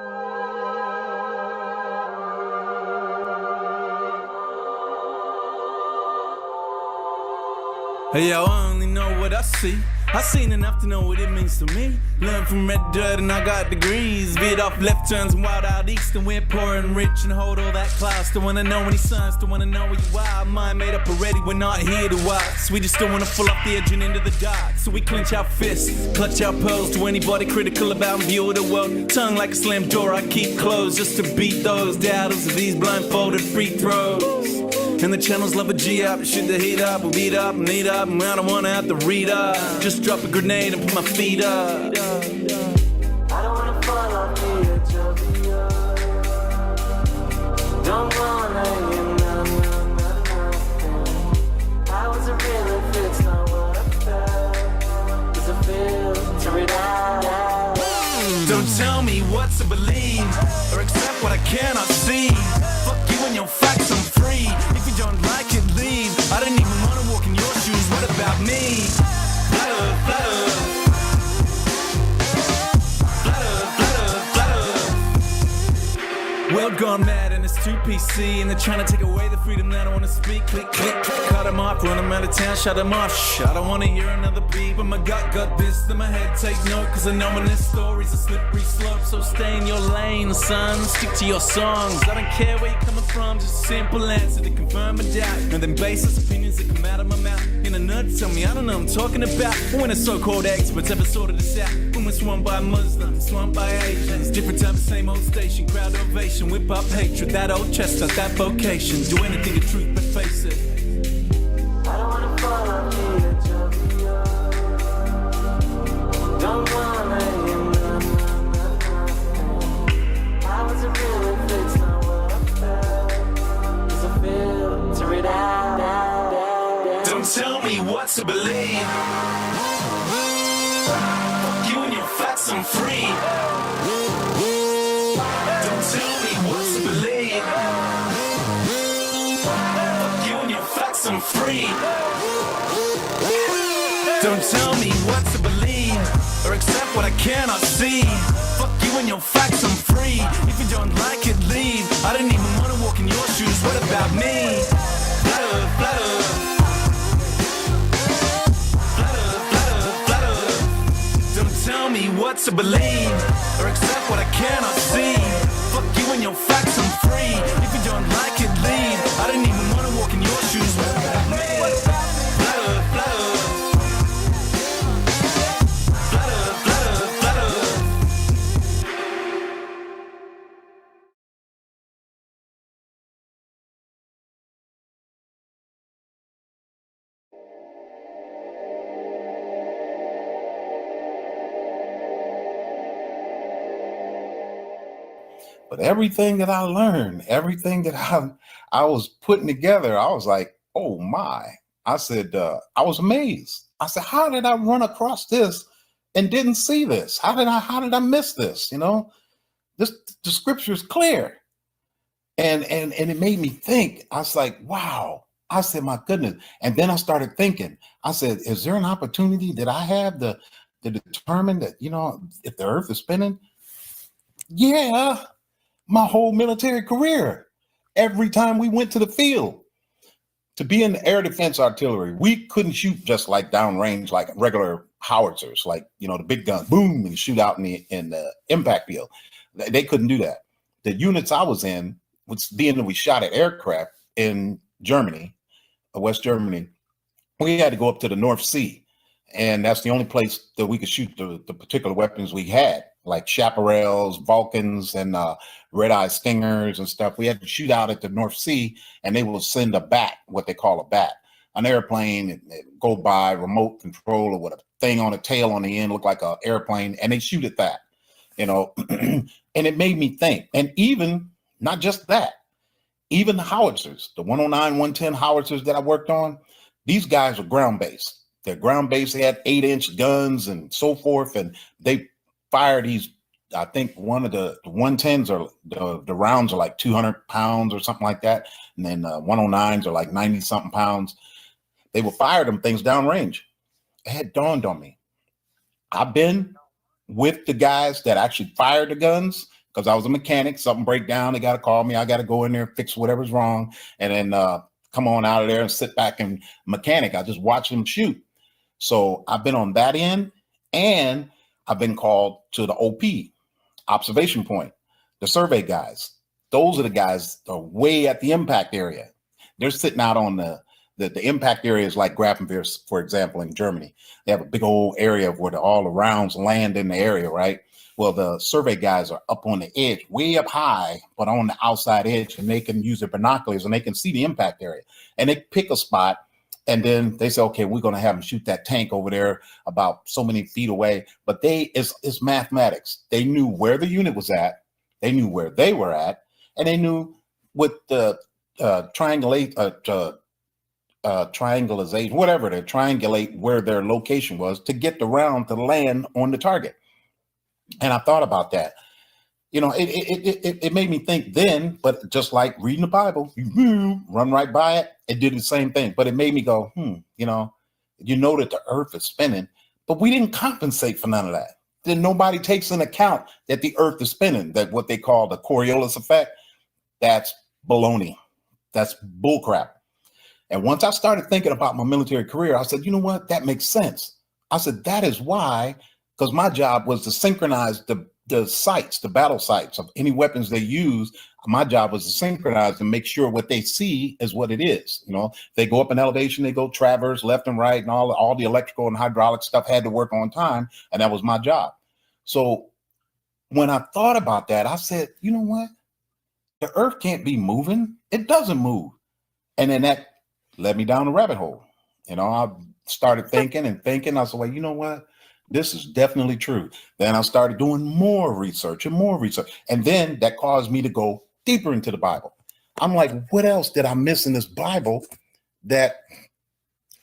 yo, I only know what I see. I seen enough to know what it means to me. Learned from red dirt and I got degrees. Veered off left turns and wild out east, and we're poor and rich and hold all that class. Don't wanna know any signs, don't wanna know where you are. Mind made up already, we're not here to watch. We just don't wanna fall off the edge and into the dark. So we clench our fists, clutch our pearls to anybody critical about and view of the world. Tongue like a slammed door I keep closed just to beat those doubters of these blindfolded free throws. And the channels love a G up, shoot the heat up, we'll beat up and eat up, and I don't wanna have to read up. Just drop a grenade and put my feet up. I don't wanna fall off the edge of the earth. Don't wanna hear nothing. How is it real if it's not what I felt? Does it filter it out? Don't tell me what to believe or accept what I cannot see. Fuck you and your facts, I'm free. If you don't like it, leave. I don't even wanna walk in your shoes. What about me? Flutter, flutter. World gone mad and it's too PC, and they're trying to take away the freedom that I wanna speak. Click, click, click, cut them off, run them out of town, shut them off. Shh, I don't wanna hear another beat, but my gut got this, then my head take note, cause I know when this story's a slippery slope. So stay in your lane, son, stick to your songs. I don't care where you're coming from, just a simple answer to confirm a doubt. And then baseless opinions that come out of my mouth. In a nut, tell me I don't know what I'm talking about. When the so-called experts ever sorted this out. When we're swamped by Muslims, swamped by Asians. Different time, same old station, crowd ovation. Whip up hatred, that old chestnut, that vocation. Do anything to truth, but face it. I don't wanna fall off the edge of the earth. Don't wanna hear nothing. How is it real if it's not what I felt? Does it filter it out? Don't tell me what to believe. Fuck you and your facts, I'm free. Don't tell me what to believe. Fuck you and your facts, I'm free. Don't tell me what to believe or accept what I cannot see. Fuck you and your facts, I'm free. If you don't like it, leave. I don't even wanna walk in your shoes. What about me? Flutter, flutter. Tell me what to believe or accept what I cannot see. Fuck you and your facts, I'm free. If you don't like it, leave. I don't even wanna walk in your shoes. What about me? Flutter, flutter. Flutter, flutter, flutter. But everything that I learned, everything that I was putting together, I was like, oh my. I said, I was amazed. I said, how did I run across this and didn't see this? How did I miss this? You know, the scripture is clear. And it made me think. I was like, wow. I said, my goodness. And then I started thinking, I said, is there an opportunity that I have to determine that, you know, if the earth is spinning? Yeah. My whole military career, every time we went to the field to be in the air defense artillery, we couldn't shoot just like downrange, like regular howitzers, like, you know, the big gun, boom, and shoot out in the impact field. They couldn't do that. The units I was in, being we shot at aircraft in Germany, West Germany, we had to go up to the North Sea. And that's the only place that we could shoot the particular weapons we had, like chaparrals, Vulcans, and red-eye stingers and stuff. We had to shoot out at the North Sea, and they will send a bat, what they call a bat, an airplane, and go by remote control or with a thing on a tail on the end, look like an airplane, and they shoot at that, you know. And it made me think. And even, not just that, even the howitzers, the 109, 110 howitzers that I worked on, these guys are ground-based. They're ground-based. They had 8-inch guns and so forth, and they fired these. I think one of the 110s are the rounds are like 200 pounds or something like that, and then 109s are like 90 something pounds. They will fire them things downrange. It had dawned on me. I've been with the guys that actually fired the guns because I was a mechanic. Something break down, they got to call me. I got to go in there, fix whatever's wrong, and then come on out of there and sit back and mechanic. I just watch them shoot. So I've been on that end, and I've been called to the OP, observation point, the survey guys. Those are the guys that are way at the impact area. They're sitting out on the impact areas like Grafenwöhr, for example, in Germany. They have a big old area where all the rounds land in the area, right? Well, the survey guys are up on the edge, way up high, but on the outside edge, and they can use their binoculars and they can see the impact area. And they pick a spot, and then they say, okay, we're going to have them shoot that tank over there about so many feet away. But it's mathematics. They knew where the unit was at, they knew where they were at, and they knew with the triangulation, whatever, to triangulate where their location was to get the round to land on the target. And I thought about that. You know, it made me think then, but just like reading the Bible, you run right by it. It did the same thing, but it made me go, you know that the earth is spinning, but we didn't compensate for none of that. Then nobody takes into account that the earth is spinning, that what they call the Coriolis effect. That's baloney. That's bullcrap. And once I started thinking about my military career, I said, you know what? That makes sense. I said, that is why, because my job was to synchronize the sights, the battle sights of any weapons they use. My job was to synchronize and make sure what they see is what it is. You know, they go up in elevation, they go traverse left and right, and all the electrical and hydraulic stuff had to work on time. And that was my job. So when I thought about that, I said, you know what? The earth can't be moving. It doesn't move. And then that led me down a rabbit hole. You know, I started thinking. I said, well, you know what? This is definitely true. Then I started doing more research. And then that caused me to go deeper into the Bible. I'm like, what else did I miss in this Bible that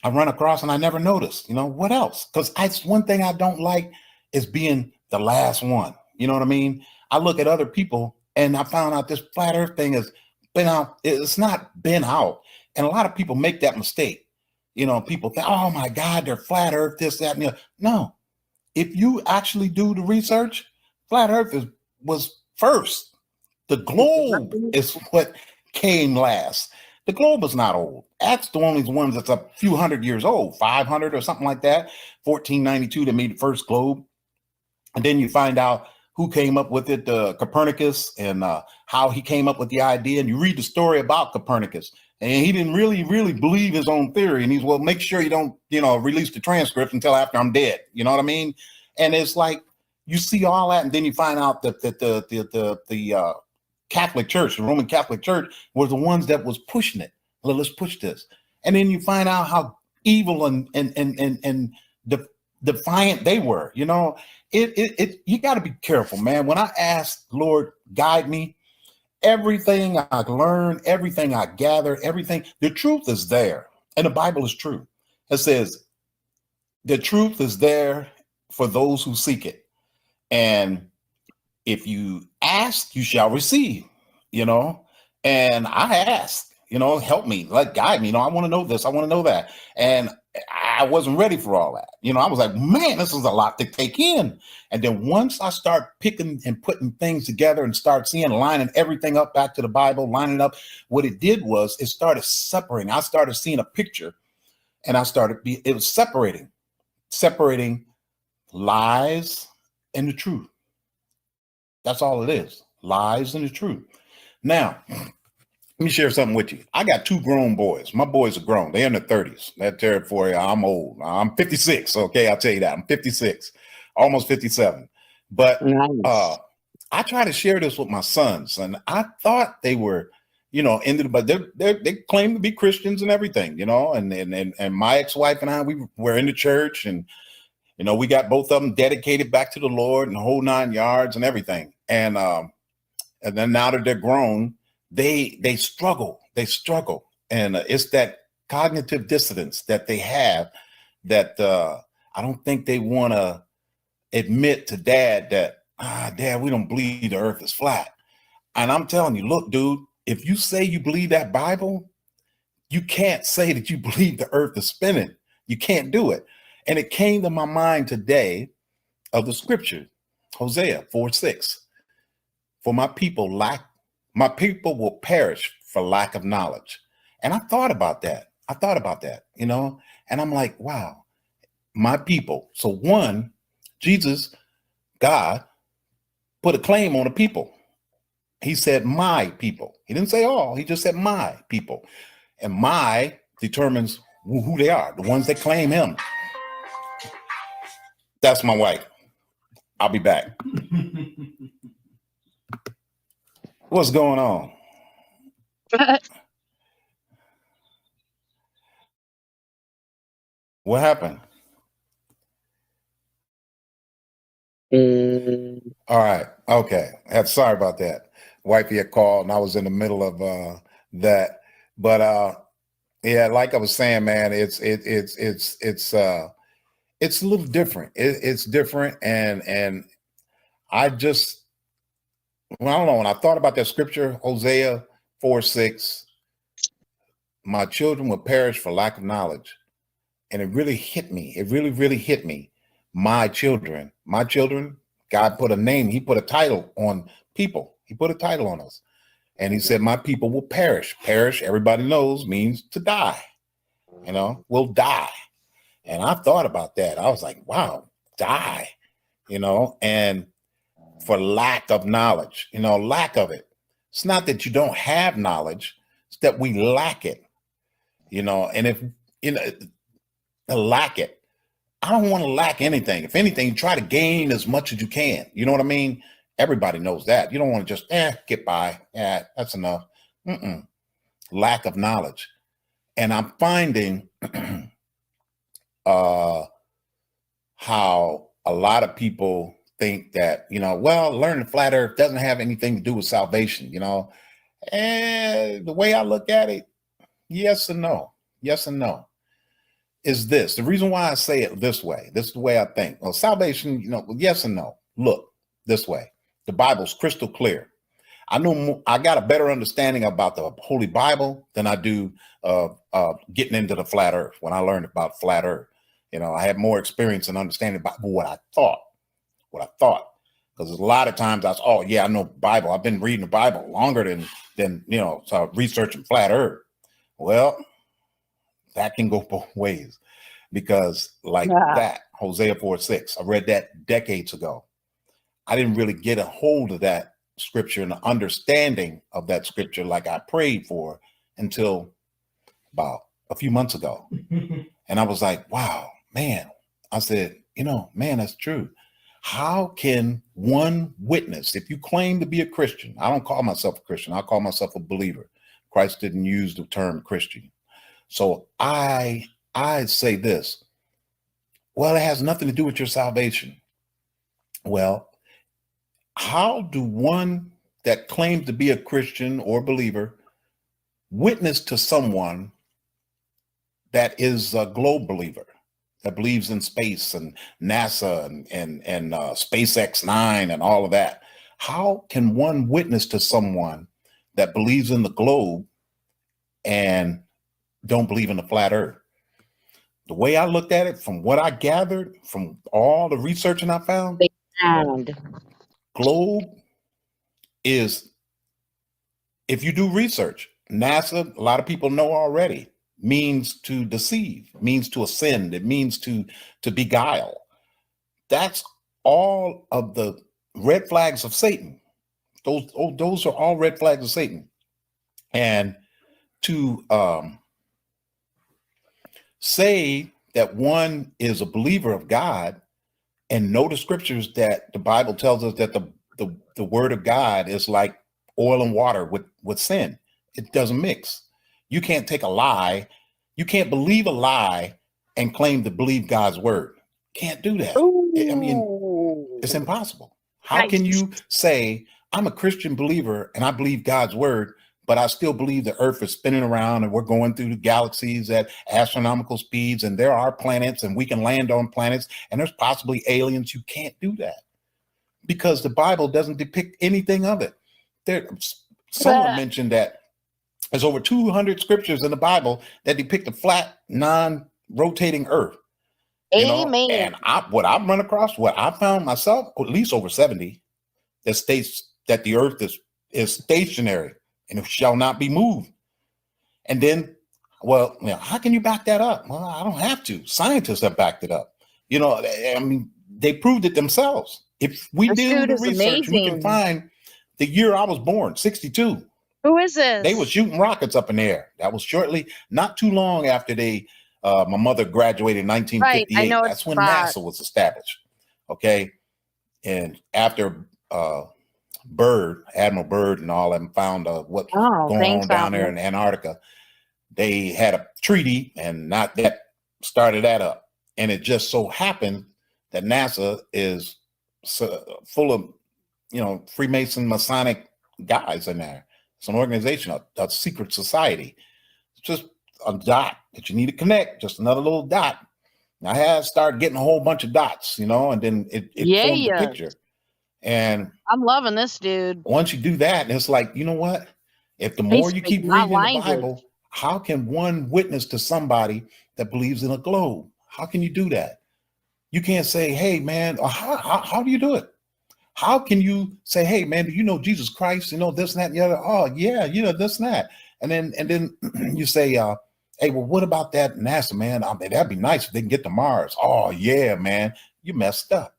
I run across and I never noticed? You know, what else? Because one thing I don't like is being the last one. You know what I mean? I look at other people and I found out this flat earth thing has been out. It's not been out. And a lot of people make that mistake. You know, people think, oh my God, they're flat earth, this, that, and the other. No. If you actually do the research, flat earth was first. The globe is what came last. The globe is not old. That's the only one that's a few hundred years old, 500 or something like that. 1492, they made the first globe. And then you find out who came up with it, Copernicus, and how he came up with the idea. And you read the story about Copernicus. And he didn't really believe his own theory. And he's, well, make sure you don't, release the transcript until after I'm dead. You know what I mean? And it's like, you see all that. And then you find out that the Catholic Church, the Roman Catholic Church, were the ones that was pushing it. Well, let's push this. And then you find out how evil and defiant they were. You know, you got to be careful, man. When I ask, Lord, guide me, everything I learn, everything I gather, everything, the truth is there. And the Bible is true. It says the truth is there for those who seek it. And if you ask, you shall receive, and I asked, help me, guide me. I want to know this. I want to know that. And I wasn't ready for all that. I was like, man, this is a lot to take in. And then once I start picking and putting things together and start seeing, lining everything up back to the Bible, lining up, what it did was it started separating. I started seeing a picture, and it was separating lies and the truth. That's all it is. Lies and the truth. Now, let me share something with you. I got 2 grown boys. My boys are grown. They're in their 30s. That territory, I'm old. I'm 56. Okay, I'll tell you that. I'm 56, almost 57. But I try to share this with my sons, and I thought they were, but they claim to be Christians and everything, and my ex-wife and I, we were in the church, and we got both of them dedicated back to the Lord and the whole 9 yards and everything. And then now that they're grown, they struggle. And it's that cognitive dissonance that they have that I don't think they want to admit to Dad that, Dad, we don't believe the earth is flat. And I'm telling you, look, dude, if you say you believe that Bible, you can't say that you believe the earth is spinning. You can't do it. And it came to my mind today of the scripture, Hosea 4:6. for my people will perish for lack of knowledge. And I thought about that. You know, and I'm like, wow, my people. So one, Jesus, God, put a claim on the people. He said, my people. He didn't say all, he just said my people. And my determines who they are, the ones that claim him. That's my wife. I'll be back. What's going on? What happened? All right. Okay. Sorry about that. Wifey had called and I was in the middle of that. But yeah, like I was saying, man, it's a little different. It's different. And I just, well, I don't know. When I thought about that scripture, Hosea 4:6, my children will perish for lack of knowledge. And it really hit me. It really, really hit me. My children, God put a name. He put a title on people. He put a title on us. And he said, my people will perish. Perish, everybody knows, means to die. You know, will die. And I thought about that. I was like, wow, die. You know, and for lack of knowledge, you know, lack of it. It's not that you don't have knowledge. It's that we lack it. You know, and if, you know, lack it. I don't want to lack anything. If anything, try to gain as much as you can. You know what I mean? Everybody knows that. You don't want to just, get by. Yeah, that's enough. Lack of knowledge. And I'm finding how a lot of people think that, you know, well, learning flat earth doesn't have anything to do with salvation, you know. And the way I look at it, yes and no. Yes and no. Is this the reason why I say it this way? This is the way I think. Well, salvation, you know, yes and no. Look, this way. The Bible's crystal clear. I got a better understanding about the Holy Bible than I do getting into the flat earth. When I learned about flat earth, you know, I had more experience and understanding about what I thought. Because a lot of times I was, oh yeah, I know the Bible. I've been reading the Bible longer than you know, so researching flat earth. Well, that can go both ways, because that Hosea 4:6, I read that decades ago. I didn't really get a hold of that scripture and the understanding of that scripture like I prayed for until about a few months ago. And I was like, wow, man. I said, you know, man, that's true. How can one witness, if you claim to be a Christian, I don't call myself a Christian, I call myself a believer. Christ didn't use the term Christian. So I say this, well, it has nothing to do with your salvation. Well, how do one that claims to be a Christian or believer witness to someone that is a globe believer, that believes in space and NASA and SpaceX 9 and all of that? How can one witness to someone that believes in the globe and don't believe in the flat earth? The way I looked at it, from what I gathered from all the researching I found, globe is, if you do research, NASA, a lot of people know already, means to deceive, means to ascend, it means to beguile. That's all of the red flags of Satan. Those are all red flags of Satan. And to say that one is a believer of God and know the scriptures that the Bible tells us that the word of God is like oil and water with sin. It doesn't mix. You can't take a lie. You can't believe a lie and claim to believe God's word. Can't do that. I mean, it's impossible. How can you say, I'm a Christian believer and I believe God's word, but I still believe the earth is spinning around and we're going through the galaxies at astronomical speeds and there are planets and we can land on planets and there's possibly aliens? You can't do that because the Bible doesn't depict anything of it. Someone mentioned that there's over 200 scriptures in the Bible that depict a flat, non-rotating earth. Amen. And what I've run across, what I found myself, at least over 70, that states that the earth is stationary and it shall not be moved. And then, well, you know, how can you back that up? Well, I don't have to. Scientists have backed it up. You know, I mean, they proved it themselves. If we This do dude the is research, we can amazing. find the year I was born, 62. Who is this? They were shooting rockets up in the air. That was shortly, not too long after my mother graduated in 1958. Right, I know That's it's when Spock. NASA was established. Okay. And after Admiral Byrd and all them found what's going thanks, on down there Admiral. in Antarctica, they had a treaty and not that started that up. And it just so happened that NASA is full of, you know, Freemason Masonic guys in there. It's an organization, a secret society. It's just a dot that you need to connect, just another little dot. And I had started getting a whole bunch of dots, you know, and then it formed a picture. And I'm loving this dude. once you do that, it's like, you know what? If the He's more you keep speaking my reading the language. Bible, how can one witness to somebody that believes in a globe? How can you do that? You can't say, hey, man, or how do you do it? How can you say, hey, man, do you know Jesus Christ? You know, this and that and the other. Oh, yeah, you know, this and that. And then you say, hey, well, what about that NASA, man? I mean, that'd be nice if they can get to Mars. Oh, yeah, man, you messed up.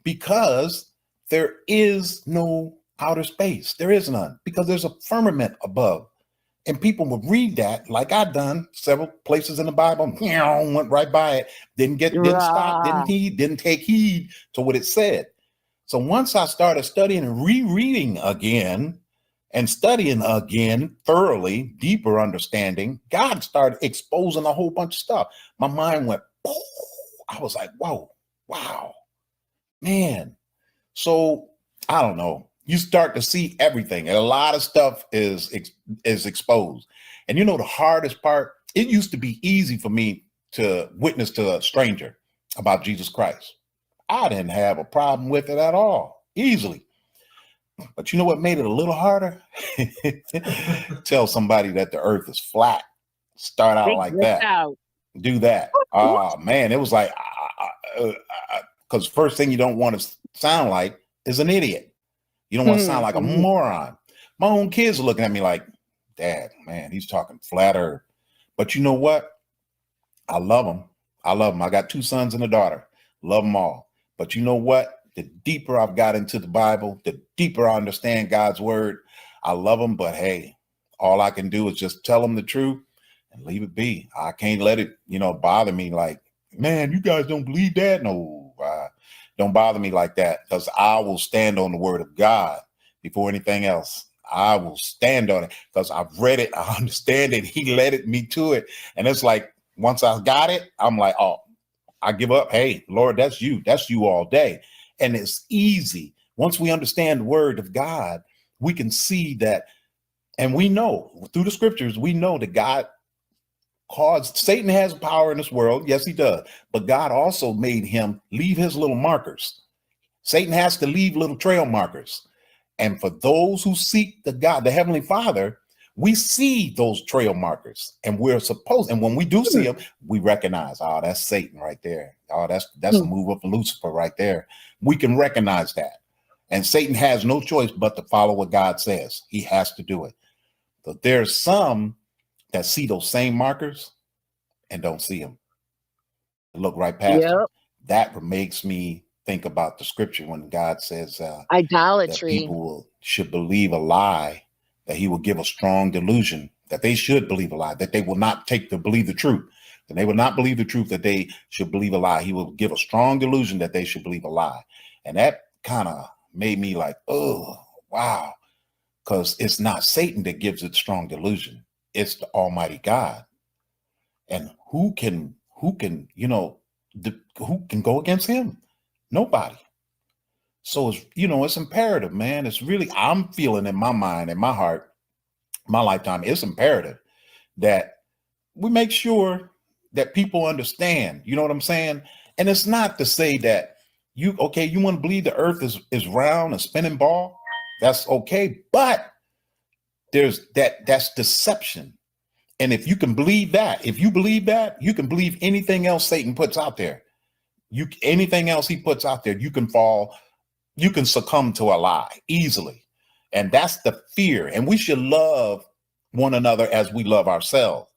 Because there is no outer space. There is none. Because there's a firmament above. And people would read that, like I've done several places in the Bible, went right by it, didn't stop, didn't take heed to what it said. So once I started studying and rereading again and studying again thoroughly, deeper understanding, God started exposing a whole bunch of stuff. My mind went, I was like, whoa, wow, man. So I don't know. You start to see everything. And a lot of stuff is exposed. And you know, the hardest part, it used to be easy for me to witness to a stranger about Jesus Christ. I didn't have a problem with it at all, easily. But you know what made it a little harder? Tell somebody that the earth is flat. Start out like that. Do that. Oh, man, it was like, because first thing you don't want to sound like is an idiot. You don't want to sound like a moron. My own kids are looking at me like, Dad, man, he's talking flat earth. But you know what? I love them. I love them. I got 2 sons and a daughter. Love them all. But you know what? The deeper I've got into the Bible, the deeper I understand God's word. I love them. But hey, all I can do is just tell them the truth and leave it be. I can't let it, you know, bother me like, man, you guys don't believe that? No, don't bother me like that, because I will stand on the word of God before anything else. I will stand on it because I've read it. I understand it. He led me to it. And it's like, once I got it, I'm like, oh, I give up. Hey, Lord, that's you. That's you all day. And it's easy. Once we understand the word of God, we can see that. And we know through the scriptures, we know that God caused, Satan has power in this world. Yes, he does. But God also made him leave his little markers. Satan has to leave little trail markers. And for those who seek the Heavenly Father, we see those trail markers, and we're supposed, and when we do see them, we recognize, oh, that's Satan right there. Oh, that's a move of Lucifer right there. We can recognize that. And Satan has no choice but to follow what God says. He has to do it. But there's some that see those same markers and don't see them. Look right past them. That makes me think about the scripture when God says idolatry. That people should believe a lie, that he will give a strong delusion, that they should believe a lie, that they will not believe the truth, that they will not believe the truth, that they should believe a lie. He will give a strong delusion that they should believe a lie. And that kind of made me like, oh, wow. Because it's not Satan that gives it strong delusion. It's the Almighty God. And who can who can go against him? Nobody. So it's imperative, man. It's really, I'm feeling in my mind, in my heart, my lifetime, it's imperative that we make sure that people understand, you know what I'm saying? And it's not to say that you want to believe the earth is round, a spinning ball. That's okay. But that's deception. And if you can believe that, you can believe anything else Satan puts out there. Anything else he puts out there, you can succumb to a lie easily. And that's the fear. And we should love one another as we love ourselves.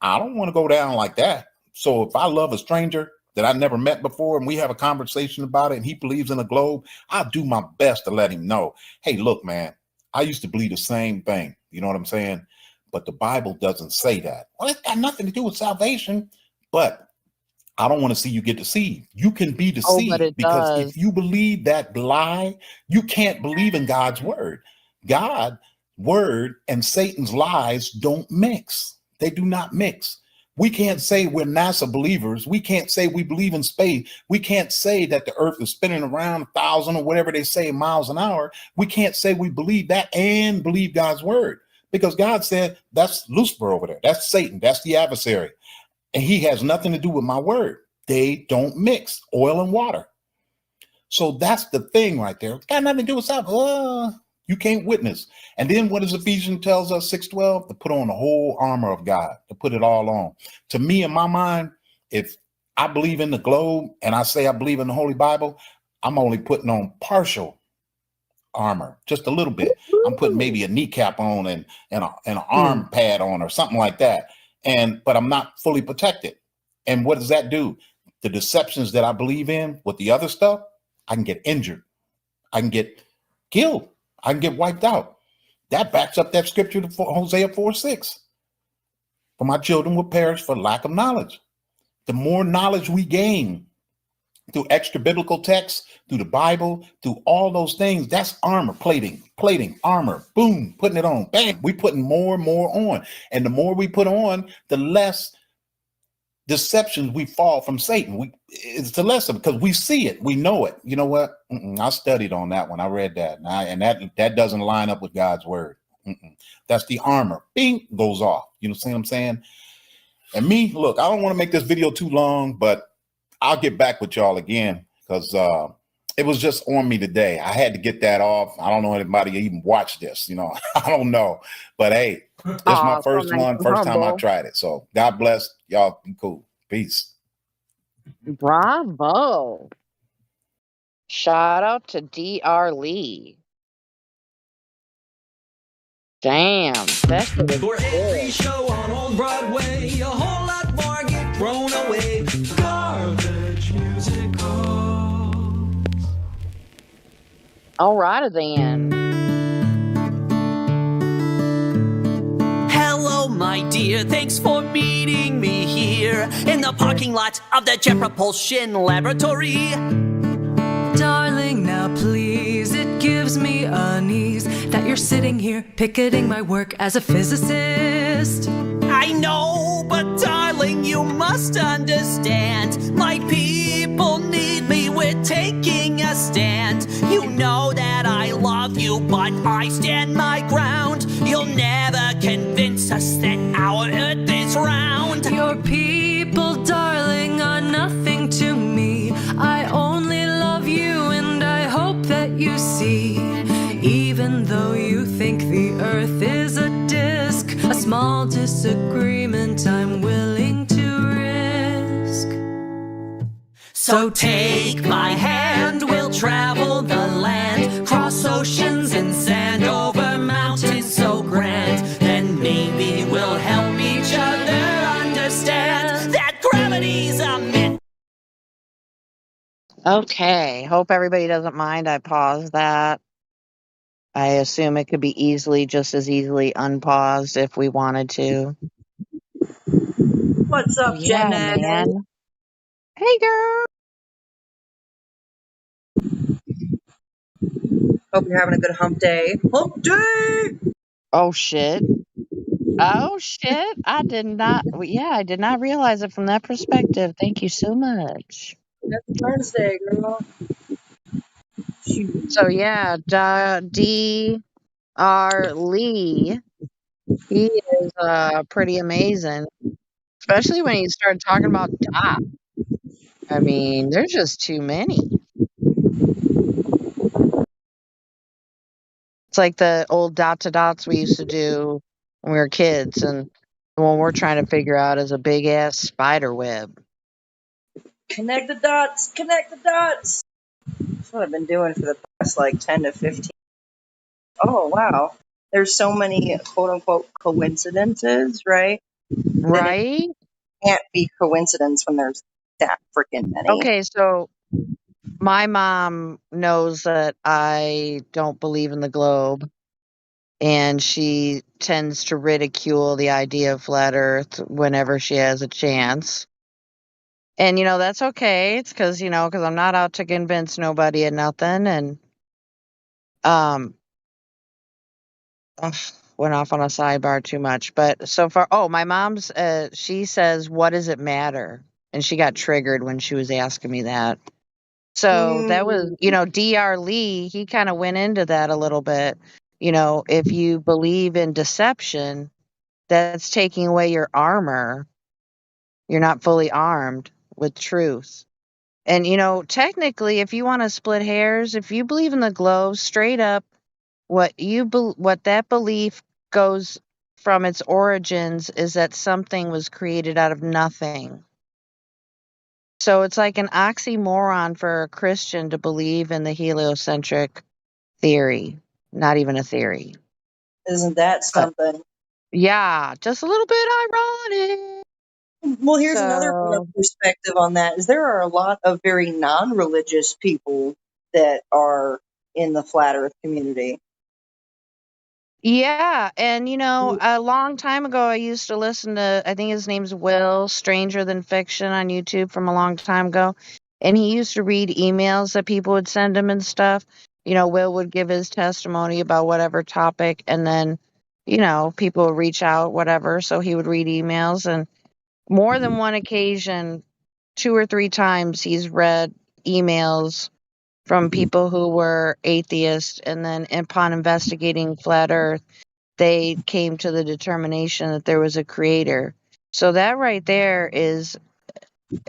I don't want to go down like that. So if I love a stranger that I never met before and we have a conversation about it and he believes in a globe, I'll do my best to let him know, hey, look, man, I used to believe the same thing. You know what I'm saying? But the Bible doesn't say that. Well, it's got nothing to do with salvation, but I don't want to see you get deceived. You can be deceived because if you believe that lie, you can't believe in God's word. God's word and Satan's lies don't mix. They do not mix. We can't say we're NASA believers. We can't say we believe in space. We can't say that the earth is spinning around 1,000 or whatever they say miles an hour. We can't say we believe that and believe God's word, because God said that's Lucifer over there. That's Satan. That's the adversary. And he has nothing to do with my word. They don't mix, oil and water. So that's the thing right there. It's got nothing to do with salvation. You can't witness. And then what does Ephesians tells us, 6:12? To put on the whole armor of God, to put it all on. To me, in my mind, if I believe in the globe and I say I believe in the Holy Bible, I'm only putting on partial armor, just a little bit. I'm putting maybe a kneecap on and an arm pad on or something like that. But I'm not fully protected. And what does that do? The deceptions that I believe in with the other stuff, I can get injured. I can get killed. I can get wiped out. That backs up that scripture to Hosea 4:6. For my children will perish for lack of knowledge. The more knowledge we gain through extra biblical texts, through the Bible, through all those things, that's armor, plating, armor, boom, putting it on, bang, we putting more and more on. And the more we put on, the less deceptions we fall from Satan. It's the lesson because we see it, we know it. You know what? I studied on that one. I read that, and that doesn't line up with God's word. That's the armor. Bing, goes off. You know what I'm saying? And me, look, I don't want to make this video too long, but I'll get back with y'all again because it was just on me today. I had to get that off. I don't know anybody even watched this. You know, I don't know, but hey. It's my first one, first time I tried it. So God bless y'all. Be cool. Peace. Bravo. Shout out to DR Lee. Damn. That's For every show on Old Broadway, a whole lot more get thrown away. Garbage musicals. All righty then. Hello, my dear, thanks for meeting me here in the parking lot of the Jet Propulsion Laboratory. Darling, now please, it gives me unease that you're sitting here picketing my work as a physicist. I know, but darling, you must understand. My people need me, we're taking a stand. You know that I love you, but I stand my ground. You'll never convince us that our earth is round. Your people, darling, are nothing to me. I only love you and I hope that you see. Even though you think the earth is a disc, a small disagreement I'm willing to risk. So take my hand, we'll travel the land, cross oceans and sand, over mountains so grand. Then maybe we'll help each other understand that gravity's a myth. Okay. Hope everybody doesn't mind. I paused that. I assume it could be just as easily unpaused if we wanted to. What's up, Yeah, Jen? man. Hey, girl. Hope you're having a good hump day. Hump day! Oh, shit. Oh, shit. I did not realize it from that perspective. Thank you so much. That's Wednesday, girl. So, yeah, D.R. Lee, he is pretty amazing, especially when he started talking about Dot. I mean, there's just too many. It's like the old dot to dots we used to do when we were kids, and the one we're trying to figure out is a big ass spider web. Connect the dots. Connect the dots. That's what I've been doing for the past, 10 to 15 oh wow, there's so many quote unquote coincidences, right? Then it Right? can't be coincidence when there's that freaking many. Okay, so my mom knows that I don't believe in the globe, and she tends to ridicule the idea of flat Earth whenever she has a chance. And, that's okay. It's because, because I'm not out to convince nobody of nothing. And, um, ugh, went off on a sidebar too much. But so far, oh, my mom's, she says, what does it matter? And she got triggered when she was asking me that. So that was, Mm, D.R. Lee, he kind of went into that a little bit. If you believe in deception, that's taking away your armor. You're not fully armed with truth. And, technically, if you want to split hairs, if you believe in the globe, straight up, what that belief goes from its origins is that something was created out of nothing. So it's like an oxymoron for a Christian to believe in the heliocentric theory. Not even a theory. isn't that But something? yeah, just a little bit ironic. Well, here's another So perspective on that: is there are a lot of very non-religious people that are in the flat Earth community. yeah, and a long time ago, I used to listen to, I think his name's Will, Stranger Than Fiction on YouTube from a long time ago. And he used to read emails that people would send him and stuff. Will would give his testimony about whatever topic, and then, people would reach out, whatever. So he would read emails, and more than one occasion, 2 or 3 times, he's read emails from people who were atheists, and then upon investigating flat Earth, they came to the determination that there was a creator. So that right there is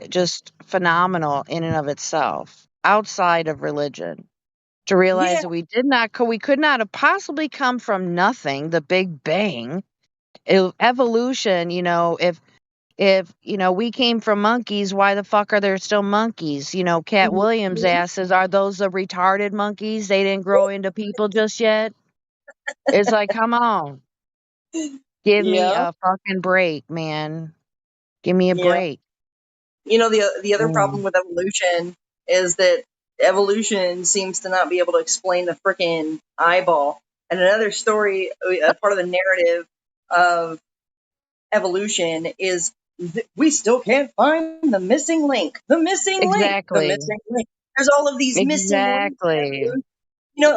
just phenomenal in and of itself, outside of religion. To realize Yeah, that we could not have possibly come from nothing, the Big Bang. Evolution, if we came from monkeys, why the fuck are there still monkeys? Cat Williams asks, are those the retarded monkeys? They didn't grow into people just yet? It's like, come on. Give me yeah, a fucking break, man. Give me a yeah. break. The other problem Mm. with evolution is that evolution seems to not be able to explain the freaking eyeball. And another story, a part of the narrative of evolution is we still can't find the missing link, the missing link, the Exactly. missing link. There's all of these missing links in Exactly. evolution.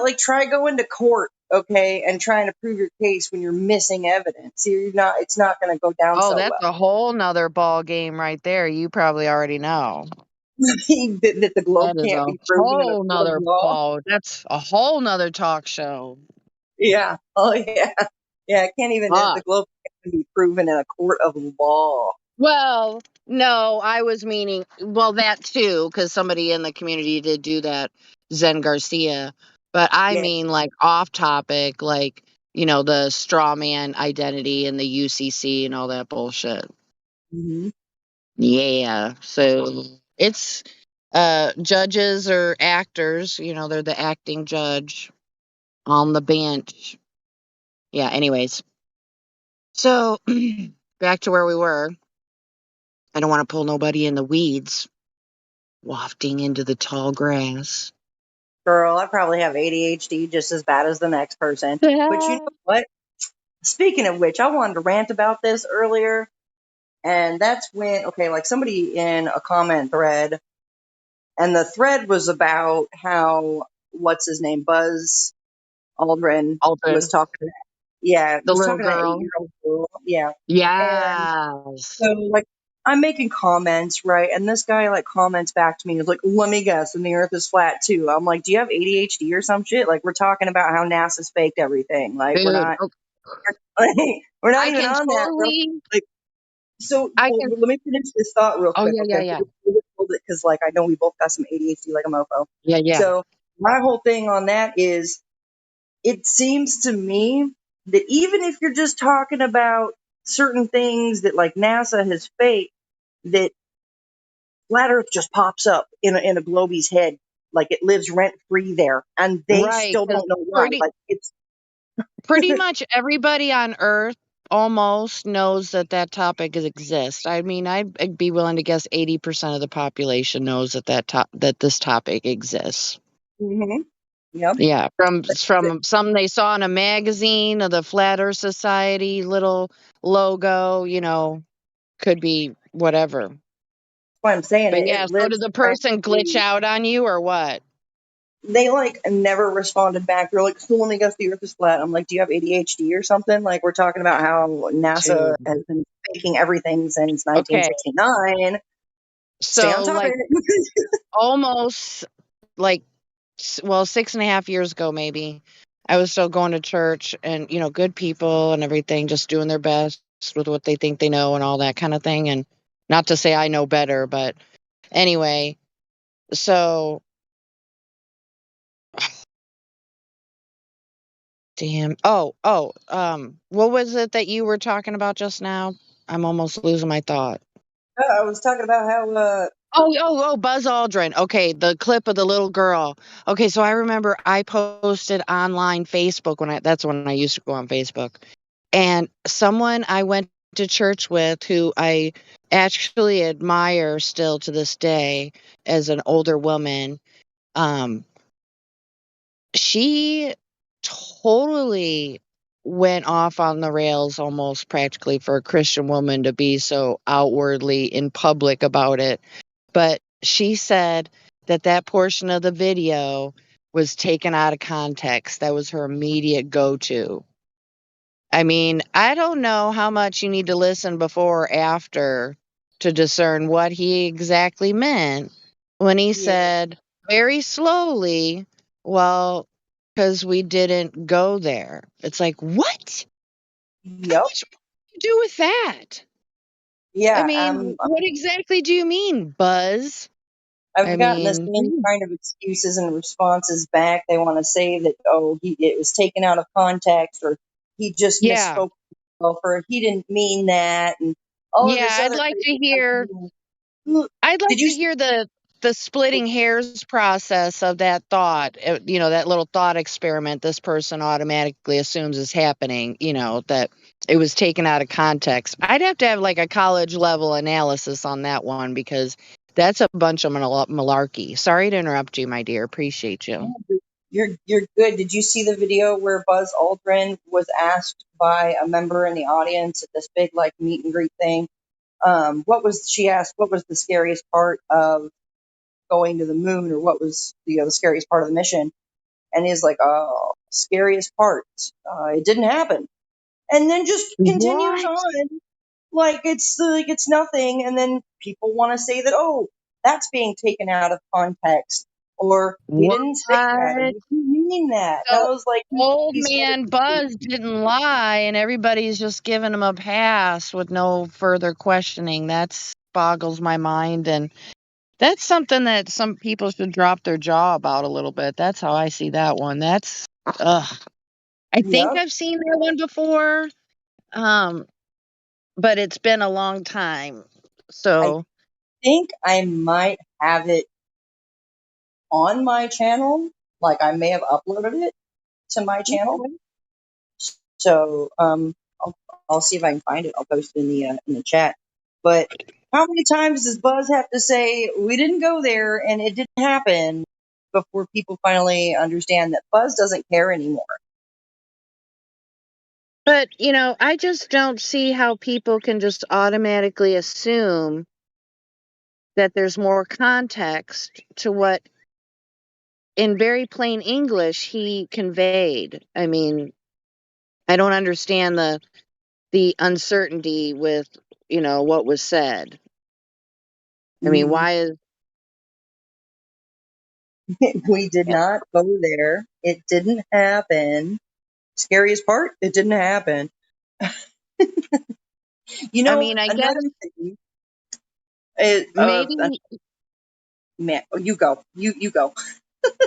Like try going to court, okay, and trying to prove your case when you're missing evidence. You're not. It's not going to go down Oh, so that's well. a whole nother ball game right there. You probably already know. that the globe That is can't a be proven in a whole court of nother law. ball. That's a whole nother talk show. Yeah. Oh yeah. Yeah. It can't even. The Fuck. globe can't be proven in a court of law. Well, no, I was meaning, well, that too, because somebody in the community did do that, Zen Garcia. But I Yeah. mean, like, off topic, like, the straw man identity and the UCC and all that bullshit. Hmm. Yeah. So it's judges or actors, they're the acting judge on the bench. Yeah, anyways. So back to where we were. I don't want to pull nobody in the weeds. Wafting into the tall grass. Girl, I probably have ADHD just as bad as the next person. But you know what? Speaking of which, I wanted to rant about this earlier. And that's when, okay, like somebody in a comment thread, and the thread was about how, what's his name, Buzz Aldrin was Aldrin, talking, yeah, the was little talking to that girl. 8-year-old girl. Yeah. And Yes. so, like, I'm making comments, right? And this guy, like, comments back to me. He's like, let me guess, and the earth is flat, too. I'm like, do you have ADHD or some shit? Like, we're talking about how NASA's faked everything. Like, we're Dude, not, we're not I even can on that, bro. totally, Like, so, I well, can, let me finish this thought real oh, quick, yeah, okay? yeah, yeah. Because, like, I know we both got some ADHD like a mofo. Yeah, yeah. So, my whole thing on that is, it seems to me that even if you're just talking about certain things that, like, NASA has faked, that flat Earth just pops up in a Globie's head, like it lives rent free there, and they Right, still because don't know why. pretty, Like it's Pretty much everybody on Earth almost knows that that topic exists. I mean, I'd be willing to guess 80% of the population knows that that this topic exists. Mm-hmm. Yep. Yeah, from some they saw in a magazine of the Flat Earth Society little logo, could be whatever. That's what I'm saying. But It yeah, so did lives the person glitch practically. out on you or what? They never responded back. They're like, "So let me guess the Earth is flat." I'm like, "Do you have ADHD or something?" Like, we're talking about how NASA Dude. has been faking everything since Okay. 1969. Stay on So top of like it. almost like 6.5 years ago maybe, I was still going to church and good people and everything just doing their best with what they think they know and all that kind of thing, and not to say I know better, but anyway, so damn. What was it that you were talking about just now? I'm almost losing my thought. I was talking about how Buzz Aldrin. Okay, the clip of the little girl. Okay, so I remember I posted online Facebook that's when I used to go on Facebook. And someone I went to church with who I actually admire still to this day as an older woman, um, she totally went off on the rails almost practically for a Christian woman to be so outwardly in public about it. But she said that that portion of the video was taken out of context. That was her immediate go-to. I mean, I don't know how much you need to listen before or after to discern what he exactly meant when he said very slowly, well, because we didn't go there. It's like, what? Yep. What do you do with that? I Yeah, mean, what exactly do you mean, Buzz? I I've gotten the mean, same kind of excuses and responses back. They want to say that, oh, it was taken out of context, or he just yeah. misspoke himself, or he didn't mean that, and all of Yeah, this I'd other like to crazy hear stuff. I'd like Did you to hear the splitting hairs process of that thought, that little thought experiment this person automatically assumes is happening, that it was taken out of context. I'd have to have like a college level analysis on that one because that's a bunch of malarkey. Sorry to interrupt you, my dear. Appreciate you. You're good. Did you see the video where Buzz Aldrin was asked by a member in the audience at this big meet and greet thing? She asked what was the scariest part of going to the moon, or what was the scariest part of the mission? And he's like, "Oh, scariest part, it didn't happen," and then just continues What? on like it's nothing. And then people want to say that, oh, that's being taken out of context, or he What? didn't say that, or he didn't mean that. And I So was like, old he said man Buzz didn't lie, and everybody's just giving him a pass with no further questioning. That boggles my mind, and that's something that some people should drop their jaw about a little bit. That's how I see that one. That's ugh. I think Yep. I've seen that one before, um, but it's been a long time. I So think I might have it on my channel. Like, I may have uploaded it to my channel. So I'll see if I can find it. I'll post it in the chat. But how many times does Buzz have to say we didn't go there and it didn't happen before people finally understand that Buzz doesn't care anymore? but I just don't see how people can just automatically assume that there's more context to what in very plain English he conveyed. I mean, I don't understand the uncertainty with what was said. I mean, why is We did not go there. It didn't happen. Scariest part, it didn't happen. I mean, I guess Another thing is, maybe man, you go. You go.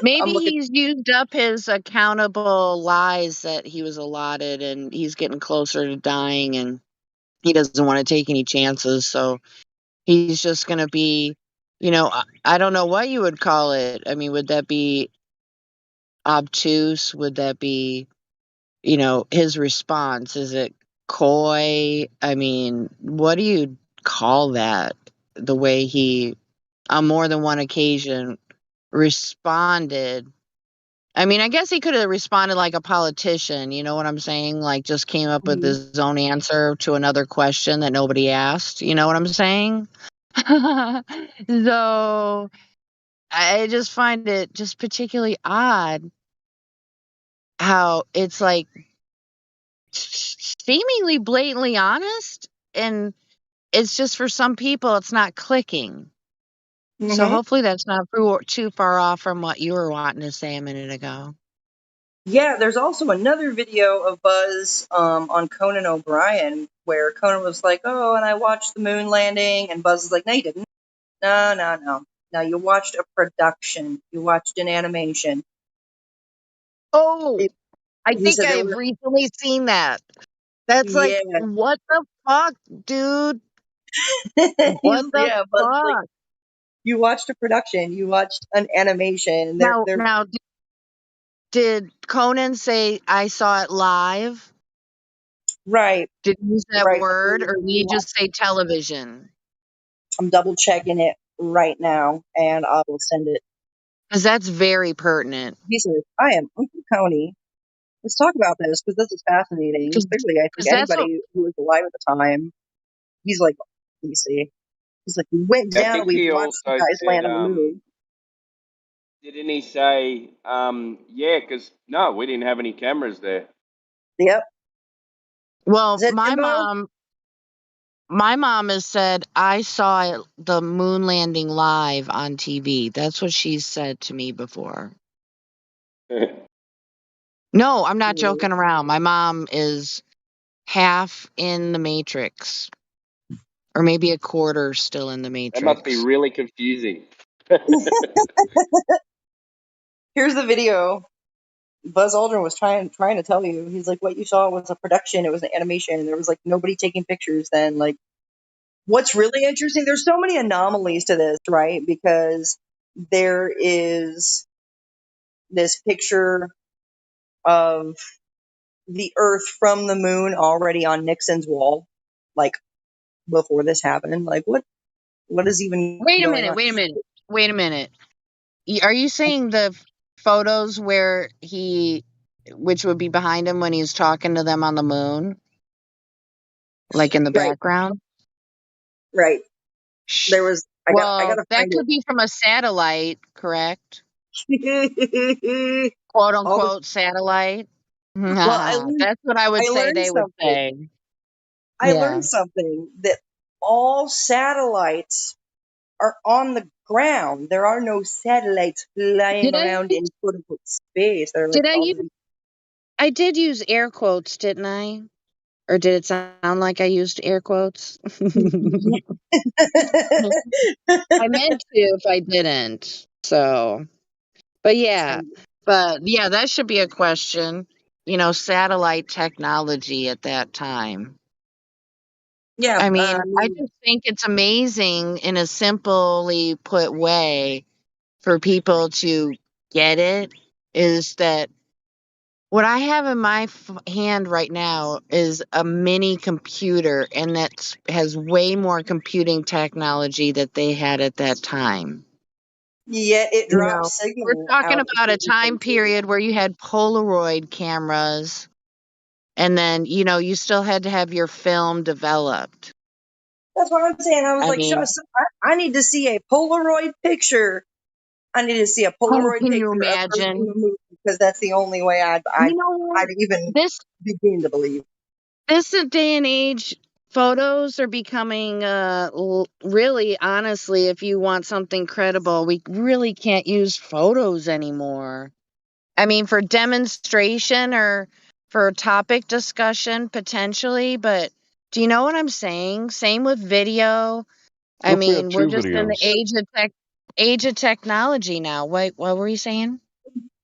maybe I'm looking. he's used up his accountable lies that he was allotted and he's getting closer to dying and he doesn't want to take any chances, so he's just going to be I don't know what you would call it. I mean, would that be obtuse? Would that be his response. Is it coy? I mean, what do you call that? The way he, on more than one occasion, responded. I mean, I guess he could have responded like a politician, you know what I'm saying? Like, just came up with his own answer to another question that nobody asked, you know what I'm saying? So, I just find it just particularly odd how it's like seemingly blatantly honest, and it's just for some people it's not clicking. So Mm-hmm. hopefully that's not too far off from what you were wanting to say a minute ago. Yeah, there's also another video of Buzz on Conan O'Brien where Conan was like, "Oh, and I watched the moon landing," and Buzz is like, "No, you didn't. No. No, you watched a production. You watched an animation." Oh, I He think said there I've were, recently seen that. That's yeah, like, what the fuck, dude? What the yeah, Buzz is like, fuck? you watched a production. You watched an animation. And Now, did Conan say I saw it live? right, Did he use that right. word, or did he just say television? I'm double checking it right now, and I will send it. Because that's very pertinent. He says, "I am Uncle Coney. Let's talk about this because this is fascinating. Clearly, I think Because that's what. anybody who was alive at the time, he's like, let me see. He's like, we went I down and think we he watched you also guys said, land on the moon." didn't he say, yeah, because no, we didn't have any cameras there. Yep. Well, Is that my Timbo? mom has said I saw the moon landing live on TV. That's what she's said to me before. No, I'm not joking around. My mom is half in the Matrix, or maybe a quarter still in the That must be Matrix. really confusing. Here's the video. Buzz Aldrin was trying to tell you. He's like, what you saw was a production. It was an animation. And there was like nobody taking pictures then. Like, what's really interesting, there's so many anomalies to this, right? Because there is this picture of the Earth from the moon already on Nixon's wall, like before this happened. Like, what is even Wait a going minute. on? Wait a minute. Are you saying the photos where which would be behind him when he's talking to them on the moon, like in the Right, background? right. There was. I Well, gotta that find could be from a satellite, correct? it. Quote All the, unquote satellite. well, That's what I would I say learned they would something. say. I Yeah. learned something that all satellites are on the ground. There are no satellites flying Did I around in quote unquote space. They're like did I all use I did use air quotes, didn't I? Or did it sound like I used air quotes? I meant to if I didn't. So, but yeah. But yeah, that should be a question. Satellite technology at that time. yeah. I mean, I just think it's amazing in a simply put way for people to get it, is that what I have in my hand right now is a mini computer, and that has way more computing technology that they had at that time. Yeah, it You drops know, we're signal talking out to about a certain time places. period where you had Polaroid cameras, and then, you still had to have your film developed. That's what I'm saying. I was I like, mean, I need to see a Polaroid picture. I need to see a oh, Polaroid can you picture of Earth in imagine? the moon because that's the only way You know I'd what? even This begin to believe. this day and age, photos are becoming really, honestly, if you want something credible, we really can't use photos anymore. I mean, for demonstration or for topic discussion potentially, but do you know what I'm saying? Same with video. I What if we had mean, we're two just in the videos? age of technology now. Wait, what were you saying?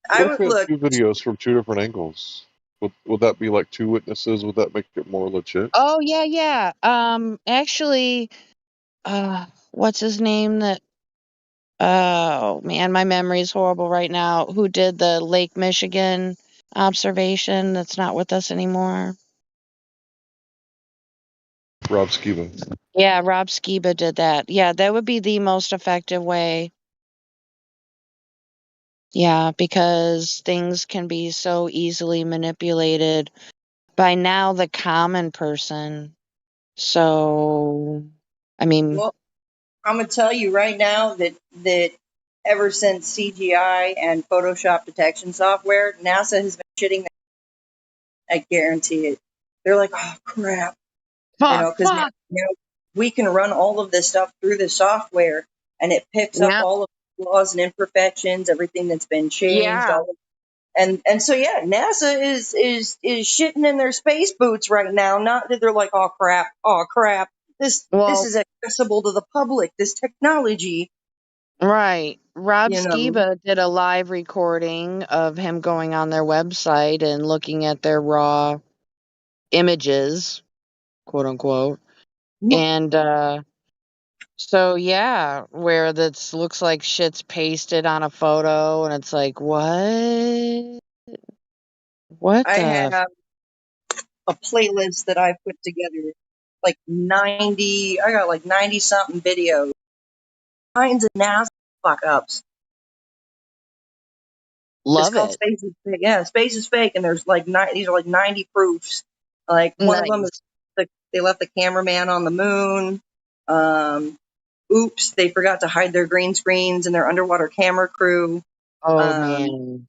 I What if would we had look. two videos from two different angles? Would that be like two witnesses? Would that make it more legit? Oh, yeah. Actually, what's his name that oh man, my memory is horrible right now. Who did the Lake Michigan observation that's not with us anymore? Rob Skiba. Yeah, Rob Skiba did that. Yeah, that would be the most effective way. Yeah, because things can be so easily manipulated by now the common person. So, I mean, Well, I'm gonna tell you right now that ever since CGI and Photoshop detection software, NASA has been shitting. I guarantee it. They're like, oh crap, because now we can run all of this stuff through the software, and it picks up yeah, all of the flaws and imperfections, everything that's been changed, yeah, all of, and so yeah, NASA is shitting in their space boots right now. Not that they're like, oh crap, this well, is accessible to the public. This technology, right. Rob you know. Skiba did a live recording of him going on their website and looking at their raw images, quote unquote. And so yeah, where this looks like shit's pasted on a photo and it's like, what? What I the have a playlist that I put together, like 90. I got like 90 something videos, kinds of NASA fuck ups. It's love called it. Space is Fake. Yeah, Space is Fake, and there's like these are like 90 proofs. Like one of them Nice. is they left the cameraman on the moon. Oops, they forgot to hide their green screens and their underwater camera crew. Oh Um, man.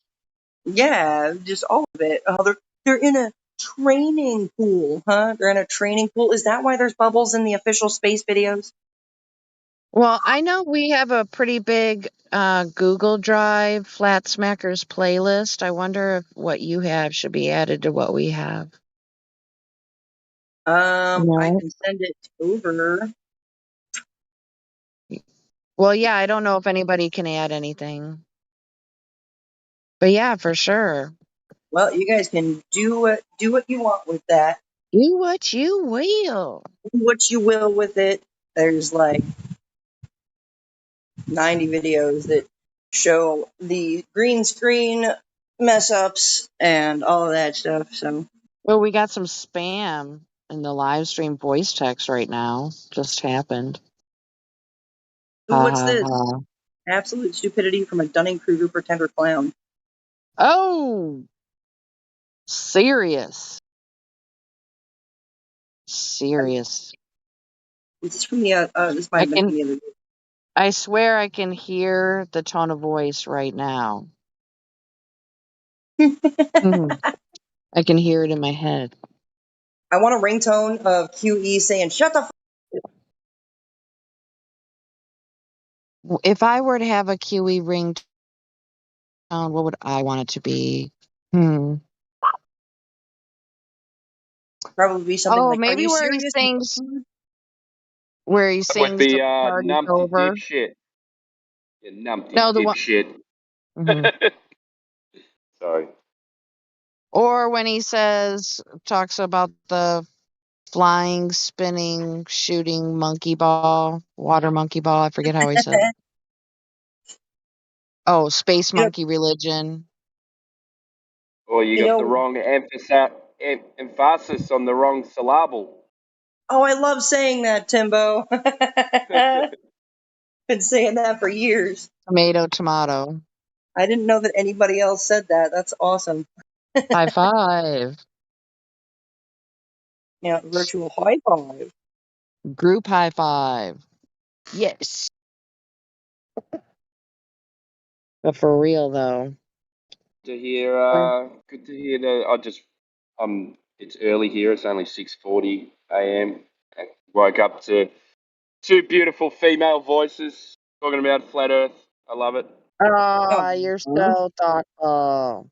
yeah, just all of it. Oh, they're in a training pool, huh? They're in a training pool. Is that why there's bubbles in the official space videos? Well, I know we have a pretty big Google Drive Flat Smackers playlist. I wonder if what you have should be added to what we have. I No. can send it over. Well, yeah, I don't know if anybody can add anything. But yeah, for sure. Well, you guys can do what you want with that. Do what you will. Do what you will with it. There's like 90 videos that show the green screen mess ups and all of that stuff. So, Well, we got some spam in the live stream voice text right now. Just happened. ooh, Ha what's ha this? ha. Absolute stupidity from a Dunning-Kruger pretender clown. Oh, serious. Serious. Is this from the? This might I have been from can the other. I swear I can hear the tone of voice right now. Mhm. I can hear it in my head. I want a ringtone of QE saying "Shut the." If I were to have a QE ringtone, what would I want it to be? Hmm. Probably be something Oh, like, "Are maybe you where he serious?" sings That would till be the party's Numpty over. Dipshit. Yeah, Numpty No, the one. Dipshit. Mhm. Sorry. Or when he talks about the flying, spinning, shooting monkey ball, water monkey ball. I forget how he said it. Oh, space You know, monkey religion. Or you you got the know. wrong emphasis on the wrong syllable. Oh, I love saying that, Timbo. Been saying that for years. Tomato, tomato. I didn't know that anybody else said that. That's awesome. High five. Yeah, virtual high five. Group high five. Yes. But for real though. To hear, We're- good to hear that. It's early here. It's only 6:40 a.m. I woke up to two beautiful female voices talking about flat Earth. I love it. Oh, you're so thoughtful.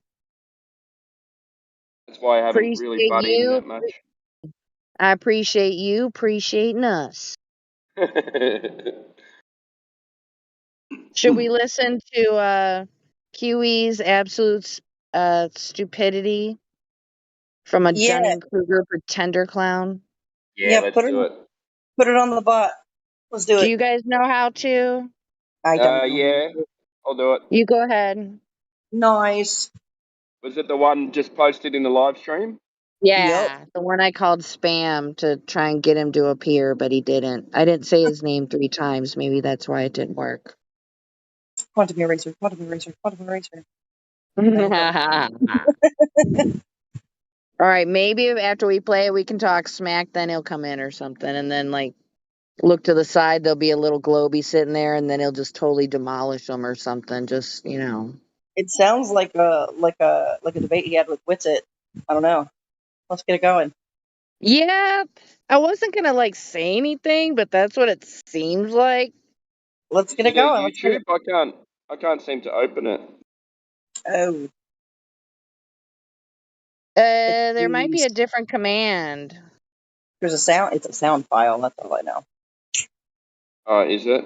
That's why I haven't really Appreciate butt in you. that much. I appreciate you appreciating us. Should we listen to QE's absolute stupidity from a Yeah, Dunning-Kruger pretender clown? Yeah, let's do it. Put it on the bot. Let's do Do it. you guys know how to? I don't know. Yeah, I'll do it. You go ahead. Nice. Was it the one just posted in the live stream? Yeah, the one I called spam to try and get him to appear, but he didn't. I didn't say his name 3 times. Maybe that's why it didn't work. Quantum eraser, quantum eraser, quantum eraser. All right, maybe after we play it, we can talk smack. Then he'll come in or something, and then like look to the side. There'll be a little globy sitting there, and then he'll just totally demolish them or something. Just It sounds like a debate he had with Witsit. I don't know. Let's get it going. Yeah, I wasn't gonna like say anything, but that's what it seems like. Let's get Is it it going. Let's get YouTube? I can't seem to open it. Oh, There might be a different command. there's a sound. It's a sound file. That's all I know. Is it?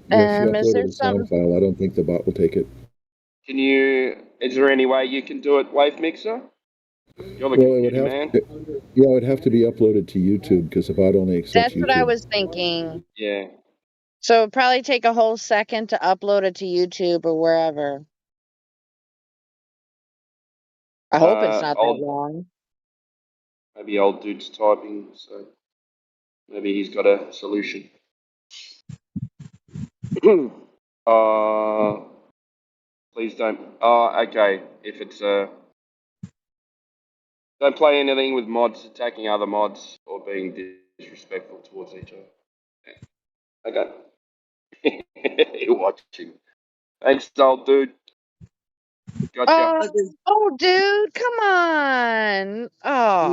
Yeah, if you Is upload there a sound file, I don't think the bot will take it. Is there any way you can do it, Wave Mixer? You're the Well, it would computer have man. yeah, it would have to be uploaded to YouTube because the bot only accepts That's what I YouTube. was thinking. Yeah. So it'd probably take a whole second to upload it to YouTube or wherever. I hope it's not that long. Maybe old dude's typing, so maybe he's got a solution. Please don't. Okay. If it's don't play anything with mods attacking other mods or being disrespectful towards each other. Okay. You're watching. Thanks, old dude. Gotcha. Oh, dude, come on.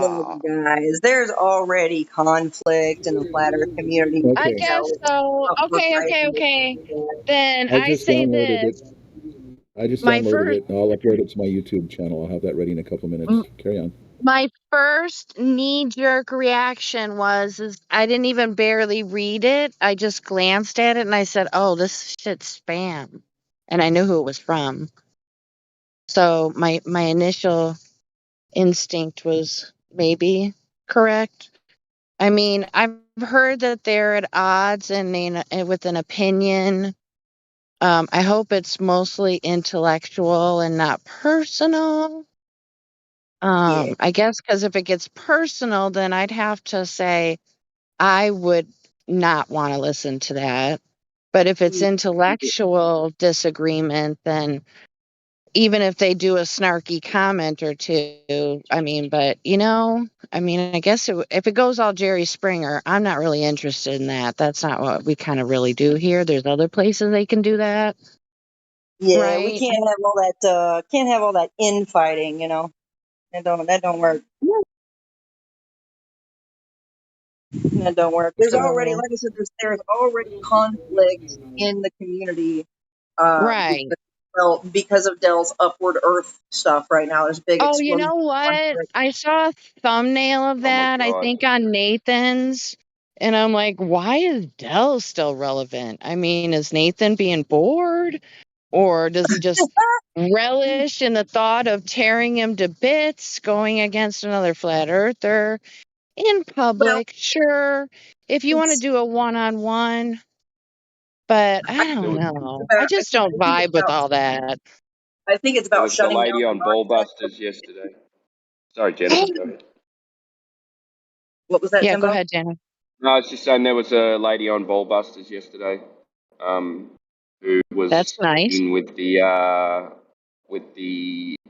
Look, guys, there's already conflict in the flat Earth community. I guess so. Okay. Then I just say downloaded this. it. I just My downloaded it, and I'll upload it to my YouTube channel. I'll have that ready in a couple minutes. Carry on. My first knee-jerk reaction is I didn't even barely read it. I just glanced at it and I said, "Oh, this shit's spam," and I knew who it was from. So my initial instinct was maybe correct. I mean, I've heard that they're at odds and with an opinion. I hope it's mostly intellectual and not personal. I guess because if it gets personal, then I'd have to say I would not want to listen to that. But if it's intellectual disagreement, then even if they do a snarky comment or two, I mean, but I guess if it goes all Jerry Springer, I'm not really interested in that. That's not what we kind of really do here. There's other places they can do that. Yeah, we Right? can't have all that. Can't have all that infighting. That don't work. That don't work. There's already, like I said, there's already conflict in the community. Right. Because of Dell's Upward Earth stuff right now. There's big Oh, you explosion. know what? I saw a thumbnail of that, I think on Nathan's, and I'm like, why is Dell still relevant? I mean, is Nathan being bored? Or does he just relish in the thought of tearing him to bits, going against another flat earther in public? Sure, if you want to do a one-on-one, but I don't know. I just don't vibe with all that. I think it's There about was the shutting lady down on Ballbusters yesterday. Sorry, Jennifer. Go ahead. What was that, Yeah, Timbo? go ahead, Jenna. No, I was just saying there was a lady on Ballbusters yesterday, who was That's nice. in with the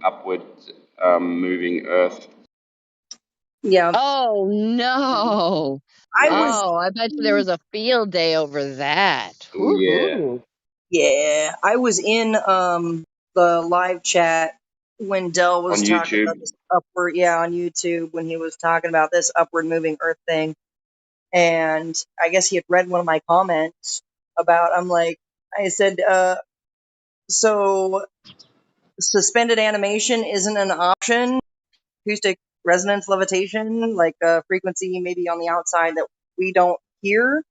upward moving Earth. Yeah. Oh no. I bet you there was a field day over that. Oh yeah. Yeah, I was in the live chat when Dell was On talking YouTube? about this upward, on YouTube, when he was talking about this upward moving Earth thing, and I guess he had read one of my comments about. I said, so suspended animation isn't an option. Acoustic resonance levitation, like a frequency maybe on the outside that we don't hear.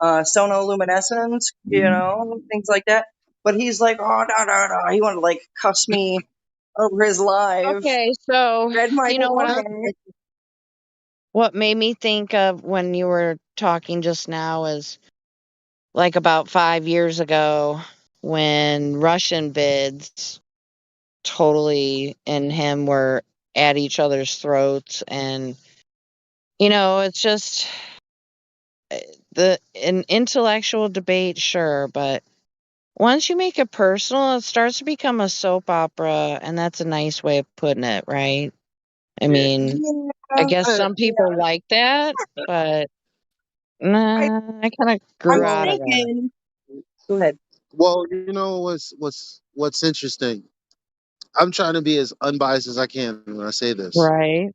Sonoluminescence, things like that. But he's like, oh, no. He wanted to cuss me over his live. Okay, so Read my you know comment. what made me think of when you were talking just now is like about 5 years ago when Russian vids totally and him were at each other's throats, and it's just an intellectual debate, sure, but once you make it personal, it starts to become a soap opera, and that's a nice way of putting it, right? I mean, I guess some people like that, but I kind of grew I'm out of that. thinking. Go ahead. Well, you know what's interesting. I'm trying to be as unbiased as I can when I say this. Right.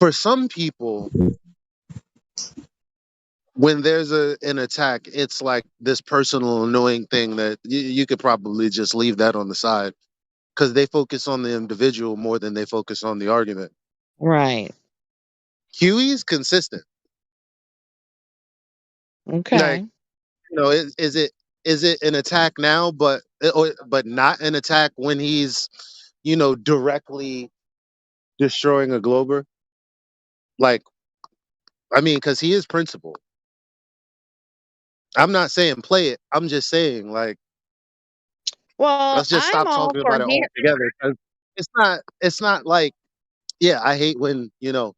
For some people, when there's an attack, it's like this personal annoying thing that you could probably just leave that on the side because they focus on the individual more than they focus on the argument. Right. Huey's consistent. Okay. Like, is it an attack now, but not an attack when he's directly destroying a glober? Like, I mean, because he is principled. I'm not saying play it. I'm just saying, like, Well, let's just I'm stop all talking for about it here. altogether. 'Cause it's not like, yeah, I hate when, the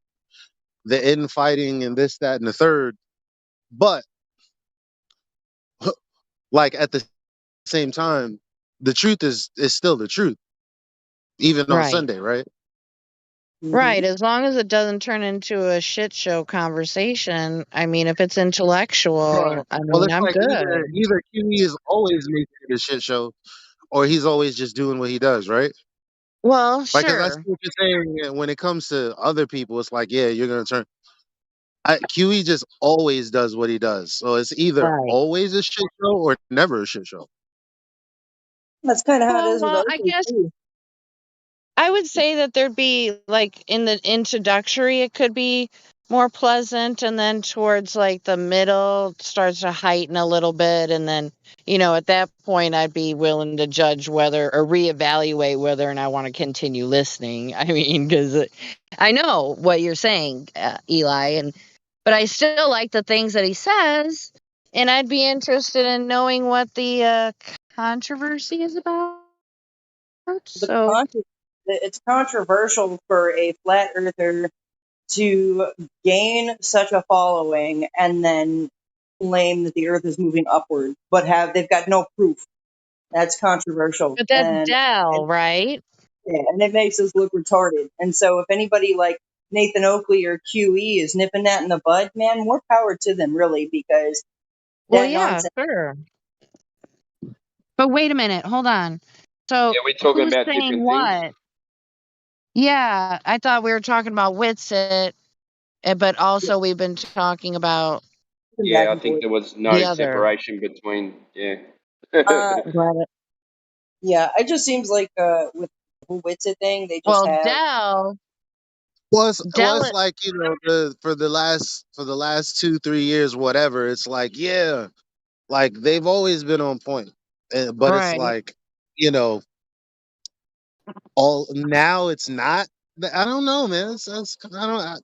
infighting and this, that, and the third. But like at the same time, the truth is still the truth, even on Right. Sunday, right? Right. As long as it doesn't turn into a shit show conversation. I mean, if it's Right. intellectual, I Well, mean, it's I'm like good. either Kiwi is always making it a shit show, or he's always just doing what he does, right? Well, Like, cause I see sure. what you're saying. When it comes to other people, it's like, yeah, you're gonna turn. QE just always does what he does, so it's either Right. always a shit show or never a shit show. That's kind of how it is with Well, I Oakley guess too. I would say that there'd be like in the introductory, it could be more pleasant, and then towards like the middle it starts to heighten a little bit, and then at that point I'd be willing to judge whether or reevaluate whether or not I want to continue listening. I mean, because I know what you're saying, Eli, but I still like the things that he says, and I'd be interested in knowing what the controversy is about. So. It's controversial for a flat earther to gain such a following and then claim that the earth is moving upward, but they've got no proof. That's controversial. But that's Dell, right? Yeah, and it makes us look retarded. And so if anybody like Nathan Oakley or QE is nipping that in the bud, man, more power to them, really, because Well, that yeah, nonsense. sure. But wait a minute, hold on. So Yeah, we're talking who's about saying different things. what? Yeah, I thought we were talking about Witsit, but also we've been talking about Yeah, I think there was no the other. separation between. Yeah. Right. Yeah, it just seems like with the whole Witsit thing, they just Well, have. Dell, Well, it's Dell, like for the last 2-3 years, whatever. It's like, yeah, like they've always been on point, but it's right. like, you know, all now it's not. I don't know, man. I don't.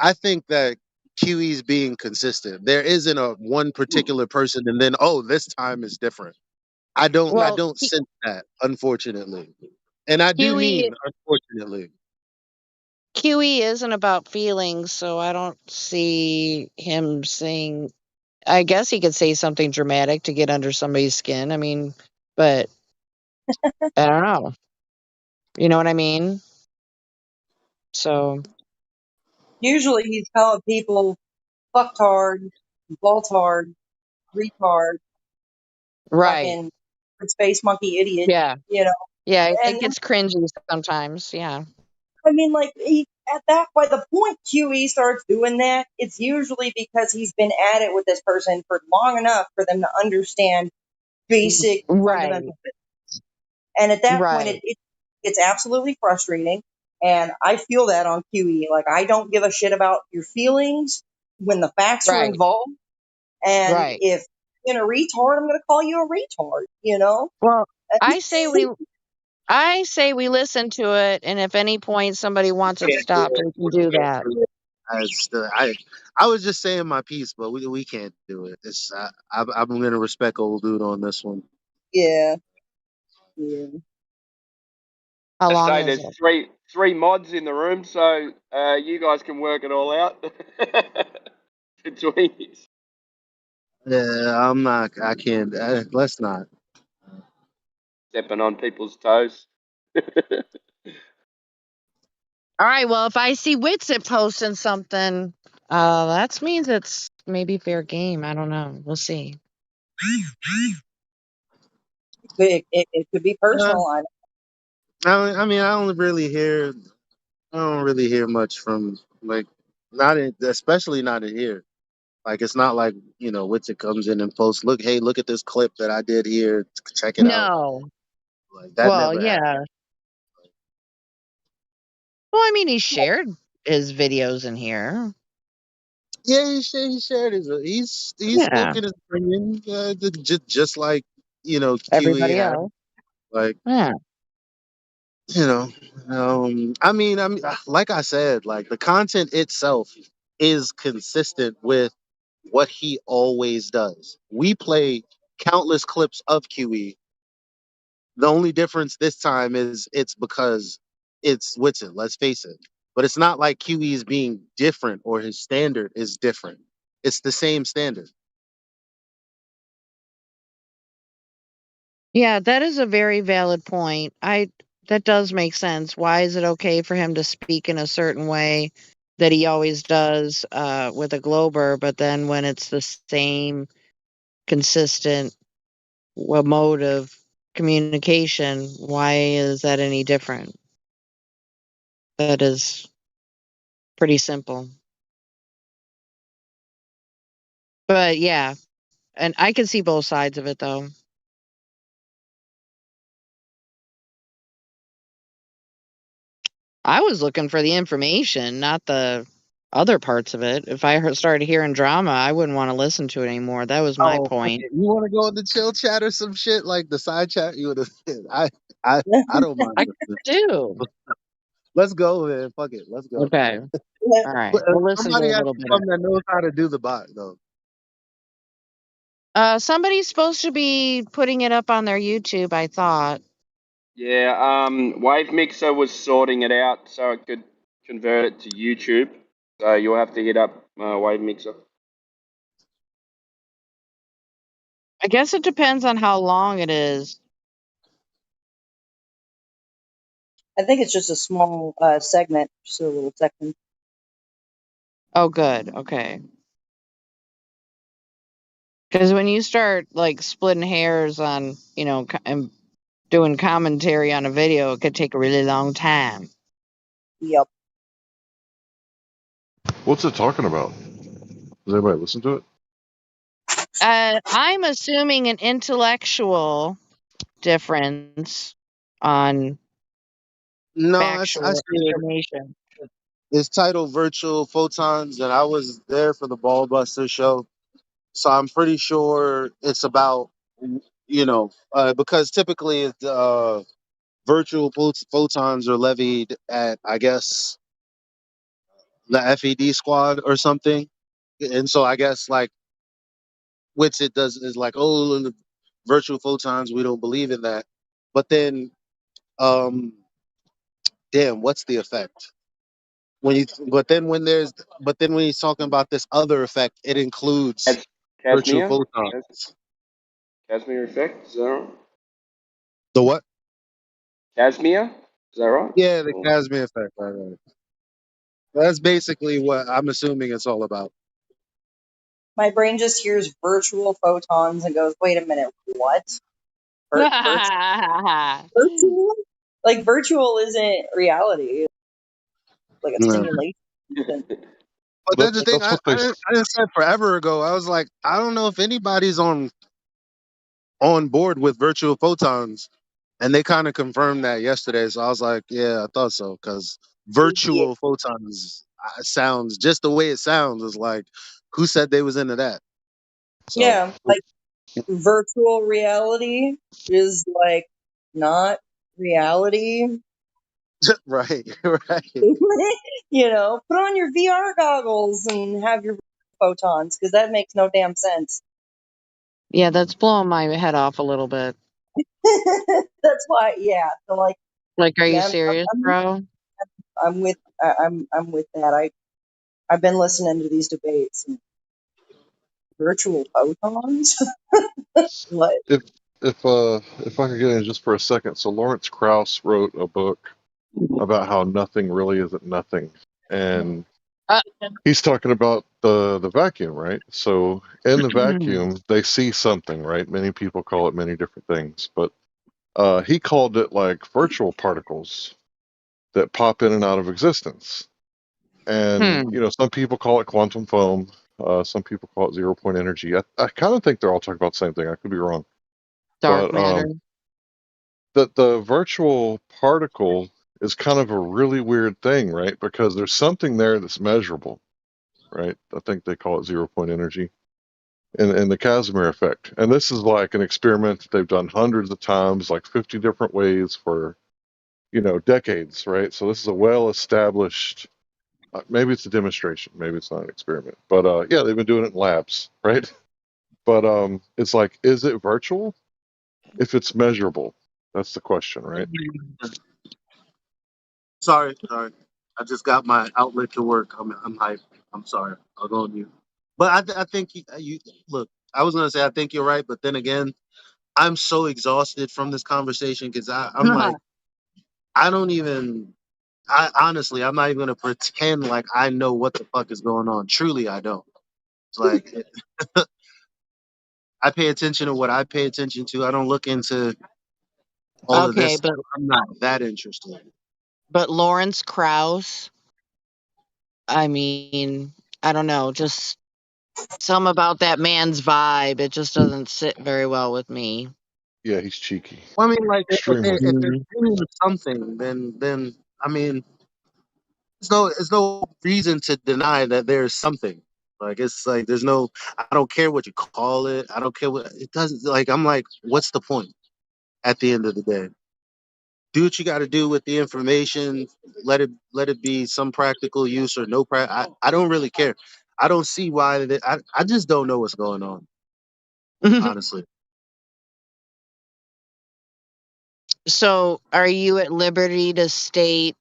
I think that QE's being consistent. There isn't a one particular person, and then this time is different. I Well, don't sense that, unfortunately, and I do QE mean unfortunately. QE isn't about feelings, so I don't see him saying. I guess he could say something dramatic to get under somebody's skin. I mean, but I don't know. You know what I mean? So. Usually he's calling people fucktard, baltard, retard, Right. fucking space monkey idiot, Yeah. Yeah, it And gets cringy sometimes. Yeah. I mean, like at that by the point QE starts doing that, it's usually because he's been at it with this person for long enough for them to understand basic Right. fundamental things. And at that point, Right. it's absolutely frustrating. And I feel that on QE. Like I don't give a shit about your feelings when the facts are Right. involved. And Right. if you're a retard, I'm going to call you a retard. You know. Well, I say we listen to it, and if any point somebody wants it Can't do stopped, it. we can We do can't that. do it. I was just saying my piece, but we can't do it. I'm gonna respect old dude on this one. Yeah. Yeah. How I long say is there's it? three mods in the room, so you guys can work it all out between you. Yeah, I'm not. I can't. Let's not. Stepping on people's toes. All right. Well, if I see Witsit posting something, that means it's maybe fair game. I don't know. We'll see. It could be Uh, personal. I mean, I don't really hear. I don't really hear much from like not in, especially not in here. Like it's not like Witsit comes in and posts, look, hey, look at this clip that I did here. Check it out. No. Like that Well, never happened. yeah. Well, I mean, he shared his videos in here. Yeah, he shared his. He's Yeah. spoken his opinion, just like QE Everybody had. else. Like Yeah. I mean, like I said, like the content itself is consistent with what he always does. We play countless clips of QE. The only difference this time is it's because it's Witsit, let's face it. But it's not like QE is being different or his standard is different. It's the same standard. Yeah, that is a very valid point. That does make sense. Why is it okay for him to speak in a certain way that he always does with a Glober, but then when it's the same consistent mode of communication, why is that any different? That is pretty simple. But yeah, and I can see both sides of it though. I was looking for the information, not the other parts of it. If I started hearing drama, I wouldn't want to listen to it anymore. That was my Oh, fuck point. it. You want to go in the chill chat or some shit like the side chat? You would have. I I don't mind. I do. Let's go, man. Fuck it. Let's go. Okay. All right. But, We'll listen to somebody a has little to bit of come that knows how to do the bot though. somebody's supposed to be putting it up on their YouTube, I thought. Yeah, Wave Mixer was sorting it out so it could convert it to YouTube. So you'll have to hit up Wave Mixer. I guess it depends on how long it is. I think it's just a small segment, just a little section. Oh, good. Okay. Because when you start like splitting hairs on, and doing commentary on a video, it could take a really long time. Yep. What's it talking about? Does anybody listen to it? I'm assuming an intellectual difference on No, I factual see it. information. It's titled Virtual Photons, and I was there for the Ballbuster show, so I'm pretty sure it's about because typically virtual photons are levied at, I guess, the FED squad or something, and so I guess like Witsit does is like, oh, in the virtual photons, we don't believe in that, but then um damn, what's the effect? When you but then when he's talking about this other effect, it includes virtual Casimir? photons. Casimir effect? Is that right? The what? Casimir? Is that right? Yeah, the Or- Casimir effect. Right. That's basically what I'm assuming it's all about. My brain just hears virtual photons and goes, "Wait a minute, what? Virtual? Like virtual isn't reality. Like a Yeah. simulation." But that's the thing. That's what they. I didn't say forever ago. I was like, I don't know if anybody's on board with virtual photons, and they kind of confirmed that yesterday. So I was like, yeah, I thought so, because Yeah. virtual photons sounds just the way it sounds is like, who said they was into that? So Yeah, like virtual reality is like not reality. right, right. Put on your VR goggles and have your photons because that makes no damn sense. Yeah, that's blowing my head off a little bit. That's why, yeah. So like, Like, are you yeah, serious, bro? I'm with that. I've been listening to these debates. And virtual photons. What? If if I could get in just for a second, so Lawrence Krauss wrote a book about how nothing really isn't nothing, and Uh, he's talking about the vacuum, right? So in the vacuum, they see something, right? Many people call it many different things, but he called it like virtual particles that pop in and out of existence. And Hmm. you know, some people call it quantum foam. Some people call it 0 point energy. I kind of think they're all talking about the same thing. I could be wrong, Dark but matter. the virtual particle is kind of a really weird thing, right? Because there's something there that's measurable, right? I think they call it 0 point energy, and the Casimir effect. And this is like an experiment that they've done hundreds of times, like 50 different ways for, you know, decades, right? So this is a well-established. Maybe it's a demonstration, maybe it's not an experiment, but yeah, they've been doing it in labs, right? But it's like, is it virtual if it's measurable? That's the question, right? Sorry. I just got my outlet to work. I'm hyped. I'm sorry. I'll go on mute. But I think you look. I was gonna say I think you're right, but then again, I'm so exhausted from this conversation because I'm like I don't even. I honestly, I'm not even gonna pretend like I know what the fuck is going on. Truly, I don't. It's like I pay attention to what I pay attention to. I don't look into all of Okay, this. I'm not that interested. but Lawrence Krauss, I mean, I don't know, just some about that man's vibe. It just doesn't sit very well with me. Yeah, he's cheeky, Well, I mean, like extremely. if they're doing something, then I mean, there's no reason to deny that there's something. Like it's like there's no. I don't care what you call it. I don't care what it doesn't. Like I'm like, what's the point at the end of the day? Do what you got to do with the information. Let it be some practical use or no I don't really care. I don't see why I just don't know what's going on, honestly. So, are you at liberty to state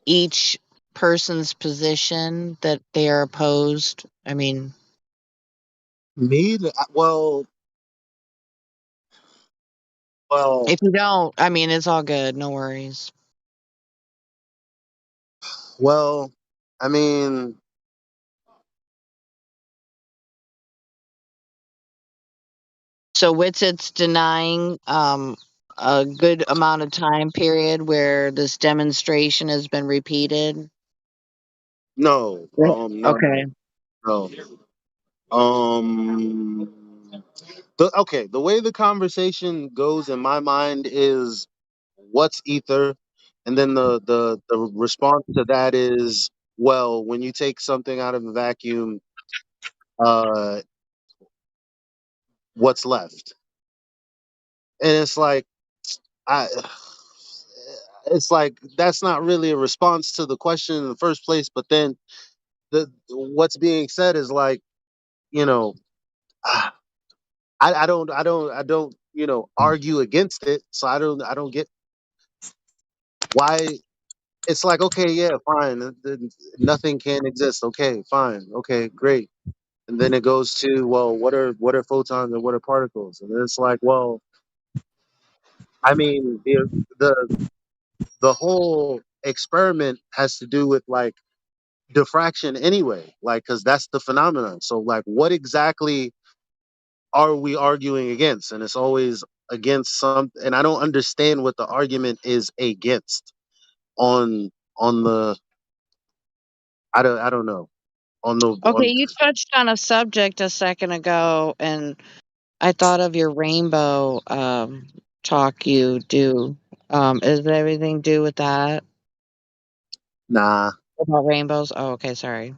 each person's position that they are opposed? I mean, Me, well, if you don't, I mean, it's all good. No worries. well. I mean, So, Witsit's denying a good amount of time period where this demonstration has been repeated. no, Yeah. no, Okay. no. Um, the way the conversation goes in my mind is what's ether, and then the response to that is, well, when you take something out of a vacuum, uh, what's left? And it's like I. It's like that's not really a response to the question in the first place. But then what's being said is like, you know, I don't, argue against it. So I don't get why it's like, okay, yeah, fine. Nothing can exist. Okay, fine. Okay, great. And then it goes to, well, what are photons and what are particles? And it's like, well, I mean, the whole experiment has to do with like diffraction anyway, like, because that's the phenomenon. So like, what exactly are we arguing against? And it's always against some, and I don't understand what the argument is against on the I don't know on the Okay, on you touched on a subject a second ago, and I thought of your rainbow talk you do. Is everything do with that? nah. About rainbows? Oh, okay, sorry.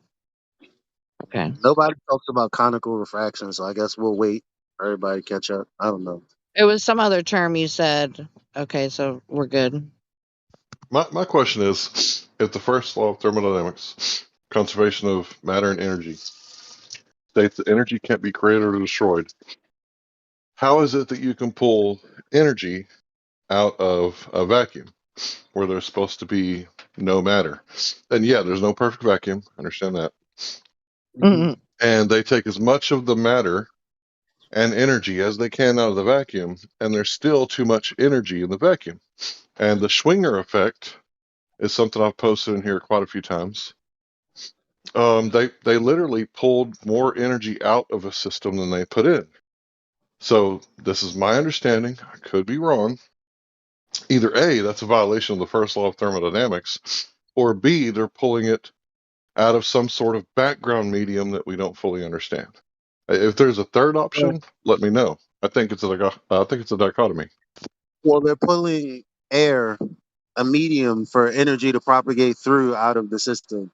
Okay. Nobody talks about conical refraction, so I guess we'll wait for everybody to catch up. I don't know. It was some other term you said. Okay, so we're good. My question is, if the first law of thermodynamics, conservation of matter and energy, states that energy can't be created or destroyed, how is it that you can pull energy out of a vacuum where there's supposed to be no matter? And yeah, there's no perfect vacuum. I understand that. Mhm. And they take as much of the matter and energy as they can out of the vacuum, and there's still too much energy in the vacuum. And the Schwinger effect is something I've posted in here quite a few times. They literally pulled more energy out of a system than they put in. So this is my understanding. I could be wrong. Either A, that's a violation of the first law of thermodynamics, or B, they're pulling it out of some sort of background medium that we don't fully understand. If there's a third option, let me know. I think it's a dichotomy. Well, they're pulling air, a medium for energy to propagate through out of the system.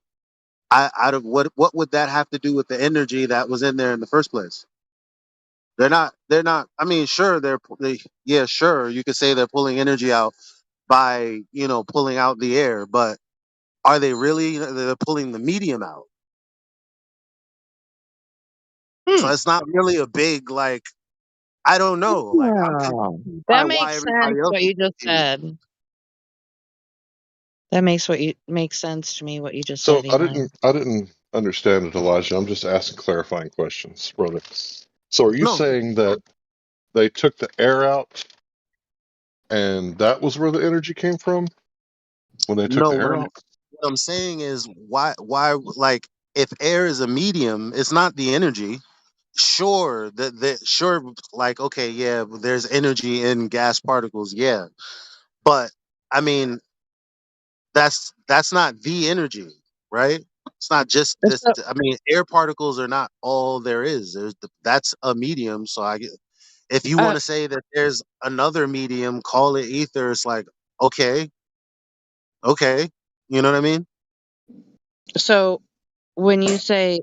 Out of what would that have to do with the energy that was in there in the first place? They're not. I mean, sure, yeah, sure. You could say they're pulling energy out by, pulling out the air, but are they really? They're pulling the medium out. So it's not really a big, like, I don't know. Like, I'm Oh, confused by that why makes sense everybody else what is you just confused. said. That makes sense to me what you just So said, Eli. I didn't understand it, Elijah. I'm just asking clarifying questions, brother. So are you No, saying that they took the air out and that was where the energy came from when they took no. the air out? What I'm saying is why, like, if air is a medium, it's not the energy. Sure, sure, like, okay, yeah, there's energy in gas particles, yeah, but I mean, that's not the energy, right? It's not just this. So, I mean, air particles are not all there is. That's a medium. So if you want uh, to say that there's another medium, call it ether. It's like, okay, okay, you know what I mean? so when you say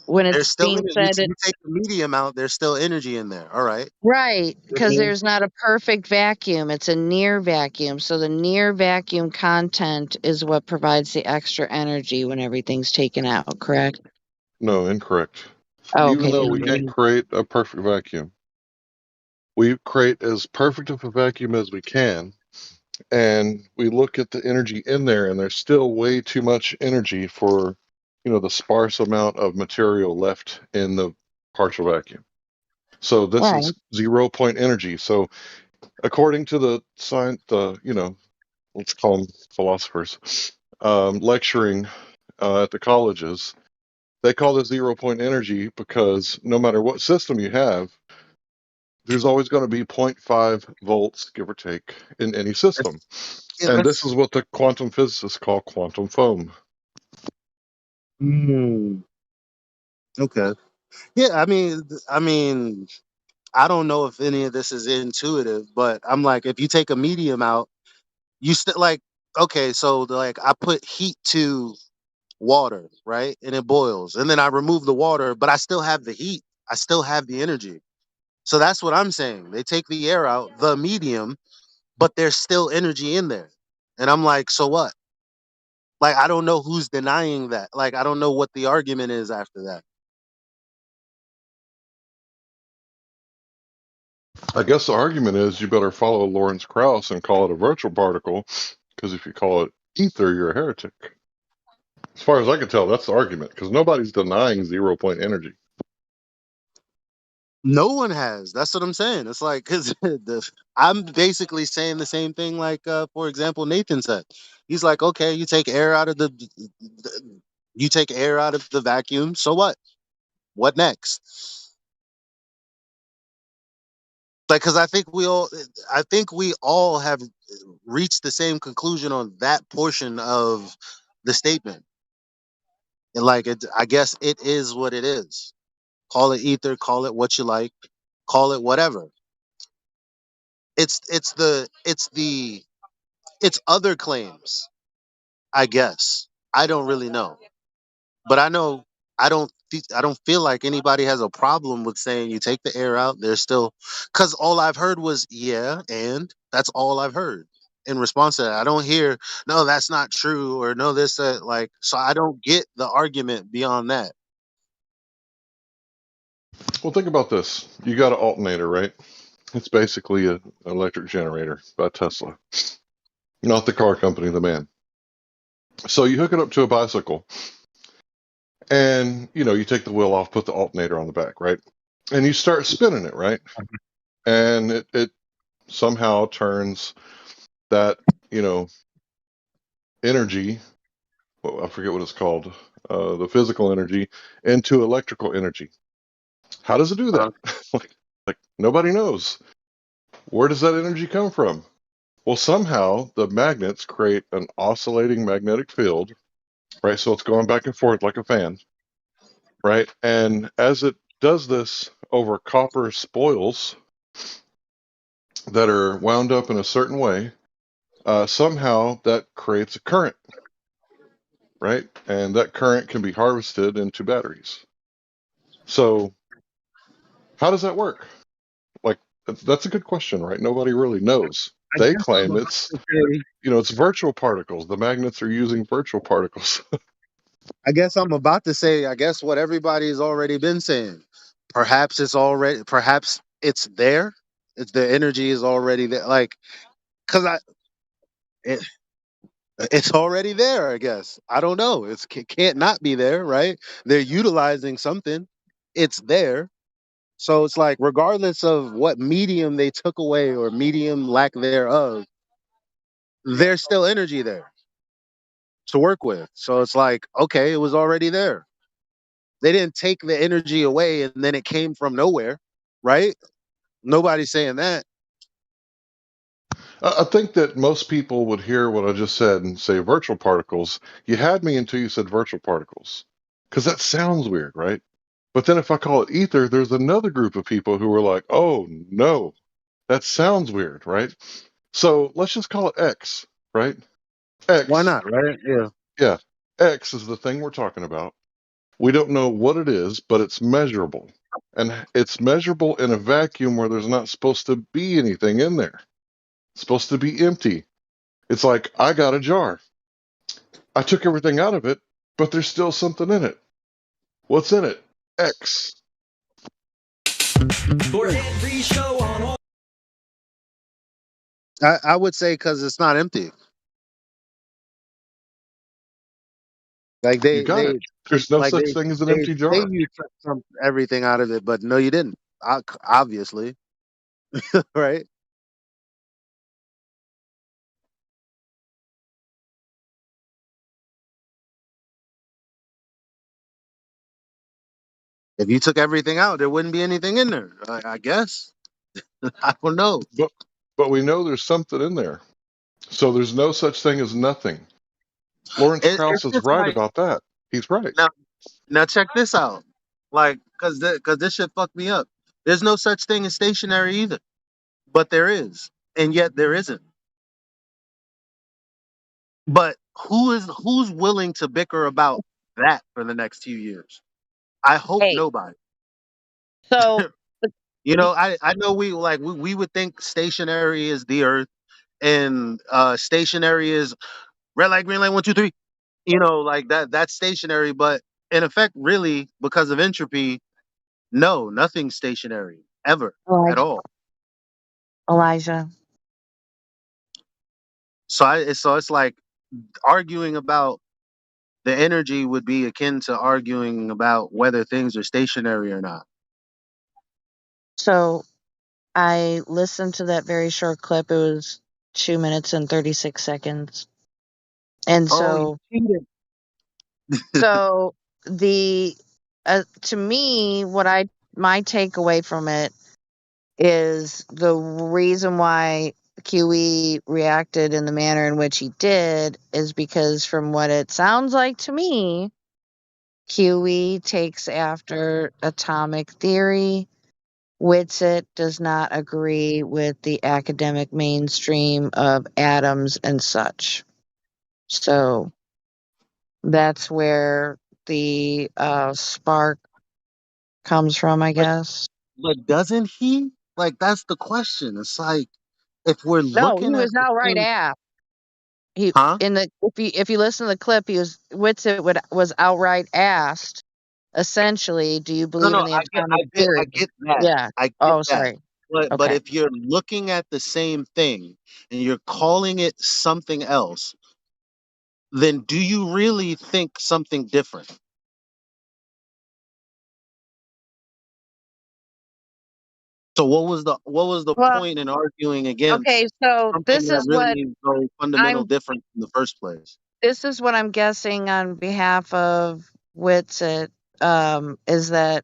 when There's it's still being energy. said, You take the medium out, there's still energy in there. All right. right, With because me? there's not a perfect vacuum, it's a near vacuum. So the near vacuum content is what provides the extra energy when everything's taken out, correct? No, incorrect. Oh, Even okay, though then we can't create a perfect vacuum, we create as perfect of a vacuum as we can, and we look at the energy in there, and there's still way too much energy for, the sparse amount of material left in the partial vacuum. So this right. is 0 point energy. So according to the science, let's call them philosophers, lecturing at the colleges, they call this 0 point energy because no matter what system you have, there's always going to be 0.5 volts, give or take, in any system. Yeah, And this that's. is what the quantum physicists call quantum foam. Okay. Yeah, I mean, I don't know if any of this is intuitive, but I'm like, if you take a medium out, you still like, okay, so like I put heat to water, right? And it boils. And then I remove the water, but I still have the heat. I still have the energy. So that's what I'm saying. They take the air out, the medium, but there's still energy in there. And I'm like, so what? Like, I don't know who's denying that. Like, I don't know what the argument is after that. I guess the argument is you better follow Lawrence Krauss and call it a virtual particle, because if you call it ether, you're a heretic. As far as I can tell, that's the argument, because nobody's denying 0 point energy. No one has. That's what I'm saying. It's like, because I'm basically saying the same thing, like, for example, Nathan said. He's like, okay, you take air out of you take air out of the vacuum. So what? What next? Like, because I think we all have reached the same conclusion on that portion of the statement. And like, I guess it is what it is. Call it ether, call it what you like, call it whatever. It's other claims, I guess. I don't really know, but I know I don't feel like anybody has a problem with saying you take the air out. There's still, because all I've heard was yeah, and that's all I've heard in response to that. I don't hear no, that's not true, or no, this like. So I don't get the argument beyond that. Well, think about this. You got an alternator, right? It's basically an electric generator by Tesla, not the car company, the man. So you hook it up to a bicycle, and you take the wheel off, put the alternator on the back, right? And you start spinning it, right? And it somehow turns that energy, well, I forget what it's called, the physical energy, into electrical energy. How does it do that? like nobody knows. Where does that energy come from? Well, somehow the magnets create an oscillating magnetic field, right? So it's going back and forth like a fan, right? And as it does this over copper spoils that are wound up in a certain way, somehow that creates a current, right? And that current can be harvested into batteries. So how does that work? Like, that's a good question, right? Nobody really knows. They claim it's, it's virtual particles. The magnets are using virtual particles. I guess I'm about to say, I guess what everybody's already been saying. Perhaps it's there. It's the energy is already there. Like, cause it, it's already there, I guess. I don't know. It can't not be there, right? They're utilizing something. It's there. So it's like, regardless of what medium they took away or medium lack thereof, there's still energy there to work with. So it's like, okay, it was already there. They didn't take the energy away and then it came from nowhere, right? Nobody's saying that. I think that most people would hear what I just said and say virtual particles. You had me until you said virtual particles, because that sounds weird, right? But then if I call it ether, there's another group of people who are like, oh, no, that sounds weird, right? So let's just call it X, right? X. Why not, right? Yeah. Yeah. X is the thing we're talking about. We don't know what it is, but it's measurable. And it's measurable in a vacuum where there's not supposed to be anything in there. It's supposed to be empty. It's like, I got a jar. I took everything out of it, but there's still something in it. What's in it? X. For every show on all. I would say because it's not empty. Like You got it. There's no such thing as an empty say jar. you took everything out of it, but no, you didn't. Obviously, right? If you took everything out, there wouldn't be anything in there. I guess. I don't know. But we know there's something in there. So there's no such thing as nothing. Lawrence Krauss It's is just right like about that. He's right. now check this out. Like, cause this shit fucked me up. There's no such thing as stationary either, but there is, and yet there isn't. But who's willing to bicker about that for the next few years? I hope Hey, nobody. so I know we would think stationary is the earth and stationary is red light, green light, 1, 2, 3. Like that's stationary, but in effect, really, because of entropy, no, nothing's stationary ever at all. Elijah. So it's like arguing about the energy would be akin to arguing about whether things are stationary or not. So I listened to that very short clip. It was 2 minutes and 36 seconds. And Oh, you cheated. so the to me, my takeaway from it is the reason why QE reacted in the manner in which he did is because from what it sounds like to me, QE takes after atomic theory. Witsit does not agree with the academic mainstream of atoms and such. So that's where the spark comes from, I guess. But doesn't he? Like that's the question. It's like if we're No, he looking at was the outright thing, asked. He huh? in the if you listen to the clip, he was Witsit was outright asked essentially, do you No, believe no, in the atomic I theory? get that. Yeah. I get Oh, that. sorry. But Okay. if you're looking at the same thing and you're calling it something else, then do you really think something different? So what was the Well, point in arguing against okay, so something that really is so fundamental I'm different in the first place? I'm guessing on behalf of Witsit, is that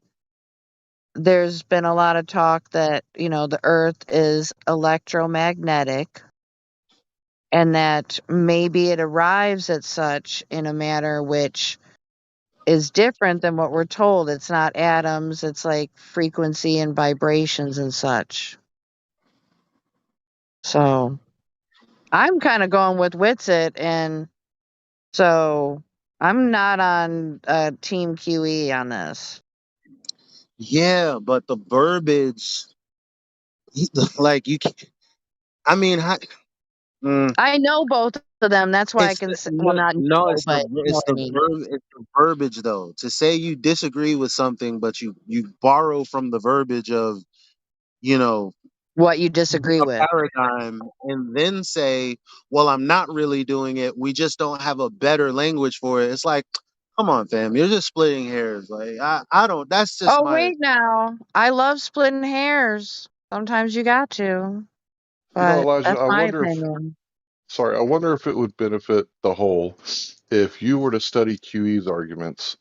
there's been a lot of talk that, the Earth is electromagnetic and that maybe it arrives at such in a manner which is different than what we're told. It's not atoms, it's like frequency and vibrations and such. So I'm kind of going with Witsit, and so I'm not on Team QE on this. Yeah, but the verbiage, like you can, I mean, I know both of them. That's why I it's can say, well, no, not no, know, but you know what I mean. it's the verbiage though. To say you disagree with something, but you borrow from the verbiage of you know What you disagree a with. paradigm, and then say, "Well, I'm not really doing it. We just don't have a better language for it." It's like, come on, fam, you're just splitting hairs. Like I don't. That's just Oh, my. wait now. I love splitting hairs. Sometimes you got to, You know, but Elijah, that's my opinion. I wonder if it would benefit the whole if you were to study QE's arguments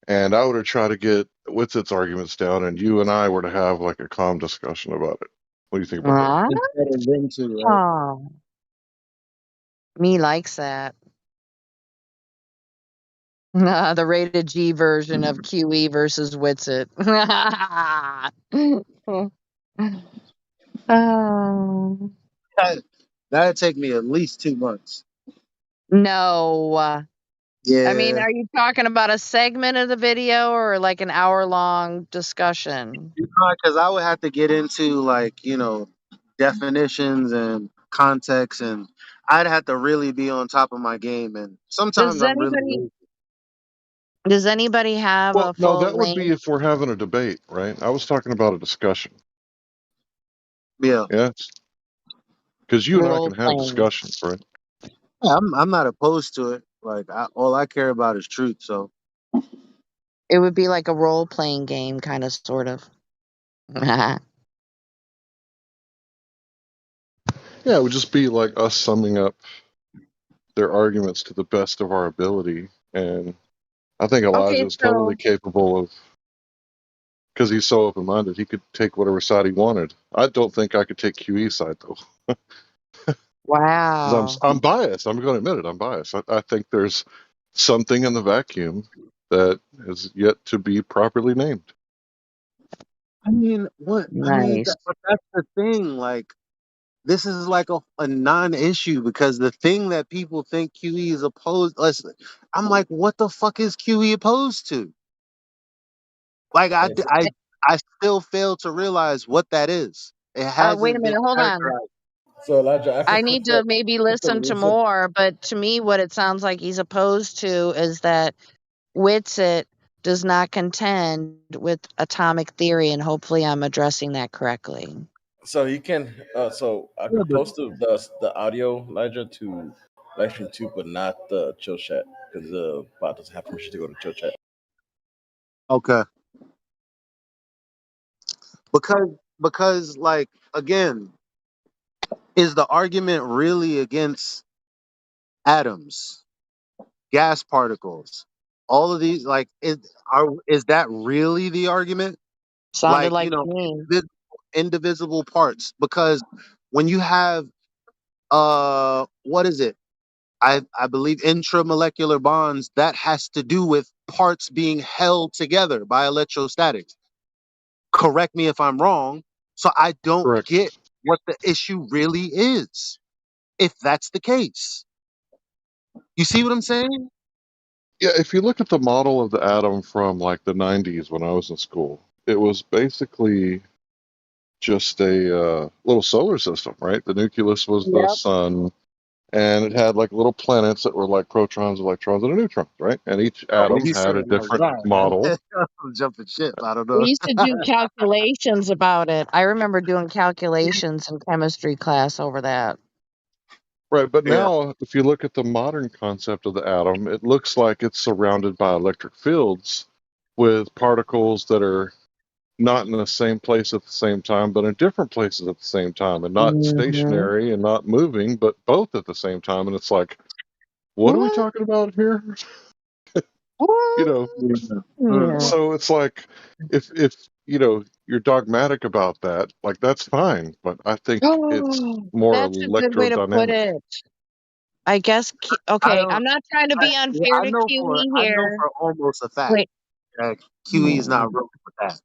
and I were to try to get Witsit's arguments down and you and I were to have like a calm discussion about it. What do you think about that? What? Instead of them two, right? Oh, me likes that. The rated G version of QE versus Witsit. Oh. That'd take me at least 2 months. No. I mean, Yeah, are you talking about a segment of the video or like an hour-long discussion? because I would have to get into like definitions and context, and I'd have to really be on top of my game. And sometimes Does I'm really anybody lazy. does anybody have Well, a no, full that would be length if we're having a debate, right? I was talking about a discussion. Yeah, Yeah. Because you and I role can have playing? discussions, right? I'm not opposed to it. Like all I care about is truth. So It would be like a role-playing game, kind of, sort of. Yeah, it would just be like us summing up their arguments to the best of our ability. And I think Okay, Elijah is totally so capable of, because he's so open minded, he could take whatever side he wanted. I don't think I could take QE side though, because wow. I'm biased. I'm going to admit it. I'm biased. I think there's something in the vacuum that is yet to be properly named. I mean, what? I mean, Nice. but that's the thing. Like this is like a non-issue because the thing that people think QE is opposed. Listen, I'm like, what the fuck is QE opposed to? Like I still fail to realize what that is. It Wait a hasn't been minute, hold on. categorized. So Elijah, I need to maybe listen to more, but to me, what it sounds like he's opposed to is that Witsit does not contend with atomic theory, and hopefully I'm addressing that correctly. So you can, so I Yeah, could post the audio, Elijah, to Livestream 2, but not the chill chat because the bot doesn't have permission to go to chill chat. Okay. Because like again, is the argument really against atoms, gas particles, all of these? Like, is that really the argument? Sounded Like like to me. indivisible parts. Because when you have what is it? I believe intramolecular bonds, that has to do with parts being held together by electrostatics. Correct me if I'm wrong. So I don't Correct. get what the issue really is, if that's the case. You see what I'm saying? Yeah, if you look at the model of the atom from like the 90s when I was in school, it was basically just a little solar system, right? The nucleus was the Yep. sun, and it had like little planets that were like protons, electrons, and neutrons, right? And each Oh, atom you said had a it like different model. that. I'm jumping ship. I don't We know. used to do calculations about it. I remember doing calculations in chemistry class over that. Right, but Yeah. now if you look at the modern concept of the atom, it looks like it's surrounded by electric fields with particles that are not in the same place at the same time, but in different places at the same time, and not Hmm. stationary and not moving, but both at the same time. And it's like, what are we What? talking about here? You What? know, Yeah. so it's like if you're dogmatic about that, like that's fine, but I think it's Oh, more that's a good way to put electrodynamic. it. I guess. I Okay, don't. I'm not trying to be Yeah, unfair to QE I know here. for almost a fact Wait. that QE's Hmm. not rolling with that.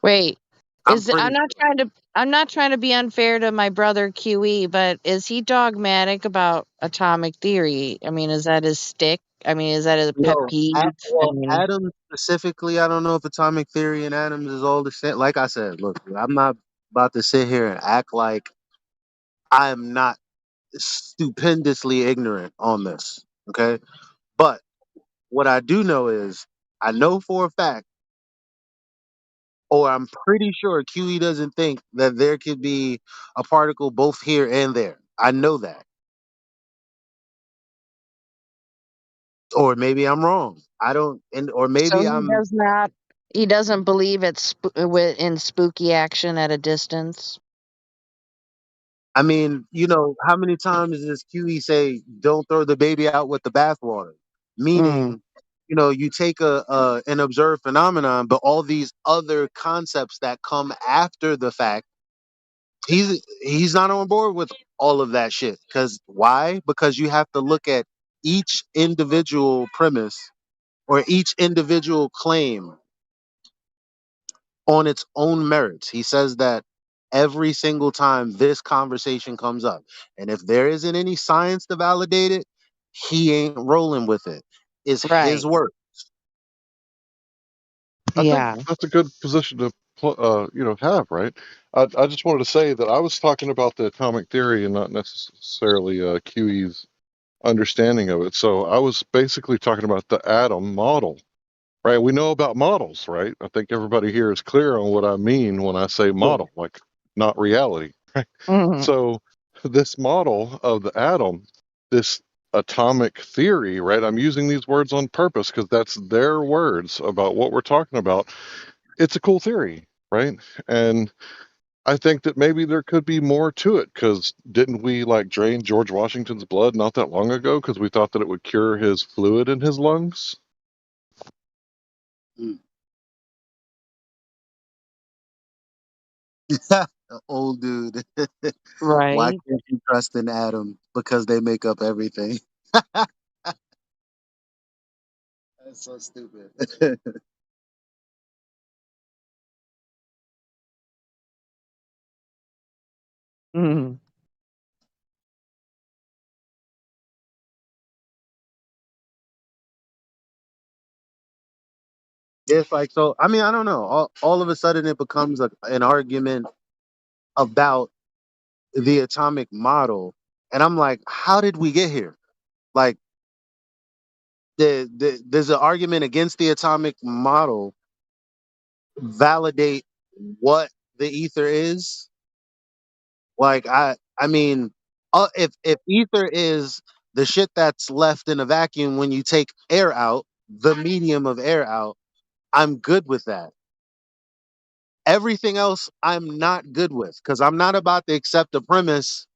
Wait. I'm pretty I'm not trying to be unfair to my brother QE, but is he dogmatic about atomic theory? I mean, is that his stick? I mean, is that his pet no. peeve? I Well, mean, atoms specifically, I don't know if atomic theory and atoms is all the same. Like I said, look, I'm not about to sit here and act like I'm not stupendously ignorant on this. Okay, but what I do know is I know for a fact, or I'm pretty sure QE doesn't think that there could be a particle both here and there. I know that. Or maybe I'm wrong. I don't, and or so maybe I'm. he doesn't believe it's in spooky action at a distance. I mean, how many times does QE say, "Don't throw the baby out with the bathwater"? Mm, Meaning, you take an observed phenomenon, but all these other concepts that come after the fact, he's not on board with all of that shit. Because why? Because you have to look at each individual premise or each individual claim on its own merits. He says that every single time this conversation comes up. And if there isn't any science to validate it, he ain't rolling with it. It's his right. work. I think Yeah. that's a good position to have, right? I just wanted to say that I was talking about the atomic theory and not necessarily QE's understanding of it. So I was basically talking about the atom model, right? We know about models, right? I think everybody here is clear on what I mean when I say Yeah. model, like not reality. Hmm. So this model of the atom, this atomic theory, right? I'm using these words on purpose because that's their words about what we're talking about. It's a cool theory, right? And I think that maybe there could be more to it because didn't we like drain George Washington's blood not that long ago because we thought that it would cure his fluid in his lungs? Mm. Old dude. Why Right. can't you trust an atom? Because they make up everything. That's so stupid. Hmm. It's like, so, I mean, I don't know. All of a sudden it becomes an argument about the atomic model. And I'm like, how did we get here? Like, there's an argument against the atomic model. Validate what the ether is. Like, I mean, if ether is the shit that's left in a vacuum when you take air out, the medium of air out, I'm good with that. Everything else, I'm not good with because I'm not about to accept a premise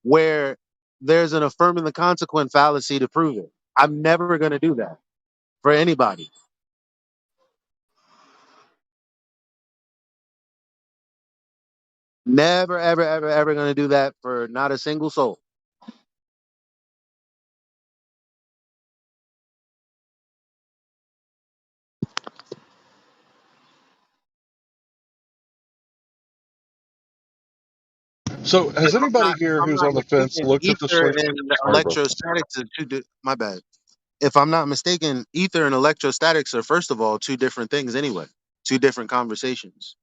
where there's an affirming the consequent fallacy to prove it. I'm never going to do that for anybody. Never, ever, ever, ever going to do that for not a single soul. So has If anybody here I'm who's not on the fence mistaken, looked at the ether Schwarzschild? and Sorry, bro. electrostatics are my bad. If I'm not mistaken, ether and electrostatics are first of all two different things anyway. Two different conversations.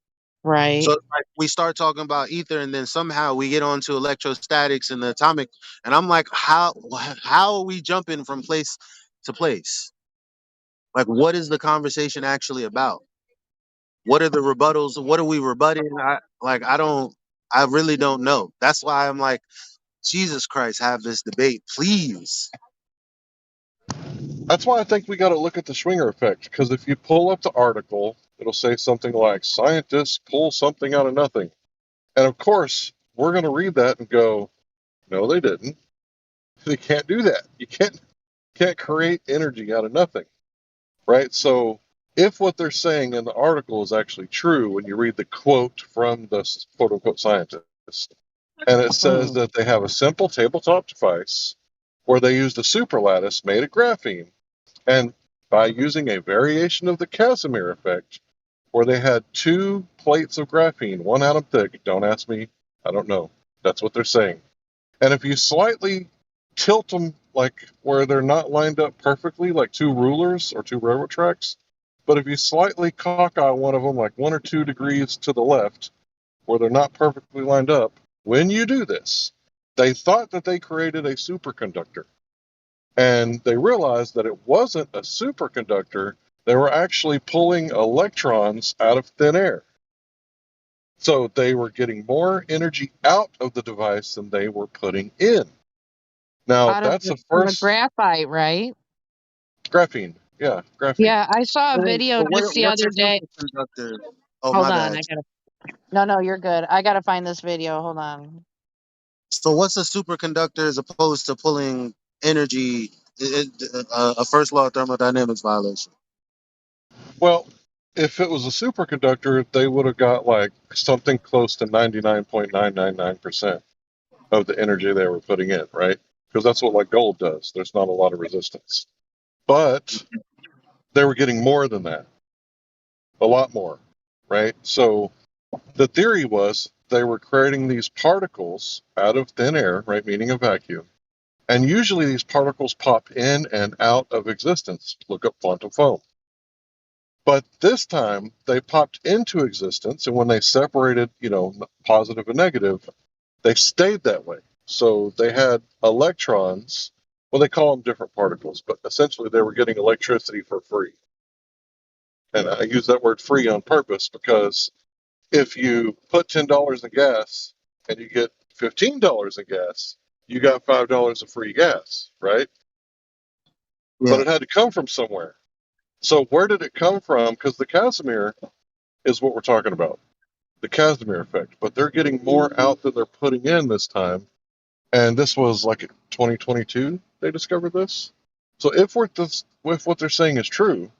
Right. So it's like we start talking about ether, and then somehow we get onto electrostatics and the atomic, and I'm like, how are we jumping from place to place? Like, what is the conversation actually about? What are the rebuttals? What are we rebutting? I really don't know. That's why I'm like, Jesus Christ, have this debate, please. That's why I think we got to look at the Schwinger effect, because if you pull up the article, it'll say something like scientists pull something out of nothing. And of course, we're going to read that and go, no, they didn't. They can't do that. You can't create energy out of nothing, right? So if what they're saying in the article is actually true, when you read the quote from the quote unquote scientist, and it says that they have a simple tabletop device where they used a superlattice made of graphene, and by using a variation of the Casimir effect, where they had 2 plates of graphene, 1 atom thick. Don't ask me, I don't know. That's what they're saying. And if you slightly tilt them, like where they're not lined up perfectly, like 2 rulers or 2 railroad tracks, but if you slightly cockeye one of them, like 1 or 2 degrees to the left, where they're not perfectly lined up, when you do this, they thought that they created a superconductor. And they realized that it wasn't a superconductor. They were actually pulling electrons out of thin air. So they were getting more energy out of the device than they were putting in. Now, Out of that's the from the first graphite, right? graphene. Yeah, graphene. Yeah, I saw a video just the What's other a day. superconductor? Oh, Hold my on, bad. I gotta. No, you're good. I gotta find this video. Hold on. So what's a superconductor as opposed to pulling energy? A first law of thermodynamics violation. Well, if it was a superconductor, they would have got like something close to 99.999% of the energy they were putting in, right? Because that's what like gold does. There's not a lot of resistance. But they were getting more than that, a lot more, right? So the theory was they were creating these particles out of thin air, right, meaning a vacuum. And usually these particles pop in and out of existence. Look up quantum foam. But this time they popped into existence, and when they separated, positive and negative, they stayed that way. So they had electrons. Well, they call them different particles, but essentially they were getting electricity for free. And I use that word free on purpose because if you put $10 in gas and you get $15 in gas, you got $5 of free gas, right? Yeah. But it had to come from somewhere. So where did it come from? Because the Casimir is what we're talking about, the Casimir effect. But they're getting more out than they're putting in this time. And this was like 2022 they discovered this. So if what they're saying is true,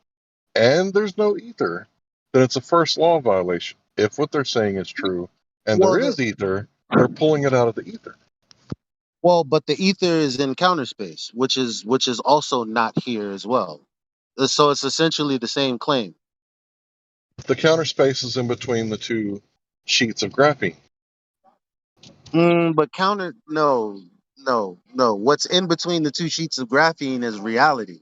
and there's no ether, then it's a first law violation. If what they're saying is true, and Well, there is ether, they're pulling it out of the ether. but the ether is in counter space, which is also not here as well. So it's essentially the same claim. The counter space is in between the 2 sheets of graphene. But no. What's in between the 2 sheets of graphene is reality.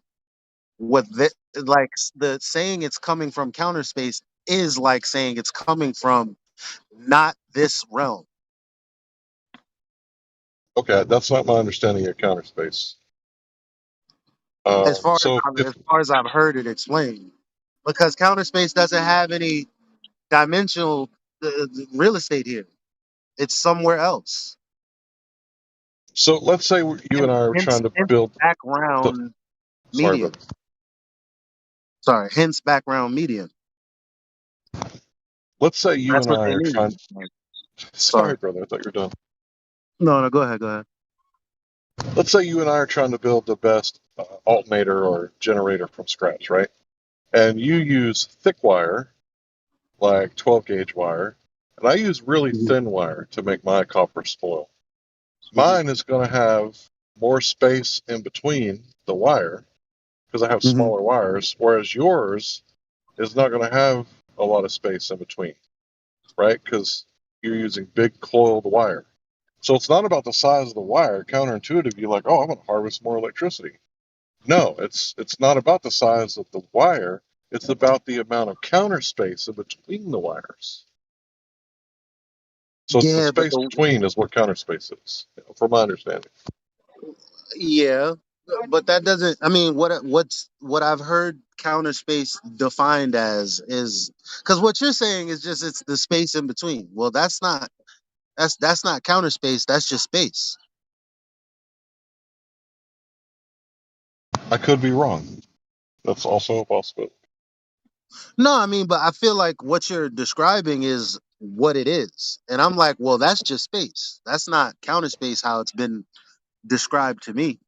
The saying it's coming from counter space is like saying it's coming from not this realm. Okay, that's not my understanding of counter space. As far So if as far as I've heard it explained, because counter space doesn't have any dimensional real estate here. It's somewhere else. so, let's say you and I are Hence, trying to build the. background Sorry, medium. brother. Sorry, hence background medium. Let's say you That's and what I they are trying. mean. Sorry, Sorry. brother. I thought you were done. No, go ahead. Let's say you and I are trying to build the best alternator or generator from scratch, right? And you use thick wire, like 12 gauge wire, and I use really thin wire to make my copper spoil. Mine is going to have more space in between the wire because I have smaller wires, whereas yours is not going to have a lot of space in between, right? Because you're using big coiled wire. So it's not about the size of the wire. Counterintuitive, you're like, oh, I'm going to harvest more electricity. No, it's not about the size of the wire. It's about the amount of counter space in between the wires. So it's the Yeah, but space between is what counter space is, from my understanding. yeah, but that doesn't. I mean, what I've heard counter space defined as is because what you're saying is just it's the space in between. Well, that's not counter space. That's just space. I could be wrong. That's also a possibility. No, I mean, but I feel like what you're describing is what it is, and I'm like, well, that's just space. That's not counter space how it's been described to me.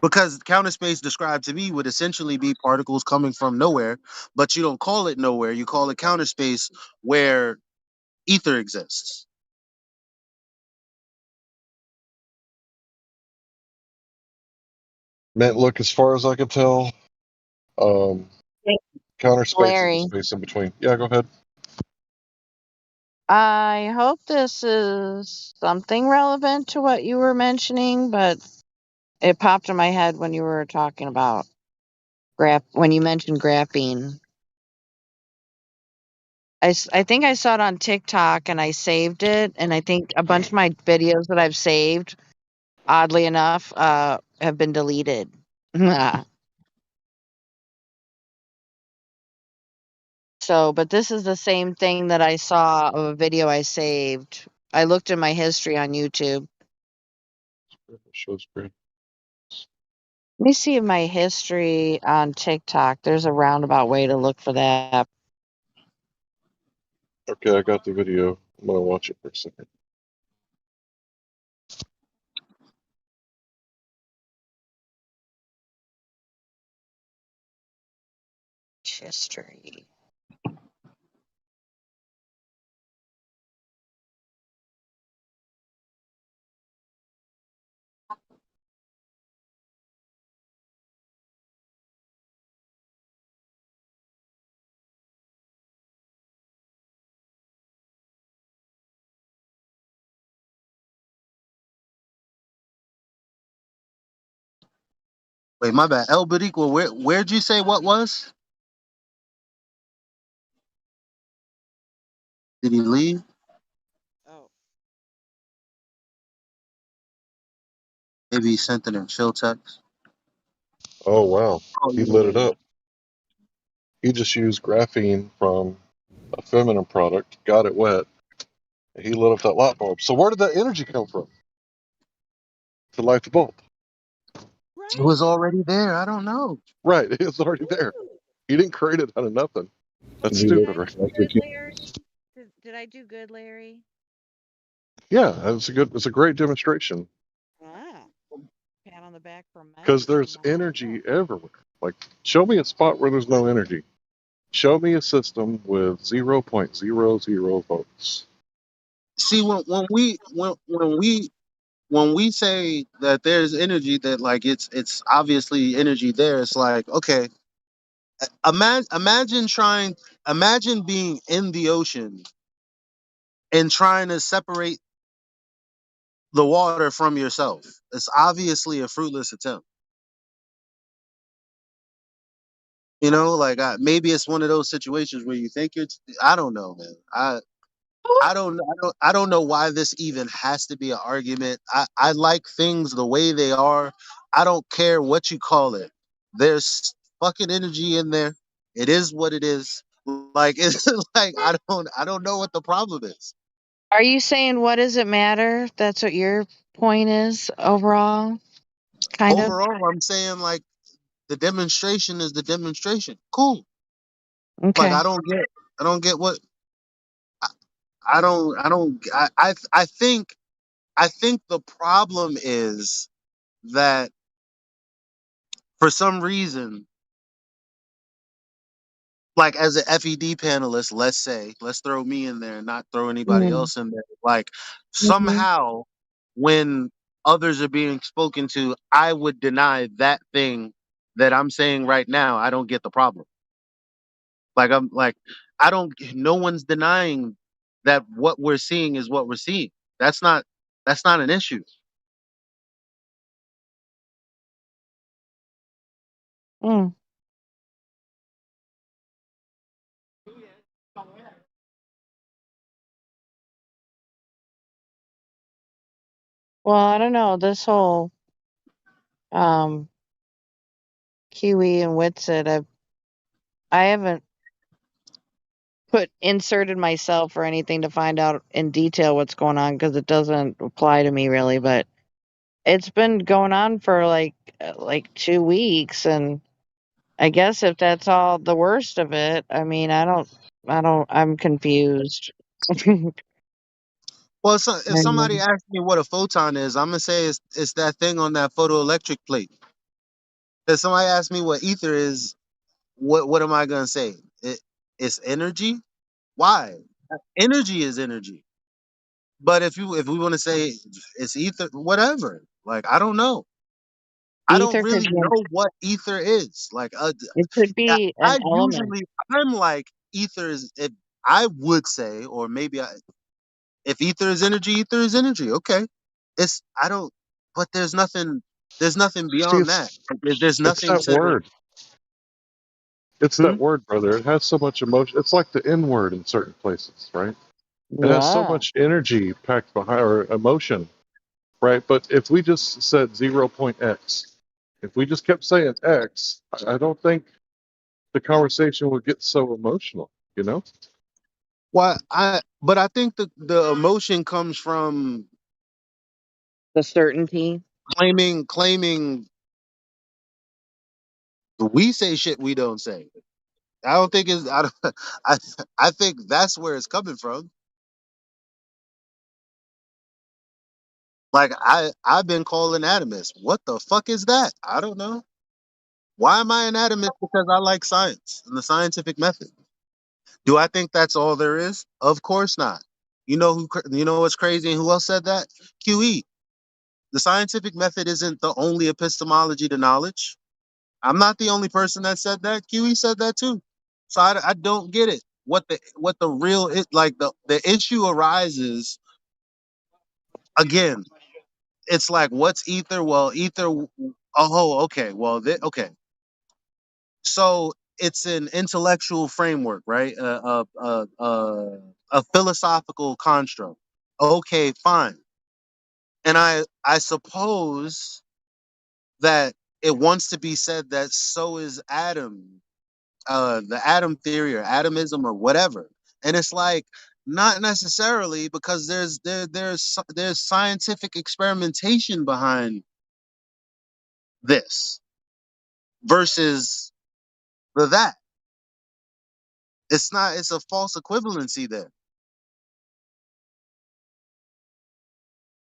Because counter space described to me would essentially be particles coming from nowhere, but you don't call it nowhere. You call it counter space where ether exists. Man, look, as far as I can tell, um, counter space is the Larry, space in between. Yeah, go ahead. I hope this is something relevant to what you were mentioning, but it popped in my head when you were talking about when you mentioned graphene. I think I saw it on TikTok and I saved it, and I think a bunch of my videos that I've saved, oddly enough, have been deleted. So, but this is the same thing that I saw of a video I saved. I looked in my history on YouTube. Shows great. Let me see my history on TikTok. There's a roundabout way to look for that. Okay, I got the video. I'm gonna watch it for a second. History. Wait, my bad. El Bariqua, where'd you say what was? Did he leave? Oh. Maybe he sent it in chill text. Oh wow, Oh he yeah, lit yeah, it yeah. up. He just used graphene from a feminine product, got it wet, and he lit up that light bulb. So where did that energy come from to light the bulb? It was already there. I don't know. Right, it was already there. He didn't create it out of nothing. That's Zero stupid, right? electric. Did I do good, Larry? Yeah, it's a great demonstration Ah, pat on the back for because mentioning there's that. energy everywhere. Like, show me a spot where there's no energy. Show me a system with 0.00 volts. See, when we say that there's energy that like it's obviously energy there. It's like okay, imagine being in the ocean and trying to separate the water from yourself. It's obviously a fruitless attempt. You know, like maybe it's one of those situations where you think it's. I don't know, man. I don't know why this even has to be an argument. I like things the way they are. I don't care what you call it. There's fucking energy in there. It is what it is. Like it's like I don't know what the problem is. Are you saying what does it matter? That's what your point is overall, kind of. Overall, I'm saying like the demonstration is the demonstration. Cool. Like Okay. I don't get what I don't I think the problem is that for some reason, like as an FED panelist, let's throw me in there and not throw anybody Mm. else in there. Like Hmm. somehow when others are being spoken to, I would deny that thing that I'm saying right now. I don't get the problem. Like I'm like I don't no one's denying that what we're seeing is what we're seeing. That's not an issue. Mm. Well, I don't know. This whole um QE and Witsit, I haven't inserted myself or anything to find out in detail what's going on because it doesn't apply to me really. But it's been going on for like 2 weeks, and I guess if that's all the worst of it, I mean, I'm confused. Well, so if somebody And asks me what a photon is, I'm gonna say it's that thing on that photoelectric plate. If somebody asks me what ether is, what am I gonna say? It's energy. Why? Energy is energy. But if we want to say it's ether, whatever. Like I don't know. I don't ether could really be know what ether is. it could be an element. I'm like ether is. If I would say, or maybe if ether is energy, ether is energy. Okay, it's I don't. But there's nothing. There's nothing See, beyond that. There's it's nothing that to. word. It's Hmm? that word, brother. It has so much emotion. It's like the N word in certain places, right? It has so Yeah. much energy packed behind or emotion, right? But if we just said 0.x, if we just kept saying X, I don't think the conversation would get so emotional, you know? Why But I think the emotion comes from The certainty. claiming we say shit we don't say. I don't think it's. I don't, I I think that's where it's coming from. Like I've been called an atomist. What the fuck is that? I don't know. Why am I an atomist? Because I like science and the scientific method. Do I think that's all there is? Of course not. You know what's crazy and who else said that? QE. The scientific method isn't the only epistemology to knowledge. I'm not the only person that said that. QE said that too. So I don't get it. What the real it like the issue arises again. It's like what's ether? Well, ether. Oh, okay. Well, okay. So it's an intellectual framework, right? A philosophical construct. Okay, fine. And I suppose that it wants to be said that so is Adam, the Adam theory or atomism or whatever. And it's like not necessarily because there's scientific experimentation behind this versus the that. It's not. It's a false equivalency there.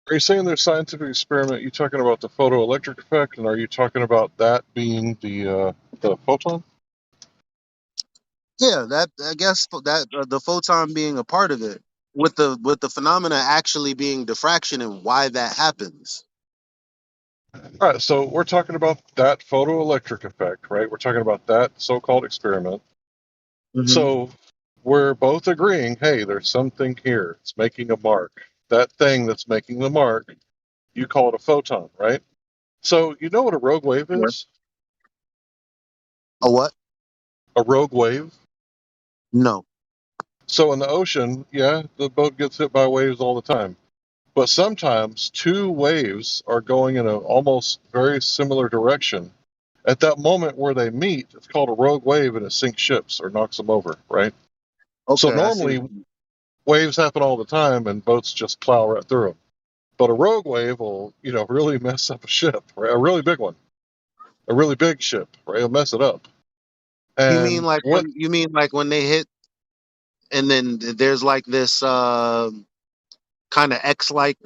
Are you saying there's scientific experiment? You talking about the photoelectric effect, and are you talking about that being the photon? Yeah, that I guess that the photon being a part of it, with the phenomena actually being diffraction and why that happens. All right, so we're talking about that photoelectric effect, right? We're talking about that so-called experiment. Hmm. So we're both agreeing, hey, there's something here. It's making a mark. That thing that's making the mark, you call it a photon, right? So you know what a rogue wave is? A what? A rogue wave. No. So in the ocean, yeah, the boat gets hit by waves all the time. But sometimes two waves are going in an almost very similar direction. At that moment where they meet, it's called a rogue wave and it sinks ships or knocks them over, right? So Okay, I see. normally waves happen all the time and boats just plow right through them. But a rogue wave will, really mess up a ship, right? A really big one, a really big ship, right? It'll mess it up. And what? You mean like when they hit and then there's like this kind of X like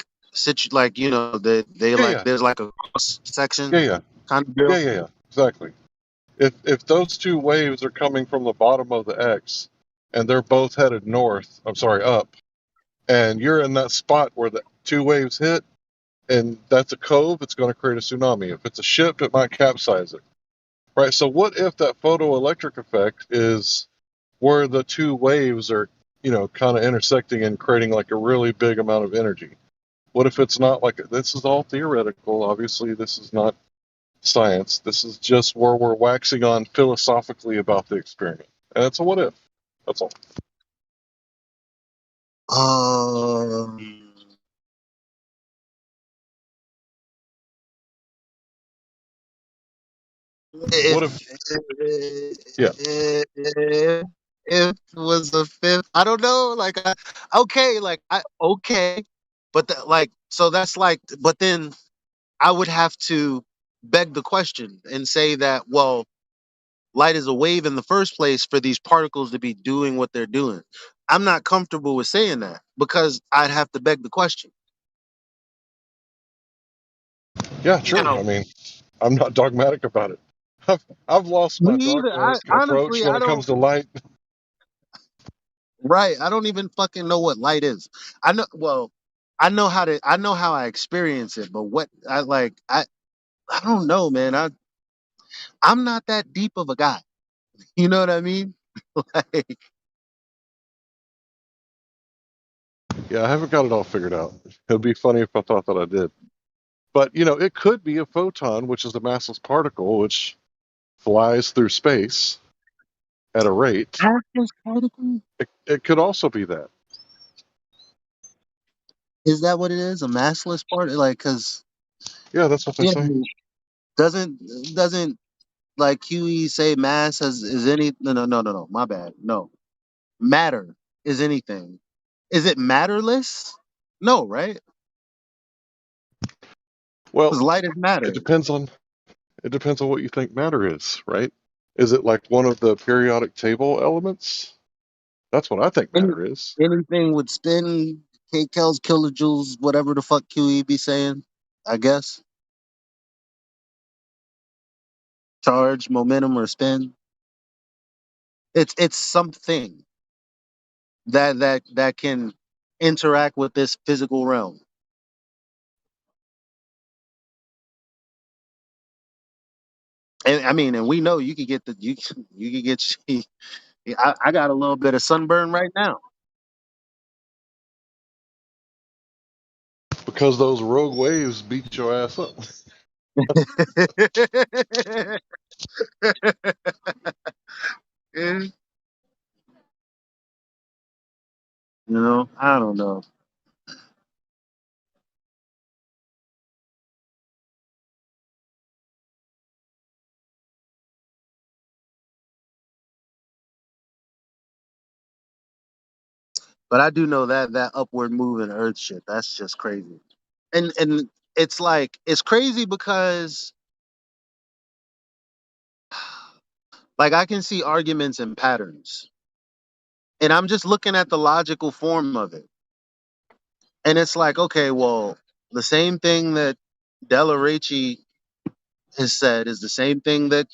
like they Yeah, like yeah, there's like a cross section yeah, yeah, kind of yeah, deal. yeah, yeah, exactly. If those two waves are coming from the bottom of the X, and they're both headed north, I'm sorry, up, and you're in that spot where the two waves hit, and that's a cove, it's going to create a tsunami. If it's a ship, it might capsize it, right? So what if that photoelectric effect is where the two waves are, kind of intersecting and creating like a really big amount of energy? What if it's not like this is all theoretical? Obviously, this is not science. This is just where we're waxing on philosophically about the experiment. And it's a what if. That's all. Um, What if? Yeah. if it was a fifth, I don't know. Like, okay, like okay, but like, so that's like, but then I would have to beg the question and say that, well, light is a wave in the first place for these particles to be doing what they're doing. I'm not comfortable with saying that because I'd have to beg the question. Yeah, sure. I mean, I'm not dogmatic about it. I've lost my Me either. I dogmatic approach honestly, when I it don't. comes to light. Right. I don't even fucking know what light is. I know. Well, I know how I experience it, but what I like, I don't know, man. I'm not that deep of a guy. You know what I mean? Like, Yeah, I haven't got it all figured out. It'd be funny if I thought that I did. But, it could be a photon, which is a massless particle, which flies through space at a rate. massless particle? It could also be that. Is that what it is? A massless particle? Like, cause Yeah, that's what they yeah, say. doesn't like QE say mass is any? No. My bad. No, matter is anything. Is it matterless? No, right? Well, Because light is matter. it depends on what you think matter is, right? Is it like one of the periodic table elements? That's what I think Any, matter is. anything with spin, kcals, kilojoules, whatever the fuck QE be saying. I guess charge, momentum, or spin. It's something that can interact with this physical realm. And I mean, and we know you could get you could get. I got a little bit of sunburn right now. Because those rogue waves beat your ass up. Yeah. I don't know. But I do know that upward moving Earth shit. That's just crazy. And it's like it's crazy because like I can see arguments and patterns, and I'm just looking at the logical form of it, and it's like, okay, well, the same thing that Della Ricci has said is the same thing that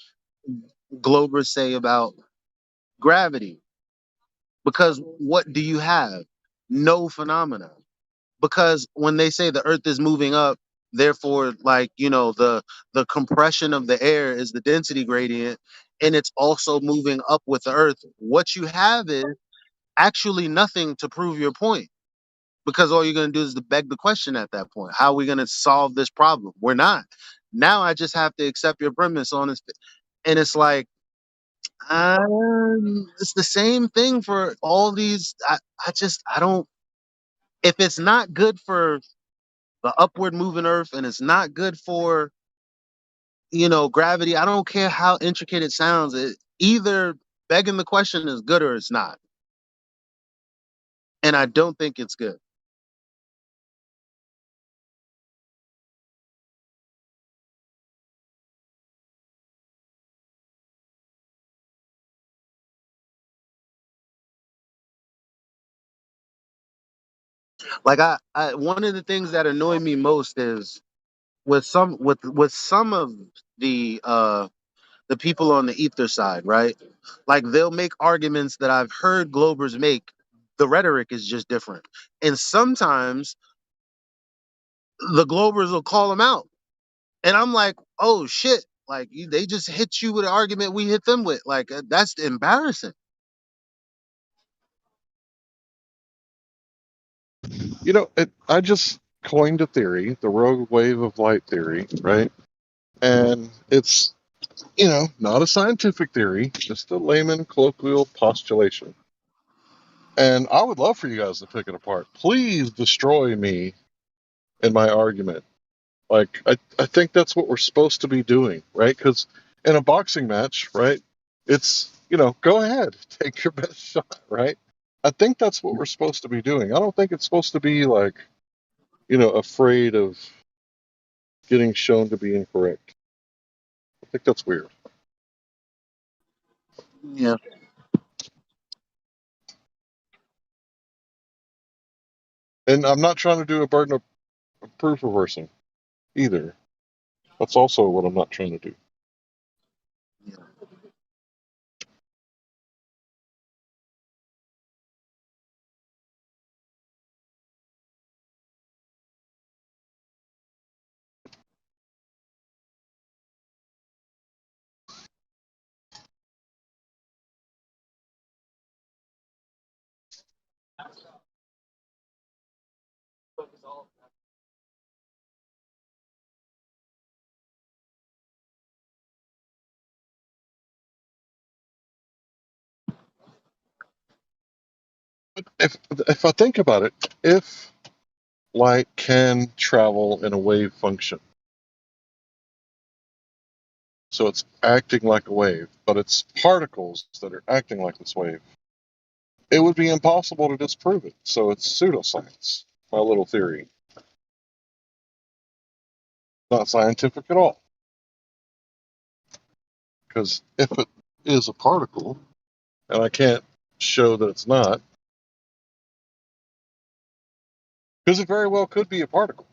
Globers say about gravity. Because what do you have? No phenomena. Because when they say the earth is moving up, therefore, like, the compression of the air is the density gradient, and it's also moving up with the earth. What you have is actually nothing to prove your point. Because all you're gonna do is to beg the question at that point. How are we gonna solve this problem? We're not. Now I just have to accept your premise on this. And it's like, it's the same thing for all these. I don't. If it's not good for the upward moving Earth and it's not good for gravity, I don't care how intricate it sounds. Either begging the question is good or it's not, and I don't think it's good. Like I one of the things that annoy me most is with some of the people on the ether side, right? Like they'll make arguments that I've heard Globers make. The rhetoric is just different. And sometimes the Globers will call them out. And I'm like, oh shit. Like they just hit you with an argument we hit them with. Like that's embarrassing. I just coined a theory, the rogue wave of light theory, right? And it's, not a scientific theory, just a layman colloquial postulation. And I would love for you guys to pick it apart. Please destroy me in my argument. Like, I think that's what we're supposed to be doing, right? Because in a boxing match, right? It's, go ahead, take your best shot, right? I think that's what we're supposed to be doing. I don't think it's supposed to be like, afraid of getting shown to be incorrect. I think that's weird. Yeah. And I'm not trying to do a burden of proof reversing either. That's also what I'm not trying to do. If I think about it, if light can travel in a wave function, so it's acting like a wave, but it's particles that are acting like this wave, it would be impossible to disprove it. So it's pseudoscience, my little theory. Not scientific at all. Because if it is a particle, and I can't show that it's not, because it very well could be a particle.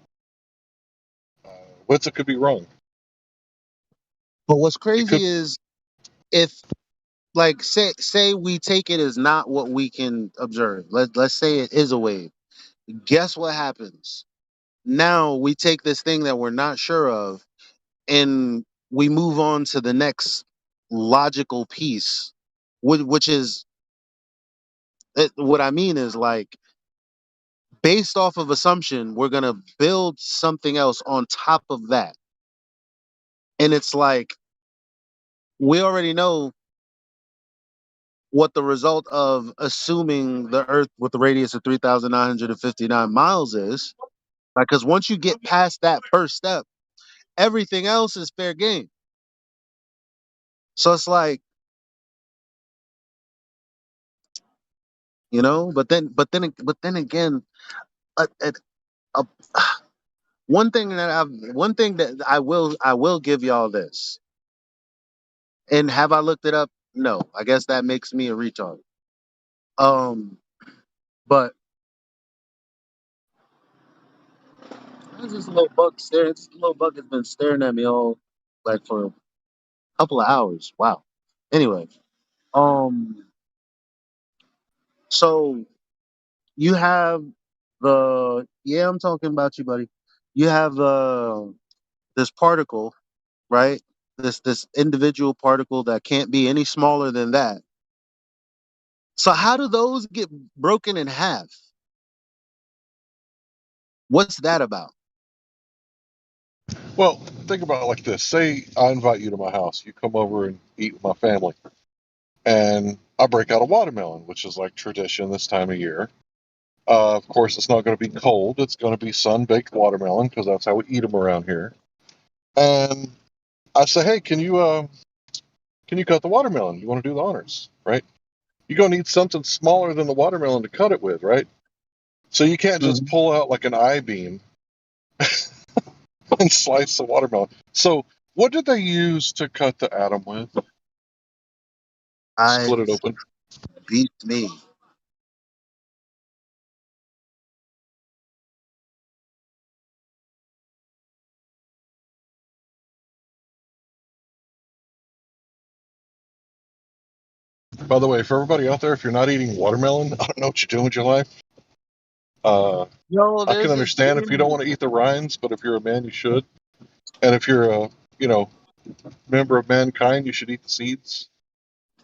Witsa could be wrong. But what's crazy is if, like, say we take it as not what we can observe. Let's say it is a wave. Guess what happens? Now we take this thing that we're not sure of, and we move on to the next logical piece, which is what I mean is, like, based off of assumption, we're gonna build something else on top of that, and it's like we already know what the result of assuming the Earth with the radius of 3,959 miles is. Because once you get past that first step, everything else is fair game. So it's like, but then again, uh, uh, uh, one thing that I will give y'all this. And have I looked it up? No. I guess that makes me a retard. But this little bug staring. This little bug has been staring at me all, like, for a couple of hours. Wow. Anyway, so you have I'm talking about you, buddy. You have this particle, right? This individual particle that can't be any smaller than that. So how do those get broken in half? What's that about? Well, think about it like this. Say I invite you to my house. You come over and eat with my family. And I break out a watermelon, which is like tradition this time of year. Of course, it's not going to be cold. It's going to be sun-baked watermelon because that's how we eat them around here. And I say, hey, can you cut the watermelon? You want to do the honors, right? You're going to need something smaller than the watermelon to cut it with, right? So you can't just pull out like an I-beam and slice the watermelon. So what did they use to cut the atom with? Split it open. Beat me. By the way, for everybody out there, if you're not eating watermelon, I don't know what you're doing with your life. I can understand if you don't want to eat the rinds, but if you're a man, you should. And if you're a, member of mankind, you should eat the seeds.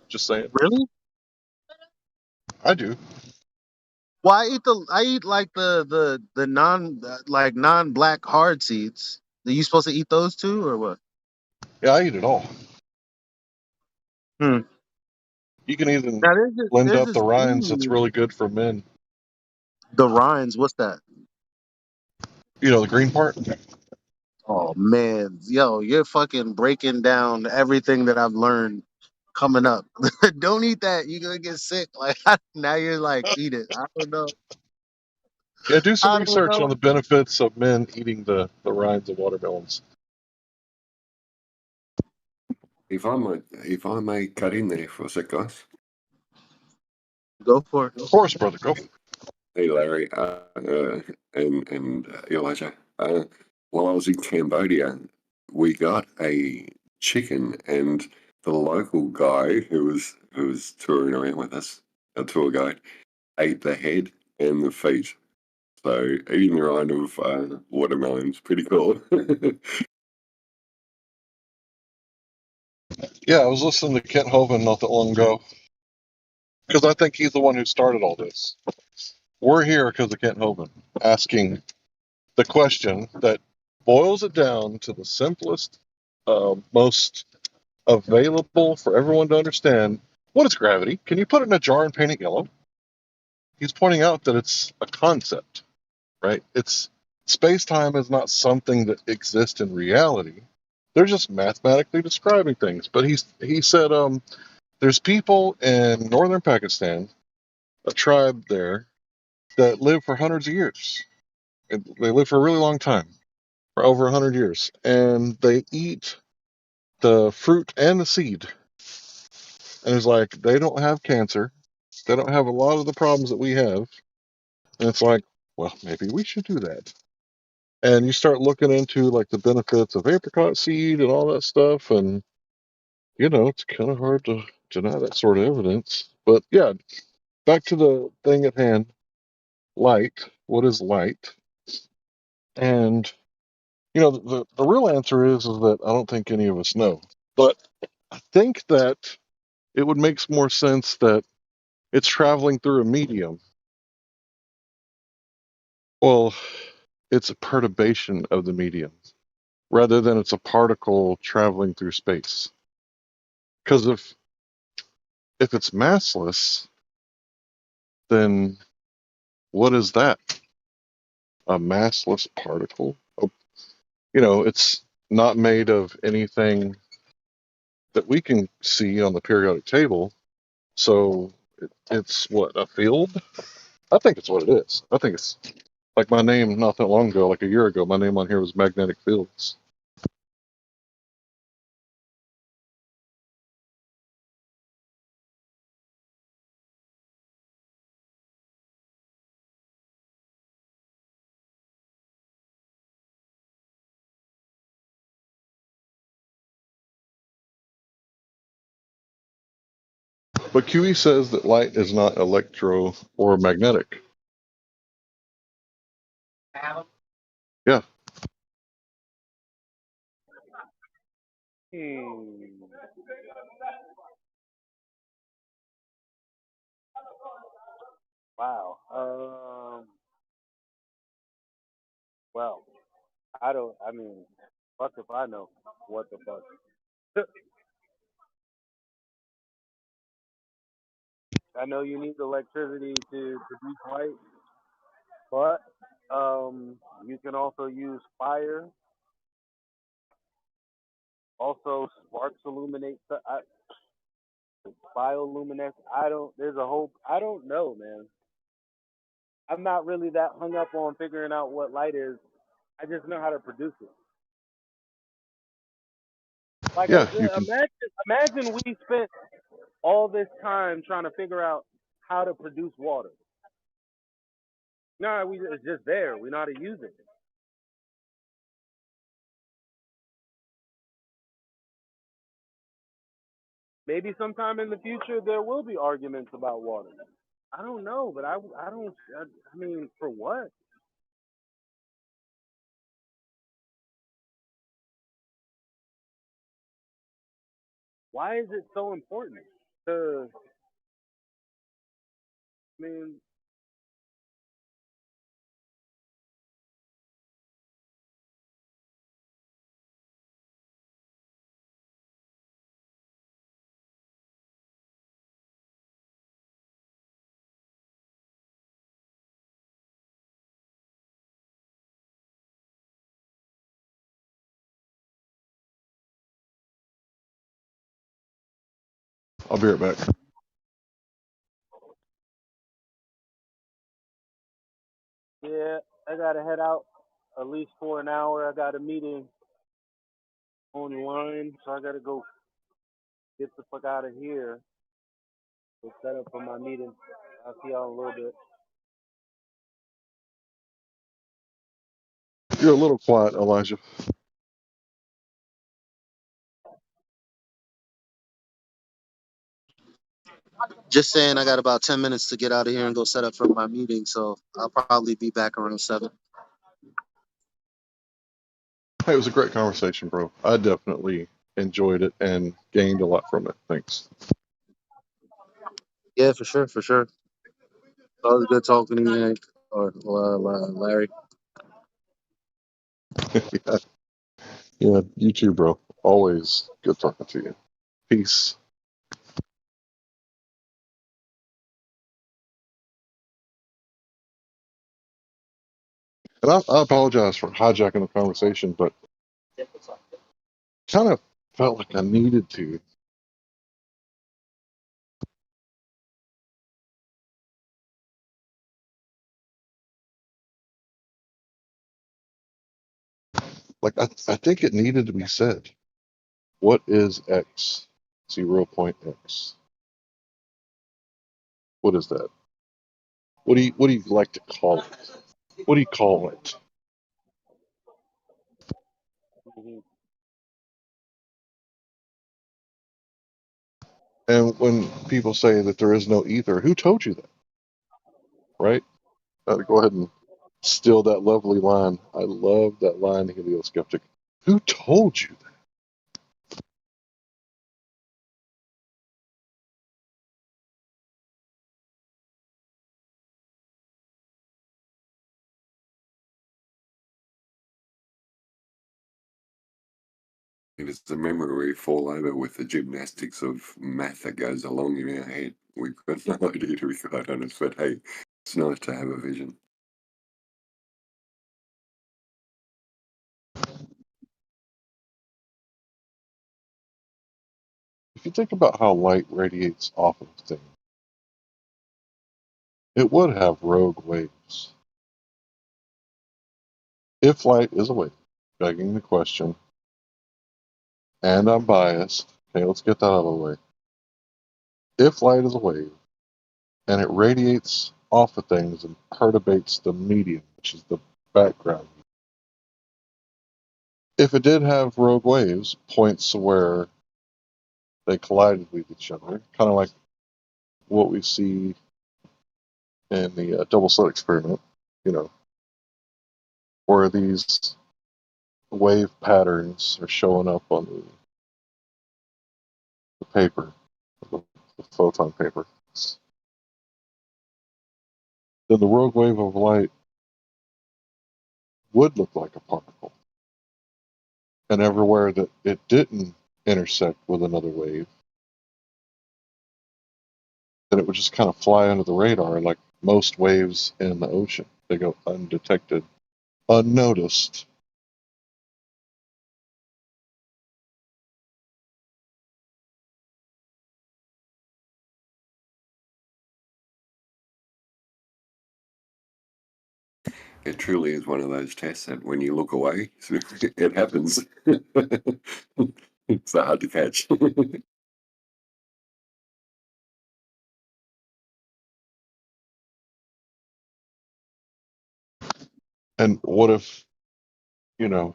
Just saying. Really? I do. Well, I eat like the non-black hard seeds. Are you supposed to eat those too, or what? Yeah, I eat it all. Hmm. You can even Now, blend there's up the this rinds. That's dude- really good for men. The rinds, what's that? The green part. Oh Oh man, yo, you're fucking breaking down everything that I've learned coming up. Don't eat that. You're gonna get sick. Like now you're like, eat it. I don't know. Yeah, do some I don't research on know. the benefits of men eating the rinds of watermelons. If I may cut in there for a sec, guys. Go for it. Of course, brother, go. Hey, Larry, and Elijah. While I was in Cambodia, we got a chicken, and the local guy who was touring around with us, a tour guide, ate the head and the feet. So eating the rind of watermelon's pretty cool. Yeah, I was listening to Kent Hovind not that long ago because I think he's the one who started all this. We're here because of Kent Hovind asking the question that boils it down to the simplest, most available for everyone to understand. What is gravity? Can you put it in a jar and paint it yellow? He's pointing out that it's a concept, right? It's space-time is not something that exists in reality. They're just mathematically describing things. But he said there's people in northern Pakistan, a tribe there, that live for hundreds of years. They live for a really long time, for over 100 years. And they eat the fruit and the seed. And it's like, they don't have cancer. They don't have a lot of the problems that we have. And it's like, well, maybe we should do that. And you start looking into like the benefits of apricot seed and all that stuff. And, it's kind of hard to deny that sort of evidence. But yeah, back to the thing at hand. Light. What is light? And the real answer is that I don't think any of us know. But I think that it would make more sense that it's traveling through a medium. Well, it's a perturbation of the medium rather than it's a particle traveling through space. Because if it's massless, then what is that? A massless particle? It's not made of anything that we can see on the periodic table. So it's what, a field? I think it's what it is. I think it's like my name not that long ago, like a year ago, my name on here was Magnetic Fields. But QE says that light is not electro or magnetic. Yeah. Wow. Well, I don't. I mean, fuck if I know what the fuck. I know you need electricity to produce light, but you can also use fire. Also, sparks illuminate. Bioluminescence. I don't. There's a whole. I don't know, man. I'm not really that hung up on figuring out what light is. I just know how to produce it. Like, Yeah, you can. imagine we spent all this time trying to figure out how to produce water. No, it's just there. We know how to use it. Maybe sometime in the future there will be arguments about water. I don't know, but I don't. I mean, for what? Why is it so important? I mean, I'll be right back. Yeah, I gotta head out at least for an hour. I got a meeting online, so I gotta go get the fuck out of here. Get set up for my meeting. I'll see y'all in a little bit. You're a little quiet, Elijah. Just saying, I got about 10 minutes to get out of here and go set up for my meeting, so I'll probably be back around 7. Hey, it was a great conversation, bro. I definitely enjoyed it and gained a lot from it. Thanks. Yeah, for sure, for sure. Always good talking to you, Hank, or Larry. Yeah. Yeah, you too, bro. Always good talking to you. Peace. And I apologize for hijacking the conversation, but kind of felt like I needed to. Like, I think it needed to be said. What is X? 0.X. What is that? What do you like to call it? What do you call it? And when people say that there is no ether, who told you that? Right? Go ahead and steal that lovely line. I love that line, Helio Skeptic. Who told you that? It's the memory we fall over with the gymnastics of math that goes along in our head. We've got no idea to be quite honest, but hey, it's nice to have a vision. If you think about how light radiates off of things, it would have rogue waves. If light is a wave, begging the question, and I'm biased, okay, let's get that out of the way. If light is a wave, and it radiates off of things and perturbates the medium, which is the background, if it did have rogue waves, points where they collided with each other, kind of like what we see in the double slit experiment, you know, where these wave patterns are showing up on the paper, the photon paper. Then the rogue wave of light would look like a particle. And everywhere that it didn't intersect with another wave, then it would just kind of fly under the radar like most waves in the ocean. They go undetected, unnoticed. It truly is one of those tests that when you look away, it happens. It's hard to catch. And what if, you know,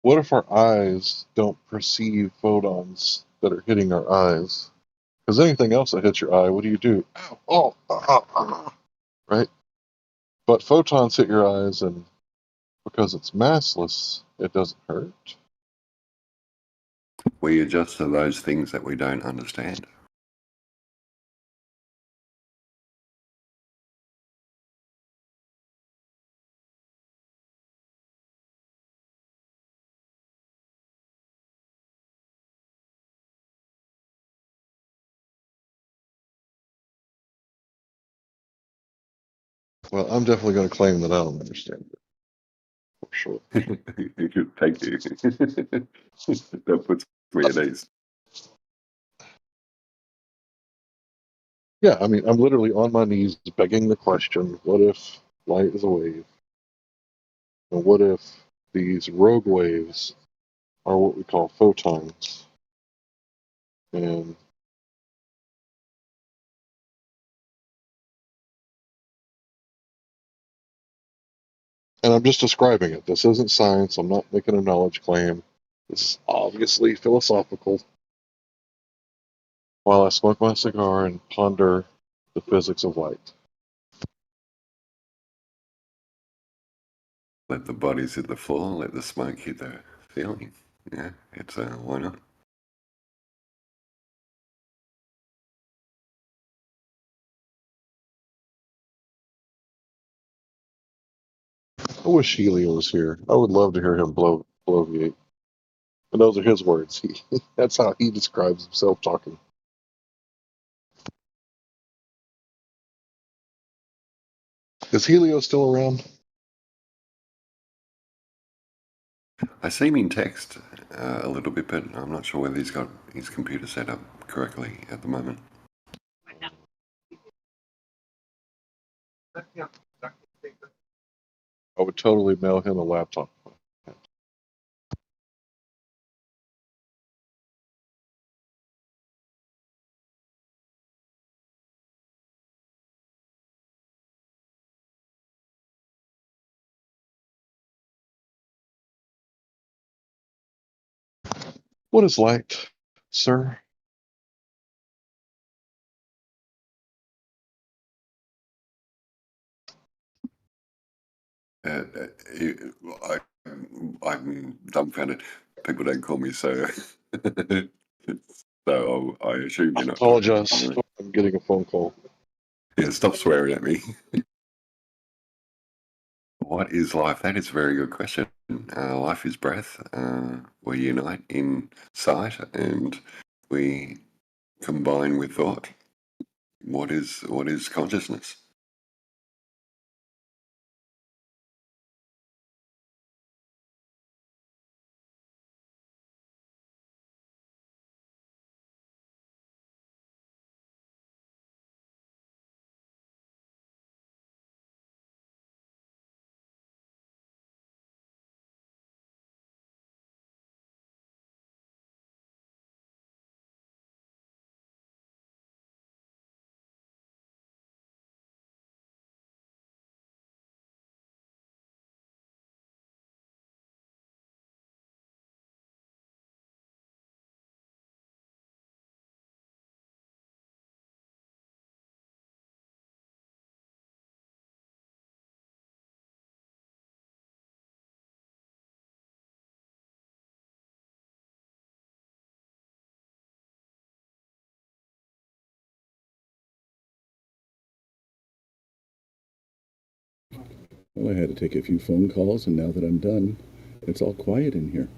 what if our eyes don't perceive photons that are hitting our eyes? Because anything else that hits your eye, what do? Ow, oh, right? But photons hit your eyes, and because it's massless, it doesn't hurt. We adjust to those things that we don't understand. Well, I'm definitely going to claim that I don't understand it. For sure. Thank you. That puts me at ease. Yeah, I mean, I'm literally on my knees begging the question, what if light is a wave? And what if these rogue waves are what we call photons? And I'm just describing it. This isn't science. I'm not making a knowledge claim. This is obviously philosophical. While I smoke my cigar and ponder the physics of light. Let the bodies hit the floor, let the smoke hit the ceiling. Yeah, it's why not? I wish Helio was here. I would love to hear him bloviate. And those are his words. That's how he describes himself talking. Is Helio still around? I see him in text a little bit, but I'm not sure whether he's got his computer set up correctly at the moment. I would totally mail him a laptop. What is light, sir? I'm dumbfounded. People don't call me so. So I assume you're not. Apologize. I'm getting a phone call. Yeah, stop swearing at me. What is life? That is a very good question. Life is breath. We unite in sight and we combine with thought. What is consciousness? Well, I had to take a few phone calls, and now that I'm done, it's all quiet in here.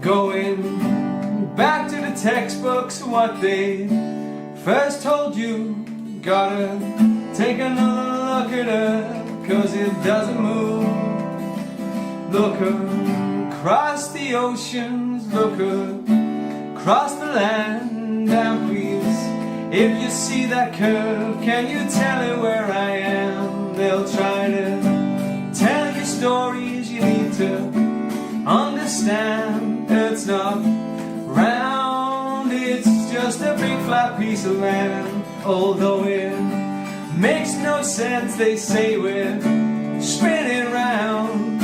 Going back to the textbooks, what they first told you. Gotta take another look at her, 'cause it doesn't move. Look across the oceans, look across the land, and please, if you see that curve, can you tell it where I am? They'll try to tell you stories, you need to understand understand Earth's not round, it's just a big flat piece of land. Although it makes no sense, they say we're spinning round.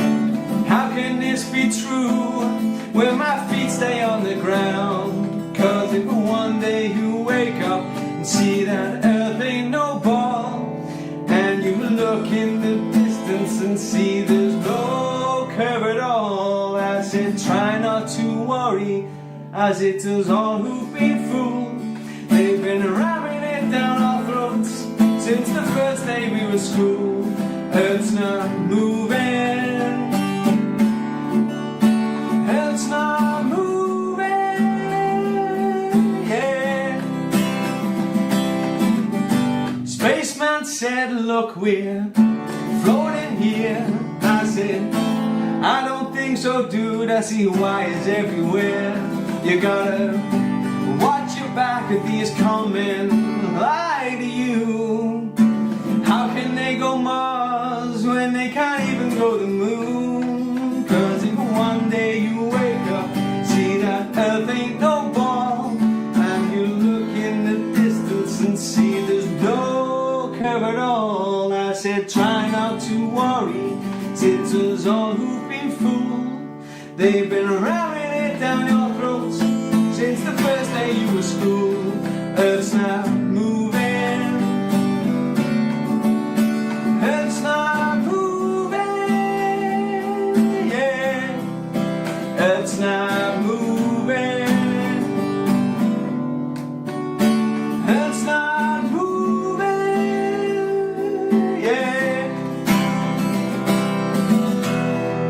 How can this be true when my feet stay on the ground? 'Cause if one day you wake up and see that Earth ain't no ball, and you look in the distance and see there's no curve at all, I said try not to worry, as it does all who've been fooled. They've been ramming it down our throats since the first day we were school. Earth's not moving, Earth's not moving, yeah. Spaceman said, look, we're floating here. I said, I don't think so, dude. I see wires everywhere. You gotta watch your back at these coming lie to you. How can they go Mars when they can't even go the moon? 'Cause if one day you wake up, see that Earth ain't no ball, and you look in the distance and see there's no curve at all, I said try not to worry, it's us all who've been fooled. They've been ramming it down your throats since the first day you were school. Earth's not moving, Earth's not moving, yeah. Earth's not moving, Earth's not moving, yeah.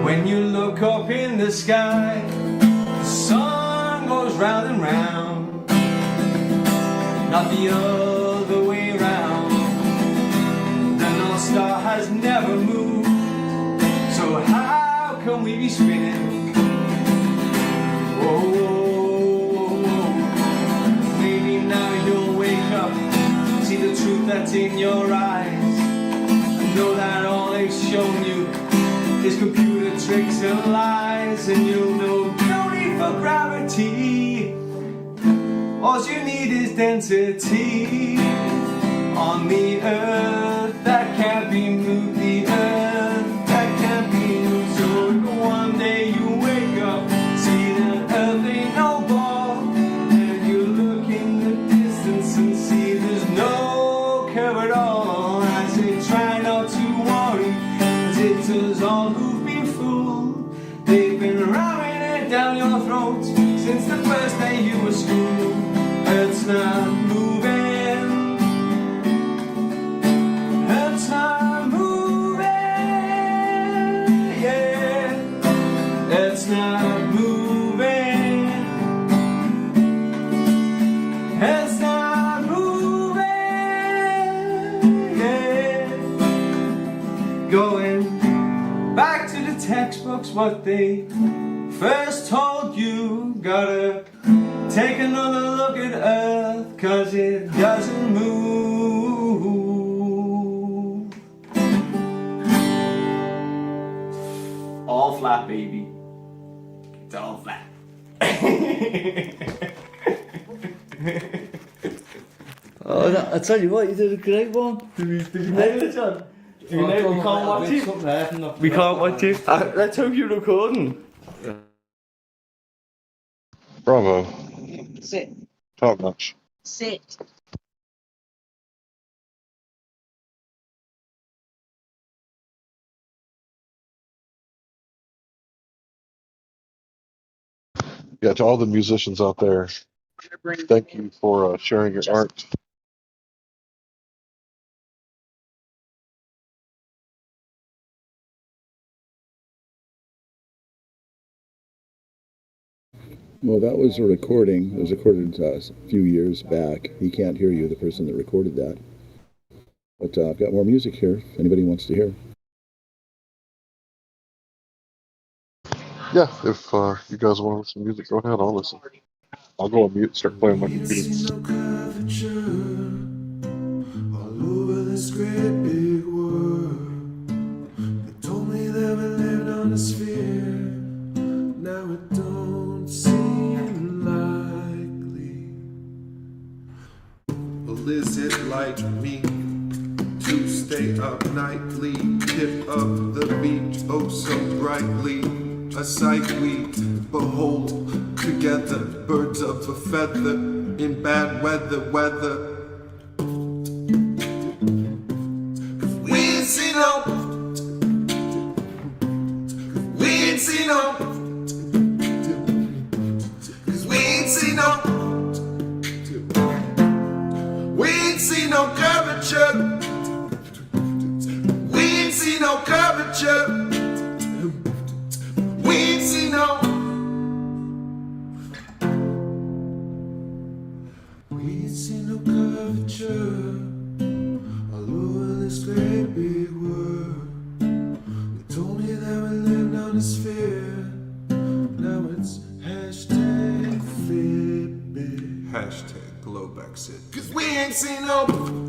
When you look up in the sky, the sun goes round and round, not the other way round. The North Star has never moved, so how can we be spinning? Oh, maybe now you'll wake up, see the truth that's in your eyes, know that all they've shown you is computer tricks and lies, and you'll know no need for gravity. All you need is density on the Earth that can't be moved, the Earth that can't be moved. So if one day you wake up, see that Earth ain't no ball, and you look in the distance and see there's no curve at all, I say try not to worry, 'cause it's us all who've been fooled. They've been ramming it down your throat since the first day you were school. Earth's not moving, Earth's not moving, yeah. Earth's not moving, Earth's not moving, yeah. Going back to the textbooks, what they first told you, gotta take another look at Earth, 'cause it doesn't move. All flat, baby. It's all flat. Oh, I tell you what, you did a great one. Did you nail it, John? We can't watch it. We can't watch it. Let's hope you're recording. Bravo. Sit. Top notch. Sit. Yeah, to all the musicians out there, thank you for sharing your art. Well, that was a recording. It was recorded a few years back. He can't hear you, the person that recorded that. But I've got more music here, if anybody wants to hear. Yeah, if you guys want to listen to music, go ahead, I'll listen. I'll go on mute and start playing my computer. All over this great big world, they told me that we lived on a sphere. Now stay up nightly, tip up the beat, oh so brightly. A sight we behold together, birds of a feather in bad weather. We ain't seen no, we ain't seen no, cause we ain't seen no, we ain't seen no curvature, we ain't seen no curvature. We ain't seen no, we ain't seen no curvature all over this great big world. They told me that we lived on a sphere. Now it's hashtag Fitbit, hashtag globe exit. Cause we ain't seen no,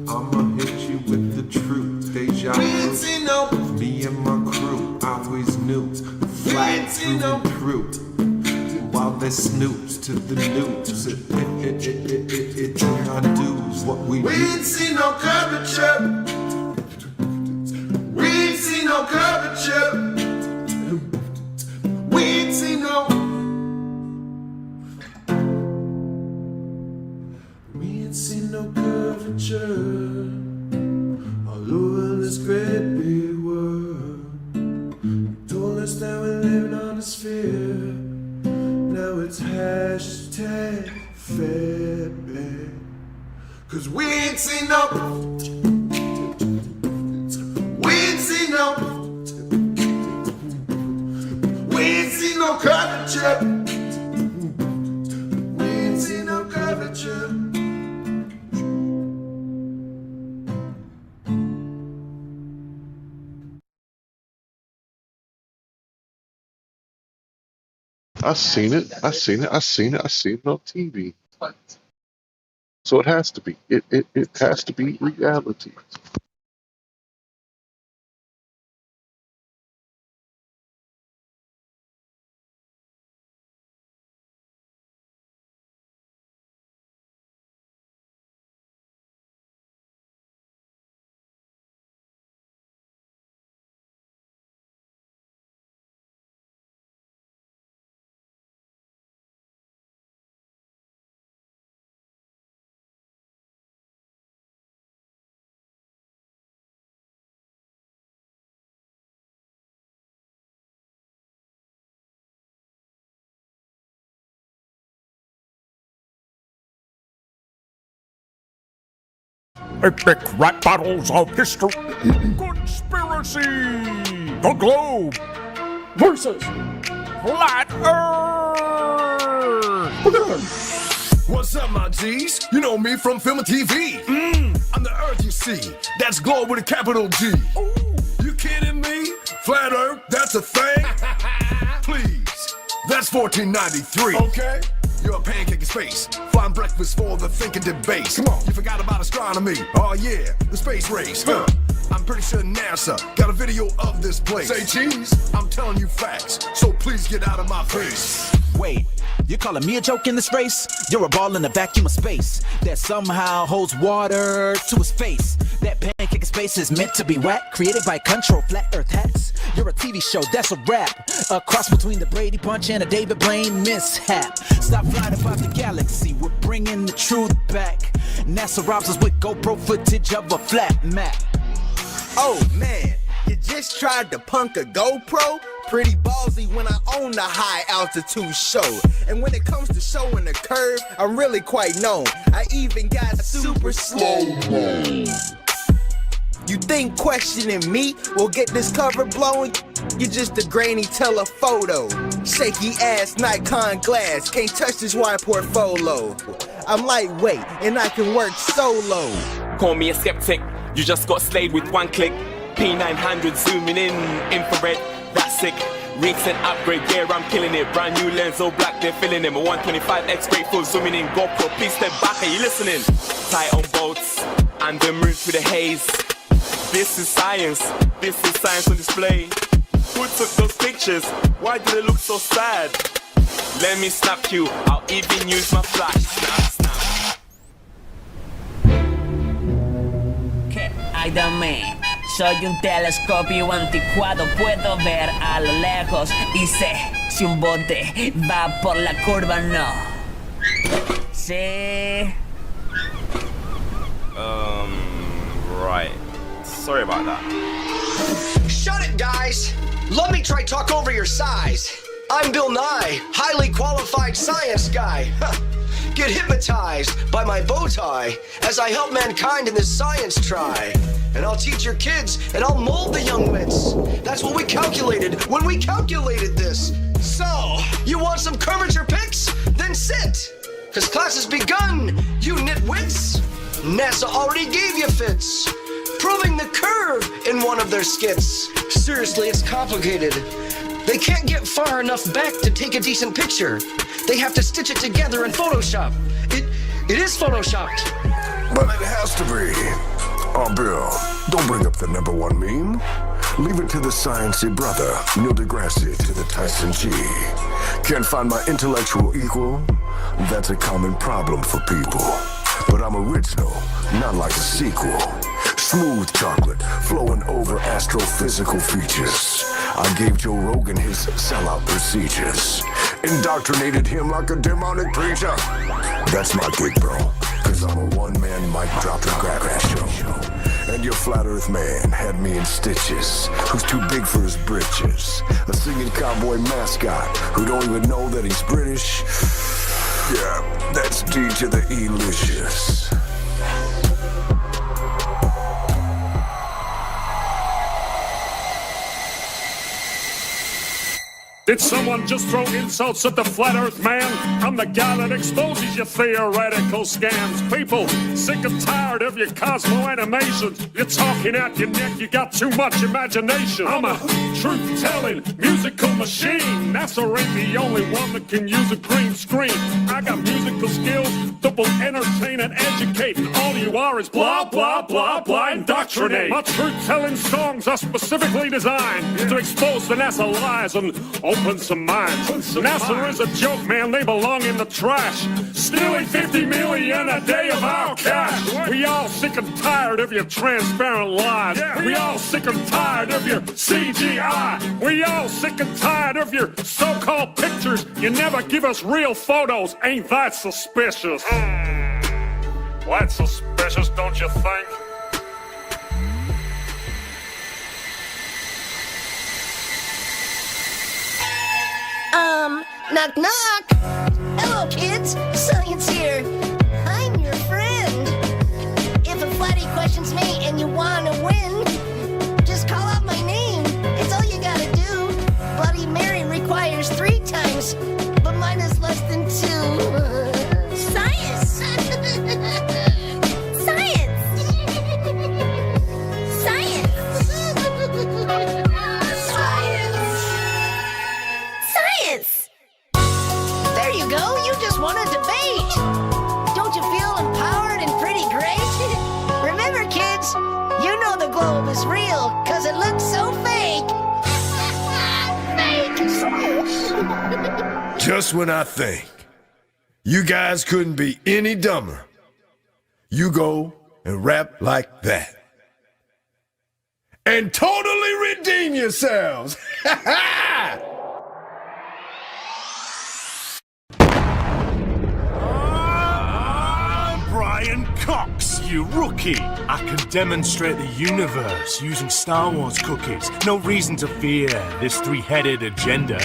I'ma hit you with the truth, deja vu. We ain't seen no, me and my crew always knew. Flat through and through, while they snooze to the news. It do not do what we do. We ain't seen no curvature. We ain't seen no curvature. We ain't seen no. We ain't seen no curvature all over this great big world. Told us that we're living on a sphere. Now it's hashtag Fitbit. Cause we ain't seen no, we ain't seen no, we ain't seen no curvature. We ain't seen no curvature. I seen it on TV. So it has to be. It has to be reality. Epic rap battles of history. Conspiracy. The Globe versus Flat Earth. What's up, my G's? You know me from film and TV. I'm the Earth you see. That's Globe with a capital G. Ooh. You kidding me? Flat Earth, that's a thing? Please, that's 1493. Okay. You're a pancake in space, flying breakfast for the thinking debate. Come on, you forgot about astronomy. Oh yeah, the space race. I'm pretty sure NASA got a video of this place. Say cheese, I'm telling you facts, so please get out of my face. Wait, you're calling me a joke in this race? You're a ball in a vacuum of space that somehow holds water to its face. That pancake in space is meant to be whack, created by control flat earth hats. You're a TV show, that's a rap, a cross between the Brady Bunch and a David Blaine mishap. Stop flying about the galaxy, we're bringing the truth back. NASA robs us with GoPro footage of a flat map. Oh man, you just tried to punk a GoPro? Pretty ballsy when I own the high altitude show. And when it comes to showing the curve, I'm really quite known. I even got super slow. You think questioning me will get this cover blown? You're just a grainy telephoto. Shaky ass Nikon glass, can't touch this wide portfolio. I'm lightweight and I can work solo. Call me a skeptic, you just got slayed with one click. P900 zooming in, infrared, that's sick. Recent upgrade, yeah, I'm killing it. Brand new lens, all black, they're filling him. A 125X grateful, zooming in, GoPro, please step back, are you listening? Tight on bolts, and the move through the haze. This is science on display. Who took those pictures? Why did it look so sad? Let me snap you, I'll even use my flash. Snap, snap. I the man. Soy un telescopio anticuado, puedo ver a lo lejos y sé si un bote va por la curva o no. Sí. Right. Sorry about that. Shut it, guys! Let me try talk over your size. I'm Bill Nye, highly qualified science guy. Get hypnotized by my bow tie as I help mankind in this science try. And I'll teach your kids and I'll mold the young wits. That's what we calculated when we calculated this. So, you want some curvature pics? Then sit. Cause class has begun, you nitwits. NASA already gave you fits, proving the curve in one of their skits. Seriously, it's complicated. They can't get far enough back to take a decent picture. They have to stitch it together in Photoshop. It is photoshopped. But it has to be. Oh, Bill, don't bring up the #1 meme. Leave it to the sciencey brother, Neil deGrasse to the Tyson G. Can't find my intellectual equal? That's a common problem for people. But I'm original, not like a sequel. Smooth chocolate, flowing over astrophysical features. I gave Joe Rogan his sellout procedures. Indoctrinated him like a demonic preacher. That's my gig, bro. Cause I'm a one-man mic drop and grab ass show. And your flat earth man had me in stitches. Who's too big for his britches. A singing cowboy mascot who don't even know that he's British. Yeah, that's D to the E-licious. Did someone just throw insults at the flat earth man? I'm the guy that exposes your theoretical scams. People, sick and tired of your Cosmo animations. You're talking out your neck, you got too much imagination. I'm a truth-telling musical machine. NASA ain't the only one that can use a green screen. I got musical skills that will entertain and educate. All you are is blah, blah, blah, blah, indoctrinate. My truth-telling songs are specifically designed to expose the NASA lies and open some minds. NASA is a joke, man, they belong in the trash. Stealing 50 million a day of our cash. We all sick and tired of your transparent lies. We all sick and tired of your CGI. We all sick and tired of your so-called pictures. You never give us real photos. Ain't that suspicious? Well, that's suspicious, don't you think? Knock, knock. Hello, kids. Science here. I'm your friend. If a flatty questions me and you want to win, just call out my name. It's all you gotta do. Bloody Mary requires 3 times, but mine is less than 2. Science. Science. Science. Science. There you go, you just won a debate! Don't you feel empowered and pretty great? Remember, kids, you know the globe is real, cause it looks so fake! Fake! Just when I think you guys couldn't be any dumber, you go and rap like that. And totally redeem yourselves! Ha ha! Brian Cox, you rookie! I can demonstrate the universe using Star Wars cookies. No reason to fear this 3-headed agenda.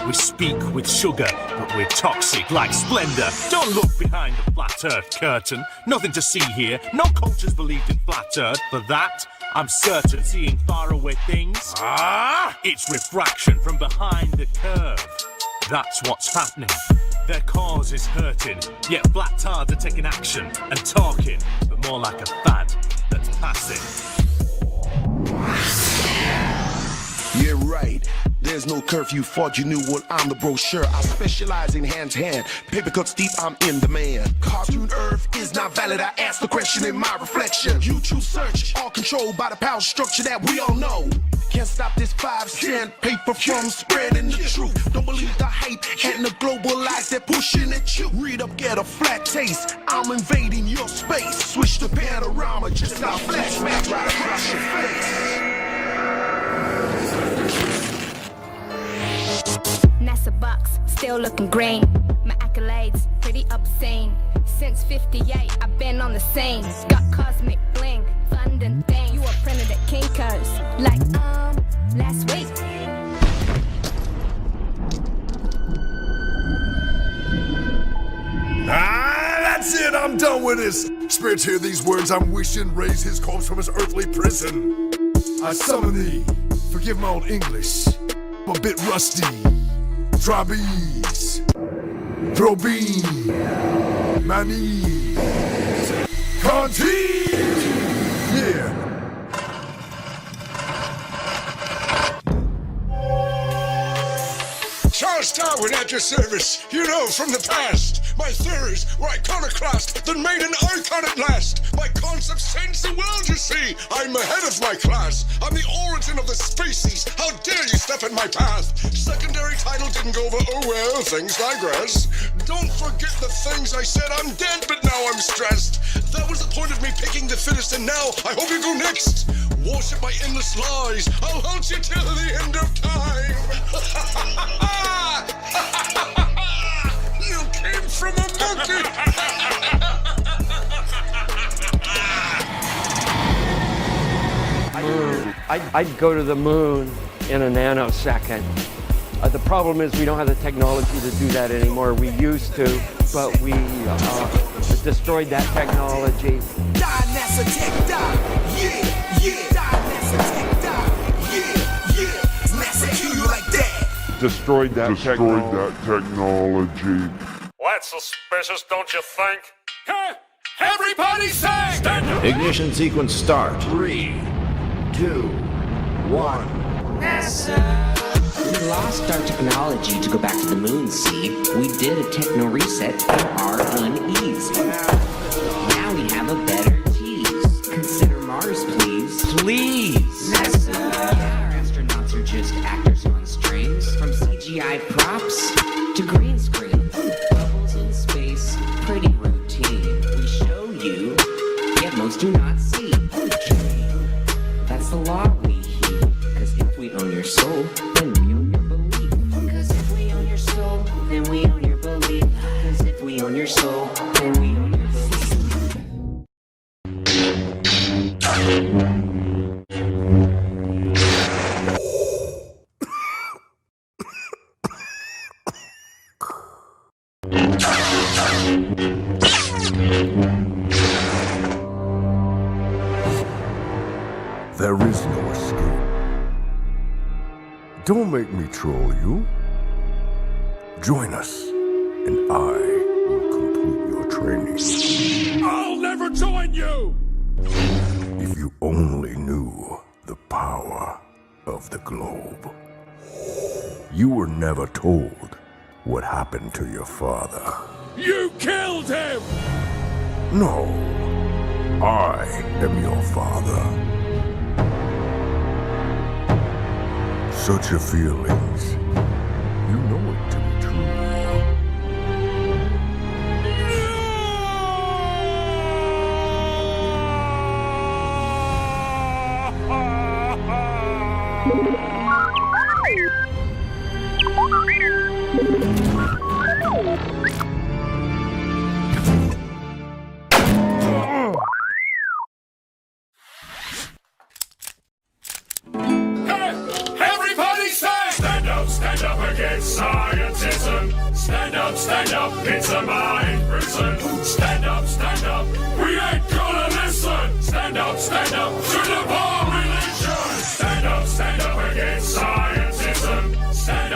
We speak with sugar, but we're toxic like splendor. Don't look behind the flat earth curtain. Nothing to see here. No cultures believed in flat earth. For that, I'm certain. Seeing faraway things. It's refraction from behind the curve. That's what's happening. Their cause is hurting, yet flat tards are taking action and talking, but more like a fad that's passing. Yeah, right. There's no curfew, thought you knew what I'm the brochure. I specialize in hand-to-hand. Paper cuts deep, I'm in demand. Cartoon Earth is not valid, I ask the question in my reflection. YouTube search, all controlled by the power structure that we all know. Can't stop this 5-cent paper from spreading the truth. Don't believe the hype and the global lies they're pushing at you. Read up, get a flat taste. I'm invading your space. Switch to panorama, just now flash smack right across your face. fucking grain. My accolades, pretty obscene. Since 58, I've been on the scene. Got cosmic bling, fun and thing. You were printed at Kinko's, like, last week. That's it, I'm done with this. Spirits hear these words, I'm wishing, raise his corpse from his earthly prison. I summon thee, forgive my old English, I'm a bit rusty. Try bees, throw bean, my knees, Conti! Yeah. Charles Darwin at your service. You know from the past, my theories were iconoclast, then made an icon at last. My concepts change the world, you see. I'm ahead of my class. I'm the origin of the species. How dare you step in my path? Secondary title didn't go over. Oh well, things digress. Don't forget the things I said. I'm dead, but now I'm stressed. That was the point of me picking the fittest, and now I hope you go next. Worship my endless lies. I'll haunt you till the end of time. You came from a monkey. I'd go to the moon in a nanosecond. The problem is we don't have the technology to do that anymore. We used to, but we destroyed that technology. Die, NASA tech, die. Yeah, yeah. Die, NASA tech, die. Yeah, yeah. NASA kill you like that. Destroyed that technology. That's suspicious, don't you think? Hey, everybody say! Stand up! Ignition sequence start. 3, 2, 1. NASA. We lost our technology to go back to the moon, see? We did a techno reset for our unease. Now we have a better tease. Consider Mars, please. Please! NASA! Our astronauts are just actors on strings. From CGI props to green screen. Bubbles in space, pretty routine. We show you, yet most do not see. That's the law we heed. Cause if we own your soul, then we own your belief. Cause if we own your soul, then we own your belief. Cause if we own your soul, then we own your There is no escape. Don't make me troll you. Join us, and I will complete your training. I'll never join you! If you only knew the power of the globe. You were never told what happened to your father. You killed him! No, I am your father. Such your feelings. You know it to be Everybody say! Stand up against scientism. Stand up, it's a mind prison. Stand up, we ain't gonna listen. Stand up, to the bar religion. Stand up against scientism. Stand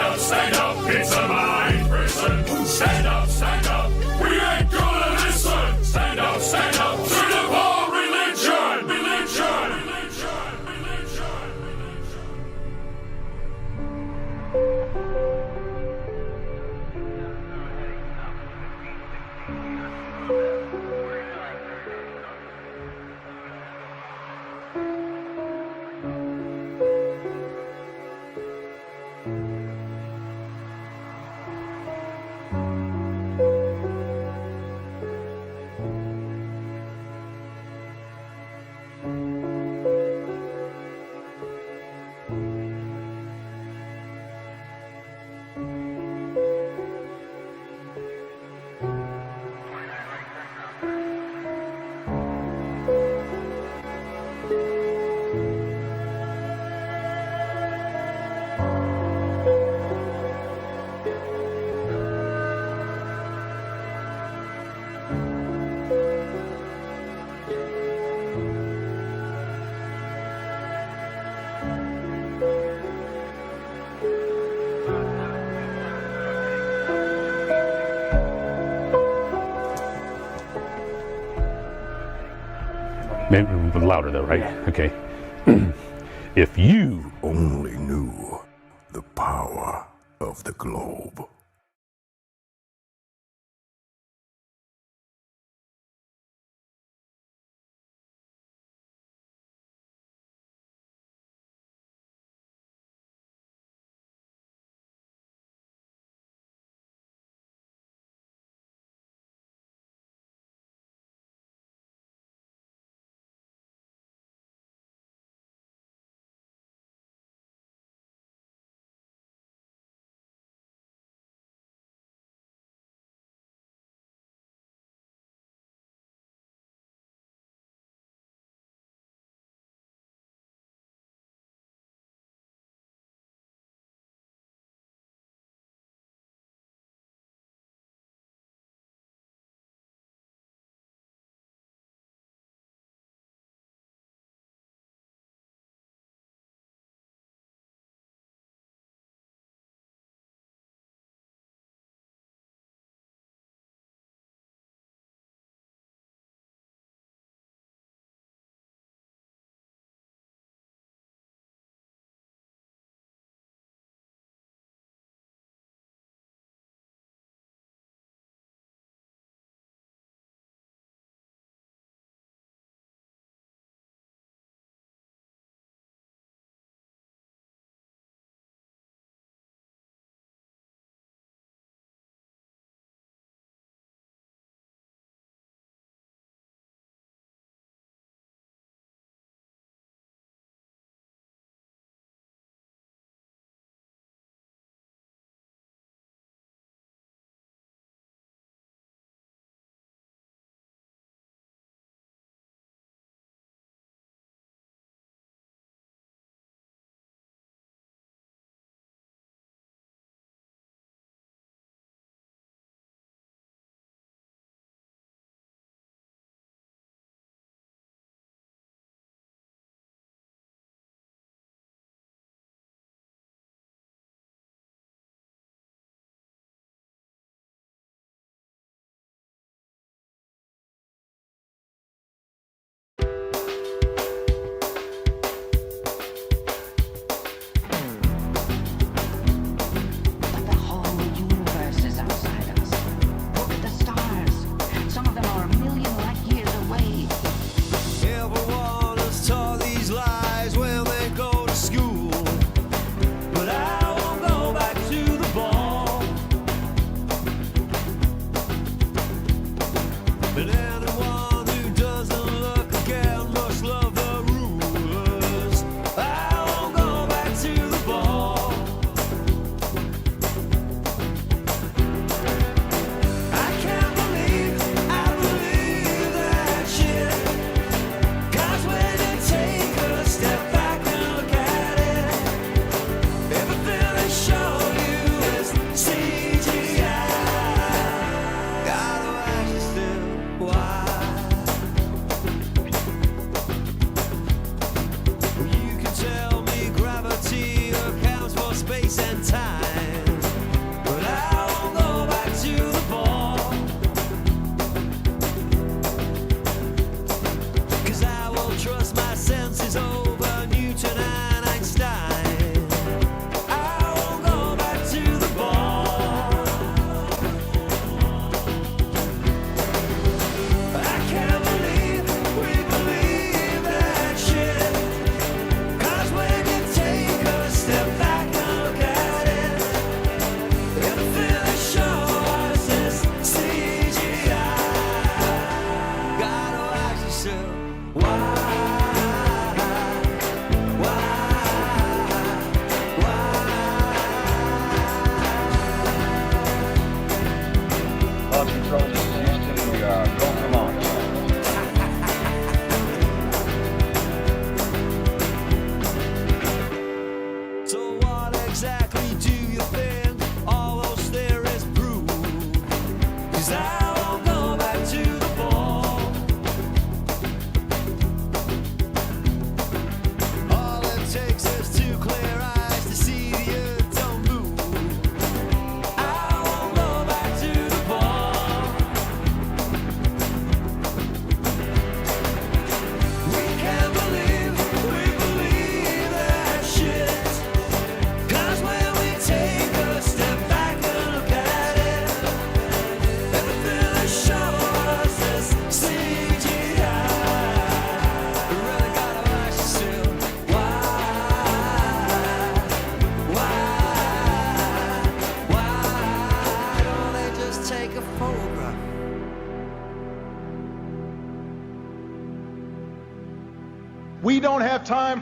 up, it's a mind prison. Stand up, we ain't gonna listen. Stand up, to the bar religion. louder though, right? Okay. If you only knew the power of the globe.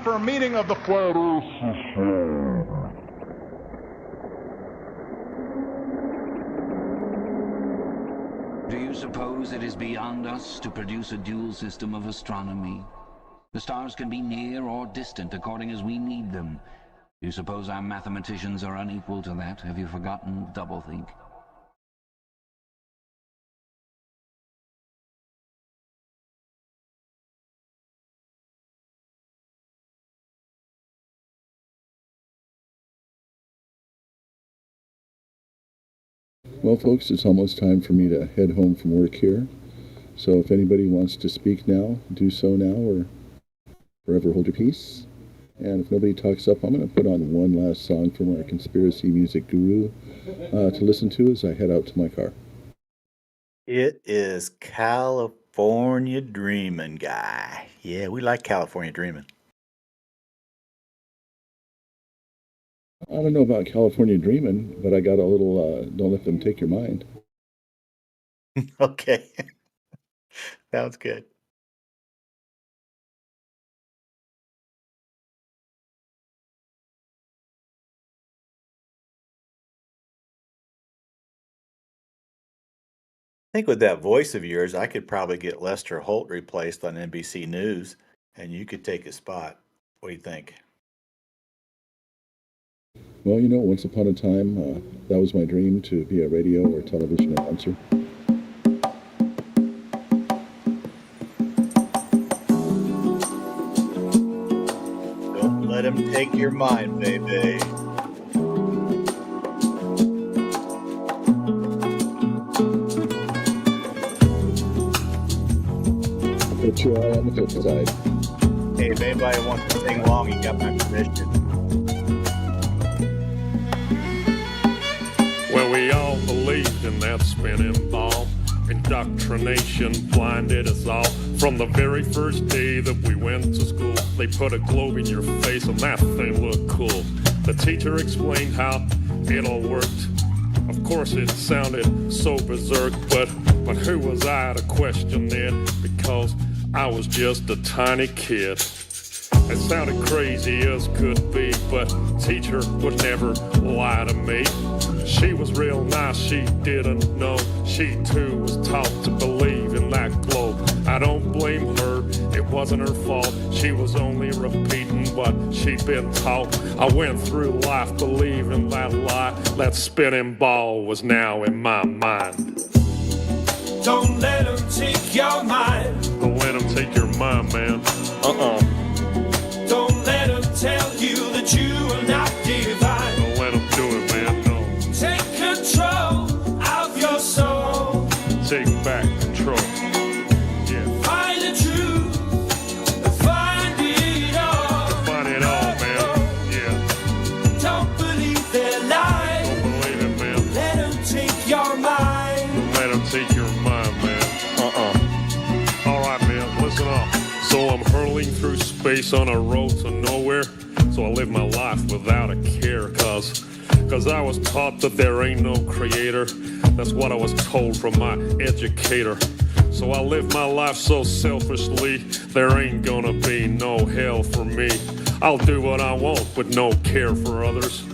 for a meeting of the Flat Earth Society. Do you suppose it is beyond us to produce a dual system of astronomy? The stars can be near or distant according as we need them. Do you suppose our mathematicians are unequal to that? Have you forgotten doublethink? Well, folks, it's almost time for me to head home from work here. So if anybody wants to speak now, do so now or forever hold your peace. And if nobody talks up, I'm going to put on one last song from our conspiracy music guru to listen to as I head out to my car. It is California Dreamin' Guy. Yeah, we like California Dreamin'. I don't know about California Dreamin', but I got a little Don't Let Them Take Your Mind. Okay. Sounds good. I think with that voice of yours, I could probably get Lester Holt replaced on NBC News, and you could take his spot. What do you think? Well, you know, once upon a time, that was my dream, to be a radio or television announcer. Don't let him take your mind, baby. Put your eye on the flip side. Hey, if anybody wants to sing along, you got my permission. Well, we all believed in that spinning ball. Indoctrination blinded us all. From the very first day that we went to school, they put a globe in your face and that thing looked cool. The teacher explained how it all worked. Of course it sounded so berserk, but who was I to question it? Because I was just a tiny kid. It sounded crazy as could be, but teacher would never lie to me. She was real nice, she didn't know. She too was taught to believe in that globe. I don't blame her, it wasn't her fault. She was only repeating what she'd been taught. I went through life believing that lie. That spinning ball was now in my mind. Don't let them take your mind. Don't let them take your mind, man. Don't let them tell you that you are not divine. Don't let them do it, man, no. Take control of your soul. Take back control. Yeah. Find the truth. Find it all. Find it all, man. Yeah. Don't believe their lies. Don't believe it, man. Let them take your mind. Don't let them take your mind, man. All right, man, listen up. So I'm hurling through space on a road to nowhere. So I live my life without a care, cause I was taught that there ain't no creator. That's what I was told from my educator. So I live my life so selfishly, there ain't gonna be no hell for me. I'll do what I want with no care for others,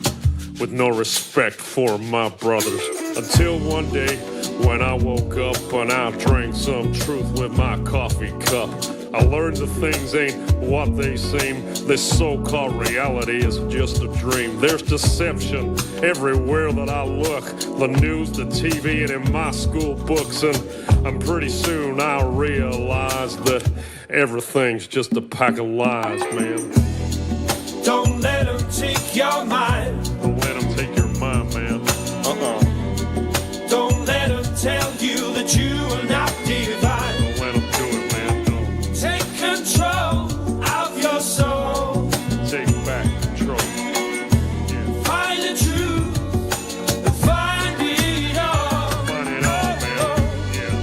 with no respect for my brothers. Until one day when I woke up and I drank some truth with my coffee cup. I learned that things ain't what they seem. This so-called reality is just a dream. There's deception everywhere that I look. The news, the TV, and in my school books. And pretty soon I'll realize that everything's just a pack of lies, man. Don't let them take your mind. Don't let them take your mind, man. Don't let them tell you that you are not divine. Don't let them do it, man. No. Take control of your soul. Take back control. Yeah. Find the truth. Find it all. Find it all, man. Yeah.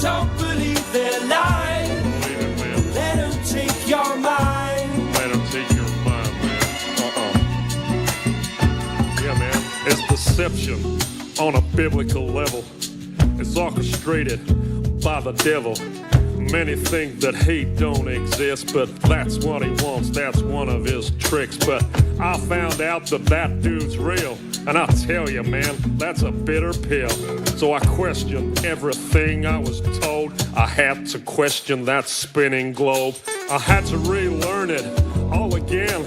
Don't believe their lies. Don't believe it, man. Let them take your mind. Let them take your mind, man. Yeah, man. It's deception on a biblical level. It's orchestrated by the devil. Many think that hate don't exist, but that's what he wants, that's one of his tricks. But I found out that that dude's real, and I'll tell you, man, that's a bitter pill. So I questioned everything I was told. I had to question that spinning globe. I had to relearn it all again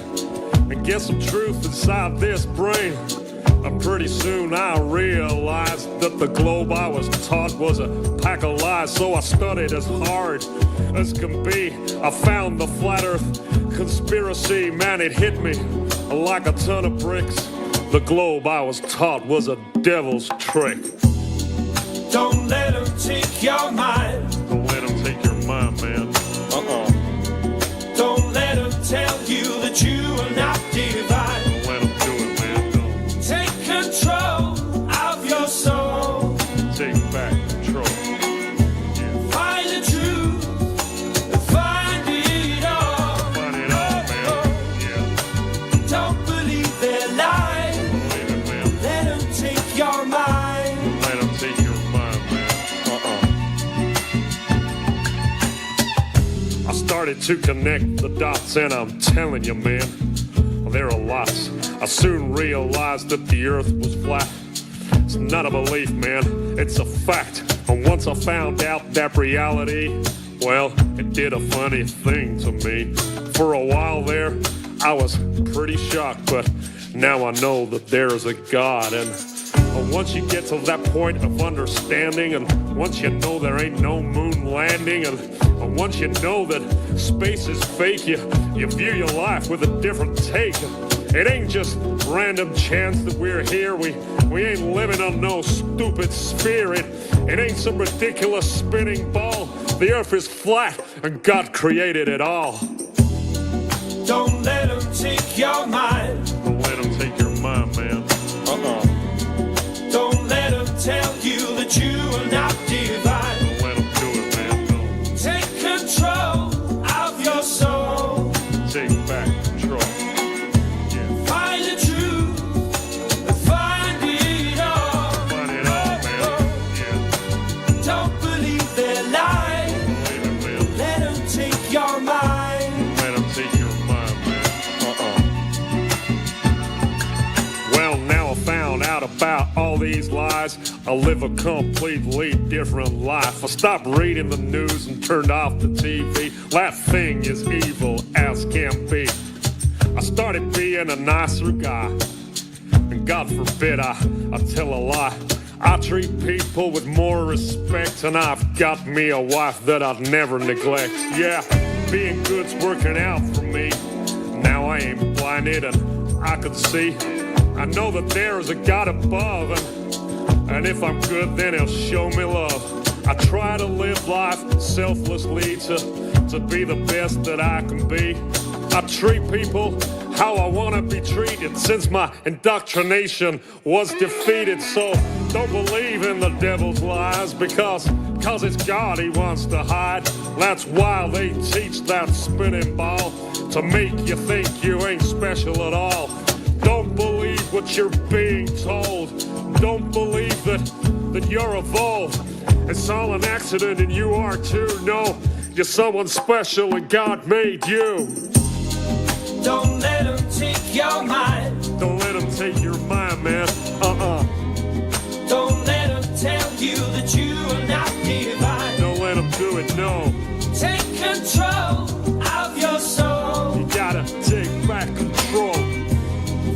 and get some truth inside this brain. And pretty soon I realized that the globe I was taught was a pack of lies. So I studied as hard as can be. I found the flat earth conspiracy. Man, it hit me like a ton of bricks. The globe I was taught was a devil's trick. Don't let him take your mind. Don't let him take your mind, man. Don't let him tell you that you are not divine. Don't let him do it, man. Don't. Take control of your soul. Take back control. Yeah. Find the truth and find it all. Find it all, man. Yeah. Don't believe their lies. Don't believe it, man. Let him take your mind. Don't let him take your mind, man. I started to connect the dots, and I'm telling you, man, there are lots. I soon realized that the earth was flat. It's not a belief, man, it's a fact. And once I found out that reality, well, it did a funny thing to me. For a while there, I was pretty shocked, but now I know that there is a God. And once you get to that point of understanding, and once you know there ain't no moon landing, and once you know that space is fake, you view your life with a different take. It ain't just random chance that we're here. We ain't living on no stupid sphere. It ain't some ridiculous spinning ball. The earth is flat, and God created it all. Don't let him take your mind. Don't let him take your mind, man. Don't let him tell you that you are not divine. Don't let him do it, man. Don't. Take control of your soul. Take back control. Yeah. Find the truth and find it all. Find it all, man. Yeah. Don't believe their lies. Don't believe it, man. Let him take your mind. Let him take your mind, man. Well, now I found out about all these lies. I live a completely different life. I stopped reading the news and turned off the TV. That thing is evil as can be. I started being a nicer guy, and God forbid I tell a lie. I treat people with more respect, and I've got me a wife that I'd never neglect. Yeah, being good's working out for me. Now I ain't blinded and I can see. I know that there is a God above, and if I'm good, then he'll show me love. I try to live life selflessly to be the best that I can be. I treat people how I want to be treated since my indoctrination was defeated. So don't believe in the devil's lies because it's God he wants to hide. That's why they teach that spinning ball, to make you think you ain't special at all. Don't believe what you're being told. Don't believe that you're evolved. It's all an accident and you are too. No, you're someone special and God made you. Don't let him take your mind. Don't let him take your mind, man. Don't let him tell you that you are not divine. Don't let him do it, no. Take control of your soul. You gotta take back control.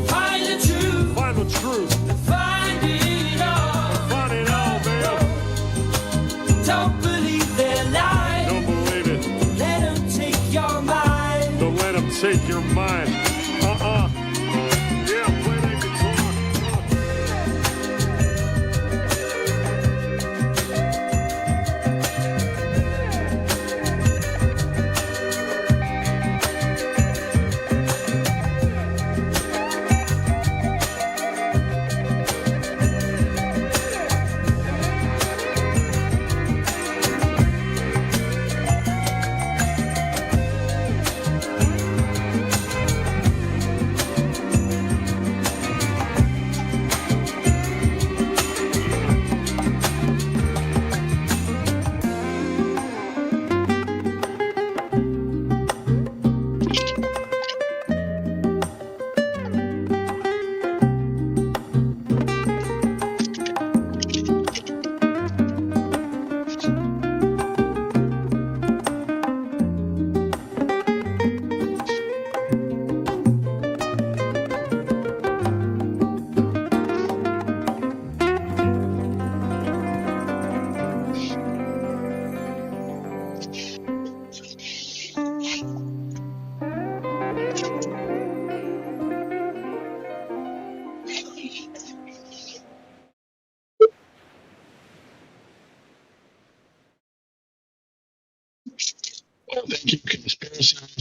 Find the truth. Find the truth. Find it all. Find it all, man. Don't believe their lies. Don't believe it. Let him take your mind. Don't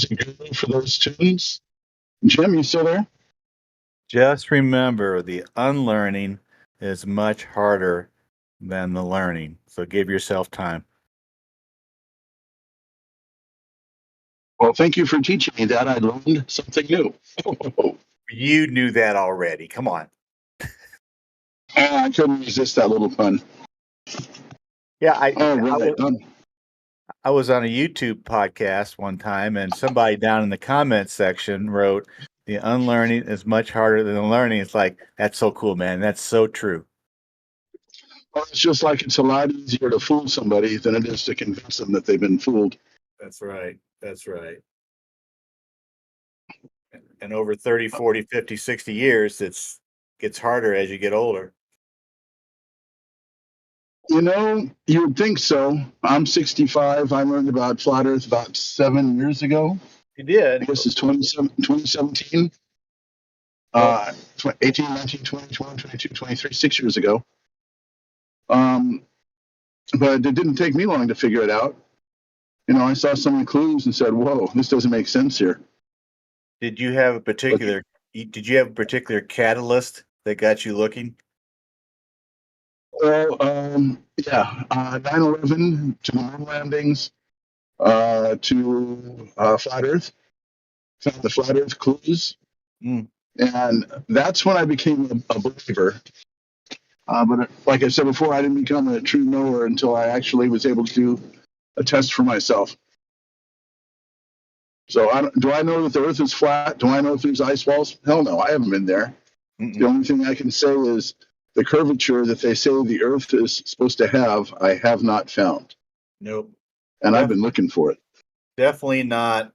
guru for those tunes. Jim, you still there? Just remember, the unlearning is much harder than the learning. So give yourself time. Well, thank you for teaching me that. I learned something new. You knew that already. Come on. I couldn't resist that little pun. Yeah, right. I was on a YouTube podcast one time, and somebody down in the comments section wrote, "The unlearning is much harder than the learning." It's like, that's so cool, man. That's so true. Well, it's just like it's a lot easier to fool somebody than it is to convince them that they've been fooled. That's right. That's right. And over 30, 40, 50, 60 years, gets harder as you get older. You know, you would think so. I'm 65. I learned about flat Earth about 7 years ago. You did? I guess it's 2017. 18, 19, 20, 21, 22, 23, 6 years ago. But it didn't take me long to figure it out. You know, I saw some of the clues and said, whoa, this doesn't make sense here. Did you have a particular catalyst that got you looking? Well, yeah, 9/11 to the moon landings, to flat Earth, found the flat Earth clues, and that's when I became a believer. But like I said before, I didn't become a true knower until I actually was able to do a test for myself. So do I know that the Earth is flat? Do I know if there's ice walls? Hell no, I haven't been there. The only thing I can say is the curvature that they say the Earth is supposed to have, I have not found. Nope. And I've been looking for it. Definitely not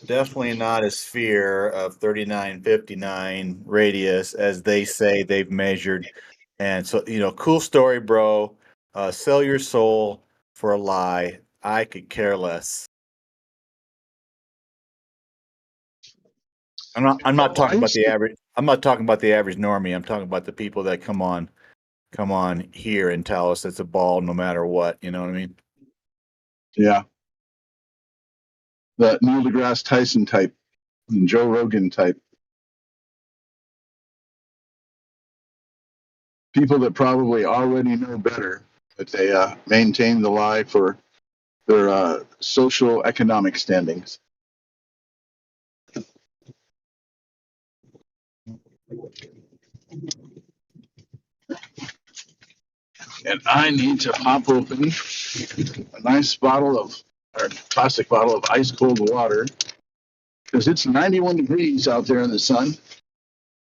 a sphere of 3959 radius as they say they've measured. And so, cool story, bro. Sell your soul for a lie. I could care less. I'm not talking about the average. I'm not talking about the average normie. I'm talking about the people that come on here and tell us it's a ball no matter what. You know what I mean? Yeah. The Neil deGrasse Tyson type and Joe Rogan type. People that probably already know better, but they maintain the lie for their social economic standings. And I need to pop open a nice plastic bottle of ice cold water because it's 91 degrees out there in the sun,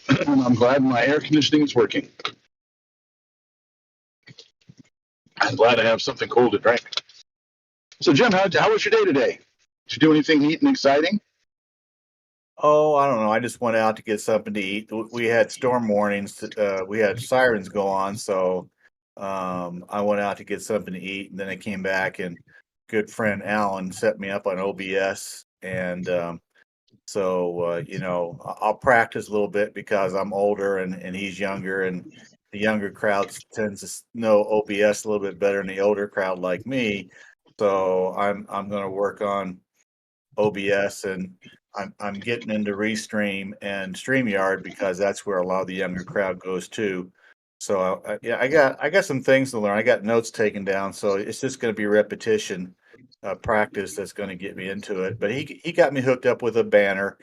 and I'm glad my air conditioning is working. I'm glad I have something cold to drink. So, Jim, how was your day today? Did you do anything neat and exciting? Oh, I don't know. I just went out to get something to eat. We had storm warnings. We had sirens go on, so I went out to get something to eat, and then I came back, and good friend Alan set me up on OBS, and I'll practice a little bit because I'm older and he's younger, and the younger crowd tends to know OBS a little bit better than the older crowd like me. So I'm going to work on OBS, and I'm getting into Restream and StreamYard because that's where a lot of the younger crowd goes to. So I got some things to learn. I got notes taken down, so it's just going to be repetition, practice that's going to get me into it. But he got me hooked up with a banner,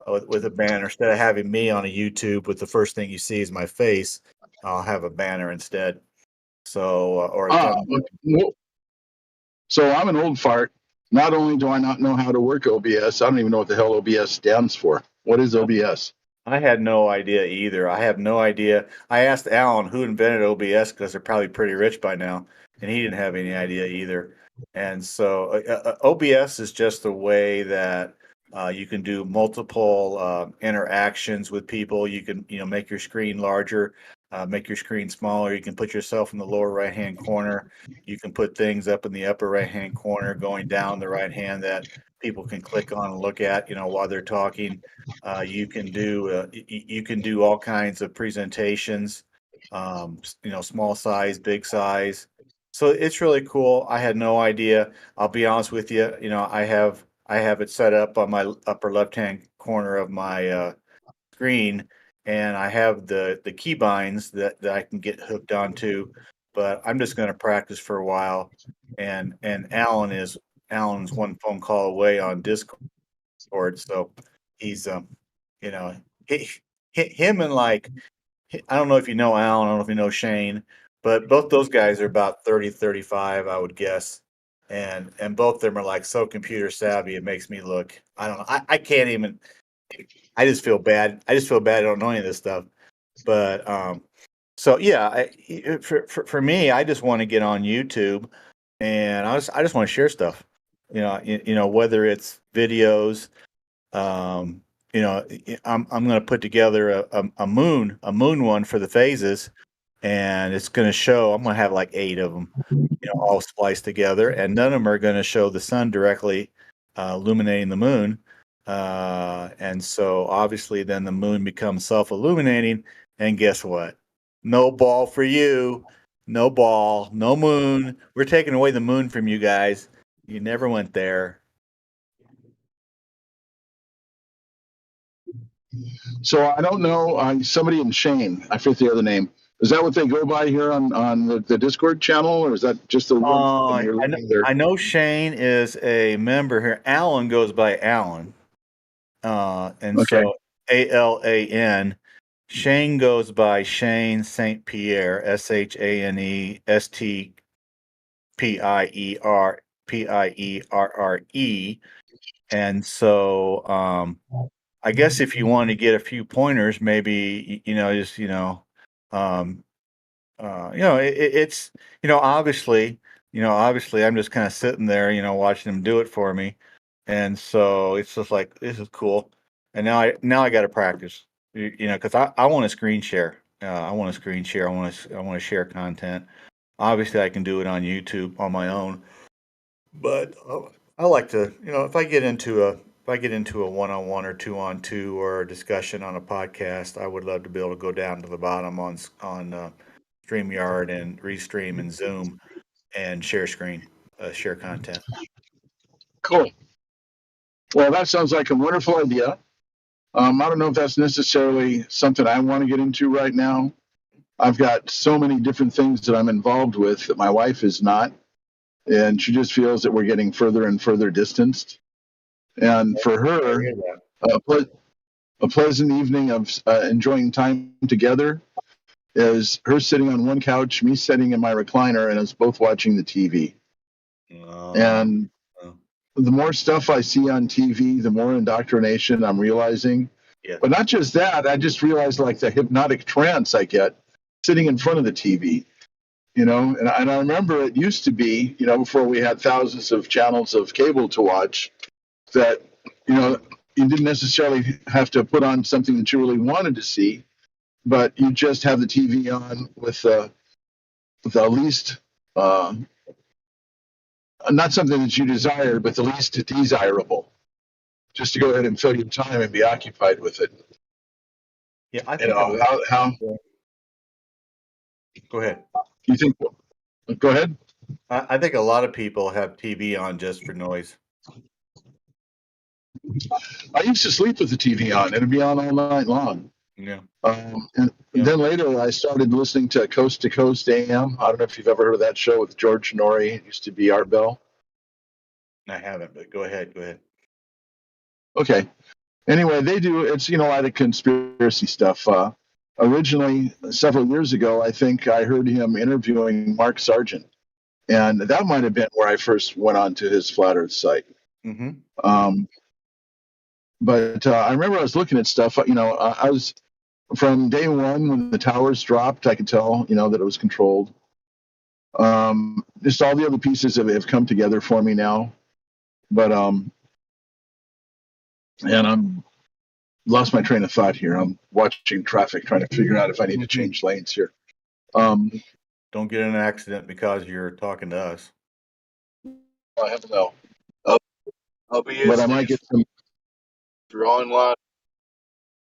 instead of having me on a YouTube with the first thing you see is my face. I'll have a banner instead. So So I'm an old fart. Not only do I not know how to work OBS, I don't even know what the hell OBS stands for. What is OBS? I had no idea either. I have no idea. I asked Alan who invented OBS because they're probably pretty rich by now, and he didn't have any idea either. And so OBS is just a way that you can do multiple interactions with people. You can make your screen larger, make your screen smaller. You can put yourself in the lower right-hand corner. You can put things up in the upper right-hand corner, going down the right hand that people can click on and look at, while they're talking. You can do all kinds of presentations, small size, big size. So it's really cool. I had no idea. I'll be honest with you. I I have it set up on my upper left-hand corner of my screen, and I have the keybinds that I can get hooked onto. But I'm just going to practice for a while, and Alan's one phone call away on Discord, so he's you know him and like I don't know if you know Alan, I don't know if you know Shane, but both those guys are about 30, 35, I would guess. And both of them are like so computer savvy, it makes me look, I don't know. I can't even, I just feel bad. I don't know any of this stuff. But so yeah, for me, I just want to get on YouTube and I just want to share stuff. Whether it's videos, I'm going to put together a moon one for the phases, and it's going to show. I'm going to have like 8 of them, all spliced together, and none of them are going to show the sun directly illuminating the moon. And so obviously, then the moon becomes self-illuminating. And guess what? No ball for you. No ball. No moon. We're taking away the moon from you guys. You never went there. So I don't know. Somebody in Shane, I forget the other name. Is that what they go by here on the Discord channel, or is that just the one? I know Shane is a member here. Alan goes by Alan, and Okay. so ALAN. Shane goes by Shane St. Pierre, ShaneStPierre. And so I guess if you want to get a few pointers, maybe it's obviously I'm just kind of sitting there, watching them do it for me, and so it's just like, this is cool. And now I got to practice, because I want to screen share. I want to screen share. I want to share content. Obviously, I can do it on YouTube on my own, but I like to, if I get into a one-on-one or two-on-two or a discussion on a podcast, I would love to be able to go down to the bottom on StreamYard and Restream and Zoom and share screen, share content. Cool. Well, that sounds like a wonderful idea. I don't know if that's necessarily something I want to get into right now. I've got so many different things that I'm involved with that my wife is not, and she just feels that we're getting further and further distanced. And for her, a pleasant evening of enjoying time together is her sitting on one couch, me sitting in my recliner, and us both watching the TV. And the more stuff I see on TV, the more indoctrination I'm realizing. Yeah. But not just that, I just realized like the hypnotic trance I get sitting in front of the TV. And I remember it used to be, before we had thousands of channels of cable to watch, that you didn't necessarily have to put on something that you really wanted to see, but you just have the TV on with the least not something that you desire, but the least desirable, just to go ahead and fill your time and be occupied with it. Yeah, I think how Go ahead. you think? Go ahead. I think a lot of people have TV on just for noise. I used to sleep with the TV on. It'd be on all night long. Yeah. And then later I started listening to Coast AM. I don't know if you've ever heard of that show with George Norrie. It used to be Art Bell. I haven't, but go ahead. Okay. Anyway, they do, it's, a lot of conspiracy stuff. Originally, several years ago, I think I heard him interviewing Mark Sargent. And that might have been where I first went on to his Flat Earth site. Mm-hmm. But I remember I was looking at stuff, I was, from day one when the towers dropped, I could tell, that it was controlled. Just all the other pieces of it have come together for me now. But, and I'm lost my train of thought here. I'm watching traffic, trying to figure out if I need to change lanes here. Don't get in an accident because you're talking to us. I have to know. I'll be But I might get some. through online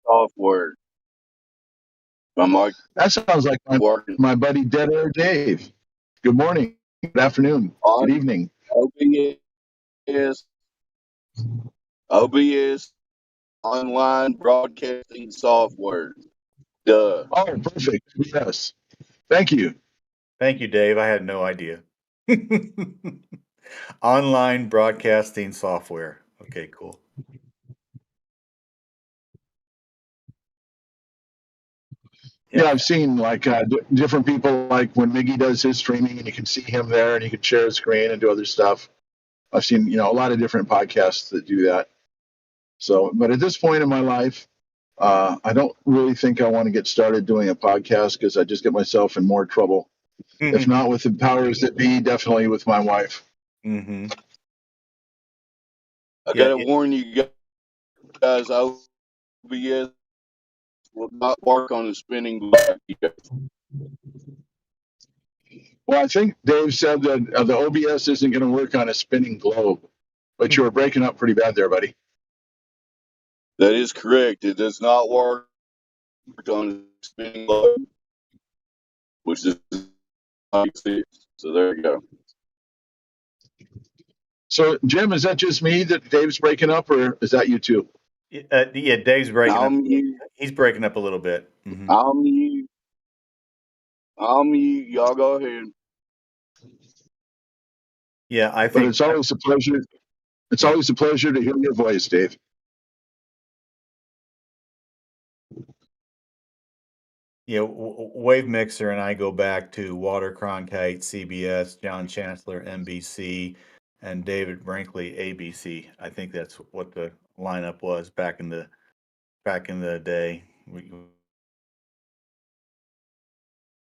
software. That sounds like my buddy Dead Air Dave. Good morning. Good afternoon. Good evening. Hoping it is OBS online broadcasting software. Duh. Oh, perfect. Yes. Thank you. Thank you, Dave. I had no idea. Online broadcasting software. Okay, cool. Yeah, I've seen like different people, like when Miggy does his streaming and you can see him there and you can share his screen and do other stuff. I've seen, a lot of different podcasts that do that. So, but at this point in my life, I don't really think I want to get started doing a podcast because I just get myself in more trouble. If not with the powers that be, definitely with my wife. Mm-hmm. I gotta warn you guys, OBS will not work on the spinning block. Well, I think Dave said that the OBS isn't going to work on a spinning globe, but you were breaking up pretty bad there, buddy. That is correct. It does not work on the spinning block, which is so there you go. So, Jim, is that just me that Dave's breaking up, or is that you too? Yeah, Dave's breaking up. He's breaking up a little bit. Mm-hmm. I'll mute. Y'all go ahead. Yeah, I But think it's always a pleasure. It's always a pleasure to hear your voice, Dave. Wave Mixer and I go back to Walter Cronkite, CBS, John Chancellor, NBC, and David Brinkley, ABC. I think that's what the lineup was back in the day.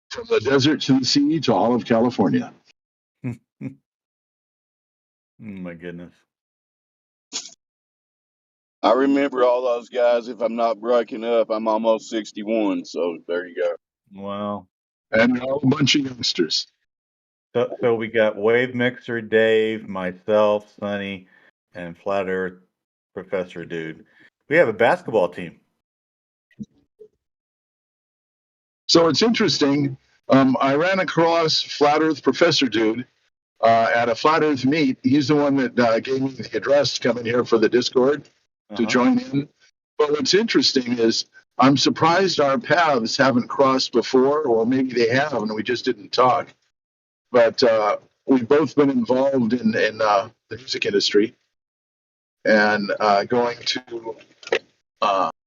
From the desert to the sea to all of California. Oh my goodness. I remember all those guys. If I'm not breaking up, I'm almost 61. So there you go. Wow. And we're all a bunch of youngsters. So we got Wave Mixer, Dave, myself, Sonny, and Flat Earth Professor Dude. We have a basketball team. So it's interesting. I ran across Flat Earth Professor Dude at a Flat Earth meet. He's the one that gave me the address to come in here for the Discord to join in. But what's interesting is I'm surprised our paths haven't crossed before, or maybe they have and we just didn't talk. But we've both been involved in the music industry and going to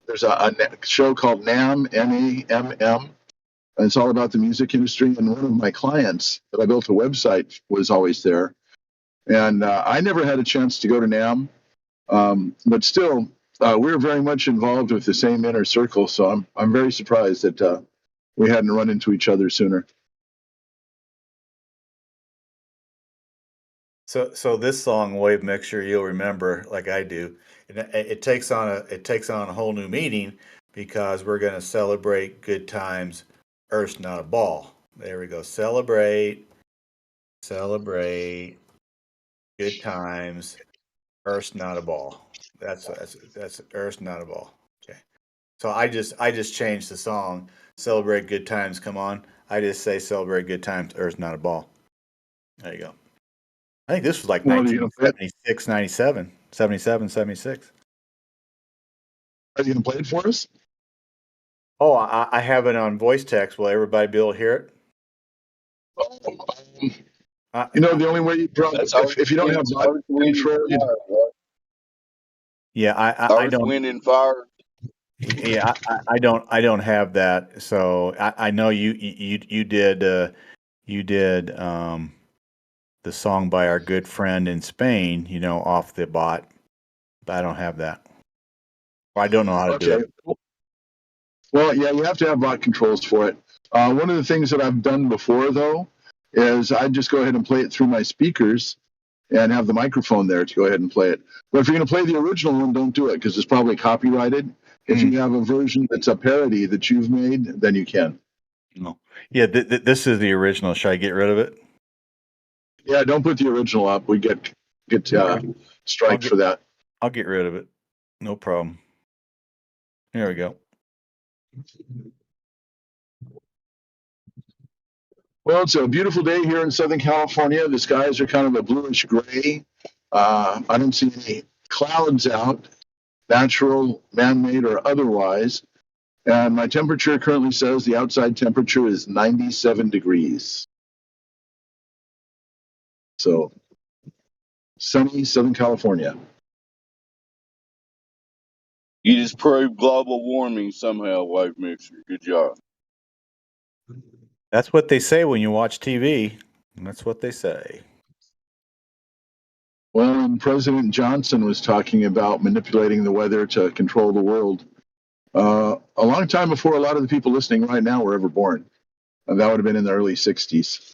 there's a show called NAMM, NAMM. And it's all about the music industry. And one of my clients that I built a website was always there. And I never had a chance to go to NAMM. But still, we're very much involved with the same inner circle. So I'm very surprised that we hadn't run into each other sooner. So this song, Wave Mixture, you'll remember, like I do, it takes on a whole new meaning because we're going to celebrate good times. Earth's not a ball. There we go. Celebrate, good times. Earth's not a ball. That's Earth's not a ball. Okay. So I just changed the song. Celebrate good times. Come on. I just say celebrate good times. Earth's not a ball. There you go. I think this was like 1976, 97, 77, 76. Are you going to play it for us? Oh, I have it on voice text. Will everybody be able to hear it? The only way you probably, if you don't have control, yeah, I don't. Wind and fire. Yeah, I don't have that. So I know you did the song by our good friend in Spain, off the bot, but I don't have that. I don't know how to do it. Well, yeah, you have to have bot controls for it. One of the things that I've done before, though, is I just go ahead and play it through my speakers and have the microphone there to go ahead and play it. But if you're going to play the original one, don't do it because it's probably copyrighted. If you have a version that's a parody that you've made, then you can. No. Yeah, this is the original. Should I get rid of it? Yeah, don't put the original up. We get strike for that. I'll get rid of it. No problem. Here we go. Well, it's a beautiful day here in Southern California. The skies are kind of a bluish gray. I don't see any clouds out, natural, man-made, or otherwise. And my temperature currently says the outside temperature is 97 degrees. So, sunny Southern California. You just proved global warming somehow, Wave Mixer. Good job. That's what they say when you watch TV. That's what they say. Well, and President Johnson was talking about manipulating the weather to control the world a long time before a lot of the people listening right now were ever born. And that would have been in the early 60s.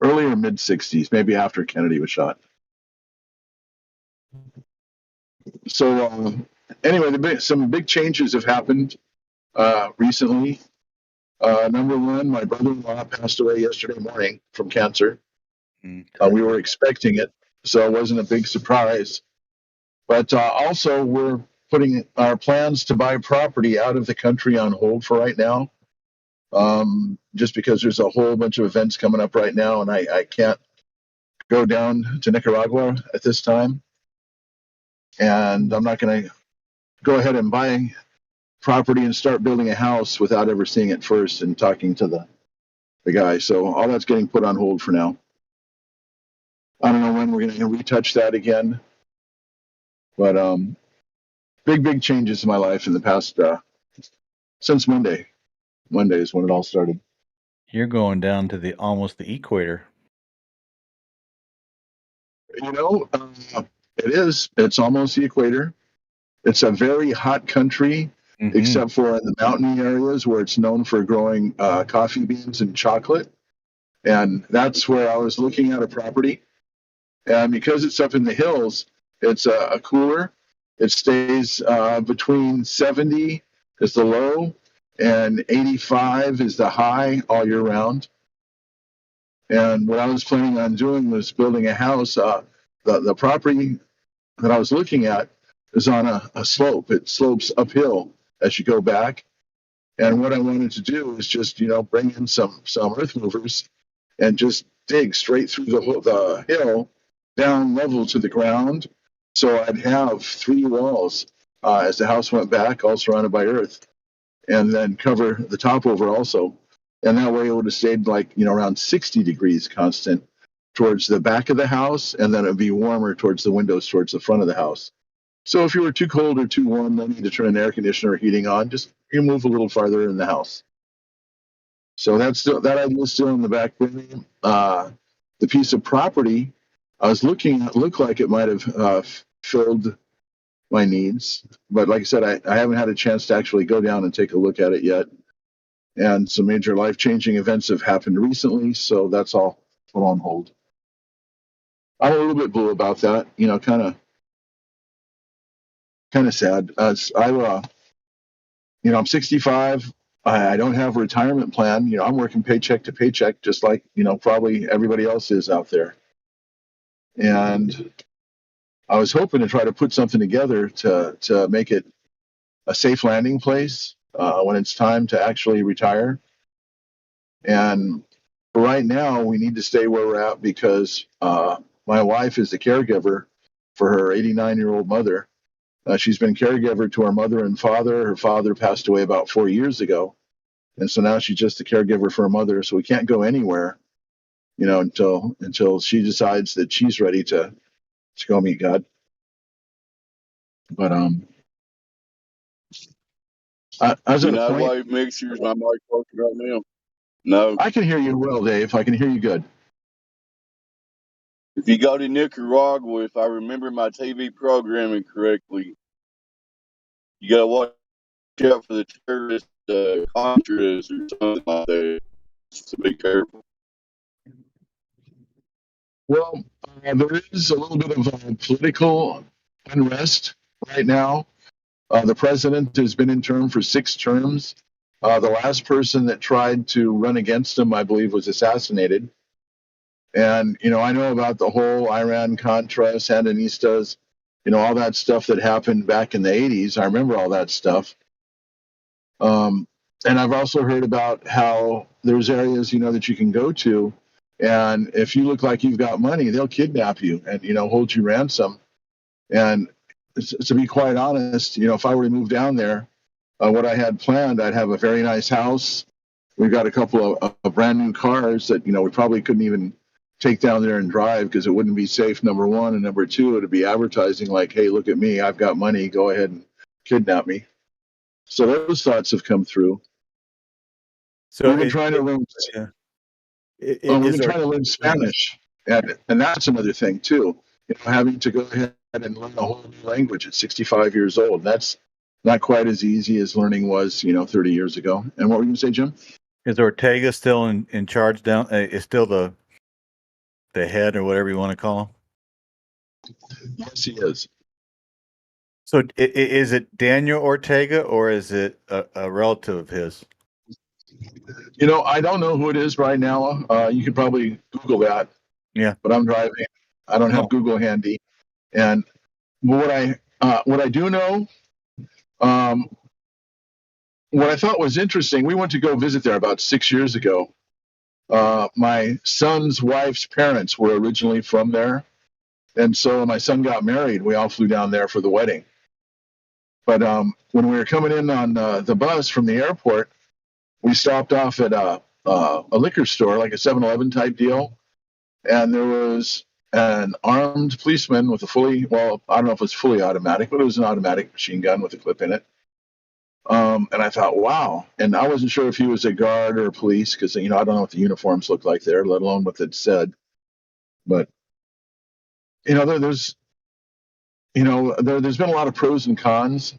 Early or mid 60s, maybe after Kennedy was shot. So, anyway, some big changes have happened recently. Number one, my brother-in-law passed away yesterday morning from cancer. We were expecting it, so it wasn't a big surprise. But also, we're putting our plans to buy property out of the country on hold for right now, just because there's a whole bunch of events coming up right now, and I can't go down to Nicaragua at this time. And I'm not going to go ahead and buy property and start building a house without ever seeing it first and talking to the guy. So all that's getting put on hold for now. I don't know when we're going to retouch that again. But big changes in my life in the past, since Monday. Monday is when it all started. You're going down to almost the equator. You know, it is. It's almost the equator. It's a very hot country, except for in the mountain areas where it's known for growing coffee beans and chocolate. And that's where I was looking at a property. And because it's up in the hills, it's a cooler. It stays between 70 is the low and 85 is the high all year round. And what I was planning on doing was building a house. The property that I was looking at is on a slope. It slopes uphill as you go back. And what I wanted to do is just, bring in some earth movers and just dig straight through the hill down level to the ground. So I'd have 3 walls as the house went back, all surrounded by earth, and then cover the top over also. And that way it would have stayed around 60 degrees constant towards the back of the house, and then it would be warmer towards the windows towards the front of the house. So if you were too cold or too warm, no need to turn an air conditioner or heating on. Just you move a little farther in the house. So that idea is still in the back burner. The piece of property I was looking at looked like it might have filled my needs, but like I said, I haven't had a chance to actually go down and take a look at it yet. And some major life-changing events have happened recently, so that's all put on hold. I'm a little bit blue about that, kind of sad. I'm 65. I don't have a retirement plan. I'm working paycheck to paycheck, just like probably everybody else is out there. And I was hoping to try to put something together to make it a safe landing place when it's time to actually retire. And for right now, we need to stay where we're at because my wife is the caregiver for her 89-year-old mother. She's been caregiver to her mother and father. Her father passed away about 4 years ago. And so now she's just a caregiver for her mother. So we can't go anywhere, until she decides that she's ready to go meet God. But I was at a point. Wave Mixers, my mic working right now. No. I can hear you well, Dave. I can hear you good. If you go to Nicaragua, if I remember my TV programming correctly, you gotta watch out for the terrorist Contras or something like that. So be careful. Well, there is a little bit of political unrest right now. The president has been in term for 6 terms. The last person that tried to run against him, I believe, was assassinated. And, I know about the whole Iran-Contra, Sandinistas, all that stuff that happened back in the 80s. I remember all that stuff. And I've also heard about how there's areas, that you can go to And if you look like you've got money, they'll kidnap you and, hold you ransom. And to be quite honest, if I were to move down there, what I had planned, I'd have a very nice house. We've got a couple of brand new cars that, we probably couldn't even take down there and drive because it wouldn't be safe, number one. And number two, it'd be advertising like, hey, look at me, I've got money, go ahead and kidnap me. So those thoughts have come through. So we've been trying to learn. We've been trying to learn Spanish, and that's another thing too. Having to go ahead and learn a whole new language at 65 years old. That's not quite as easy as learning was, 30 years ago. And what were you going to say, Jim? Is Ortega still in charge down? Is still the head or whatever you want to call him? Yes, he is. So is it Daniel Ortega or is it a relative of his? I don't know who it is right now. You could probably Google that. Yeah. But I'm driving. I don't have Google handy. And what I do know, what I thought was interesting, we went to go visit there about 6 years ago. My son's wife's parents were originally from there. And so my son got married. We all flew down there for the wedding. But when we were coming in on the bus from the airport, we stopped off at a liquor store, like a 7-Eleven type deal. And there was an armed policeman with I don't know if it was fully automatic, but it was an automatic machine gun with a clip in it. And I thought, wow. And I wasn't sure if he was a guard or a police because, I don't know what the uniforms looked like there, let alone what it said. But, there's been a lot of pros and cons.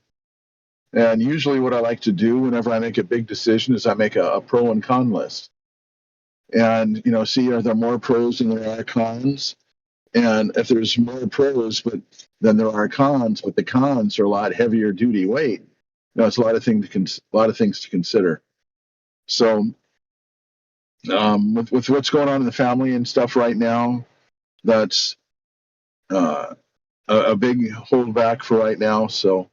And usually what I like to do whenever I make a big decision is I make a pro and con list. And, see, are there more pros than there are cons? And if there's more pros than there are cons, but the cons are a lot heavier duty weight, it's a lot of things to consider. So with what's going on in the family and stuff right now, that's a big holdback for right now. So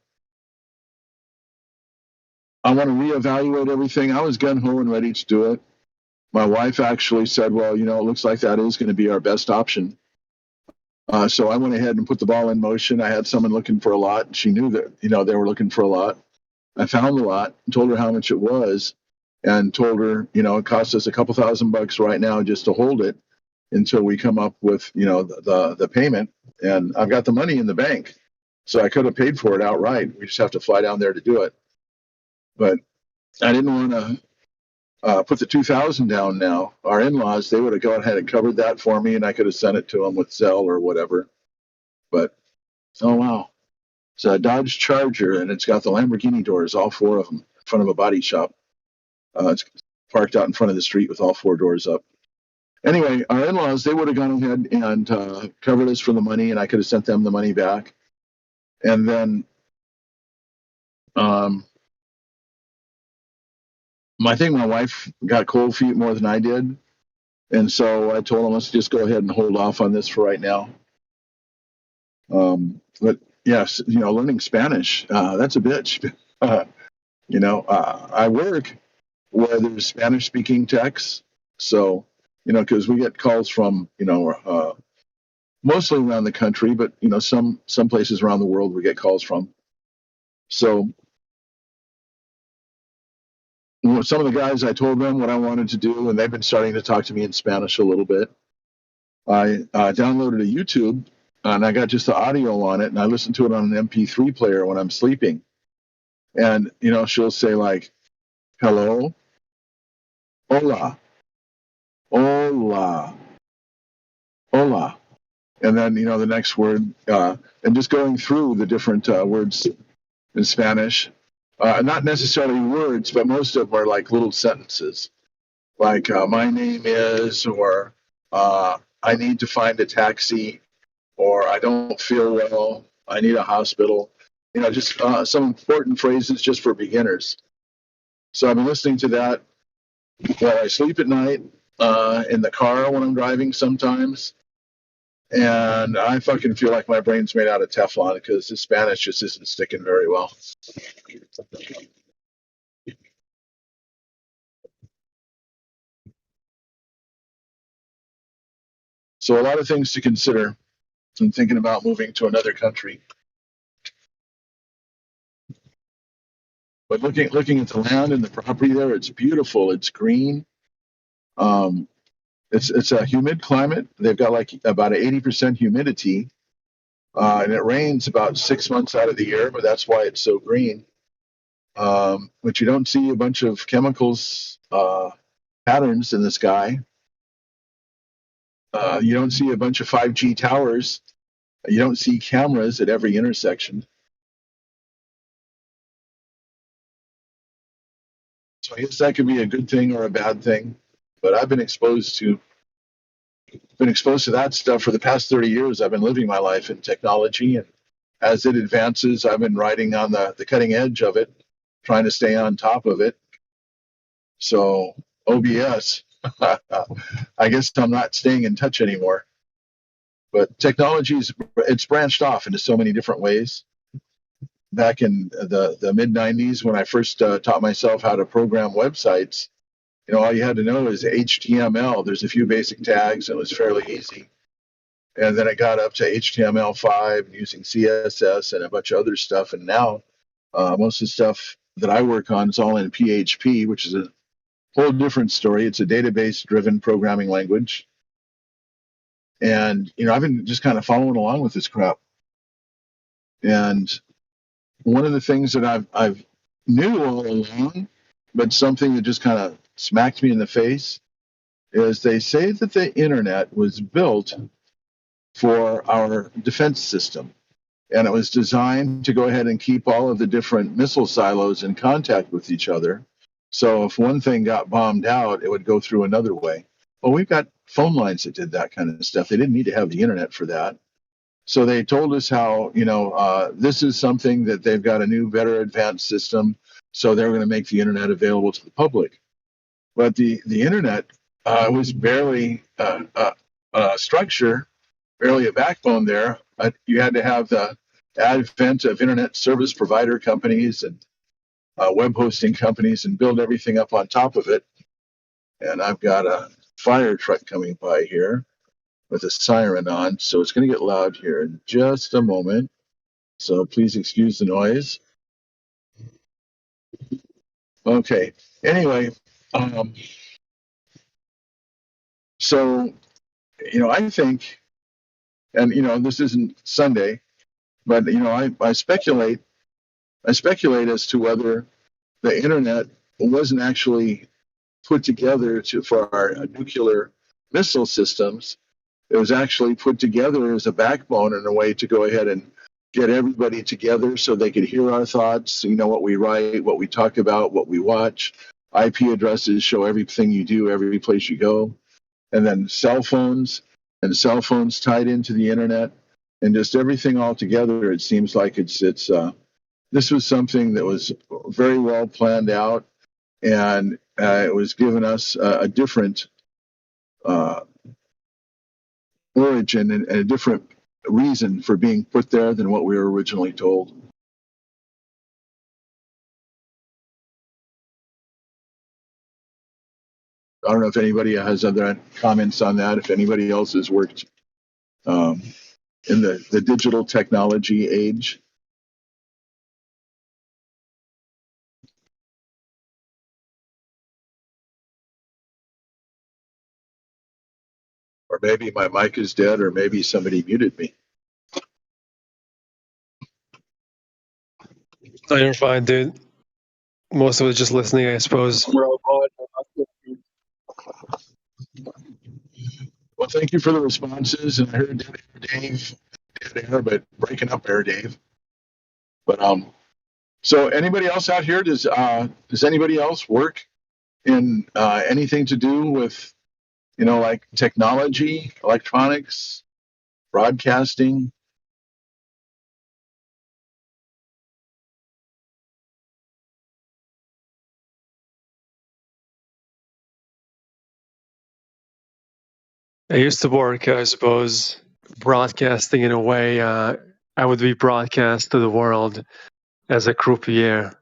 I want to reevaluate everything. I was gung-ho and ready to do it. My wife actually said, well, it looks like that is going to be our best option. So I went ahead and put the ball in motion. I had someone looking for a lot. She knew that, they were looking for a lot. I found the lot, told her how much it was, and told her, it cost us a couple $1,000 right now just to hold it until we come up with, the payment. And I've got the money in the bank. So I could have paid for it outright. We just have to fly down there to do it. But I didn't want to put the $2,000 down now. Our in-laws, they would have gone ahead and covered that for me, and I could have sent it to them with Zelle or whatever. But, oh, wow. It's a Dodge Charger, and it's got the Lamborghini doors, all four of them, in front of a body shop. It's parked out in front of the street with all four doors up. Anyway, our in-laws, they would have gone ahead and covered us for the money, and I could have sent them the money back. And then my wife got cold feet more than I did. And so I told them, let's just go ahead and hold off on this for right now. But yes, learning Spanish, that's a bitch. I work where there's Spanish speaking techs. So, because we get calls from, mostly around the country, but, some places around the world we get calls from. So, some of the guys, I told them what I wanted to do, and they've been starting to talk to me in Spanish a little bit. I downloaded a YouTube, and I got just the audio on it, and I listen to it on an MP3 player when I'm sleeping. And, she'll say like, hello, hola, hola, hola. And then, the next word, and just going through the different words in Spanish. Not necessarily words, but most of them are like little sentences. Like, my name is, or I need to find a taxi, or I don't feel well, I need a hospital. Just some important phrases just for beginners. So I've been listening to that while I sleep at night, in the car when I'm driving sometimes. And I fucking feel like my brain's made out of Teflon because the Spanish just isn't sticking very well. So a lot of things to consider when thinking about moving to another country. But looking at the land and the property there, it's beautiful. It's green. It's a humid climate. They've got like about 80% humidity, and it rains about 6 months out of the year. But that's why it's so green. But you don't see a bunch of chemicals patterns in the sky. You don't see a bunch of 5G towers. You don't see cameras at every intersection. So I guess that could be a good thing or a bad thing. But I've been exposed to that stuff for the past 30 years. I've been living my life in technology, and as it advances, I've been riding on the cutting edge of it, trying to stay on top of it. So OBS, I guess I'm not staying in touch anymore. But technology it's branched off into so many different ways. Back in the mid 90s, when I first taught myself how to program websites, all you had to know is HTML. There's a few basic tags, and it was fairly easy. And then it got up to HTML5 using CSS and a bunch of other stuff. And now most of the stuff that I work on is all in PHP, which is a whole different story. It's a database-driven programming language. And, I've been just kind of following along with this crap. And one of the things that I've knew all along, but something that just kind of smacked me in the face, is they say that the internet was built for our defense system. And it was designed to go ahead and keep all of the different missile silos in contact with each other. So if one thing got bombed out, it would go through another way. Well, we've got phone lines that did that kind of stuff. They didn't need to have the internet for that. So they told us how, this is something that they've got a new, better advanced system. So they're going to make the internet available to the public. But the internet was barely a structure, barely a backbone there. You had to have the advent of internet service provider companies and web hosting companies and build everything up on top of it. And I've got a fire truck coming by here with a siren on, so it's going to get loud here in just a moment. So please excuse the noise. Okay. Anyway, so I think, and this isn't Sunday, but I speculate as to whether the internet wasn't actually put together for our nuclear missile systems. It was actually put together as a backbone in a way to go ahead and get everybody together so they could hear our thoughts, what we write, what we talk about, what we watch. IP addresses show everything you do, every place you go. And then cell phones tied into the internet, and just everything all together. It seems like this was something that was very well planned out, and it was given us a different origin and a different reason for being put there than what we were originally told. I don't know if anybody has other comments on that, if anybody else has worked in the digital technology age. Or maybe my mic is dead, or maybe somebody muted me. No, you're fine, dude. Most of it just listening, I suppose. Well, thank you for the responses, and I heard Dave, dead air, but breaking up air, Dave. But so anybody else out here? Does anybody else work in anything to do with like technology, electronics, broadcasting? I used to work, I suppose, broadcasting in a way. I would be broadcast to the world as a croupier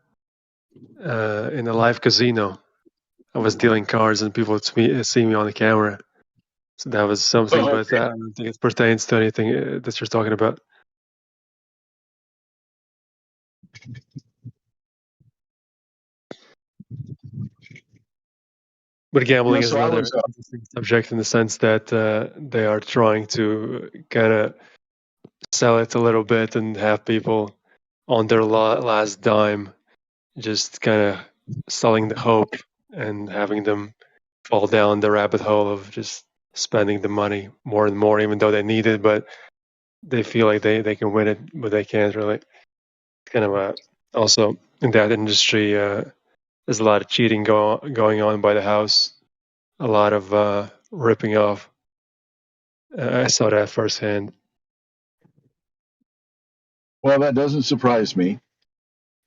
in a live casino. I was dealing cards and people would see me on the camera. So that was something, Oh, but I don't think it pertains to anything that you're talking about. But gambling is so I another was, interesting subject in the sense that they are trying to kind of sell it a little bit and have people on their last dime, just kind of selling the hope and having them fall down the rabbit hole of just spending the money more and more, even though they need it, but they feel like they can win it, but they can't really. Kind of also in that industry, there's a lot of cheating going on by the house, a lot of ripping off. I saw that firsthand. well, that doesn't surprise me.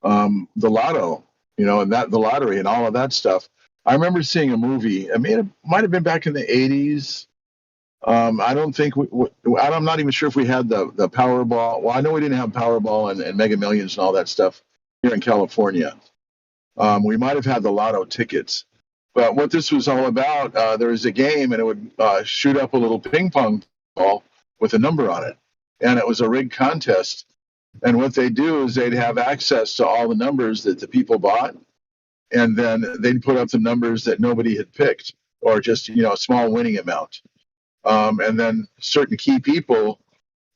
The lotto, and the lottery and all of that stuff. I remember seeing a movie. I mean, it might have been back in the 80s. I don't think I'm not even sure if we had the Powerball. Well, I know we didn't have Powerball and Mega Millions and all that stuff here in California. We might have had the lotto tickets. But what this was all about, there was a game, and it would shoot up a little ping pong ball with a number on it. And it was a rigged contest. And what they do is they'd have access to all the numbers that the people bought, and then they'd put up the numbers that nobody had picked, or just a small winning amount. And then certain key people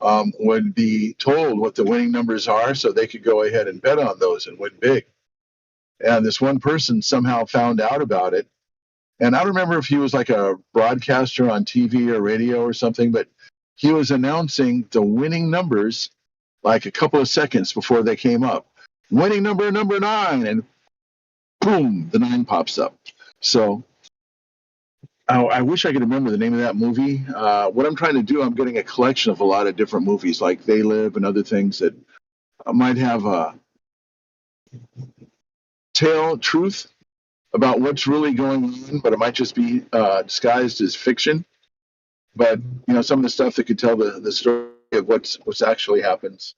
would be told what the winning numbers are, so they could go ahead and bet on those and win big. And this one person somehow found out about it. And I don't remember if he was like a broadcaster on TV or radio or something, but he was announcing the winning numbers like a couple of seconds before they came up. Winning number 9, and boom, the 9 pops up. So I wish I could remember the name of that movie. What I'm trying to do, I'm getting a collection of a lot of different movies like They Live and other things that might have a truth about what's really going on, but it might just be disguised as fiction. But some of the stuff that could tell the story of what's actually happens.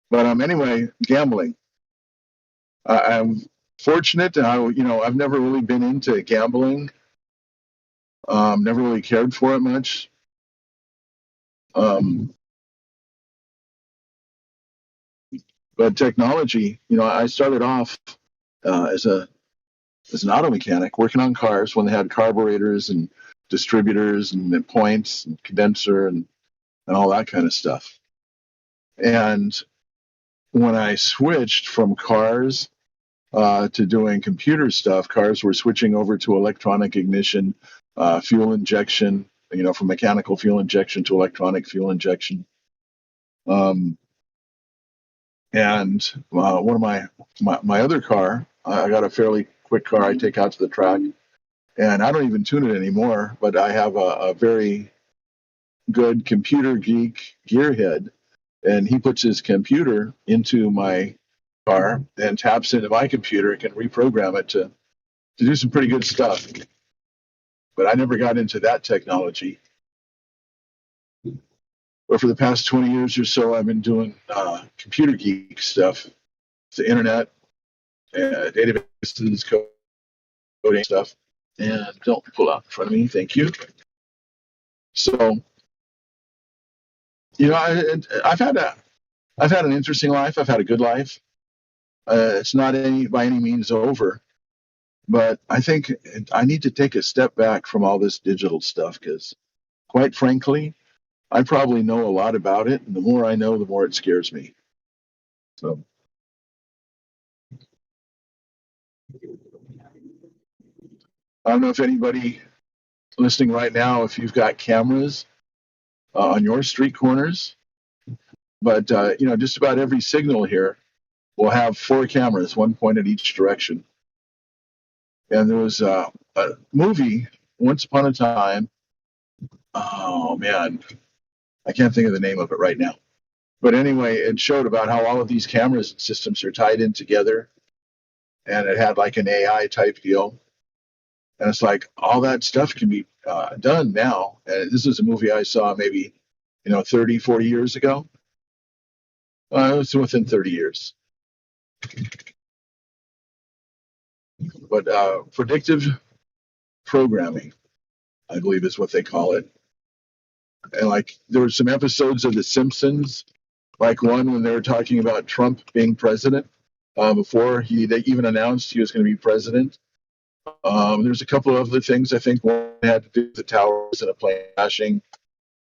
But anyway, gambling. I'm fortunate. I've never really been into gambling. Never really cared for it much. But technology, I started off as an auto mechanic working on cars when they had carburetors and distributors and points and condenser and all that kind of stuff. And when I switched from cars to doing computer stuff, cars were switching over to electronic ignition, fuel injection, from mechanical fuel injection to electronic fuel injection. And one of my other car, I got a fairly quick car I take out to the track, and I don't even tune it anymore, but I have a very good computer geek gearhead, and he puts his computer into my car and taps into my computer and can reprogram it to do some pretty good stuff. But I never got into that technology. But for the past 20 years or so, I've been doing computer geek stuff, the internet, databases, coding stuff. And don't pull out in front of me, thank you. So, I've had an interesting life. I've had a good life. It's not by any means over, but I think I need to take a step back from all this digital stuff because, quite frankly, I probably know a lot about it, and the more I know, the more it scares me. So, I don't know if anybody listening right now, if you've got cameras on your street corners, but just about every signal here will have 4 cameras, one point at each direction. And there was a movie once upon a time. Oh man, I can't think of the name of it right now. But anyway, it showed about how all of these cameras and systems are tied in together, and it had like an AI type deal. And it's like all that stuff can be done now. And this is a movie I saw maybe 30, 40 years ago. It was within 30 years. But predictive programming. I believe is what they call it. And like there were some episodes of The Simpsons, like one when they were talking about Trump being president before they even announced he was going to be president. There's a couple of other things. I think one had to do with the towers and a plane crashing.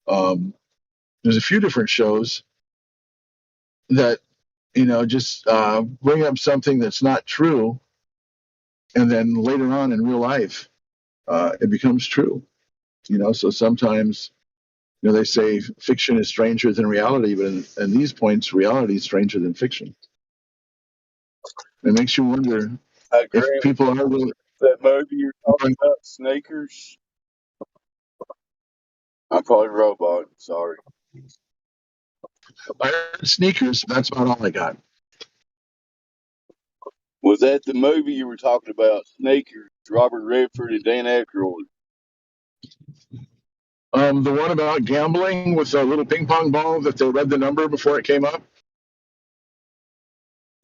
There's a few different shows that just bring up something that's not true, and then later on in real life, it becomes true. So sometimes they say fiction is stranger than reality, but in these points, reality is stranger than fiction. It makes you wonder I if agree. people are really. That movie you're talking about, Sneakers. I call it Robot. Sorry. I heard Sneakers. That's about all I got. Was that the movie you were talking about, Sneakers? Robert Redford and Dan Aykroyd. The one about gambling with a little ping pong ball that they read the number before it came up.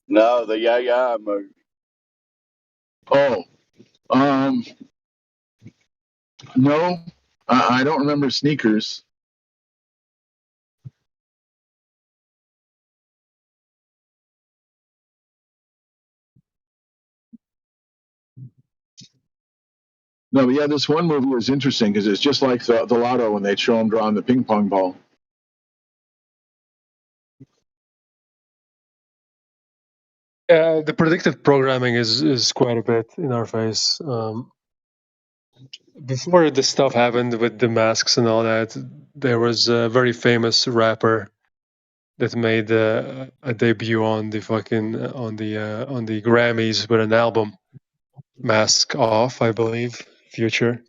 No, the AI movie. Oh, no, I don't remember Sneakers. No, but yeah, this one movie was interesting because it's just like the lotto when they show them drawing the ping pong ball. Yeah, the predictive programming is quite a bit in our face. Before this stuff happened with the masks and all that, there was a very famous rapper that made a debut on the Grammys with an album, Mask Off, I believe, Future.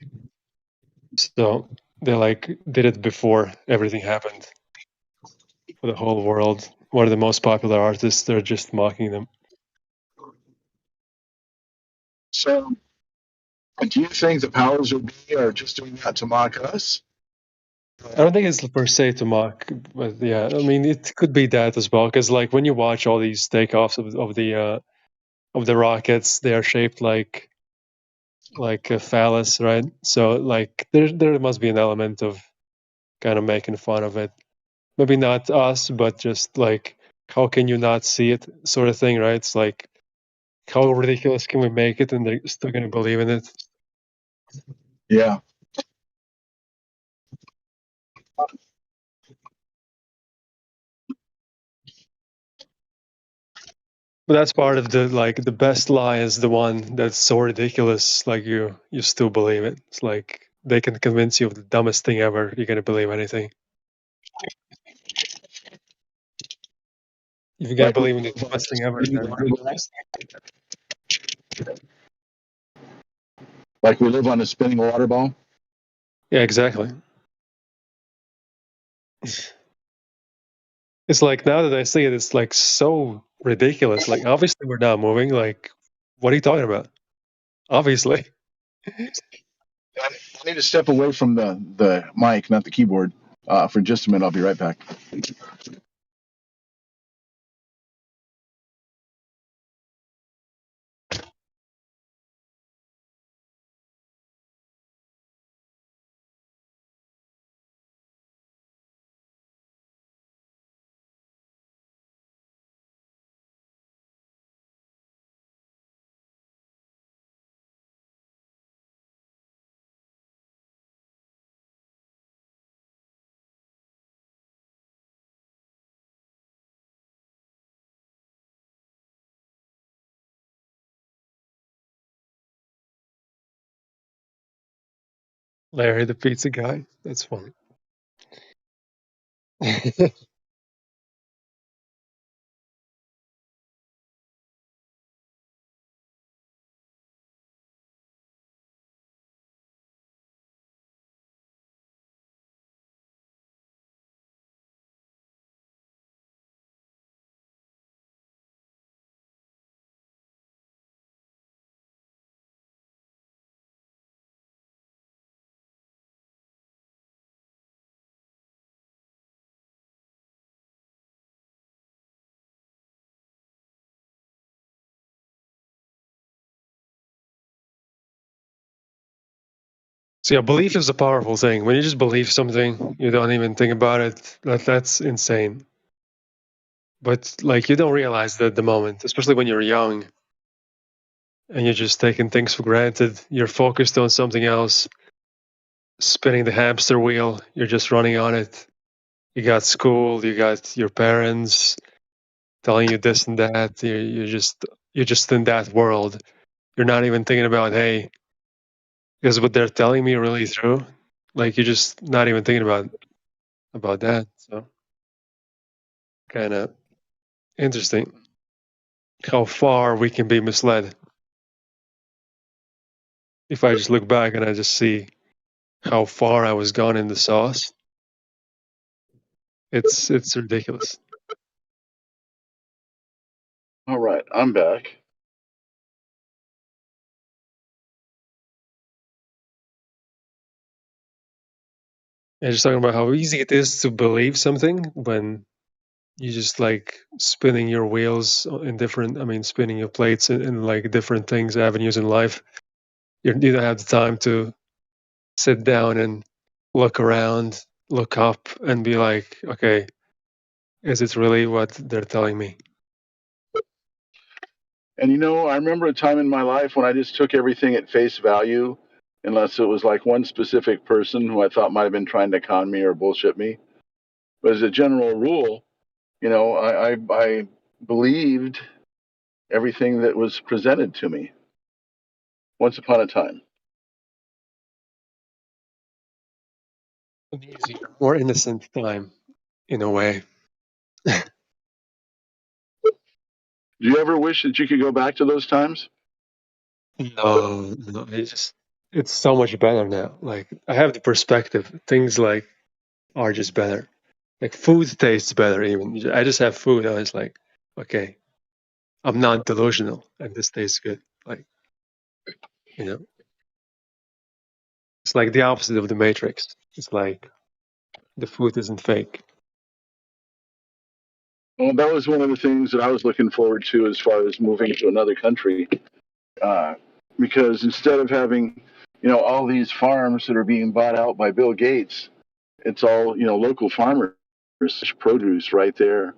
So they did it before everything happened for the whole world. One of the most popular artists, they're just mocking them. So, do you think the powers that be are just doing that to mock us? I don't think it's per se to mock, but yeah, I mean it could be that as well. Because when you watch all these takeoffs of the rockets, they are shaped like a phallus, right? So there must be an element of kind of making fun of it. Maybe not us, but just how can you not see it, sort of thing, right? It's like how ridiculous can we make it, and they're still gonna believe in it. Yeah. But that's part of the best lie is the one that's so ridiculous, you still believe it. It's like they can convince you of the dumbest thing ever, you're gonna believe anything. If you're gonna believe in the dumbest thing ever, then Like we live on a spinning water ball. yeah, exactly. It's like now that I see it, it's so ridiculous. Obviously we're not moving. What are you talking about? Obviously. I need to step away from the mic, not the keyboard, for just a minute. I'll be right back. Larry the pizza guy. That's funny. So yeah, belief is a powerful thing. When you just believe something, you don't even think about it. That's insane. But like you don't realize that at the moment, especially when you're young and you're just taking things for granted. You're focused on something else, spinning the hamster wheel. You're just running on it. You got school, you got your parents telling you this and that. You're just in that world. You're not even thinking about, hey, is what they're telling me really true? Like you're just not even thinking about that. So kind of interesting how far we can be misled. If I just look back and I just see how far I was gone in the sauce, it's ridiculous. All right, I'm back. And just talking about how easy it is to believe something when you just like spinning your wheels in spinning your plates in like different things, avenues in life. You don't have the time to sit down and look around, look up, and be like, okay, is it really what they're telling me? And I remember a time in my life when I just took everything at face value, unless it was like one specific person who I thought might have been trying to con me or bullshit me. But as a general rule, I believed everything that was presented to me once upon a time. An easier, more innocent time, in a way. Do you ever wish that you could go back to those times? No, it's so much better now. Like I have the perspective. Things like are just better. Like food tastes better even. I just have food. I was like, okay, I'm not delusional and this tastes good. Like, it's like the opposite of the Matrix. It's like the food isn't fake. Well, that was one of the things that I was looking forward to as far as moving to another country. Because instead of having, all these farms that are being bought out by Bill Gates, it's all, local farmers, produce right there.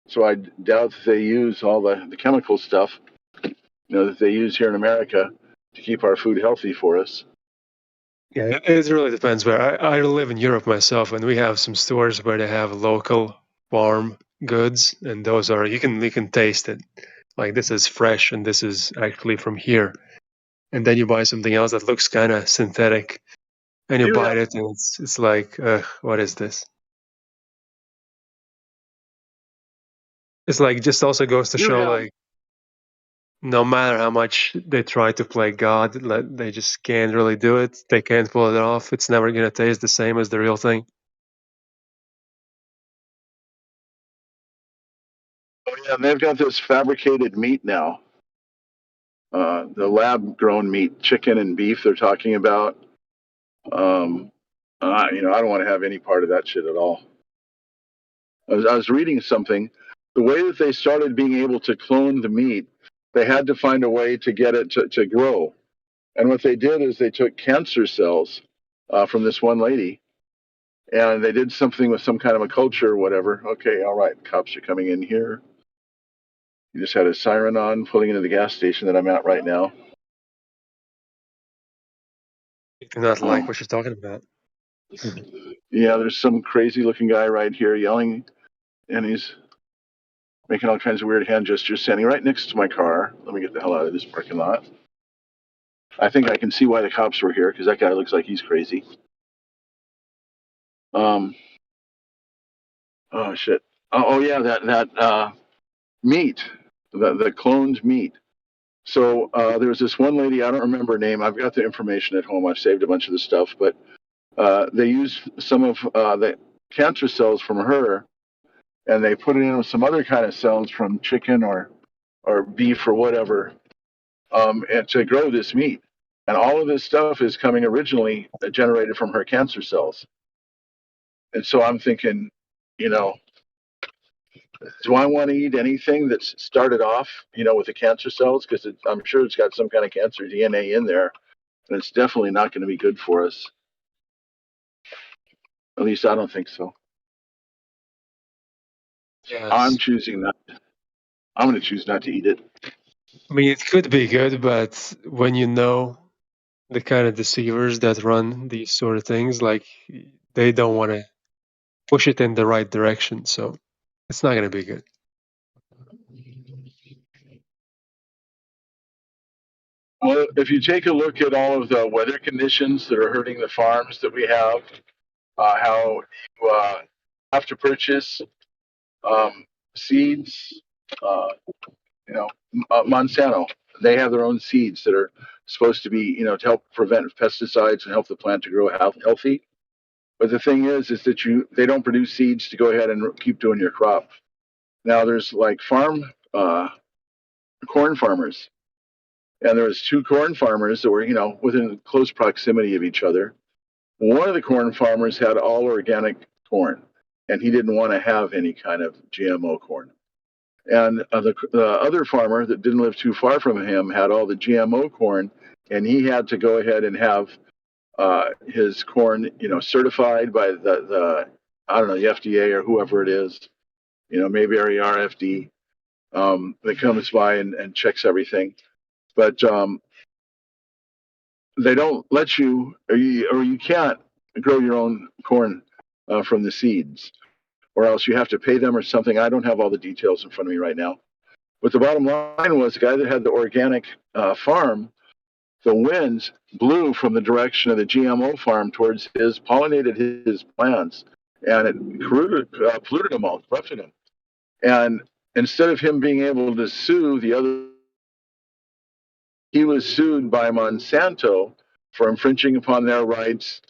So I doubt that they use all the chemical stuff, that they use here in America to keep our food healthy for us. Yeah, it really depends. Where I live in Europe myself, and we have some stores where they have local farm goods, and those are you can taste it. Like this is fresh, and this is actually from here. And then you buy something else that looks kind of synthetic, and you buy it, and it's like, what is this? It's like just also goes to show like no matter how much they try to play God, they just can't really do it. They can't pull it off. It's never gonna taste the same as the real thing. Oh yeah, and they've got this fabricated meat now. The lab-grown meat, chicken and beef, they're talking about. I don't want to have any part of that shit at all. I was reading something. The way that they started being able to clone the meat, they had to find a way to get it to grow. And what they did is they took cancer cells from this one lady, and they did something with some kind of a culture or whatever. Okay, all right, cops are coming in here. You just had a siren on, pulling into the gas station that I'm at right now. I do not like what you're talking about. Yeah, there's some crazy looking guy right here yelling, and he's making all kinds of weird hand gestures, standing right next to my car. Let me get the hell out of this parking lot. I think I can see why the cops were here, because that guy looks like he's crazy. Oh shit. Oh yeah, that meat, the cloned meat. So there was this one lady, I don't remember her name. I've got the information at home. I've saved a bunch of the stuff, but they used some of the cancer cells from her, and they put it in with some other kind of cells from chicken or beef or whatever, and to grow this meat. And all of this stuff is coming originally generated from her cancer cells. And so I'm thinking, do I want to eat anything that's started off, with the cancer cells? Because I'm sure it's got some kind of cancer DNA in there. and it's definitely not going to be good for us. At least I don't think so. Yes. I'm going to choose not to eat it. I mean, it could be good, but when you know the kind of deceivers that run these sort of things, like they don't want to push it in the right direction, so it's not going to be good. Well, if you take a look at all of the weather conditions that are hurting the farms that we have, how you have to purchase seeds, Monsanto, they have their own seeds that are supposed to be, to help prevent pesticides and help the plant to grow healthy. But the thing is that they don't produce seeds to go ahead and keep doing your crop. Now there's like corn farmers, and there was 2 corn farmers that were, within close proximity of each other. One of the corn farmers had all organic corn, and he didn't want to have any kind of GMO corn. And the other farmer that didn't live too far from him had all the GMO corn, and he had to go ahead and have his corn, certified by the FDA or whoever it is, maybe our RFD, that comes by and checks everything. But they don't let you, or you can't grow your own corn from the seeds, or else you have to pay them or something. I don't have all the details in front of me right now. But the bottom line was the guy that had the organic farm, the winds blew from the direction of the GMO farm towards pollinated his plants, and it polluted them all, corrupted them. And instead of him being able to sue the other, he was sued by Monsanto for infringing upon their rights,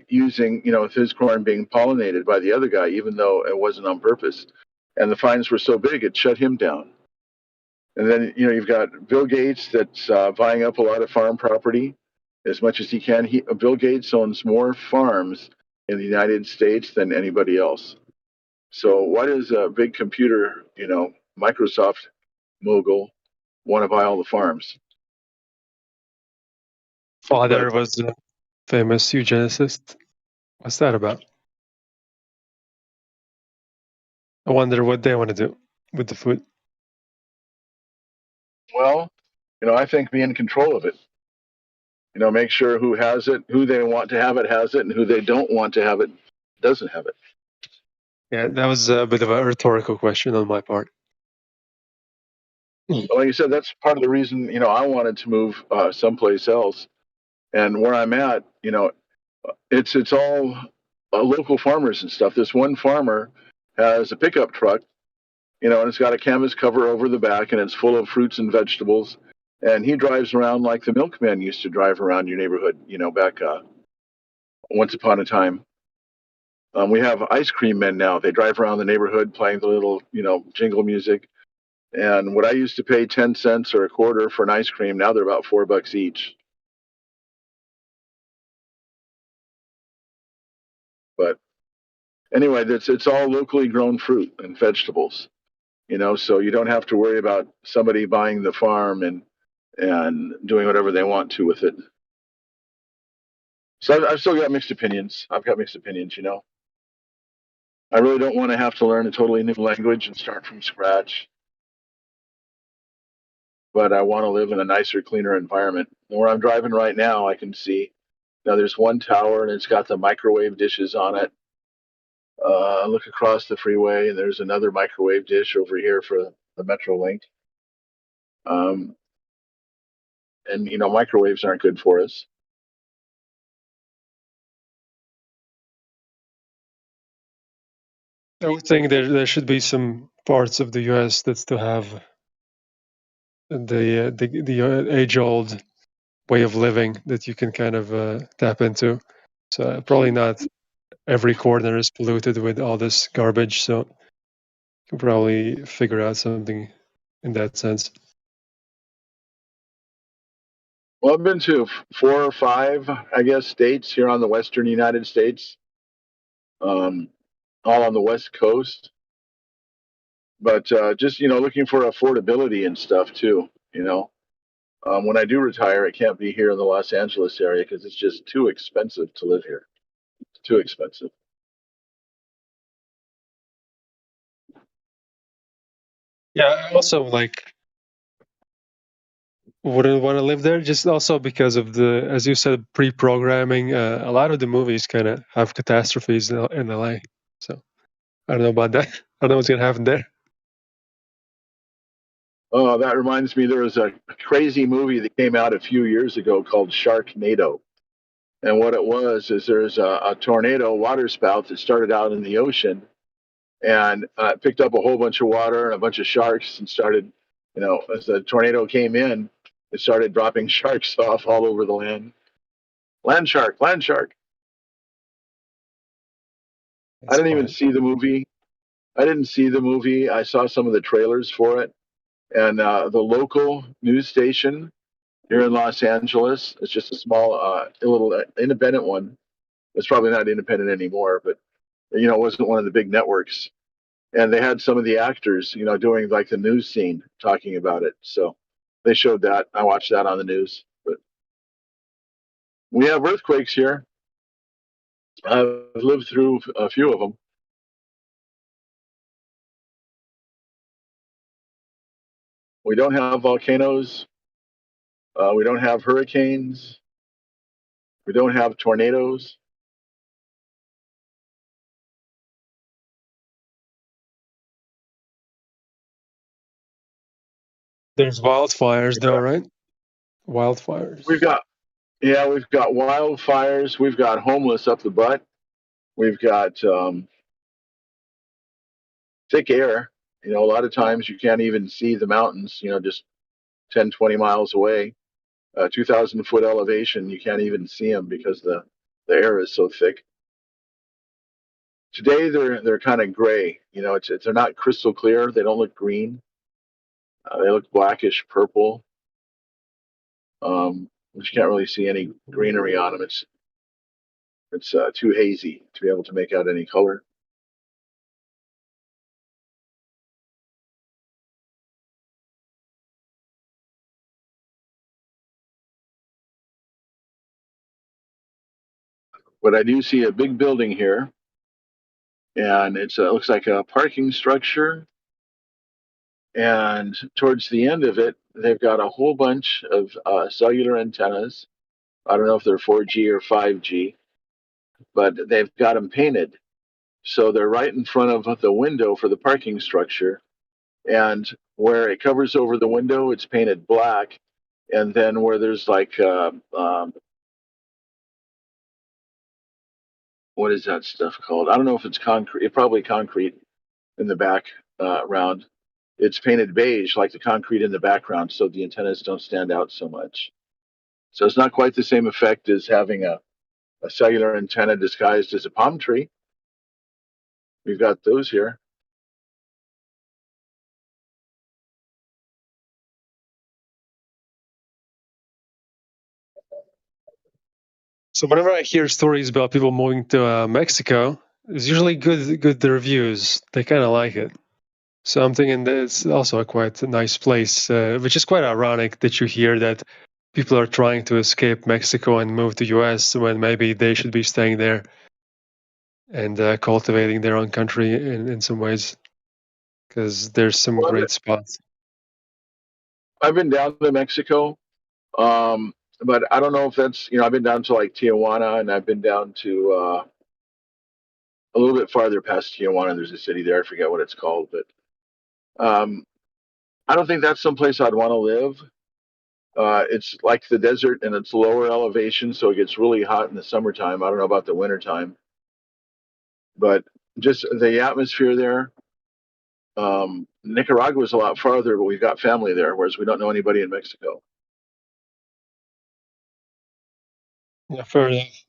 using, his corn being pollinated by the other guy, even though it wasn't on purpose. And the fines were so big, it shut him down. And then, you've got Bill Gates that's buying up a lot of farm property as much as he can. Bill Gates owns more farms in the United States than anybody else. So why does a big computer, Microsoft mogul want to buy all the farms? Father was a famous eugenicist. What's that about? I wonder what they want to do with the food. Well, I think be in control of it. Make sure who has it, who they want to have it has it, and who they don't want to have it doesn't have it. Yeah, that was a bit of a rhetorical question on my part. Like you said, that's part of the reason, I wanted to move someplace else. And where I'm at, it's all local farmers and stuff. This one farmer has a pickup truck, and it's got a canvas cover over the back, and it's full of fruits and vegetables. And he drives around like the milkman used to drive around your neighborhood, back once upon a time. We have ice cream men now. They drive around the neighborhood playing the little, jingle music. And what I used to pay 10 cents or a quarter for an ice cream, now they're about $4 each. But anyway, it's all locally grown fruit and vegetables, so you don't have to worry about somebody buying the farm and doing whatever they want to with it. So I've still got mixed opinions. I really don't want to have to learn a totally new language and start from scratch. But I want to live in a nicer, cleaner environment. And where I'm driving right now, I can see, there's one tower and it's got the microwave dishes on it. Look across the freeway and there's another microwave dish over here for the Metrolink. And, microwaves aren't good for us. I would think there should be some parts of the U.S. that still have the age-old way of living that you can kind of tap into. So probably not every corner is polluted with all this garbage. So you can probably figure out something in that sense. Well, I've been to 4 or 5, I guess, states here on the western United States, all on the West Coast. But just, looking for affordability and stuff too, When I do retire, it can't be here in the Los Angeles area because it's just too expensive to live here. It's too expensive. Yeah, I also like wouldn't want to live there just also because of the, as you said, pre-programming. A lot of the movies kind of have catastrophes in LA. So I don't know about that. I don't know what's gonna happen there. Oh, that reminds me, there was a crazy movie that came out a few years ago called Sharknado. And what it was is there's a tornado water spout that started out in the ocean and picked up a whole bunch of water and a bunch of sharks and started, as the tornado came in, it started dropping sharks off all over the land. Land shark, land shark. I didn't even see the movie. I didn't see the movie. I saw some of the trailers for it. And the local news station here in Los Angeles, it's just a small, little independent one. It's probably not independent anymore, but it wasn't one of the big networks. And they had some of the actors, doing like the news scene talking about it. So they showed that. I watched that on the news. But we have earthquakes here. I've lived through a few of them. We don't have volcanoes. We don't have hurricanes. We don't have tornadoes. There's wildfires though, right? Wildfires. We've got wildfires. We've got homeless up the butt. We've got thick air. A lot of times you can't even see the mountains, just 10, 20 miles away. 2,000-foot elevation, you can't even see them because the air is so thick. Today they're kind of gray. They're not crystal clear. They don't look green. They look blackish purple. But you can't really see any greenery on them. It's too hazy to be able to make out any color. But I do see a big building here, and it looks like a parking structure. And towards the end of it, they've got a whole bunch of cellular antennas. I don't know if they're 4G or 5G, but they've got them painted. So they're right in front of the window for the parking structure. And where it covers over the window, it's painted black. And then where there's like, what is that stuff called? I don't know if it's concrete. It's probably concrete in the background. It's painted beige, like the concrete in the background, so the antennas don't stand out so much. So it's not quite the same effect as having a cellular antenna disguised as a palm tree. We've got those here. So whenever I hear stories about people moving to Mexico, it's usually good reviews. They kind of like it. So I'm thinking that it's also a quite nice place, which is quite ironic that you hear that people are trying to escape Mexico and move to US when maybe they should be staying there and cultivating their own country in some ways, because there's some great spots. I've been down to Mexico, but I don't know if that's, I've been down to like Tijuana, and I've been down to a little bit farther past Tijuana. There's a city there. I forget what it's called, but I don't think that's someplace I'd want to live. It's like the desert, and it's lower elevation, so it gets really hot in the summertime. I don't know about the wintertime, but just the atmosphere there. Nicaragua is a lot farther, but we've got family there, whereas we don't know anybody in Mexico. Yeah, fair enough.